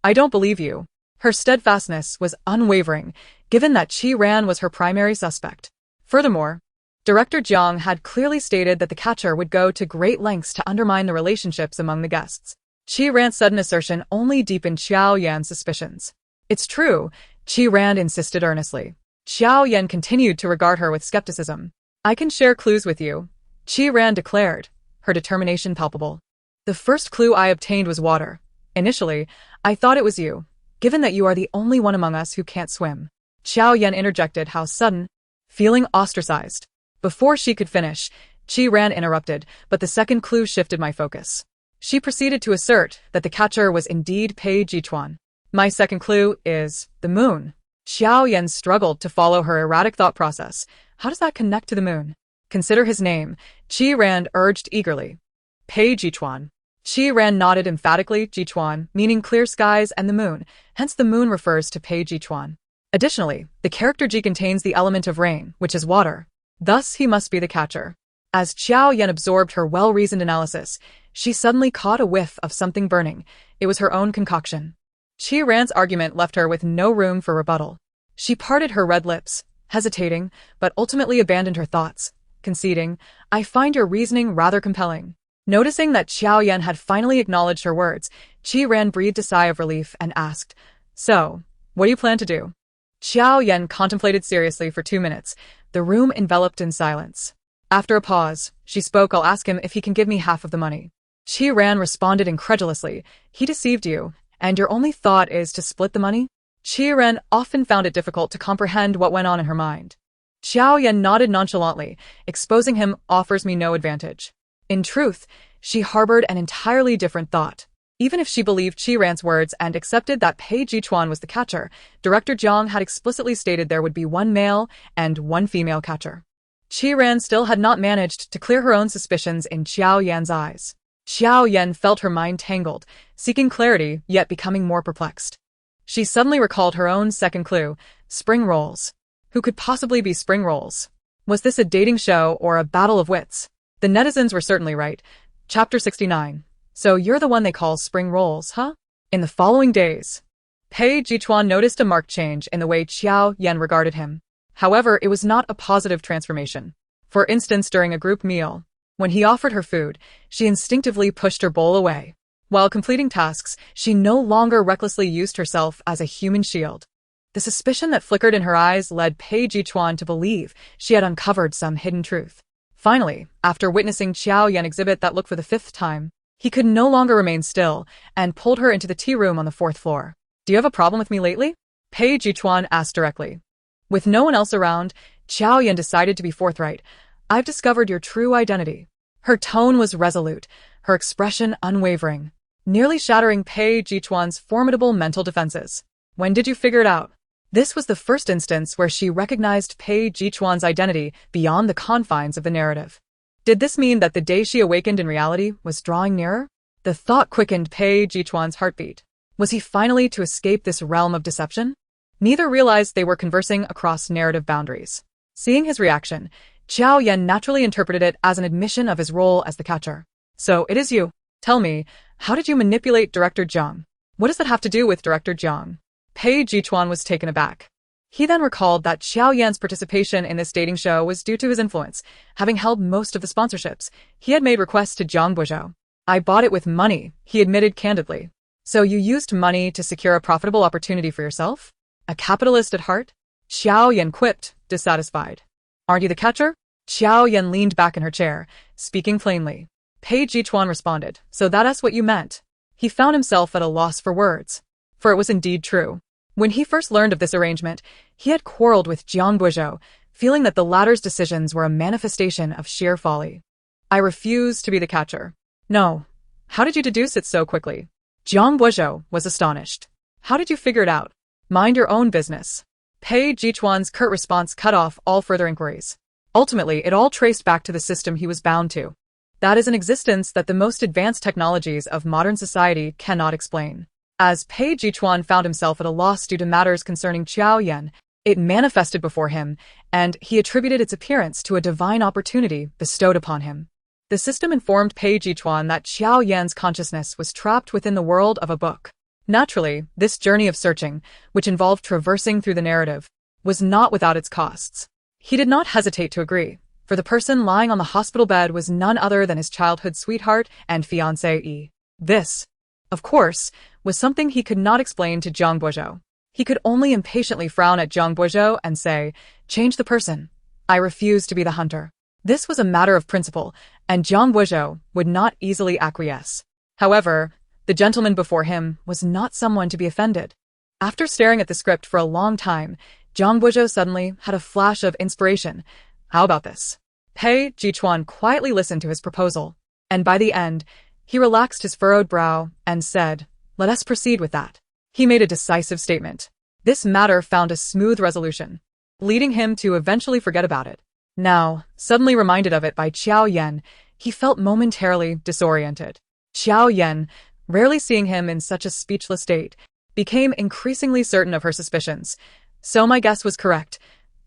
"I don't believe you." Her steadfastness was unwavering, given that Qi Ran was her primary suspect. Furthermore, Director Jiang had clearly stated that the catcher would go to great lengths to undermine the relationships among the guests. Qi Ran's sudden assertion only deepened Xiao Yan's suspicions. "It's true," Qi Ran insisted earnestly. Xiao Yan continued to regard her with skepticism. "I can share clues with you," Qi Ran declared, her determination palpable. "The first clue I obtained was water. Initially, I thought it was you, given that you are the only one among us who can't swim." Xiao Yan interjected, "How sudden." Feeling ostracized. Before she could finish, Qi Ran interrupted, "But the second clue shifted my focus." She proceeded to assert that the catcher was indeed Pei Chuan. "My second clue is the moon." Xiao Yan struggled to follow her erratic thought process. "How does that connect to the moon?" "Consider his name," Qi Ran urged eagerly. "Pei Chuan." Qi Ran nodded emphatically. Jichuan, meaning clear skies, and the moon, hence the moon refers to Pei Chuan. Additionally, the character Ji contains the element of rain, which is water. Thus he must be the catcher. As Xiao Yan absorbed her well-reasoned analysis, she suddenly caught a whiff of something burning. It was her own concoction. Qi Ran's argument left her with no room for rebuttal. She parted her red lips, hesitating, but ultimately abandoned her thoughts, conceding, "I find your reasoning rather compelling. Noticing that Jiao Yan had finally acknowledged her words, Qi Ran breathed a sigh of relief and asked, "So, what do you plan to do?" Jiao Yan contemplated seriously for 2 minutes, the room enveloped in silence. After a pause, she spoke. "I'll ask him if he can give me half of the money." Qi Ran responded incredulously, "He deceived you, and your only thought is to split the money?" Qi Ran often found it difficult to comprehend what went on in her mind. Jiao Yan nodded nonchalantly, exposing him offers me no advantage. In truth, she harbored an entirely different thought. Even if she believed Qi Ran's words and accepted that Pei Chuan was the catcher, Director Jiang had explicitly stated there would be one male and one female catcher. Qi Ran still had not managed to clear her own suspicions in Jiao Yan's eyes. Jiao Yan felt her mind tangled, seeking clarity yet becoming more perplexed. She suddenly recalled her own second clue, spring rolls. Who could possibly be spring rolls? Was this a dating show or a battle of wits? The netizens were certainly right. Chapter 69. So you're the one they call spring rolls, huh? In the following days, Pei Chuan noticed a marked change in the way Jiao Yan regarded him. However, it was not a positive transformation. For instance, during a group meal, when he offered her food, she instinctively pushed her bowl away. While completing tasks, she no longer recklessly used herself as a human shield. The suspicion that flickered in her eyes led Pei Chuan to believe she had uncovered some hidden truth. Finally, after witnessing Jiao Yan exhibit that look for the 5th time, he could no longer remain still and pulled her into the tea room on the 4th floor. "Do you have a problem with me lately?" Pei Chuan asked directly. With no one else around, Jiao Yan decided to be forthright. "I've discovered your true identity." Her tone was resolute, her expression unwavering, nearly shattering Pei Chuan's formidable mental defenses. "When did you figure it out?" This was the first instance where she recognized Pei Chuan's identity beyond the confines of the narrative. Did this mean that the day she awakened in reality was drawing nearer? The thought quickened Pei Chuan's heartbeat. Was he finally to escape this realm of deception? Neither realized they were conversing across narrative boundaries. Seeing his reaction, Jiao Yan naturally interpreted it as an admission of his role as the catcher. "So it is you. Tell me, how did you manipulate Director Jiang?" "What does that have to do with Director Jiang?" Pei Chuan was taken aback. He then recalled that Jiao Yan's participation in this dating show was due to his influence. Having held most of the sponsorships, he had made requests to Zhang Buizhou. "I bought it with money," he admitted candidly. "So you used money to secure a profitable opportunity for yourself? A capitalist at heart?" Jiao Yan quipped, dissatisfied. "Aren't you the catcher?" Jiao Yan leaned back in her chair, speaking plainly. Pei Chuan responded, "So that's what you meant." He found himself at a loss for words. For it was indeed true. When he first learned of this arrangement, he had quarreled with Zhang Buizhou, feeling that the latter's decisions were a manifestation of sheer folly. "I refuse to be the catcher." "No. How did you deduce it so quickly?" Zhang Buizhou was astonished. "How did you figure it out?" "Mind your own business." Pei Chuan's curt response cut off all further inquiries. Ultimately, it all traced back to the system he was bound to. That is an existence that the most advanced technologies of modern society cannot explain. As Pei Chuan found himself at a loss due to matters concerning Jiao Yan, it manifested before him, and he attributed its appearance to a divine opportunity bestowed upon him. The system informed Pei Chuan that Jiao Yan's consciousness was trapped within the world of a book. Naturally, this journey of searching, which involved traversing through the narrative, was not without its costs. He did not hesitate to agree, for the person lying on the hospital bed was none other than his childhood sweetheart and fiancée. This, of course, was something he could not explain to Zhang Buizhou. He could only impatiently frown at Zhang Buizhou and say, "Change the person. I refuse to be the hunter." This was a matter of principle, and Zhang Buizhou would not easily acquiesce. However, the gentleman before him was not someone to be offended. After staring at the script for a long time, Zhang Buizhou suddenly had a flash of inspiration. "How about this?" Pei Chuan quietly listened to his proposal, and by the end, he relaxed his furrowed brow and said, "Let us proceed with that." He made a decisive statement. This matter found a smooth resolution, leading him to eventually forget about it. Now, suddenly reminded of it by Jiao Yan, he felt momentarily disoriented. Jiao Yan, rarely seeing him in such a speechless state, became increasingly certain of her suspicions. "So my guess was correct.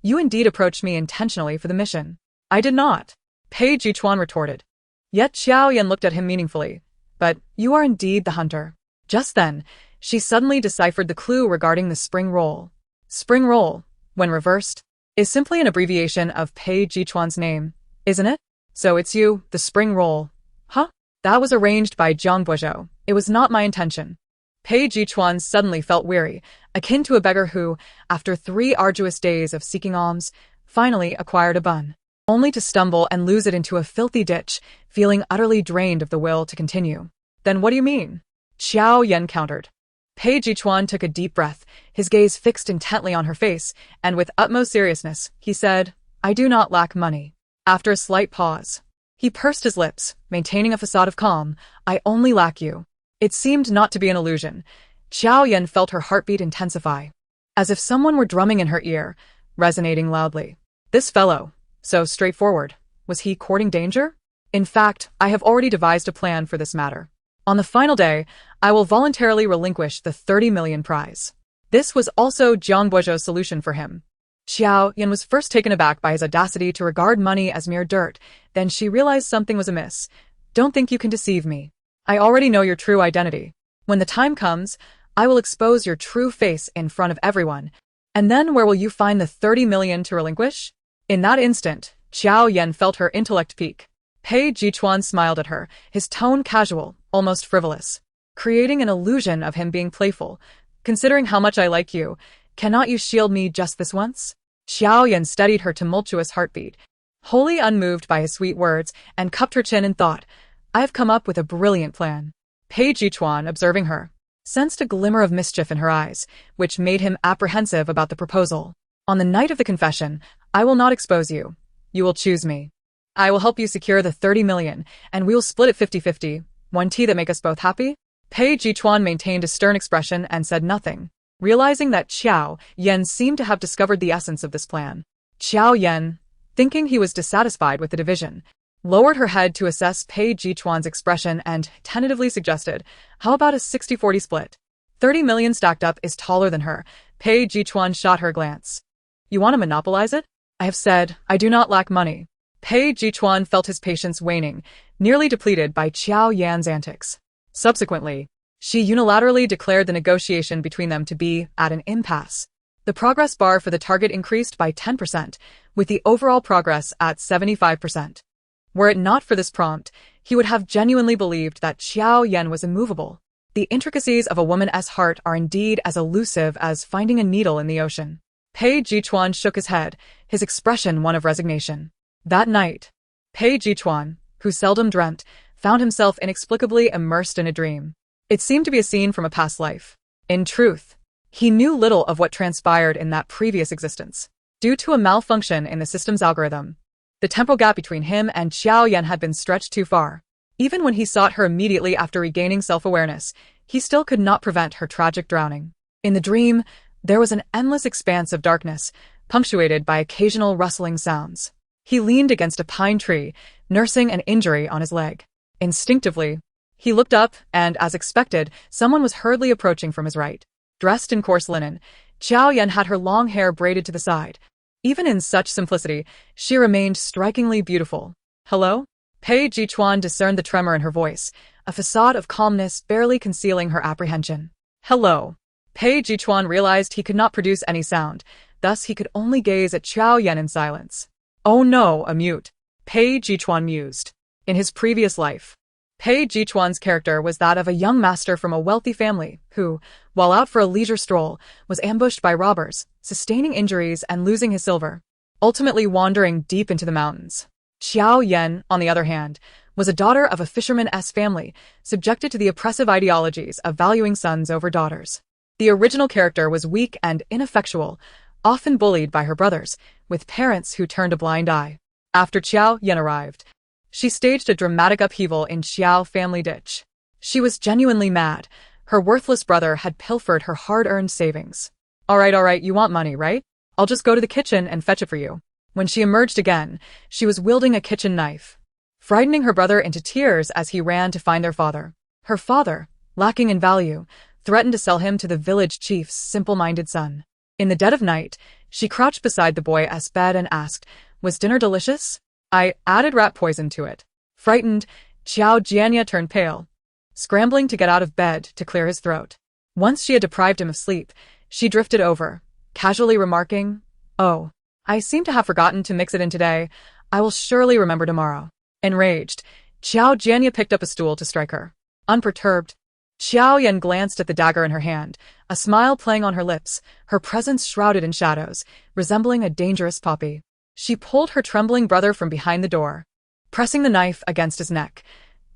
You indeed approached me intentionally for the mission." "I did not," Pei Chuan retorted. Yet Jiao Yan looked at him meaningfully. "But you are indeed the hunter." Just then, she suddenly deciphered the clue regarding the spring roll. Spring roll, when reversed, is simply an abbreviation of Pei Chuan's name, isn't it? "So it's you, the spring roll." "Huh?" That was arranged by Jiang Buozhou. It was not my intention. Pei Chuan suddenly felt weary, akin to a beggar who, after 3 arduous days of seeking alms, finally acquired a bun, only to stumble and lose it into a filthy ditch, feeling utterly drained of the will to continue. Then what do you mean? Jiao Yan countered. Pei Chuan took a deep breath, his gaze fixed intently on her face, and with utmost seriousness, he said, I do not lack money. After a slight pause, he pursed his lips, maintaining a facade of calm. I only lack you. It seemed not to be an illusion. Jiao Yan felt her heartbeat intensify, as if someone were drumming in her ear, resonating loudly. This fellow, so straightforward, was he courting danger? In fact, I have already devised a plan for this matter. On the final day, I will voluntarily relinquish the 30 million prize. This was also Jiang Buozhou's solution for him. Jiao Yan was first taken aback by his audacity to regard money as mere dirt, then she realized something was amiss. Don't think you can deceive me. I already know your true identity. When the time comes, I will expose your true face in front of everyone. And then where will you find the 30 million to relinquish? In that instant, Jiao Yan felt her intellect peak. Pei Chuan smiled at her, his tone casual, almost frivolous, creating an illusion of him being playful. Considering how much I like you, cannot you shield me just this once? Jiao Yan steadied her tumultuous heartbeat, wholly unmoved by his sweet words, and cupped her chin in thought. I have come up with a brilliant plan. Pei Chuan, observing her, sensed a glimmer of mischief in her eyes, which made him apprehensive about the proposal. On the night of the confession, I will not expose you. You will choose me. I will help you secure the 30 million, and we will split it 50-50. One tea that make us both happy? Pei Chuan maintained a stern expression and said nothing, realizing that Jiao Yan seemed to have discovered the essence of this plan. Jiao Yan, thinking he was dissatisfied with the division, lowered her head to assess Pei Chuan's expression and tentatively suggested, how about a 60-40 split? 30 million stacked up is taller than her. Pei Chuan shot her a glance. You want to monopolize it? I have said, I do not lack money. Pei Chuan felt his patience waning, nearly depleted by Jiao Yan's antics. Subsequently, she unilaterally declared the negotiation between them to be at an impasse. The progress bar for the target increased by 10%, with the overall progress at 75%. Were it not for this prompt, he would have genuinely believed that Jiao Yan was immovable. The intricacies of a woman's heart are indeed as elusive as finding a needle in the ocean. Pei Chuan shook his head, his expression one of resignation. That night, Pei Chuan, who seldom dreamt, found himself inexplicably immersed in a dream. It seemed to be a scene from a past life. In truth, he knew little of what transpired in that previous existence. Due to a malfunction in the system's algorithm, the temporal gap between him and Jiao Yan had been stretched too far. Even when he sought her immediately after regaining self-awareness, he still could not prevent her tragic drowning. In the dream, there was an endless expanse of darkness, punctuated by occasional rustling sounds. He leaned against a pine tree, nursing an injury on his leg. Instinctively, he looked up, and as expected, someone was hurriedly approaching from his right. Dressed in coarse linen, Jiao Yan had her long hair braided to the side. Even in such simplicity, she remained strikingly beautiful. Hello? Pei Chuan discerned the tremor in her voice, a facade of calmness barely concealing her apprehension. Hello. Pei Chuan realized he could not produce any sound, thus he could only gaze at Jiao Yan in silence. Oh no, a mute. Pei Chuan mused. In his previous life, Pei Chuan's character was that of a young master from a wealthy family who, while out for a leisure stroll, was ambushed by robbers, sustaining injuries and losing his silver, ultimately wandering deep into the mountains. Jiao Yan, on the other hand, was a daughter of a fisherman's family, subjected to the oppressive ideologies of valuing sons over daughters. The original character was weak and ineffectual, often bullied by her brothers, with parents who turned a blind eye. After Jiao Yan arrived, she staged a dramatic upheaval in Xiao family ditch. She was genuinely mad. Her worthless brother had pilfered her hard-earned savings. All right, you want money, right? I'll just go to the kitchen and fetch it for you. When she emerged again, she was wielding a kitchen knife, frightening her brother into tears as he ran to find their father. Her father, lacking in value, threatened to sell him to the village chief's simple-minded son. In the dead of night, she crouched beside the boy's bed and asked, "Was dinner delicious? I added rat poison to it." Frightened, Jiao Yan turned pale, scrambling to get out of bed to clear his throat. Once she had deprived him of sleep, she drifted over, casually remarking, "Oh, I seem to have forgotten to mix it in today. I will surely remember tomorrow." Enraged, Jiao Yan picked up a stool to strike her. Unperturbed, Jiao Yan glanced at the dagger in her hand, a smile playing on her lips, her presence shrouded in shadows, resembling a dangerous poppy. She pulled her trembling brother from behind the door, pressing the knife against his neck.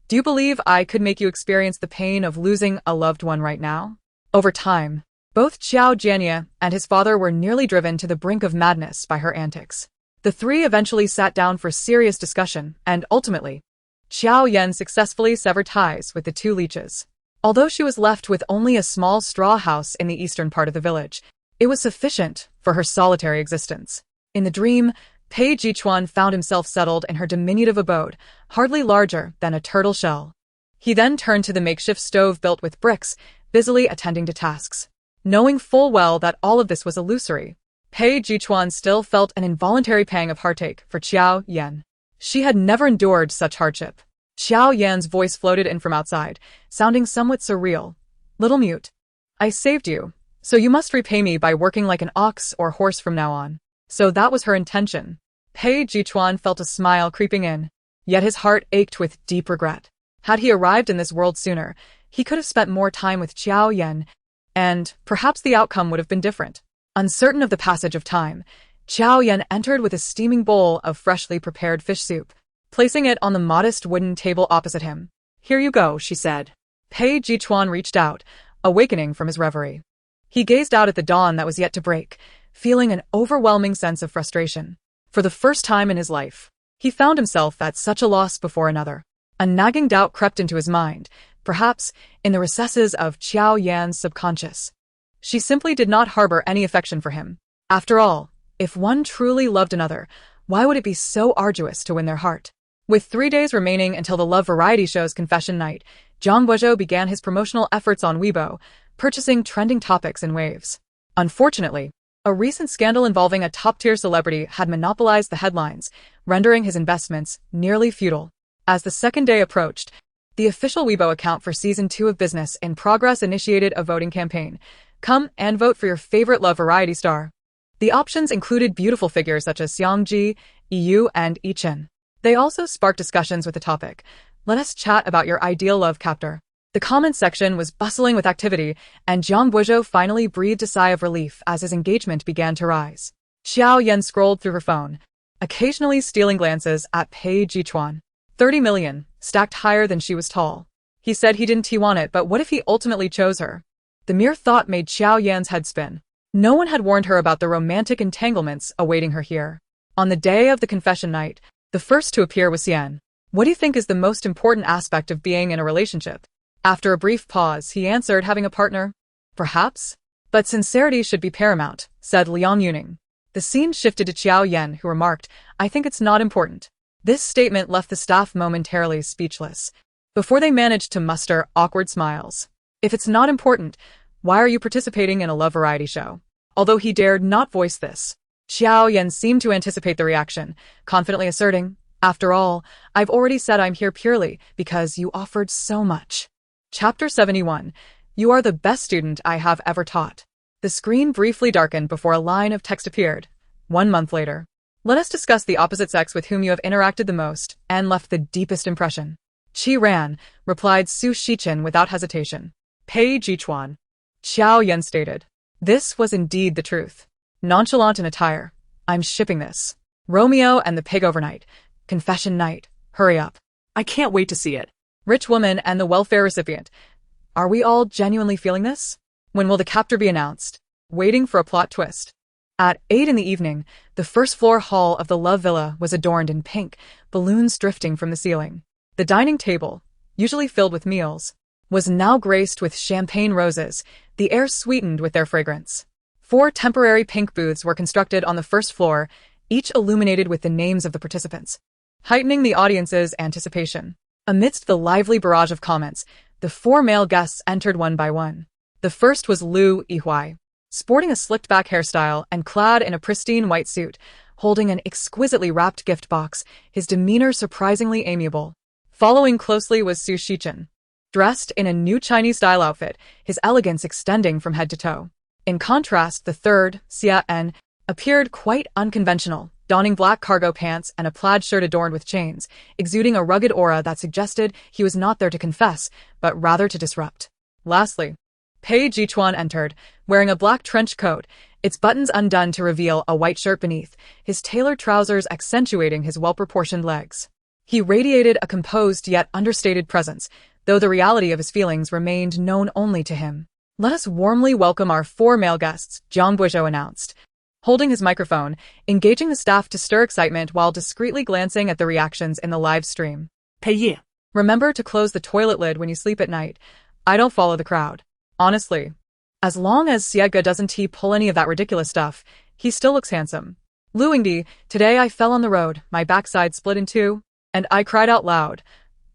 Do you believe I could make you experience the pain of losing a loved one right now? Over time, both Jiao Yan and his father were nearly driven to the brink of madness by her antics. The three eventually sat down for serious discussion, and ultimately, Jiao Yan successfully severed ties with the two leeches. Although she was left with only a small straw house in the eastern part of the village, it was sufficient for her solitary existence. In the dream, Pei Chuan found himself settled in her diminutive abode, hardly larger than a turtle shell. He then turned to the makeshift stove built with bricks, busily attending to tasks. Knowing full well that all of this was illusory, Pei Chuan still felt an involuntary pang of heartache for Jiao Yan. She had never endured such hardship. Jiao Yan's voice floated in from outside, sounding somewhat surreal. Little mute. I saved you, so you must repay me by working like an ox or horse from now on. So that was her intention. Pei Chuan felt a smile creeping in, yet his heart ached with deep regret. Had he arrived in this world sooner, he could have spent more time with Jiao Yan, and perhaps the outcome would have been different. Uncertain of the passage of time, Jiao Yan entered with a steaming bowl of freshly prepared fish soup, placing it on the modest wooden table opposite him. Here you go, she said. Pei Chuan reached out, awakening from his reverie. He gazed out at the dawn that was yet to break, feeling an overwhelming sense of frustration. For the first time in his life, he found himself at such a loss before another. A nagging doubt crept into his mind, perhaps in the recesses of Jiao Yan's subconscious. She simply did not harbor any affection for him. After all, if one truly loved another, why would it be so arduous to win their heart? With 3 days remaining until the love variety show's confession night, Zhang Guozhou began his promotional efforts on Weibo, purchasing trending topics in waves. Unfortunately, a recent scandal involving a top-tier celebrity had monopolized the headlines, rendering his investments nearly futile. As the second day approached, the official Weibo account for Season 2 of Business in Progress initiated a voting campaign. Come and vote for your favorite love variety star. The options included beautiful figures such as Xiangji, Yu, and Yichen. They also sparked discussions with the topic, let us chat about your ideal love captor. The comments section was bustling with activity, and Zhang Guozhou finally breathed a sigh of relief as his engagement began to rise. Jiao Yan scrolled through her phone, occasionally stealing glances at Pei Chuan. 30 million, stacked higher than she was tall. He said he didn't want it, but what if he ultimately chose her? The mere thought made Jiao Yan's head spin. No one had warned her about the romantic entanglements awaiting her here. On the day of the confession night, the first to appear was Xian. What do you think is the most important aspect of being in a relationship? After a brief pause, he answered, having a partner. Perhaps? But sincerity should be paramount, said Liang Yuning. The scene shifted to Jiao Yan, who remarked, I think it's not important. This statement left the staff momentarily speechless, before they managed to muster awkward smiles. If it's not important, why are you participating in a love variety show? Although he dared not voice this, Jiao Yan seemed to anticipate the reaction, confidently asserting, after all, I've already said I'm here purely because you offered so much. Chapter 71. You are the best student I have ever taught. The screen briefly darkened before a line of text appeared. 1 month later. Let us discuss the opposite sex with whom you have interacted the most and left the deepest impression. Qi Ran, replied Su Shichen without hesitation. Pei Chuan. Jiao Yan stated. This was indeed the truth. Nonchalant in attire. I'm shipping this. Romeo and the Pig overnight. Confession night. Hurry up. I can't wait to see it. Rich woman and the welfare recipient. Are we all genuinely feeling this? When will the captor be announced? Waiting for a plot twist. At 8 in the evening, the first-floor hall of the Love Villa was adorned in pink, balloons drifting from the ceiling. The dining table, usually filled with meals, was now graced with champagne roses, the air sweetened with their fragrance. 4 temporary pink booths were constructed on the first floor, each illuminated with the names of the participants, heightening the audience's anticipation. Amidst the lively barrage of comments, the 4 male guests entered one by one. The first was Lu Yihuai, sporting a slicked-back hairstyle and clad in a pristine white suit, holding an exquisitely wrapped gift box, his demeanor surprisingly amiable. Following closely was Su Shichen, dressed in a new Chinese-style outfit, his elegance extending from head to toe. In contrast, the third, Xia En, appeared quite unconventional, donning black cargo pants and a plaid shirt adorned with chains, exuding a rugged aura that suggested he was not there to confess, but rather to disrupt. Lastly, Pei Chuan entered, wearing a black trench coat, its buttons undone to reveal a white shirt beneath, his tailored trousers accentuating his well-proportioned legs. He radiated a composed yet understated presence, though the reality of his feelings remained known only to him. "Let us warmly welcome our 4 male guests," Jiang Buizhou announced, holding his microphone, engaging the staff to stir excitement while discreetly glancing at the reactions in the live stream. Pei Ye. "Remember to close the toilet lid when you sleep at night. I don't follow the crowd. Honestly. As long as Siega doesn't pull any of that ridiculous stuff, he still looks handsome. Luingdi, today I fell on the road, my backside split in 2, and I cried out loud.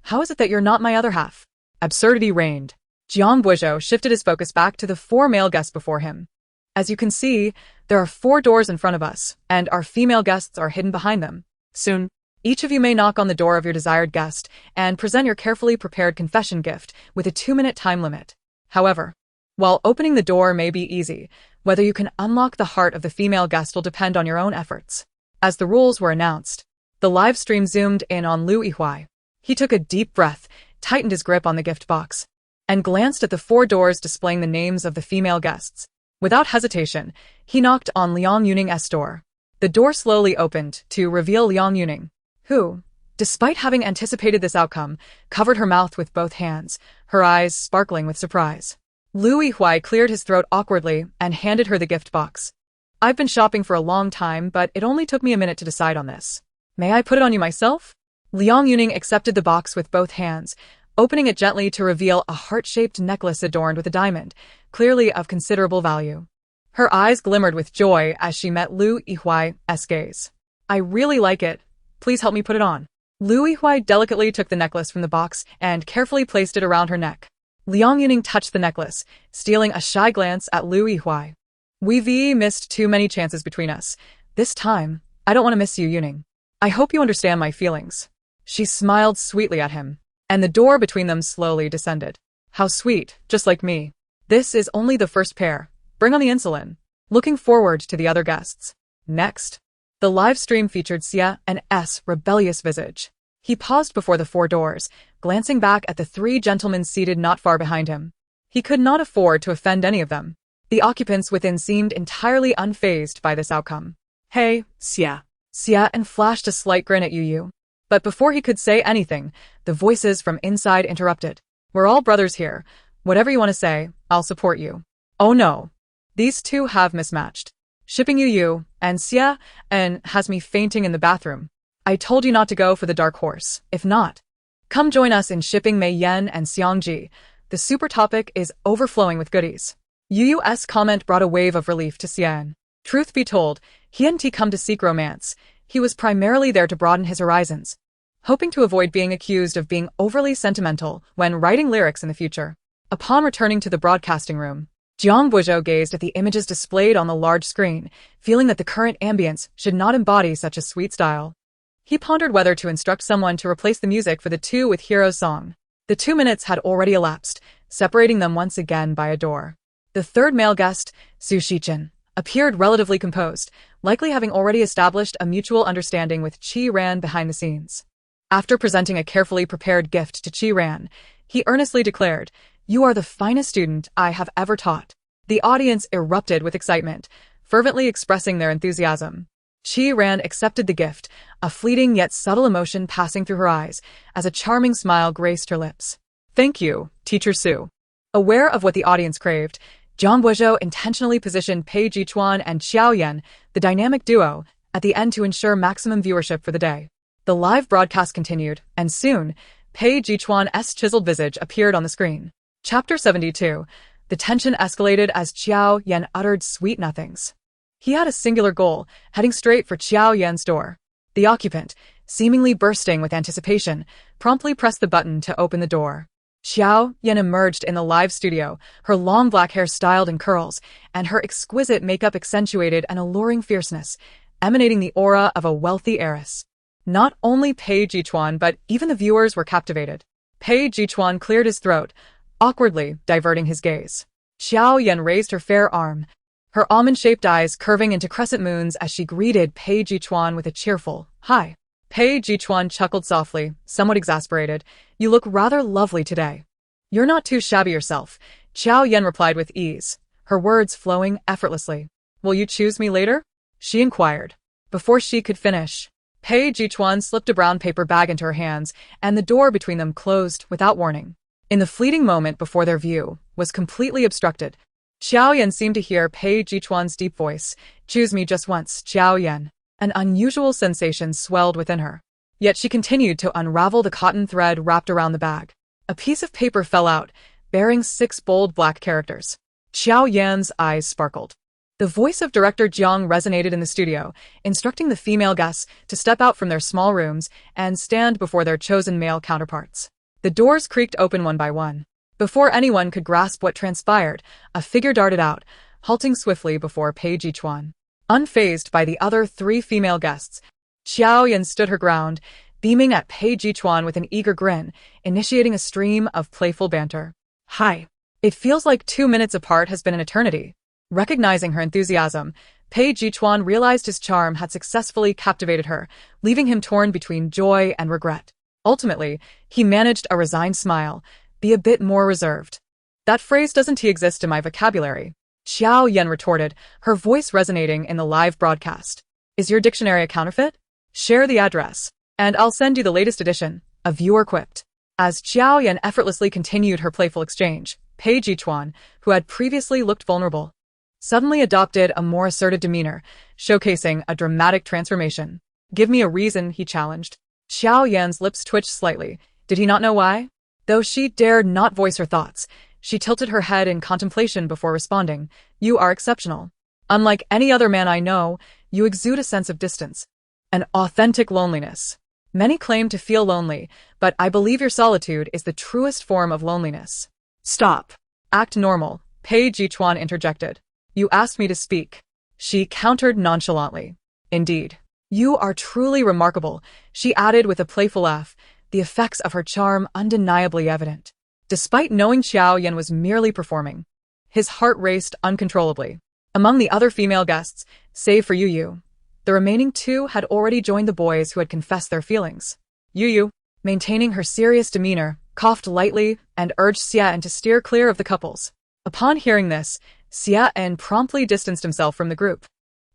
How is it that you're not my other half?" Absurdity reigned. Jiang Buizhou shifted his focus back to the 4 male guests before him. "As you can see, there are 4 doors in front of us, and our female guests are hidden behind them. Soon, each of you may knock on the door of your desired guest and present your carefully prepared confession gift with a 2-minute time limit. However, while opening the door may be easy, whether you can unlock the heart of the female guest will depend on your own efforts." As the rules were announced, the live stream zoomed in on Lu Yihui. He took a deep breath, tightened his grip on the gift box, and glanced at the 4 doors displaying the names of the female guests. Without hesitation, he knocked on Liang Yuning's door. The door slowly opened to reveal Liang Yuning, who, despite having anticipated this outcome, covered her mouth with both hands, her eyes sparkling with surprise. Lu Yihui cleared his throat awkwardly and handed her the gift box. "I've been shopping for a long time, but it only took me a minute to decide on this. May I put it on you myself?" Liang Yuning accepted the box with both hands, opening it gently to reveal a heart-shaped necklace adorned with a diamond, clearly of considerable value. Her eyes glimmered with joy as she met Lu Yihui's gaze. "I really like it. Please help me put it on." Lu Yihui delicately took the necklace from the box and carefully placed it around her neck. Liang Yuning touched the necklace, stealing a shy glance at Lu Yihui. "We've missed too many chances between us. This time, I don't want to miss you, Yuning. I hope you understand my feelings." She smiled sweetly at him, and the door between them slowly descended. "How sweet, just like me. This is only the first pair. Bring on the insulin." Looking forward to the other guests. Next, the live stream featured Xia and S' rebellious visage. He paused before the 4 doors, glancing back at the 3 gentlemen seated not far behind him. He could not afford to offend any of them. The occupants within seemed entirely unfazed by this outcome. "Hey, Xia." Xia and flashed a slight grin at Yu. But before he could say anything, the voices from inside interrupted. "We're all brothers here. Whatever you want to say, I'll support you." "Oh no. These 2 have mismatched. Shipping Yu and Xia and has me fainting in the bathroom. I told you not to go for the dark horse. If not, come join us in shipping Mei Yan and Xiangji. The super topic is overflowing with goodies." Yu's comment brought a wave of relief to Xian. Truth be told, he hadn't come to seek romance. He was primarily there to broaden his horizons, hoping to avoid being accused of being overly sentimental when writing lyrics in the future. Upon returning to the broadcasting room, Jiang Buizhou gazed at the images displayed on the large screen, feeling that the current ambience should not embody such a sweet style. He pondered whether to instruct someone to replace the music for the 2 with Hero's song. The 2 minutes had already elapsed, separating them once again by a door. The 3rd male guest, Su Shichen, appeared relatively composed, likely having already established a mutual understanding with Qi Ran behind the scenes. After presenting a carefully prepared gift to Qi Ran, he earnestly declared, "You are the finest student I have ever taught." The audience erupted with excitement, fervently expressing their enthusiasm. Qi Ran accepted the gift, a fleeting yet subtle emotion passing through her eyes, as a charming smile graced her lips. "Thank you, Teacher Su." Aware of what the audience craved, Jiang Buizhou intentionally positioned Pei Chuan and Jiao Yan, the dynamic duo, at the end to ensure maximum viewership for the day. The live broadcast continued, and soon, Pei Chuan's chiseled visage appeared on the screen. Chapter 72. The tension escalated as Jiao Yan uttered sweet nothings. He had a singular goal, heading straight for Jiao Yan's door. The occupant, seemingly bursting with anticipation, promptly pressed the button to open the door. Jiao Yan emerged in the live studio, her long black hair styled in curls, and her exquisite makeup accentuated an alluring fierceness, emanating the aura of a wealthy heiress. Not only Pei Chuan but even the viewers were captivated. Pei Chuan cleared his throat, awkwardly diverting his gaze. Jiao Yan raised her fair arm, her almond-shaped eyes curving into crescent moons as she greeted Pei Chuan with a cheerful, "Hi." Pei Chuan chuckled softly, somewhat exasperated. "You look rather lovely today." "You're not too shabby yourself," Jiao Yan replied with ease, her words flowing effortlessly. "Will you choose me later?" she inquired. Before she could finish, Pei Chuan slipped a brown paper bag into her hands, and the door between them closed without warning. In the fleeting moment before their view was completely obstructed, Jiao Yan seemed to hear Pei Chuan's deep voice, "Choose me just once, Jiao Yan." An unusual sensation swelled within her. Yet she continued to unravel the cotton thread wrapped around the bag. A piece of paper fell out, bearing 6 bold black characters. Jiao Yan's eyes sparkled. The voice of director Jiang resonated in the studio, instructing the female guests to step out from their small rooms and stand before their chosen male counterparts. The doors creaked open one by one. Before anyone could grasp what transpired, a figure darted out, halting swiftly before Pei Chuan. Unfazed by the other 3 female guests, Jiao Yan stood her ground, beaming at Pei Chuan with an eager grin, initiating a stream of playful banter. "Hi. It feels like 2 minutes apart has been an eternity." Recognizing her enthusiasm, Pei Chuan realized his charm had successfully captivated her, leaving him torn between joy and regret. Ultimately, he managed a resigned smile, "Be a bit more reserved." "That phrase doesn't exist in my vocabulary," Jiao Yan retorted, her voice resonating in the live broadcast. "Is your dictionary a counterfeit? Share the address, and I'll send you the latest edition," a viewer quipped. As Jiao Yan effortlessly continued her playful exchange, Pei Chuan, who had previously looked vulnerable, suddenly adopted a more assertive demeanor, showcasing a dramatic transformation. "Give me a reason," he challenged. Jiao Yan's lips twitched slightly. Did he not know why? Though she dared not voice her thoughts, she tilted her head in contemplation before responding. "You are exceptional. Unlike any other man I know, you exude a sense of distance. An authentic loneliness. Many claim to feel lonely, but I believe your solitude is the truest form of loneliness." "Stop. Act normal," Pei Chuan interjected. "You asked me to speak," she countered nonchalantly. "Indeed. You are truly remarkable," she added with a playful laugh, the effects of her charm undeniably evident. Despite knowing Jiao Yan was merely performing, his heart raced uncontrollably. Among the other female guests, save for Yu, the remaining 2 had already joined the boys who had confessed their feelings. Yu, maintaining her serious demeanor, coughed lightly and urged Xia to steer clear of the couples. Upon hearing this, Xia promptly distanced himself from the group,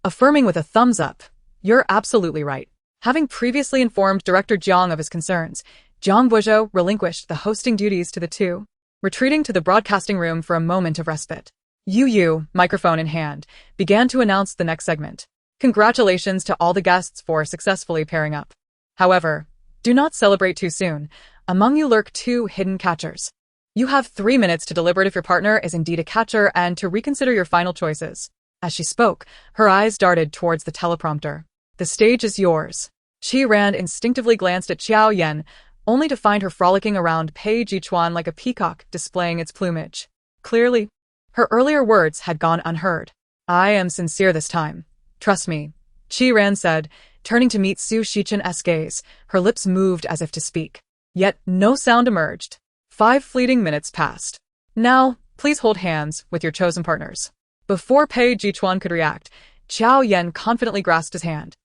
affirming with a thumbs up, "You're absolutely right." Having previously informed Director Jiang of his concerns, Zhang Guozhou relinquished the hosting duties to the 2, retreating to the broadcasting room for a moment of respite. Yu, microphone in hand, began to announce the next segment. "Congratulations to all the guests for successfully pairing up. However, do not celebrate too soon. Among you lurk 2 hidden catchers. You have 3 minutes to deliberate if your partner is indeed a catcher and to reconsider your final choices." As she spoke, her eyes darted towards the teleprompter. "The stage is yours." Qi Ran instinctively glanced at Jiao Yan, only to find her frolicking around Pei Chuan like a peacock displaying its plumage. Clearly, her earlier words had gone unheard. "I am sincere this time. Trust me," Qi Ran said, turning to meet Su Shichen's gaze, her lips moved as if to speak. Yet no sound emerged. 5 fleeting minutes passed. "Now, please hold hands with your chosen partners." Before Pei Chuan could react, Jiao Yan confidently grasped his hand,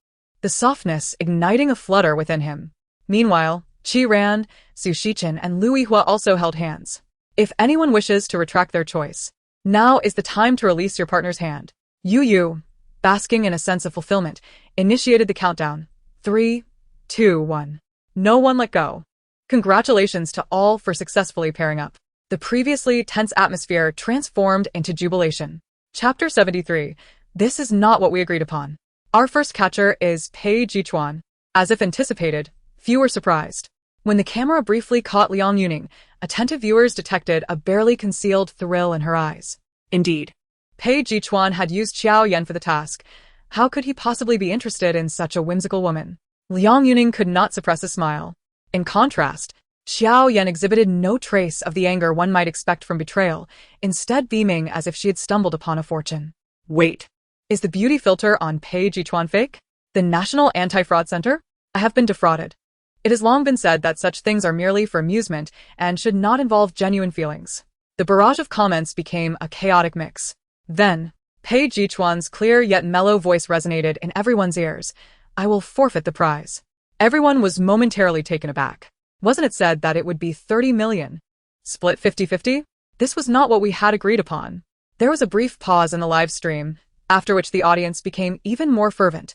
the softness igniting a flutter within him. Meanwhile, Qi Ran, Su Shichen, and Lu Yihua also held hands. If anyone wishes to retract their choice, now is the time to release your partner's hand. Yu, basking in a sense of fulfillment, initiated the countdown. 3, 2, 1. No one let go. Congratulations to all for successfully pairing up. The previously tense atmosphere transformed into jubilation. Chapter 73. This is not what we agreed upon. Our first catcher is Pei Chuan. As if anticipated, few were surprised. When the camera briefly caught Liang Yuning, attentive viewers detected a barely concealed thrill in her eyes. Indeed, Pei Chuan had used Jiao Yan for the task. How could he possibly be interested in such a whimsical woman? Liang Yuning could not suppress a smile. In contrast, Jiao Yan exhibited no trace of the anger one might expect from betrayal, instead beaming as if she had stumbled upon a fortune. Wait, is the beauty filter on Pei Chuan fake? The National Anti-Fraud Center? I have been defrauded. It has long been said that such things are merely for amusement and should not involve genuine feelings. The barrage of comments became a chaotic mix. Then, Pei Chuan's clear yet mellow voice resonated in everyone's ears. I will forfeit the prize. Everyone was momentarily taken aback. Wasn't it said that it would be 30 million? Split 50-50? This was not what we had agreed upon. There was a brief pause in the live stream, after which the audience became even more fervent.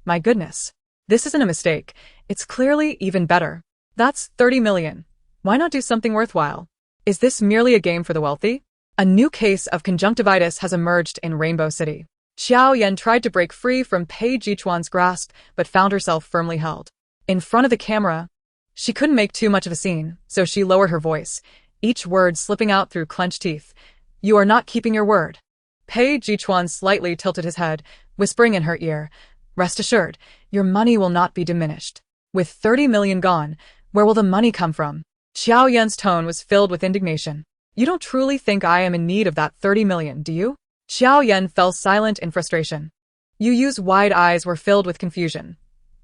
My goodness. This isn't a mistake. It's clearly even better. That's 30 million. Why not do something worthwhile? Is this merely a game for the wealthy? A new case of conjunctivitis has emerged in Rainbow City. Jiao Yan tried to break free from Pei Chuan's grasp, but found herself firmly held. In front of the camera, she couldn't make too much of a scene, so she lowered her voice, each word slipping out through clenched teeth. You are not keeping your word. Pei Chuan slightly tilted his head, whispering in her ear, Rest assured, your money will not be diminished. With 30 million gone, where will the money come from? Jiao Yan's tone was filled with indignation. You don't truly think I am in need of that 30 million, do you? Jiao Yan fell silent in frustration. Yu Yu's wide eyes were filled with confusion.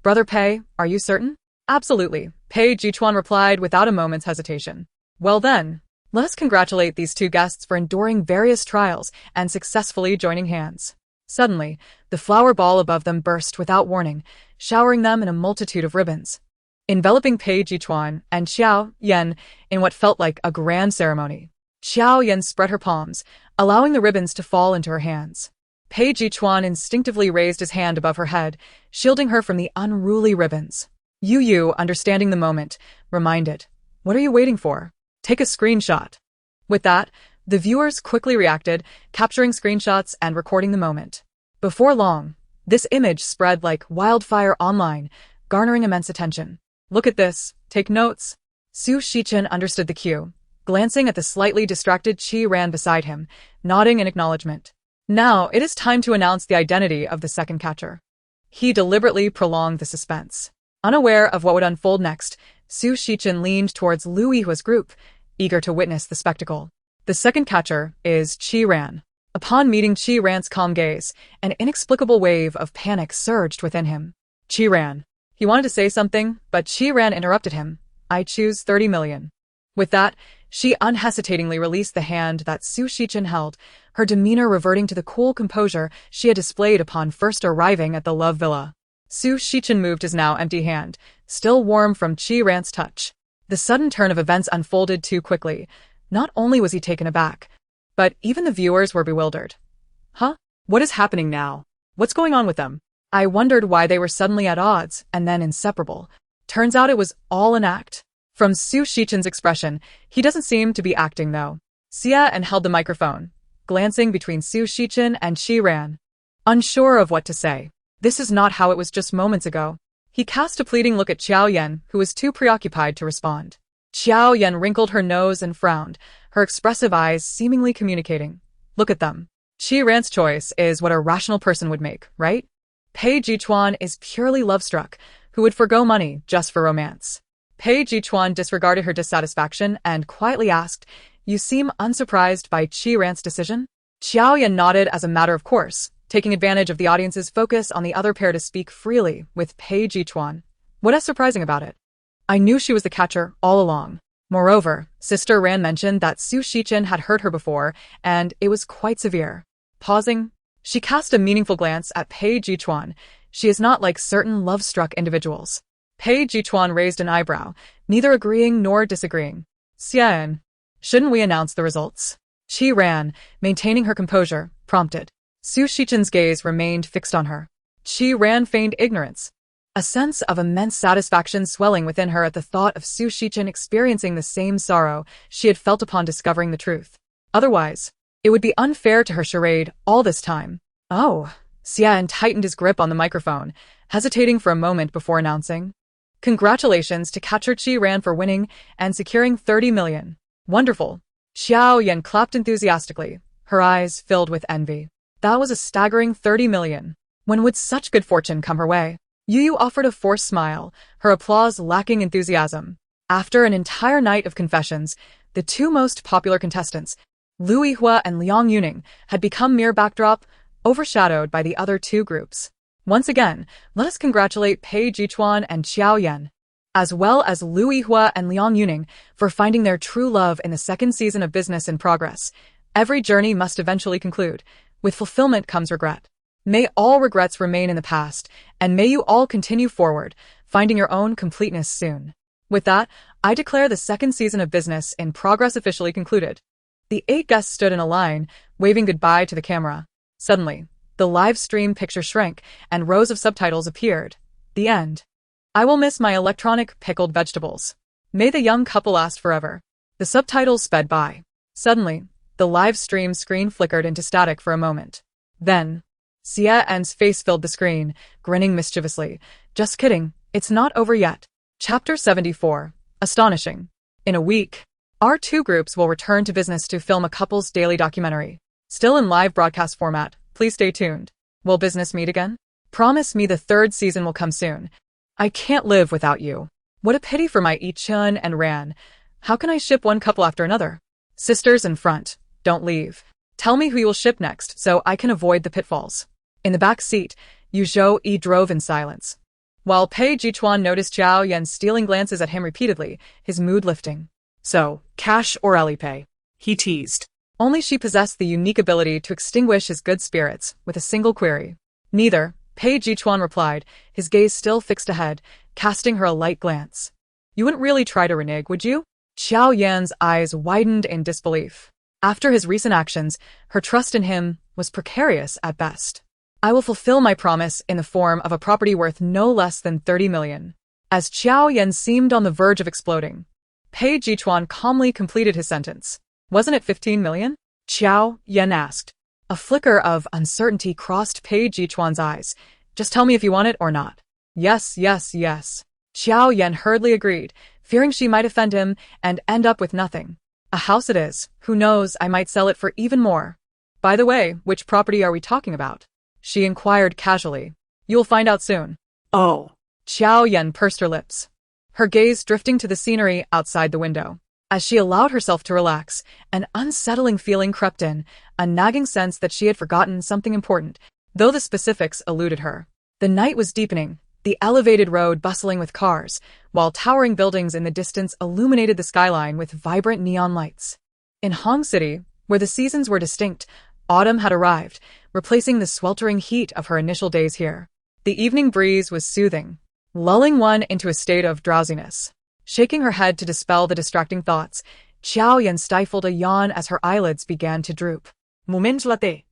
Brother Pei, are you certain? Absolutely, Pei Chuan replied without a moment's hesitation. Well then, let us congratulate these two guests for enduring various trials and successfully joining hands. Suddenly, the flower ball above them burst without warning, showering them in a multitude of ribbons, enveloping Pei Chuan and Jiao Yan in what felt like a grand ceremony. Jiao Yan spread her palms, allowing the ribbons to fall into her hands. Pei Chuan instinctively raised his hand above her head, shielding her from the unruly ribbons. Yu Yu, understanding the moment, reminded, What are you waiting for? Take a screenshot. With that, the viewers quickly reacted, capturing screenshots and recording the moment. Before long, this image spread like wildfire online, garnering immense attention. Look at this, take notes. Su Shichen understood the cue, glancing at the slightly distracted Qi Ran beside him, nodding in acknowledgement. Now it is time to announce the identity of the second catcher. He deliberately prolonged the suspense. Unaware of what would unfold next, Su Shichen leaned towards Lu Yihua's group, eager to witness the spectacle. The second catcher is Qi Ran. Upon meeting Qi Ran's calm gaze, an inexplicable wave of panic surged within him. Qi Ran. He wanted to say something, but Qi Ran interrupted him. I choose 30 million. With that, she unhesitatingly released the hand that Su Shichen held, her demeanor reverting to the cool composure she had displayed upon first arriving at the Love Villa. Su Shichen moved his now empty hand, still warm from Qi Ran's touch. The sudden turn of events unfolded too quickly. Not only was he taken aback, but even the viewers were bewildered. Huh? What is happening now? What's going on with them? I wondered why they were suddenly at odds and then inseparable. Turns out it was all an act. From Su Shichen's expression, he doesn't seem to be acting though. Xia and held the microphone, glancing between Su Shichen and Qi Ran. Unsure of what to say. This is not how it was just moments ago. He cast a pleading look at Jiao Yan, who was too preoccupied to respond. Jiao Yan wrinkled her nose and frowned, her expressive eyes seemingly communicating. Look at them. Qi Ran's choice is what a rational person would make, right? Pei Chuan is purely love-struck, who would forgo money just for romance. Pei Chuan disregarded her dissatisfaction and quietly asked, You seem unsurprised by Qi Ran's decision? Jiao Yan nodded as a matter of course, taking advantage of the audience's focus on the other pair to speak freely with Pei Chuan. What is surprising about it? I knew she was the catcher all along. Moreover, Sister Ran mentioned that Su Shichen had hurt her before, and it was quite severe. Pausing, she cast a meaningful glance at Pei Chuan. She is not like certain love-struck individuals. Pei Chuan raised an eyebrow, neither agreeing nor disagreeing. Xian, shouldn't we announce the results? Qi Ran, maintaining her composure, prompted. Su Shichen's gaze remained fixed on her. Qi Ran feigned ignorance, a sense of immense satisfaction swelling within her at the thought of Su Shichen experiencing the same sorrow she had felt upon discovering the truth. Otherwise, it would be unfair to her charade all this time. Oh, Xian tightened his grip on the microphone, hesitating for a moment before announcing. Congratulations to catcher Qi Ran for winning and securing 30 million. Wonderful. Jiao Yan clapped enthusiastically, her eyes filled with envy. That was a staggering 30 million. When would such good fortune come her way? Yu Yu offered a forced smile, her applause lacking enthusiasm. After an entire night of confessions, the two most popular contestants, Lu Yihua and Liang Yuning, had become mere backdrop, overshadowed by the other two groups. Once again, let us congratulate Pei Chuan and Jiao Yan, as well as Lu Yihua and Liang Yuning, for finding their true love in the second season of Business in Progress. Every journey must eventually conclude. With fulfillment comes regret. May all regrets remain in the past, and may you all continue forward, finding your own completeness soon. With that, I declare the second season of Business in Progress officially concluded. The 8 guests stood in a line, waving goodbye to the camera. Suddenly, the live stream picture shrank, and rows of subtitles appeared. The end. I will miss my electronic pickled vegetables. May the young couple last forever. The subtitles sped by. Suddenly, the live stream screen flickered into static for a moment. Then, Xie En's face filled the screen, grinning mischievously. Just kidding, it's not over yet. Chapter 74. Astonishing. In a week, our 2 groups will return to business to film a couple's daily documentary. Still in live broadcast format, please stay tuned. Will business meet again? Promise me the 3rd season will come soon. I can't live without you. What a pity for my Pei Chuan and Ran. How can I ship one couple after another? Sisters in front, don't leave. Tell me who you will ship next so I can avoid the pitfalls. In the back seat, Jiao Yan drove in silence. While Pei Chuan noticed Jiao Yan stealing glances at him repeatedly, his mood lifting. So, cash or Alipay? He teased. Only she possessed the unique ability to extinguish his good spirits with a single query. Neither, Pei Chuan replied, his gaze still fixed ahead, casting her a light glance. You wouldn't really try to renege, would you? Jiao Yan's eyes widened in disbelief. After his recent actions, her trust in him was precarious at best. I will fulfill my promise in the form of a property worth no less than 30 million. As Jiao Yan seemed on the verge of exploding, Pei Chuan calmly completed his sentence. Wasn't it 15 million? Jiao Yan asked. A flicker of uncertainty crossed Pei Chuan's eyes. Just tell me if you want it or not. Yes, yes, yes. Jiao Yan hurriedly agreed, fearing she might offend him and end up with nothing. A house it is. Who knows, I might sell it for even more. By the way, which property are we talking about? She inquired casually. You'll find out soon. Oh. Jiao Yan pursed her lips, her gaze drifting to the scenery outside the window. As she allowed herself to relax, an unsettling feeling crept in, a nagging sense that she had forgotten something important, though the specifics eluded her. The night was deepening, the elevated road bustling with cars, while towering buildings in the distance illuminated the skyline with vibrant neon lights. In Hong City, where the seasons were distinct, autumn had arrived, replacing the sweltering heat of her initial days here. The evening breeze was soothing, lulling one into a state of drowsiness. Shaking her head to dispel the distracting thoughts, Jiao Yan stifled a yawn as her eyelids began to droop. Moment latte.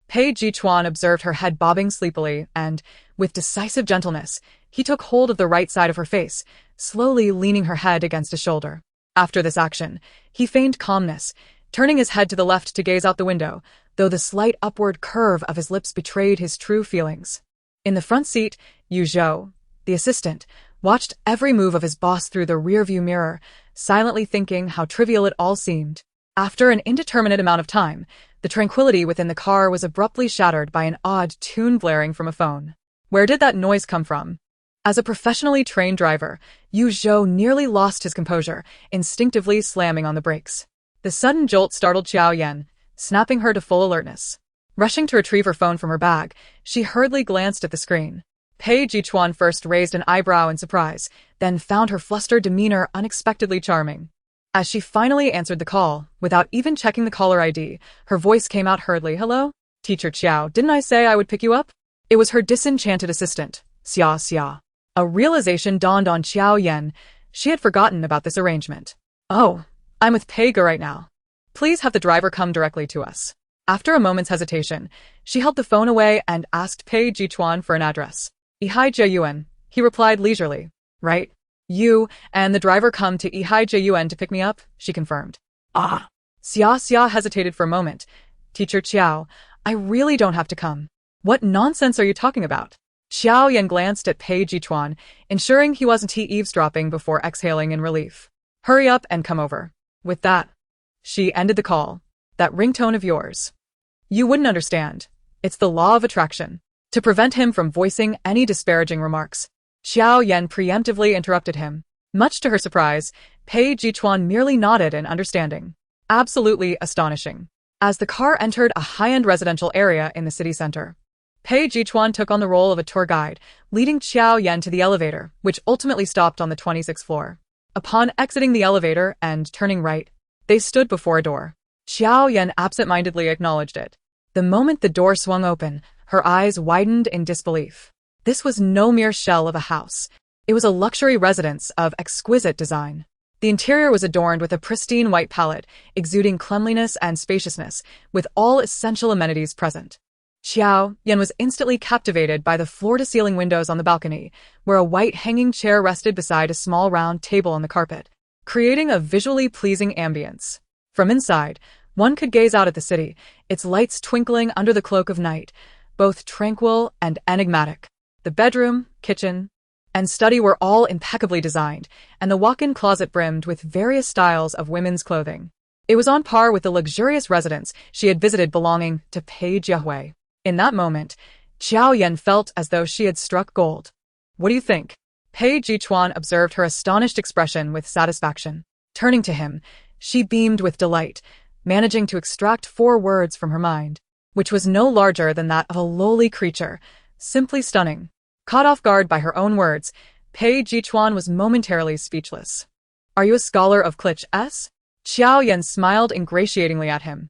Pei Chuan observed her head bobbing sleepily and, with decisive gentleness, he took hold of the right side of her face, slowly leaning her head against a shoulder. After this action, he feigned calmness, turning his head to the left to gaze out the window, though the slight upward curve of his lips betrayed his true feelings. In the front seat, Yu Zhou, the assistant, watched every move of his boss through the rearview mirror, silently thinking how trivial it all seemed. After an indeterminate amount of time, the tranquility within the car was abruptly shattered by an odd tune blaring from a phone. Where did that noise come from? As a professionally trained driver, Yu Zhou nearly lost his composure, instinctively slamming on the brakes. The sudden jolt startled Jiao Yan, snapping her to full alertness. Rushing to retrieve her phone from her bag, she hurriedly glanced at the screen. Pei Chuan first raised an eyebrow in surprise, then found her flustered demeanor unexpectedly charming. As she finally answered the call, without even checking the caller ID, her voice came out hurriedly. Hello? Teacher Qiao, didn't I say I would pick you up? It was her disenchanted assistant, Xia. A realization dawned on Jiao Yan. She had forgotten about this arrangement. Oh, I'm with Peiga right now. Please have the driver come directly to us. After a moment's hesitation, she held the phone away and asked Pei Chuan for an address. Jiao, he replied leisurely. Right? You and the driver come to Jiao to pick me up, she confirmed. Ah. Xia hesitated for a moment. Teacher Qiao, I really don't have to come. What nonsense are you talking about? Jiao Yan glanced at Pei Chuan, ensuring he wasn't eavesdropping before exhaling in relief. Hurry up and come over. With that, she ended the call. That ringtone of yours. You wouldn't understand. It's the law of attraction. To prevent him from voicing any disparaging remarks, Jiao Yan preemptively interrupted him. Much to her surprise, Pei Chuan merely nodded in understanding. Absolutely astonishing. As the car entered a high-end residential area in the city center, Pei Chuan took on the role of a tour guide, leading Jiao Yan to the elevator, which ultimately stopped on the 26th floor. Upon exiting the elevator and turning right, they stood before a door. Jiao Yan absent-mindedly acknowledged it. The moment the door swung open, her eyes widened in disbelief. This was no mere shell of a house. It was a luxury residence of exquisite design. The interior was adorned with a pristine white palette, exuding cleanliness and spaciousness, with all essential amenities present. Jiao Yan was instantly captivated by the floor-to-ceiling windows on the balcony, where a white hanging chair rested beside a small round table on the carpet, creating a visually pleasing ambience. From inside, one could gaze out at the city, its lights twinkling under the cloak of night, both tranquil and enigmatic. The bedroom, kitchen, and study were all impeccably designed, and the walk-in closet brimmed with various styles of women's clothing. It was on par with the luxurious residence she had visited belonging to Pei Chuan. In that moment, Jiao Yan felt as though she had struck gold. "What do you think?" Pei Chuan observed her astonished expression with satisfaction. Turning to him, she beamed with delight, managing to extract 4 words from her mind, which was no larger than that of a lowly creature, simply stunning. Caught off guard by her own words, Pei Chuan was momentarily speechless. "Are you a scholar of Clich S?" Jiao Yan smiled ingratiatingly at him.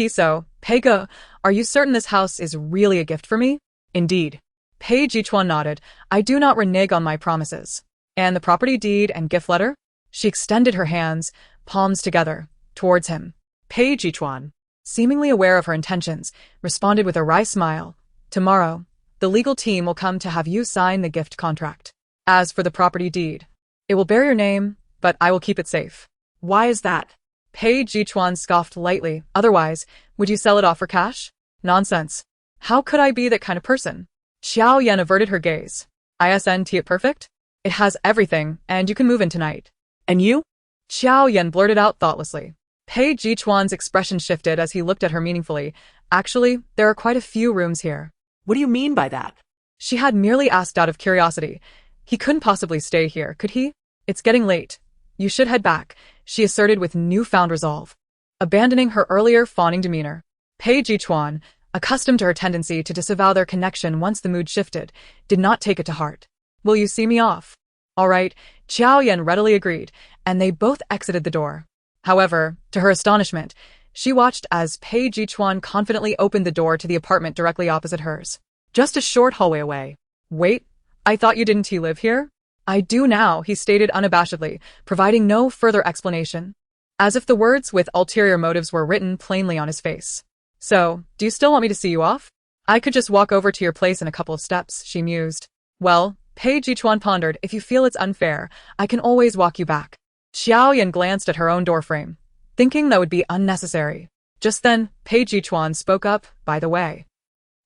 So, Peiga, are you certain this house is really a gift for me?" "Indeed." Pei Chuan nodded. "I do not renege on my promises." "And the property deed and gift letter?" She extended her hands, palms together, towards him. Pei Chuan, seemingly aware of her intentions, responded with a wry smile. "Tomorrow, the legal team will come to have you sign the gift contract. As for the property deed, it will bear your name, but I will keep it safe." "Why is that?" Pei Chuan scoffed lightly. "Otherwise, would you sell it off for cash?" "Nonsense. How could I be that kind of person?" Jiao Yan averted her gaze. "Isn't it perfect? It has everything, and you can move in tonight." "And you?" Jiao Yan blurted out thoughtlessly. Pei Chuan's expression shifted as he looked at her meaningfully. "Actually, there are quite a few rooms here." "What do you mean by that?" She had merely asked out of curiosity. He couldn't possibly stay here, could he? "It's getting late. You should head back," she asserted with newfound resolve, abandoning her earlier fawning demeanor. Pei Chuan, accustomed to her tendency to disavow their connection once the mood shifted, did not take it to heart. "Will you see me off?" "All right," Jiao Yan readily agreed, and they both exited the door. However, to her astonishment, she watched as Pei Chuan confidently opened the door to the apartment directly opposite hers. "Just a short hallway away." "Wait, I thought you didn't live here?" "I do now," he stated unabashedly, providing no further explanation, as if the words with ulterior motives were written plainly on his face. "So, do you still want me to see you off?" "I could just walk over to your place in a couple of steps," she mused. "Well," Pei Chuan pondered, "if you feel it's unfair, I can always walk you back." Jiao Yan glanced at her own doorframe, thinking that would be unnecessary. Just then, Pei Chuan spoke up, "By the way."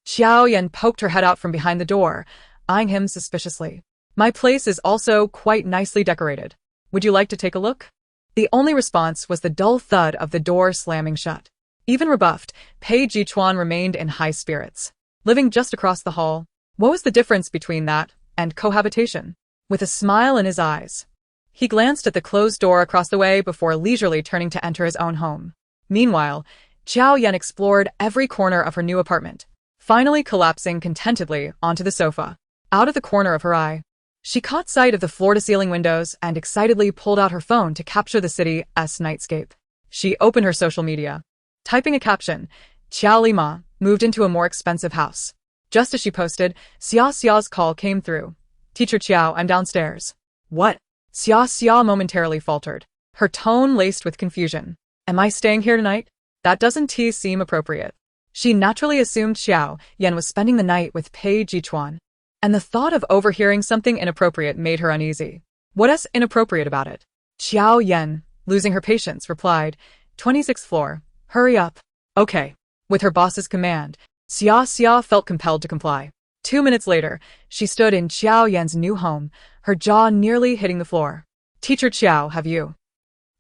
Jiao Yan poked her head out from behind the door, eyeing him suspiciously. "My place is also quite nicely decorated. Would you like to take a look?" The only response was the dull thud of the door slamming shut. Even rebuffed, Pei Chuan remained in high spirits. Living just across the hall, what was the difference between that and cohabitation? With a smile in his eyes, he glanced at the closed door across the way before leisurely turning to enter his own home. Meanwhile, Jiao Yan explored every corner of her new apartment, finally collapsing contentedly onto the sofa. Out of the corner of her eye, she caught sight of the floor-to-ceiling windows and excitedly pulled out her phone to capture the city's nightscape. She opened her social media, typing a caption, "Xiao Li Ma moved into a more expensive house." Just as she posted, Xiao's call came through. "Teacher Qiao, I'm downstairs." "What?" Xia momentarily faltered, her tone laced with confusion. "Am I staying here tonight? That doesn't seem appropriate." She naturally assumed Jiao Yan was spending the night with Pei Chuan, and the thought of overhearing something inappropriate made her uneasy. "What's inappropriate about it?" Jiao Yan, losing her patience, replied, 26th floor. Hurry up." "Okay." With her boss's command, Xia felt compelled to comply. 2 minutes later, she stood in Jiao Yan's new home, her jaw nearly hitting the floor. "Teacher Qiao, have you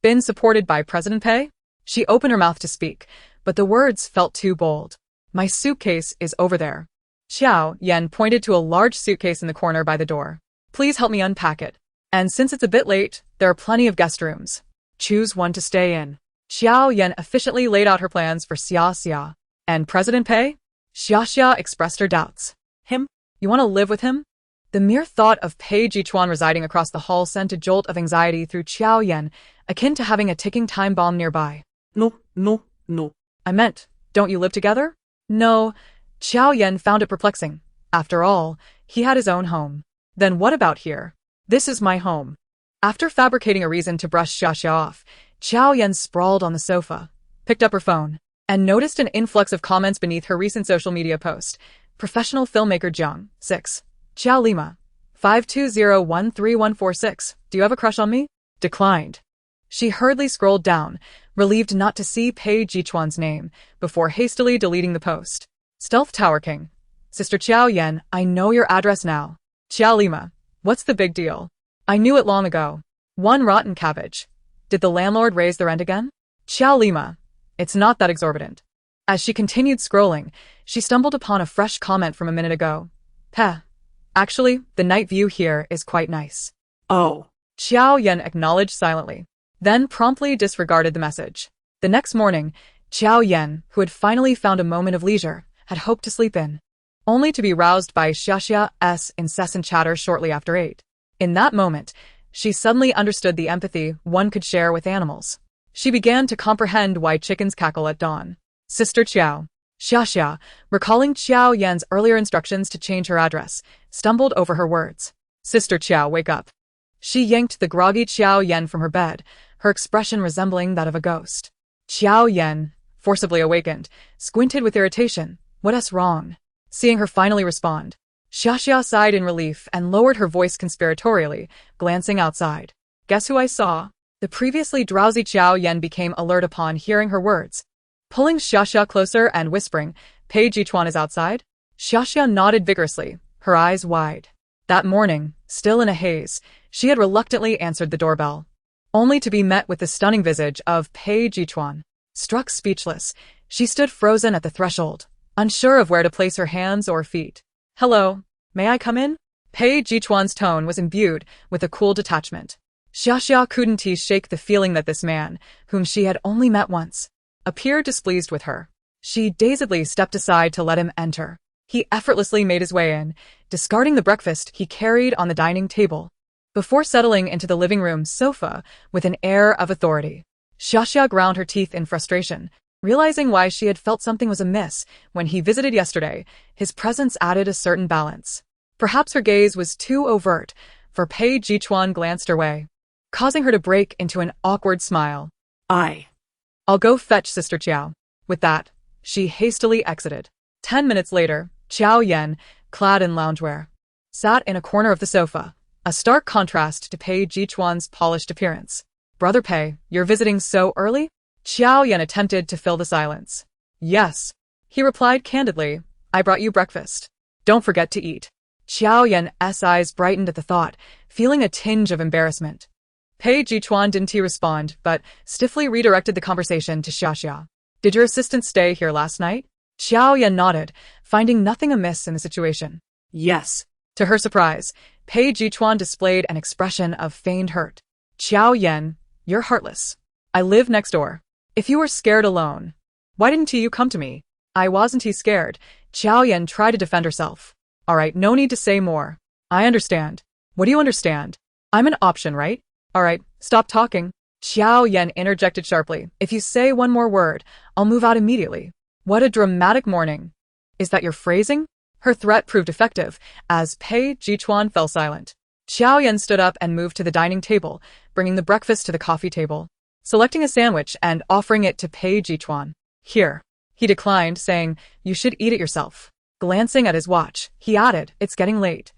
been supported by President Pei?" She opened her mouth to speak, but the words felt too bold. "My suitcase is over there." Jiao Yan pointed to a large suitcase in the corner by the door. "Please help me unpack it. And since it's a bit late, there are plenty of guest rooms. Choose one to stay in." Jiao Yan efficiently laid out her plans for Xia. "And President Pei?" Xia expressed her doubts. "Him? You want to live with him?" The mere thought of Pei Chuan residing across the hall sent a jolt of anxiety through Jiao Yan, akin to having a ticking time bomb nearby. No. "I meant, don't you live together?" No, Jiao Yan found it perplexing. After all, he had his own home. Then what about here? This is my home. After fabricating a reason to brush Xiaxia off, Jiao Yan sprawled on the sofa, picked up her phone, and noticed an influx of comments beneath her recent social media post. Professional filmmaker Jiang, 6. Jiao Lima, 520131146. Do you have a crush on me? Declined. She hurriedly scrolled down, relieved not to see Pei Chuan's name, before hastily deleting the post. Stealth Tower King. Sister Jiao Yan, I know your address now. Jiao Lima, what's the big deal? I knew it long ago. One rotten cabbage. Did the landlord raise the rent again? Jiao Lima, it's not that exorbitant. As she continued scrolling, she stumbled upon a fresh comment from a minute ago. Peh. Actually, the night view here is quite nice. Oh. Jiao Yan acknowledged silently, then promptly disregarded the message. The next morning, Jiao Yan, who had finally found a moment of leisure, had hoped to sleep in, only to be roused by Xiaxia's incessant chatter shortly after 8. In that moment, she suddenly understood the empathy one could share with animals. She began to comprehend why chickens cackle at dawn. Sister Jiao. Xiaxia, recalling Jiao Yan's earlier instructions to change her address, stumbled over her words. Sister Jiao, wake up. She yanked the groggy Jiao Yan from her bed, her expression resembling that of a ghost. Jiao Yan, forcibly awakened, squinted with irritation. What's wrong? Seeing her finally respond, Xiaxia sighed in relief and lowered her voice conspiratorially, glancing outside. Guess who I saw? The previously drowsy Jiao Yan became alert upon hearing her words. Pulling Xiaxia closer and whispering, Pei Chuan is outside? Xiaxia nodded vigorously, her eyes wide. That morning, still in a haze, she had reluctantly answered the doorbell, only to be met with the stunning visage of Pei Chuan. Struck speechless, she stood frozen at the threshold, unsure of where to place her hands or feet. Hello, may I come in? Pei Chuan's tone was imbued with a cool detachment. Xiaxia couldn't shake the feeling that this man, whom she had only met once, appeared displeased with her. She dazedly stepped aside to let him enter. He effortlessly made his way in, discarding the breakfast he carried on the dining table, before settling into the living room sofa with an air of authority. Xiaxia ground her teeth in frustration, realizing why she had felt something was amiss when he visited yesterday. His presence added a certain balance. Perhaps her gaze was too overt, for Pei Chuan glanced her way, causing her to break into an awkward smile. I'll go fetch Sister Jiao. With that, she hastily exited. 10 minutes later, Jiao Yan, clad in loungewear, sat in a corner of the sofa, a stark contrast to Pei Chuan's polished appearance. Brother Pei, you're visiting so early? Jiao Yan attempted to fill the silence. Yes, he replied candidly. I brought you breakfast. Don't forget to eat. Jiao Yan's eyes brightened at the thought, feeling a tinge of embarrassment. Pei Chuan didn't respond, but stiffly redirected the conversation to Xiaxia. Did your assistant stay here last night? Jiao Yan nodded, finding nothing amiss in the situation. Yes. To her surprise, Pei Chuan displayed an expression of feigned hurt. Jiao Yan, you're heartless. I live next door. If you were scared alone, why didn't you come to me? I wasn't scared. Jiao Yan tried to defend herself. Alright, no need to say more. I understand. What do you understand? I'm an option, right? Alright, stop talking. Jiao Yan interjected sharply. If you say one more word, I'll move out immediately. What a dramatic morning. Is that your phrasing? Her threat proved effective, as Pei Chuan fell silent. Jiao Yan stood up and moved to the dining table, bringing the breakfast to the coffee table, selecting a sandwich and offering it to Pei Chuan. Here. He declined, saying, you should eat it yourself. Glancing at his watch, he added, it's getting late.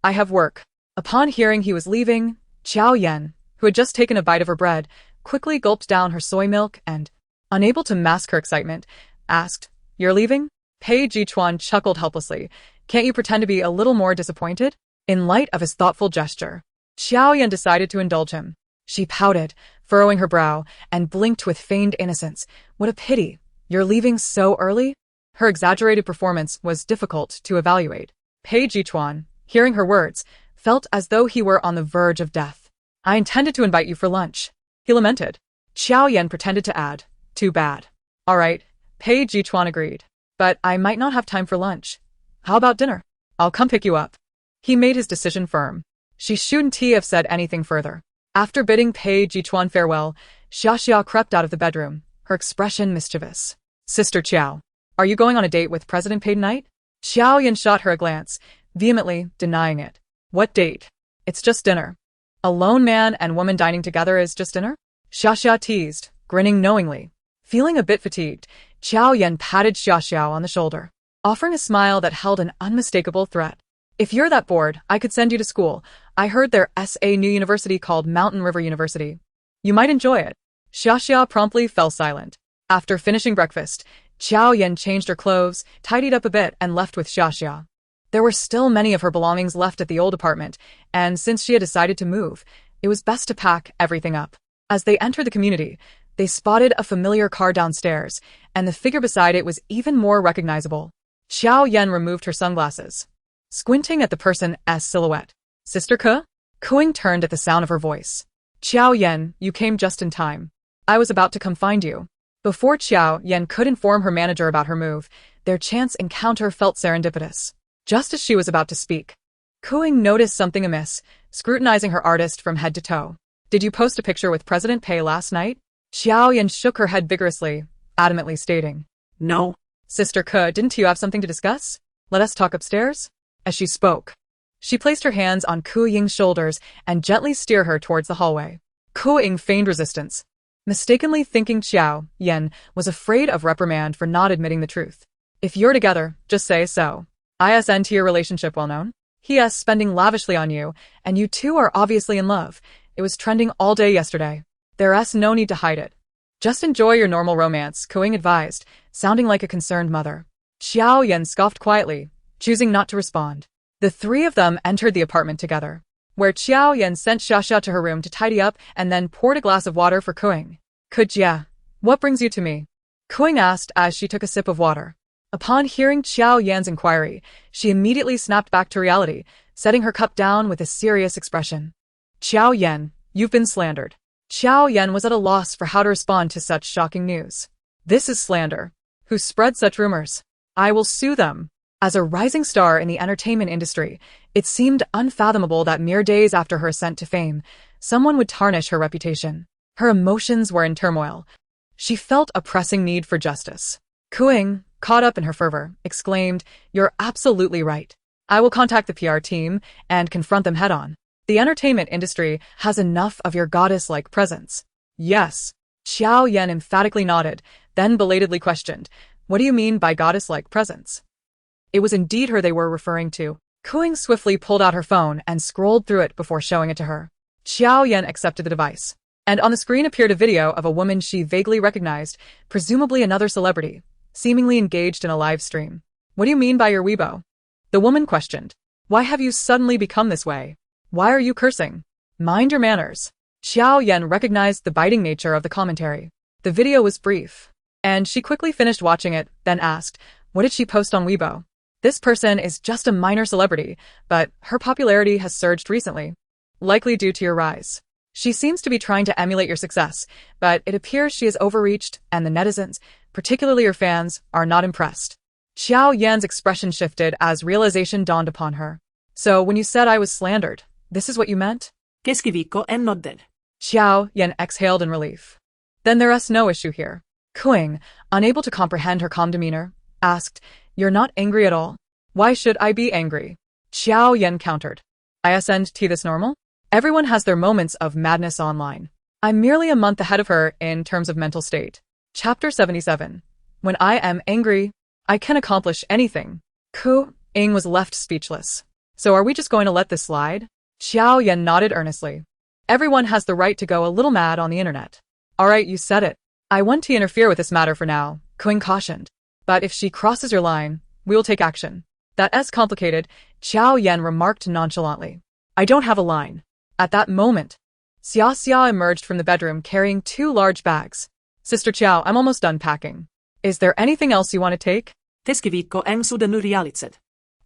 I have work. Upon hearing he was leaving, Jiao Yan, who had just taken a bite of her bread, quickly gulped down her soy milk and, unable to mask her excitement, asked, you're leaving? Pei Chuan chuckled helplessly. Can't you pretend to be a little more disappointed? In light of his thoughtful gesture, Jiao Yan decided to indulge him. She pouted, furrowing her brow, and blinked with feigned innocence. What a pity. You're leaving so early? Her exaggerated performance was difficult to evaluate. Pei Chuan, hearing her words, felt as though he were on the verge of death. I intended to invite you for lunch, he lamented. Jiao Yan pretended to add, too bad. All right, Pei Chuan agreed. But I might not have time for lunch. How about dinner? I'll come pick you up. He made his decision firm. She shouldn't have said anything further. After bidding Pei Chuan farewell, Xiaxia crept out of the bedroom, her expression mischievous. Sister Jiao. Are you going on a date with President Pei tonight? Jiao Yan shot her a glance, vehemently denying it. What date? It's just dinner. A lone man and woman dining together is just dinner? Xia teased, grinning knowingly. Feeling a bit fatigued, Jiao Yan patted Xia on the shoulder, offering a smile that held an unmistakable threat. If you're that bored, I could send you to school. I heard there's a new university called Mountain River University. You might enjoy it. Xia promptly fell silent. After finishing breakfast, Jiao Yan changed her clothes, tidied up a bit, and left with Xia. There were still many of her belongings left at the old apartment, and since she had decided to move, it was best to pack everything up. As they entered the community, they spotted a familiar car downstairs, and the figure beside it was even more recognizable. Jiao Yan removed her sunglasses, squinting at the person's silhouette. Sister Ke? Kuing turned at the sound of her voice. Jiao Yan, you came just in time. I was about to come find you. Before Jiao Yan could inform her manager about her move, their chance encounter felt serendipitous. Just as she was about to speak, Kuing noticed something amiss, scrutinizing her artist from head to toe. Did you post a picture with President Pei last night? Jiao Yan shook her head vigorously, adamantly stating, No. Sister Ke, didn't you have something to discuss? Let us talk upstairs? As she spoke, she placed her hands on Ku Ying's shoulders and gently steered her towards the hallway. Ku Ying feigned resistance, mistakenly thinking Jiao Yan was afraid of reprimand for not admitting the truth. If you're together, just say so. ISN to your relationship well known? He is spending lavishly on you, and you two are obviously in love. It was trending all day yesterday. There's no need to hide it. Just enjoy your normal romance, Kuing advised, sounding like a concerned mother. Jiao Yan scoffed quietly, choosing not to respond. The three of them entered the apartment together, where Jiao Yan sent Xia to her room to tidy up and then poured a glass of water for Kuing. Jia, what brings you to me? Kuing asked as she took a sip of water. Upon hearing Jiao Yan's inquiry, she immediately snapped back to reality, setting her cup down with a serious expression. Jiao Yan, you've been slandered. Jiao Yan was at a loss for how to respond to such shocking news. This is slander. Who spread such rumors? I will sue them. As a rising star in the entertainment industry, it seemed unfathomable that mere days after her ascent to fame, someone would tarnish her reputation. Her emotions were in turmoil. She felt a pressing need for justice. Kuing, caught up in her fervor, exclaimed, You're absolutely right. I will contact the PR team and confront them head-on. The entertainment industry has enough of your goddess-like presence. Yes. Jiao Yan emphatically nodded, then belatedly questioned, What do you mean by goddess-like presence? It was indeed her they were referring to. Kuing swiftly pulled out her phone and scrolled through it before showing it to her. Jiao Yan accepted the device, and on the screen appeared a video of a woman she vaguely recognized, presumably another celebrity, seemingly engaged in a live stream. What do you mean by your Weibo? The woman questioned. Why have you suddenly become this way? Why are you cursing? Mind your manners. Jiao Yan recognized the biting nature of the commentary. The video was brief, and she quickly finished watching it, then asked, What did she post on Weibo? This person is just a minor celebrity, but her popularity has surged recently, likely due to your rise. She seems to be trying to emulate your success, but it appears she has overreached, and the netizens, particularly your fans, are not impressed. Jiao Yan's expression shifted as realization dawned upon her. So when you said I was slandered, this is what you meant? Keskiviikko and nodded. Jiao Yan exhaled in relief. Then there's no issue here. Kuing, unable to comprehend her calm demeanor, asked, You're not angry at all? Why should I be angry? Jiao Yan countered. Isn't this normal? Everyone has their moments of madness online. I'm merely a month ahead of her in terms of mental state. Chapter 77. When I am angry, I can accomplish anything. Kuing was left speechless. So are we just going to let this slide? Jiao Yan nodded earnestly. Everyone has the right to go a little mad on the internet. Alright, you said it. I want to interfere with this matter for now, Kuing cautioned. But if she crosses your line, we will take action. That's complicated, Jiao Yan remarked nonchalantly. I don't have a line. At that moment, Xia emerged from the bedroom carrying 2 large bags. Sister Jiao, I'm almost done packing. Is there anything else you want to take? Keskiviikko en sudenu realitset.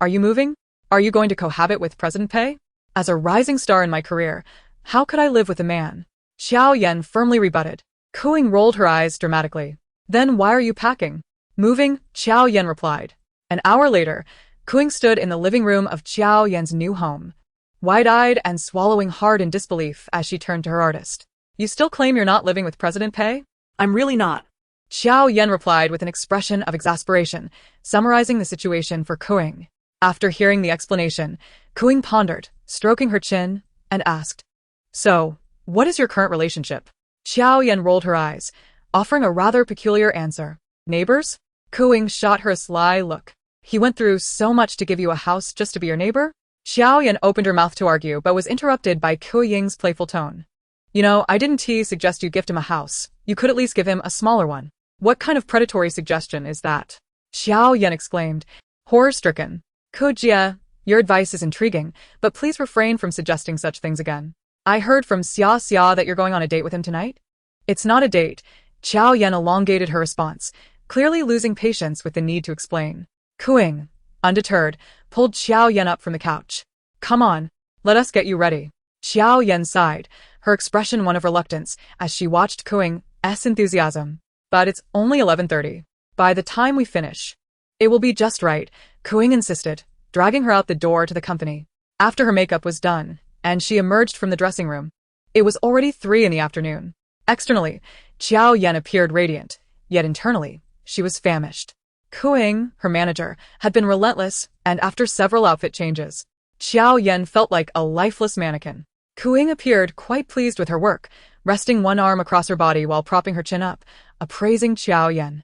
Are you moving? Are you going to cohabit with President Pei? As a rising star in my career, how could I live with a man? Jiao Yan firmly rebutted. Kuing rolled her eyes dramatically. Then why are you packing? Moving, Jiao Yan replied. An hour later, Kuing stood in the living room of Jiao Yan's new home, wide-eyed and swallowing hard in disbelief as she turned to her artist. You still claim you're not living with President Pei? I'm really not. Jiao Yan replied with an expression of exasperation, summarizing the situation for Kuing. After hearing the explanation, Kuing pondered, stroking her chin, and asked, "So, what is your current relationship?" Jiao Yan rolled her eyes, offering a rather peculiar answer. "Neighbors?" Kuing shot her a sly look. "He went through so much to give you a house just to be your neighbor?" Jiao Yan opened her mouth to argue but was interrupted by Ku Ying's playful tone. "You know, I didn't suggest you gift him a house. You could at least give him a smaller one." "What kind of predatory suggestion is that?" Jiao Yan exclaimed, horror-stricken. "Ku Jia, your advice is intriguing, but please refrain from suggesting such things again. I heard from Xia that you're going on a date with him tonight?" "It's not a date." Jiao Yan elongated her response, clearly losing patience with the need to explain. Kuing, undeterred, pulled Jiao Yan up from the couch. "Come on, let us get you ready." Jiao Yan sighed, her expression one of reluctance, as she watched Kuing's enthusiasm. "But it's only 11:30. By the time we finish, it will be just right," Kuing insisted, dragging her out the door to the company. After her makeup was done, and she emerged from the dressing room, it was already 3 in the afternoon. Externally, Jiao Yan appeared radiant, yet internally, she was famished. Kuing, her manager, had been relentless, and after several outfit changes, Jiao Yan felt like a lifeless mannequin. Kuing appeared quite pleased with her work, resting one arm across her body while propping her chin up, appraising Jiao Yan.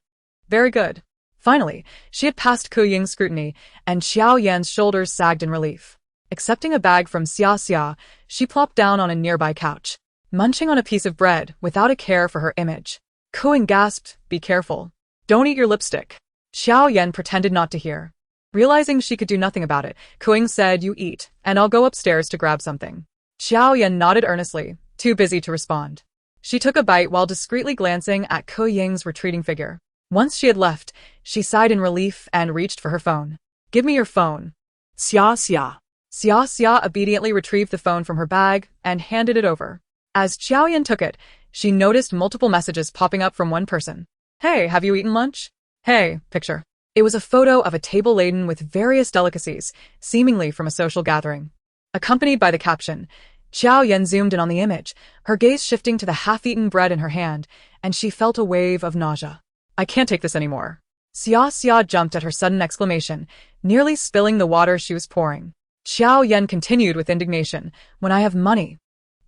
"Very good." Finally, she had passed Ku Ying's scrutiny, and Jiao Yan's shoulders sagged in relief. Accepting a bag from Xia, she plopped down on a nearby couch, munching on a piece of bread without a care for her image. Kuing gasped, "Be careful. Don't eat your lipstick." Jiao Yan pretended not to hear. Realizing she could do nothing about it, Kuing said, "You eat, and I'll go upstairs to grab something." Jiao Yan nodded earnestly, too busy to respond. She took a bite while discreetly glancing at Ku Ying's retreating figure. Once she had left, she sighed in relief and reached for her phone. "Give me your phone." Xia. Xia obediently retrieved the phone from her bag and handed it over. As Jiao Yan took it, she noticed multiple messages popping up from one person. "Hey, have you eaten lunch?" "Hey," picture. It was a photo of a table laden with various delicacies, seemingly from a social gathering. Accompanied by the caption, Jiao Yan zoomed in on the image, her gaze shifting to the half-eaten bread in her hand, and she felt a wave of nausea. "I can't take this anymore." Xia jumped at her sudden exclamation, nearly spilling the water she was pouring. Jiao Yan continued with indignation, "When I have money,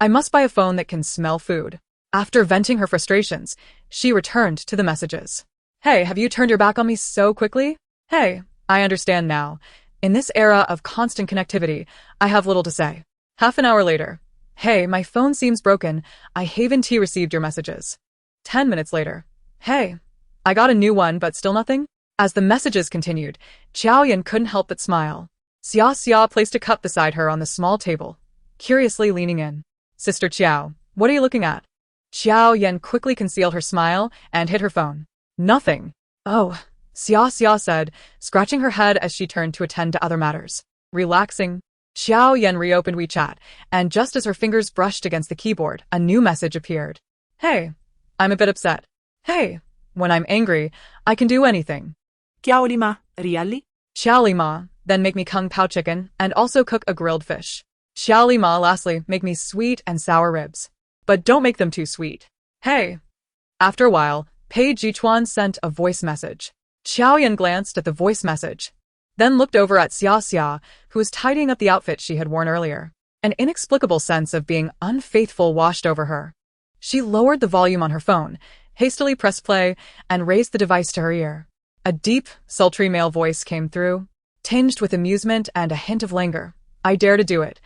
I must buy a phone that can smell food." After venting her frustrations, she returned to the messages. "Hey, have you turned your back on me so quickly?" "Hey, I understand now. In this era of constant connectivity, I have little to say." Half an hour later. "Hey, my phone seems broken. I haven't received your messages." 10 minutes later. "Hey, I got a new one but still nothing?" As the messages continued, Jiao Yan couldn't help but smile. Xia placed a cup beside her on the small table, curiously leaning in. "Sister Qiao, what are you looking at?" Jiao Yan quickly concealed her smile and hid her phone. "Nothing." "Oh," Xia said, scratching her head as she turned to attend to other matters. Relaxing. Jiao Yan reopened WeChat, and just as her fingers brushed against the keyboard, a new message appeared. "Hey, I'm a bit upset." "Hey, when I'm angry, I can do anything." Kiao lima, really? "Xiao li ma, then make me kung pao chicken, and also cook a grilled fish." "Xiao li ma, lastly, make me sweet and sour ribs. But don't make them too sweet." "Hey." After a while, Pei Chuan sent a voice message. Jiao Yan glanced at the voice message, then looked over at Xia, who was tidying up the outfit she had worn earlier. An inexplicable sense of being unfaithful washed over her. She lowered the volume on her phone, hastily pressed play, and raised the device to her ear. A deep, sultry male voice came through, tinged with amusement and a hint of languor. "I dare to do it.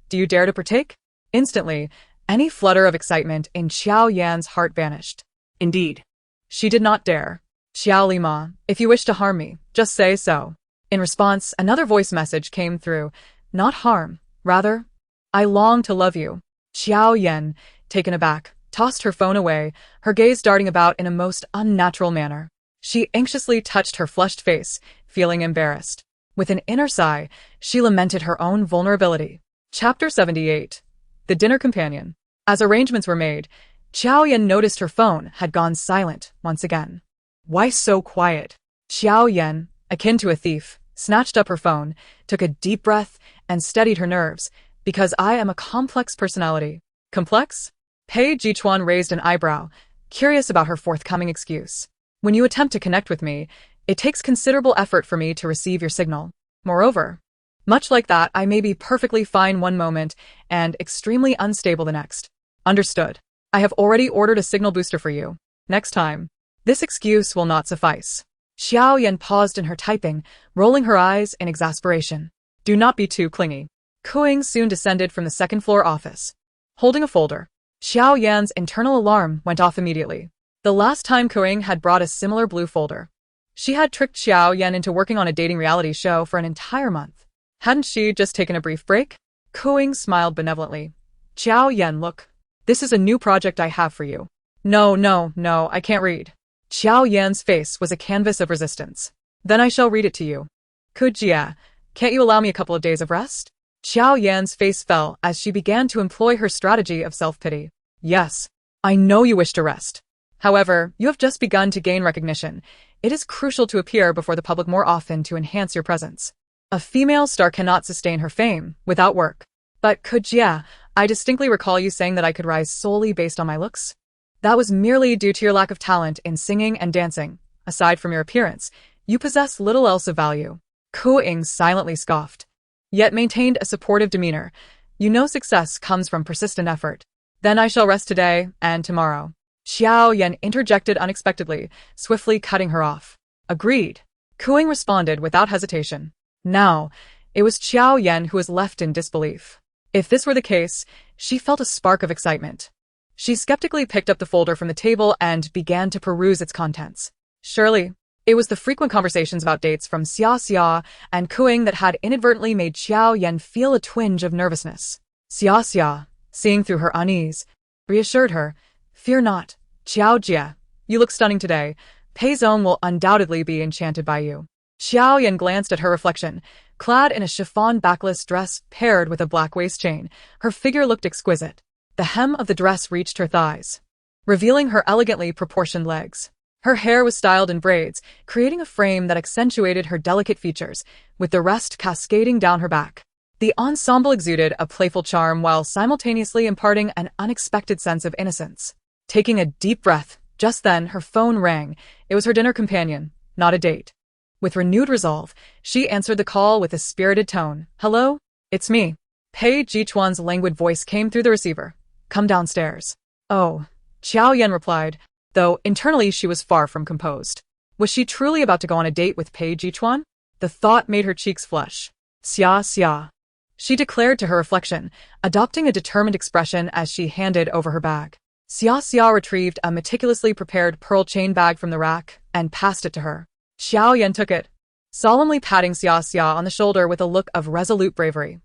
Do you dare to partake?" Instantly, any flutter of excitement in Jiao Yan's heart vanished. Indeed. She did not dare. "Xiao li ma, if you wish to harm me, just say so." In response, another voice message came through. "Not harm, rather, I long to love you." Jiao Yan, taken aback, tossed her phone away, her gaze darting about in a most unnatural manner. She anxiously touched her flushed face, feeling embarrassed. With an inner sigh, she lamented her own vulnerability. Chapter 78. The Dinner Companion. As arrangements were made, Jiao Yan noticed her phone had gone silent once again. "Why so quiet?" Jiao Yan, akin to a thief, snatched up her phone, took a deep breath, and steadied her nerves. "Because I am a complex personality." "Complex?" Pei Chuan raised an eyebrow, curious about her forthcoming excuse. When you attempt to connect with me, it takes considerable effort for me to receive your signal. Moreover, much like that, I may be perfectly fine one moment and extremely unstable the next. Understood. I have already ordered a signal booster for you. Next time. This excuse will not suffice. Jiao Yan paused in her typing, rolling her eyes in exasperation. Do not be too clingy. Cooing soon descended from the second-floor office. Holding a folder. Jiao Yan's internal alarm went off immediately. The last time Cooing had brought a similar blue folder, she had tricked Jiao Yan into working on a dating reality show for an entire month. Hadn't she just taken a brief break? Cooing smiled benevolently. Jiao Yan, look. This is a new project I have for you. No, I can't read. Jiao Yan's face was a canvas of resistance. Then I shall read it to you. Jia, can't you allow me a couple of days of rest? Jiao Yan's face fell as she began to employ her strategy of self-pity. Yes, I know you wish to rest. However, you have just begun to gain recognition. It is crucial to appear before the public more often to enhance your presence. A female star cannot sustain her fame without work. But Jia, I distinctly recall you saying that I could rise solely based on my looks. That was merely due to your lack of talent in singing and dancing. Aside from your appearance, you possess little else of value. Cooing silently scoffed, yet maintained a supportive demeanor. You know success comes from persistent effort. Then I shall rest today and tomorrow. Jiao Yan interjected unexpectedly, swiftly cutting her off. Agreed. Cooing responded without hesitation. Now, it was Jiao Yan who was left in disbelief. If this were the case, she felt a spark of excitement. She skeptically picked up the folder from the table and began to peruse its contents. Surely, it was the frequent conversations about dates from Xia and Cooing that had inadvertently made Jiao Yan feel a twinge of nervousness. Xia, seeing through her unease, reassured her, Fear not, Jia, you look stunning today. Pei Zong will undoubtedly be enchanted by you. Jiao Yan glanced at her reflection. Clad in a chiffon backless dress paired with a black waist chain, her figure looked exquisite. The hem of the dress reached her thighs, revealing her elegantly proportioned legs. Her hair was styled in braids, creating a frame that accentuated her delicate features, with the rest cascading down her back. The ensemble exuded a playful charm while simultaneously imparting an unexpected sense of innocence. Taking a deep breath, just then her phone rang. It was her dinner companion, not a date. With renewed resolve, she answered the call with a spirited tone. Hello? It's me. Pei Chuan's languid voice came through the receiver. Come downstairs. Oh, Jiao Yan replied, though internally she was far from composed. Was she truly about to go on a date with Pei Chuan? The thought made her cheeks flush. Xia, she declared to her reflection, adopting a determined expression as she handed over her bag. Xia retrieved a meticulously prepared pearl chain bag from the rack and passed it to her. Jiao Yan took it, solemnly patting Xia on the shoulder with a look of resolute bravery.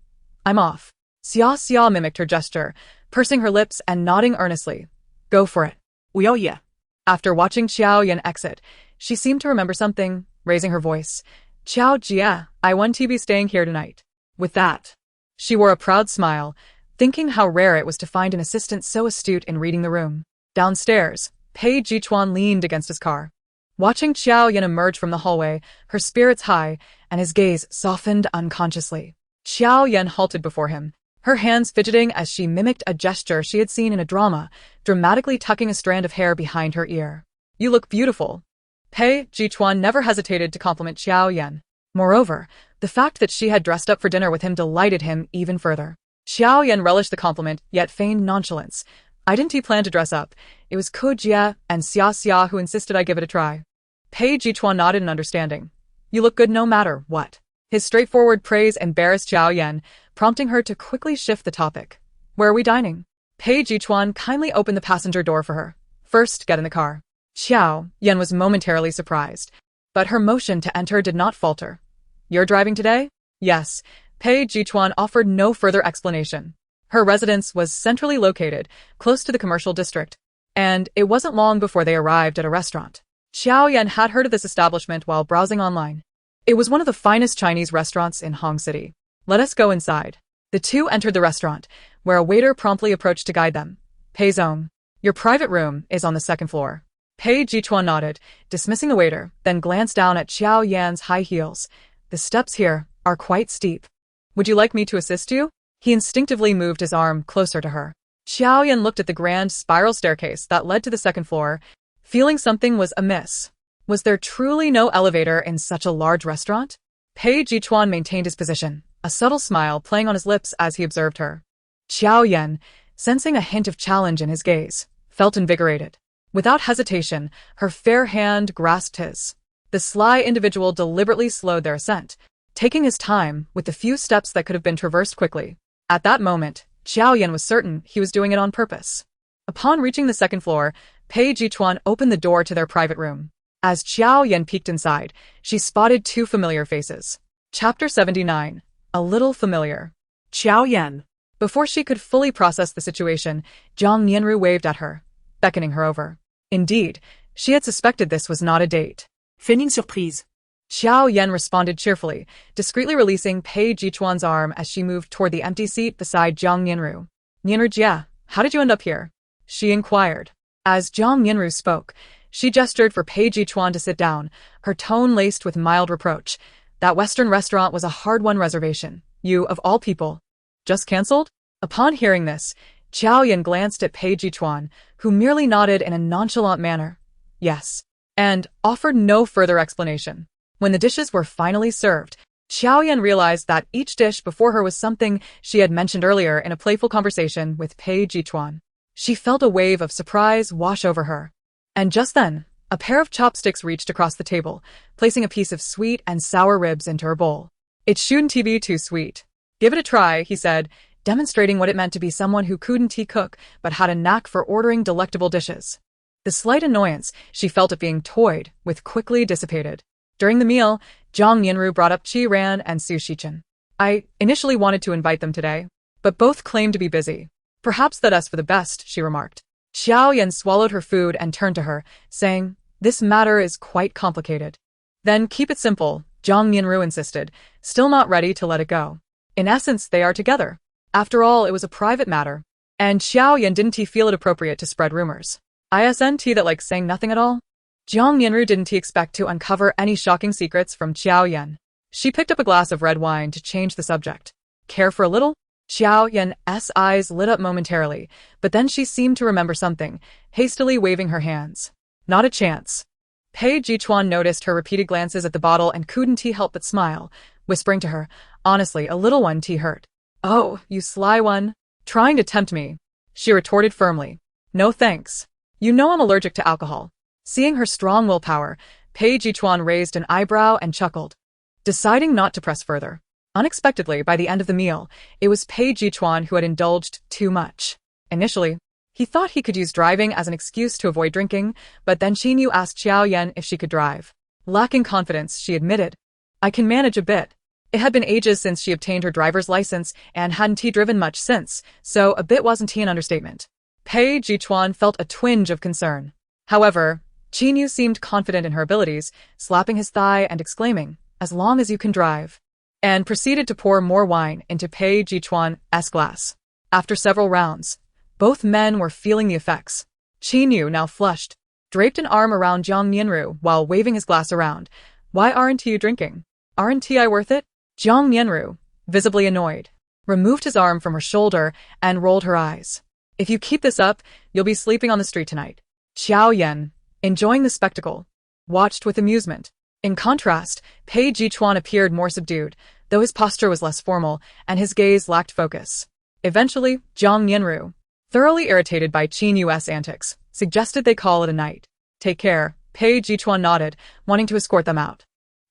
I'm off. Xia mimicked her gesture, pursing her lips and nodding earnestly. Go for it. Yeah. After watching Jiao Yan exit, she seemed to remember something, raising her voice. Jia, I won't be staying here tonight. With that, she wore a proud smile, thinking how rare it was to find an assistant so astute in reading the room. Downstairs, Pei Chuan leaned against his car. Watching Jiao Yan emerge from the hallway, her spirits high, and his gaze softened unconsciously. Jiao Yan halted before him, her hands fidgeting as she mimicked a gesture she had seen in a drama, dramatically tucking a strand of hair behind her ear. You look beautiful. Pei Chuan never hesitated to compliment Jiao Yan. Moreover, the fact that she had dressed up for dinner with him delighted him even further. Jiao Yan relished the compliment, yet feigned nonchalance. I didn't plan to dress up. It was Jia and Xia who insisted I give it a try. Pei Chuan nodded in understanding. You look good no matter what. His straightforward praise embarrassed Jiao Yan, prompting her to quickly shift the topic. Where are we dining? Pei Chuan kindly opened the passenger door for her. First, get in the car. Jiao Yan was momentarily surprised, but her motion to enter did not falter. You're driving today? Yes. Pei Chuan offered no further explanation. Her residence was centrally located, close to the commercial district, and it wasn't long before they arrived at a restaurant. Jiao Yan had heard of this establishment while browsing online. It was one of the finest Chinese restaurants in Hong City. Let us go inside. The two entered the restaurant, where a waiter promptly approached to guide them. Pei Zong, your private room is on the second floor. Pei Chuan nodded, dismissing the waiter, then glanced down at Jiao Yan's high heels. The steps here are quite steep. Would you like me to assist you? He instinctively moved his arm closer to her. Jiao Yan looked at the grand spiral staircase that led to the second floor, feeling something was amiss. Was there truly no elevator in such a large restaurant? Pei Chuan maintained his position, a subtle smile playing on his lips as he observed her. Jiao Yan, sensing a hint of challenge in his gaze, felt invigorated. Without hesitation, her fair hand grasped his. The sly individual deliberately slowed their ascent, taking his time with the few steps that could have been traversed quickly. At that moment, Jiao Yan was certain he was doing it on purpose. Upon reaching the second floor, Pei Chuan opened the door to their private room. As Jiao Yan peeked inside, she spotted two familiar faces. Chapter 79. A little familiar. Jiao Yan. Before she could fully process the situation, Zhang Nianru waved at her, beckoning her over. Indeed, she had suspected this was not a date. Feigning surprise. Jiao Yan responded cheerfully, discreetly releasing Pei Chuan's arm as she moved toward the empty seat beside Zhang Nianru. Nianru Jia, how did you end up here? She inquired. As Zhang Nianru spoke, she gestured for Pei Chuan to sit down, her tone laced with mild reproach. That Western restaurant was a hard-won reservation. You, of all people, just cancelled? Upon hearing this, Jiao Yan glanced at Pei Chuan, who merely nodded in a nonchalant manner. Yes. And offered no further explanation. When the dishes were finally served, Jiao Yan realized that each dish before her was something she had mentioned earlier in a playful conversation with Pei Chuan. She felt a wave of surprise wash over her. And just then, a pair of chopsticks reached across the table, placing a piece of sweet and sour ribs into her bowl. It shouldn't be too sweet. Give it a try, he said, demonstrating what it meant to be someone who couldn't cook but had a knack for ordering delectable dishes. The slight annoyance she felt at being toyed with quickly dissipated. During the meal, Zhang Nianru brought up Qi Ran and Su Shichen. I initially wanted to invite them today, but both claimed to be busy. Perhaps that's for the best, she remarked. Jiao Yan swallowed her food and turned to her, saying, This matter is quite complicated. Then keep it simple, Zhang Nianru insisted, still not ready to let it go. In essence, they are together. After all, it was a private matter. And Jiao Yan didn't feel it appropriate to spread rumors. Isn't that like saying nothing at all? Zhang Nianru didn't expect to uncover any shocking secrets from Jiao Yan. She picked up a glass of red wine to change the subject. Care for a little? Jiao Yan's eyes lit up momentarily, but then she seemed to remember something, hastily waving her hands. Not a chance. Pei Chuan noticed her repeated glances at the bottle and couldn't help but smile, whispering to her, honestly, a little one hurt. Oh, you sly one. Trying to tempt me. She retorted firmly. No thanks. You know I'm allergic to alcohol. Seeing her strong willpower, Pei Chuan raised an eyebrow and chuckled, deciding not to press further. Unexpectedly, by the end of the meal, it was Pei Chuan who had indulged too much. Initially, he thought he could use driving as an excuse to avoid drinking, but then Qin Yu asked Jiao Yan if she could drive. Lacking confidence, she admitted, I can manage a bit. It had been ages since she obtained her driver's license and hadn't driven much since, so a bit wasn't an understatement. Pei Chuan felt a twinge of concern. However, Qin Yu seemed confident in her abilities, slapping his thigh and exclaiming, as long as you can drive, and proceeded to pour more wine into Pei Chuan's glass. After several rounds, both men were feeling the effects. Qin Yu, now flushed, draped an arm around Zhang Nianru while waving his glass around. Why aren't you drinking? Aren't I worth it? Zhang Nianru, visibly annoyed, removed his arm from her shoulder and rolled her eyes. If you keep this up, you'll be sleeping on the street tonight. Jiao Yan, enjoying the spectacle, watched with amusement. In contrast, Pei Chuan appeared more subdued, though his posture was less formal and his gaze lacked focus. Eventually, Zhang Nianru, thoroughly irritated by Qin Yu's antics, suggested they call it a night. Take care, Pei Chuan nodded, wanting to escort them out.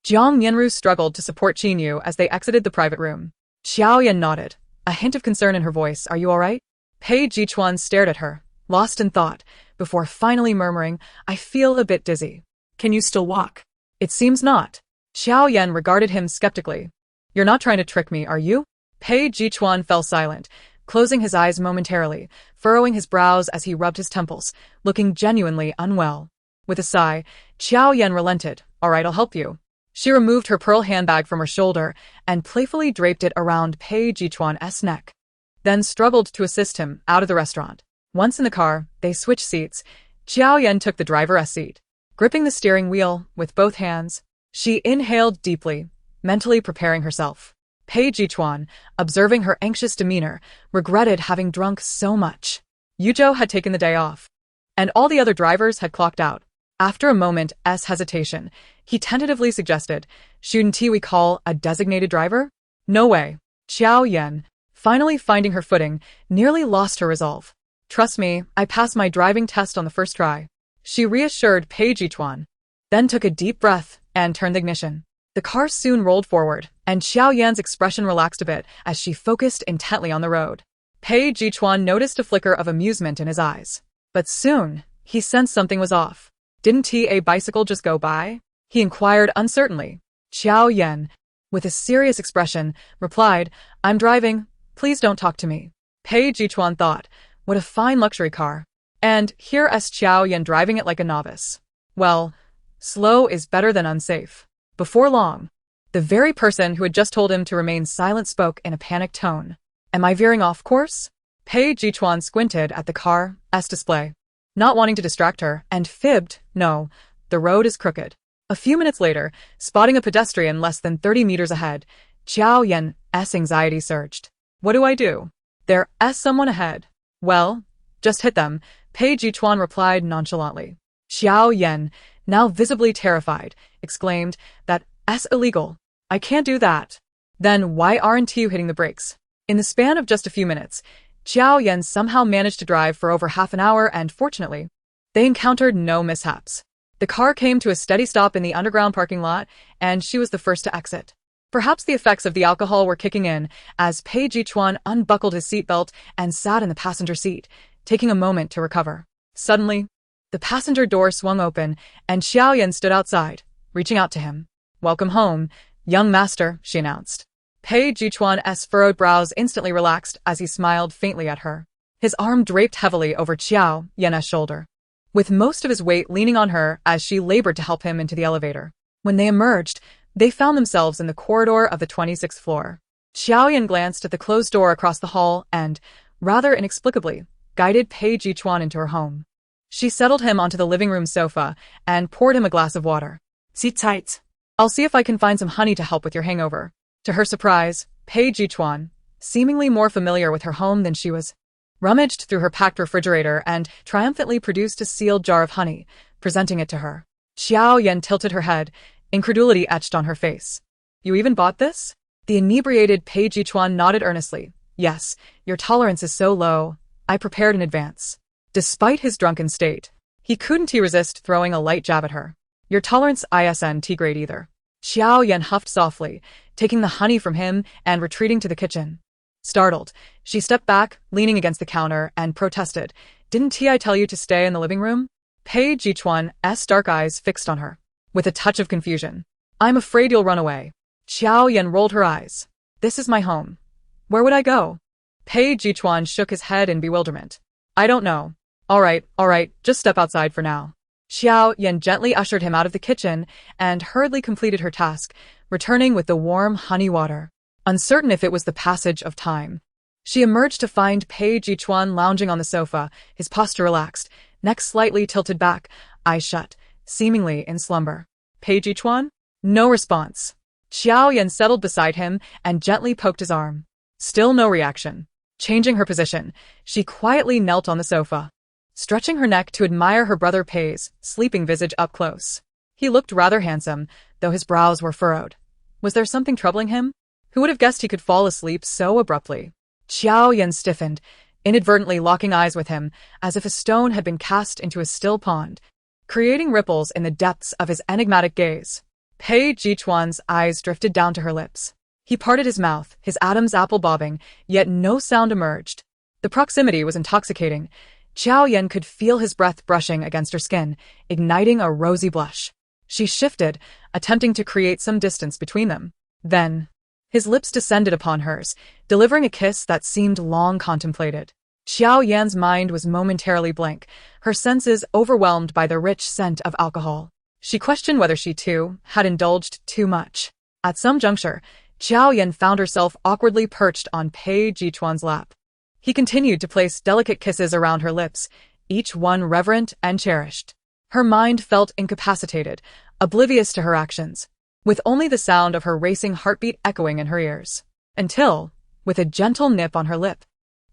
Zhang Nianru struggled to support Qin Yu as they exited the private room. Jiao Yan nodded, a hint of concern in her voice. Are you all right? Pei Chuan stared at her, lost in thought, before finally murmuring, I feel a bit dizzy. Can you still walk? It seems not. Jiao Yan regarded him skeptically. You're not trying to trick me, are you? Pei Chuan fell silent, closing his eyes momentarily, furrowing his brows as he rubbed his temples, looking genuinely unwell. With a sigh, Jiao Yan relented. All right, I'll help you. She removed her pearl handbag from her shoulder and playfully draped it around Pei Chuan's neck, then struggled to assist him out of the restaurant. Once in the car, they switched seats. Jiao Yan took the driver's seat. Gripping the steering wheel with both hands, she inhaled deeply, mentally preparing herself. Pei Chuan, observing her anxious demeanor, regretted having drunk so much. Yuzhou had taken the day off, and all the other drivers had clocked out. After a moment's hesitation, he tentatively suggested, "Shouldn't we call a designated driver?" "No way." Jiao Yan, finally finding her footing, nearly lost her resolve. "Trust me, I passed my driving test on the first try," she reassured Pei Chuan, then took a deep breath and turned the ignition. The car soon rolled forward, and Jiao Yan's expression relaxed a bit as she focused intently on the road. Pei Chuan noticed a flicker of amusement in his eyes. But soon, he sensed something was off. "Didn't a bicycle just go by?" he inquired uncertainly. Jiao Yan, with a serious expression, replied, "I'm driving. Please don't talk to me." Pei Chuan thought, what a fine luxury car. And here's Jiao Yan driving it like a novice. Well, slow is better than unsafe. Before long, the very person who had just told him to remain silent spoke in a panicked tone. "Am I veering off course?" Pei Chuan squinted at the car's display, not wanting to distract her, and fibbed, "No, the road is crooked." A few minutes later, spotting a pedestrian less than 30 meters ahead, Jiao Yan's anxiety surged. "What do I do? There's someone ahead." "Well, just hit them," Pei Chuan replied nonchalantly. Jiao Yan, now visibly terrified, exclaimed, "That's illegal. I can't do that." "Then why aren't you hitting the brakes?" In the span of just a few minutes, Jiao Yan somehow managed to drive for over half an hour, and fortunately, they encountered no mishaps. The car came to a steady stop in the underground parking lot, and she was the first to exit. Perhaps the effects of the alcohol were kicking in as Pei Chuan unbuckled his seatbelt and sat in the passenger seat, taking a moment to recover. Suddenly, the passenger door swung open, and Jiao Yan stood outside, reaching out to him. "Welcome home, young master," she announced. Pei Chuan's furrowed brows instantly relaxed as he smiled faintly at her. His arm draped heavily over Jiao Yan's shoulder, with most of his weight leaning on her as she labored to help him into the elevator. When they emerged, they found themselves in the corridor of the 26th floor. Jiao Yan glanced at the closed door across the hall and, rather inexplicably, guided Pei Chuan into her home. She settled him onto the living room sofa and poured him a glass of water. "Sit tight. I'll see if I can find some honey to help with your hangover." To her surprise, Pei Chuan, seemingly more familiar with her home than she was, rummaged through her packed refrigerator and triumphantly produced a sealed jar of honey, presenting it to her. Jiao Yan tilted her head, incredulity etched on her face. "You even bought this?" The inebriated Pei Chuan nodded earnestly. "Yes, your tolerance is so low. I prepared in advance." Despite his drunken state, he couldn't resist throwing a light jab at her. "Your tolerance isn't great either." Jiao Yan huffed softly, taking the honey from him and retreating to the kitchen. Startled, she stepped back, leaning against the counter, and protested, "Didn't I tell you to stay in the living room?" Pei Chuan's dark eyes fixed on her, with a touch of confusion. "I'm afraid you'll run away." Jiao Yan rolled her eyes. "This is my home. Where would I go?" Pei Chuan shook his head in bewilderment. "I don't know." All right, just step outside for now." Jiao Yan gently ushered him out of the kitchen and hurriedly completed her task, returning with the warm honey water. Uncertain if it was the passage of time, she emerged to find Pei Chuan lounging on the sofa, his posture relaxed, neck slightly tilted back, eyes shut, seemingly in slumber. "Pei Chuan?" No response. Jiao Yan settled beside him and gently poked his arm. Still no reaction. Changing her position, she quietly knelt on the sofa, stretching her neck to admire her brother Pei's sleeping visage up close. He looked rather handsome, though his brows were furrowed. Was there something troubling him? Who would have guessed he could fall asleep so abruptly? Jiao Yan stiffened, inadvertently locking eyes with him, as if a stone had been cast into a still pond, creating ripples in the depths of his enigmatic gaze. Pei Chuan's eyes drifted down to her lips. He parted his mouth, his Adam's apple bobbing, yet no sound emerged. The proximity was intoxicating. Jiao Yan could feel his breath brushing against her skin, igniting a rosy blush. She shifted, attempting to create some distance between them. Then, his lips descended upon hers, delivering a kiss that seemed long contemplated. Jiao Yan's mind was momentarily blank, her senses overwhelmed by the rich scent of alcohol. She questioned whether she, too, had indulged too much. At some juncture, Jiao Yan found herself awkwardly perched on Pei Chuan's lap. He continued to place delicate kisses around her lips, each one reverent and cherished. Her mind felt incapacitated, oblivious to her actions, with only the sound of her racing heartbeat echoing in her ears. Until, with a gentle nip on her lip,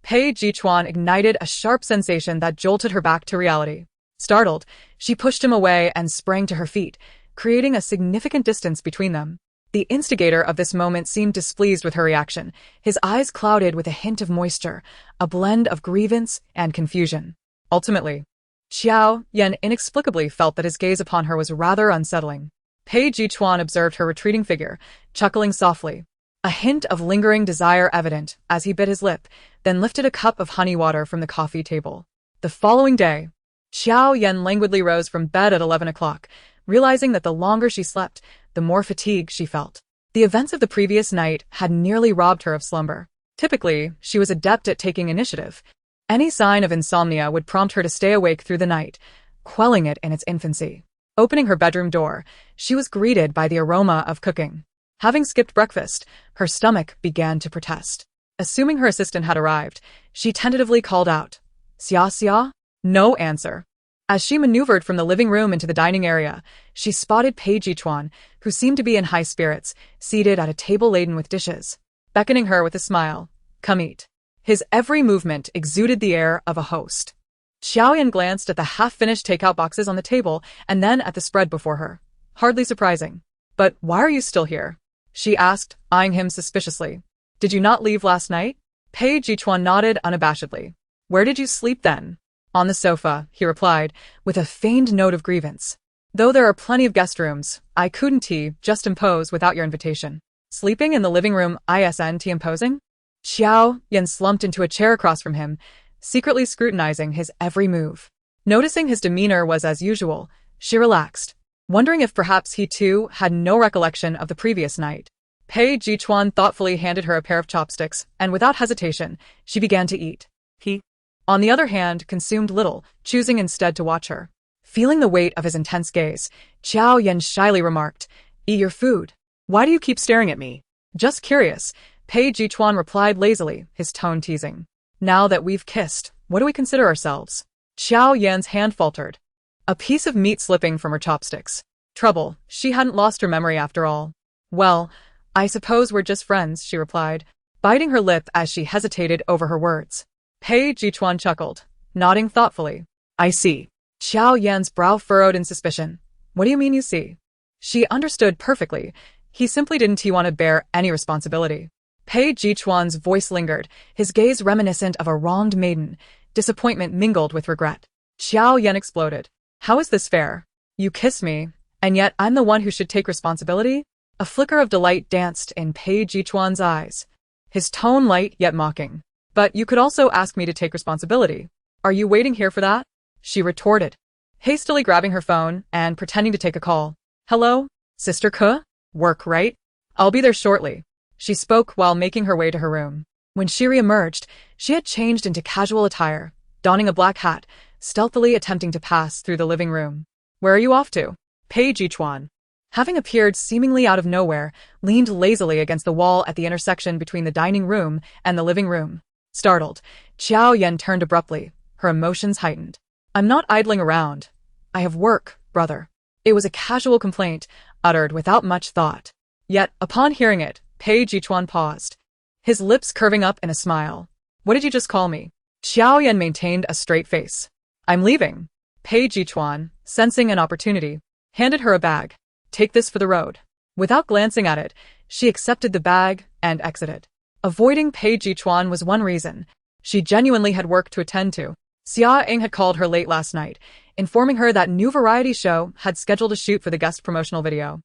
Pei Chuan ignited a sharp sensation that jolted her back to reality. Startled, she pushed him away and sprang to her feet, creating a significant distance between them. The instigator of this moment seemed displeased with her reaction, his eyes clouded with a hint of moisture, a blend of grievance and confusion. Ultimately, Jiao Yan inexplicably felt that his gaze upon her was rather unsettling. Pei Chuan observed her retreating figure, chuckling softly, a hint of lingering desire evident as he bit his lip, then lifted a cup of honey water from the coffee table. The following day, Jiao Yan languidly rose from bed at 11 o'clock, realizing that the longer she slept, the more fatigue she felt. The events of the previous night had nearly robbed her of slumber. Typically, she was adept at taking initiative. Any sign of insomnia would prompt her to stay awake through the night, quelling it in its infancy. Opening her bedroom door, she was greeted by the aroma of cooking. Having skipped breakfast, her stomach began to protest. Assuming her assistant had arrived, she tentatively called out, "Xia Xia?" No answer. As she maneuvered from the living room into the dining area, she spotted Pei Chuan, who seemed to be in high spirits, seated at a table laden with dishes. Beckoning her with a smile, "Come eat." His every movement exuded the air of a host. Jiao Yan glanced at the half-finished takeout boxes on the table and then at the spread before her. Hardly surprising. "But why are you still here?" she asked, eyeing him suspiciously. "Did you not leave last night?" Pei Chuan nodded unabashedly. "Where did you sleep then?" "On the sofa," he replied, with a feigned note of grievance. "Though there are plenty of guest rooms, I couldn't just impose without your invitation." "Sleeping in the living room isn't imposing?" Jiao Yan slumped into a chair across from him, secretly scrutinizing his every move. Noticing his demeanor was as usual, she relaxed, wondering if perhaps he too had no recollection of the previous night. Pei Chuan thoughtfully handed her a pair of chopsticks, and without hesitation, she began to eat. He, on the other hand, consumed little, choosing instead to watch her. Feeling the weight of his intense gaze, Jiao Yan shyly remarked, "Eat your food. Why do you keep staring at me?" "Just curious," Pei Chuan replied lazily, his tone teasing. "Now that we've kissed, what do we consider ourselves?" Jiao Yan's hand faltered, a piece of meat slipping from her chopsticks. Trouble, she hadn't lost her memory after all. "Well, I suppose we're just friends," she replied, biting her lip as she hesitated over her words. Pei Chuan chuckled, nodding thoughtfully. "I see." Jiao Yan's brow furrowed in suspicion. "What do you mean you see?" She understood perfectly. He simply didn't want to bear any responsibility. Pei Chuan's voice lingered, his gaze reminiscent of a wronged maiden, disappointment mingled with regret. Jiao Yan exploded. "How is this fair? You kiss me, and yet I'm the one who should take responsibility?" A flicker of delight danced in Pei Chuan's eyes, his tone light yet mocking. "But you could also ask me to take responsibility. Are you waiting here for that?" she retorted, hastily grabbing her phone and pretending to take a call. "Hello, Sister Ke? Work, right? I'll be there shortly." She spoke while making her way to her room. When she re-emerged, she had changed into casual attire, donning a black hat, stealthily attempting to pass through the living room. "Where are you off to?" Pei Chuan, having appeared seemingly out of nowhere, leaned lazily against the wall at the intersection between the dining room and the living room. Startled, Jiao Yan turned abruptly, her emotions heightened. "I'm not idling around. I have work, brother." It was a casual complaint, uttered without much thought. Yet, upon hearing it, Pei Chuan paused, his lips curving up in a smile. "What did you just call me?" Jiao Yan maintained a straight face. "I'm leaving." Pei Chuan, sensing an opportunity, handed her a bag. "Take this for the road." Without glancing at it, she accepted the bag and exited. Avoiding Pei Chuan was one reason. She genuinely had work to attend to. Xia Ying had called her late last night, informing her that new variety show had scheduled a shoot for the guest promotional video,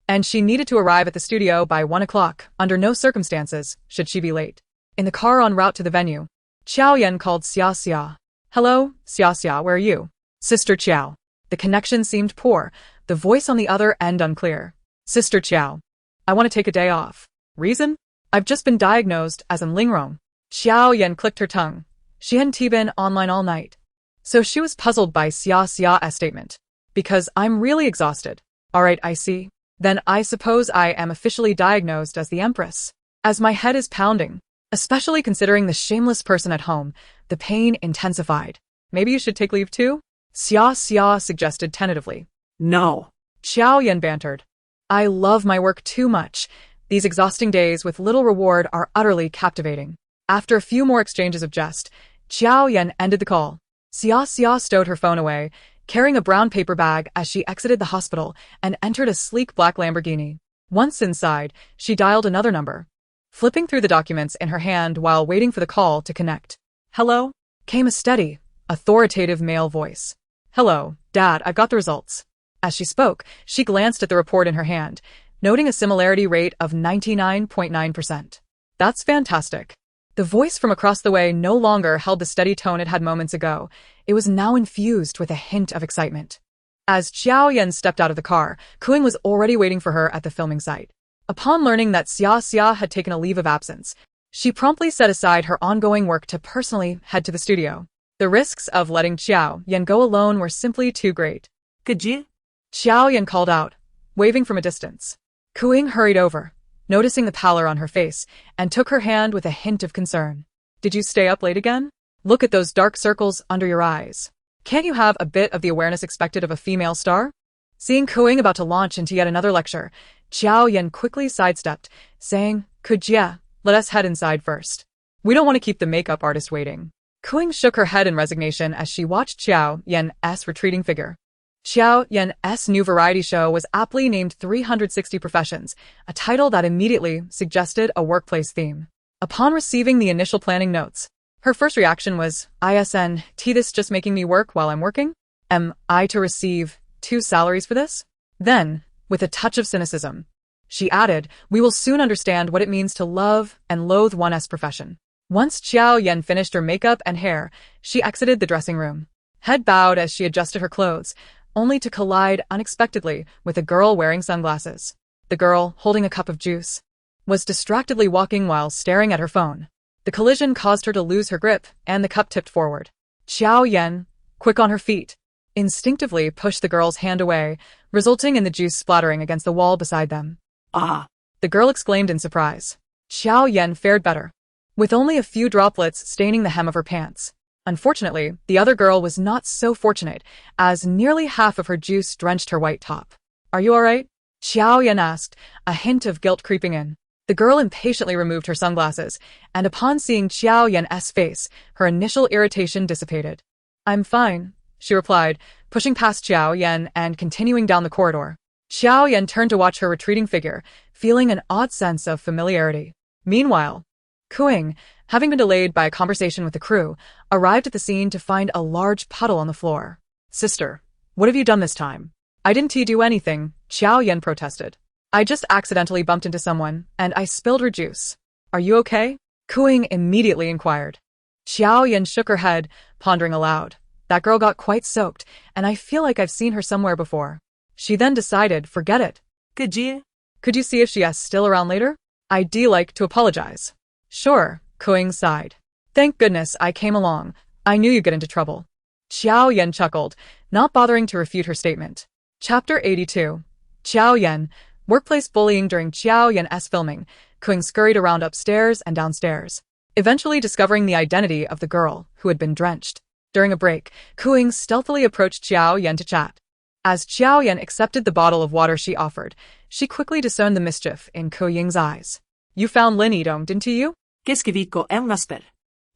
and she needed to arrive at the studio by 1 o'clock, under no circumstances should she be late. In the car en route to the venue, Jiao Yan called Xia Xia. "Hello, Xia Xia, where are you?" "Sister Jiao." The connection seemed poor, the voice on the other end unclear. "Sister Jiao, I want to take a day off." "Reason?" "I've just been diagnosed as an lingrong." Jiao Yan clicked her tongue. She hadn't been online all night, so she was puzzled by Xia Xia's statement. "Because I'm really exhausted." "All right, I see. Then I suppose I am officially diagnosed as the Empress." As my head is pounding, especially considering the shameless person at home, the pain intensified. "Maybe you should take leave too?" Xia Xia suggested tentatively. "No." Jiao Yan bantered. "I love my work too much. These exhausting days with little reward are utterly captivating." After a few more exchanges of jest, Jiao Yan ended the call. Xia Xia stowed her phone away, carrying a brown paper bag as she exited the hospital and entered a sleek black Lamborghini. Once inside, she dialed another number, flipping through the documents in her hand while waiting for the call to connect. "Hello?" came a steady, authoritative male voice. "Hello, Dad, I've got the results." As she spoke, she glanced at the report in her hand, noting a similarity rate of 99.9%. "That's fantastic." The voice from across the way no longer held the steady tone it had moments ago. It was now infused with a hint of excitement. As Jiao Yan stepped out of the car, Kuing was already waiting for her at the filming site. Upon learning that Xia had taken a leave of absence, she promptly set aside her ongoing work to personally head to the studio. The risks of letting Jiao Yan go alone were simply too great. "Could you?" Jiao Yan called out, waving from a distance. Kuing hurried over, noticing the pallor on her face, and took her hand with a hint of concern. "Did you stay up late again? Look at those dark circles under your eyes. Can't you have a bit of the awareness expected of a female star?" Seeing Kuing about to launch into yet another lecture, Jiao Yan quickly sidestepped, saying, "Could Jia, let us head inside first. We don't want to keep the makeup artist waiting." Kuing shook her head in resignation as she watched Jiao Yan's retreating figure. Jiao Yan's new variety show was aptly named 360 Professions, a title that immediately suggested a workplace theme. Upon receiving the initial planning notes, her first reaction was, this just making me work while I'm working? Am I to receive 2 salaries for this? Then, with a touch of cynicism, she added, "We will soon understand what it means to love and loathe one's profession." Once Jiao Yan finished her makeup and hair, she exited the dressing room, head bowed as she adjusted her clothes, only to collide unexpectedly with a girl wearing sunglasses. The girl, holding a cup of juice, was distractedly walking while staring at her phone. The collision caused her to lose her grip, and the cup tipped forward. Jiao Yan, quick on her feet, instinctively pushed the girl's hand away, resulting in the juice splattering against the wall beside them. "Ah!" the girl exclaimed in surprise. Jiao Yan fared better, with only a few droplets staining the hem of her pants. Unfortunately, the other girl was not so fortunate, as nearly half of her juice drenched her white top. "Are you all right?" Jiao Yan asked, a hint of guilt creeping in. The girl impatiently removed her sunglasses, and upon seeing Jiao Yan's face, her initial irritation dissipated. "I'm fine," she replied, pushing past Jiao Yan and continuing down the corridor. Jiao Yan turned to watch her retreating figure, feeling an odd sense of familiarity. Meanwhile, Kuing, having been delayed by a conversation with the crew, arrived at the scene to find a large puddle on the floor. "Sister, what have you done this time?" "I didn't do anything," Jiao Yan protested. "I just accidentally bumped into someone, and I spilled her juice. Are you okay?" Kuing immediately inquired. Jiao Yan shook her head, pondering aloud. "That girl got quite soaked, and I feel like I've seen her somewhere before." She then decided, forget it. "Could you?" "Could you see if she's still around later? I'd like to apologize." "Sure," Kuing sighed. "Thank goodness I came along. I knew you'd get into trouble." Jiao Yan chuckled, not bothering to refute her statement. Chapter 82. Jiao Yan. Workplace bullying. During Jiao Yan's filming, Kuing scurried around upstairs and downstairs, eventually discovering the identity of the girl who had been drenched. During a break, Kuing stealthily approached Jiao Yan to chat. As Jiao Yan accepted the bottle of water she offered, she quickly discerned the mischief in Kuing's eyes. "You found Lin Edom, didn't you?" "Qu'est-ce que vi ko en rasper?"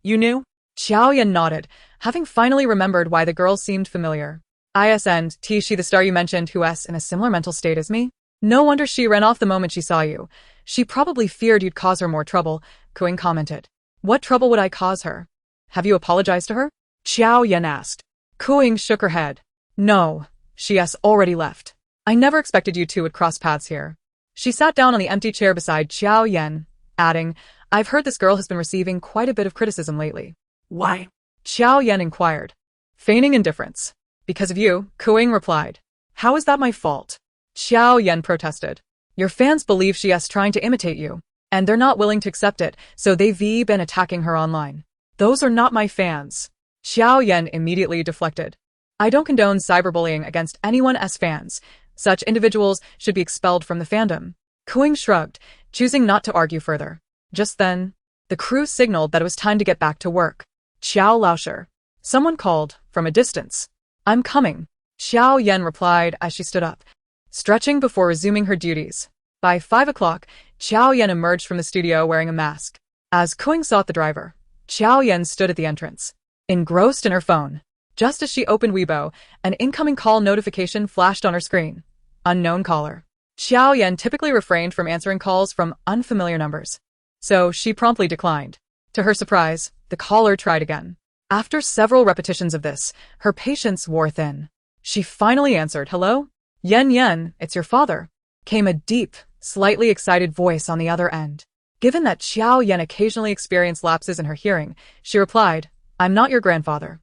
"You knew?" Jiao Yan nodded, having finally remembered why the girl seemed familiar. "Isn't she the star you mentioned who's in a similar mental state as me? No wonder she ran off the moment she saw you. She probably feared you'd cause her more trouble," Kuing commented. "What trouble would I cause her? Have you apologized to her?" Jiao Yan asked. Kuing shook her head. "No, she's already left. I never expected you two would cross paths here." She sat down on the empty chair beside Jiao Yan, adding, "I've heard this girl has been receiving quite a bit of criticism lately." "Why?" Jiao Yan inquired, feigning indifference. "Because of you," Kuing replied. "How is that my fault?" Jiao Yan protested. "Your fans believe she's trying to imitate you, and they're not willing to accept it, so they've been attacking her online." "Those are not my fans." Jiao Yan immediately deflected. "I don't condone cyberbullying against anyone's fans. Such individuals should be expelled from the fandom." Kuing shrugged, choosing not to argue further. Just then, the crew signaled that it was time to get back to work. "Xiao Laosher." Someone called, from a distance. "I'm coming," Jiao Yan replied as she stood up, stretching before resuming her duties. By 5 o'clock, Jiao Yan emerged from the studio wearing a mask. As Kuing sought the driver, Jiao Yan stood at the entrance, engrossed in her phone. Just as she opened Weibo, an incoming call notification flashed on her screen. Unknown caller. Jiao Yan typically refrained from answering calls from unfamiliar numbers, so she promptly declined. To her surprise, the caller tried again. After several repetitions of this, her patience wore thin. She finally answered, "Hello? Yan, it's your father," came a deep, slightly excited voice on the other end. Given that Jiao Yan occasionally experienced lapses in her hearing, she replied, "I'm not your grandfather.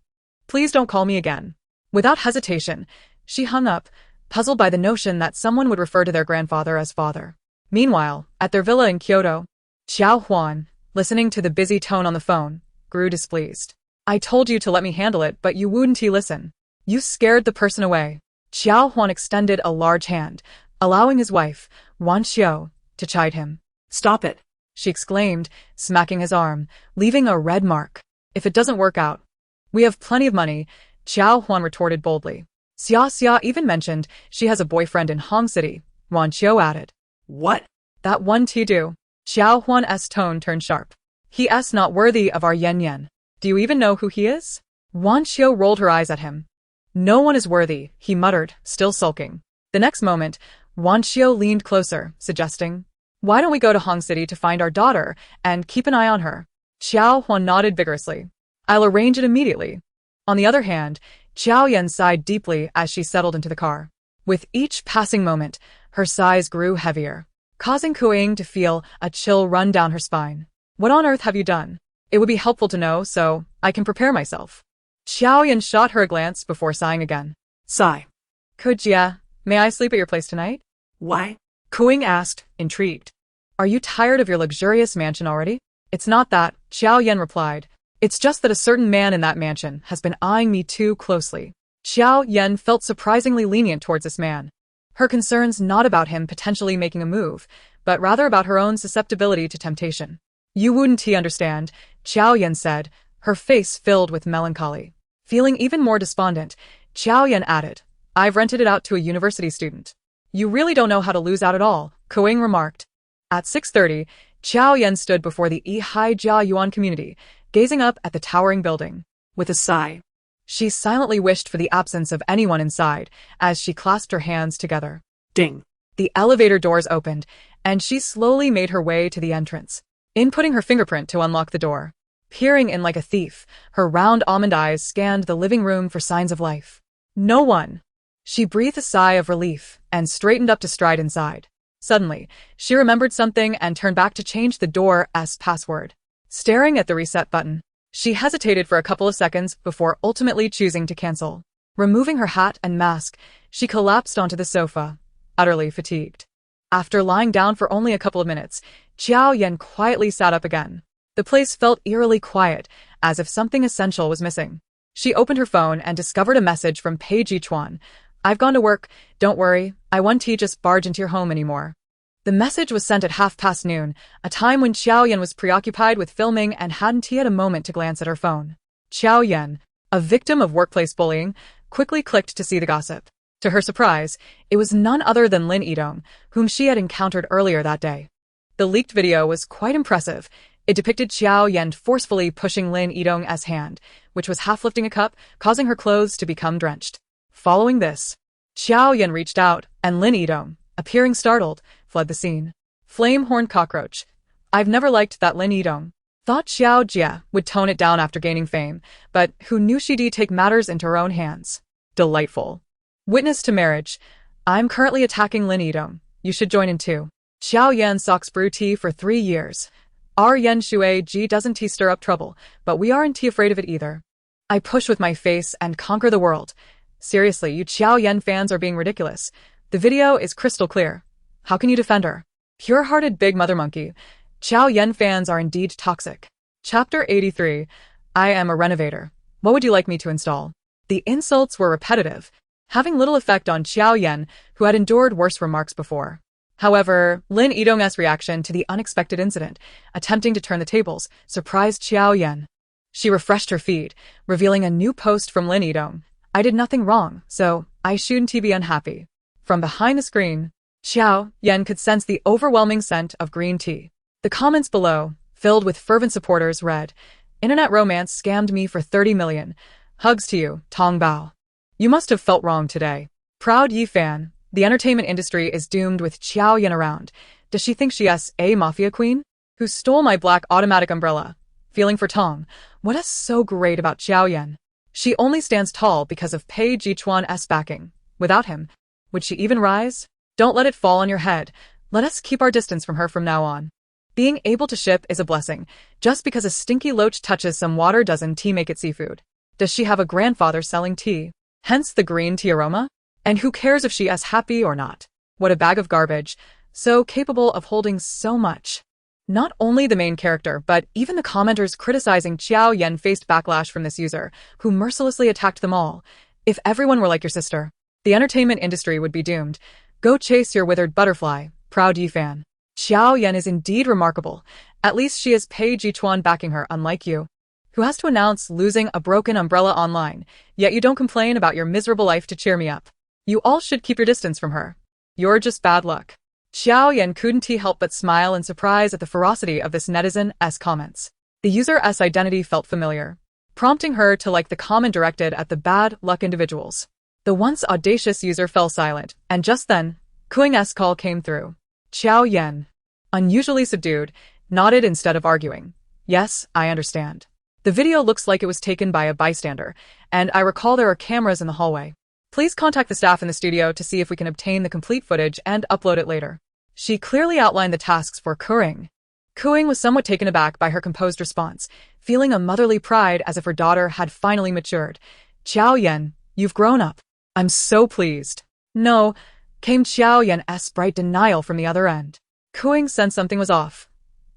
Please don't call me again." Without hesitation, she hung up, puzzled by the notion that someone would refer to their grandfather as father. Meanwhile, at their villa in Kyoto, Jiao Huan, listening to the busy tone on the phone, grew displeased. "I told you to let me handle it, but you wouldn't listen. You scared the person away." Jiao Huan extended a large hand, allowing his wife, Wan Xiu, to chide him. Stop it, she exclaimed, smacking his arm, leaving a red mark. "If it doesn't work out, we have plenty of money," Jiao Huan retorted boldly. "Xia even mentioned she has a boyfriend in Hong City," Wan Xiu added. What? "That one do." Jiao Huan's tone turned sharp. "He's not worthy of our Yan. Do you even know who he is?" Wan Xiu rolled her eyes at him. "No one is worthy," he muttered, still sulking. The next moment, Wan Xiu leaned closer, suggesting, "Why don't we go to Hong City to find our daughter and keep an eye on her?" Jiao Huan nodded vigorously. "I'll arrange it immediately." On the other hand, Jiao Yan sighed deeply as she settled into the car. With each passing moment, her sighs grew heavier, causing Kuing to feel a chill run down her spine. "What on earth have you done? It would be helpful to know so I can prepare myself." Jiao Yan shot her a glance before sighing again. Sigh. May I sleep at your place tonight?" Why? Kuing asked, intrigued. "Are you tired of your luxurious mansion already?" "It's not that," Jiao Yan replied. "It's just that a certain man in that mansion has been eyeing me too closely." Jiao Yan felt surprisingly lenient towards this man. Her concerns not about him potentially making a move, but rather about her own susceptibility to temptation. "You wouldn't understand," Jiao Yan said, her face filled with melancholy. Feeling even more despondent, Jiao Yan added, "I've rented it out to a university student." "You really don't know how to lose out at all," Kuing remarked. At 6:30, Jiao Yan stood before the Ehai Jia Yuan community, gazing up at the towering building. With a sigh, she silently wished for the absence of anyone inside as she clasped her hands together. Ding. The elevator doors opened, and she slowly made her way to the entrance, inputting her fingerprint to unlock the door. Peering in like a thief, her round almond eyes scanned the living room for signs of life. No one. She breathed a sigh of relief and straightened up to stride inside. Suddenly, she remembered something and turned back to change the door's password. Staring at the reset button, she hesitated for a couple of seconds before ultimately choosing to cancel. Removing her hat and mask, she collapsed onto the sofa, utterly fatigued. After lying down for only a couple of minutes, Jiao Yan quietly sat up again. The place felt eerily quiet, as if something essential was missing. She opened her phone and discovered a message from Pei Chuan. "I've gone to work, don't worry, I won't just barge into your home anymore." The message was sent at noon, a time when Jiao Yan was preoccupied with filming and hadn't had a moment to glance at her phone. Jiao Yan, a victim of workplace bullying, quickly clicked to see the gossip. To her surprise, it was none other than Lin Yidong, whom she had encountered earlier that day. The leaked video was quite impressive. It depicted Jiao Yan forcefully pushing Lin Yidong's hand, which was half lifting a cup, causing her clothes to become drenched. Following this, Jiao Yan reached out, and Lin Yidong, appearing startled, fled the scene. Flame-horned cockroach. "I've never liked that Lin Yidong." Thought Xiao Jia would tone it down after gaining fame, but who knew she'd take matters into her own hands. Delightful. Witness to marriage. "I'm currently attacking Lin Yidong. You should join in too." Xiao Yan socks brew tea for 3 years. Our Yen Shui Ji doesn't stir up trouble, but we aren't afraid of it either. "I push with my face and conquer the world." Seriously, you Xiao Yan fans are being ridiculous. The video is crystal clear. How can you defend her? Pure-hearted big mother monkey. Xiao Yan fans are indeed toxic. Chapter 83. I am a renovator. What would you like me to install? The insults were repetitive, having little effect on Xiao Yan, who had endured worse remarks before. However, Lin Yidong's reaction to the unexpected incident, attempting to turn the tables, surprised Xiao Yan. She refreshed her feed, revealing a new post from Lin Yidong. "I did nothing wrong, so I shouldn't be unhappy." From behind the screen, Xiao Yan could sense the overwhelming scent of green tea. The comments below, filled with fervent supporters, read, "Internet romance scammed me for 30 million. Hugs to you, Tong Bao. You must have felt wrong today. Proud Yi fan, the entertainment industry is doomed with Jiao Yan around. Does she think she is a mafia queen? Who stole my black automatic umbrella? Feeling for Tong. What is so great about Jiao Yan? She only stands tall because of Pei Chuan's backing. Without him, would she even rise? Don't let it fall on your head. Let us keep our distance from her from now on. Being able to ship is a blessing. Just because a stinky loach touches some water doesn't tea make it seafood. Does she have a grandfather selling tea? Hence the green tea aroma? And who cares if she is happy or not? What a bag of garbage. So capable of holding so much. Not only the main character, but even the commenters criticizing Jiao Yan faced backlash from this user, who mercilessly attacked them all. If everyone were like your sister, the entertainment industry would be doomed. Go chase your withered butterfly, proud Yi fan. Jiao Yan is indeed remarkable. At least she is Pei Chuan backing her, unlike you, who has to announce losing a broken umbrella online, yet you don't complain about your miserable life to cheer me up. You all should keep your distance from her. You're just bad luck. Jiao Yan couldn't help but smile in surprise at the ferocity of this netizen's comments. The user's identity felt familiar, prompting her to like the comment directed at the bad luck individuals. The once audacious user fell silent, and just then, Kuing's call came through. Jiao Yan, unusually subdued, nodded instead of arguing. Yes, I understand. The video looks like it was taken by a bystander, and I recall there are cameras in the hallway. Please contact the staff in the studio to see if we can obtain the complete footage and upload it later. She clearly outlined the tasks for Kuing. Kuing was somewhat taken aback by her composed response, feeling a motherly pride as if her daughter had finally matured. Jiao Yan, you've grown up. I'm so pleased. No, came Jiao Yan's bright denial from the other end. Kuing sensed something was off.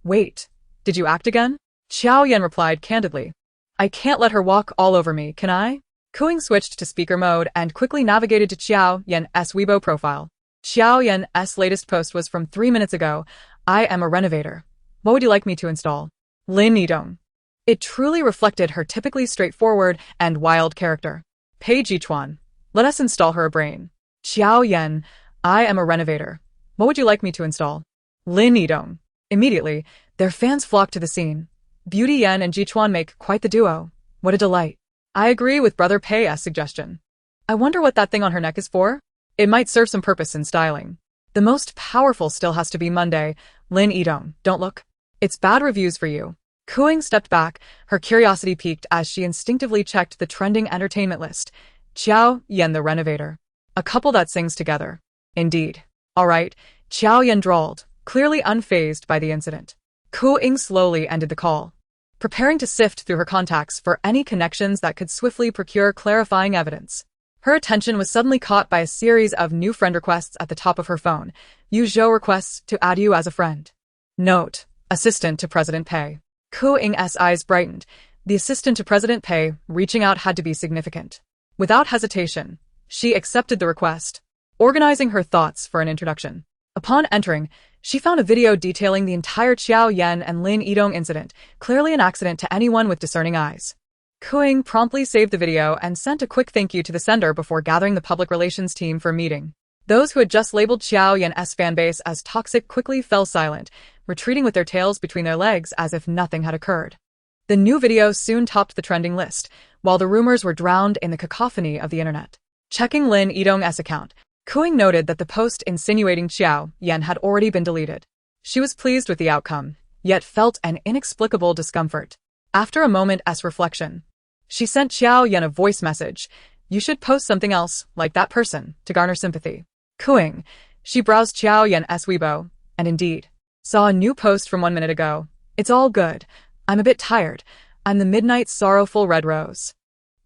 Wait, did you act again? Jiao Yan replied candidly. I can't let her walk all over me, can I? Kuing switched to speaker mode and quickly navigated to Jiao Yan's Weibo profile. Jiao Yan's latest post was from 3 minutes ago. I am a renovator. What would you like me to install? Lin Yidong. It truly reflected her typically straightforward and wild character. Pei Chuan. Let us install her a brain. Jiao Yan. I am a renovator. What would you like me to install? Lin Yidong. Immediately, their fans flocked to the scene. Beauty Yan and Jichuan make quite the duo. What a delight. I agree with Brother Pei's suggestion. I wonder what that thing on her neck is for? It might serve some purpose in styling. The most powerful still has to be Monday. Lin Yidong, don't look. It's bad reviews for you. Kuing stepped back, her curiosity piqued as she instinctively checked the trending entertainment list. Jiao Yan the renovator. A couple that sings together. Indeed. All right, Jiao Yan drawled, clearly unfazed by the incident. Kuing slowly ended the call, preparing to sift through her contacts for any connections that could swiftly procure clarifying evidence. Her attention was suddenly caught by a series of new friend requests at the top of her phone. Use Zhou requests to add you as a friend. Note, assistant to President Pei. Kuing's eyes brightened. The assistant to President Pei reaching out had to be significant. Without hesitation, she accepted the request, organizing her thoughts for an introduction. Upon entering, she found a video detailing the entire Jiao Yan and Lin Yidong incident, clearly an accident to anyone with discerning eyes. Kuing promptly saved the video and sent a quick thank you to the sender before gathering the public relations team for a meeting. Those who had just labeled Jiao Yan's fanbase as toxic quickly fell silent, retreating with their tails between their legs as if nothing had occurred. The new video soon topped the trending list, while the rumors were drowned in the cacophony of the internet. Checking Lin Yidong's account, Kuing noted that the post insinuating Jiao Yan had already been deleted. She was pleased with the outcome, yet felt an inexplicable discomfort. After a moment's reflection, she sent Jiao Yan a voice message. You should post something else, like that person, to garner sympathy. Kuing. She browsed Jiao Yan's Weibo, and indeed, saw a new post from 1 minute ago. It's all good. I'm a bit tired. I'm the midnight sorrowful red rose.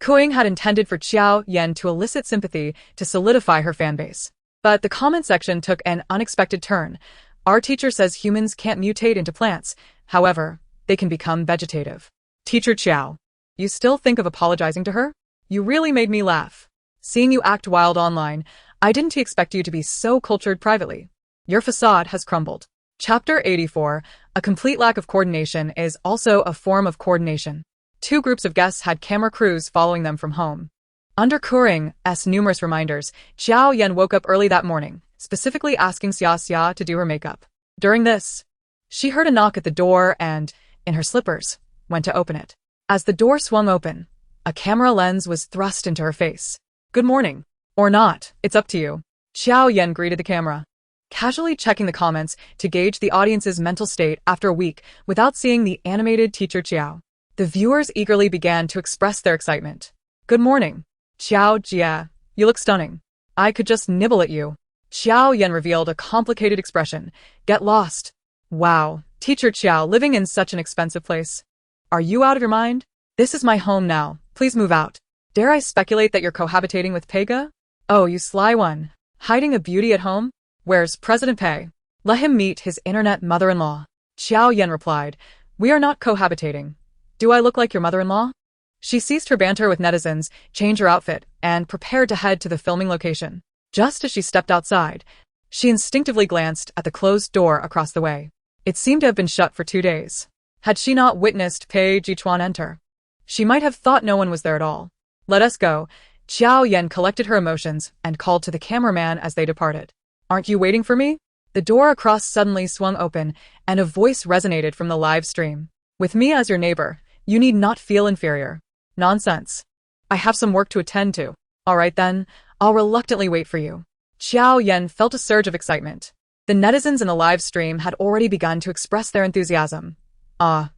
Kuing had intended for Jiao Yan to elicit sympathy to solidify her fanbase. But the comment section took an unexpected turn. Our teacher says humans can't mutate into plants. However, they can become vegetative. Teacher Jiao. You still think of apologizing to her? You really made me laugh. Seeing you act wild online, I didn't expect you to be so cultured privately. Your facade has crumbled. Chapter 84, a complete lack of coordination is also a form of coordination. 2 groups of guests had camera crews following them from home. Under Kuing's numerous reminders, Jiao Yan woke up early that morning, specifically asking Xia to do her makeup. During this, she heard a knock at the door and, in her slippers, went to open it. As the door swung open, A camera lens was thrust into her face. "Good morning." "Or not, it's up to you." Jiao Yan greeted the camera, casually checking the comments to gauge the audience's mental state after a week without seeing the animated teacher Jiao. The viewers eagerly began to express their excitement. "Good morning. Jiao Jia, you look stunning. I could just nibble at you." Jiao Yan revealed a complicated expression. "Get lost." "Wow, teacher Jiao living in such an expensive place. Are you out of your mind? This is my home now, please move out." "Dare I speculate that you're cohabitating with Peiga? Oh, you sly one. Hiding a beauty at home? Where's President Pei? Let him meet his internet mother-in-law." Jiao Yan replied, "We are not cohabitating. Do I look like your mother-in-law?" She ceased her banter with netizens, changed her outfit, and prepared to head to the filming location. Just as she stepped outside, she instinctively glanced at the closed door across the way. It seemed to have been shut for 2 days. Had she not witnessed Pei Chuan enter, she might have thought no one was there at all. "Let us go." Jiao Yan collected her emotions and called to the cameraman as they departed. "Aren't you waiting for me?" The door across suddenly swung open, and a voice resonated from the live stream. "With me as your neighbor, you need not feel inferior." "Nonsense. I have some work to attend to." "All right then, I'll reluctantly wait for you." Jiao Yan felt a surge of excitement. The netizens in the live stream had already begun to express their enthusiasm.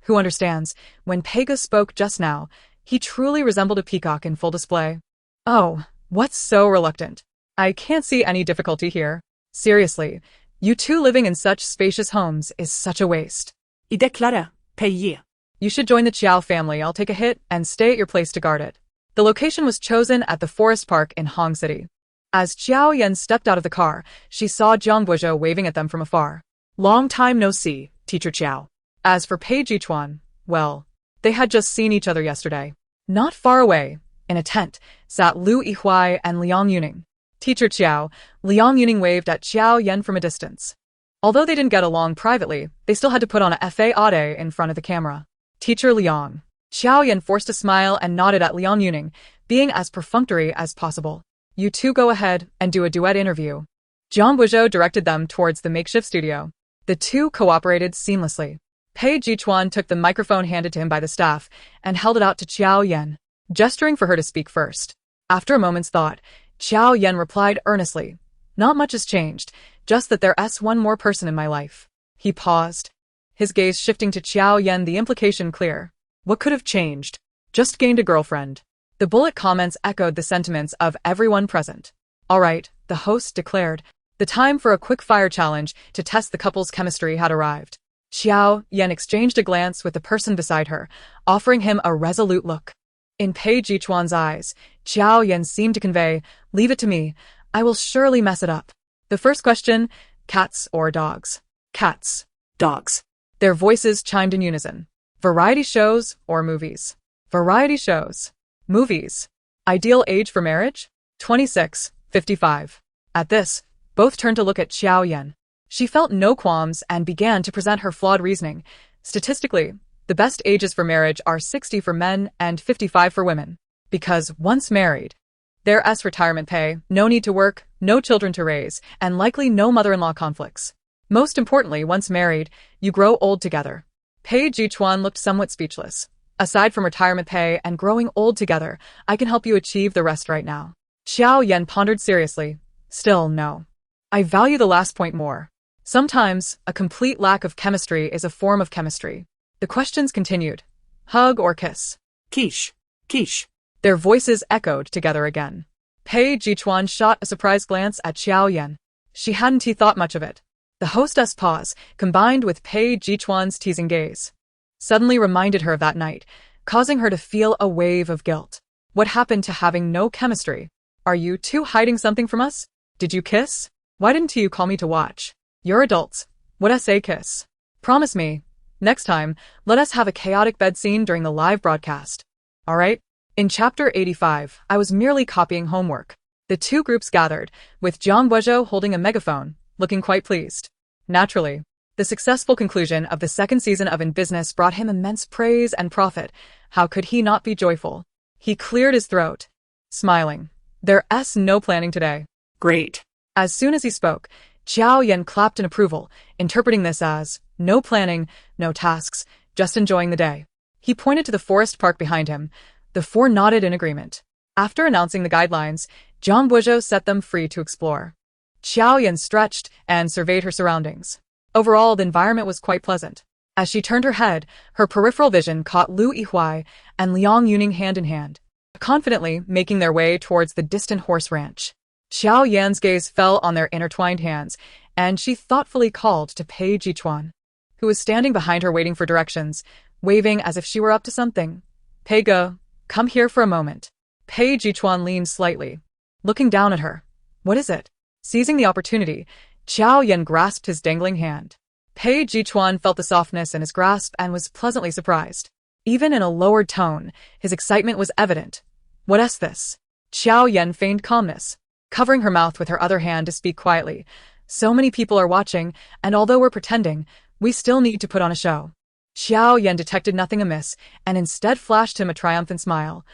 Who understands? When Peiga spoke just now, he truly resembled a peacock in full display. "Oh, what's so reluctant? I can't see any difficulty here. Seriously, you two living in such spacious homes is such a waste." Y declara, Pei. "You should join the Jiao family. I'll take a hit and stay at your place to guard it." The location was chosen at the Forest Park in Hong City. As Jiao Yan stepped out of the car, she saw Zhang Guozhou waving at them from afar. "Long time no see, teacher Jiao." As for Pei Chuan, well, they had just seen each other yesterday. Not far away, in a tent, sat Lu Yihui and Liang Yuning. "Teacher Jiao," Liang Yuning waved at Jiao Yan from a distance. Although they didn't get along privately, they still had to put on a fade in front of the camera. "Teacher Liang." Jiao Yan forced a smile and nodded at Liang Yuning, being as perfunctory as possible. "You two go ahead and do a duet interview." Zhang Guozhou directed them towards the makeshift studio. The two cooperated seamlessly. Pei Chuan took the microphone handed to him by the staff and held it out to Jiao Yan, gesturing for her to speak first. After a moment's thought, Jiao Yan replied earnestly, "Not much has changed, just that there's one more person in my life." He paused, his gaze shifting to Jiao Yan, the implication clear. "What could have changed? Just gained a girlfriend." The bullet comments echoed the sentiments of everyone present. "All right," the host declared. The time for a quick-fire challenge to test the couple's chemistry had arrived. Jiao Yan exchanged a glance with the person beside her, offering him a resolute look. In Pei Chuan's eyes, Jiao Yan seemed to convey, "Leave it to me, I will surely mess it up." The first question, cats or dogs? Cats. Dogs. Their voices chimed in unison. Variety shows or movies? Variety shows. Movies. Ideal age for marriage? 26, 55. At this, both turned to look at Jiao Yan. She felt no qualms and began to present her flawed reasoning. Statistically, the best ages for marriage are 60 for men and 55 for women. Because once married, there's retirement pay, no need to work, no children to raise, and likely no mother-in-law conflicts. Most importantly, once married, you grow old together. Pei Chuan looked somewhat speechless. "Aside from retirement pay and growing old together, I can help you achieve the rest right now." Jiao Yan pondered seriously. "Still, no. I value the last point more. Sometimes, a complete lack of chemistry is a form of chemistry." The questions continued. Hug or kiss? Quiche. Quiche. Their voices echoed together again. Pei Chuan shot a surprised glance at Jiao Yan. She hadn't thought much of it. The hostess' pause, combined with Pei Chuan's teasing gaze, suddenly reminded her of that night, causing her to feel a wave of guilt. What happened to having no chemistry? "Are you two hiding something from us? Did you kiss? Why didn't you call me to watch? You're adults. What say kiss? Promise me. Next time, let us have a chaotic bed scene during the live broadcast. All right?" In Chapter 85, I was merely copying homework. The two groups gathered, with Zhang Guozhou holding a megaphone, looking quite pleased. Naturally, the successful conclusion of the second season of In Business brought him immense praise and profit. How could he not be joyful? He cleared his throat, smiling. "There's no planning today." "Great." As soon as he spoke, Jiao Yan clapped in approval, interpreting this as, no planning, no tasks, just enjoying the day. He pointed to the forest park behind him. The four nodded in agreement. After announcing the guidelines, Zhang Buizhou set them free to explore. Jiao Yan stretched and surveyed her surroundings. Overall, the environment was quite pleasant. As she turned her head, her peripheral vision caught Lu Yihuai and Liang Yuning hand in hand, confidently making their way towards the distant horse ranch. Jiao Yan's gaze fell on their intertwined hands, and she thoughtfully called to Pei Chuan, who was standing behind her waiting for directions, waving as if she were up to something. Pei Ge, come here for a moment. Pei Chuan leaned slightly, looking down at her. What is it? Seizing the opportunity, Jiao Yan grasped his dangling hand. Pei Chuan felt the softness in his grasp and was pleasantly surprised. Even in a lowered tone, his excitement was evident. What is this? Jiao Yan feigned calmness, covering her mouth with her other hand to speak quietly. So many people are watching, and although we're pretending, we still need to put on a show. Jiao Yan detected nothing amiss, and instead flashed him a triumphant smile.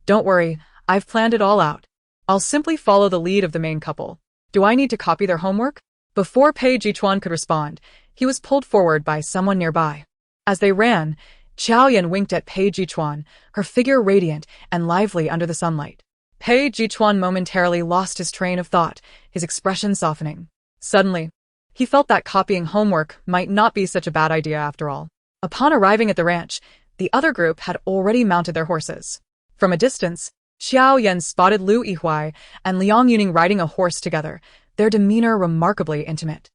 Don't worry, I've planned it all out. I'll simply follow the lead of the main couple. Do I need to copy their homework? Before Pei Chuan could respond, he was pulled forward by someone nearby. As they ran, Jiao Yan winked at Pei Chuan, her figure radiant and lively under the sunlight. Pei Chuan momentarily lost his train of thought, his expression softening. Suddenly, he felt that copying homework might not be such a bad idea after all. Upon arriving at the ranch, the other group had already mounted their horses. From a distance, Jiao Yan spotted Lu Yihuai and Liang Yuning riding a horse together, their demeanor remarkably intimate.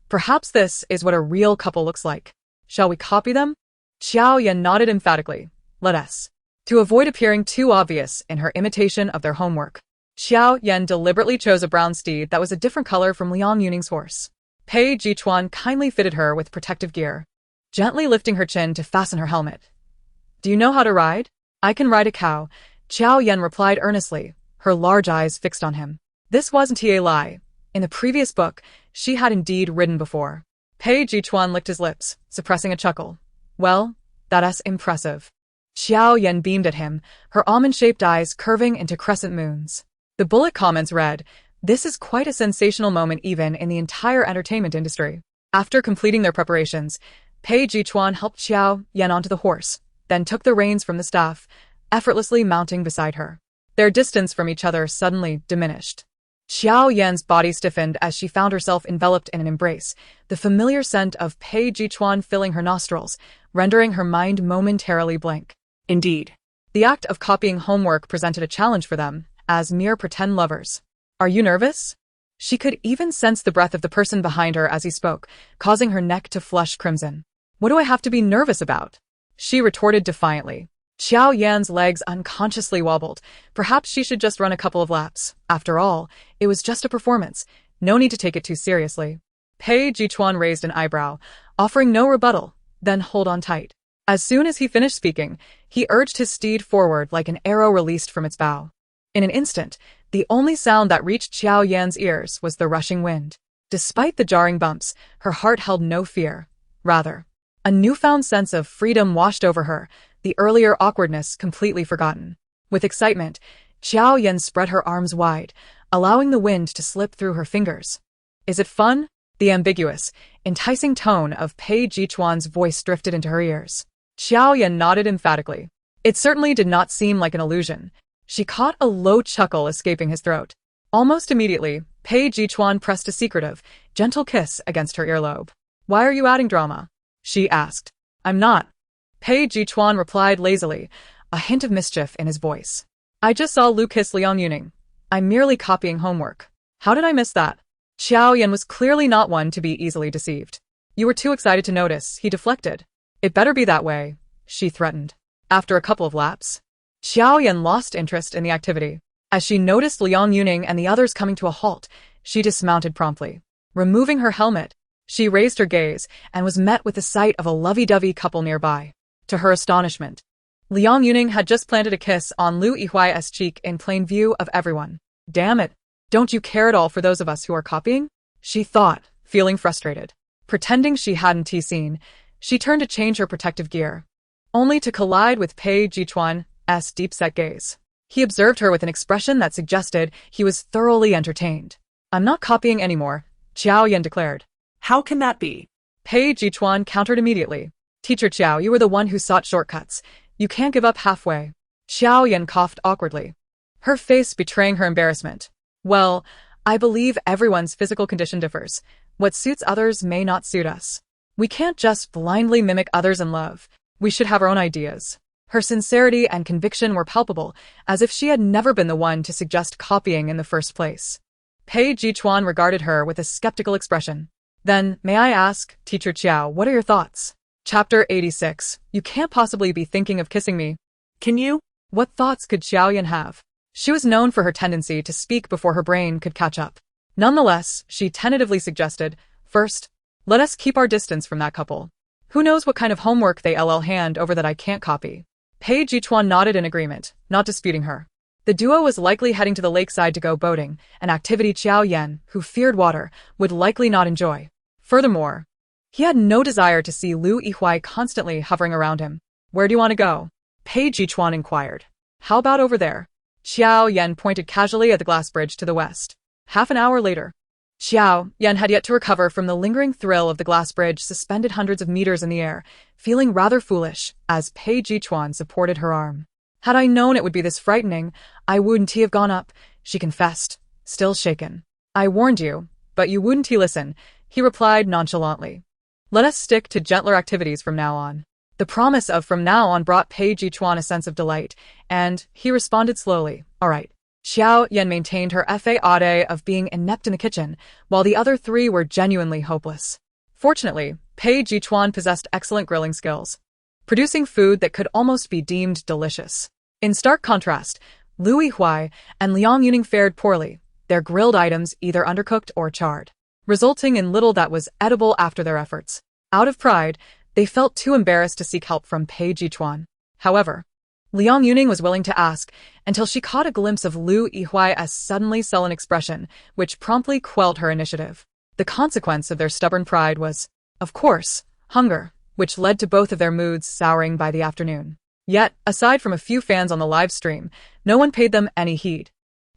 Perhaps this is what a real couple looks like. Shall we copy them? Jiao Yan nodded emphatically. Let us. To avoid appearing too obvious in her imitation of their homework, Jiao Yan deliberately chose a brown steed that was a different color from Liang Yuning's horse. Pei Chuan kindly fitted her with protective gear, gently lifting her chin to fasten her helmet. Do you know how to ride? I can ride a cow, Jiao Yan replied earnestly, her large eyes fixed on him. This wasn't a lie. In the previous book, she had indeed ridden before. Pei Chuan licked his lips, suppressing a chuckle. Well, that's impressive. Jiao Yan beamed at him, her almond-shaped eyes curving into crescent moons. The bullet comments read, "This is quite a sensational moment even in the entire entertainment industry." After completing their preparations, Pei Chuan helped Jiao Yan onto the horse, then took the reins from the staff, effortlessly mounting beside her. Their distance from each other suddenly diminished. Jiao Yan's body stiffened as she found herself enveloped in an embrace, the familiar scent of Pei Chuan filling her nostrils, rendering her mind momentarily blank. Indeed, the act of copying homework presented a challenge for them, as mere pretend lovers. Are you nervous? She could even sense the breath of the person behind her as he spoke, causing her neck to flush crimson. What do I have to be nervous about? She retorted defiantly. Jiao Yan's legs unconsciously wobbled. Perhaps she should just run a couple of laps. After all, it was just a performance. No need to take it too seriously. Pei Chuan raised an eyebrow, offering no rebuttal. Then hold on tight. As soon as he finished speaking, he urged his steed forward like an arrow released from its bow. In an instant, the only sound that reached Jiao Yan's ears was the rushing wind. Despite the jarring bumps, her heart held no fear. Rather, a newfound sense of freedom washed over her, the earlier awkwardness completely forgotten. With excitement, Jiao Yan spread her arms wide, allowing the wind to slip through her fingers. Is it fun? The ambiguous, enticing tone of Pei Chuan's voice drifted into her ears. Jiao Yan nodded emphatically. It certainly did not seem like an illusion. She caught a low chuckle escaping his throat. Almost immediately, Pei Chuan pressed a secretive, gentle kiss against her earlobe. Why are you adding drama? She asked. I'm not. Pei Chuan replied lazily, a hint of mischief in his voice. I just saw Lu kiss Liang Yuning. I'm merely copying homework. How did I miss that? Jiao Yan was clearly not one to be easily deceived. You were too excited to notice, he deflected. It better be that way, she threatened. After a couple of laps, Jiao Yan lost interest in the activity. As she noticed Liang Yuning and the others coming to a halt, she dismounted promptly. Removing her helmet, she raised her gaze and was met with the sight of a lovey-dovey couple nearby. To her astonishment, Liang Yuning had just planted a kiss on Lu Yihuai's cheek in plain view of everyone. Damn it, don't you care at all for those of us who are copying? She thought, feeling frustrated. Pretending she hadn't seen, she turned to change her protective gear, only to collide with Pei Chuan's deep-set gaze. He observed her with an expression that suggested he was thoroughly entertained. I'm not copying anymore, Jiao Yan declared. How can that be? Pei Chuan countered immediately. Teacher Jiao, you were the one who sought shortcuts. You can't give up halfway. Jiao Yan coughed awkwardly, her face betraying her embarrassment. Well, I believe everyone's physical condition differs. What suits others may not suit us. We can't just blindly mimic others in love. We should have our own ideas. Her sincerity and conviction were palpable, as if she had never been the one to suggest copying in the first place. Pei Chuan regarded her with a skeptical expression. Then, may I ask, Teacher Chiao, what are your thoughts? Chapter 86. You can't possibly be thinking of kissing me. Can you? What thoughts could Jiao Yan have? She was known for her tendency to speak before her brain could catch up. Nonetheless, she tentatively suggested, first, let us keep our distance from that couple. Who knows what kind of homework they hand over that I can't copy. Pei Chuan nodded in agreement, not disputing her. The duo was likely heading to the lakeside to go boating, an activity Jiao Yan, who feared water, would likely not enjoy. Furthermore, he had no desire to see Lu Yihui constantly hovering around him. Where do you want to go? Pei Chuan inquired. How about over there? Jiao Yan pointed casually at the glass bridge to the west. Half an hour later, Jiao Yan had yet to recover from the lingering thrill of the glass bridge suspended hundreds of meters in the air, feeling rather foolish as Pei Chuan supported her arm. Had I known it would be this frightening, I wouldn't have gone up, she confessed, still shaken. I warned you, but you wouldn't listen, he replied nonchalantly. Let us stick to gentler activities from now on. The promise of from now on brought Pei Chuan a sense of delight, and he responded slowly, all right. Jiao Yan maintained her fade of being inept in the kitchen, while the other three were genuinely hopeless. Fortunately, Pei Chuan possessed excellent grilling skills, producing food that could almost be deemed delicious. In stark contrast, Lu Yihui and Liang Yuning fared poorly, their grilled items either undercooked or charred, resulting in little that was edible after their efforts. Out of pride, they felt too embarrassed to seek help from Pei Chuan. However, Liang Yuning was willing to ask, until she caught a glimpse of Lu Yihui's suddenly sullen expression, which promptly quelled her initiative. The consequence of their stubborn pride was, of course, hunger, which led to both of their moods souring by the afternoon. Yet, aside from a few fans on the live stream, no one paid them any heed.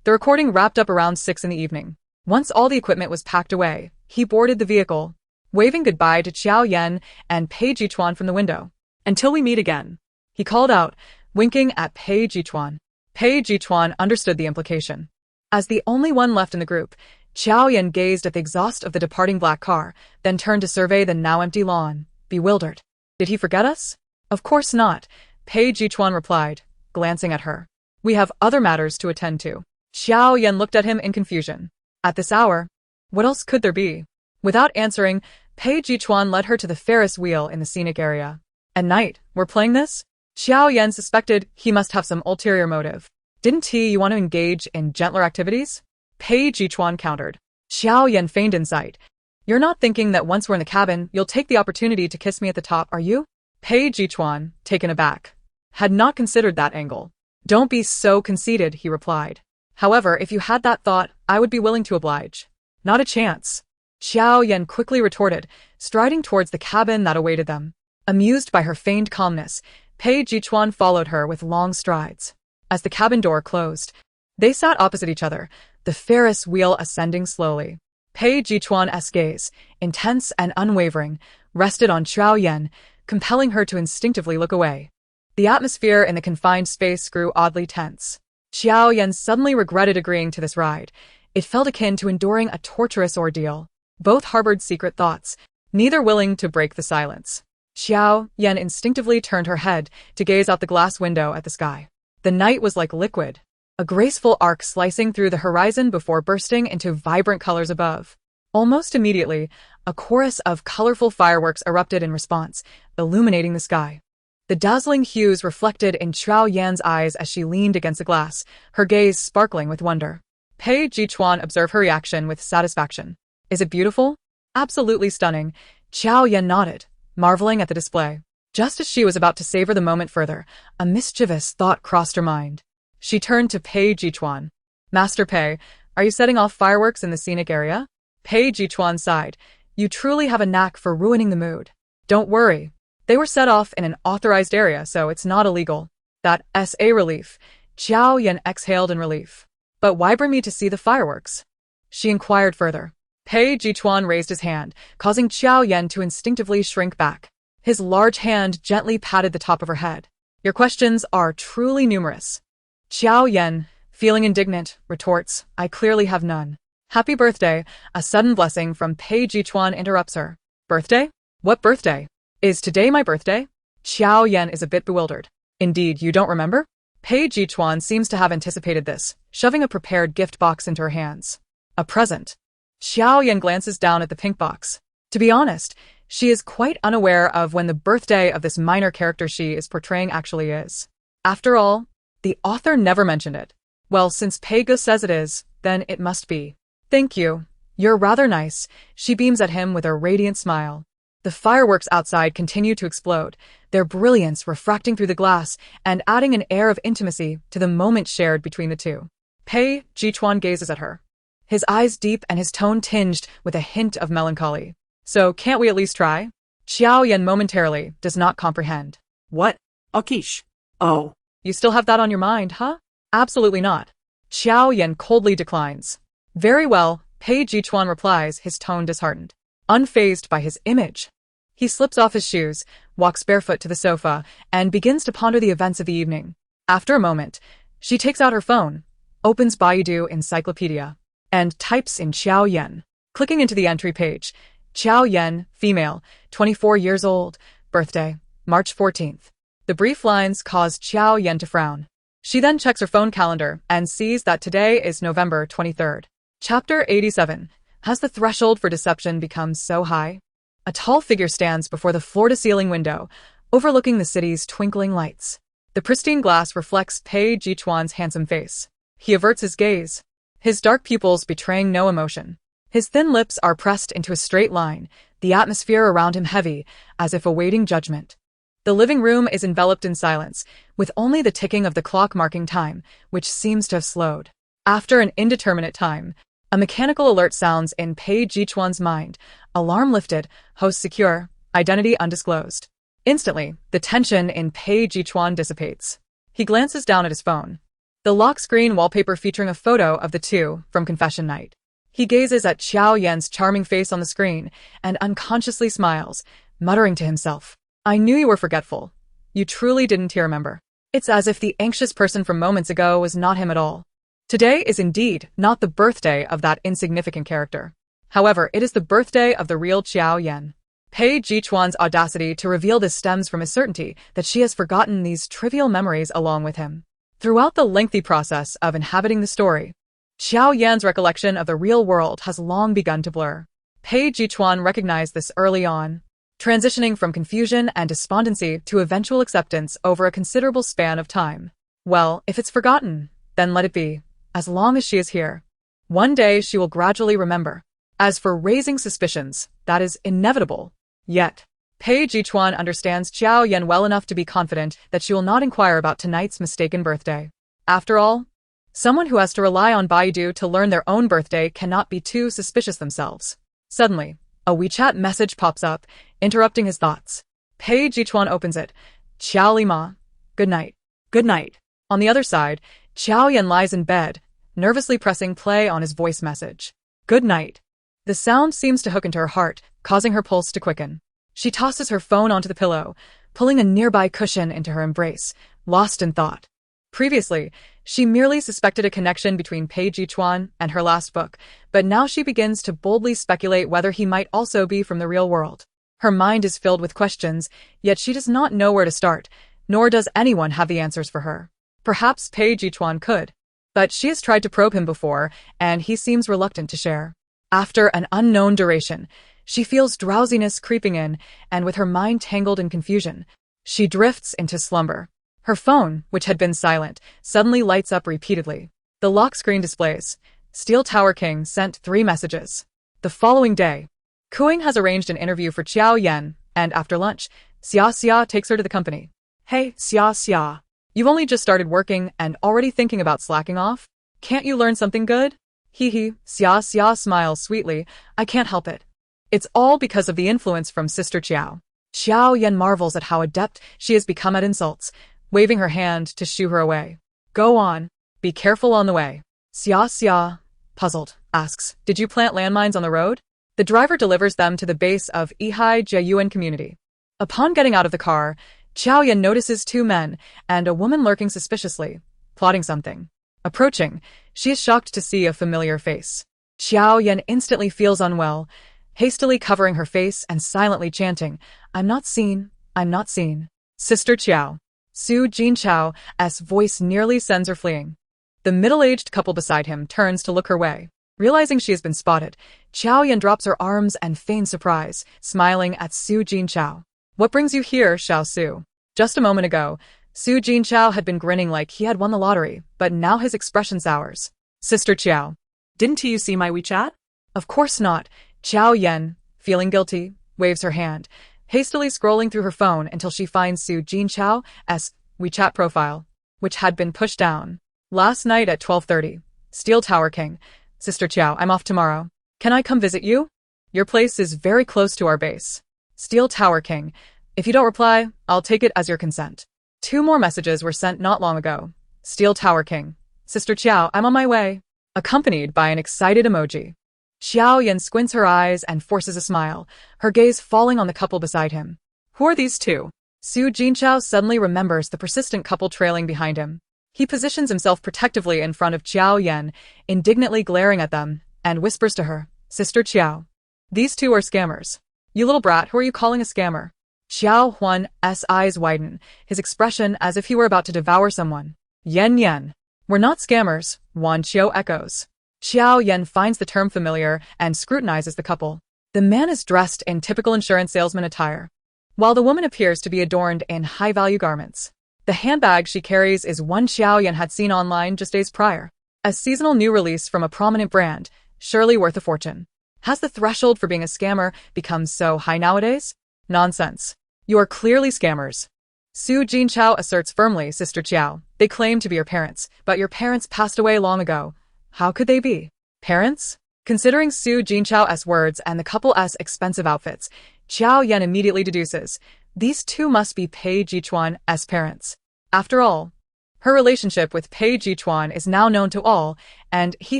The recording wrapped up around 6 in the evening. Once all the equipment was packed away, he boarded the vehicle, waving goodbye to Jiao Yan and Pei Chuan from the window. Until we meet again, he called out, winking at Pei Chuan. Pei Chuan understood the implication. As the only one left in the group, Jiao Yan gazed at the exhaust of the departing black car, then turned to survey the now empty lawn, bewildered. Did he forget us? Of course not, Pei Chuan replied, glancing at her. We have other matters to attend to. Jiao Yan looked at him in confusion. At this hour, what else could there be? Without answering, Pei Chuan led her to the Ferris wheel in the scenic area. At night, we're playing this? Jiao Yan suspected he must have some ulterior motive. Didn't you want to engage in gentler activities? Pei Chuan countered. Jiao Yan feigned insight. You're not thinking that once we're in the cabin, you'll take the opportunity to kiss me at the top, are you? Pei Chuan, taken aback, had not considered that angle. Don't be so conceited, he replied. However, if you had that thought, I would be willing to oblige. Not a chance. Jiao Yan quickly retorted, striding towards the cabin that awaited them. Amused by her feigned calmness, Pei Chuan followed her with long strides. As the cabin door closed, they sat opposite each other, the Ferris wheel ascending slowly. Pei Chuan's gaze, intense and unwavering, rested on Jiao Yan, compelling her to instinctively look away. The atmosphere in the confined space grew oddly tense. Jiao Yan suddenly regretted agreeing to this ride. It felt akin to enduring a torturous ordeal. Both harbored secret thoughts, neither willing to break the silence. Jiao Yan instinctively turned her head to gaze out the glass window at the sky. The night was like liquid, a graceful arc slicing through the horizon before bursting into vibrant colors above. Almost immediately, a chorus of colorful fireworks erupted in response, illuminating the sky. The dazzling hues reflected in Jiao Yan's eyes as she leaned against the glass, her gaze sparkling with wonder. Pei Chuan observed her reaction with satisfaction. Is it beautiful? Absolutely stunning, Jiao Yan nodded, marveling at the display. Just as she was about to savor the moment further, a mischievous thought crossed her mind. She turned to Pei Chuan. Master Pei, are you setting off fireworks in the scenic area? Pei Chuan sighed. You truly have a knack for ruining the mood. Don't worry. They were set off in an authorized area, so it's not illegal. That's a relief. Jiao Yan exhaled in relief. But why bring me to see the fireworks? She inquired further. Pei Chuan raised his hand, causing Jiao Yan to instinctively shrink back. His large hand gently patted the top of her head. Your questions are truly numerous. Jiao Yan, feeling indignant, retorts, I clearly have none. Happy birthday, a sudden blessing from Pei Chuan interrupts her. Birthday? What birthday? Is today my birthday? Jiao Yan is a bit bewildered. Indeed, you don't remember? Pei Chuan seems to have anticipated this, shoving a prepared gift box into her hands. A present. Jiao Yan glances down at the pink box. To be honest, she is quite unaware of when the birthday of this minor character she is portraying actually is. After all, the author never mentioned it. Well, since Pei says it is, then it must be. Thank you. You're rather nice, she beams at him with a radiant smile. The fireworks outside continue to explode, their brilliance refracting through the glass and adding an air of intimacy to the moment shared between the two. Pei Chuan gazes at her, his eyes deep and his tone tinged with a hint of melancholy. So can't we at least try? Jiao Yan momentarily does not comprehend. What? A quiche. Oh. You still have that on your mind, huh? Absolutely not. Jiao Yan coldly declines. Very well, Pei Chuan replies, his tone disheartened. Unfazed by his image. He slips off his shoes, walks barefoot to the sofa, and begins to ponder the events of the evening. After a moment, she takes out her phone, opens Baidu Encyclopedia, and types in Jiao Yan. Clicking into the entry page, Jiao Yan, female, 24 years old, birthday, March 14th. The brief lines cause Jiao Yan to frown. She then checks her phone calendar and sees that today is November 23rd. Chapter 87. Has the threshold for deception become so high? A tall figure stands before the floor-to-ceiling window, overlooking the city's twinkling lights. The pristine glass reflects Pei Chuan's handsome face. He averts his gaze, his dark pupils betraying no emotion. His thin lips are pressed into a straight line, the atmosphere around him heavy, as if awaiting judgment. The living room is enveloped in silence, with only the ticking of the clock marking time, which seems to have slowed. After an indeterminate time, a mechanical alert sounds in Pei Chuan's mind. Alarm lifted, host secure, identity undisclosed. Instantly, the tension in Pei Chuan dissipates. He glances down at his phone. The lock screen wallpaper featuring a photo of the two from confession night. He gazes at Jiao Yan's charming face on the screen and unconsciously smiles, muttering to himself, I knew you were forgetful. You truly didn't remember. It's as if the anxious person from moments ago was not him at all. Today is indeed not the birthday of that insignificant character. However, it is the birthday of the real Jiao Yan. Pei Chuan's audacity to reveal this stems from his certainty that she has forgotten these trivial memories along with him. Throughout the lengthy process of inhabiting the story, Jiao Yan's recollection of the real world has long begun to blur. Pei Chuan recognized this early on, transitioning from confusion and despondency to eventual acceptance over a considerable span of time. Well, if it's forgotten, then let it be. As long as she is here, one day she will gradually remember. As for raising suspicions, that is inevitable. Yet, Pei Chuan understands Jiao Yan well enough to be confident that she will not inquire about tonight's mistaken birthday. After all, someone who has to rely on Baidu to learn their own birthday cannot be too suspicious themselves. Suddenly, a WeChat message pops up, interrupting his thoughts. Pei Chuan opens it. Xiao Li Ma. Good night. Good night. On the other side, Jiao Yan lies in bed, nervously pressing play on his voice message. Good night. The sound seems to hook into her heart, causing her pulse to quicken. She tosses her phone onto the pillow, pulling a nearby cushion into her embrace, lost in thought. Previously, she merely suspected a connection between Pei Chuan and her last book, but now she begins to boldly speculate whether he might also be from the real world. Her mind is filled with questions, yet she does not know where to start, nor does anyone have the answers for her. Perhaps Pei Chuan could, but she has tried to probe him before, and he seems reluctant to share. After an unknown duration, she feels drowsiness creeping in, and with her mind tangled in confusion, she drifts into slumber. Her phone, which had been silent, suddenly lights up repeatedly. The lock screen displays, Steel Tower King sent 3 messages. The following day, Kuing has arranged an interview for Jiao Yan, and after lunch, Xia takes her to the company. Hey, Xia. You've only just started working and already thinking about slacking off? Can't you learn something good? Hee, Xia smiles sweetly. I can't help it. It's all because of the influence from Sister Jiao. Jiao Yan marvels at how adept she has become at insults, waving her hand to shoo her away. Go on. Be careful on the way. Xia, puzzled, asks, did you plant landmines on the road? The driver delivers them to the base of Ihai Jiayuan community. Upon getting out of the car, Jiao Yan notices two men and a woman lurking suspiciously, plotting something. Approaching, she is shocked to see a familiar face. Jiao Yan instantly feels unwell, hastily covering her face and silently chanting, "I'm not seen, I'm not seen." Sister Chiao. Su Jinchao's voice nearly sends her fleeing. The middle-aged couple beside him turns to look her way. Realizing she has been spotted, Jiao Yan drops her arms and feigns surprise, smiling at Su Jinchao. "What brings you here, Xiao Su?" Just a moment ago, Su Jinchao had been grinning like he had won the lottery, but now his expression sours. "Sister Chiao." Didn't you see my WeChat? Of course not. Jiao Yan, feeling guilty, waves her hand, hastily scrolling through her phone until she finds Su Jinchao's WeChat profile, which had been pushed down. "Last night at 12:30. Steel Tower King. Sister Chiao, I'm off tomorrow. Can I come visit you? Your place is very close to our base. Steel Tower King. If you don't reply, I'll take it as your consent." Two more messages were sent not long ago. Steel Tower King. "Sister Chiao, I'm on my way," accompanied by an excited emoji. Jiao Yan squints her eyes and forces a smile, her gaze falling on the couple beside him. Who are these two? Su Jinchao suddenly remembers the persistent couple trailing behind him. He positions himself protectively in front of Jiao Yan, indignantly glaring at them, and whispers to her, "Sister Chiao. These two are scammers." "You little brat, who are you calling a scammer?" Xiao Huan's eyes widen, his expression as if he were about to devour someone. Yan. "We're not scammers," Wan Qiu echoes. Jiao Yan finds the term familiar and scrutinizes the couple. The man is dressed in typical insurance salesman attire, while the woman appears to be adorned in high-value garments. The handbag she carries is one Jiao Yan had seen online just days prior. A seasonal new release from a prominent brand, surely worth a fortune. Has the threshold for being a scammer become so high nowadays? Nonsense. You are clearly scammers. Su Jinchao asserts firmly, "Sister Chiao, they claim to be your parents, but your parents passed away long ago. How could they be parents?" Considering Su Jinchao's words and the couple's expensive outfits, Jiao Yan immediately deduces, these two must be Pei Chuan's parents. After all, her relationship with Pei Chuan is now known to all, and he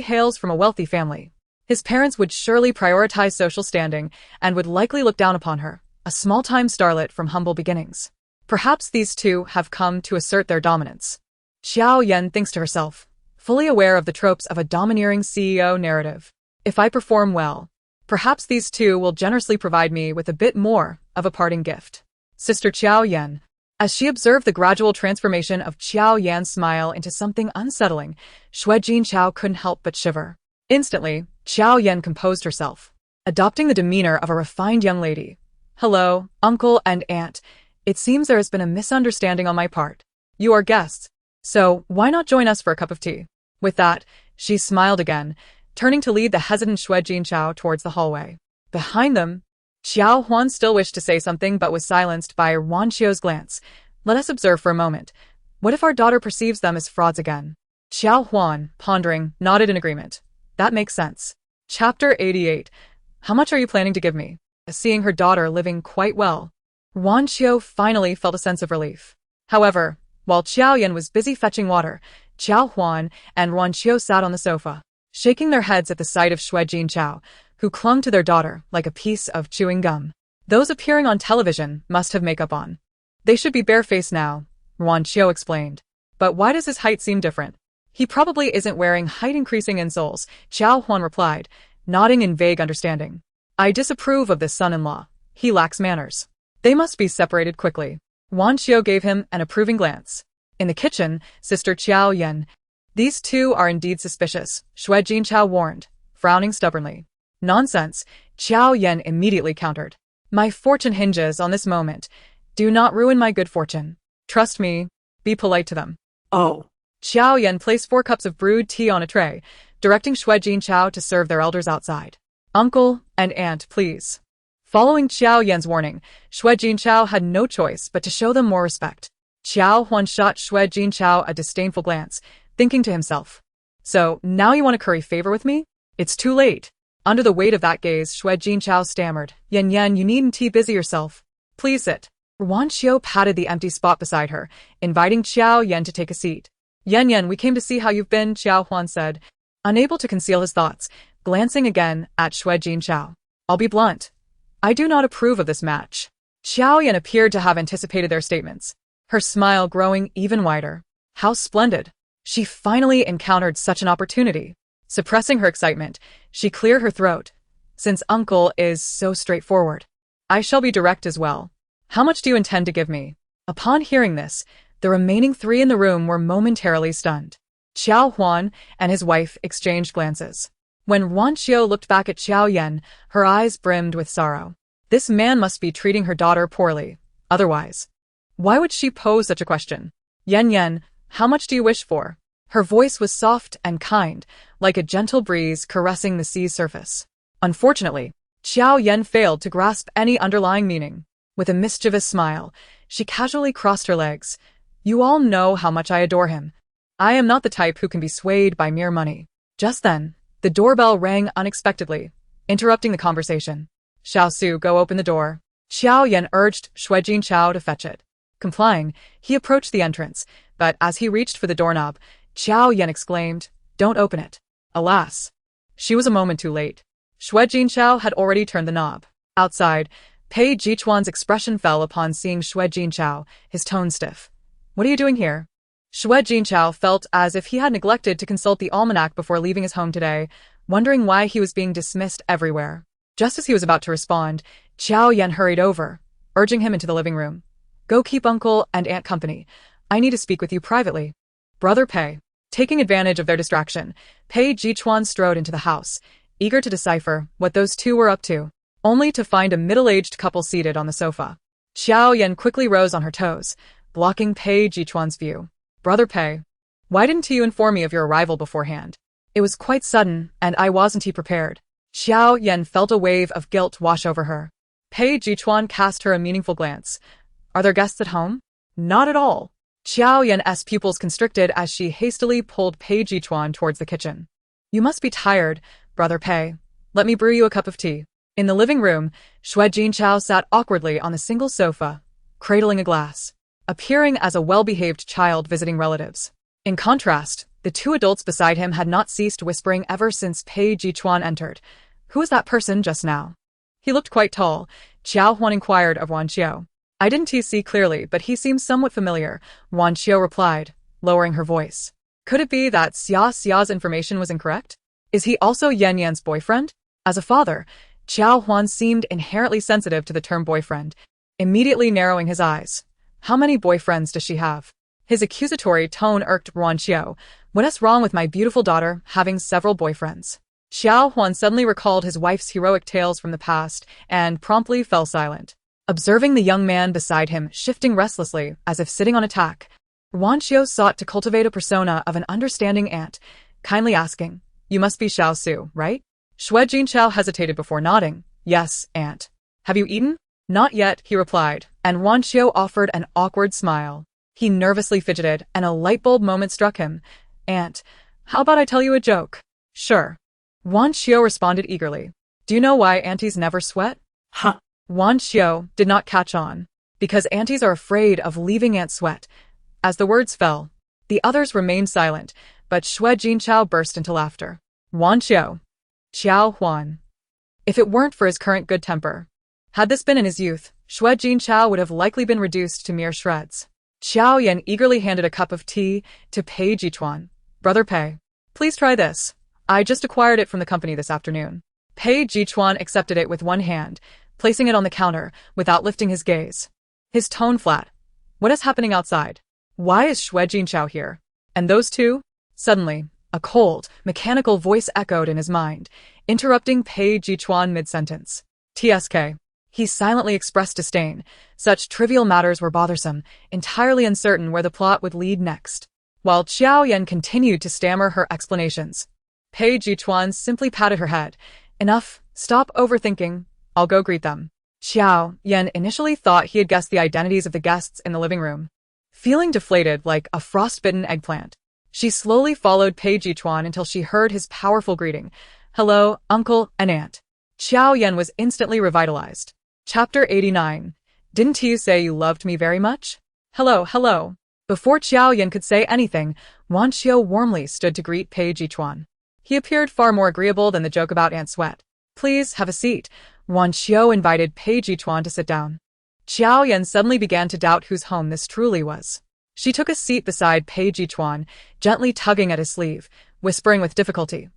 hails from a wealthy family. His parents would surely prioritize social standing and would likely look down upon her, a small-time starlet from humble beginnings. Perhaps these two have come to assert their dominance. Jiao Yan thinks to herself, fully aware of the tropes of a domineering CEO narrative. If I perform well, perhaps these two will generously provide me with a bit more of a parting gift. Sister Jiao Yan. As she observed the gradual transformation of Jiao Yan's smile into something unsettling, Shui Jinchao couldn't help but shiver. Instantly, Jiao Yan composed herself, adopting the demeanor of a refined young lady. "Hello, uncle and aunt. It seems there has been a misunderstanding on my part. You are guests, so why not join us for a cup of tea?" With that, she smiled again, turning to lead the hesitant Shui Jinchao towards the hallway. Behind them, Xiao Huan still wished to say something but was silenced by Wan Qiu's glance. "Let us observe for a moment. What if our daughter perceives them as frauds again?" Xiao Huan, pondering, nodded in agreement. "That makes sense." Chapter 88. How much are you planning to give me? Seeing her daughter living quite well, Wan Qiu finally felt a sense of relief. However, while Jiao Yan was busy fetching water, Xiao Huan and Wan Qiu sat on the sofa, shaking their heads at the sight of Shui Jinchao, who clung to their daughter like a piece of chewing gum. Those appearing on television must have makeup on. They should be barefaced now, Wan Qiu explained. But why does his height seem different? He probably isn't wearing height-increasing insoles, Xiao Huan replied, nodding in vague understanding. I disapprove of this son-in-law. He lacks manners. They must be separated quickly. Wan Qiu gave him an approving glance. In the kitchen, Sister Jiao Yan. These two are indeed suspicious, Shui Jinchao warned, frowning stubbornly. Nonsense, Jiao Yan immediately countered. My fortune hinges on this moment. Do not ruin my good fortune. Trust me. Be polite to them. Oh. Jiao Yan placed 4 cups of brewed tea on a tray, directing Shui Jinchao to serve their elders outside. Uncle and aunt, please. Following Jiao Yan's warning, Shui Jinchao had no choice but to show them more respect. Jiao Huan shot Shui Jinchao a disdainful glance, thinking to himself, so now you want to curry favor with me? It's too late. Under the weight of that gaze, Shui Jinchao stammered, Yan, you needn't busy yourself. Please sit. Wan Qiu patted the empty spot beside her, inviting Jiao Yan to take a seat. Yan, we came to see how you've been, Jiao Huan said, unable to conceal his thoughts, glancing again at Shui Jinchao. I'll be blunt. I do not approve of this match. Jiao Yan appeared to have anticipated their statements, her smile growing even wider. How splendid! She finally encountered such an opportunity. Suppressing her excitement, she cleared her throat. Since uncle is so straightforward, I shall be direct as well. How much do you intend to give me? Upon hearing this, the remaining three in the room were momentarily stunned. Xiao Huan and his wife exchanged glances. When Wan Xiao looked back at Jiao Yan, her eyes brimmed with sorrow. This man must be treating her daughter poorly. Otherwise, why would she pose such a question? Yan, how much do you wish for? Her voice was soft and kind, like a gentle breeze caressing the sea's surface. Unfortunately, Jiao Yan failed to grasp any underlying meaning. With a mischievous smile, she casually crossed her legs. You all know how much I adore him. I am not the type who can be swayed by mere money. Just then, the doorbell rang unexpectedly, interrupting the conversation. Xiao Su, go open the door. Xiao Yan urged Xue Jinchao to fetch it. Complying, he approached the entrance, but as he reached for the doorknob, Xiao Yan exclaimed, Don't open it. Alas! She was a moment too late. Xue Jinchao had already turned the knob. Outside, Pei Chuan's expression fell upon seeing Xue Jinchao, his tone stiff. What are you doing here? Xue Jinchao felt as if he had neglected to consult the almanac before leaving his home today, wondering why he was being dismissed everywhere. Just as he was about to respond, Jiao Yan hurried over, urging him into the living room. Go keep uncle and aunt company. I need to speak with you privately. Brother Pei. Taking advantage of their distraction, Pei Chuan strode into the house, eager to decipher what those two were up to, only to find a middle-aged couple seated on the sofa. Jiao Yan quickly rose on her toes, blocking Pei Chuan's view. Brother Pei, why didn't you inform me of your arrival beforehand? It was quite sudden, and I wasn't prepared. Jiao Yan felt a wave of guilt wash over her. Pei Chuan cast her a meaningful glance. Are there guests at home? Not at all. Jiao Yan's pupils constricted as she hastily pulled Pei Chuan towards the kitchen. You must be tired, Brother Pei. Let me brew you a cup of tea. In the living room, Xue Jinchao sat awkwardly on a single sofa, cradling a glass, appearing as a well-behaved child visiting relatives. In contrast, the two adults beside him had not ceased whispering ever since Pei Chuan entered. Who was that person just now? He looked quite tall. Xiao Huan inquired of Wan Xiao. I didn't see clearly, but he seems somewhat familiar, Wan Xiao replied, lowering her voice. Could it be that Xia's information was incorrect? Is he also Yan's boyfriend? As a father, Jiao Huan seemed inherently sensitive to the term boyfriend, immediately narrowing his eyes. How many boyfriends does she have? His accusatory tone irked Wan Xiao. What's wrong with my beautiful daughter having several boyfriends? Xiao Huan suddenly recalled his wife's heroic tales from the past and promptly fell silent. Observing the young man beside him shifting restlessly as if sitting on a tack, Wan Xiao sought to cultivate a persona of an understanding aunt, kindly asking, You must be Xiao Su, right? Xue Jinchao hesitated before nodding. Yes, aunt. Have you eaten? Not yet, he replied, and Wan Xiao offered an awkward smile. He nervously fidgeted, and a light-bulb moment struck him. Aunt, how about I tell you a joke? Sure. Wan Xiao responded eagerly. Do you know why aunties never sweat? Huh. Wan Xiao did not catch on. Because aunties are afraid of leaving aunt sweat. As the words fell, the others remained silent, but Xue Jinchao burst into laughter. Wan Xiao. Xiao Huan. If it weren't for his current good temper. Had this been in his youth, Xue Jinchao would have likely been reduced to mere shreds. Xiao Yan eagerly handed a cup of tea to Pei Chuan. Brother Pei, please try this. I just acquired it from the company this afternoon. Pei Chuan accepted it with one hand, placing it on the counter without lifting his gaze. His tone flat. What is happening outside? Why is Xue Jinchao here? And those two? Suddenly, a cold, mechanical voice echoed in his mind, interrupting Pei Chuan mid-sentence. TSK. He silently expressed disdain. Such trivial matters were bothersome, entirely uncertain where the plot would lead next. While Jiao Yan continued to stammer her explanations, Pei Chuan simply patted her head. Enough, stop overthinking. I'll go greet them. Jiao Yan initially thought he had guessed the identities of the guests in the living room. Feeling deflated like a frostbitten eggplant, she slowly followed Pei Chuan until she heard his powerful greeting. Hello, uncle and aunt. Jiao Yan was instantly revitalized. Chapter 89. Didn't you say you loved me very much? Hello. Before Jiao Yan could say anything, Wan Xiao warmly stood to greet Pei Chuan. He appeared far more agreeable than the joke about Aunt Sweat. Please have a seat. Wan Xiao invited Pei Chuan to sit down. Jiao Yan suddenly began to doubt whose home this truly was. She took a seat beside Pei Chuan, gently tugging at his sleeve, whispering with difficulty,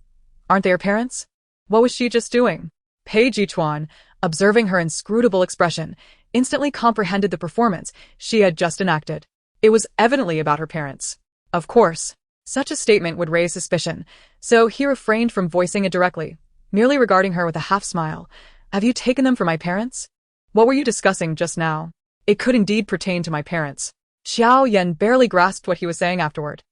"Aren't they your parents?" What was she just doing? Pei Chuan, observing her inscrutable expression, instantly comprehended the performance she had just enacted. It was evidently about her parents. Of course, such a statement would raise suspicion, so he refrained from voicing it directly, merely regarding her with a half-smile. "Have you taken them for my parents? What were you discussing just now?" "It could indeed pertain to my parents." Jiao Yan barely grasped what he was saying afterward,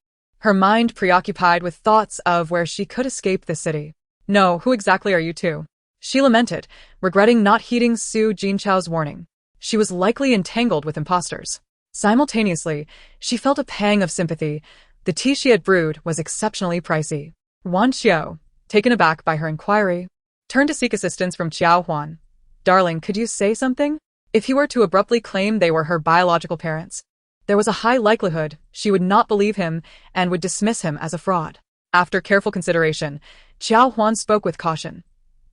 her mind preoccupied with thoughts of where she could escape the city. "No, who exactly are you two?" She lamented, regretting not heeding Su Jinchao's warning. She was likely entangled with imposters. Simultaneously, she felt a pang of sympathy. The tea she had brewed was exceptionally pricey. Wan Xiao, taken aback by her inquiry, turned to seek assistance from Jiao Huan. "Darling, could you say something?" If he were to abruptly claim they were her biological parents, there was a high likelihood she would not believe him and would dismiss him as a fraud. After careful consideration, Jiao Huan spoke with caution.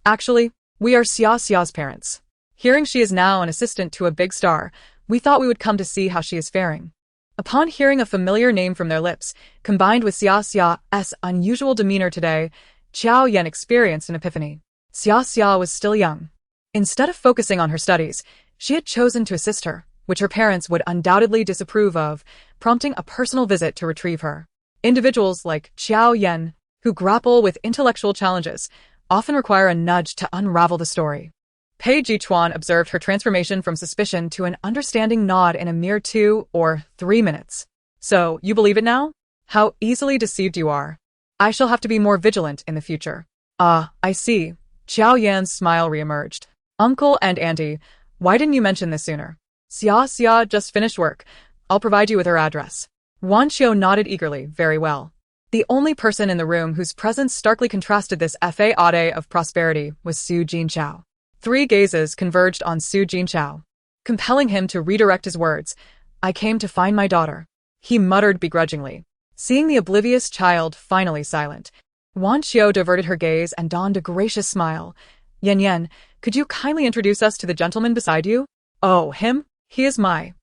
"Actually, we are Xia's parents. Hearing she is now an assistant to a big star, we thought we would come to see how she is faring." Upon hearing a familiar name from their lips, combined with Xia's unusual demeanor today, Jiao Yan experienced an epiphany. Xia was still young. Instead of focusing on her studies, she had chosen to assist her, which her parents would undoubtedly disapprove of, prompting a personal visit to retrieve her. Individuals like Jiao Yan, who grapple with intellectual challenges, often require a nudge to unravel the story. Pei Chuan observed her transformation from suspicion to an understanding nod in a mere 2 or 3 minutes. "So, you believe it now? How easily deceived you are. I shall have to be more vigilant in the future." "Ah, I see." Jiao Yan's smile reemerged. "Uncle and Auntie, why didn't you mention this sooner?" Xia just finished work. I'll provide you with her address." Wan Xiao nodded eagerly. "Very well." The only person in the room whose presence starkly contrasted this facade of prosperity was Su Jinchao. 3 gazes converged on Su Jinchao, compelling him to redirect his words. "I came to find my daughter," he muttered begrudgingly. Seeing the oblivious child finally silent, Wan Xiao diverted her gaze and donned a gracious smile. Yan, could you kindly introduce us to the gentleman beside you?" "Oh, him? He is my—"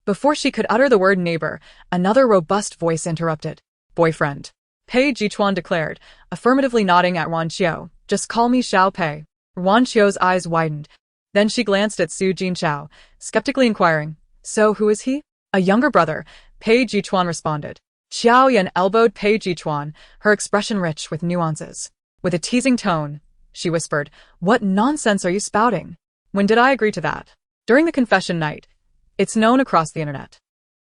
Before she could utter the word neighbor, another robust voice interrupted. "Boyfriend," Pei Chuan declared, affirmatively nodding at Wan Xiao. "Just call me Xiao Pei." Wan Xiao's eyes widened. Then she glanced at Su Jinchao, skeptically inquiring, "So who is he?" "A younger brother," Pei Chuan responded. Jiao Yan elbowed Pei Chuan, her expression rich with nuances. With a teasing tone, she whispered, "What nonsense are you spouting? When did I agree to that?" "During the confession night. It's known across the internet."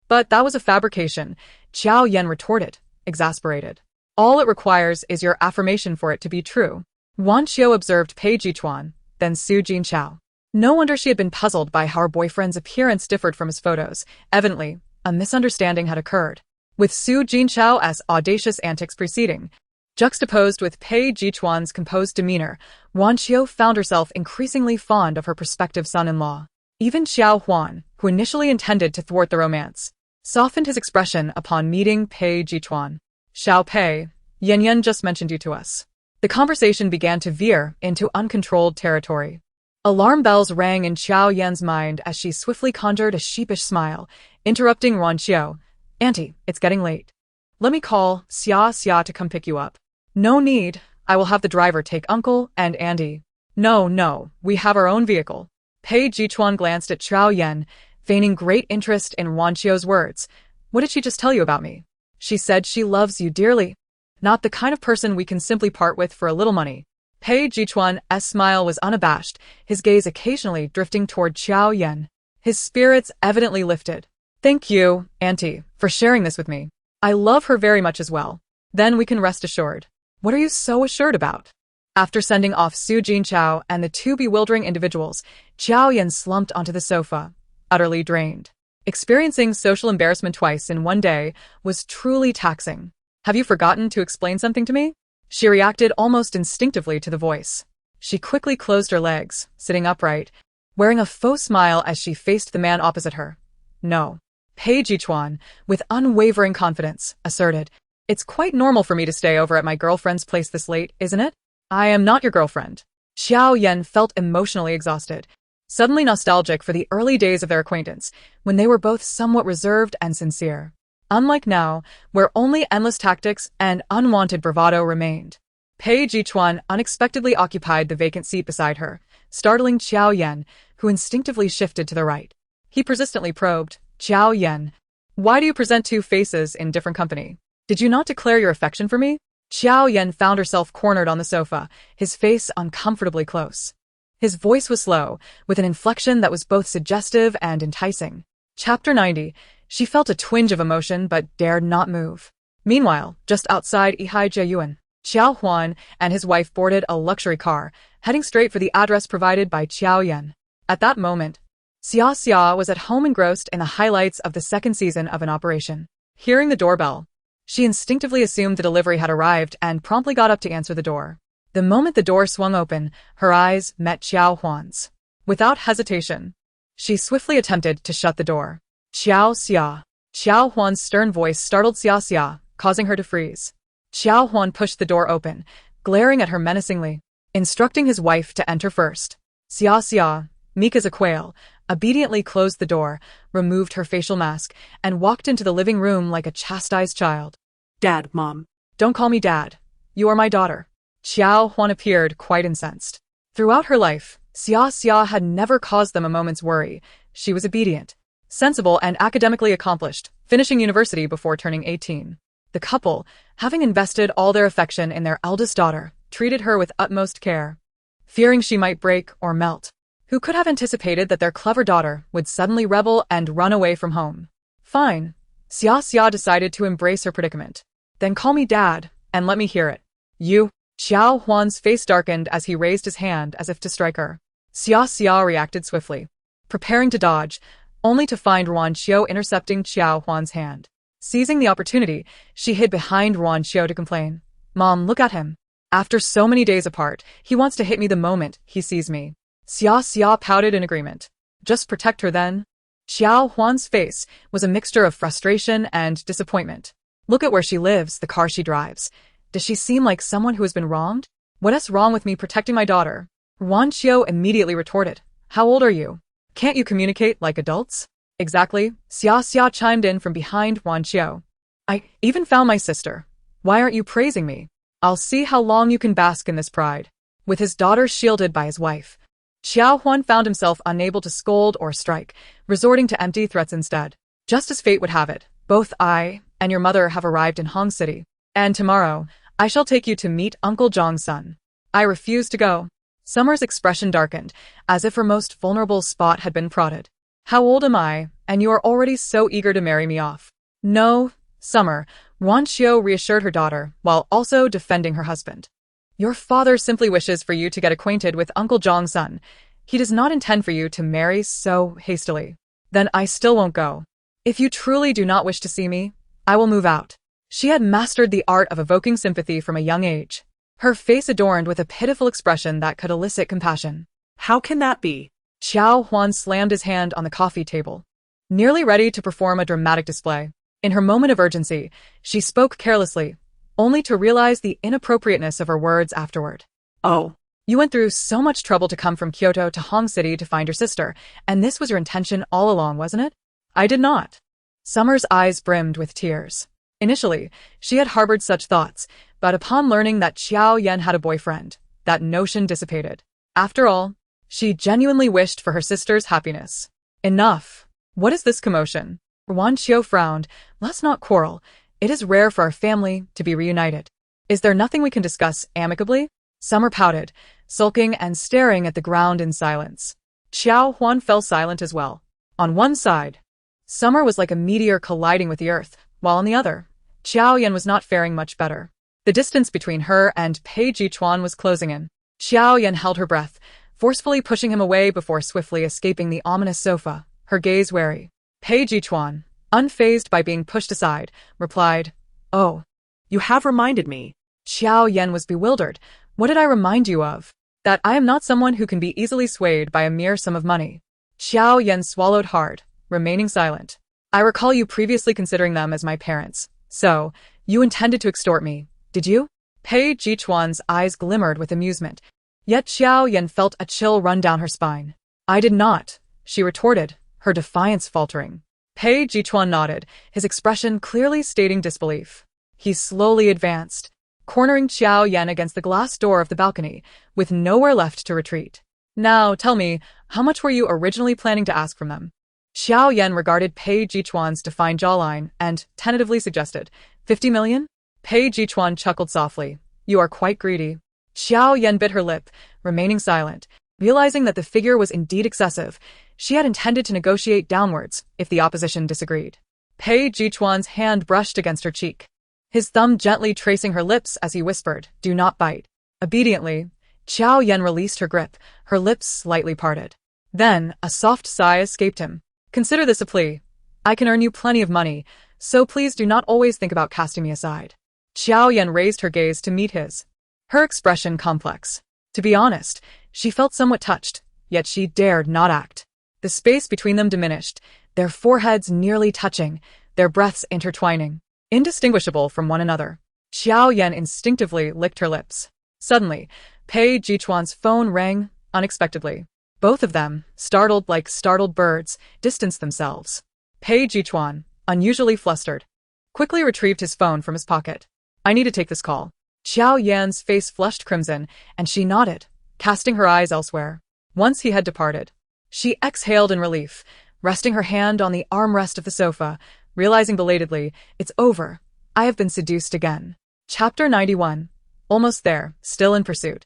"But that was a fabrication," Jiao Yan retorted, exasperated. "All it requires is your affirmation for it to be true." Wan Xiao observed Pei Chuan, then Su Jinchao. No wonder she had been puzzled by how her boyfriend's appearance differed from his photos. Evidently, a misunderstanding had occurred. With Su Jinchao's audacious antics preceding, juxtaposed with Pei Chuan's composed demeanor, Wan Xiao found herself increasingly fond of her prospective son-in-law. Even Jiao Huan, who initially intended to thwart the romance, softened his expression upon meeting Pei Chuan. "Xiao Pei, Yan just mentioned you to us." The conversation began to veer into uncontrolled territory. Alarm bells rang in Jiao Yan's mind as she swiftly conjured a sheepish smile, interrupting Wan Xiao. "Auntie, it's getting late. Let me call Xia to come pick you up." "No need, I will have the driver take Uncle and Auntie." No, we have our own vehicle." Pei Chuan glanced at Jiao Yan, feigning great interest in Wan Xiao's words. "What did she just tell you about me?" "She said she loves you dearly. Not the kind of person we can simply part with for a little money." Pei Chuan's smile was unabashed, his gaze occasionally drifting toward Jiao Yan. His spirits evidently lifted. "Thank you, Auntie, for sharing this with me. I love her very much as well. Then we can rest assured." "What are you so assured about?" After sending off Su Jinchao and the 2 bewildering individuals, Jiao Yan slumped onto the sofa, utterly drained. Experiencing social embarrassment twice in one day was truly taxing. "Have you forgotten to explain something to me?" She reacted almost instinctively to the voice. She quickly closed her legs, sitting upright, wearing a faux smile as she faced the man opposite her. "No." Pei Chuan, with unwavering confidence, asserted, "It's quite normal for me to stay over at my girlfriend's place this late, isn't it?" "I am not your girlfriend." Jiao Yan felt emotionally exhausted. suddenly nostalgic for the early days of their acquaintance, when they were both somewhat reserved and sincere. Unlike now, where only endless tactics and unwanted bravado remained. Pei Chuan unexpectedly occupied the vacant seat beside her, startling Jiao Yan, who instinctively shifted to the right. He persistently probed, "Jiao Yan, why do you present two faces in different company? Did you not declare your affection for me?" Jiao Yan found herself cornered on the sofa, his face uncomfortably close. His voice was slow, with an inflection that was both suggestive and enticing. Chapter 90. She felt a twinge of emotion but dared not move. Meanwhile, just outside Jiao Huan and his wife boarded a luxury car, heading straight for the address provided by Jiao Yan. At that moment, Xia was at home engrossed in the highlights of the second season of an operation. Hearing the doorbell, she instinctively assumed the delivery had arrived and promptly got up to answer the door. The moment the door swung open, her eyes met Jiao Huan's. Without hesitation, she swiftly attempted to shut the door. "Xia." Jiao Huan's stern voice startled Xia, causing her to freeze. Jiao Huan pushed the door open, glaring at her menacingly, instructing his wife to enter first. Xia, meek as a quail, obediently closed the door, removed her facial mask, and walked into the living room like a chastised child. Dad, Mom. "Don't call me Dad. You are my daughter." Jiao Huan appeared quite incensed. Throughout her life, Xia had never caused them a moment's worry. She was obedient, sensible, and academically accomplished, finishing university before turning 18. The couple, having invested all their affection in their eldest daughter, treated her with utmost care, fearing she might break or melt. Who could have anticipated that their clever daughter would suddenly rebel and run away from home? Fine. Xia decided to embrace her predicament. "Then call me Dad, and let me hear it." "You?" Jiao Huan's face darkened as he raised his hand as if to strike her. Xia reacted swiftly, preparing to dodge, only to find Ruanqiu intercepting Jiao Huan's hand. Seizing the opportunity, she hid behind Ruanqiu to complain. "Mom, look at him. After so many days apart, he wants to hit me the moment he sees me." Xia pouted in agreement. "Just protect her then." Jiao Huan's face was a mixture of frustration and disappointment. "Look at where she lives, the car she drives. Does she seem like someone who has been wronged? What's wrong with me protecting my daughter?" Ruanqiu immediately retorted. "How old are you? Can't you communicate like adults?" "Exactly," Xia chimed in from behind Ruanqiu. "I even found my sister. Why aren't you praising me? I'll see how long you can bask in this pride." With his daughter shielded by his wife, Jiao Huan found himself unable to scold or strike, resorting to empty threats instead. "Just as fate would have it, both I and your mother have arrived in Hong City, and tomorrow, I shall take you to meet Uncle Zhang's son." "I refuse to go." Summer's expression darkened, as if her most vulnerable spot had been prodded. "How old am I, and you are already so eager to marry me off?" "No, Summer," Ruanqiu reassured her daughter, while also defending her husband. "Your father simply wishes for you to get acquainted with Uncle Zhang's son. He does not intend for you to marry so hastily." "Then I still won't go. If you truly do not wish to see me, I will move out." She had mastered the art of evoking sympathy from a young age, her face adorned with a pitiful expression that could elicit compassion. How can that be? Jiao Huan slammed his hand on the coffee table, nearly ready to perform a dramatic display. In her moment of urgency, she spoke carelessly, only to realize the inappropriateness of her words afterward. "Oh, You went through so much trouble to come from Kyoto to Hong City to find your sister, and this was your intention all along, wasn't it?" "I did not." Summer's eyes brimmed with tears. Initially, she had harbored such thoughts, but upon learning that Jiao Yan had a boyfriend, that notion dissipated. After all, she genuinely wished for her sister's happiness. "Enough. What is this commotion?" Ruanqiu frowned. "Let's not quarrel. It is rare for our family to be reunited. Is there nothing we can discuss amicably?" Summer pouted, sulking and staring at the ground in silence. Jiao Huan fell silent as well. On one side, Summer was like a meteor colliding with the earth, while on the other, Jiao Yan was not faring much better. The distance between her and Pei Chuan was closing in. Jiao Yan held her breath, forcefully pushing him away before swiftly escaping the ominous sofa, her gaze wary. Pei Chuan, unfazed by being pushed aside, replied, "Oh, you have reminded me." Jiao Yan was bewildered. "What did I remind you of?" "That I am not someone who can be easily swayed by a mere sum of money." Jiao Yan swallowed hard, remaining silent. "I recall you previously considering them as my parents. So, you intended to extort me, did you?" Pei Chuan's eyes glimmered with amusement, yet Jiao Yan felt a chill run down her spine. I did not, she retorted, her defiance faltering. Pei Chuan nodded, his expression clearly stating disbelief. He slowly advanced, cornering Jiao Yan against the glass door of the balcony, with nowhere left to retreat. Now, tell me, how much were you originally planning to ask from them? Jiao Yan regarded Pei Chuan's defined jawline and tentatively suggested, 50 million? Pei Chuan chuckled softly. You are quite greedy. Jiao Yan bit her lip, remaining silent. Realizing that the figure was indeed excessive, she had intended to negotiate downwards if the opposition disagreed. Pei Chuan's hand brushed against her cheek, his thumb gently tracing her lips as he whispered, do not bite. Obediently, Jiao Yan released her grip, her lips slightly parted. Then, a soft sigh escaped him. Consider this a plea. I can earn you plenty of money, so please do not always think about casting me aside. Jiao Yan raised her gaze to meet his, her expression complex. To be honest, she felt somewhat touched, yet she dared not act. The space between them diminished, their foreheads nearly touching, their breaths intertwining, indistinguishable from one another. Jiao Yan instinctively licked her lips. Suddenly, Pei Chuan's phone rang, unexpectedly. Both of them, startled like startled birds, distanced themselves. Pei Chuan, unusually flustered, quickly retrieved his phone from his pocket. I need to take this call. Jiao Yan's face flushed crimson, and she nodded, casting her eyes elsewhere. Once he had departed, she exhaled in relief, resting her hand on the armrest of the sofa, realizing belatedly, it's over. I have been seduced again. Chapter 91. Almost there, still in pursuit.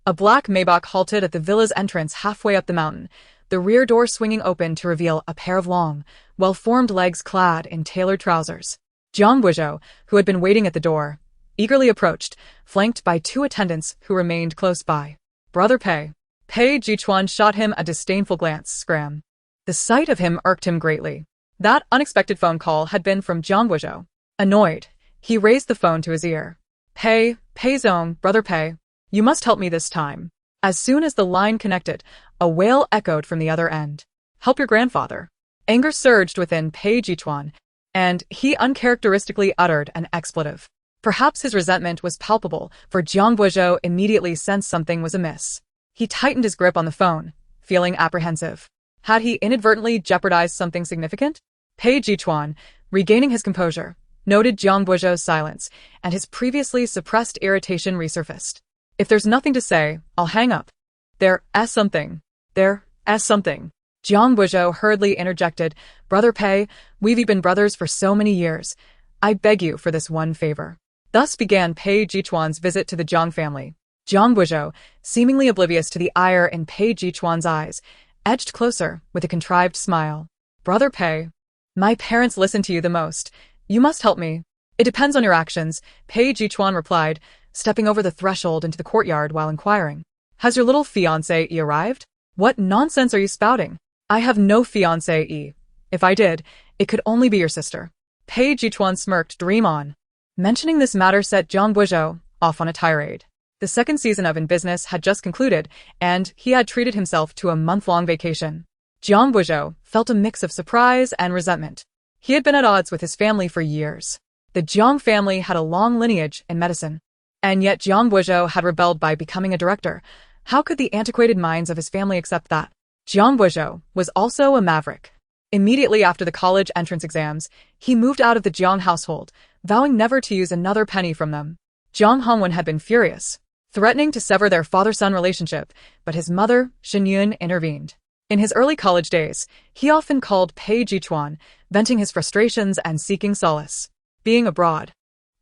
A black Maybach halted at the villa's entrance halfway up the mountain, the rear door swinging open to reveal a pair of long, well-formed legs clad in tailored trousers. Jiang Buizhou, who had been waiting at the door, eagerly approached, flanked by two attendants who remained close by. Brother Pei. Pei Chuan shot him a disdainful glance, scram. The sight of him irked him greatly. That unexpected phone call had been from Jiang Buizhou. Annoyed, he raised the phone to his ear. Pei Zong, Brother Pei. You must help me this time. As soon as the line connected, a wail echoed from the other end. Help your grandfather. Anger surged within Pei Chuan, and he uncharacteristically uttered an expletive. Perhaps his resentment was palpable, for Jiang Buizhou immediately sensed something was amiss. He tightened his grip on the phone, feeling apprehensive. Had he inadvertently jeopardized something significant? Pei Chuan, regaining his composure, noted Jiang Buizhou's silence, and his previously suppressed irritation resurfaced. If there's nothing to say, I'll hang up. There's something. Jiang Buizhou hurriedly interjected, Brother Pei, we've been brothers for so many years. I beg you for this one favor. Thus began Pei Chuan's visit to the Jiang family. Jiang Buizhou, seemingly oblivious to the ire in Pei Chuan's eyes, edged closer with a contrived smile. Brother Pei, my parents listen to you the most. You must help me. It depends on your actions, Pei Chuan replied, stepping over the threshold into the courtyard while inquiring. Has your little fiancé arrived? What nonsense are you spouting? I have no fiancé. If I did, it could only be your sister. Pei Chuan smirked, dream on. Mentioning this matter set Jiang Buizhou off on a tirade. The second season of In Business had just concluded, and he had treated himself to a month-long vacation. Jiang Buizhou felt a mix of surprise and resentment. He had been at odds with his family for years. The Jiang family had a long lineage in medicine. And yet Jiang Buizhou had rebelled by becoming a director. How could the antiquated minds of his family accept that? Jiang Buizhou was also a maverick. Immediately after the college entrance exams, he moved out of the Jiang household, vowing never to use another penny from them. Jiang Hongwen had been furious, threatening to sever their father-son relationship, but his mother, Shenyun, intervened. In his early college days, he often called Pei Chuan, venting his frustrations and seeking solace. Being abroad,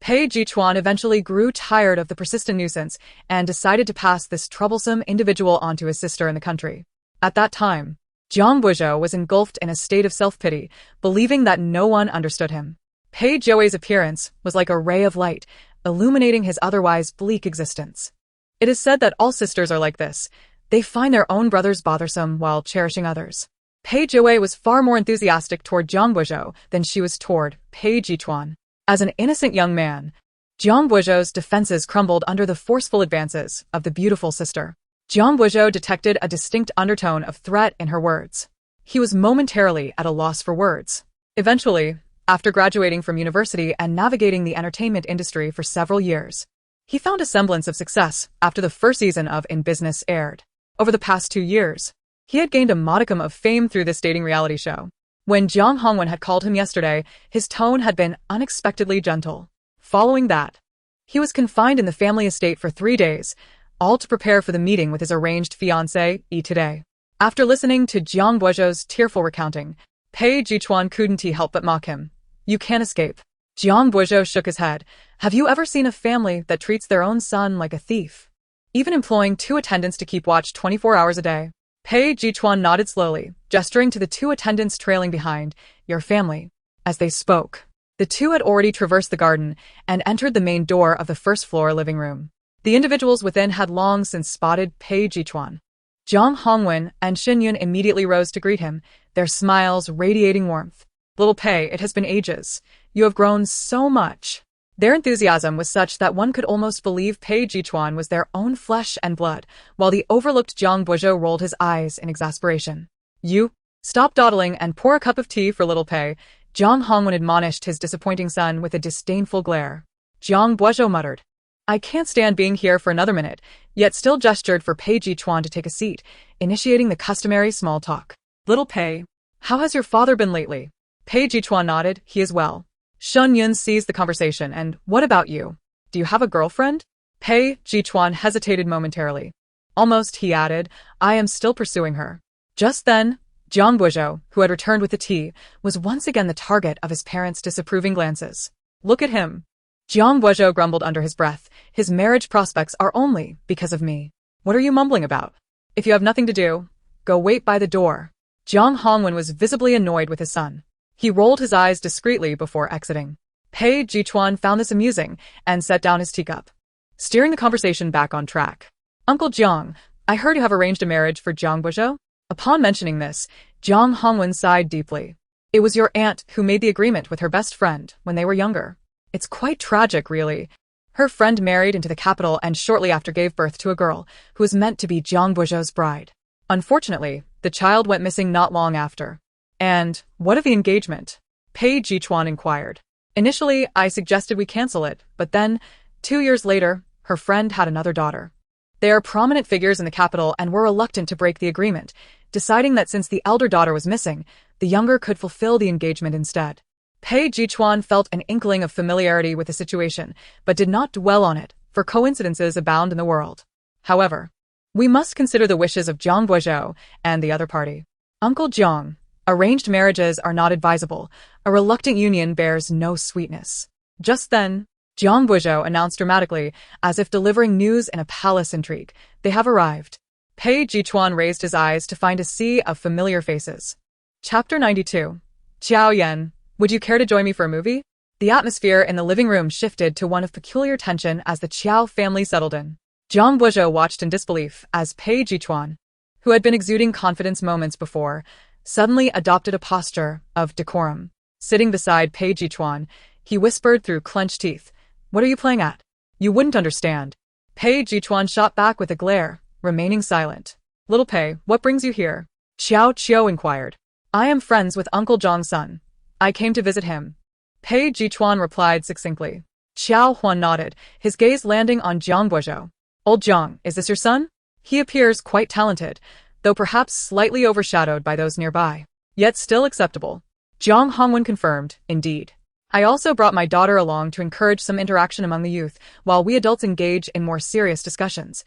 Pei Chuan eventually grew tired of the persistent nuisance and decided to pass this troublesome individual on to his sister in the country. At that time, Jiang Buizhou was engulfed in a state of self-pity, believing that no one understood him. Pei Zhou's appearance was like a ray of light, illuminating his otherwise bleak existence. It is said that all sisters are like this. They find their own brothers bothersome while cherishing others. Pei Zhou was far more enthusiastic toward Jiang Buizhou than she was toward Pei Chuan. As an innocent young man, Jiang Buizhou's defenses crumbled under the forceful advances of the beautiful sister. Jiang Buizhou detected a distinct undertone of threat in her words. He was momentarily at a loss for words. Eventually, after graduating from university and navigating the entertainment industry for several years, he found a semblance of success after the first season of In Business aired. Over the past 2 years, He had gained a modicum of fame through this dating reality show. When Jiang Hongwen had called him yesterday, his tone had been unexpectedly gentle. Following that, he was confined in the family estate for 3 days, all to prepare for the meeting with his arranged fiancée, today. After listening to Jiang Buozhou's tearful recounting, Pei Chuan couldn't help but mock him. You can't escape. Jiang Buozhou shook his head. Have you ever seen a family that treats their own son like a thief, even employing 2 attendants to keep watch 24 hours a day? Pei Chuan nodded slowly, gesturing to the 2 attendants trailing behind. Your family. As they spoke, the 2 had already traversed the garden and entered the main door of the first-floor living room. The individuals within had long since spotted Pei Chuan. Jiang Hongwen and Xin Yun immediately rose to greet him, their smiles radiating warmth. Little Pei, it has been ages. You have grown so much. Their enthusiasm was such that one could almost believe Pei Chuan was their own flesh and blood, while the overlooked Jiang Buozhou rolled his eyes in exasperation. You, stop dawdling and pour a cup of tea for little Pei, Jiang Hongwen admonished his disappointing son with a disdainful glare. Jiang Buozhou muttered, I can't stand being here for another minute, yet still gestured for Pei Chuan to take a seat, initiating the customary small talk. Little Pei, how has your father been lately? Pei Chuan nodded, he is well. Xin Yun seized the conversation, and what about you? Do you have a girlfriend? Pei Chuan hesitated momentarily. Almost, he added, I am still pursuing her. Just then, Jiang Buozhou, who had returned with the tea, was once again the target of his parents' disapproving glances. Look at him. Jiang Buozhou grumbled under his breath, his marriage prospects are only because of me. What are you mumbling about? If you have nothing to do, go wait by the door. Jiang Hongwen was visibly annoyed with his son. He rolled his eyes discreetly before exiting. Pei Chuan found this amusing and set down his teacup, steering the conversation back on track. Uncle Jiang, I heard you have arranged a marriage for Jiang Buozhou? Upon mentioning this, Jiang Hongwen sighed deeply. It was your aunt who made the agreement with her best friend when they were younger. It's quite tragic, really. Her friend married into the capital and shortly after gave birth to a girl who was meant to be Jiang Buozhou's bride. Unfortunately, the child went missing not long after. And what of the engagement? Pei Chuan inquired. Initially, I suggested we cancel it, but then, 2 years later, her friend had another daughter. They are prominent figures in the capital and were reluctant to break the agreement, deciding that since the elder daughter was missing, the younger could fulfill the engagement instead. Pei Chuan felt an inkling of familiarity with the situation, but did not dwell on it, for coincidences abound in the world. However, we must consider the wishes of Jiang Buozhou and the other party. Uncle Jiang, arranged marriages are not advisable. A reluctant union bears no sweetness. Just then, Jiang Buozhou announced dramatically, as if delivering news in a palace intrigue, they have arrived. Pei Chuan raised his eyes to find a sea of familiar faces. Chapter 92. Jiao Yan, would you care to join me for a movie? The atmosphere in the living room shifted to one of peculiar tension as the Jiao family settled in. Jiang Buozhou watched in disbelief as Pei Chuan, who had been exuding confidence moments before, suddenly adopted a posture of decorum. Sitting beside Pei Chuan, he whispered through clenched teeth, What are you playing at? You wouldn't understand. Pei Chuan shot back with a glare, remaining silent. Little Pei, what brings you here? Xiao inquired. I am friends with Uncle Jiang's son. I came to visit him. Pei Chuan replied succinctly. Xiao Huan nodded, his gaze landing on Jiang Buozhou. Old Jiang, is this your son? He appears quite talented, though perhaps slightly overshadowed by those nearby, yet still acceptable. Jiang Hongwen confirmed, indeed. I also brought my daughter along to encourage some interaction among the youth, while we adults engage in more serious discussions.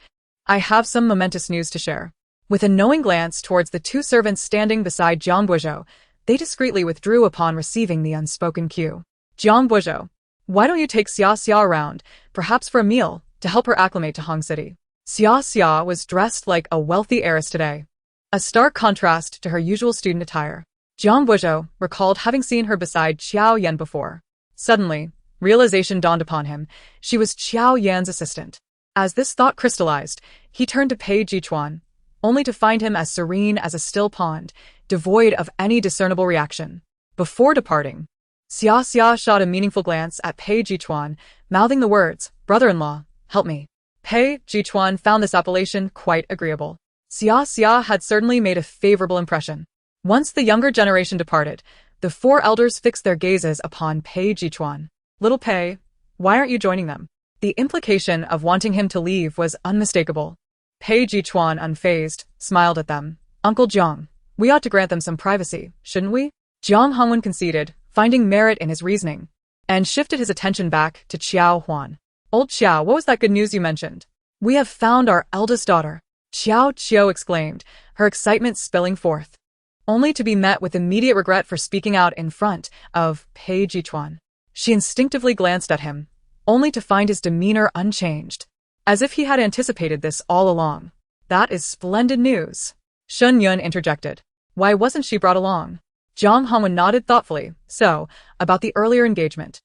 I have some momentous news to share. With a knowing glance towards the 2 servants standing beside Jiang Buozhou, they discreetly withdrew upon receiving the unspoken cue. Jiang Buozhou, why don't you take Xia around, perhaps for a meal, to help her acclimate to Hong City? Xia was dressed like a wealthy heiress today, a stark contrast to her usual student attire. Jiang Buozhou recalled having seen her beside Jiao Yan before. Suddenly, realization dawned upon him. She was Jiao Yan's assistant. As this thought crystallized, he turned to Pei Chuan, only to find him as serene as a still pond, devoid of any discernible reaction. Before departing, Xia shot a meaningful glance at Pei Chuan, mouthing the words, Brother-in-law, help me. Pei Chuan found this appellation quite agreeable. Xia had certainly made a favorable impression. Once the younger generation departed, the 4 elders fixed their gazes upon Pei Chuan. Little Pei, why aren't you joining them? The implication of wanting him to leave was unmistakable. Pei Chuan, unfazed, smiled at them. Uncle Jiang, we ought to grant them some privacy, shouldn't we? Jiang Hongwen conceded, finding merit in his reasoning, and shifted his attention back to Qiao Huan. Old Qiao, what was that good news you mentioned? We have found our eldest daughter, Qiao Qiao exclaimed, her excitement spilling forth, only to be met with immediate regret for speaking out in front of Pei Chuan. She instinctively glanced at him, only to find his demeanor unchanged, as if he had anticipated this all along. That is splendid news. Shun Yun interjected. Why wasn't she brought along? Jiang Hongwen nodded thoughtfully. So, about the earlier engagement.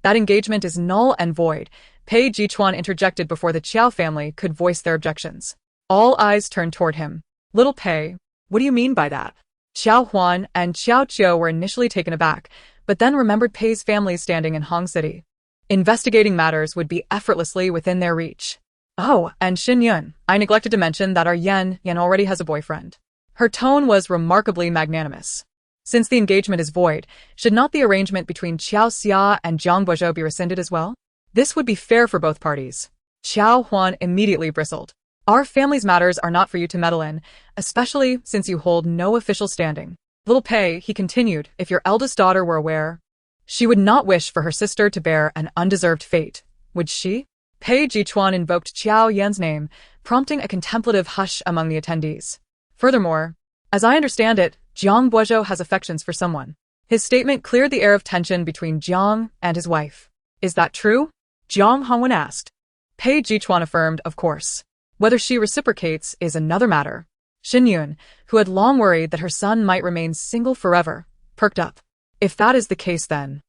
That engagement is null and void, Pei Chuan interjected before the Qiao family could voice their objections. All eyes turned toward him. Little Pei, what do you mean by that? Qiao Huan and Qiao Qiu were initially taken aback, but then remembered Pei's family standing in Hong City. Investigating matters would be effortlessly within their reach. Oh, and Xin Yun, I neglected to mention that our Yan already has a boyfriend. Her tone was remarkably magnanimous. Since the engagement is void, should not the arrangement between Qiao Xia and Jiang Guozhou be rescinded as well? This would be fair for both parties. Qiao Huan immediately bristled. Our family's matters are not for you to meddle in, especially since you hold no official standing. Little Pei, he continued, if your eldest daughter were aware, she would not wish for her sister to bear an undeserved fate, would she? Pei Chuan invoked Jiao Yan's name, prompting a contemplative hush among the attendees. Furthermore, as I understand it, Jiang Guozhou has affections for someone. His statement cleared the air of tension between Jiang and his wife. Is that true? Jiang Hongwen asked. Pei Chuan affirmed, of course. Whether she reciprocates is another matter. Xin Yun, who had long worried that her son might remain single forever, perked up. If that is the case then.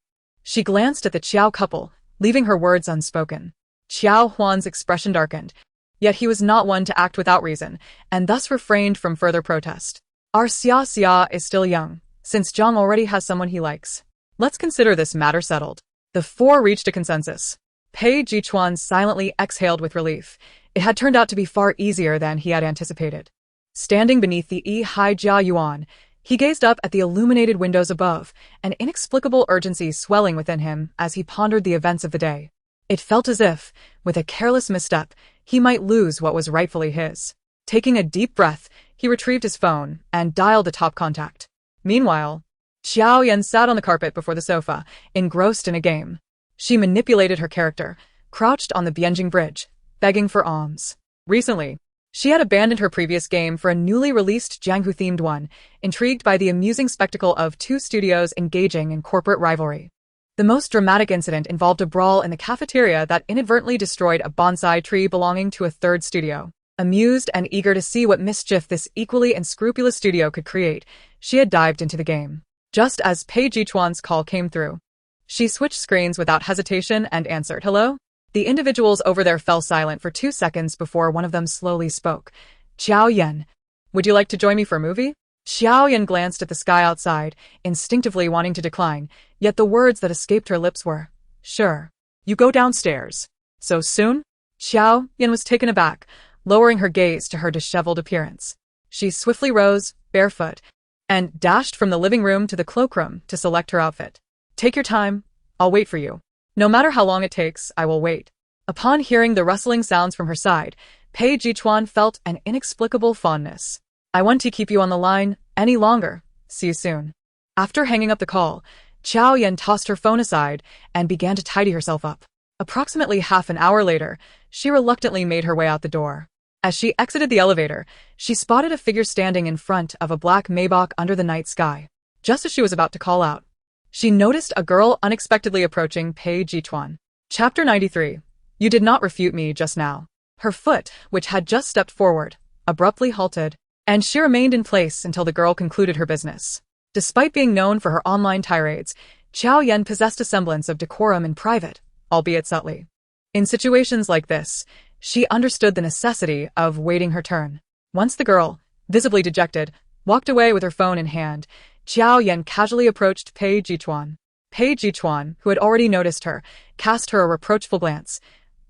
She glanced at the Qiao couple, leaving her words unspoken. Qiao Huan's expression darkened, yet he was not one to act without reason, and thus refrained from further protest. Our Xia is still young, since Jiang already has someone he likes. Let's consider this matter settled. The four reached a consensus. Pei Chuan silently exhaled with relief. It had turned out to be far easier than he had anticipated. Standing beneath the high Jiao Yan, he gazed up at the illuminated windows above, an inexplicable urgency swelling within him as he pondered the events of the day. It felt as if, with a careless misstep, he might lose what was rightfully his. Taking a deep breath, he retrieved his phone and dialed the top contact. Meanwhile, Jiao Yan sat on the carpet before the sofa, engrossed in a game. She manipulated her character, crouched on the Bianjing Bridge, begging for alms. Recently, she had abandoned her previous game for a newly released Jianghu-themed one, intrigued by the amusing spectacle of two studios engaging in corporate rivalry. The most dramatic incident involved a brawl in the cafeteria that inadvertently destroyed a bonsai tree belonging to a third studio. Amused and eager to see what mischief this equally unscrupulous studio could create, she had dived into the game. Just as Pei Chuan's call came through, she switched screens without hesitation and answered, "Hello?" The individuals over there fell silent for 2 seconds before one of them slowly spoke. Jiao Yan, would you like to join me for a movie? Jiao Yan glanced at the sky outside, instinctively wanting to decline, yet the words that escaped her lips were, sure. You go downstairs. So soon? Jiao Yan was taken aback, lowering her gaze to her disheveled appearance. She swiftly rose, barefoot, and dashed from the living room to the cloakroom to select her outfit. Take your time. I'll wait for you. No matter how long it takes, I will wait. Upon hearing the rustling sounds from her side, Pei Chuan felt an inexplicable fondness. I want to keep you on the line any longer. See you soon. After hanging up the call, Jiao Yan tossed her phone aside and began to tidy herself up. Approximately half an hour later, she reluctantly made her way out the door. As she exited the elevator, she spotted a figure standing in front of a black Maybach under the night sky. Just as she was about to call out, she noticed a girl unexpectedly approaching Pei Chuan. Chapter 93. You did not refute me just now. Her foot, which had just stepped forward, abruptly halted, and she remained in place until the girl concluded her business. Despite being known for her online tirades, Jiao Yan possessed a semblance of decorum in private, albeit subtly. In situations like this, she understood the necessity of waiting her turn. Once the girl, visibly dejected, walked away with her phone in hand, Jiao Yan casually approached Pei Chuan. Pei Chuan, who had already noticed her, cast her a reproachful glance.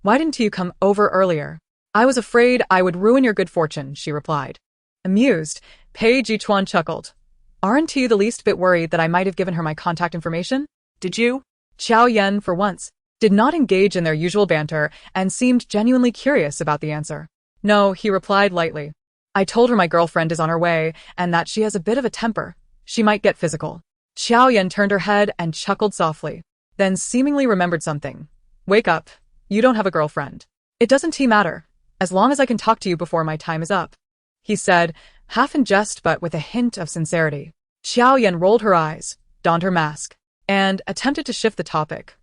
Why didn't you come over earlier? I was afraid I would ruin your good fortune, she replied. Amused, Pei Chuan chuckled. Aren't you the least bit worried that I might have given her my contact information? Did you? Jiao Yan, for once, did not engage in their usual banter and seemed genuinely curious about the answer. No, he replied lightly. I told her my girlfriend is on her way and that she has a bit of a temper. She might get physical. Jiao Yan turned her head and chuckled softly, then seemingly remembered something. Wake up. You don't have a girlfriend. It doesn't matter, as long as I can talk to you before my time is up, he said, half in jest but with a hint of sincerity. Jiao Yan rolled her eyes, donned her mask, and attempted to shift the topic.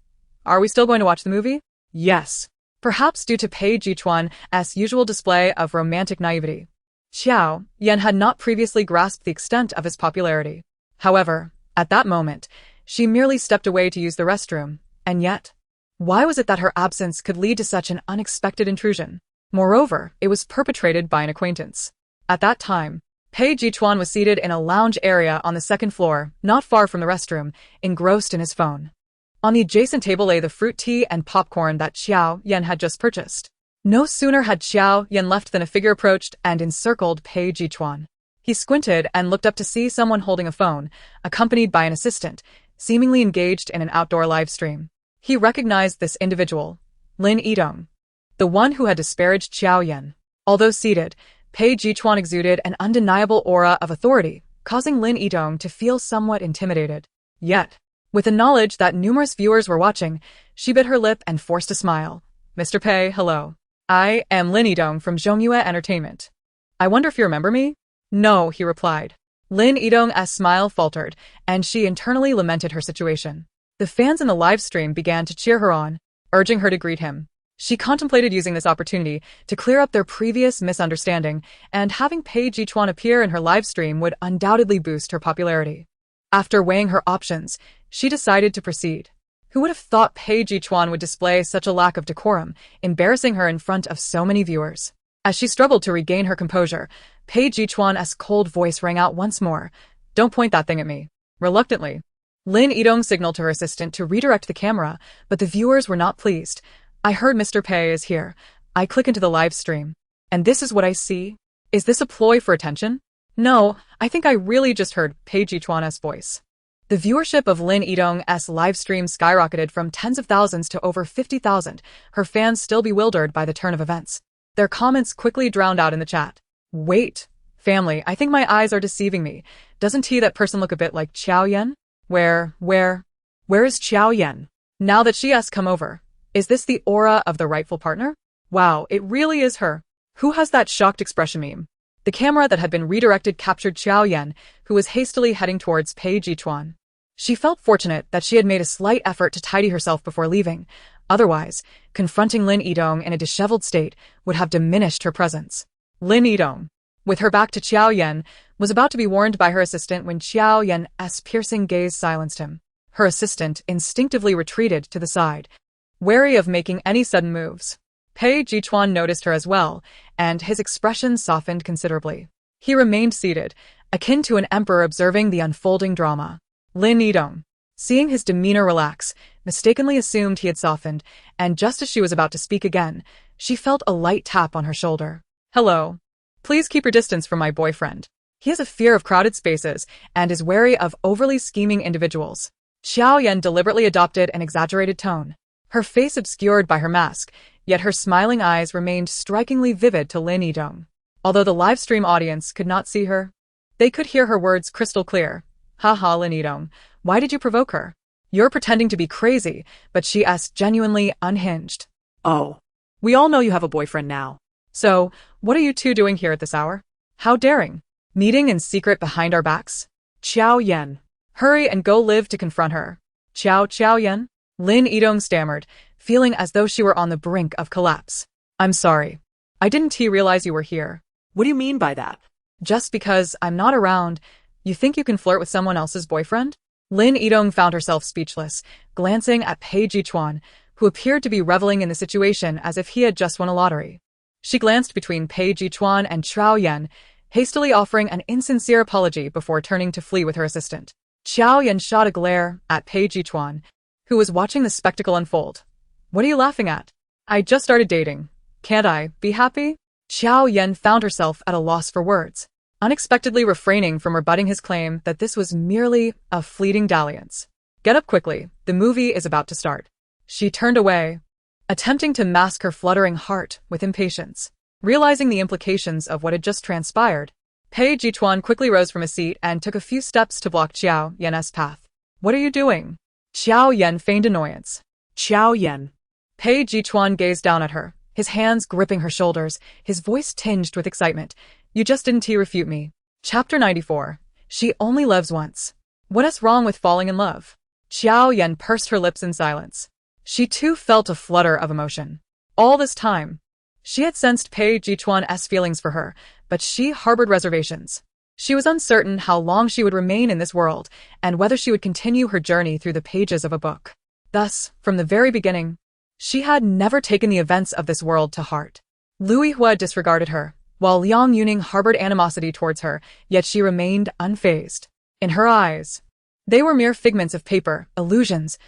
Are we still going to watch the movie? Yes. Perhaps due to Pei Chuan's usual display of romantic naivety, Jiao Yan had not previously grasped the extent of his popularity. However, at that moment, she merely stepped away to use the restroom, and yet, why was it that her absence could lead to such an unexpected intrusion? Moreover, it was perpetrated by an acquaintance. At that time, Pei Chuan was seated in a lounge area on the second floor, not far from the restroom, engrossed in his phone. On the adjacent table lay the fruit tea and popcorn that Jiao Yan had just purchased. No sooner had Jiao Yan left than a figure approached and encircled Pei Chuan. He squinted and looked up to see someone holding a phone, accompanied by an assistant, seemingly engaged in an outdoor live stream. He recognized this individual, Lin Yidong, the one who had disparaged Jiao Yan. Although seated, Pei Chuan exuded an undeniable aura of authority, causing Lin Yidong to feel somewhat intimidated. Yet, with the knowledge that numerous viewers were watching, she bit her lip and forced a smile. Mr. Pei, hello. I am Lin Yidong from Zhongyue Entertainment. I wonder if you remember me? No, he replied. Lin Yidong's smile faltered, and she internally lamented her situation. The fans in the live stream began to cheer her on, urging her to greet him. She contemplated using this opportunity to clear up their previous misunderstanding, and having Pei Chuan appear in her live stream would undoubtedly boost her popularity. After weighing her options, she decided to proceed. Who would have thought Pei Chuan would display such a lack of decorum, embarrassing her in front of so many viewers? As she struggled to regain her composure, Pei Chuan's cold voice rang out once more. Don't point that thing at me. Reluctantly, Lin Yidong signaled to her assistant to redirect the camera, but the viewers were not pleased. I heard Mr. Pei is here. I click into the live stream. And this is what I see? Is this a ploy for attention? No, I think I really just heard Pei Chuan's voice. The viewership of Lin Yidong's live stream skyrocketed from tens of thousands to over 50,000, her fans still bewildered by the turn of events. Their comments quickly drowned out in the chat. Wait, family, I think my eyes are deceiving me. Doesn't that person look a bit like Jiao Yan? Where is Jiao Yan? Now that she has come over, is this the aura of the rightful partner? Wow, it really is her. Who has that shocked expression meme? The camera that had been redirected captured Jiao Yan, who was hastily heading towards Pei Chuan. She felt fortunate that she had made a slight effort to tidy herself before leaving. Otherwise, confronting Lin Yidong in a disheveled state would have diminished her presence. Lin Yidong, with her back to Jiao Yan, was about to be warned by her assistant when Jiao Yan's piercing gaze silenced him. Her assistant instinctively retreated to the side, wary of making any sudden moves. Pei Chuan noticed her as well, and his expression softened considerably. He remained seated, akin to an emperor observing the unfolding drama. Lin Yidong, seeing his demeanor relax, mistakenly assumed he had softened, and just as she was about to speak again, she felt a light tap on her shoulder. Hello. Please keep your distance from my boyfriend. He has a fear of crowded spaces and is wary of overly scheming individuals. Jiao Yan deliberately adopted an exaggerated tone, her face obscured by her mask, yet her smiling eyes remained strikingly vivid to Lin Yidong. Although the live stream audience could not see her, they could hear her words crystal clear. Haha, Lin Yidong, why did you provoke her? You're pretending to be crazy, but she is genuinely unhinged. Oh. We all know you have a boyfriend now. So, what are you two doing here at this hour? How daring. Meeting in secret behind our backs? Jiao Yan. Hurry and go live to confront her. Jiao Yan? Lin Yidong stammered, feeling as though she were on the brink of collapse. I'm sorry. I didn't realize you were here. What do you mean by that? Just because I'm not around, you think you can flirt with someone else's boyfriend? Lin Yidong found herself speechless, glancing at Pei Chuan, who appeared to be reveling in the situation as if he had just won a lottery. She glanced between Pei Chuan and Jiao Yan, hastily offering an insincere apology before turning to flee with her assistant. Jiao Yan shot a glare at Pei Chuan, who was watching the spectacle unfold. What are you laughing at? I just started dating. Can't I be happy? Jiao Yan found herself at a loss for words, unexpectedly refraining from rebutting his claim that this was merely a fleeting dalliance. Get up quickly, the movie is about to start. She turned away, attempting to mask her fluttering heart with impatience. Realizing the implications of what had just transpired, Pei Chuan quickly rose from his seat and took a few steps to block Jiao Yan's path. What are you doing? Jiao Yan feigned annoyance. Jiao Yan. Pei Chuan gazed down at her, his hands gripping her shoulders, his voice tinged with excitement. You just didn't refute me. Chapter 94. She only lives once. What's wrong with falling in love? Jiao Yan pursed her lips in silence. She too felt a flutter of emotion. All this time, she had sensed Pei Chuan's feelings for her, but she harbored reservations. She was uncertain how long she would remain in this world, and whether she would continue her journey through the pages of a book. Thus, from the very beginning, she had never taken the events of this world to heart. Lui Hua disregarded her, while Liang Yuning harbored animosity towards her, yet she remained unfazed. In her eyes, they were mere figments of paper, illusions.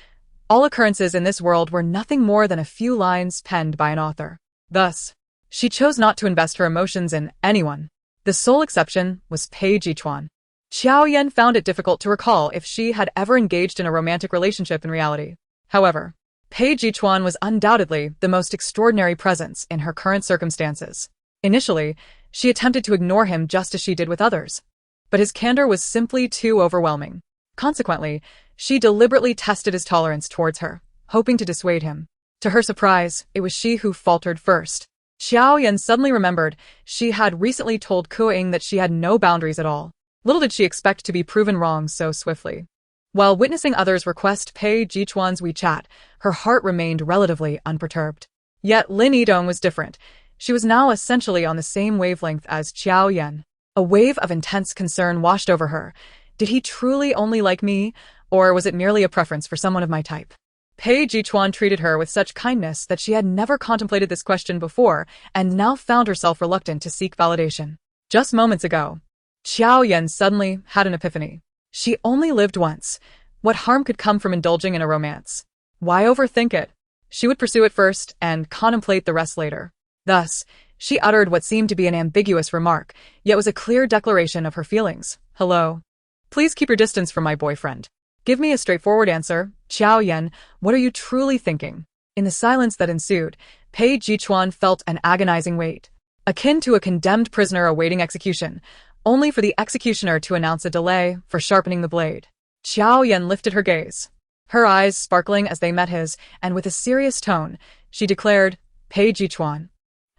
All occurrences in this world were nothing more than a few lines penned by an author. Thus, she chose not to invest her emotions in anyone. The sole exception was Pei Chuan. Jiao Yan found it difficult to recall if she had ever engaged in a romantic relationship in reality. However, Pei Chuan was undoubtedly the most extraordinary presence in her current circumstances. Initially, she attempted to ignore him just as she did with others. But his candor was simply too overwhelming. Consequently, she deliberately tested his tolerance towards her, hoping to dissuade him. To her surprise, it was she who faltered first. Jiao Yan suddenly remembered she had recently told Kuo-ing that she had no boundaries at all. Little did she expect to be proven wrong so swiftly. While witnessing others request Pei Chuan's WeChat, her heart remained relatively unperturbed. Yet Lin Yidong was different. She was now essentially on the same wavelength as Jiao Yan. A wave of intense concern washed over her. Did he truly only like me, or was it merely a preference for someone of my type? Pei Chuan treated her with such kindness that she had never contemplated this question before and now found herself reluctant to seek validation. Just moments ago, Jiao Yan suddenly had an epiphany. She only lived once. What harm could come from indulging in a romance? Why overthink it? She would pursue it first and contemplate the rest later. Thus, she uttered what seemed to be an ambiguous remark, yet was a clear declaration of her feelings. Hello. Please keep your distance from my boyfriend. Give me a straightforward answer. Jiao Yan, what are you truly thinking? In the silence that ensued, Pei Chuan felt an agonizing weight, akin to a condemned prisoner awaiting execution, only for the executioner to announce a delay for sharpening the blade. Jiao Yan lifted her gaze, her eyes sparkling as they met his, and with a serious tone, she declared, Pei Chuan,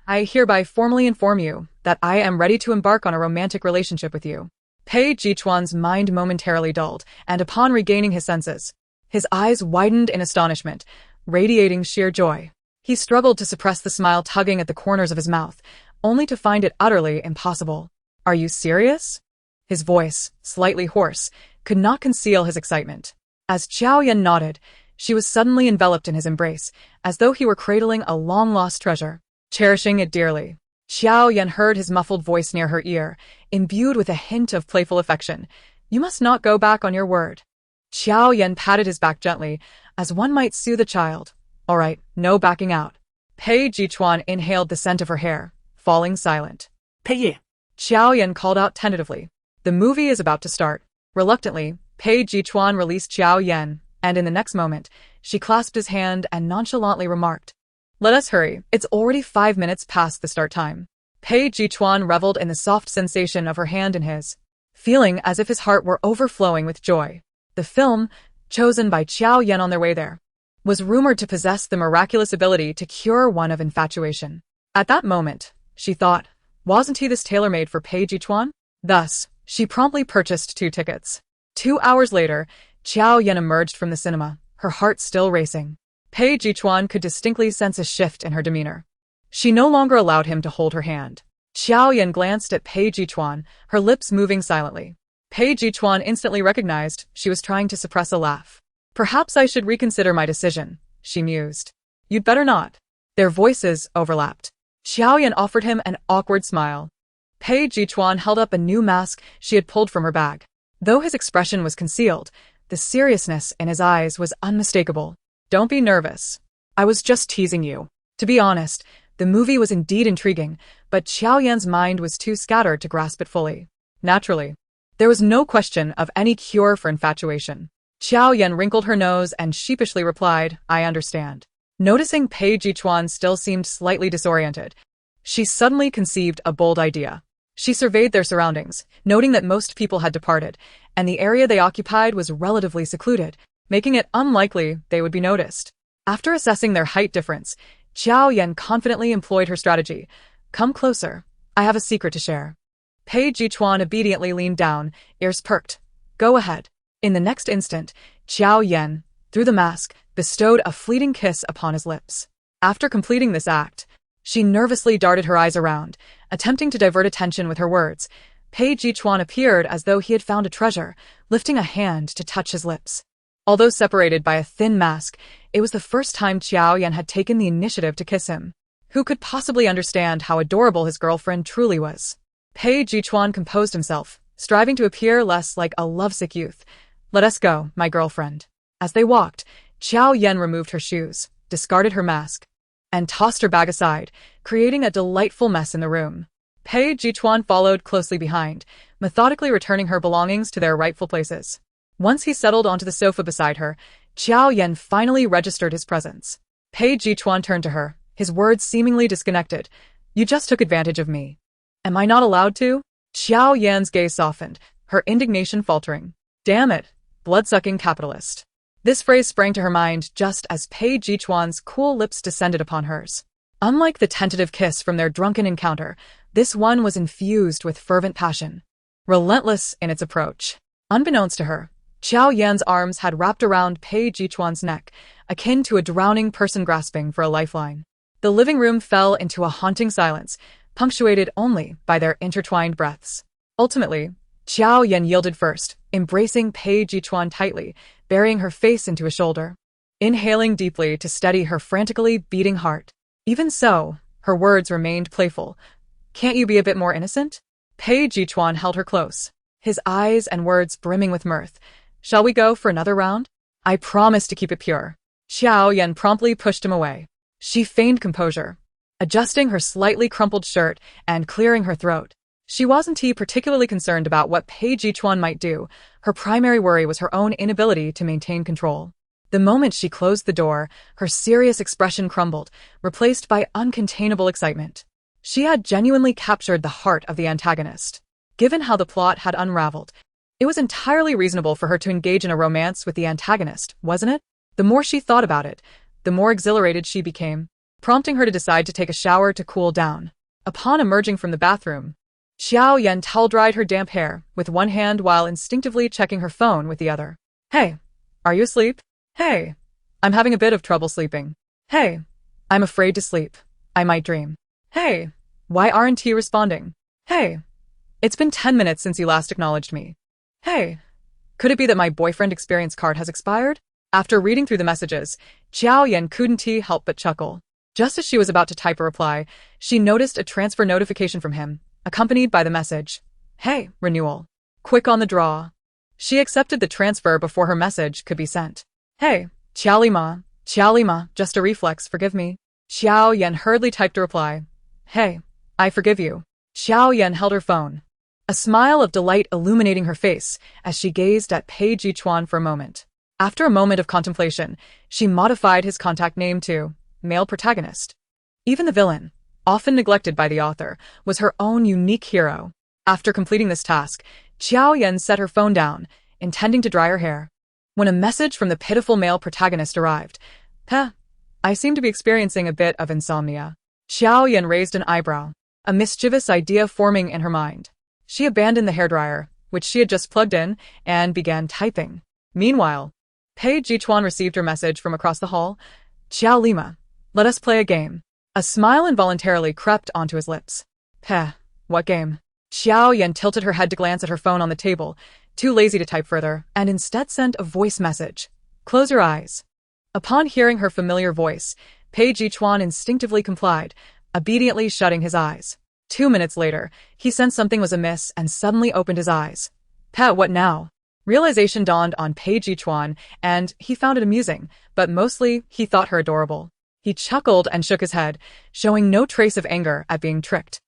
I hereby formally inform you that I am ready to embark on a romantic relationship with you. Pei Chuan's mind momentarily dulled, and upon regaining his senses, his eyes widened in astonishment, radiating sheer joy. He struggled to suppress the smile tugging at the corners of his mouth, only to find it utterly impossible. Are you serious? His voice, slightly hoarse, could not conceal his excitement. As Jiao Yan nodded, she was suddenly enveloped in his embrace, as though he were cradling a long-lost treasure, cherishing it dearly. Jiao Yan heard his muffled voice near her ear, imbued with a hint of playful affection. You must not go back on your word. Jiao Yan patted his back gently, as one might soothe a child. All right, no backing out. Pei Chuan inhaled the scent of her hair, falling silent. Pei. Jiao Yan called out tentatively. The movie is about to start. Reluctantly, Pei Chuan released Jiao Yan, and in the next moment, she clasped his hand and nonchalantly remarked, Let us hurry, it's already 5 minutes past the start time. Pei Chuan reveled in the soft sensation of her hand in his, feeling as if his heart were overflowing with joy. The film, chosen by Jiao Yan on their way there, was rumored to possess the miraculous ability to cure one of infatuation. At that moment, she thought, wasn't he this tailor-made for Pei Chuan? Thus, she promptly purchased 2 tickets. 2 hours later, Jiao Yan emerged from the cinema, her heart still racing. Pei Chuan could distinctly sense a shift in her demeanor. She no longer allowed him to hold her hand. Jiao Yan glanced at Pei Chuan, her lips moving silently. Pei Chuan instantly recognized she was trying to suppress a laugh. Perhaps I should reconsider my decision, she mused. You'd better not. Their voices overlapped. Jiao Yan offered him an awkward smile. Pei Chuan held up a new mask she had pulled from her bag. Though his expression was concealed, the seriousness in his eyes was unmistakable. Don't be nervous. I was just teasing you. To be honest, the movie was indeed intriguing, but Jiao Yan's mind was too scattered to grasp it fully. Naturally, there was no question of any cure for infatuation. Jiao Yan wrinkled her nose and sheepishly replied, I understand. Noticing Pei Chuan still seemed slightly disoriented, She suddenly conceived a bold idea. She surveyed their surroundings, noting that most people had departed, and the area they occupied was relatively secluded, making it unlikely they would be noticed. After assessing their height difference, Jiao Yan confidently employed her strategy. Come closer. I have a secret to share. Pei Chuan obediently leaned down, ears perked. Go ahead. In the next instant, Jiao Yan, through the mask, bestowed a fleeting kiss upon his lips. After completing this act, she nervously darted her eyes around, attempting to divert attention with her words. Pei Chuan appeared as though he had found a treasure, lifting a hand to touch his lips. Although separated by a thin mask, it was the first time Jiao Yan had taken the initiative to kiss him. Who could possibly understand how adorable his girlfriend truly was? Pei Chuan composed himself, striving to appear less like a lovesick youth. Let us go, my girlfriend. As they walked, Jiao Yan removed her shoes, discarded her mask, and tossed her bag aside, creating a delightful mess in the room. Pei Chuan followed closely behind, methodically returning her belongings to their rightful places. Once he settled onto the sofa beside her, Jiao Yan finally registered his presence. Pei Chuan turned to her, his words seemingly disconnected. You just took advantage of me. Am I not allowed to? Jiao Yan's gaze softened, her indignation faltering. Damn it, blood-sucking capitalist. This phrase sprang to her mind just as Pei Chuan's cool lips descended upon hers. Unlike the tentative kiss from their drunken encounter, this one was infused with fervent passion, relentless in its approach. Unbeknownst to her, Jiao Yan's arms had wrapped around Pei Chuan's neck, akin to a drowning person grasping for a lifeline. The living room fell into a haunting silence, punctuated only by their intertwined breaths. Ultimately, Jiao Yan yielded first, embracing Pei Chuan tightly, burying her face into his shoulder, inhaling deeply to steady her frantically beating heart. Even so, her words remained playful. Can't you be a bit more innocent? Pei Chuan held her close, his eyes and words brimming with mirth. Shall we go for another round? I promise to keep it pure. Jiao Yan promptly pushed him away. She feigned composure, adjusting her slightly crumpled shirt and clearing her throat. She wasn't particularly concerned about what Pei Chuan might do. Her primary worry was her own inability to maintain control. The moment she closed the door, her serious expression crumbled, replaced by uncontainable excitement. She had genuinely captured the heart of the antagonist. Given how the plot had unraveled, it was entirely reasonable for her to engage in a romance with the antagonist, wasn't it? The more she thought about it, the more exhilarated she became, prompting her to decide to take a shower to cool down. Upon emerging from the bathroom, Jiao Yan towel-dried her damp hair with one hand while instinctively checking her phone with the other. Hey, are you asleep? Hey, I'm having a bit of trouble sleeping. Hey, I'm afraid to sleep. I might dream. Hey, why aren't you responding? Hey, it's been 10 minutes since you last acknowledged me. Hey, could it be that my boyfriend experience card has expired? After reading through the messages, Jiao Yan couldn't help but chuckle. Just as she was about to type a reply, she noticed a transfer notification from him, accompanied by the message. Hey, renewal. Quick on the draw. She accepted the transfer before her message could be sent. Hey, Qiao Lima, just a reflex, forgive me. Jiao Yan hurriedly typed a reply. Hey, I forgive you. Jiao Yan held her phone, a smile of delight illuminating her face as she gazed at Pei Chuan for a moment. After a moment of contemplation, she modified his contact name to male protagonist. Even the villain, often neglected by the author, was her own unique hero. After completing this task, Jiao Yan set her phone down, intending to dry her hair, when a message from the pitiful male protagonist arrived. I seem to be experiencing a bit of insomnia. Jiao Yan raised an eyebrow, a mischievous idea forming in her mind. She abandoned the hairdryer, which she had just plugged in, and began typing. Meanwhile, Pei Chuan received her message from across the hall. Qiao Lima, let us play a game. A smile involuntarily crept onto his lips. What game? Jiao Yan tilted her head to glance at her phone on the table, too lazy to type further, and instead sent a voice message. Close your eyes. Upon hearing her familiar voice, Pei Chuan instinctively complied, obediently shutting his eyes. 2 minutes later, he sensed something was amiss and suddenly opened his eyes. What now? Realization dawned on Pei Chuan, and he found it amusing, but mostly he thought her adorable. He chuckled and shook his head, showing no trace of anger at being tricked.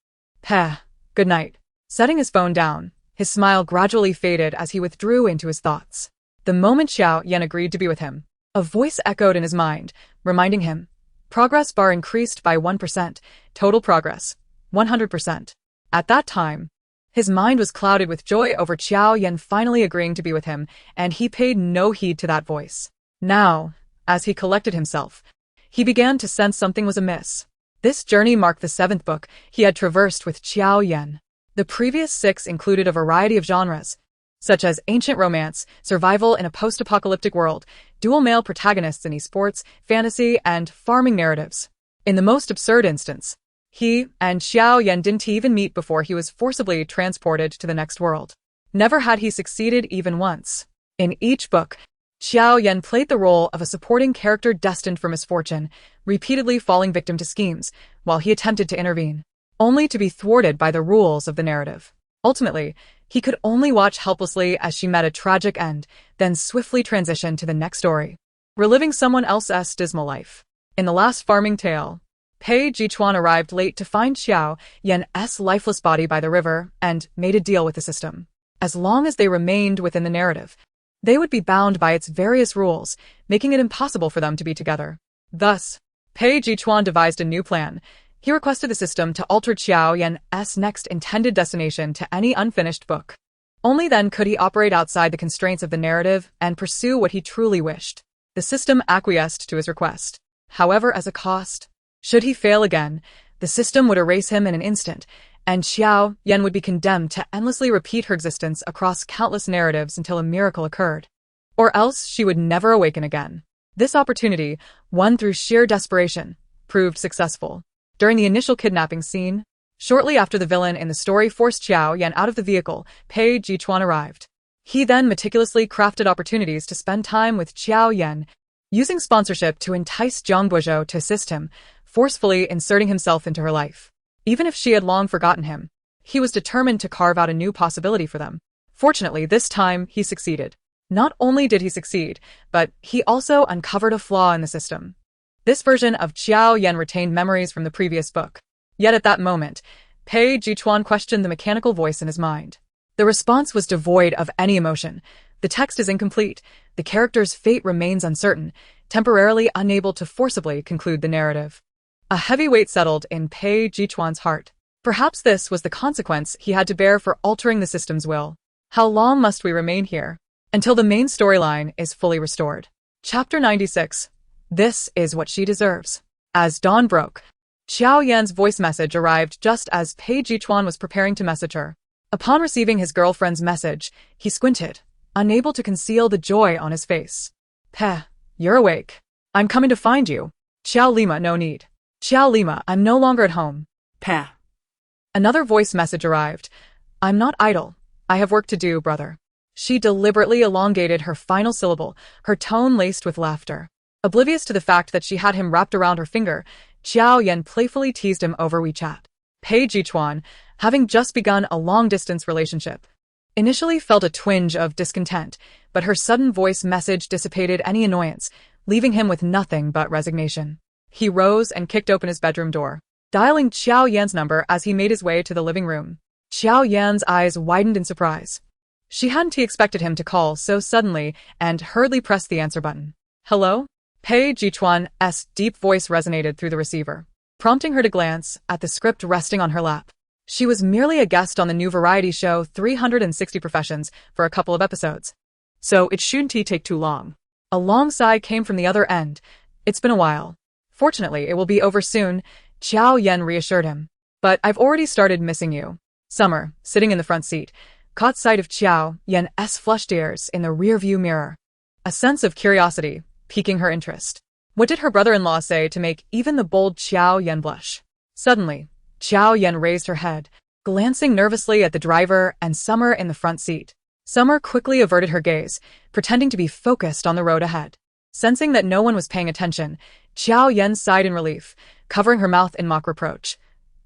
Good night. Setting his phone down, his smile gradually faded as he withdrew into his thoughts. The moment Jiao Yan agreed to be with him, a voice echoed in his mind, reminding him, progress bar increased by 1%, total progress, 100%. At that time, his mind was clouded with joy over Jiao Yan finally agreeing to be with him, and he paid no heed to that voice. Now, as he collected himself, he began to sense something was amiss. This journey marked the 7th book he had traversed with Jiao Yan. The previous 6 included a variety of genres, such as ancient romance, survival in a post-apocalyptic world, dual male protagonists in esports, fantasy, and farming narratives. In the most absurd instance, he and Jiao Yan didn't even meet before he was forcibly transported to the next world. Never had he succeeded even once. In each book, Jiao Yan played the role of a supporting character destined for misfortune, repeatedly falling victim to schemes, while he attempted to intervene, only to be thwarted by the rules of the narrative. Ultimately, he could only watch helplessly as she met a tragic end, then swiftly transition to the next story, reliving someone else's dismal life. In the last farming tale, Pei Chuan arrived late to find Jiao Yan's lifeless body by the river and made a deal with the system. As long as they remained within the narrative, they would be bound by its various rules, making it impossible for them to be together. Thus, Pei Chuan devised a new plan. He requested the system to alter Jiao Yan's next intended destination to any unfinished book. Only then could he operate outside the constraints of the narrative and pursue what he truly wished. The system acquiesced to his request. However, as a cost, should he fail again, the system would erase him in an instant, and Jiao Yan would be condemned to endlessly repeat her existence across countless narratives until a miracle occurred. Or else she would never awaken again. This opportunity, won through sheer desperation, proved successful. During the initial kidnapping scene, shortly after the villain in the story forced Jiao Yan out of the vehicle, Pei Chuan arrived. He then meticulously crafted opportunities to spend time with Jiao Yan, using sponsorship to entice Zhang Guozhou to assist him, forcefully inserting himself into her life. Even if she had long forgotten him, he was determined to carve out a new possibility for them. Fortunately, this time he succeeded. Not only did he succeed, but he also uncovered a flaw in the system. This version of Jiao Yan retained memories from the previous book. Yet at that moment, Pei Chuan questioned the mechanical voice in his mind. The response was devoid of any emotion. The text is incomplete. The character's fate remains uncertain, temporarily unable to forcibly conclude the narrative. A heavy weight settled in Pei Chuan's heart. Perhaps this was the consequence he had to bear for altering the system's will. How long must we remain here? Until the main storyline is fully restored. Chapter 96. This is what she deserves. As dawn broke, Jiao Yan's voice message arrived just as Pei Chuan was preparing to message her. Upon receiving his girlfriend's message, he squinted, unable to conceal the joy on his face. Peh, you're awake. I'm coming to find you. Xiao Lima, no need. Xiao Lima, I'm no longer at home. Peh. Another voice message arrived. I'm not idle. I have work to do, brother. She deliberately elongated her final syllable, her tone laced with laughter. Oblivious to the fact that she had him wrapped around her finger, Jiao Yan playfully teased him over WeChat. Pei Chuan, having just begun a long-distance relationship, initially felt a twinge of discontent, but her sudden voice message dissipated any annoyance, leaving him with nothing but resignation. He rose and kicked open his bedroom door, dialing Jiao Yan's number as he made his way to the living room. Jiao Yan's eyes widened in surprise. She hadn't expected him to call so suddenly and hurriedly pressed the answer button. Hello? Pei Chuan's deep voice resonated through the receiver, prompting her to glance at the script resting on her lap. She was merely a guest on the new variety show 360 Professions for a couple of episodes, so it shouldn't take too long. A long sigh came from the other end. It's been a while. Fortunately, it will be over soon, Jiao Yan reassured him. But I've already started missing you. Summer, sitting in the front seat, caught sight of Jiao Yan's flushed ears in the rearview mirror. A sense of curiosity piquing her interest. What did her brother-in-law say to make even the bold Jiao Yan blush? Suddenly, Jiao Yan raised her head, glancing nervously at the driver and Summer in the front seat. Summer quickly averted her gaze, pretending to be focused on the road ahead. Sensing that no one was paying attention, Jiao Yan sighed in relief, covering her mouth in mock reproach.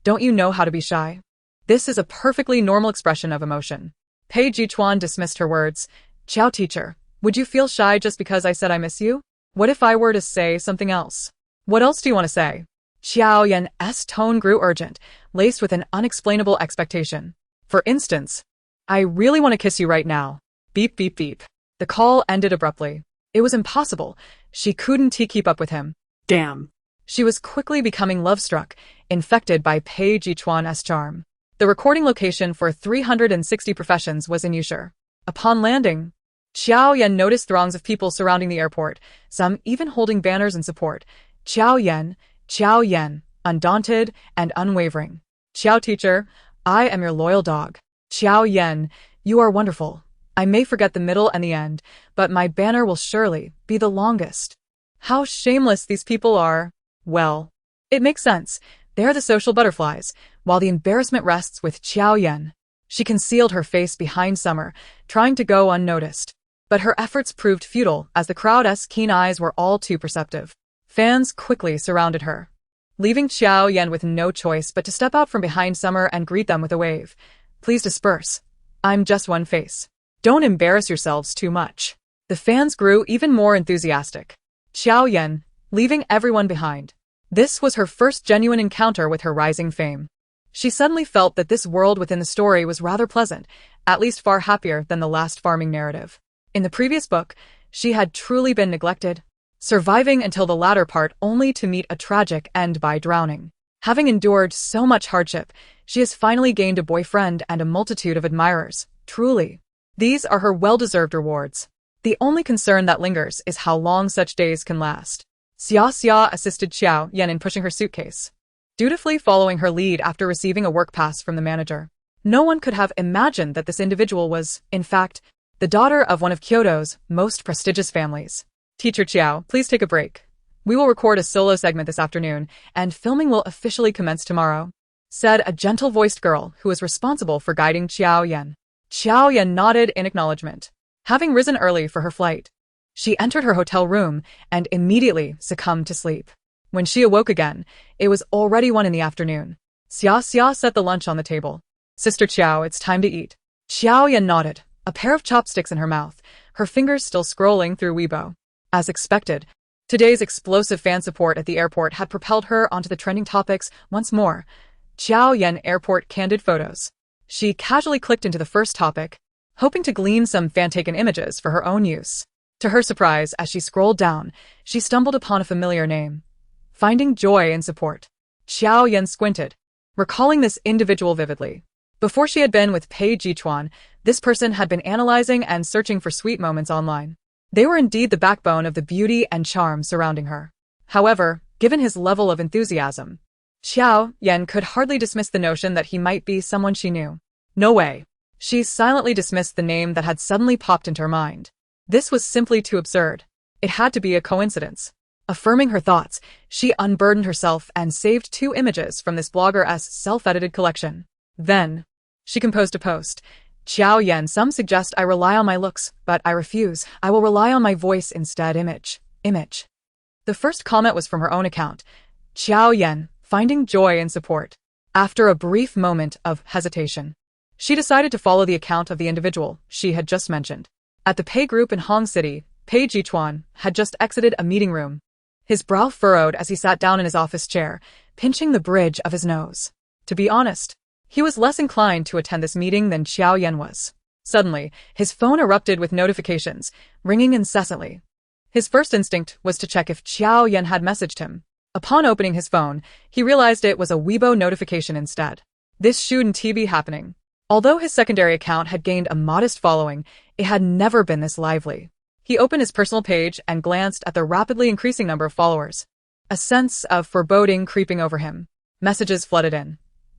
Don't you know how to be shy? This is a perfectly normal expression of emotion. Pei Chuan dismissed her words. Jiao teacher, would you feel shy just because I said I miss you? What if I were to say something else? What else do you want to say? Jiao Yan's tone grew urgent, laced with an unexplainable expectation. For instance, I really want to kiss you right now. Beep beep beep. The call ended abruptly. It was impossible. She couldn't keep up with him. Damn. She was quickly becoming love-struck, infected by Pei Chuan's charm. The recording location for 360 Professions was in Yusher. Upon landing, Jiao Yan noticed throngs of people surrounding the airport, some even holding banners in support. Jiao Yan, undaunted and unwavering. Jiao teacher, I am your loyal dog. Jiao Yan, you are wonderful. I may forget the middle and the end, but my banner will surely be the longest. How shameless these people are. Well, it makes sense. They are the social butterflies, while the embarrassment rests with Jiao Yan. She concealed her face behind Summer, trying to go unnoticed. But her efforts proved futile as the crowd's keen eyes were all too perceptive. Fans quickly surrounded her, leaving Jiao Yan with no choice but to step out from behind Summer and greet them with a wave. Please disperse. I'm just one face. Don't embarrass yourselves too much. The fans grew even more enthusiastic. Jiao Yan, leaving everyone behind. This was her first genuine encounter with her rising fame. She suddenly felt that this world within the story was rather pleasant, at least far happier than the last farming narrative. In the previous book, she had truly been neglected, surviving until the latter part only to meet a tragic end by drowning. Having endured so much hardship, she has finally gained a boyfriend and a multitude of admirers. Truly, these are her well-deserved rewards. The only concern that lingers is how long such days can last. Xia assisted Jiao Yan in pushing her suitcase, dutifully following her lead after receiving a work pass from the manager. No one could have imagined that this individual was, in fact, the daughter of one of Kyoto's most prestigious families. Teacher Jiao, please take a break. We will record a solo segment this afternoon, and filming will officially commence tomorrow, said a gentle-voiced girl who was responsible for guiding Jiao Yan. Jiao Yan nodded in acknowledgement. Having risen early for her flight, she entered her hotel room and immediately succumbed to sleep. When she awoke again, it was already 1 p.m. Xia set the lunch on the table. Sister Jiao, it's time to eat. Jiao Yan nodded, a pair of chopsticks in her mouth, her fingers still scrolling through Weibo. As expected, today's explosive fan support at the airport had propelled her onto the trending topics once more. Jiao Yan Airport Candid Photos. She casually clicked into the first topic, hoping to glean some fan-taken images for her own use. To her surprise, as she scrolled down, she stumbled upon a familiar name. Finding joy in support. Jiao Yan squinted, recalling this individual vividly. Before she had been with Pei Chuan, this person had been analyzing and searching for sweet moments online. They were indeed the backbone of the beauty and charm surrounding her. However, given his level of enthusiasm, Jiao Yan could hardly dismiss the notion that he might be someone she knew. No way. She silently dismissed the name that had suddenly popped into her mind. This was simply too absurd. It had to be a coincidence. Affirming her thoughts, she unburdened herself and saved 2 images from this blogger's self-edited collection. Then, she composed a post. Jiao Yan, some suggest I rely on my looks, but I refuse. I will rely on my voice instead. Image. The first comment was from her own account. Jiao Yan, finding joy in support. After a brief moment of hesitation, she decided to follow the account of the individual she had just mentioned. At the Pei Group in Hong City, Pei Chuan had just exited a meeting room. His brow furrowed as he sat down in his office chair, pinching the bridge of his nose. To be honest, he was less inclined to attend this meeting than Jiao Yan was. Suddenly, his phone erupted with notifications, ringing incessantly. His first instinct was to check if Jiao Yan had messaged him. Upon opening his phone, he realized it was a Weibo notification instead. This shouldn't be happening. Although his secondary account had gained a modest following, it had never been this lively. He opened his personal page and glanced at the rapidly increasing number of followers. A sense of foreboding creeping over him. Messages flooded in.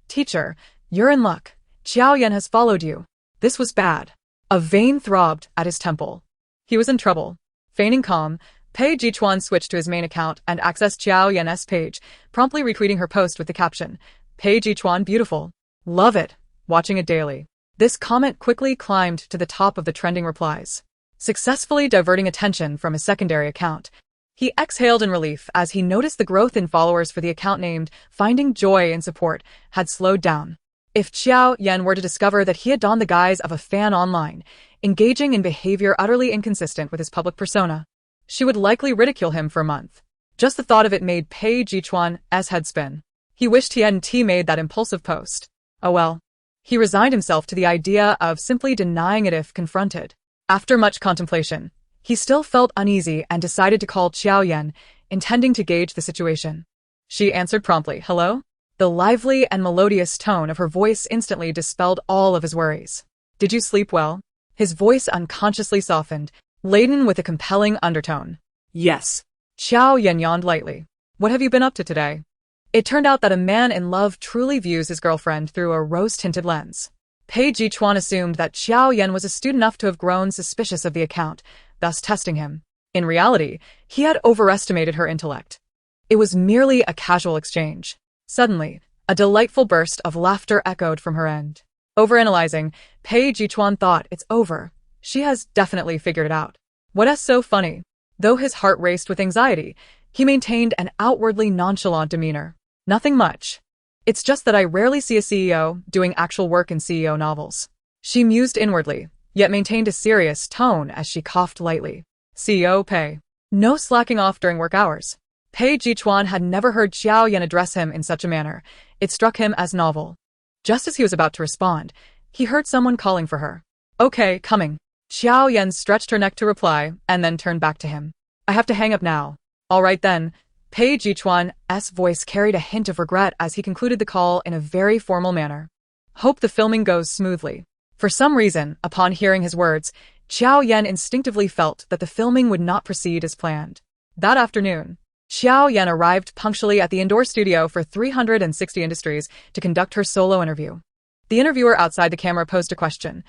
Teacher, you're in luck. Jiao Yan has followed you. This was bad. A vein throbbed at his temple. He was in trouble. Feigning calm, Pei Chuan switched to his main account and accessed Jiao Yan's page, promptly retweeting her post with the caption, Pei Chuan beautiful. Love it. Watching it daily. This comment quickly climbed to the top of the trending replies, successfully diverting attention from his secondary account. He exhaled in relief as he noticed the growth in followers for the account named Finding Joy in Support had slowed down. If Jiao Yan were to discover that he had donned the guise of a fan online, engaging in behavior utterly inconsistent with his public persona, she would likely ridicule him for a month. Just the thought of it made Pei Chuan's head spin. He wished he hadn't made that impulsive post. Oh well. He resigned himself to the idea of simply denying it if confronted. After much contemplation, he still felt uneasy and decided to call Jiao Yan, intending to gauge the situation. She answered promptly, "Hello?" The lively and melodious tone of her voice instantly dispelled all of his worries. "Did you sleep well?" His voice unconsciously softened, laden with a compelling undertone. Yes. Jiao Yan yawned lightly. "What have you been up to today?" It turned out that a man in love truly views his girlfriend through a rose-tinted lens. Pei Chuan assumed that Jiao Yan was astute enough to have grown suspicious of the account, thus testing him. In reality, he had overestimated her intellect. It was merely a casual exchange. Suddenly, a delightful burst of laughter echoed from her end. Overanalyzing, Pei Chuan thought, "It's over. She has definitely figured it out. What's so funny?" Though his heart raced with anxiety, he maintained an outwardly nonchalant demeanor. "Nothing much. It's just that I rarely see a CEO doing actual work in CEO novels." She mused inwardly, yet maintained a serious tone as she coughed lightly. "CEO Pei. No slacking off during work hours." Pei Chuan had never heard Jiao Yan address him in such a manner. It struck him as novel. Just as he was about to respond, he heard someone calling for her. "Okay, coming." Jiao Yan stretched her neck to reply, and then turned back to him. "I have to hang up now." "All right then." Pei Chuan's voice carried a hint of regret as he concluded the call in a very formal manner. "Hope the filming goes smoothly." For some reason, upon hearing his words, Jiao Yan instinctively felt that the filming would not proceed as planned. That afternoon, Jiao Yan arrived punctually at the indoor studio for 360 Industries to conduct her solo interview. The interviewer outside the camera posed a question.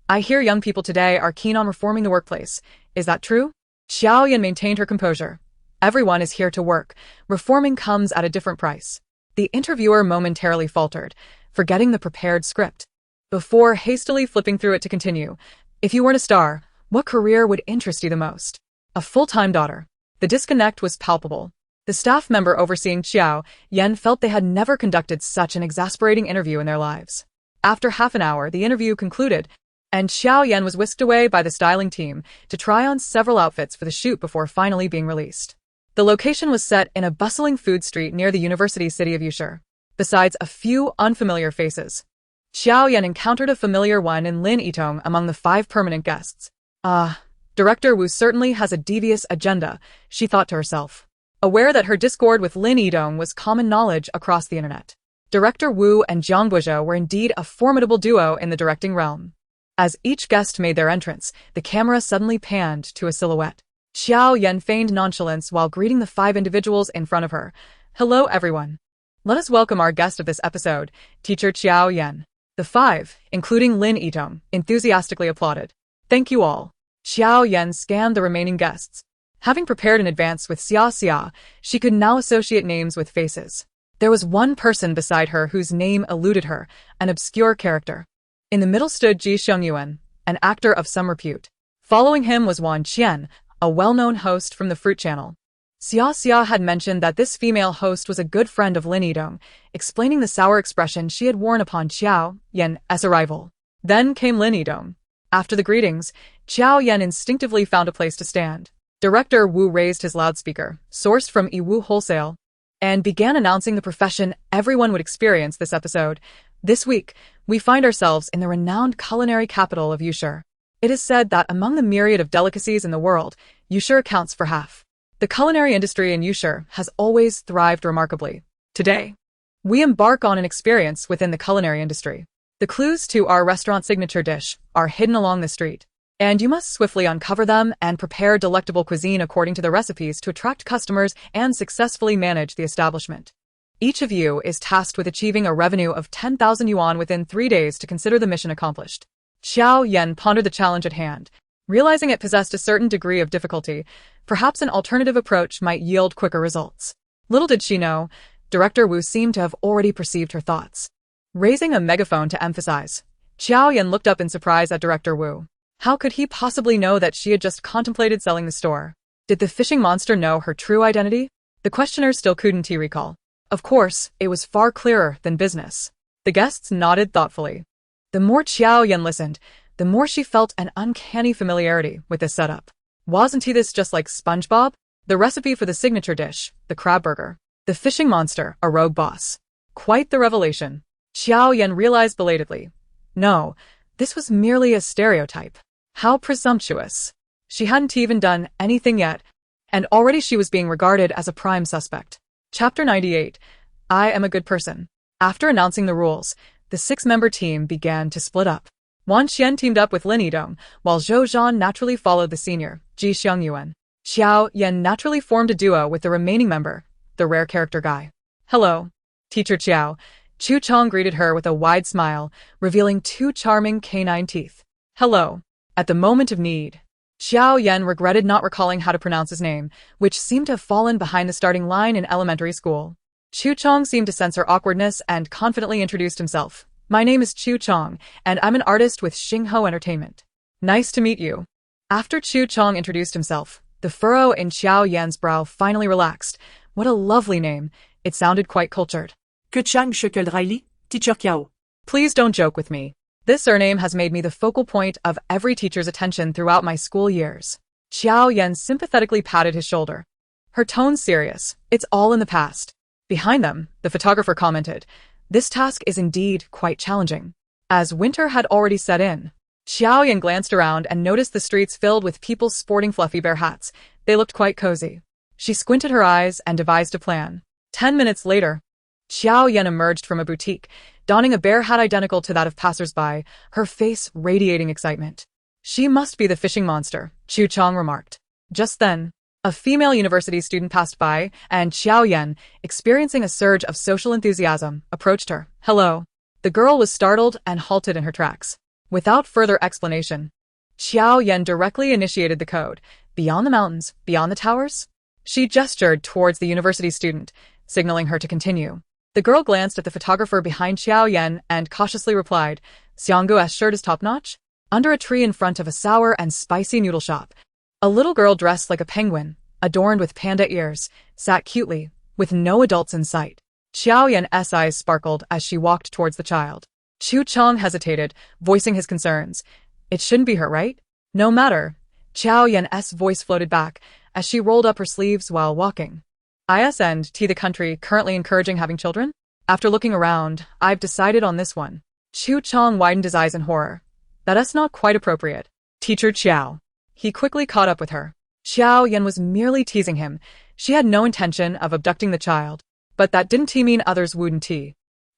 "I hear young people today are keen on reforming the workplace. Is that true?" Jiao Yan maintained her composure. "Everyone is here to work. Reforming comes at a different price." The interviewer momentarily faltered, forgetting the prepared script. Before hastily flipping through it to continue, "If you weren't a star, what career would interest you the most?" "A full-time daughter." The disconnect was palpable. The staff member overseeing Jiao Yan felt they had never conducted such an exasperating interview in their lives. After half an hour, the interview concluded, and Jiao Yan was whisked away by the styling team to try on several outfits for the shoot before finally being released. The location was set in a bustling food street near the university city of Yushu. Besides a few unfamiliar faces, Jiao Yan encountered a familiar one in Lin Yitong among the 5 permanent guests. Director Wu certainly has a devious agenda, she thought to herself. Aware that her discord with Lin Yitong was common knowledge across the internet, Director Wu and Jiang Buizhou were indeed a formidable duo in the directing realm. As each guest made their entrance, the camera suddenly panned to a silhouette. Jiao Yan feigned nonchalance while greeting the 5 individuals in front of her. "Hello everyone. Let us welcome our guest of this episode, Teacher Jiao Yan." The 5, including Lin Yitong, enthusiastically applauded. "Thank you all." Jiao Yan scanned the remaining guests. Having prepared in advance with Xia, she could now associate names with faces. There was one person beside her whose name eluded her, an obscure character. In the middle stood Ji Xiangyuan, an actor of some repute. Following him was Wan Qian, a well-known host from the Fruit Channel. Xia had mentioned that this female host was a good friend of Lin Yitong, explaining the sour expression she had worn upon Jiao Yan's arrival. Then came Lin Yitong. After the greetings, Jiao Yan instinctively found a place to stand. Director Wu raised his loudspeaker, sourced from Yiwu Wholesale, and began announcing the profession everyone would experience this episode. This week, we find ourselves in the renowned culinary capital of Yushu. It is said that among the myriad of delicacies in the world, Yushu accounts for half. The culinary industry in Yushu has always thrived remarkably. Today, we embark on an experience within the culinary industry. The clues to our restaurant signature dish are hidden along the street, and you must swiftly uncover them and prepare delectable cuisine according to the recipes to attract customers and successfully manage the establishment. Each of you is tasked with achieving a revenue of 10,000 yuan within 3 days to consider the mission accomplished. Jiao Yan pondered the challenge at hand. Realizing it possessed a certain degree of difficulty, perhaps an alternative approach might yield quicker results. Little did she know, Director Wu seemed to have already perceived her thoughts. Raising a megaphone to emphasize, Jiao Yan looked up in surprise at Director Wu. How could he possibly know that she had just contemplated selling the store? Did the fishing monster know her true identity? The questioner still couldn't recall. Of course, it was far clearer than business. The guests nodded thoughtfully. The more Jiao Yan listened, the more she felt an uncanny familiarity with this setup. Wasn't he this just like SpongeBob? The recipe for the signature dish, the crab burger. The fishing monster, a rogue boss. Quite the revelation. Jiao Yan realized belatedly. No, this was merely a stereotype. How presumptuous. She hadn't even done anything yet, and already she was being regarded as a prime suspect. Chapter 98. I am a good person. After announcing the rules, the six-member team began to split up. Wan Xian teamed up with Lin Yidong, while Zhou Zhan naturally followed the senior, Jiao Yan. Jiao Yan naturally formed a duo with the remaining member, the rare character guy. Hello, Teacher Chiao. Chu Chong greeted her with a wide smile, revealing two charming canine teeth. Hello. At the moment of need, Jiao Yan regretted not recalling how to pronounce his name, which seemed to have fallen behind the starting line in elementary school. Chu Chong seemed to sense her awkwardness and confidently introduced himself. My name is Chu Chong, and I'm an artist with Xingho Entertainment. Nice to meet you. After Chu Chong introduced himself, the furrow in Jiao Yan's brow finally relaxed. What a lovely name. It sounded quite cultured. Que Chang Shackles Riley, Teacher Kiao. Please don't joke with me. This surname has made me the focal point of every teacher's attention throughout my school years. Jiao Yan sympathetically patted his shoulder. Her tone serious. It's all in the past. Behind them, the photographer commented, this task is indeed quite challenging. As winter had already set in, Jiao Yan glanced around and noticed the streets filled with people sporting fluffy bear hats. They looked quite cozy. She squinted her eyes and devised a plan. 10 minutes later, Jiao Yan emerged from a boutique, donning a bear hat identical to that of passers-by, her face radiating excitement. She must be the fishing monster, Chu Chong remarked. Just then, a female university student passed by, and Jiao Yan, experiencing a surge of social enthusiasm, approached her. Hello. The girl was startled and halted in her tracks. Without further explanation, Jiao Yan directly initiated the code. Beyond the mountains, beyond the towers? She gestured towards the university student, signaling her to continue. The girl glanced at the photographer behind Jiao Yan and cautiously replied, Xianggu's shirt is top-notch? Under a tree in front of a sour and spicy noodle shop, a little girl dressed like a penguin, adorned with panda ears, sat cutely, with no adults in sight. Jiao Yan's eyes sparkled as she walked towards the child. Chu Chong hesitated, voicing his concerns. It shouldn't be her, right? No matter. Jiao Yan's voice floated back as she rolled up her sleeves while walking. Isn't the country currently encouraging having children? After looking around, I've decided on this one. Chu Chong widened his eyes in horror. That's not quite appropriate. Teacher Chiao. He quickly caught up with her. Jiao Yan was merely teasing him. She had no intention of abducting the child. But that didn't mean others wouldn't.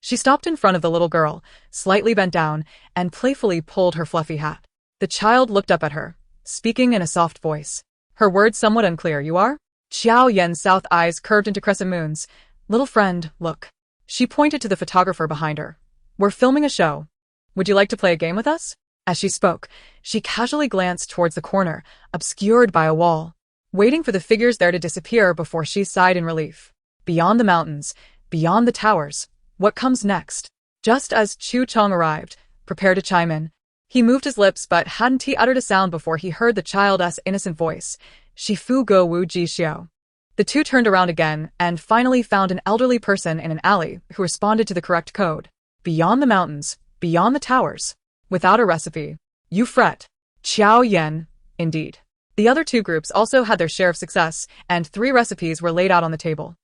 She stopped in front of the little girl, slightly bent down, and playfully pulled her fluffy hat. The child looked up at her, speaking in a soft voice. Her words somewhat unclear. You are? Jiao Yan's south eyes curved into crescent moons. Little friend, look. She pointed to the photographer behind her. We're filming a show. Would you like to play a game with us? As she spoke, she casually glanced towards the corner, obscured by a wall, waiting for the figures there to disappear before she sighed in relief. Beyond the mountains, beyond the towers, what comes next? Just as Chu Chong arrived, prepared to chime in, he moved his lips but hadn't uttered a sound before he heard the child's innocent voice. Shifu go wu ji xiao. The two turned around again and finally found an elderly person in an alley who responded to the correct code. Beyond the mountains, beyond the towers. Without a recipe. You fret. Jiao Yan, indeed. The other two groups also had their share of success, and 3 recipes were laid out on the table.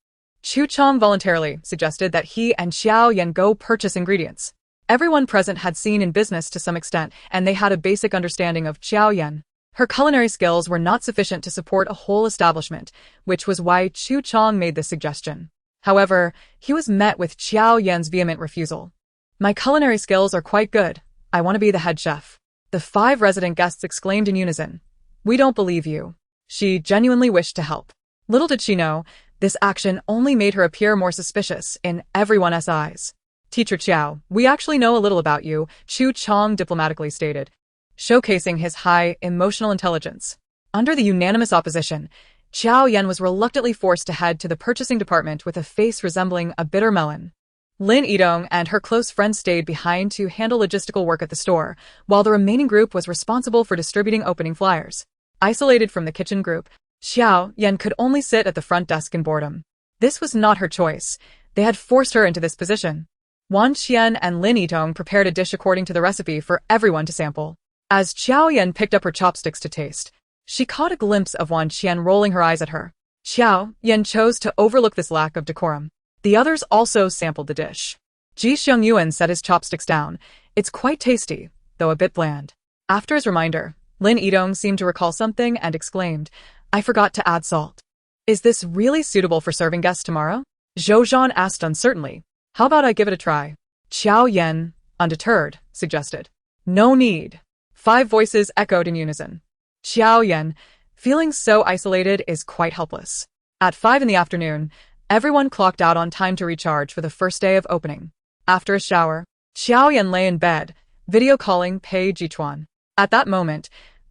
Chu Chong voluntarily suggested that he and Jiao Yan go purchase ingredients. Everyone present had seen in business to some extent, and they had a basic understanding of Jiao Yan. Her culinary skills were not sufficient to support a whole establishment, which was why Chu Chong made this suggestion. However, he was met with Jiao Yan's vehement refusal. My culinary skills are quite good. I want to be the head chef. The 5 resident guests exclaimed in unison. We don't believe you. She genuinely wished to help. Little did she know, this action only made her appear more suspicious in everyone's eyes. Teacher Chiao, we actually know a little about you, Chu Chong diplomatically stated, showcasing his high emotional intelligence. Under the unanimous opposition, Jiao Yan was reluctantly forced to head to the purchasing department with a face resembling a bitter melon. Lin Yidong and her close friend stayed behind to handle logistical work at the store, while the remaining group was responsible for distributing opening flyers. Isolated from the kitchen group, Jiao Yan could only sit at the front desk in boredom. This was not her choice. They had forced her into this position. Wan Xian and Lin Yidong prepared a dish according to the recipe for everyone to sample. As Jiao Yan picked up her chopsticks to taste, she caught a glimpse of Wan Xian rolling her eyes at her. Jiao Yan chose to overlook this lack of decorum. The others also sampled the dish. Ji Xiangyuan set his chopsticks down. It's quite tasty, though a bit bland. After his reminder, Lin Yidong seemed to recall something and exclaimed, I forgot to add salt. Is this really suitable for serving guests tomorrow? Jiao Yan asked uncertainly. How about I give it a try? Jiao Yan, undeterred, suggested. No need. 5 voices echoed in unison. Jiao Yan, feeling so isolated, is quite helpless. At 5 in the afternoon, everyone clocked out on time to recharge for the first day of opening. After a shower, Jiao Yan lay in bed, video calling Pei Chuan. At that moment,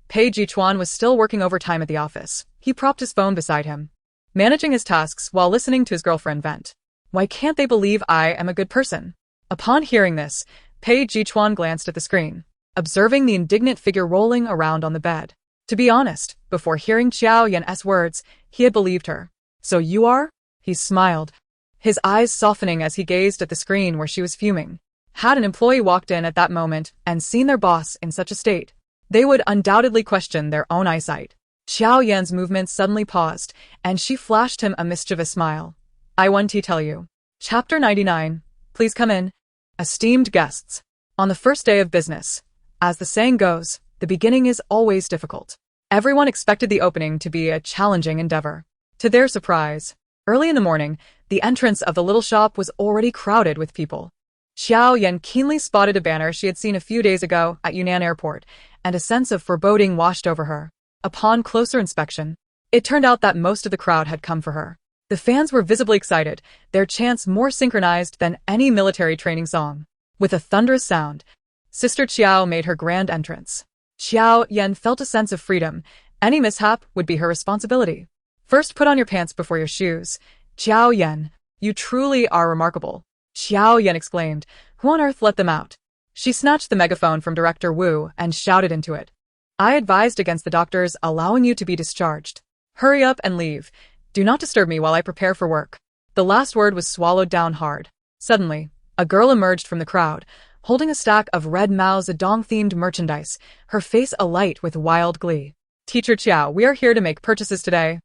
Pei Chuan was still working overtime at the office. He propped his phone beside him, managing his tasks while listening to his girlfriend vent. Why can't they believe I am a good person? Upon hearing this, Pei Chuan glanced at the screen, observing the indignant figure rolling around on the bed. To be honest, before hearing Jiao Yan's words, he had believed her. So you are? He smiled, his eyes softening as he gazed at the screen where she was fuming. Had an employee walked in at that moment and seen their boss in such a state, they would undoubtedly question their own eyesight. Jiao Yan's movements suddenly paused, and she flashed him a mischievous smile. I want to tell you. Chapter 99. Please come in. Esteemed guests. On the first day of business, as the saying goes, the beginning is always difficult. Everyone expected the opening to be a challenging endeavor. To their surprise, early in the morning, the entrance of the little shop was already crowded with people. Jiao Yan keenly spotted a banner she had seen a few days ago at Yunnan Airport, and a sense of foreboding washed over her. Upon closer inspection, it turned out that most of the crowd had come for her. The fans were visibly excited, their chants more synchronized than any military training song. With a thunderous sound, Sister Jiao made her grand entrance. Jiao Yan felt a sense of freedom. Any mishap would be her responsibility. First, put on your pants before your shoes. Jiao Yan, you truly are remarkable. Jiao Yan exclaimed. Who on earth let them out? She snatched the megaphone from Director Wu and shouted into it. I advised against the doctors allowing you to be discharged. Hurry up and leave. Do not disturb me while I prepare for work. The last word was swallowed down hard. Suddenly, a girl emerged from the crowd, holding a stack of red Mao Zedong-themed merchandise, her face alight with wild glee. Teacher Chiao, we are here to make purchases today.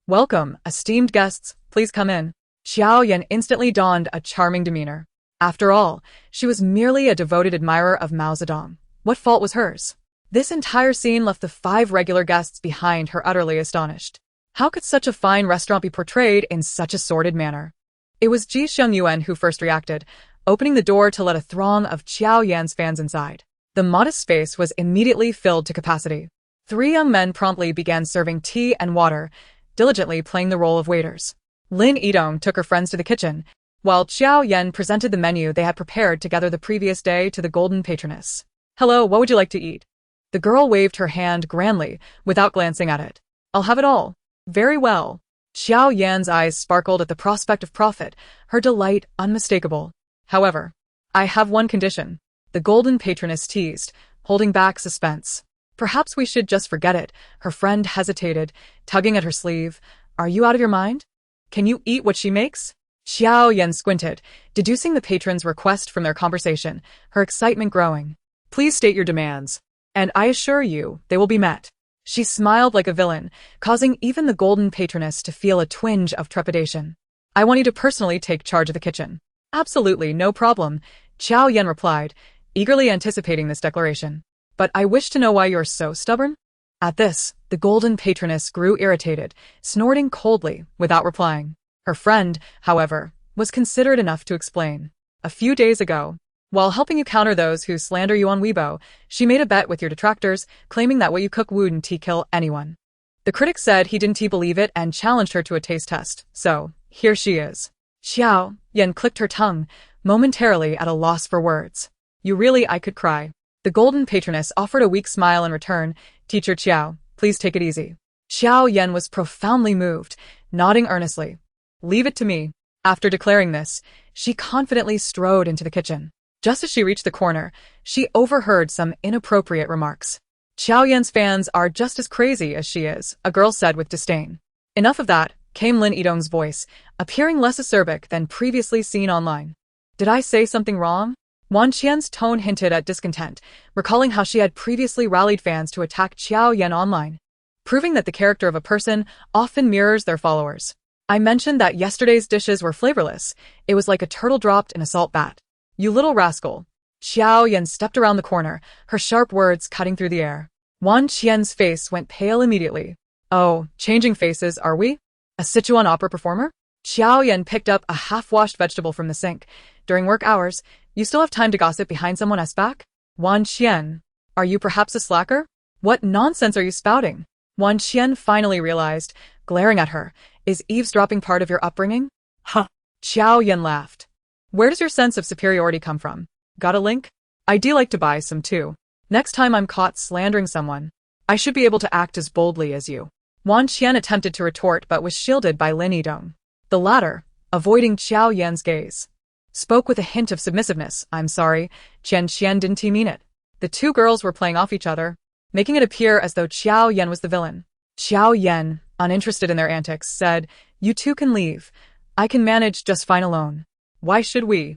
Welcome, esteemed guests, please come in. Jiao Yan instantly donned a charming demeanor. After all, she was merely a devoted admirer of Mao Zedong. What fault was hers? This entire scene left the 5 regular guests behind her utterly astonished. How could such a fine restaurant be portrayed in such a sordid manner? It was Ji Xiangyuan who first reacted, opening the door to let a throng of Jiao Yan's fans inside. The modest space was immediately filled to capacity. 3 young men promptly began serving tea and water, diligently playing the role of waiters. Lin Yidong took her friends to the kitchen, while Jiao Yan presented the menu they had prepared together the previous day to the golden patroness. Hello, what would you like to eat? The girl waved her hand grandly, without glancing at it. I'll have it all. Very well. Jiao Yan's eyes sparkled at the prospect of profit, her delight unmistakable. However, I have one condition. The golden patroness teased, holding back suspense. Perhaps we should just forget it. Her friend hesitated, tugging at her sleeve. Are you out of your mind? Can you eat what she makes? Jiao Yan squinted, deducing the patron's request from their conversation, her excitement growing. Please state your demands, and I assure you, they will be met. She smiled like a villain, causing even the golden patroness to feel a twinge of trepidation. I want you to personally take charge of the kitchen. Absolutely, no problem, Jiao Yan replied, eagerly anticipating this declaration. But I wish to know why you're so stubborn? At this, the golden patroness grew irritated, snorting coldly, without replying. Her friend, however, was considerate enough to explain. A few days ago, while helping you counter those who slander you on Weibo, she made a bet with your detractors, claiming that what you cook wouldn't kill anyone. The critics said he didn't believe it and challenged her to a taste test, so here she is. Jiao Yan clicked her tongue, momentarily at a loss for words. I could cry. The golden patroness offered a weak smile in return. Teacher Chiao, please take it easy. Jiao Yan was profoundly moved, nodding earnestly. Leave it to me. After declaring this, she confidently strode into the kitchen. Just as she reached the corner, she overheard some inappropriate remarks. Jiao Yan's fans are just as crazy as she is, a girl said with disdain. Enough of that, came Lin Yidong's voice, appearing less acerbic than previously seen online. Did I say something wrong? Wan Qian's tone hinted at discontent, recalling how she had previously rallied fans to attack Jiao Yan online, proving that the character of a person often mirrors their followers. I mentioned that yesterday's dishes were flavorless. It was like a turtle dropped in a salt bat. You little rascal. Jiao Yan stepped around the corner, her sharp words cutting through the air. Wan Qian's face went pale immediately. Oh, changing faces, are we? A Sichuan opera performer? Jiao Yan picked up a half-washed vegetable from the sink. During work hours, you still have time to gossip behind someone else's back? Wan Qian, are you perhaps a slacker? What nonsense are you spouting? Wan Qian finally realized, glaring at her, is eavesdropping part of your upbringing? Huh. Jiao Yan laughed. Where does your sense of superiority come from? Got a link? I'd like to buy some too. Next time I'm caught slandering someone, I should be able to act as boldly as you. Wan Qian attempted to retort but was shielded by Lin Yidong. The latter, avoiding Jiao Yan's gaze, spoke with a hint of submissiveness. I'm sorry, Qian Qian didn't mean it. The two girls were playing off each other, making it appear as though Jiao Yan was the villain. Jiao Yan, uninterested in their antics, said, you two can leave. I can manage just fine alone. Why should we?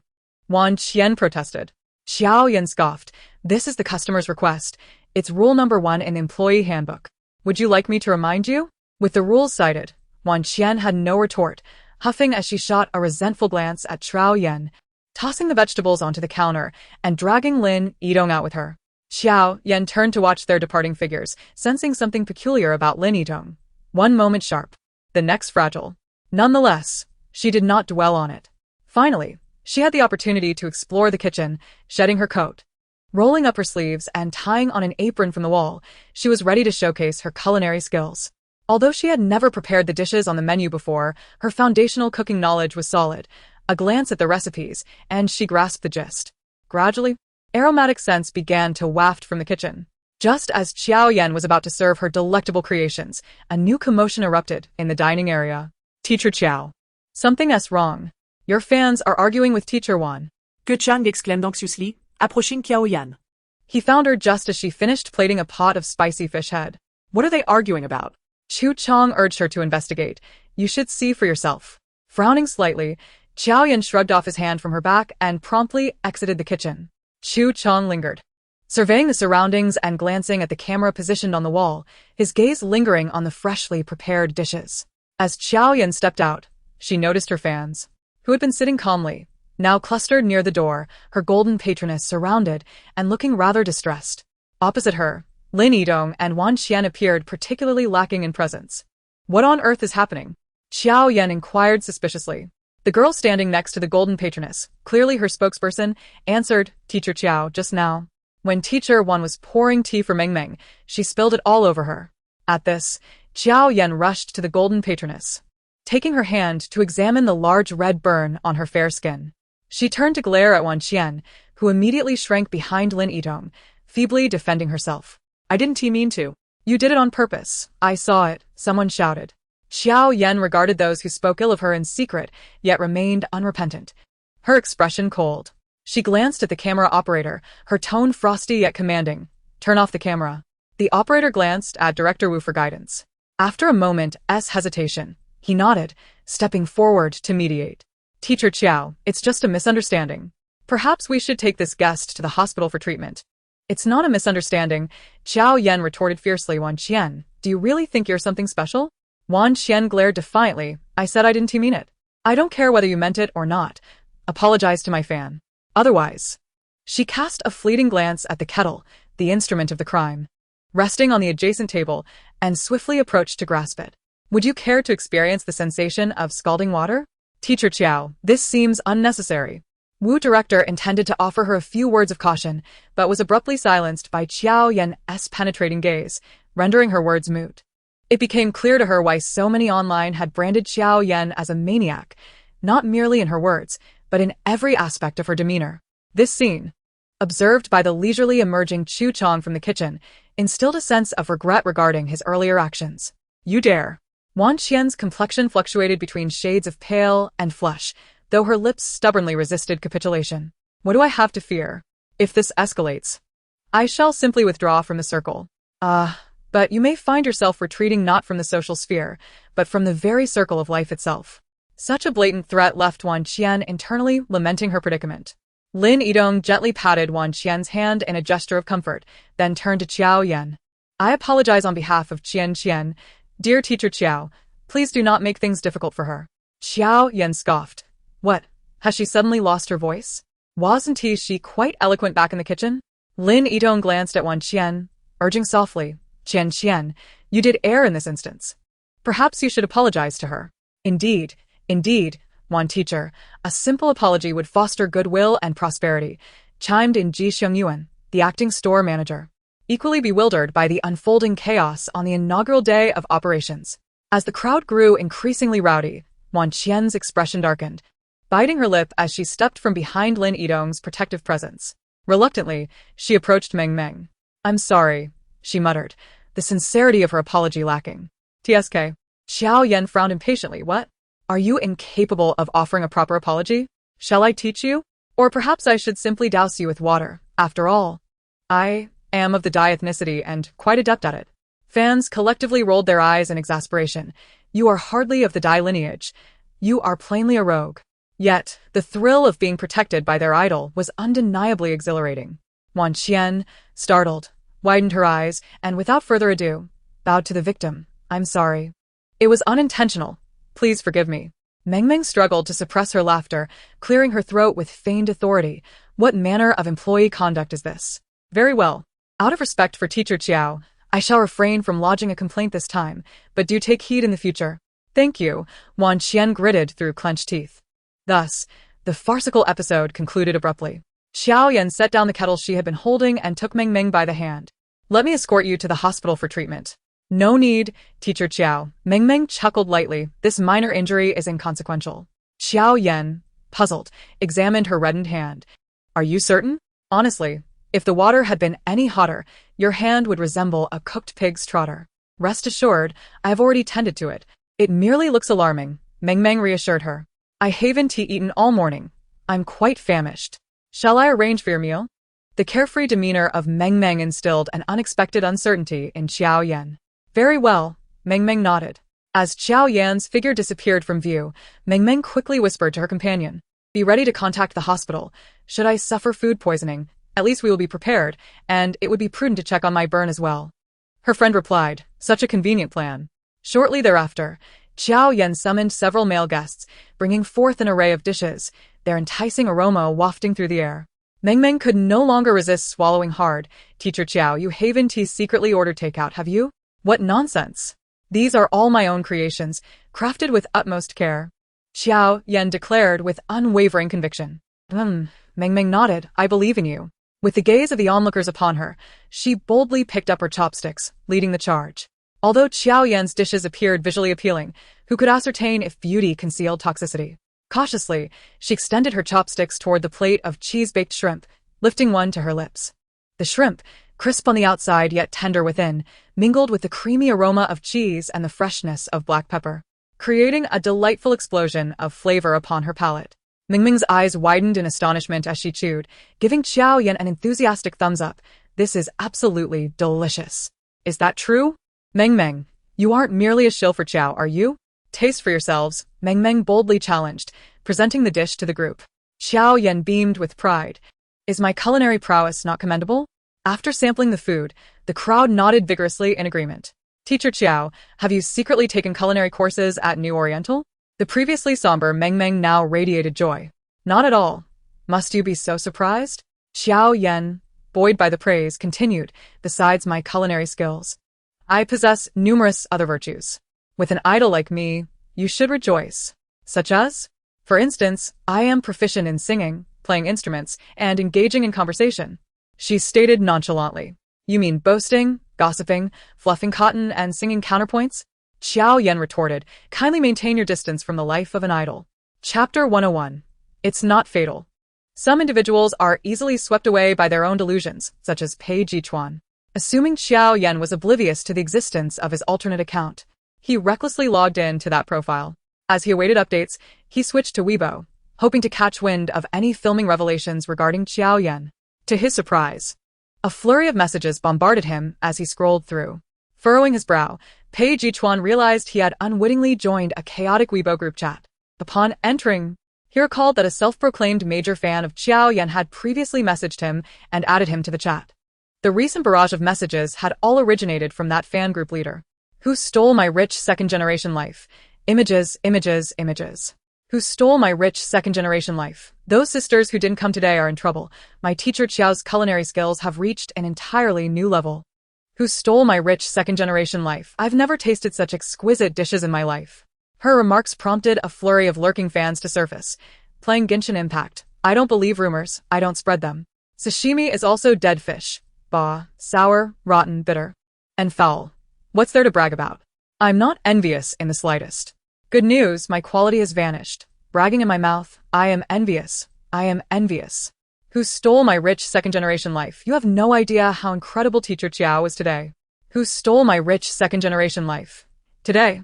Wan Qian protested. Jiao Yan scoffed. This is the customer's request. It's rule number 1 in the employee handbook. Would you like me to remind you? With the rules cited, Wan Qian had no retort, huffing as she shot a resentful glance at Jiao Yan, tossing the vegetables onto the counter and dragging Lin Yidong out with her. Jiao Yan turned to watch their departing figures, sensing something peculiar about Lin Yidong. One moment sharp, the next fragile. Nonetheless, she did not dwell on it. Finally, she had the opportunity to explore the kitchen, shedding her coat. Rolling up her sleeves and tying on an apron from the wall, she was ready to showcase her culinary skills. Although she had never prepared the dishes on the menu before, her foundational cooking knowledge was solid. A glance at the recipes, and she grasped the gist. Gradually, aromatic scents began to waft from the kitchen. Just as Jiao Yan was about to serve her delectable creations, a new commotion erupted in the dining area. Teacher Jiao. Something's wrong. Your fans are arguing with Teacher Wan. Que Chang exclaimed anxiously, approaching Jiao Yan. He found her just as she finished plating a pot of spicy fish head. What are they arguing about? Chu Chong urged her to investigate. You should see for yourself. Frowning slightly, Jiao Yan shrugged off his hand from her back and promptly exited the kitchen. Chu Chong lingered, surveying the surroundings and glancing at the camera positioned on the wall, his gaze lingering on the freshly prepared dishes. As Jiao Yan stepped out, she noticed her fans, who had been sitting calmly, now clustered near the door, her golden patroness surrounded and looking rather distressed. Opposite her, Lin Yidong and Wan Qian appeared particularly lacking in presence. What on earth is happening? Jiao Yan inquired suspiciously. The girl standing next to the golden patroness, clearly her spokesperson, answered, Teacher Jiao, just now. When Teacher Wan was pouring tea for Meng Meng, she spilled it all over her. At this, Jiao Yan rushed to the golden patroness, taking her hand to examine the large red burn on her fair skin. She turned to glare at Wan Qian, who immediately shrank behind Lin Yidong, feebly defending herself. I didn't mean to. You did it on purpose. I saw it, someone shouted. Jiao Yan regarded those who spoke ill of her in secret, yet remained unrepentant, her expression cold. She glanced at the camera operator, her tone frosty yet commanding. Turn off the camera. The operator glanced at Director Wu for guidance. After a moment's hesitation, he nodded, stepping forward to mediate. Teacher Jiao, it's just a misunderstanding. Perhaps we should take this guest to the hospital for treatment. It's not a misunderstanding, Jiao Yan retorted fiercely. Wan Qian, do you really think you're something special? Wan Qian glared defiantly. I said I didn't mean it. I don't care whether you meant it or not. Apologize to my fan. Otherwise. She cast a fleeting glance at the kettle, the instrument of the crime, resting on the adjacent table, and swiftly approached to grasp it. Would you care to experience the sensation of scalding water? Teacher Jiao, this seems unnecessary. Wu director intended to offer her a few words of caution, but was abruptly silenced by Jiao Yan's penetrating gaze, rendering her words moot. It became clear to her why so many online had branded Jiao Yan as a maniac, not merely in her words, but in every aspect of her demeanor. This scene, observed by the leisurely emerging Chu Chong from the kitchen, instilled a sense of regret regarding his earlier actions. You dare. Wan Qian's complexion fluctuated between shades of pale and flush, though her lips stubbornly resisted capitulation. What do I have to fear? If this escalates, I shall simply withdraw from the circle. But you may find yourself retreating not from the social sphere, but from the very circle of life itself. Such a blatant threat left Wan Qian internally lamenting her predicament. Lin Yidong gently patted Wan Qian's hand in a gesture of comfort, then turned to Jiao Yan. I apologize on behalf of Qian. Dear Teacher Jiao, please do not make things difficult for her. Jiao Yan scoffed. What? Has she suddenly lost her voice? Wasn't she quite eloquent back in the kitchen? Lin Yidong glanced at Wan Qian, urging softly, Qian, you did err in this instance. Perhaps you should apologize to her. Indeed, Indeed, Wan teacher, a simple apology would foster goodwill and prosperity, chimed in Jiao Yan, the acting store manager, equally bewildered by the unfolding chaos on the inaugural day of operations. As the crowd grew increasingly rowdy, Wan Qian's expression darkened, biting her lip as she stepped from behind Lin Yidong's protective presence. Reluctantly, she approached Meng Meng. "I'm sorry," she muttered, the sincerity of her apology lacking. "Tsk." Jiao Yan frowned impatiently. "What? Are you incapable of offering a proper apology? Shall I teach you? Or perhaps I should simply douse you with water. After all, I am of the Dai ethnicity and quite adept at it." Fans collectively rolled their eyes in exasperation. "You are hardly of the Dai lineage. You are plainly a rogue." Yet, the thrill of being protected by their idol was undeniably exhilarating. Wan Qian, startled, widened her eyes, and without further ado, bowed to the victim. "I'm sorry. It was unintentional. Please forgive me." Meng Meng struggled to suppress her laughter, clearing her throat with feigned authority. What manner of employee conduct is this? "Very well. Out of respect for Teacher Jiao, I shall refrain from lodging a complaint this time, but do take heed in the future." "Thank you," Wan Qian gritted through clenched teeth. Thus, the farcical episode concluded abruptly. Jiao Yan set down the kettle she had been holding and took Meng Meng by the hand. "Let me escort you to the hospital for treatment." "No need, Teacher Jiao." Meng Meng chuckled lightly. "This minor injury is inconsequential." Jiao Yan, puzzled, examined her reddened hand. "Are you certain?" "Honestly, if the water had been any hotter, your hand would resemble a cooked pig's trotter. Rest assured, I have already tended to it. It merely looks alarming," Meng Meng reassured her. "I haven't eaten all morning. I'm quite famished. Shall I arrange for your meal?" The carefree demeanor of Meng Meng instilled an unexpected uncertainty in Jiao Yan. "Very well," Meng Meng nodded. As Jiao Yan's figure disappeared from view, Meng Meng quickly whispered to her companion, "Be ready to contact the hospital. Should I suffer food poisoning, at least we will be prepared, and it would be prudent to check on my burn as well." Her friend replied, "Such a convenient plan." Shortly thereafter, Jiao Yan summoned several male guests, bringing forth an array of dishes, their enticing aroma wafting through the air. Meng Meng could no longer resist swallowing hard. "Teacher Jiao, you haven't secretly ordered takeout, have you?" "What nonsense! These are all my own creations, crafted with utmost care," Jiao Yan declared with unwavering conviction. Meng Meng nodded. "I believe in you." With the gaze of the onlookers upon her, she boldly picked up her chopsticks, leading the charge. Although Jiao Yan's dishes appeared visually appealing, who could ascertain if beauty concealed toxicity? Cautiously, she extended her chopsticks toward the plate of cheese-baked shrimp, lifting one to her lips. The shrimp, crisp on the outside yet tender within, mingled with the creamy aroma of cheese and the freshness of black pepper, creating a delightful explosion of flavor upon her palate. Meng Meng's eyes widened in astonishment as she chewed, giving Jiao Yan an enthusiastic thumbs up. "This is absolutely delicious." "Is that true?" "Meng Meng, you aren't merely a shill for Jiao, are you? Taste for yourselves," Meng Meng boldly challenged, presenting the dish to the group. Jiao Yan beamed with pride. "Is my culinary prowess not commendable?" After sampling the food, the crowd nodded vigorously in agreement. "Teacher Jiao, have you secretly taken culinary courses at New Oriental?" The previously somber Meng Meng now radiated joy. "Not at all. Must you be so surprised?" Jiao Yan, buoyed by the praise, continued, "Besides my culinary skills, I possess numerous other virtues. With an idol like me, you should rejoice. Such as? For instance, I am proficient in singing, playing instruments, and engaging in conversation." She stated nonchalantly. "You mean boasting, gossiping, fluffing cotton, and singing counterpoints?" Jiao Yan retorted, "Kindly maintain your distance from the life of an idol." Chapter 101. It's not fatal. Some individuals are easily swept away by their own delusions, such as Pei Chuan. Assuming Jiao Yan was oblivious to the existence of his alternate account, he recklessly logged in to that profile. As he awaited updates, he switched to Weibo, hoping to catch wind of any filming revelations regarding Jiao Yan. To his surprise, a flurry of messages bombarded him as he scrolled through. Furrowing his brow, Pei Chuan realized he had unwittingly joined a chaotic Weibo group chat. Upon entering, he recalled that a self-proclaimed major fan of Jiao Yan had previously messaged him and added him to the chat. The recent barrage of messages had all originated from that fan group leader. "Who stole my rich second-generation life? Images, images, images. Who stole my rich second-generation life? Those sisters who didn't come today are in trouble. My teacher Qiao's culinary skills have reached an entirely new level. Who stole my rich second-generation life? I've never tasted such exquisite dishes in my life." Her remarks prompted a flurry of lurking fans to surface, playing Genshin Impact. I don't believe rumors, I don't spread them. Sashimi is also dead fish. Bah, sour, rotten, bitter, and foul. What's there to brag about? I'm not envious in the slightest. Good news, my quality has vanished. Bragging in my mouth, I am envious. I am envious. Who stole my rich second-generation life? You have no idea how incredible Teacher Jiao was today. Who stole my rich second-generation life? Today.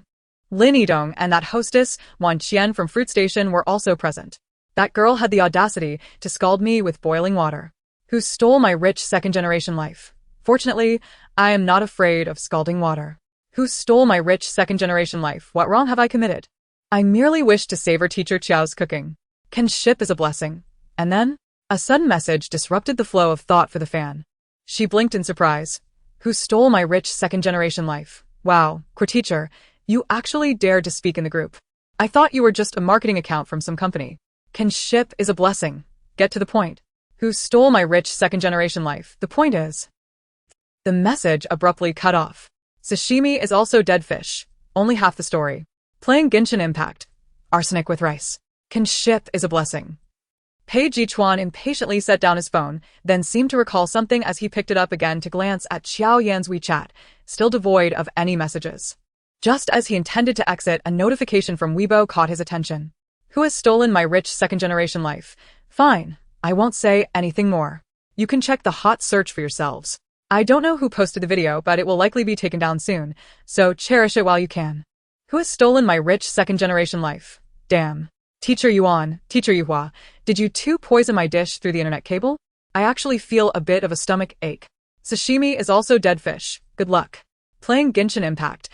Lin Yidong and that hostess, Wan Qian from Fruit Station, were also present. That girl had the audacity to scald me with boiling water. Who stole my rich second-generation life? Fortunately, I am not afraid of scalding water. Who stole my rich second-generation life? What wrong have I committed? I merely wish to savor Teacher Chiao's cooking. Kinship is a blessing. And then, a sudden message disrupted the flow of thought for the fan. She blinked in surprise. Who stole my rich second-generation life? Wow, teacher, you actually dared to speak in the group. I thought you were just a marketing account from some company. Kinship is a blessing. Get to the point. Who stole my rich second-generation life? The point is... The message abruptly cut off. Sashimi is also dead fish. Only half the story. Playing Genshin Impact. Arsenic with rice. Kinship is a blessing. Pei Chuan impatiently set down his phone, then seemed to recall something as he picked it up again to glance at Jiao Yan's WeChat, still devoid of any messages. Just as he intended to exit, a notification from Weibo caught his attention. Who has stolen my rich second-generation life? Fine, I won't say anything more. You can check the hot search for yourselves. I don't know who posted the video, but it will likely be taken down soon, so cherish it while you can. Who has stolen my rich second-generation life? Damn. Teacher Yuan, Teacher Yuhua, did you two poison my dish through the internet cable? I actually feel a bit of a stomach ache. Sashimi is also dead fish. Good luck. Playing Genshin Impact.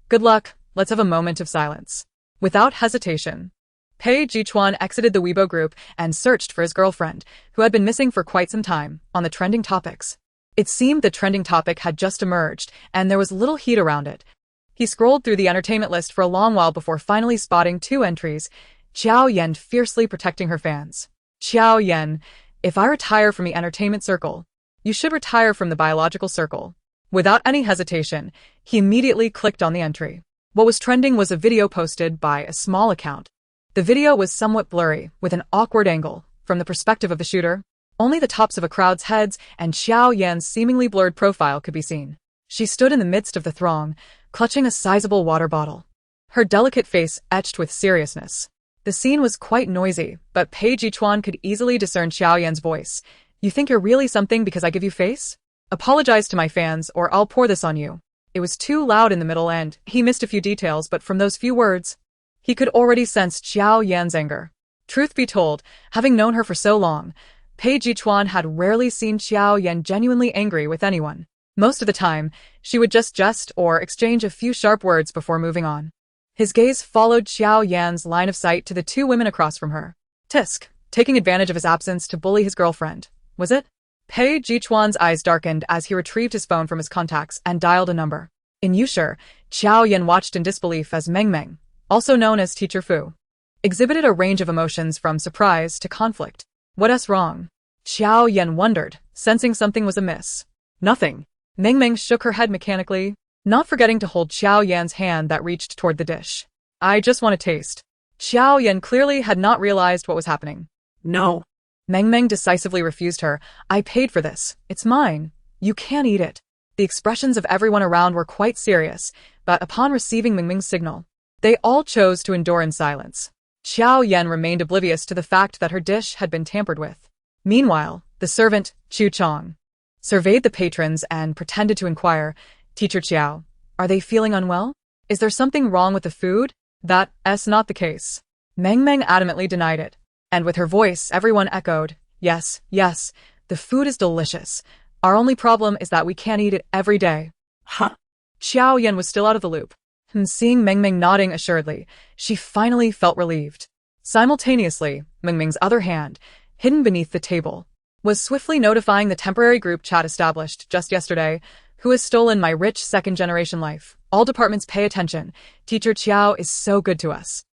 Good luck. Let's have a moment of silence. Without hesitation, Pei Chuan exited the Weibo group and searched for his girlfriend, who had been missing for quite some time, on the trending topics. It seemed the trending topic had just emerged, and there was little heat around it. He scrolled through the entertainment list for a long while before finally spotting two entries. Jiao Yan fiercely protecting her fans. Jiao Yan, if I retire from the entertainment circle, you should retire from the biological circle. Without any hesitation, he immediately clicked on the entry. What was trending was a video posted by a small account. The video was somewhat blurry, with an awkward angle. From the perspective of the shooter, only the tops of a crowd's heads and Jiao Yan's seemingly blurred profile could be seen. She stood in the midst of the throng, clutching a sizable water bottle. Her delicate face etched with seriousness. The scene was quite noisy, but Pei Chuan could easily discern Jiao Yan's voice. You think you're really something because I give you face? Apologize to my fans or I'll pour this on you. It was too loud in the middle and he missed a few details, but from those few words, he could already sense Jiao Yan's anger. Truth be told, having known her for so long, Pei Chuan had rarely seen Jiao Yan genuinely angry with anyone. Most of the time, she would just jest or exchange a few sharp words before moving on. His gaze followed Jiao Yan's line of sight to the two women across from her. Tisk, taking advantage of his absence to bully his girlfriend. Was it? Pei Chuan's eyes darkened as he retrieved his phone from his contacts and dialed a number. In Yusher, Jiao Yan watched in disbelief as Meng Meng, also known as Teacher Fu, exhibited a range of emotions from surprise to conflict. What's wrong? Jiao Yan wondered, sensing something was amiss. Nothing. Meng Meng shook her head mechanically, not forgetting to hold Jiao Yan's hand that reached toward the dish. I just want to taste. Jiao Yan clearly had not realized what was happening. No. Meng Meng decisively refused her. I paid for this. It's mine. You can't eat it. The expressions of everyone around were quite serious, but upon receiving Meng Meng's signal, they all chose to endure in silence. Jiao Yan remained oblivious to the fact that her dish had been tampered with. Meanwhile, the servant, Chu Chong, surveyed the patrons and pretended to inquire, Teacher Chiao, are they feeling unwell? Is there something wrong with the food? That's not the case. Meng Meng adamantly denied it, and with her voice everyone echoed, yes, yes, the food is delicious. Our only problem is that we can't eat it every day. Huh? Jiao Yan was still out of the loop. Seeing Meng Meng nodding assuredly, she finally felt relieved. Simultaneously, Meng Meng's other hand, hidden beneath the table, was swiftly notifying the temporary group chat established just yesterday, who has stolen my rich second-generation life. All departments pay attention. Teacher Chiao is so good to us.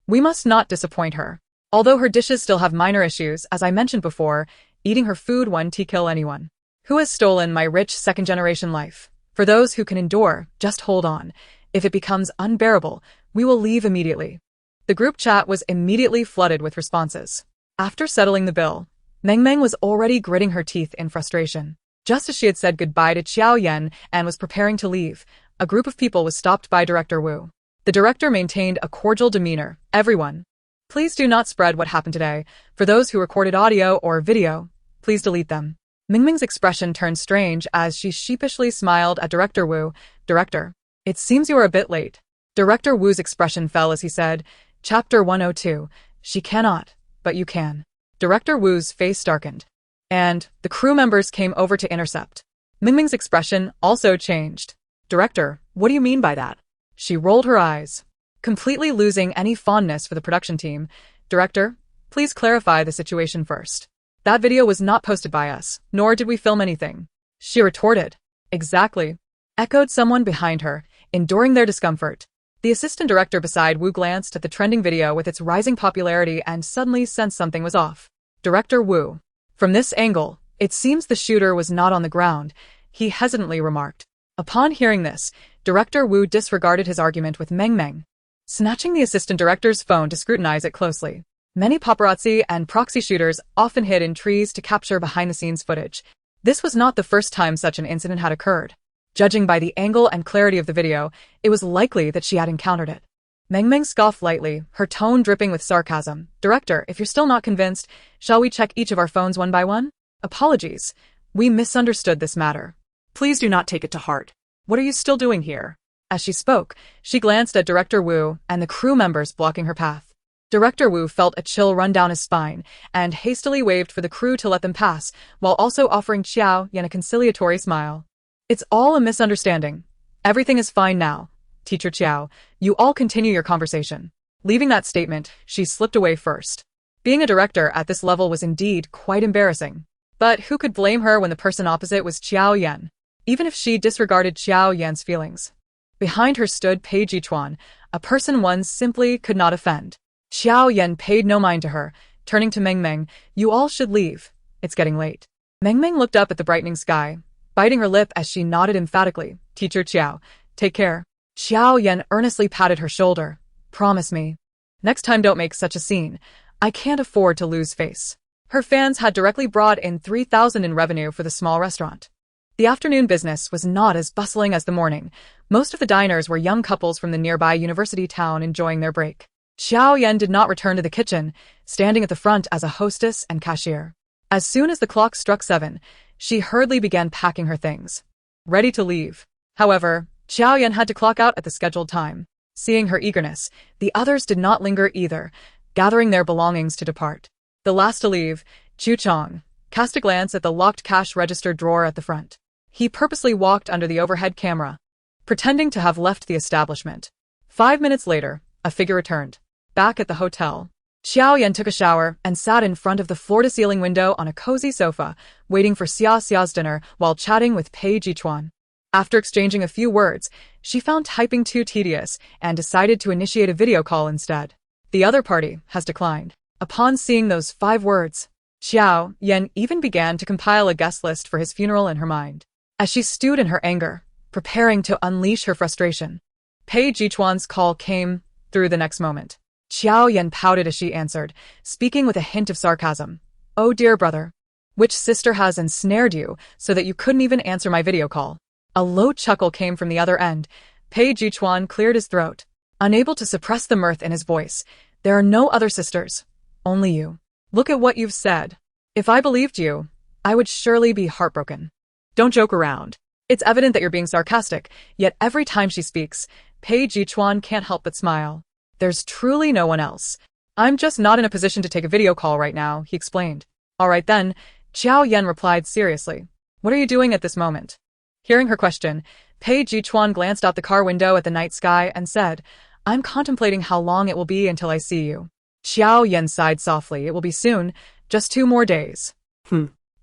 We must not disappoint her. Although her dishes still have minor issues, as I mentioned before, eating her food won't kill anyone. Who has stolen my rich second-generation life? For those who can endure, just hold on. If it becomes unbearable, we will leave immediately. The group chat was immediately flooded with responses. After settling the bill, Meng was already gritting her teeth in frustration. Just as she had said goodbye to Jiao Yan and was preparing to leave, a group of people was stopped by Director Wu. The director maintained a cordial demeanor. Everyone, please do not spread what happened today. For those who recorded audio or video, please delete them. Ming's expression turned strange as she sheepishly smiled at Director Wu. Director, it seems you are a bit late. Director Wu's expression fell as he said, Chapter 102, she cannot, but you can. Director Wu's face darkened, and the crew members came over to intercept. Ming's expression also changed. Director, what do you mean by that? She rolled her eyes, completely losing any fondness for the production team. Director, please clarify the situation first. That video was not posted by us, nor did we film anything. She retorted. Exactly, echoed someone behind her, enduring their discomfort. The assistant director beside Wu glanced at the trending video with its rising popularity and suddenly sensed something was off. Director Wu. From this angle, it seems the shooter was not on the ground, he hesitantly remarked. Upon hearing this, Director Wu disregarded his argument with Meng, snatching the assistant director's phone to scrutinize it closely. Many paparazzi and proxy shooters often hid in trees to capture behind-the-scenes footage. This was not the first time such an incident had occurred. Judging by the angle and clarity of the video, it was likely that she had encountered it. Meng scoffed lightly, her tone dripping with sarcasm. Director, if you're still not convinced, shall we check each of our phones one by one? Apologies. We misunderstood this matter. Please do not take it to heart. What are you still doing here? As she spoke, she glanced at Director Wu and the crew members blocking her path. Director Wu felt a chill run down his spine and hastily waved for the crew to let them pass, while also offering Jiao Yan a conciliatory smile. It's all a misunderstanding. Everything is fine now. Teacher Jiao, you all continue your conversation. Leaving that statement, she slipped away first. Being a director at this level was indeed quite embarrassing. But who could blame her when the person opposite was Jiao Yan, even if she disregarded Jiao Yan's feelings? Behind her stood Pei Chuan, a person one simply could not offend. Jiao Yan paid no mind to her, turning to Meng, you all should leave. It's getting late. Meng looked up at the brightening sky, biting her lip as she nodded emphatically. Teacher Jiao, take care. Jiao Yan earnestly patted her shoulder. Promise me. Next time don't make such a scene. I can't afford to lose face. Her fans had directly brought in 3,000 in revenue for the small restaurant. The afternoon business was not as bustling as the morning. Most of the diners were young couples from the nearby university town enjoying their break. Jiao Yan did not return to the kitchen, standing at the front as a hostess and cashier. As soon as the clock struck 7, she hurriedly began packing her things, ready to leave. However, Jiao Yan had to clock out at the scheduled time. Seeing her eagerness, the others did not linger either, gathering their belongings to depart. The last to leave, Chu Chong, cast a glance at the locked cash register drawer at the front. He purposely walked under the overhead camera, pretending to have left the establishment. 5 minutes later, a figure returned. Back at the hotel, Jiao Yan took a shower and sat in front of the floor-to-ceiling window on a cozy sofa, waiting for Xia's dinner while chatting with Pei Chuan. After exchanging a few words, she found typing too tedious and decided to initiate a video call instead. The other party has declined. Upon seeing those 5 words, Jiao Yan even began to compile a guest list for his funeral in her mind. As she stewed in her anger, preparing to unleash her frustration, Pei Chuan's call came through the next moment. Jiao Yan pouted as she answered, speaking with a hint of sarcasm. Oh dear brother, which sister has ensnared you so that you couldn't even answer my video call? A low chuckle came from the other end. Pei Chuan cleared his throat, unable to suppress the mirth in his voice. There are no other sisters, only you. Look at what you've said. If I believed you, I would surely be heartbroken. Don't joke around. It's evident that you're being sarcastic, yet every time she speaks, Pei Chuan can't help but smile. There's truly no one else. I'm just not in a position to take a video call right now, he explained. All right then, Jiao Yan replied seriously. What are you doing at this moment? Hearing her question, Pei Chuan glanced out the car window at the night sky and said, I'm contemplating how long it will be until I see you. Jiao Yan sighed softly. It will be soon, just 2 more days.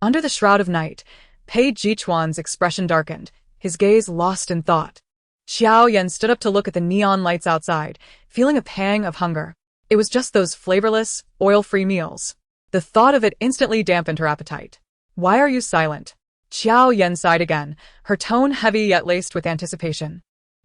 Under the shroud of night, Pei Chuan's expression darkened, his gaze lost in thought. Jiao Yan stood up to look at the neon lights outside, feeling a pang of hunger. It was just those flavorless, oil-free meals. The thought of it instantly dampened her appetite. Why are you silent? Jiao Yan sighed again, her tone heavy yet laced with anticipation.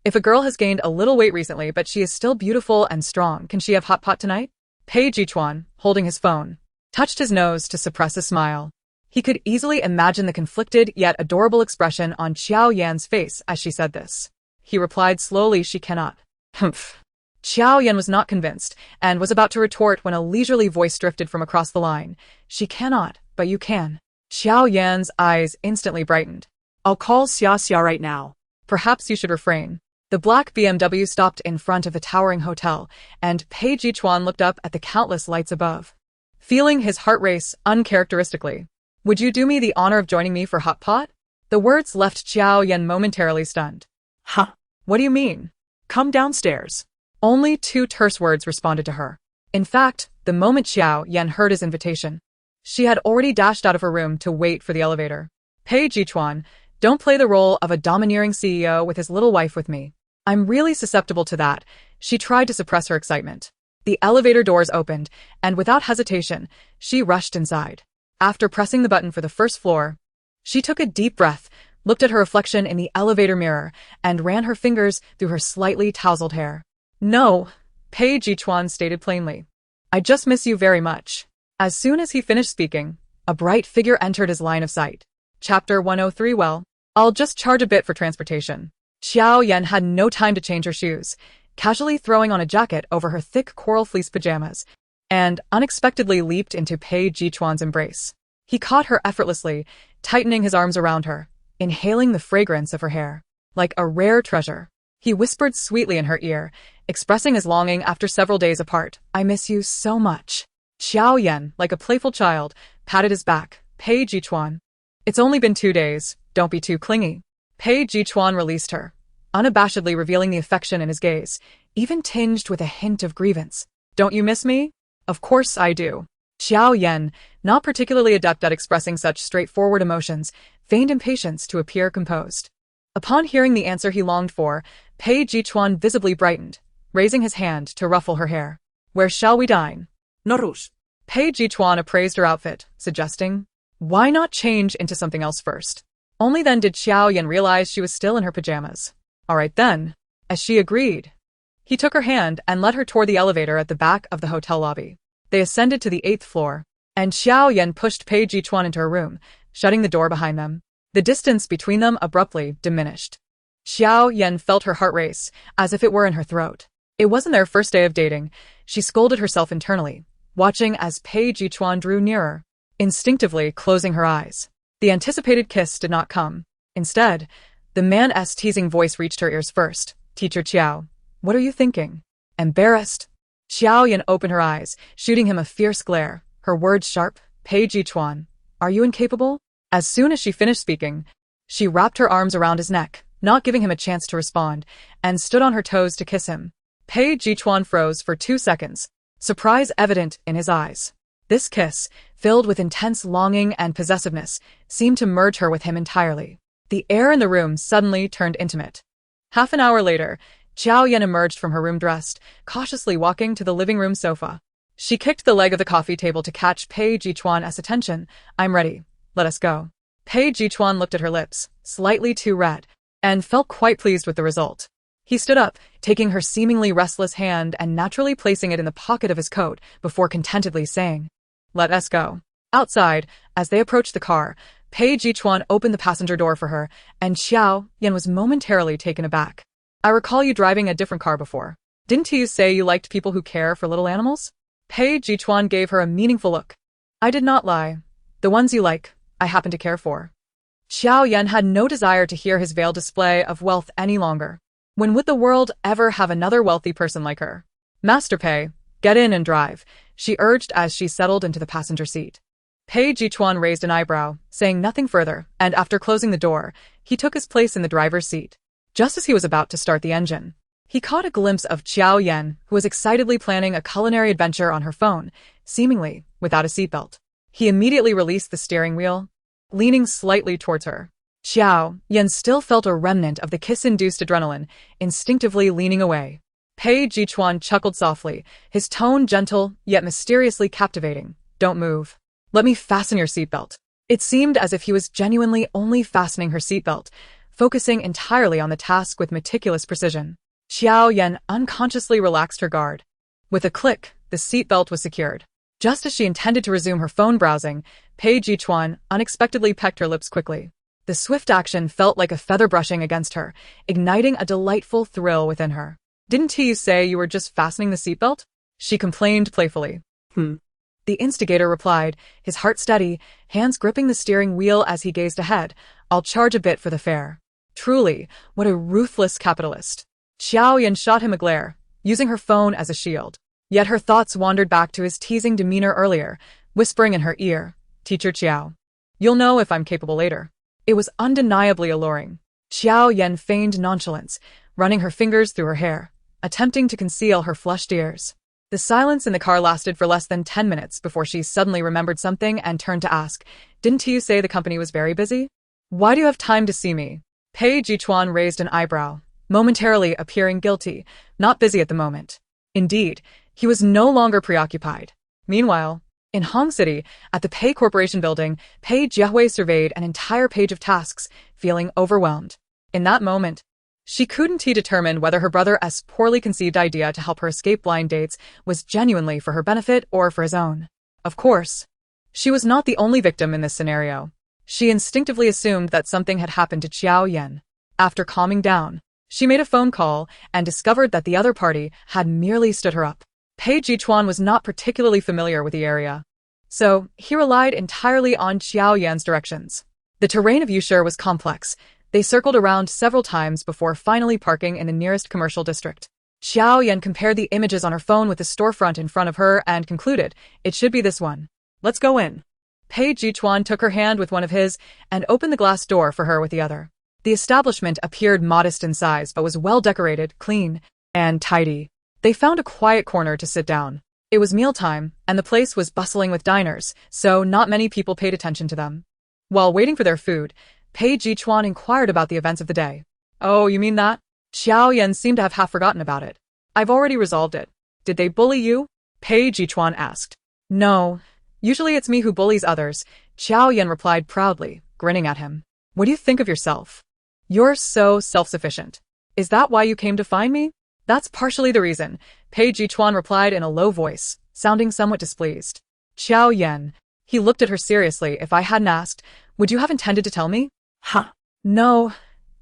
If a girl has gained a little weight recently but she is still beautiful and strong, can she have hot pot tonight? Pei Chuan, holding his phone, touched his nose to suppress a smile. He could easily imagine the conflicted yet adorable expression on Jiao Yan's face as she said this. He replied slowly, she cannot. Humph. Jiao Yan was not convinced, and was about to retort when a leisurely voice drifted from across the line. She cannot, but you can. Jiao Yan's eyes instantly brightened. I'll call Xia right now. Perhaps you should refrain. The black BMW stopped in front of a towering hotel, and Pei Chuan looked up at the countless lights above, feeling his heart race uncharacteristically. Would you do me the honor of joining me for hot pot? The words left Jiao Yan momentarily stunned. Huh? What do you mean? Come downstairs. Only two terse words responded to her. In fact, the moment Jiao Yan heard his invitation, she had already dashed out of her room to wait for the elevator. Pei Chuan, don't play the role of a domineering CEO with his little wife with me. I'm really susceptible to that. She tried to suppress her excitement. The elevator doors opened, and without hesitation, she rushed inside. After pressing the button for the first floor, she took a deep breath, looked at her reflection in the elevator mirror, and ran her fingers through her slightly tousled hair. No, Pei Chuan stated plainly. I just miss you very much. As soon as he finished speaking, a bright figure entered his line of sight. Chapter 103. Well, I'll just charge a bit for transportation. Jiao Yan had no time to change her shoes, casually throwing on a jacket over her thick coral fleece pajamas, and unexpectedly leaped into Pei Chuan's embrace. He caught her effortlessly, tightening his arms around her, inhaling the fragrance of her hair. Like a rare treasure, he whispered sweetly in her ear, expressing his longing after several days apart. I miss you so much. Jiao Yan, like a playful child, patted his back. Pei Chuan. It's only been 2 days, don't be too clingy. Pei Chuan released her, unabashedly revealing the affection in his gaze, even tinged with a hint of grievance. Don't you miss me? Of course I do. Jiao Yan, not particularly adept at expressing such straightforward emotions, feigned impatience to appear composed. Upon hearing the answer he longed for, Pei Chuan visibly brightened, raising his hand to ruffle her hair. Where shall we dine? Norus. Pei Chuan appraised her outfit, suggesting, why not change into something else first? Only then did Jiao Yan realize she was still in her pajamas. All right then, as she agreed. He took her hand and led her toward the elevator at the back of the hotel lobby. They ascended to the 8th floor, and Jiao Yan pushed Pei Chuan into her room, shutting the door behind them. The distance between them abruptly diminished. Jiao Yan felt her heart race, as if it were in her throat. It wasn't their first day of dating. She scolded herself internally, watching as Pei Chuan drew nearer, instinctively closing her eyes. The anticipated kiss did not come. Instead, the man's teasing voice reached her ears first. Teacher Chiao, what are you thinking? Embarrassed? Jiao Yan opened her eyes, shooting him a fierce glare, her words sharp. Pei Chuan, are you incapable? As soon as she finished speaking, she wrapped her arms around his neck, not giving him a chance to respond, and stood on her toes to kiss him. Pei Chuan froze for 2 seconds, surprise evident in his eyes. This kiss, filled with intense longing and possessiveness, seemed to merge her with him entirely. The air in the room suddenly turned intimate. Half an hour later, Jiao Yan emerged from her room dressed, cautiously walking to the living room sofa. She kicked the leg of the coffee table to catch Pei Chuan's attention. I'm ready. Let us go. Pei Chuan looked at her lips, slightly too red, and felt quite pleased with the result. He stood up, taking her seemingly restless hand and naturally placing it in the pocket of his coat before contentedly saying, let us go. Outside, as they approached the car, Pei Chuan opened the passenger door for her, and Jiao Yan was momentarily taken aback. I recall you driving a different car before. Didn't you say you liked people who care for little animals? Pei Chuan gave her a meaningful look. I did not lie. The ones you like, I happen to care for. Jiao Yan had no desire to hear his veiled display of wealth any longer. When would the world ever have another wealthy person like her? Master Pei, get in and drive, she urged as she settled into the passenger seat. Pei Chuan raised an eyebrow, saying nothing further, and after closing the door, he took his place in the driver's seat. Just as he was about to start the engine, he caught a glimpse of Jiao Yan, who was excitedly planning a culinary adventure on her phone, seemingly without a seatbelt. He immediately released the steering wheel, leaning slightly towards her. Jiao Yan still felt a remnant of the kiss-induced adrenaline, instinctively leaning away. Pei Chuan chuckled softly, his tone gentle yet mysteriously captivating. Don't move. Let me fasten your seatbelt. It seemed as if he was genuinely only fastening her seatbelt, focusing entirely on the task with meticulous precision. Jiao Yan unconsciously relaxed her guard. With a click, the seatbelt was secured. Just as she intended to resume her phone browsing, Pei Chuan unexpectedly pecked her lips quickly. The swift action felt like a feather brushing against her, igniting a delightful thrill within her. "Didn't you say you were just fastening the seatbelt?" she complained playfully. The instigator replied, his heart steady, hands gripping the steering wheel as he gazed ahead. "I'll charge a bit for the fare." Truly, what a ruthless capitalist. Jiao Yan shot him a glare, using her phone as a shield. Yet her thoughts wandered back to his teasing demeanor earlier, whispering in her ear, "Teacher Jiao, you'll know if I'm capable later." It was undeniably alluring. Jiao Yan feigned nonchalance, running her fingers through her hair, attempting to conceal her flushed ears. The silence in the car lasted for less than 10 minutes before she suddenly remembered something and turned to ask, "Didn't you say the company was very busy? Why do you have time to see me?" Pei Chuan raised an eyebrow, momentarily appearing guilty, not busy at the moment. Indeed, he was no longer preoccupied. Meanwhile, in Hong City, at the Pei Corporation building, Pei Jiahui surveyed an entire page of tasks, feeling overwhelmed. In that moment, she couldn't determine whether her brother's poorly conceived idea to help her escape blind dates was genuinely for her benefit or for his own. Of course, she was not the only victim in this scenario. She instinctively assumed that something had happened to Jiao Yan. After calming down, she made a phone call and discovered that the other party had merely stood her up. Pei Chuan was not particularly familiar with the area, so he relied entirely on Jiao Yan's directions. The terrain of Yusher was complex. They circled around several times before finally parking in the nearest commercial district. Jiao Yan compared the images on her phone with the storefront in front of her and concluded, "It should be this one. Let's go in." Pei Chuan took her hand with one of his and opened the glass door for her with the other. The establishment appeared modest in size but was well decorated, clean, and tidy. They found a quiet corner to sit down. It was mealtime, and the place was bustling with diners, so not many people paid attention to them. While waiting for their food, Pei Chuan inquired about the events of the day. "Oh, you mean that?" Jiao Yan seemed to have half forgotten about it. "I've already resolved it." "Did they bully you?" Pei Chuan asked. "No. Usually it's me who bullies others," Jiao Yan replied proudly, grinning at him. "What do you think of yourself? You're so self-sufficient. Is that why you came to find me?" "That's partially the reason," Pei Chuan replied in a low voice, sounding somewhat displeased. "Jiao Yan," he looked at her seriously, "if I hadn't asked, would you have intended to tell me?" "Huh. No."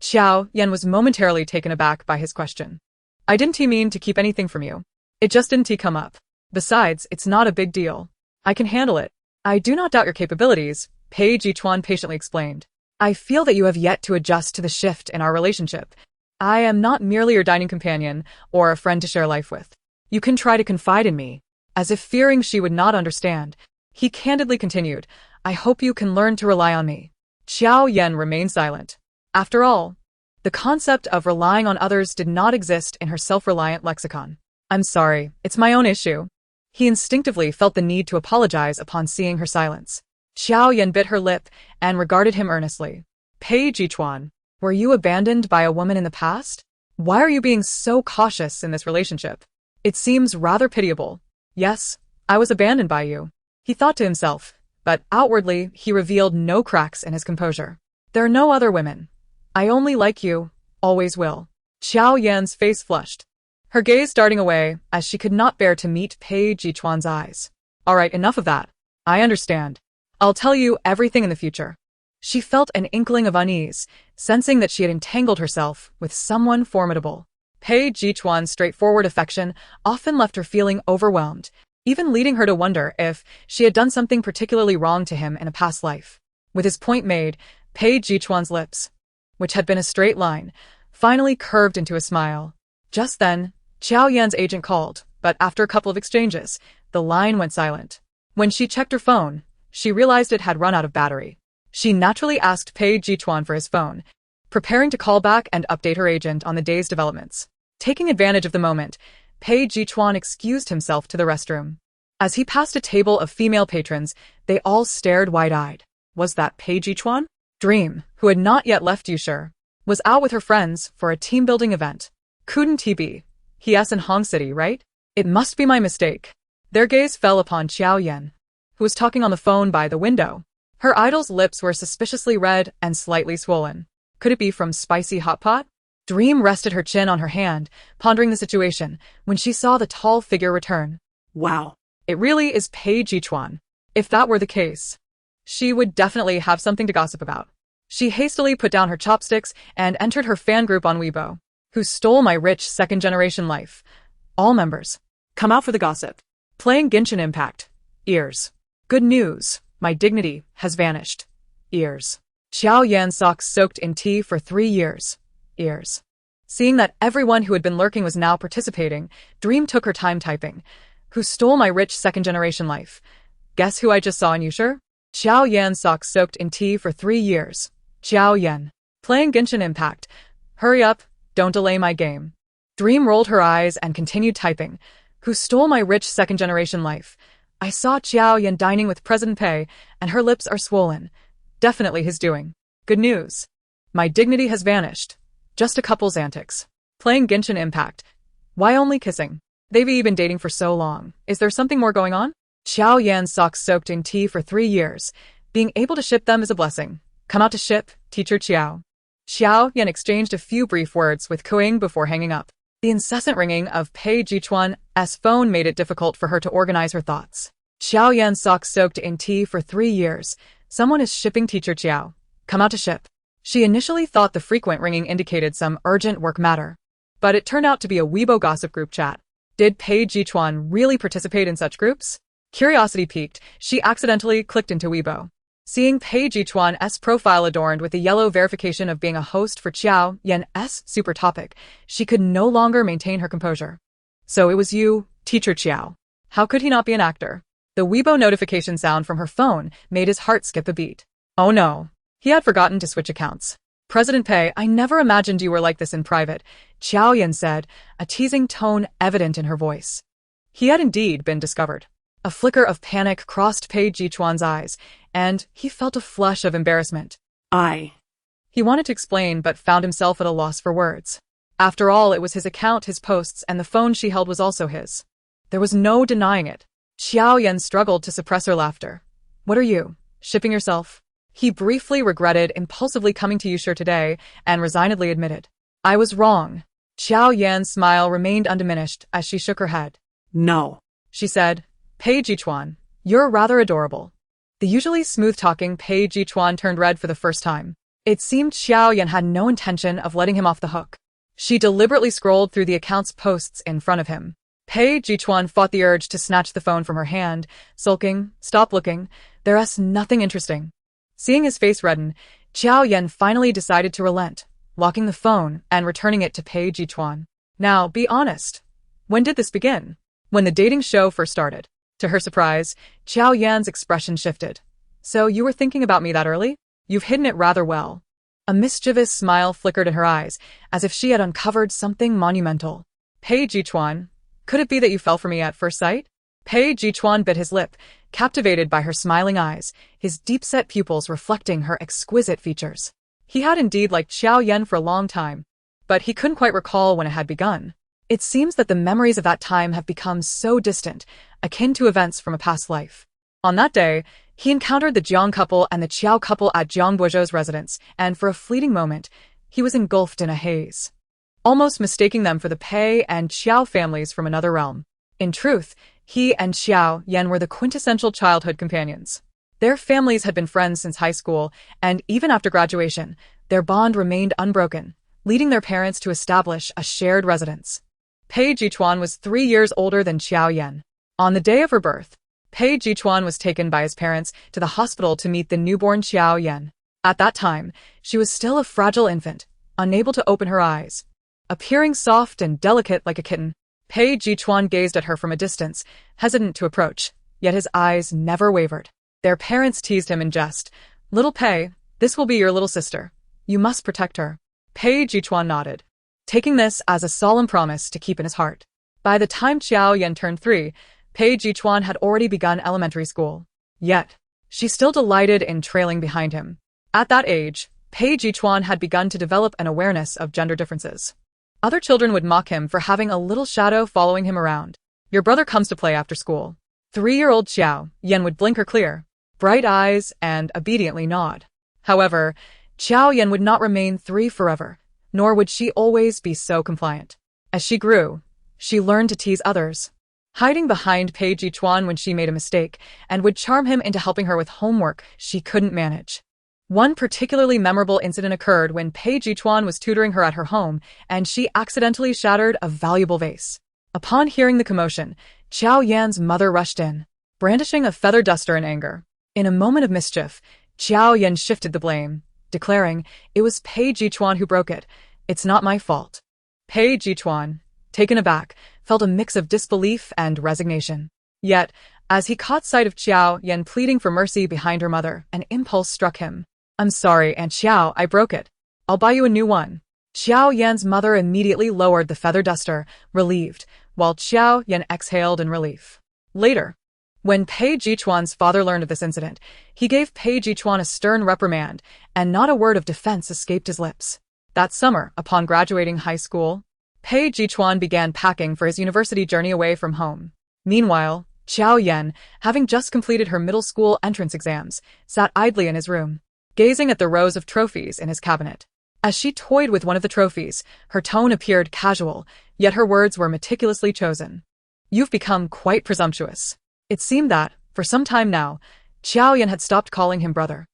Jiao Yan was momentarily taken aback by his question. "I didn't mean to keep anything from you. It just didn't come up. Besides, it's not a big deal. I can handle it." "I do not doubt your capabilities," Pei Chuan patiently explained. "I feel that you have yet to adjust to the shift in our relationship. I am not merely your dining companion or a friend to share life with. You can try to confide in me." As if fearing she would not understand, he candidly continued, "I hope you can learn to rely on me." Jiao Yan remained silent. After all, the concept of relying on others did not exist in her self-reliant lexicon. "I'm sorry, it's my own issue." He instinctively felt the need to apologize upon seeing her silence. Jiao Yan bit her lip and regarded him earnestly. "Pei Chuan, were you abandoned by a woman in the past? Why are you being so cautious in this relationship? It seems rather pitiable." "Yes, I was abandoned by you," he thought to himself, but outwardly he revealed no cracks in his composure. "There are no other women. I only like you, always will." Jiao Yan's face flushed, her gaze darting away as she could not bear to meet Pei Chuan's eyes. "All right, enough of that. I understand. I'll tell you everything in the future." She felt an inkling of unease, sensing that she had entangled herself with someone formidable. Pei Chuan's straightforward affection often left her feeling overwhelmed, even leading her to wonder if she had done something particularly wrong to him in a past life. With his point made, Pei Chuan's lips, which had been a straight line, finally curved into a smile. Just then, Jiao Yan's agent called, but after a couple of exchanges, the line went silent. When she checked her phone, she realized it had run out of battery. She naturally asked Pei Chuan for his phone, preparing to call back and update her agent on the day's developments. Taking advantage of the moment, Pei Chuan excused himself to the restroom. As he passed a table of female patrons, they all stared wide-eyed. Was that Pei Chuan? Dream, who had not yet left Yusher, was out with her friends for a team-building event. Couldn't he be? He's in Hong City, right? It must be my mistake. Their gaze fell upon Jiao Yan, who was talking on the phone by the window. Her idol's lips were suspiciously red and slightly swollen. Could it be from spicy hot pot? Dream rested her chin on her hand, pondering the situation, when she saw the tall figure return. Wow. It really is Pei Chuan. If that were the case, she would definitely have something to gossip about. She hastily put down her chopsticks and entered her fan group on Weibo. Who stole my rich second-generation life? All members. Come out for the gossip. Playing Genshin Impact. Ears. Good news. My dignity has vanished. Ears. Jiao Yan socks soaked in tea for 3 years. Ears. Seeing that everyone who had been lurking was now participating, Dream took her time typing. Who stole my rich second-generation life? Guess who I just saw in Yusher? Jiao Yan socks soaked in tea for 3 years. Jiao Yan. Playing Genshin Impact. Hurry up, don't delay my game. Dream rolled her eyes and continued typing. Who stole my rich second-generation life? I saw Jiao Yan dining with President Pei, and her lips are swollen. Definitely his doing. Good news. My dignity has vanished. Just a couple's antics. Playing Genshin Impact. Why only kissing? They've been dating for so long. Is there something more going on? Jiao Yan's socks soaked in tea for 3 years. Being able to ship them is a blessing. Come out to ship, teacher Jiao. Jiao Yan exchanged a few brief words with Kuing before hanging up. The incessant ringing of Pei Chuan's phone made it difficult for her to organize her thoughts. Jiao Yan's socks soaked in tea for 3 years. Someone is shipping teacher Jiao. Come out to ship. She initially thought the frequent ringing indicated some urgent work matter, but it turned out to be a Weibo gossip group chat. Did Pei Chuan really participate in such groups? Curiosity piqued, she accidentally clicked into Weibo. Seeing Pei Chuan's profile adorned with the yellow verification of being a host for Jiao Yan's super topic, she could no longer maintain her composure. So it was you, teacher Jiao. How could he not be an actor? The Weibo notification sound from her phone made his heart skip a beat. Oh no. He had forgotten to switch accounts. President Pei, I never imagined you were like this in private, Jiao Yan said, a teasing tone evident in her voice. He had indeed been discovered. A flicker of panic crossed Pei Chuan's eyes, and he felt a flush of embarrassment. He wanted to explain but found himself at a loss for words. After all, it was his account, his posts, and the phone she held was also his. There was no denying it. Jiao Yan struggled to suppress her laughter. What are you, shipping yourself? He briefly regretted impulsively coming to Yusher today and resignedly admitted. I was wrong. Jiao Yan's smile remained undiminished as she shook her head. No, she said. Pei Chuan, you're rather adorable. The usually smooth-talking Pei Chuan turned red for the first time. It seemed Jiao Yan had no intention of letting him off the hook. She deliberately scrolled through the account's posts in front of him. Pei Chuan fought the urge to snatch the phone from her hand, sulking, stop looking, there's nothing interesting. Seeing his face redden, Jiao Yan finally decided to relent, locking the phone and returning it to Pei Chuan. Now, be honest. When did this begin? When the dating show first started. To her surprise, Jiao Yan's expression shifted. So you were thinking about me that early? You've hidden it rather well. A mischievous smile flickered in her eyes, as if she had uncovered something monumental. Pei Chuan, could it be that you fell for me at first sight? Pei Chuan bit his lip, captivated by her smiling eyes, his deep-set pupils reflecting her exquisite features. He had indeed liked Jiao Yan for a long time, but he couldn't quite recall when it had begun. It seems that the memories of that time have become so distant, akin to events from a past life. On that day, he encountered the Jiang couple and the Qiao couple at Jiang Guozhou's residence, and for a fleeting moment, he was engulfed in a haze, almost mistaking them for the Pei and Qiao families from another realm. In truth, he and Jiao Yan were the quintessential childhood companions. Their families had been friends since high school, and even after graduation, their bond remained unbroken, leading their parents to establish a shared residence. Pei Chuan was 3 years older than Jiao Yan. On the day of her birth, Pei Chuan was taken by his parents to the hospital to meet the newborn Jiao Yan. At that time, she was still a fragile infant, unable to open her eyes. Appearing soft and delicate like a kitten, Pei Chuan gazed at her from a distance, hesitant to approach, yet his eyes never wavered. Their parents teased him in jest. Little Pei, this will be your little sister. You must protect her. Pei Chuan nodded, taking this as a solemn promise to keep in his heart. By the time Jiao Yan turned 3, Pei Chuan had already begun elementary school. Yet, she still delighted in trailing behind him. At that age, Pei Chuan had begun to develop an awareness of gender differences. Other children would mock him for having a little shadow following him around. Your brother comes to play after school. 3-year-old Jiao Yan would blink her clear, bright eyes and obediently nod. However, Jiao Yan would not remain 3 forever, nor would she always be so compliant. As she grew, she learned to tease others, hiding behind Pei Chuan when she made a mistake, and would charm him into helping her with homework she couldn't manage. One particularly memorable incident occurred when Pei Chuan was tutoring her at her home, and she accidentally shattered a valuable vase. Upon hearing the commotion, Jiao Yan's mother rushed in, brandishing a feather duster in anger. In a moment of mischief, Jiao Yan shifted the blame, declaring, "It was Pei Chuan who broke it. It's not my fault." Pei Chuan, taken aback, felt a mix of disbelief and resignation. Yet, as he caught sight of Jiao Yan pleading for mercy behind her mother, an impulse struck him. "I'm sorry, Aunt Xiao, I broke it. I'll buy you a new one." Jiao Yan's mother immediately lowered the feather duster, relieved, while Jiao Yan exhaled in relief. Later, when Pei Chuan's father learned of this incident, he gave Pei Chuan a stern reprimand, and not a word of defense escaped his lips. That summer, upon graduating high school, Pei Chuan began packing for his university journey away from home. Meanwhile, Jiao Yan, having just completed her middle school entrance exams, sat idly in his room, gazing at the rows of trophies in his cabinet. As she toyed with one of the trophies, her tone appeared casual, yet her words were meticulously chosen. "You've become quite presumptuous." It seemed that, for some time now, Jiao Yan had stopped calling him brother.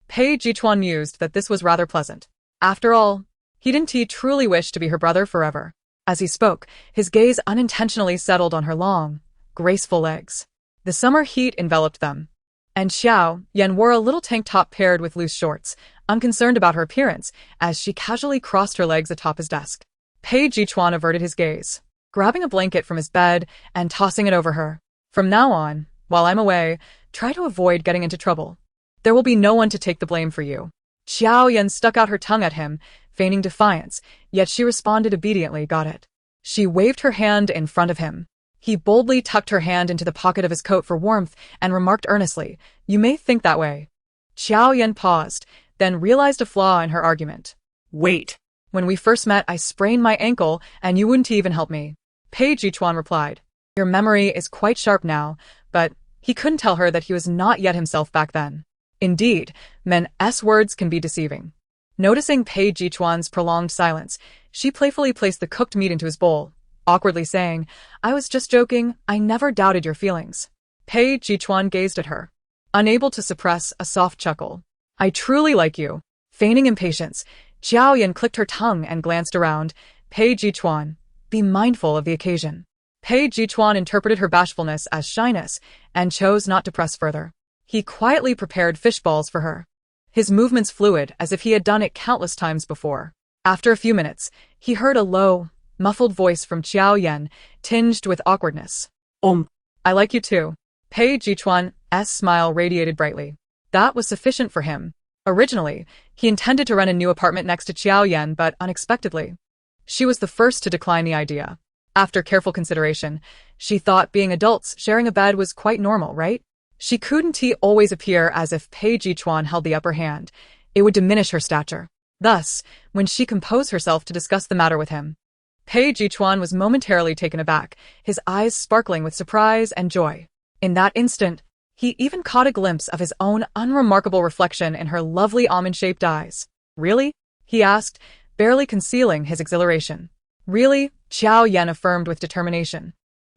Pei Chuan mused that this was rather pleasant. After all, didn't he truly wish to be her brother forever? As he spoke, his gaze unintentionally settled on her long, graceful legs. The summer heat enveloped them, and Jiao Yan wore a little tank top paired with loose shorts, unconcerned about her appearance, as she casually crossed her legs atop his desk. Pei Chuan averted his gaze, grabbing a blanket from his bed and tossing it over her. "From now on, while I'm away, try to avoid getting into trouble. There will be no one to take the blame for you." Jiao Yan stuck out her tongue at him, feigning defiance, yet she responded obediently. "Got it." She waved her hand in front of him. He boldly tucked her hand into the pocket of his coat for warmth and remarked earnestly, "You may think that way." Jiao Yan paused, then realized a flaw in her argument. "Wait. When we first met, I sprained my ankle, and you wouldn't even help me." Pei Chuan replied, "Your memory is quite sharp now," but he couldn't tell her that he was not yet himself back then. Indeed, men's words can be deceiving. Noticing Pei Chuan's prolonged silence, she playfully placed the cooked meat into his bowl, awkwardly saying, "I was just joking, I never doubted your feelings." Pei Chuan gazed at her, unable to suppress a soft chuckle. "I truly like you." Feigning impatience, Jiao Yan clicked her tongue and glanced around. "Pei Chuan, be mindful of the occasion." Pei Chuan interpreted her bashfulness as shyness and chose not to press further. He quietly prepared fish balls for her, his movements fluid as if he had done it countless times before. After a few minutes, he heard a low, muffled voice from Jiao Yan, tinged with awkwardness. "I like you too." Pei Chuan's smile radiated brightly. That was sufficient for him. Originally, he intended to rent a new apartment next to Jiao Yan, but unexpectedly, she was the first to decline the idea. After careful consideration, she thought being adults sharing a bed was quite normal, right? She couldn't always appear as if Pei Chuan held the upper hand. It would diminish her stature. Thus, when she composed herself to discuss the matter with him, Pei Chuan was momentarily taken aback, his eyes sparkling with surprise and joy. In that instant, he even caught a glimpse of his own unremarkable reflection in her lovely almond-shaped eyes. "Really?" he asked, barely concealing his exhilaration. "Really?" Jiao Yan affirmed with determination,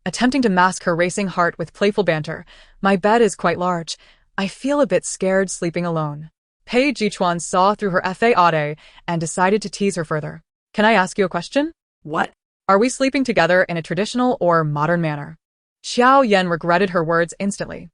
attempting to mask her racing heart with playful banter. "My bed is quite large. I feel a bit scared sleeping alone." Pei Chuan saw through her fade and decided to tease her further. "Can I ask you a question?" "What?" "Are we sleeping together in a traditional or modern manner?" Jiao Yan regretted her words instantly.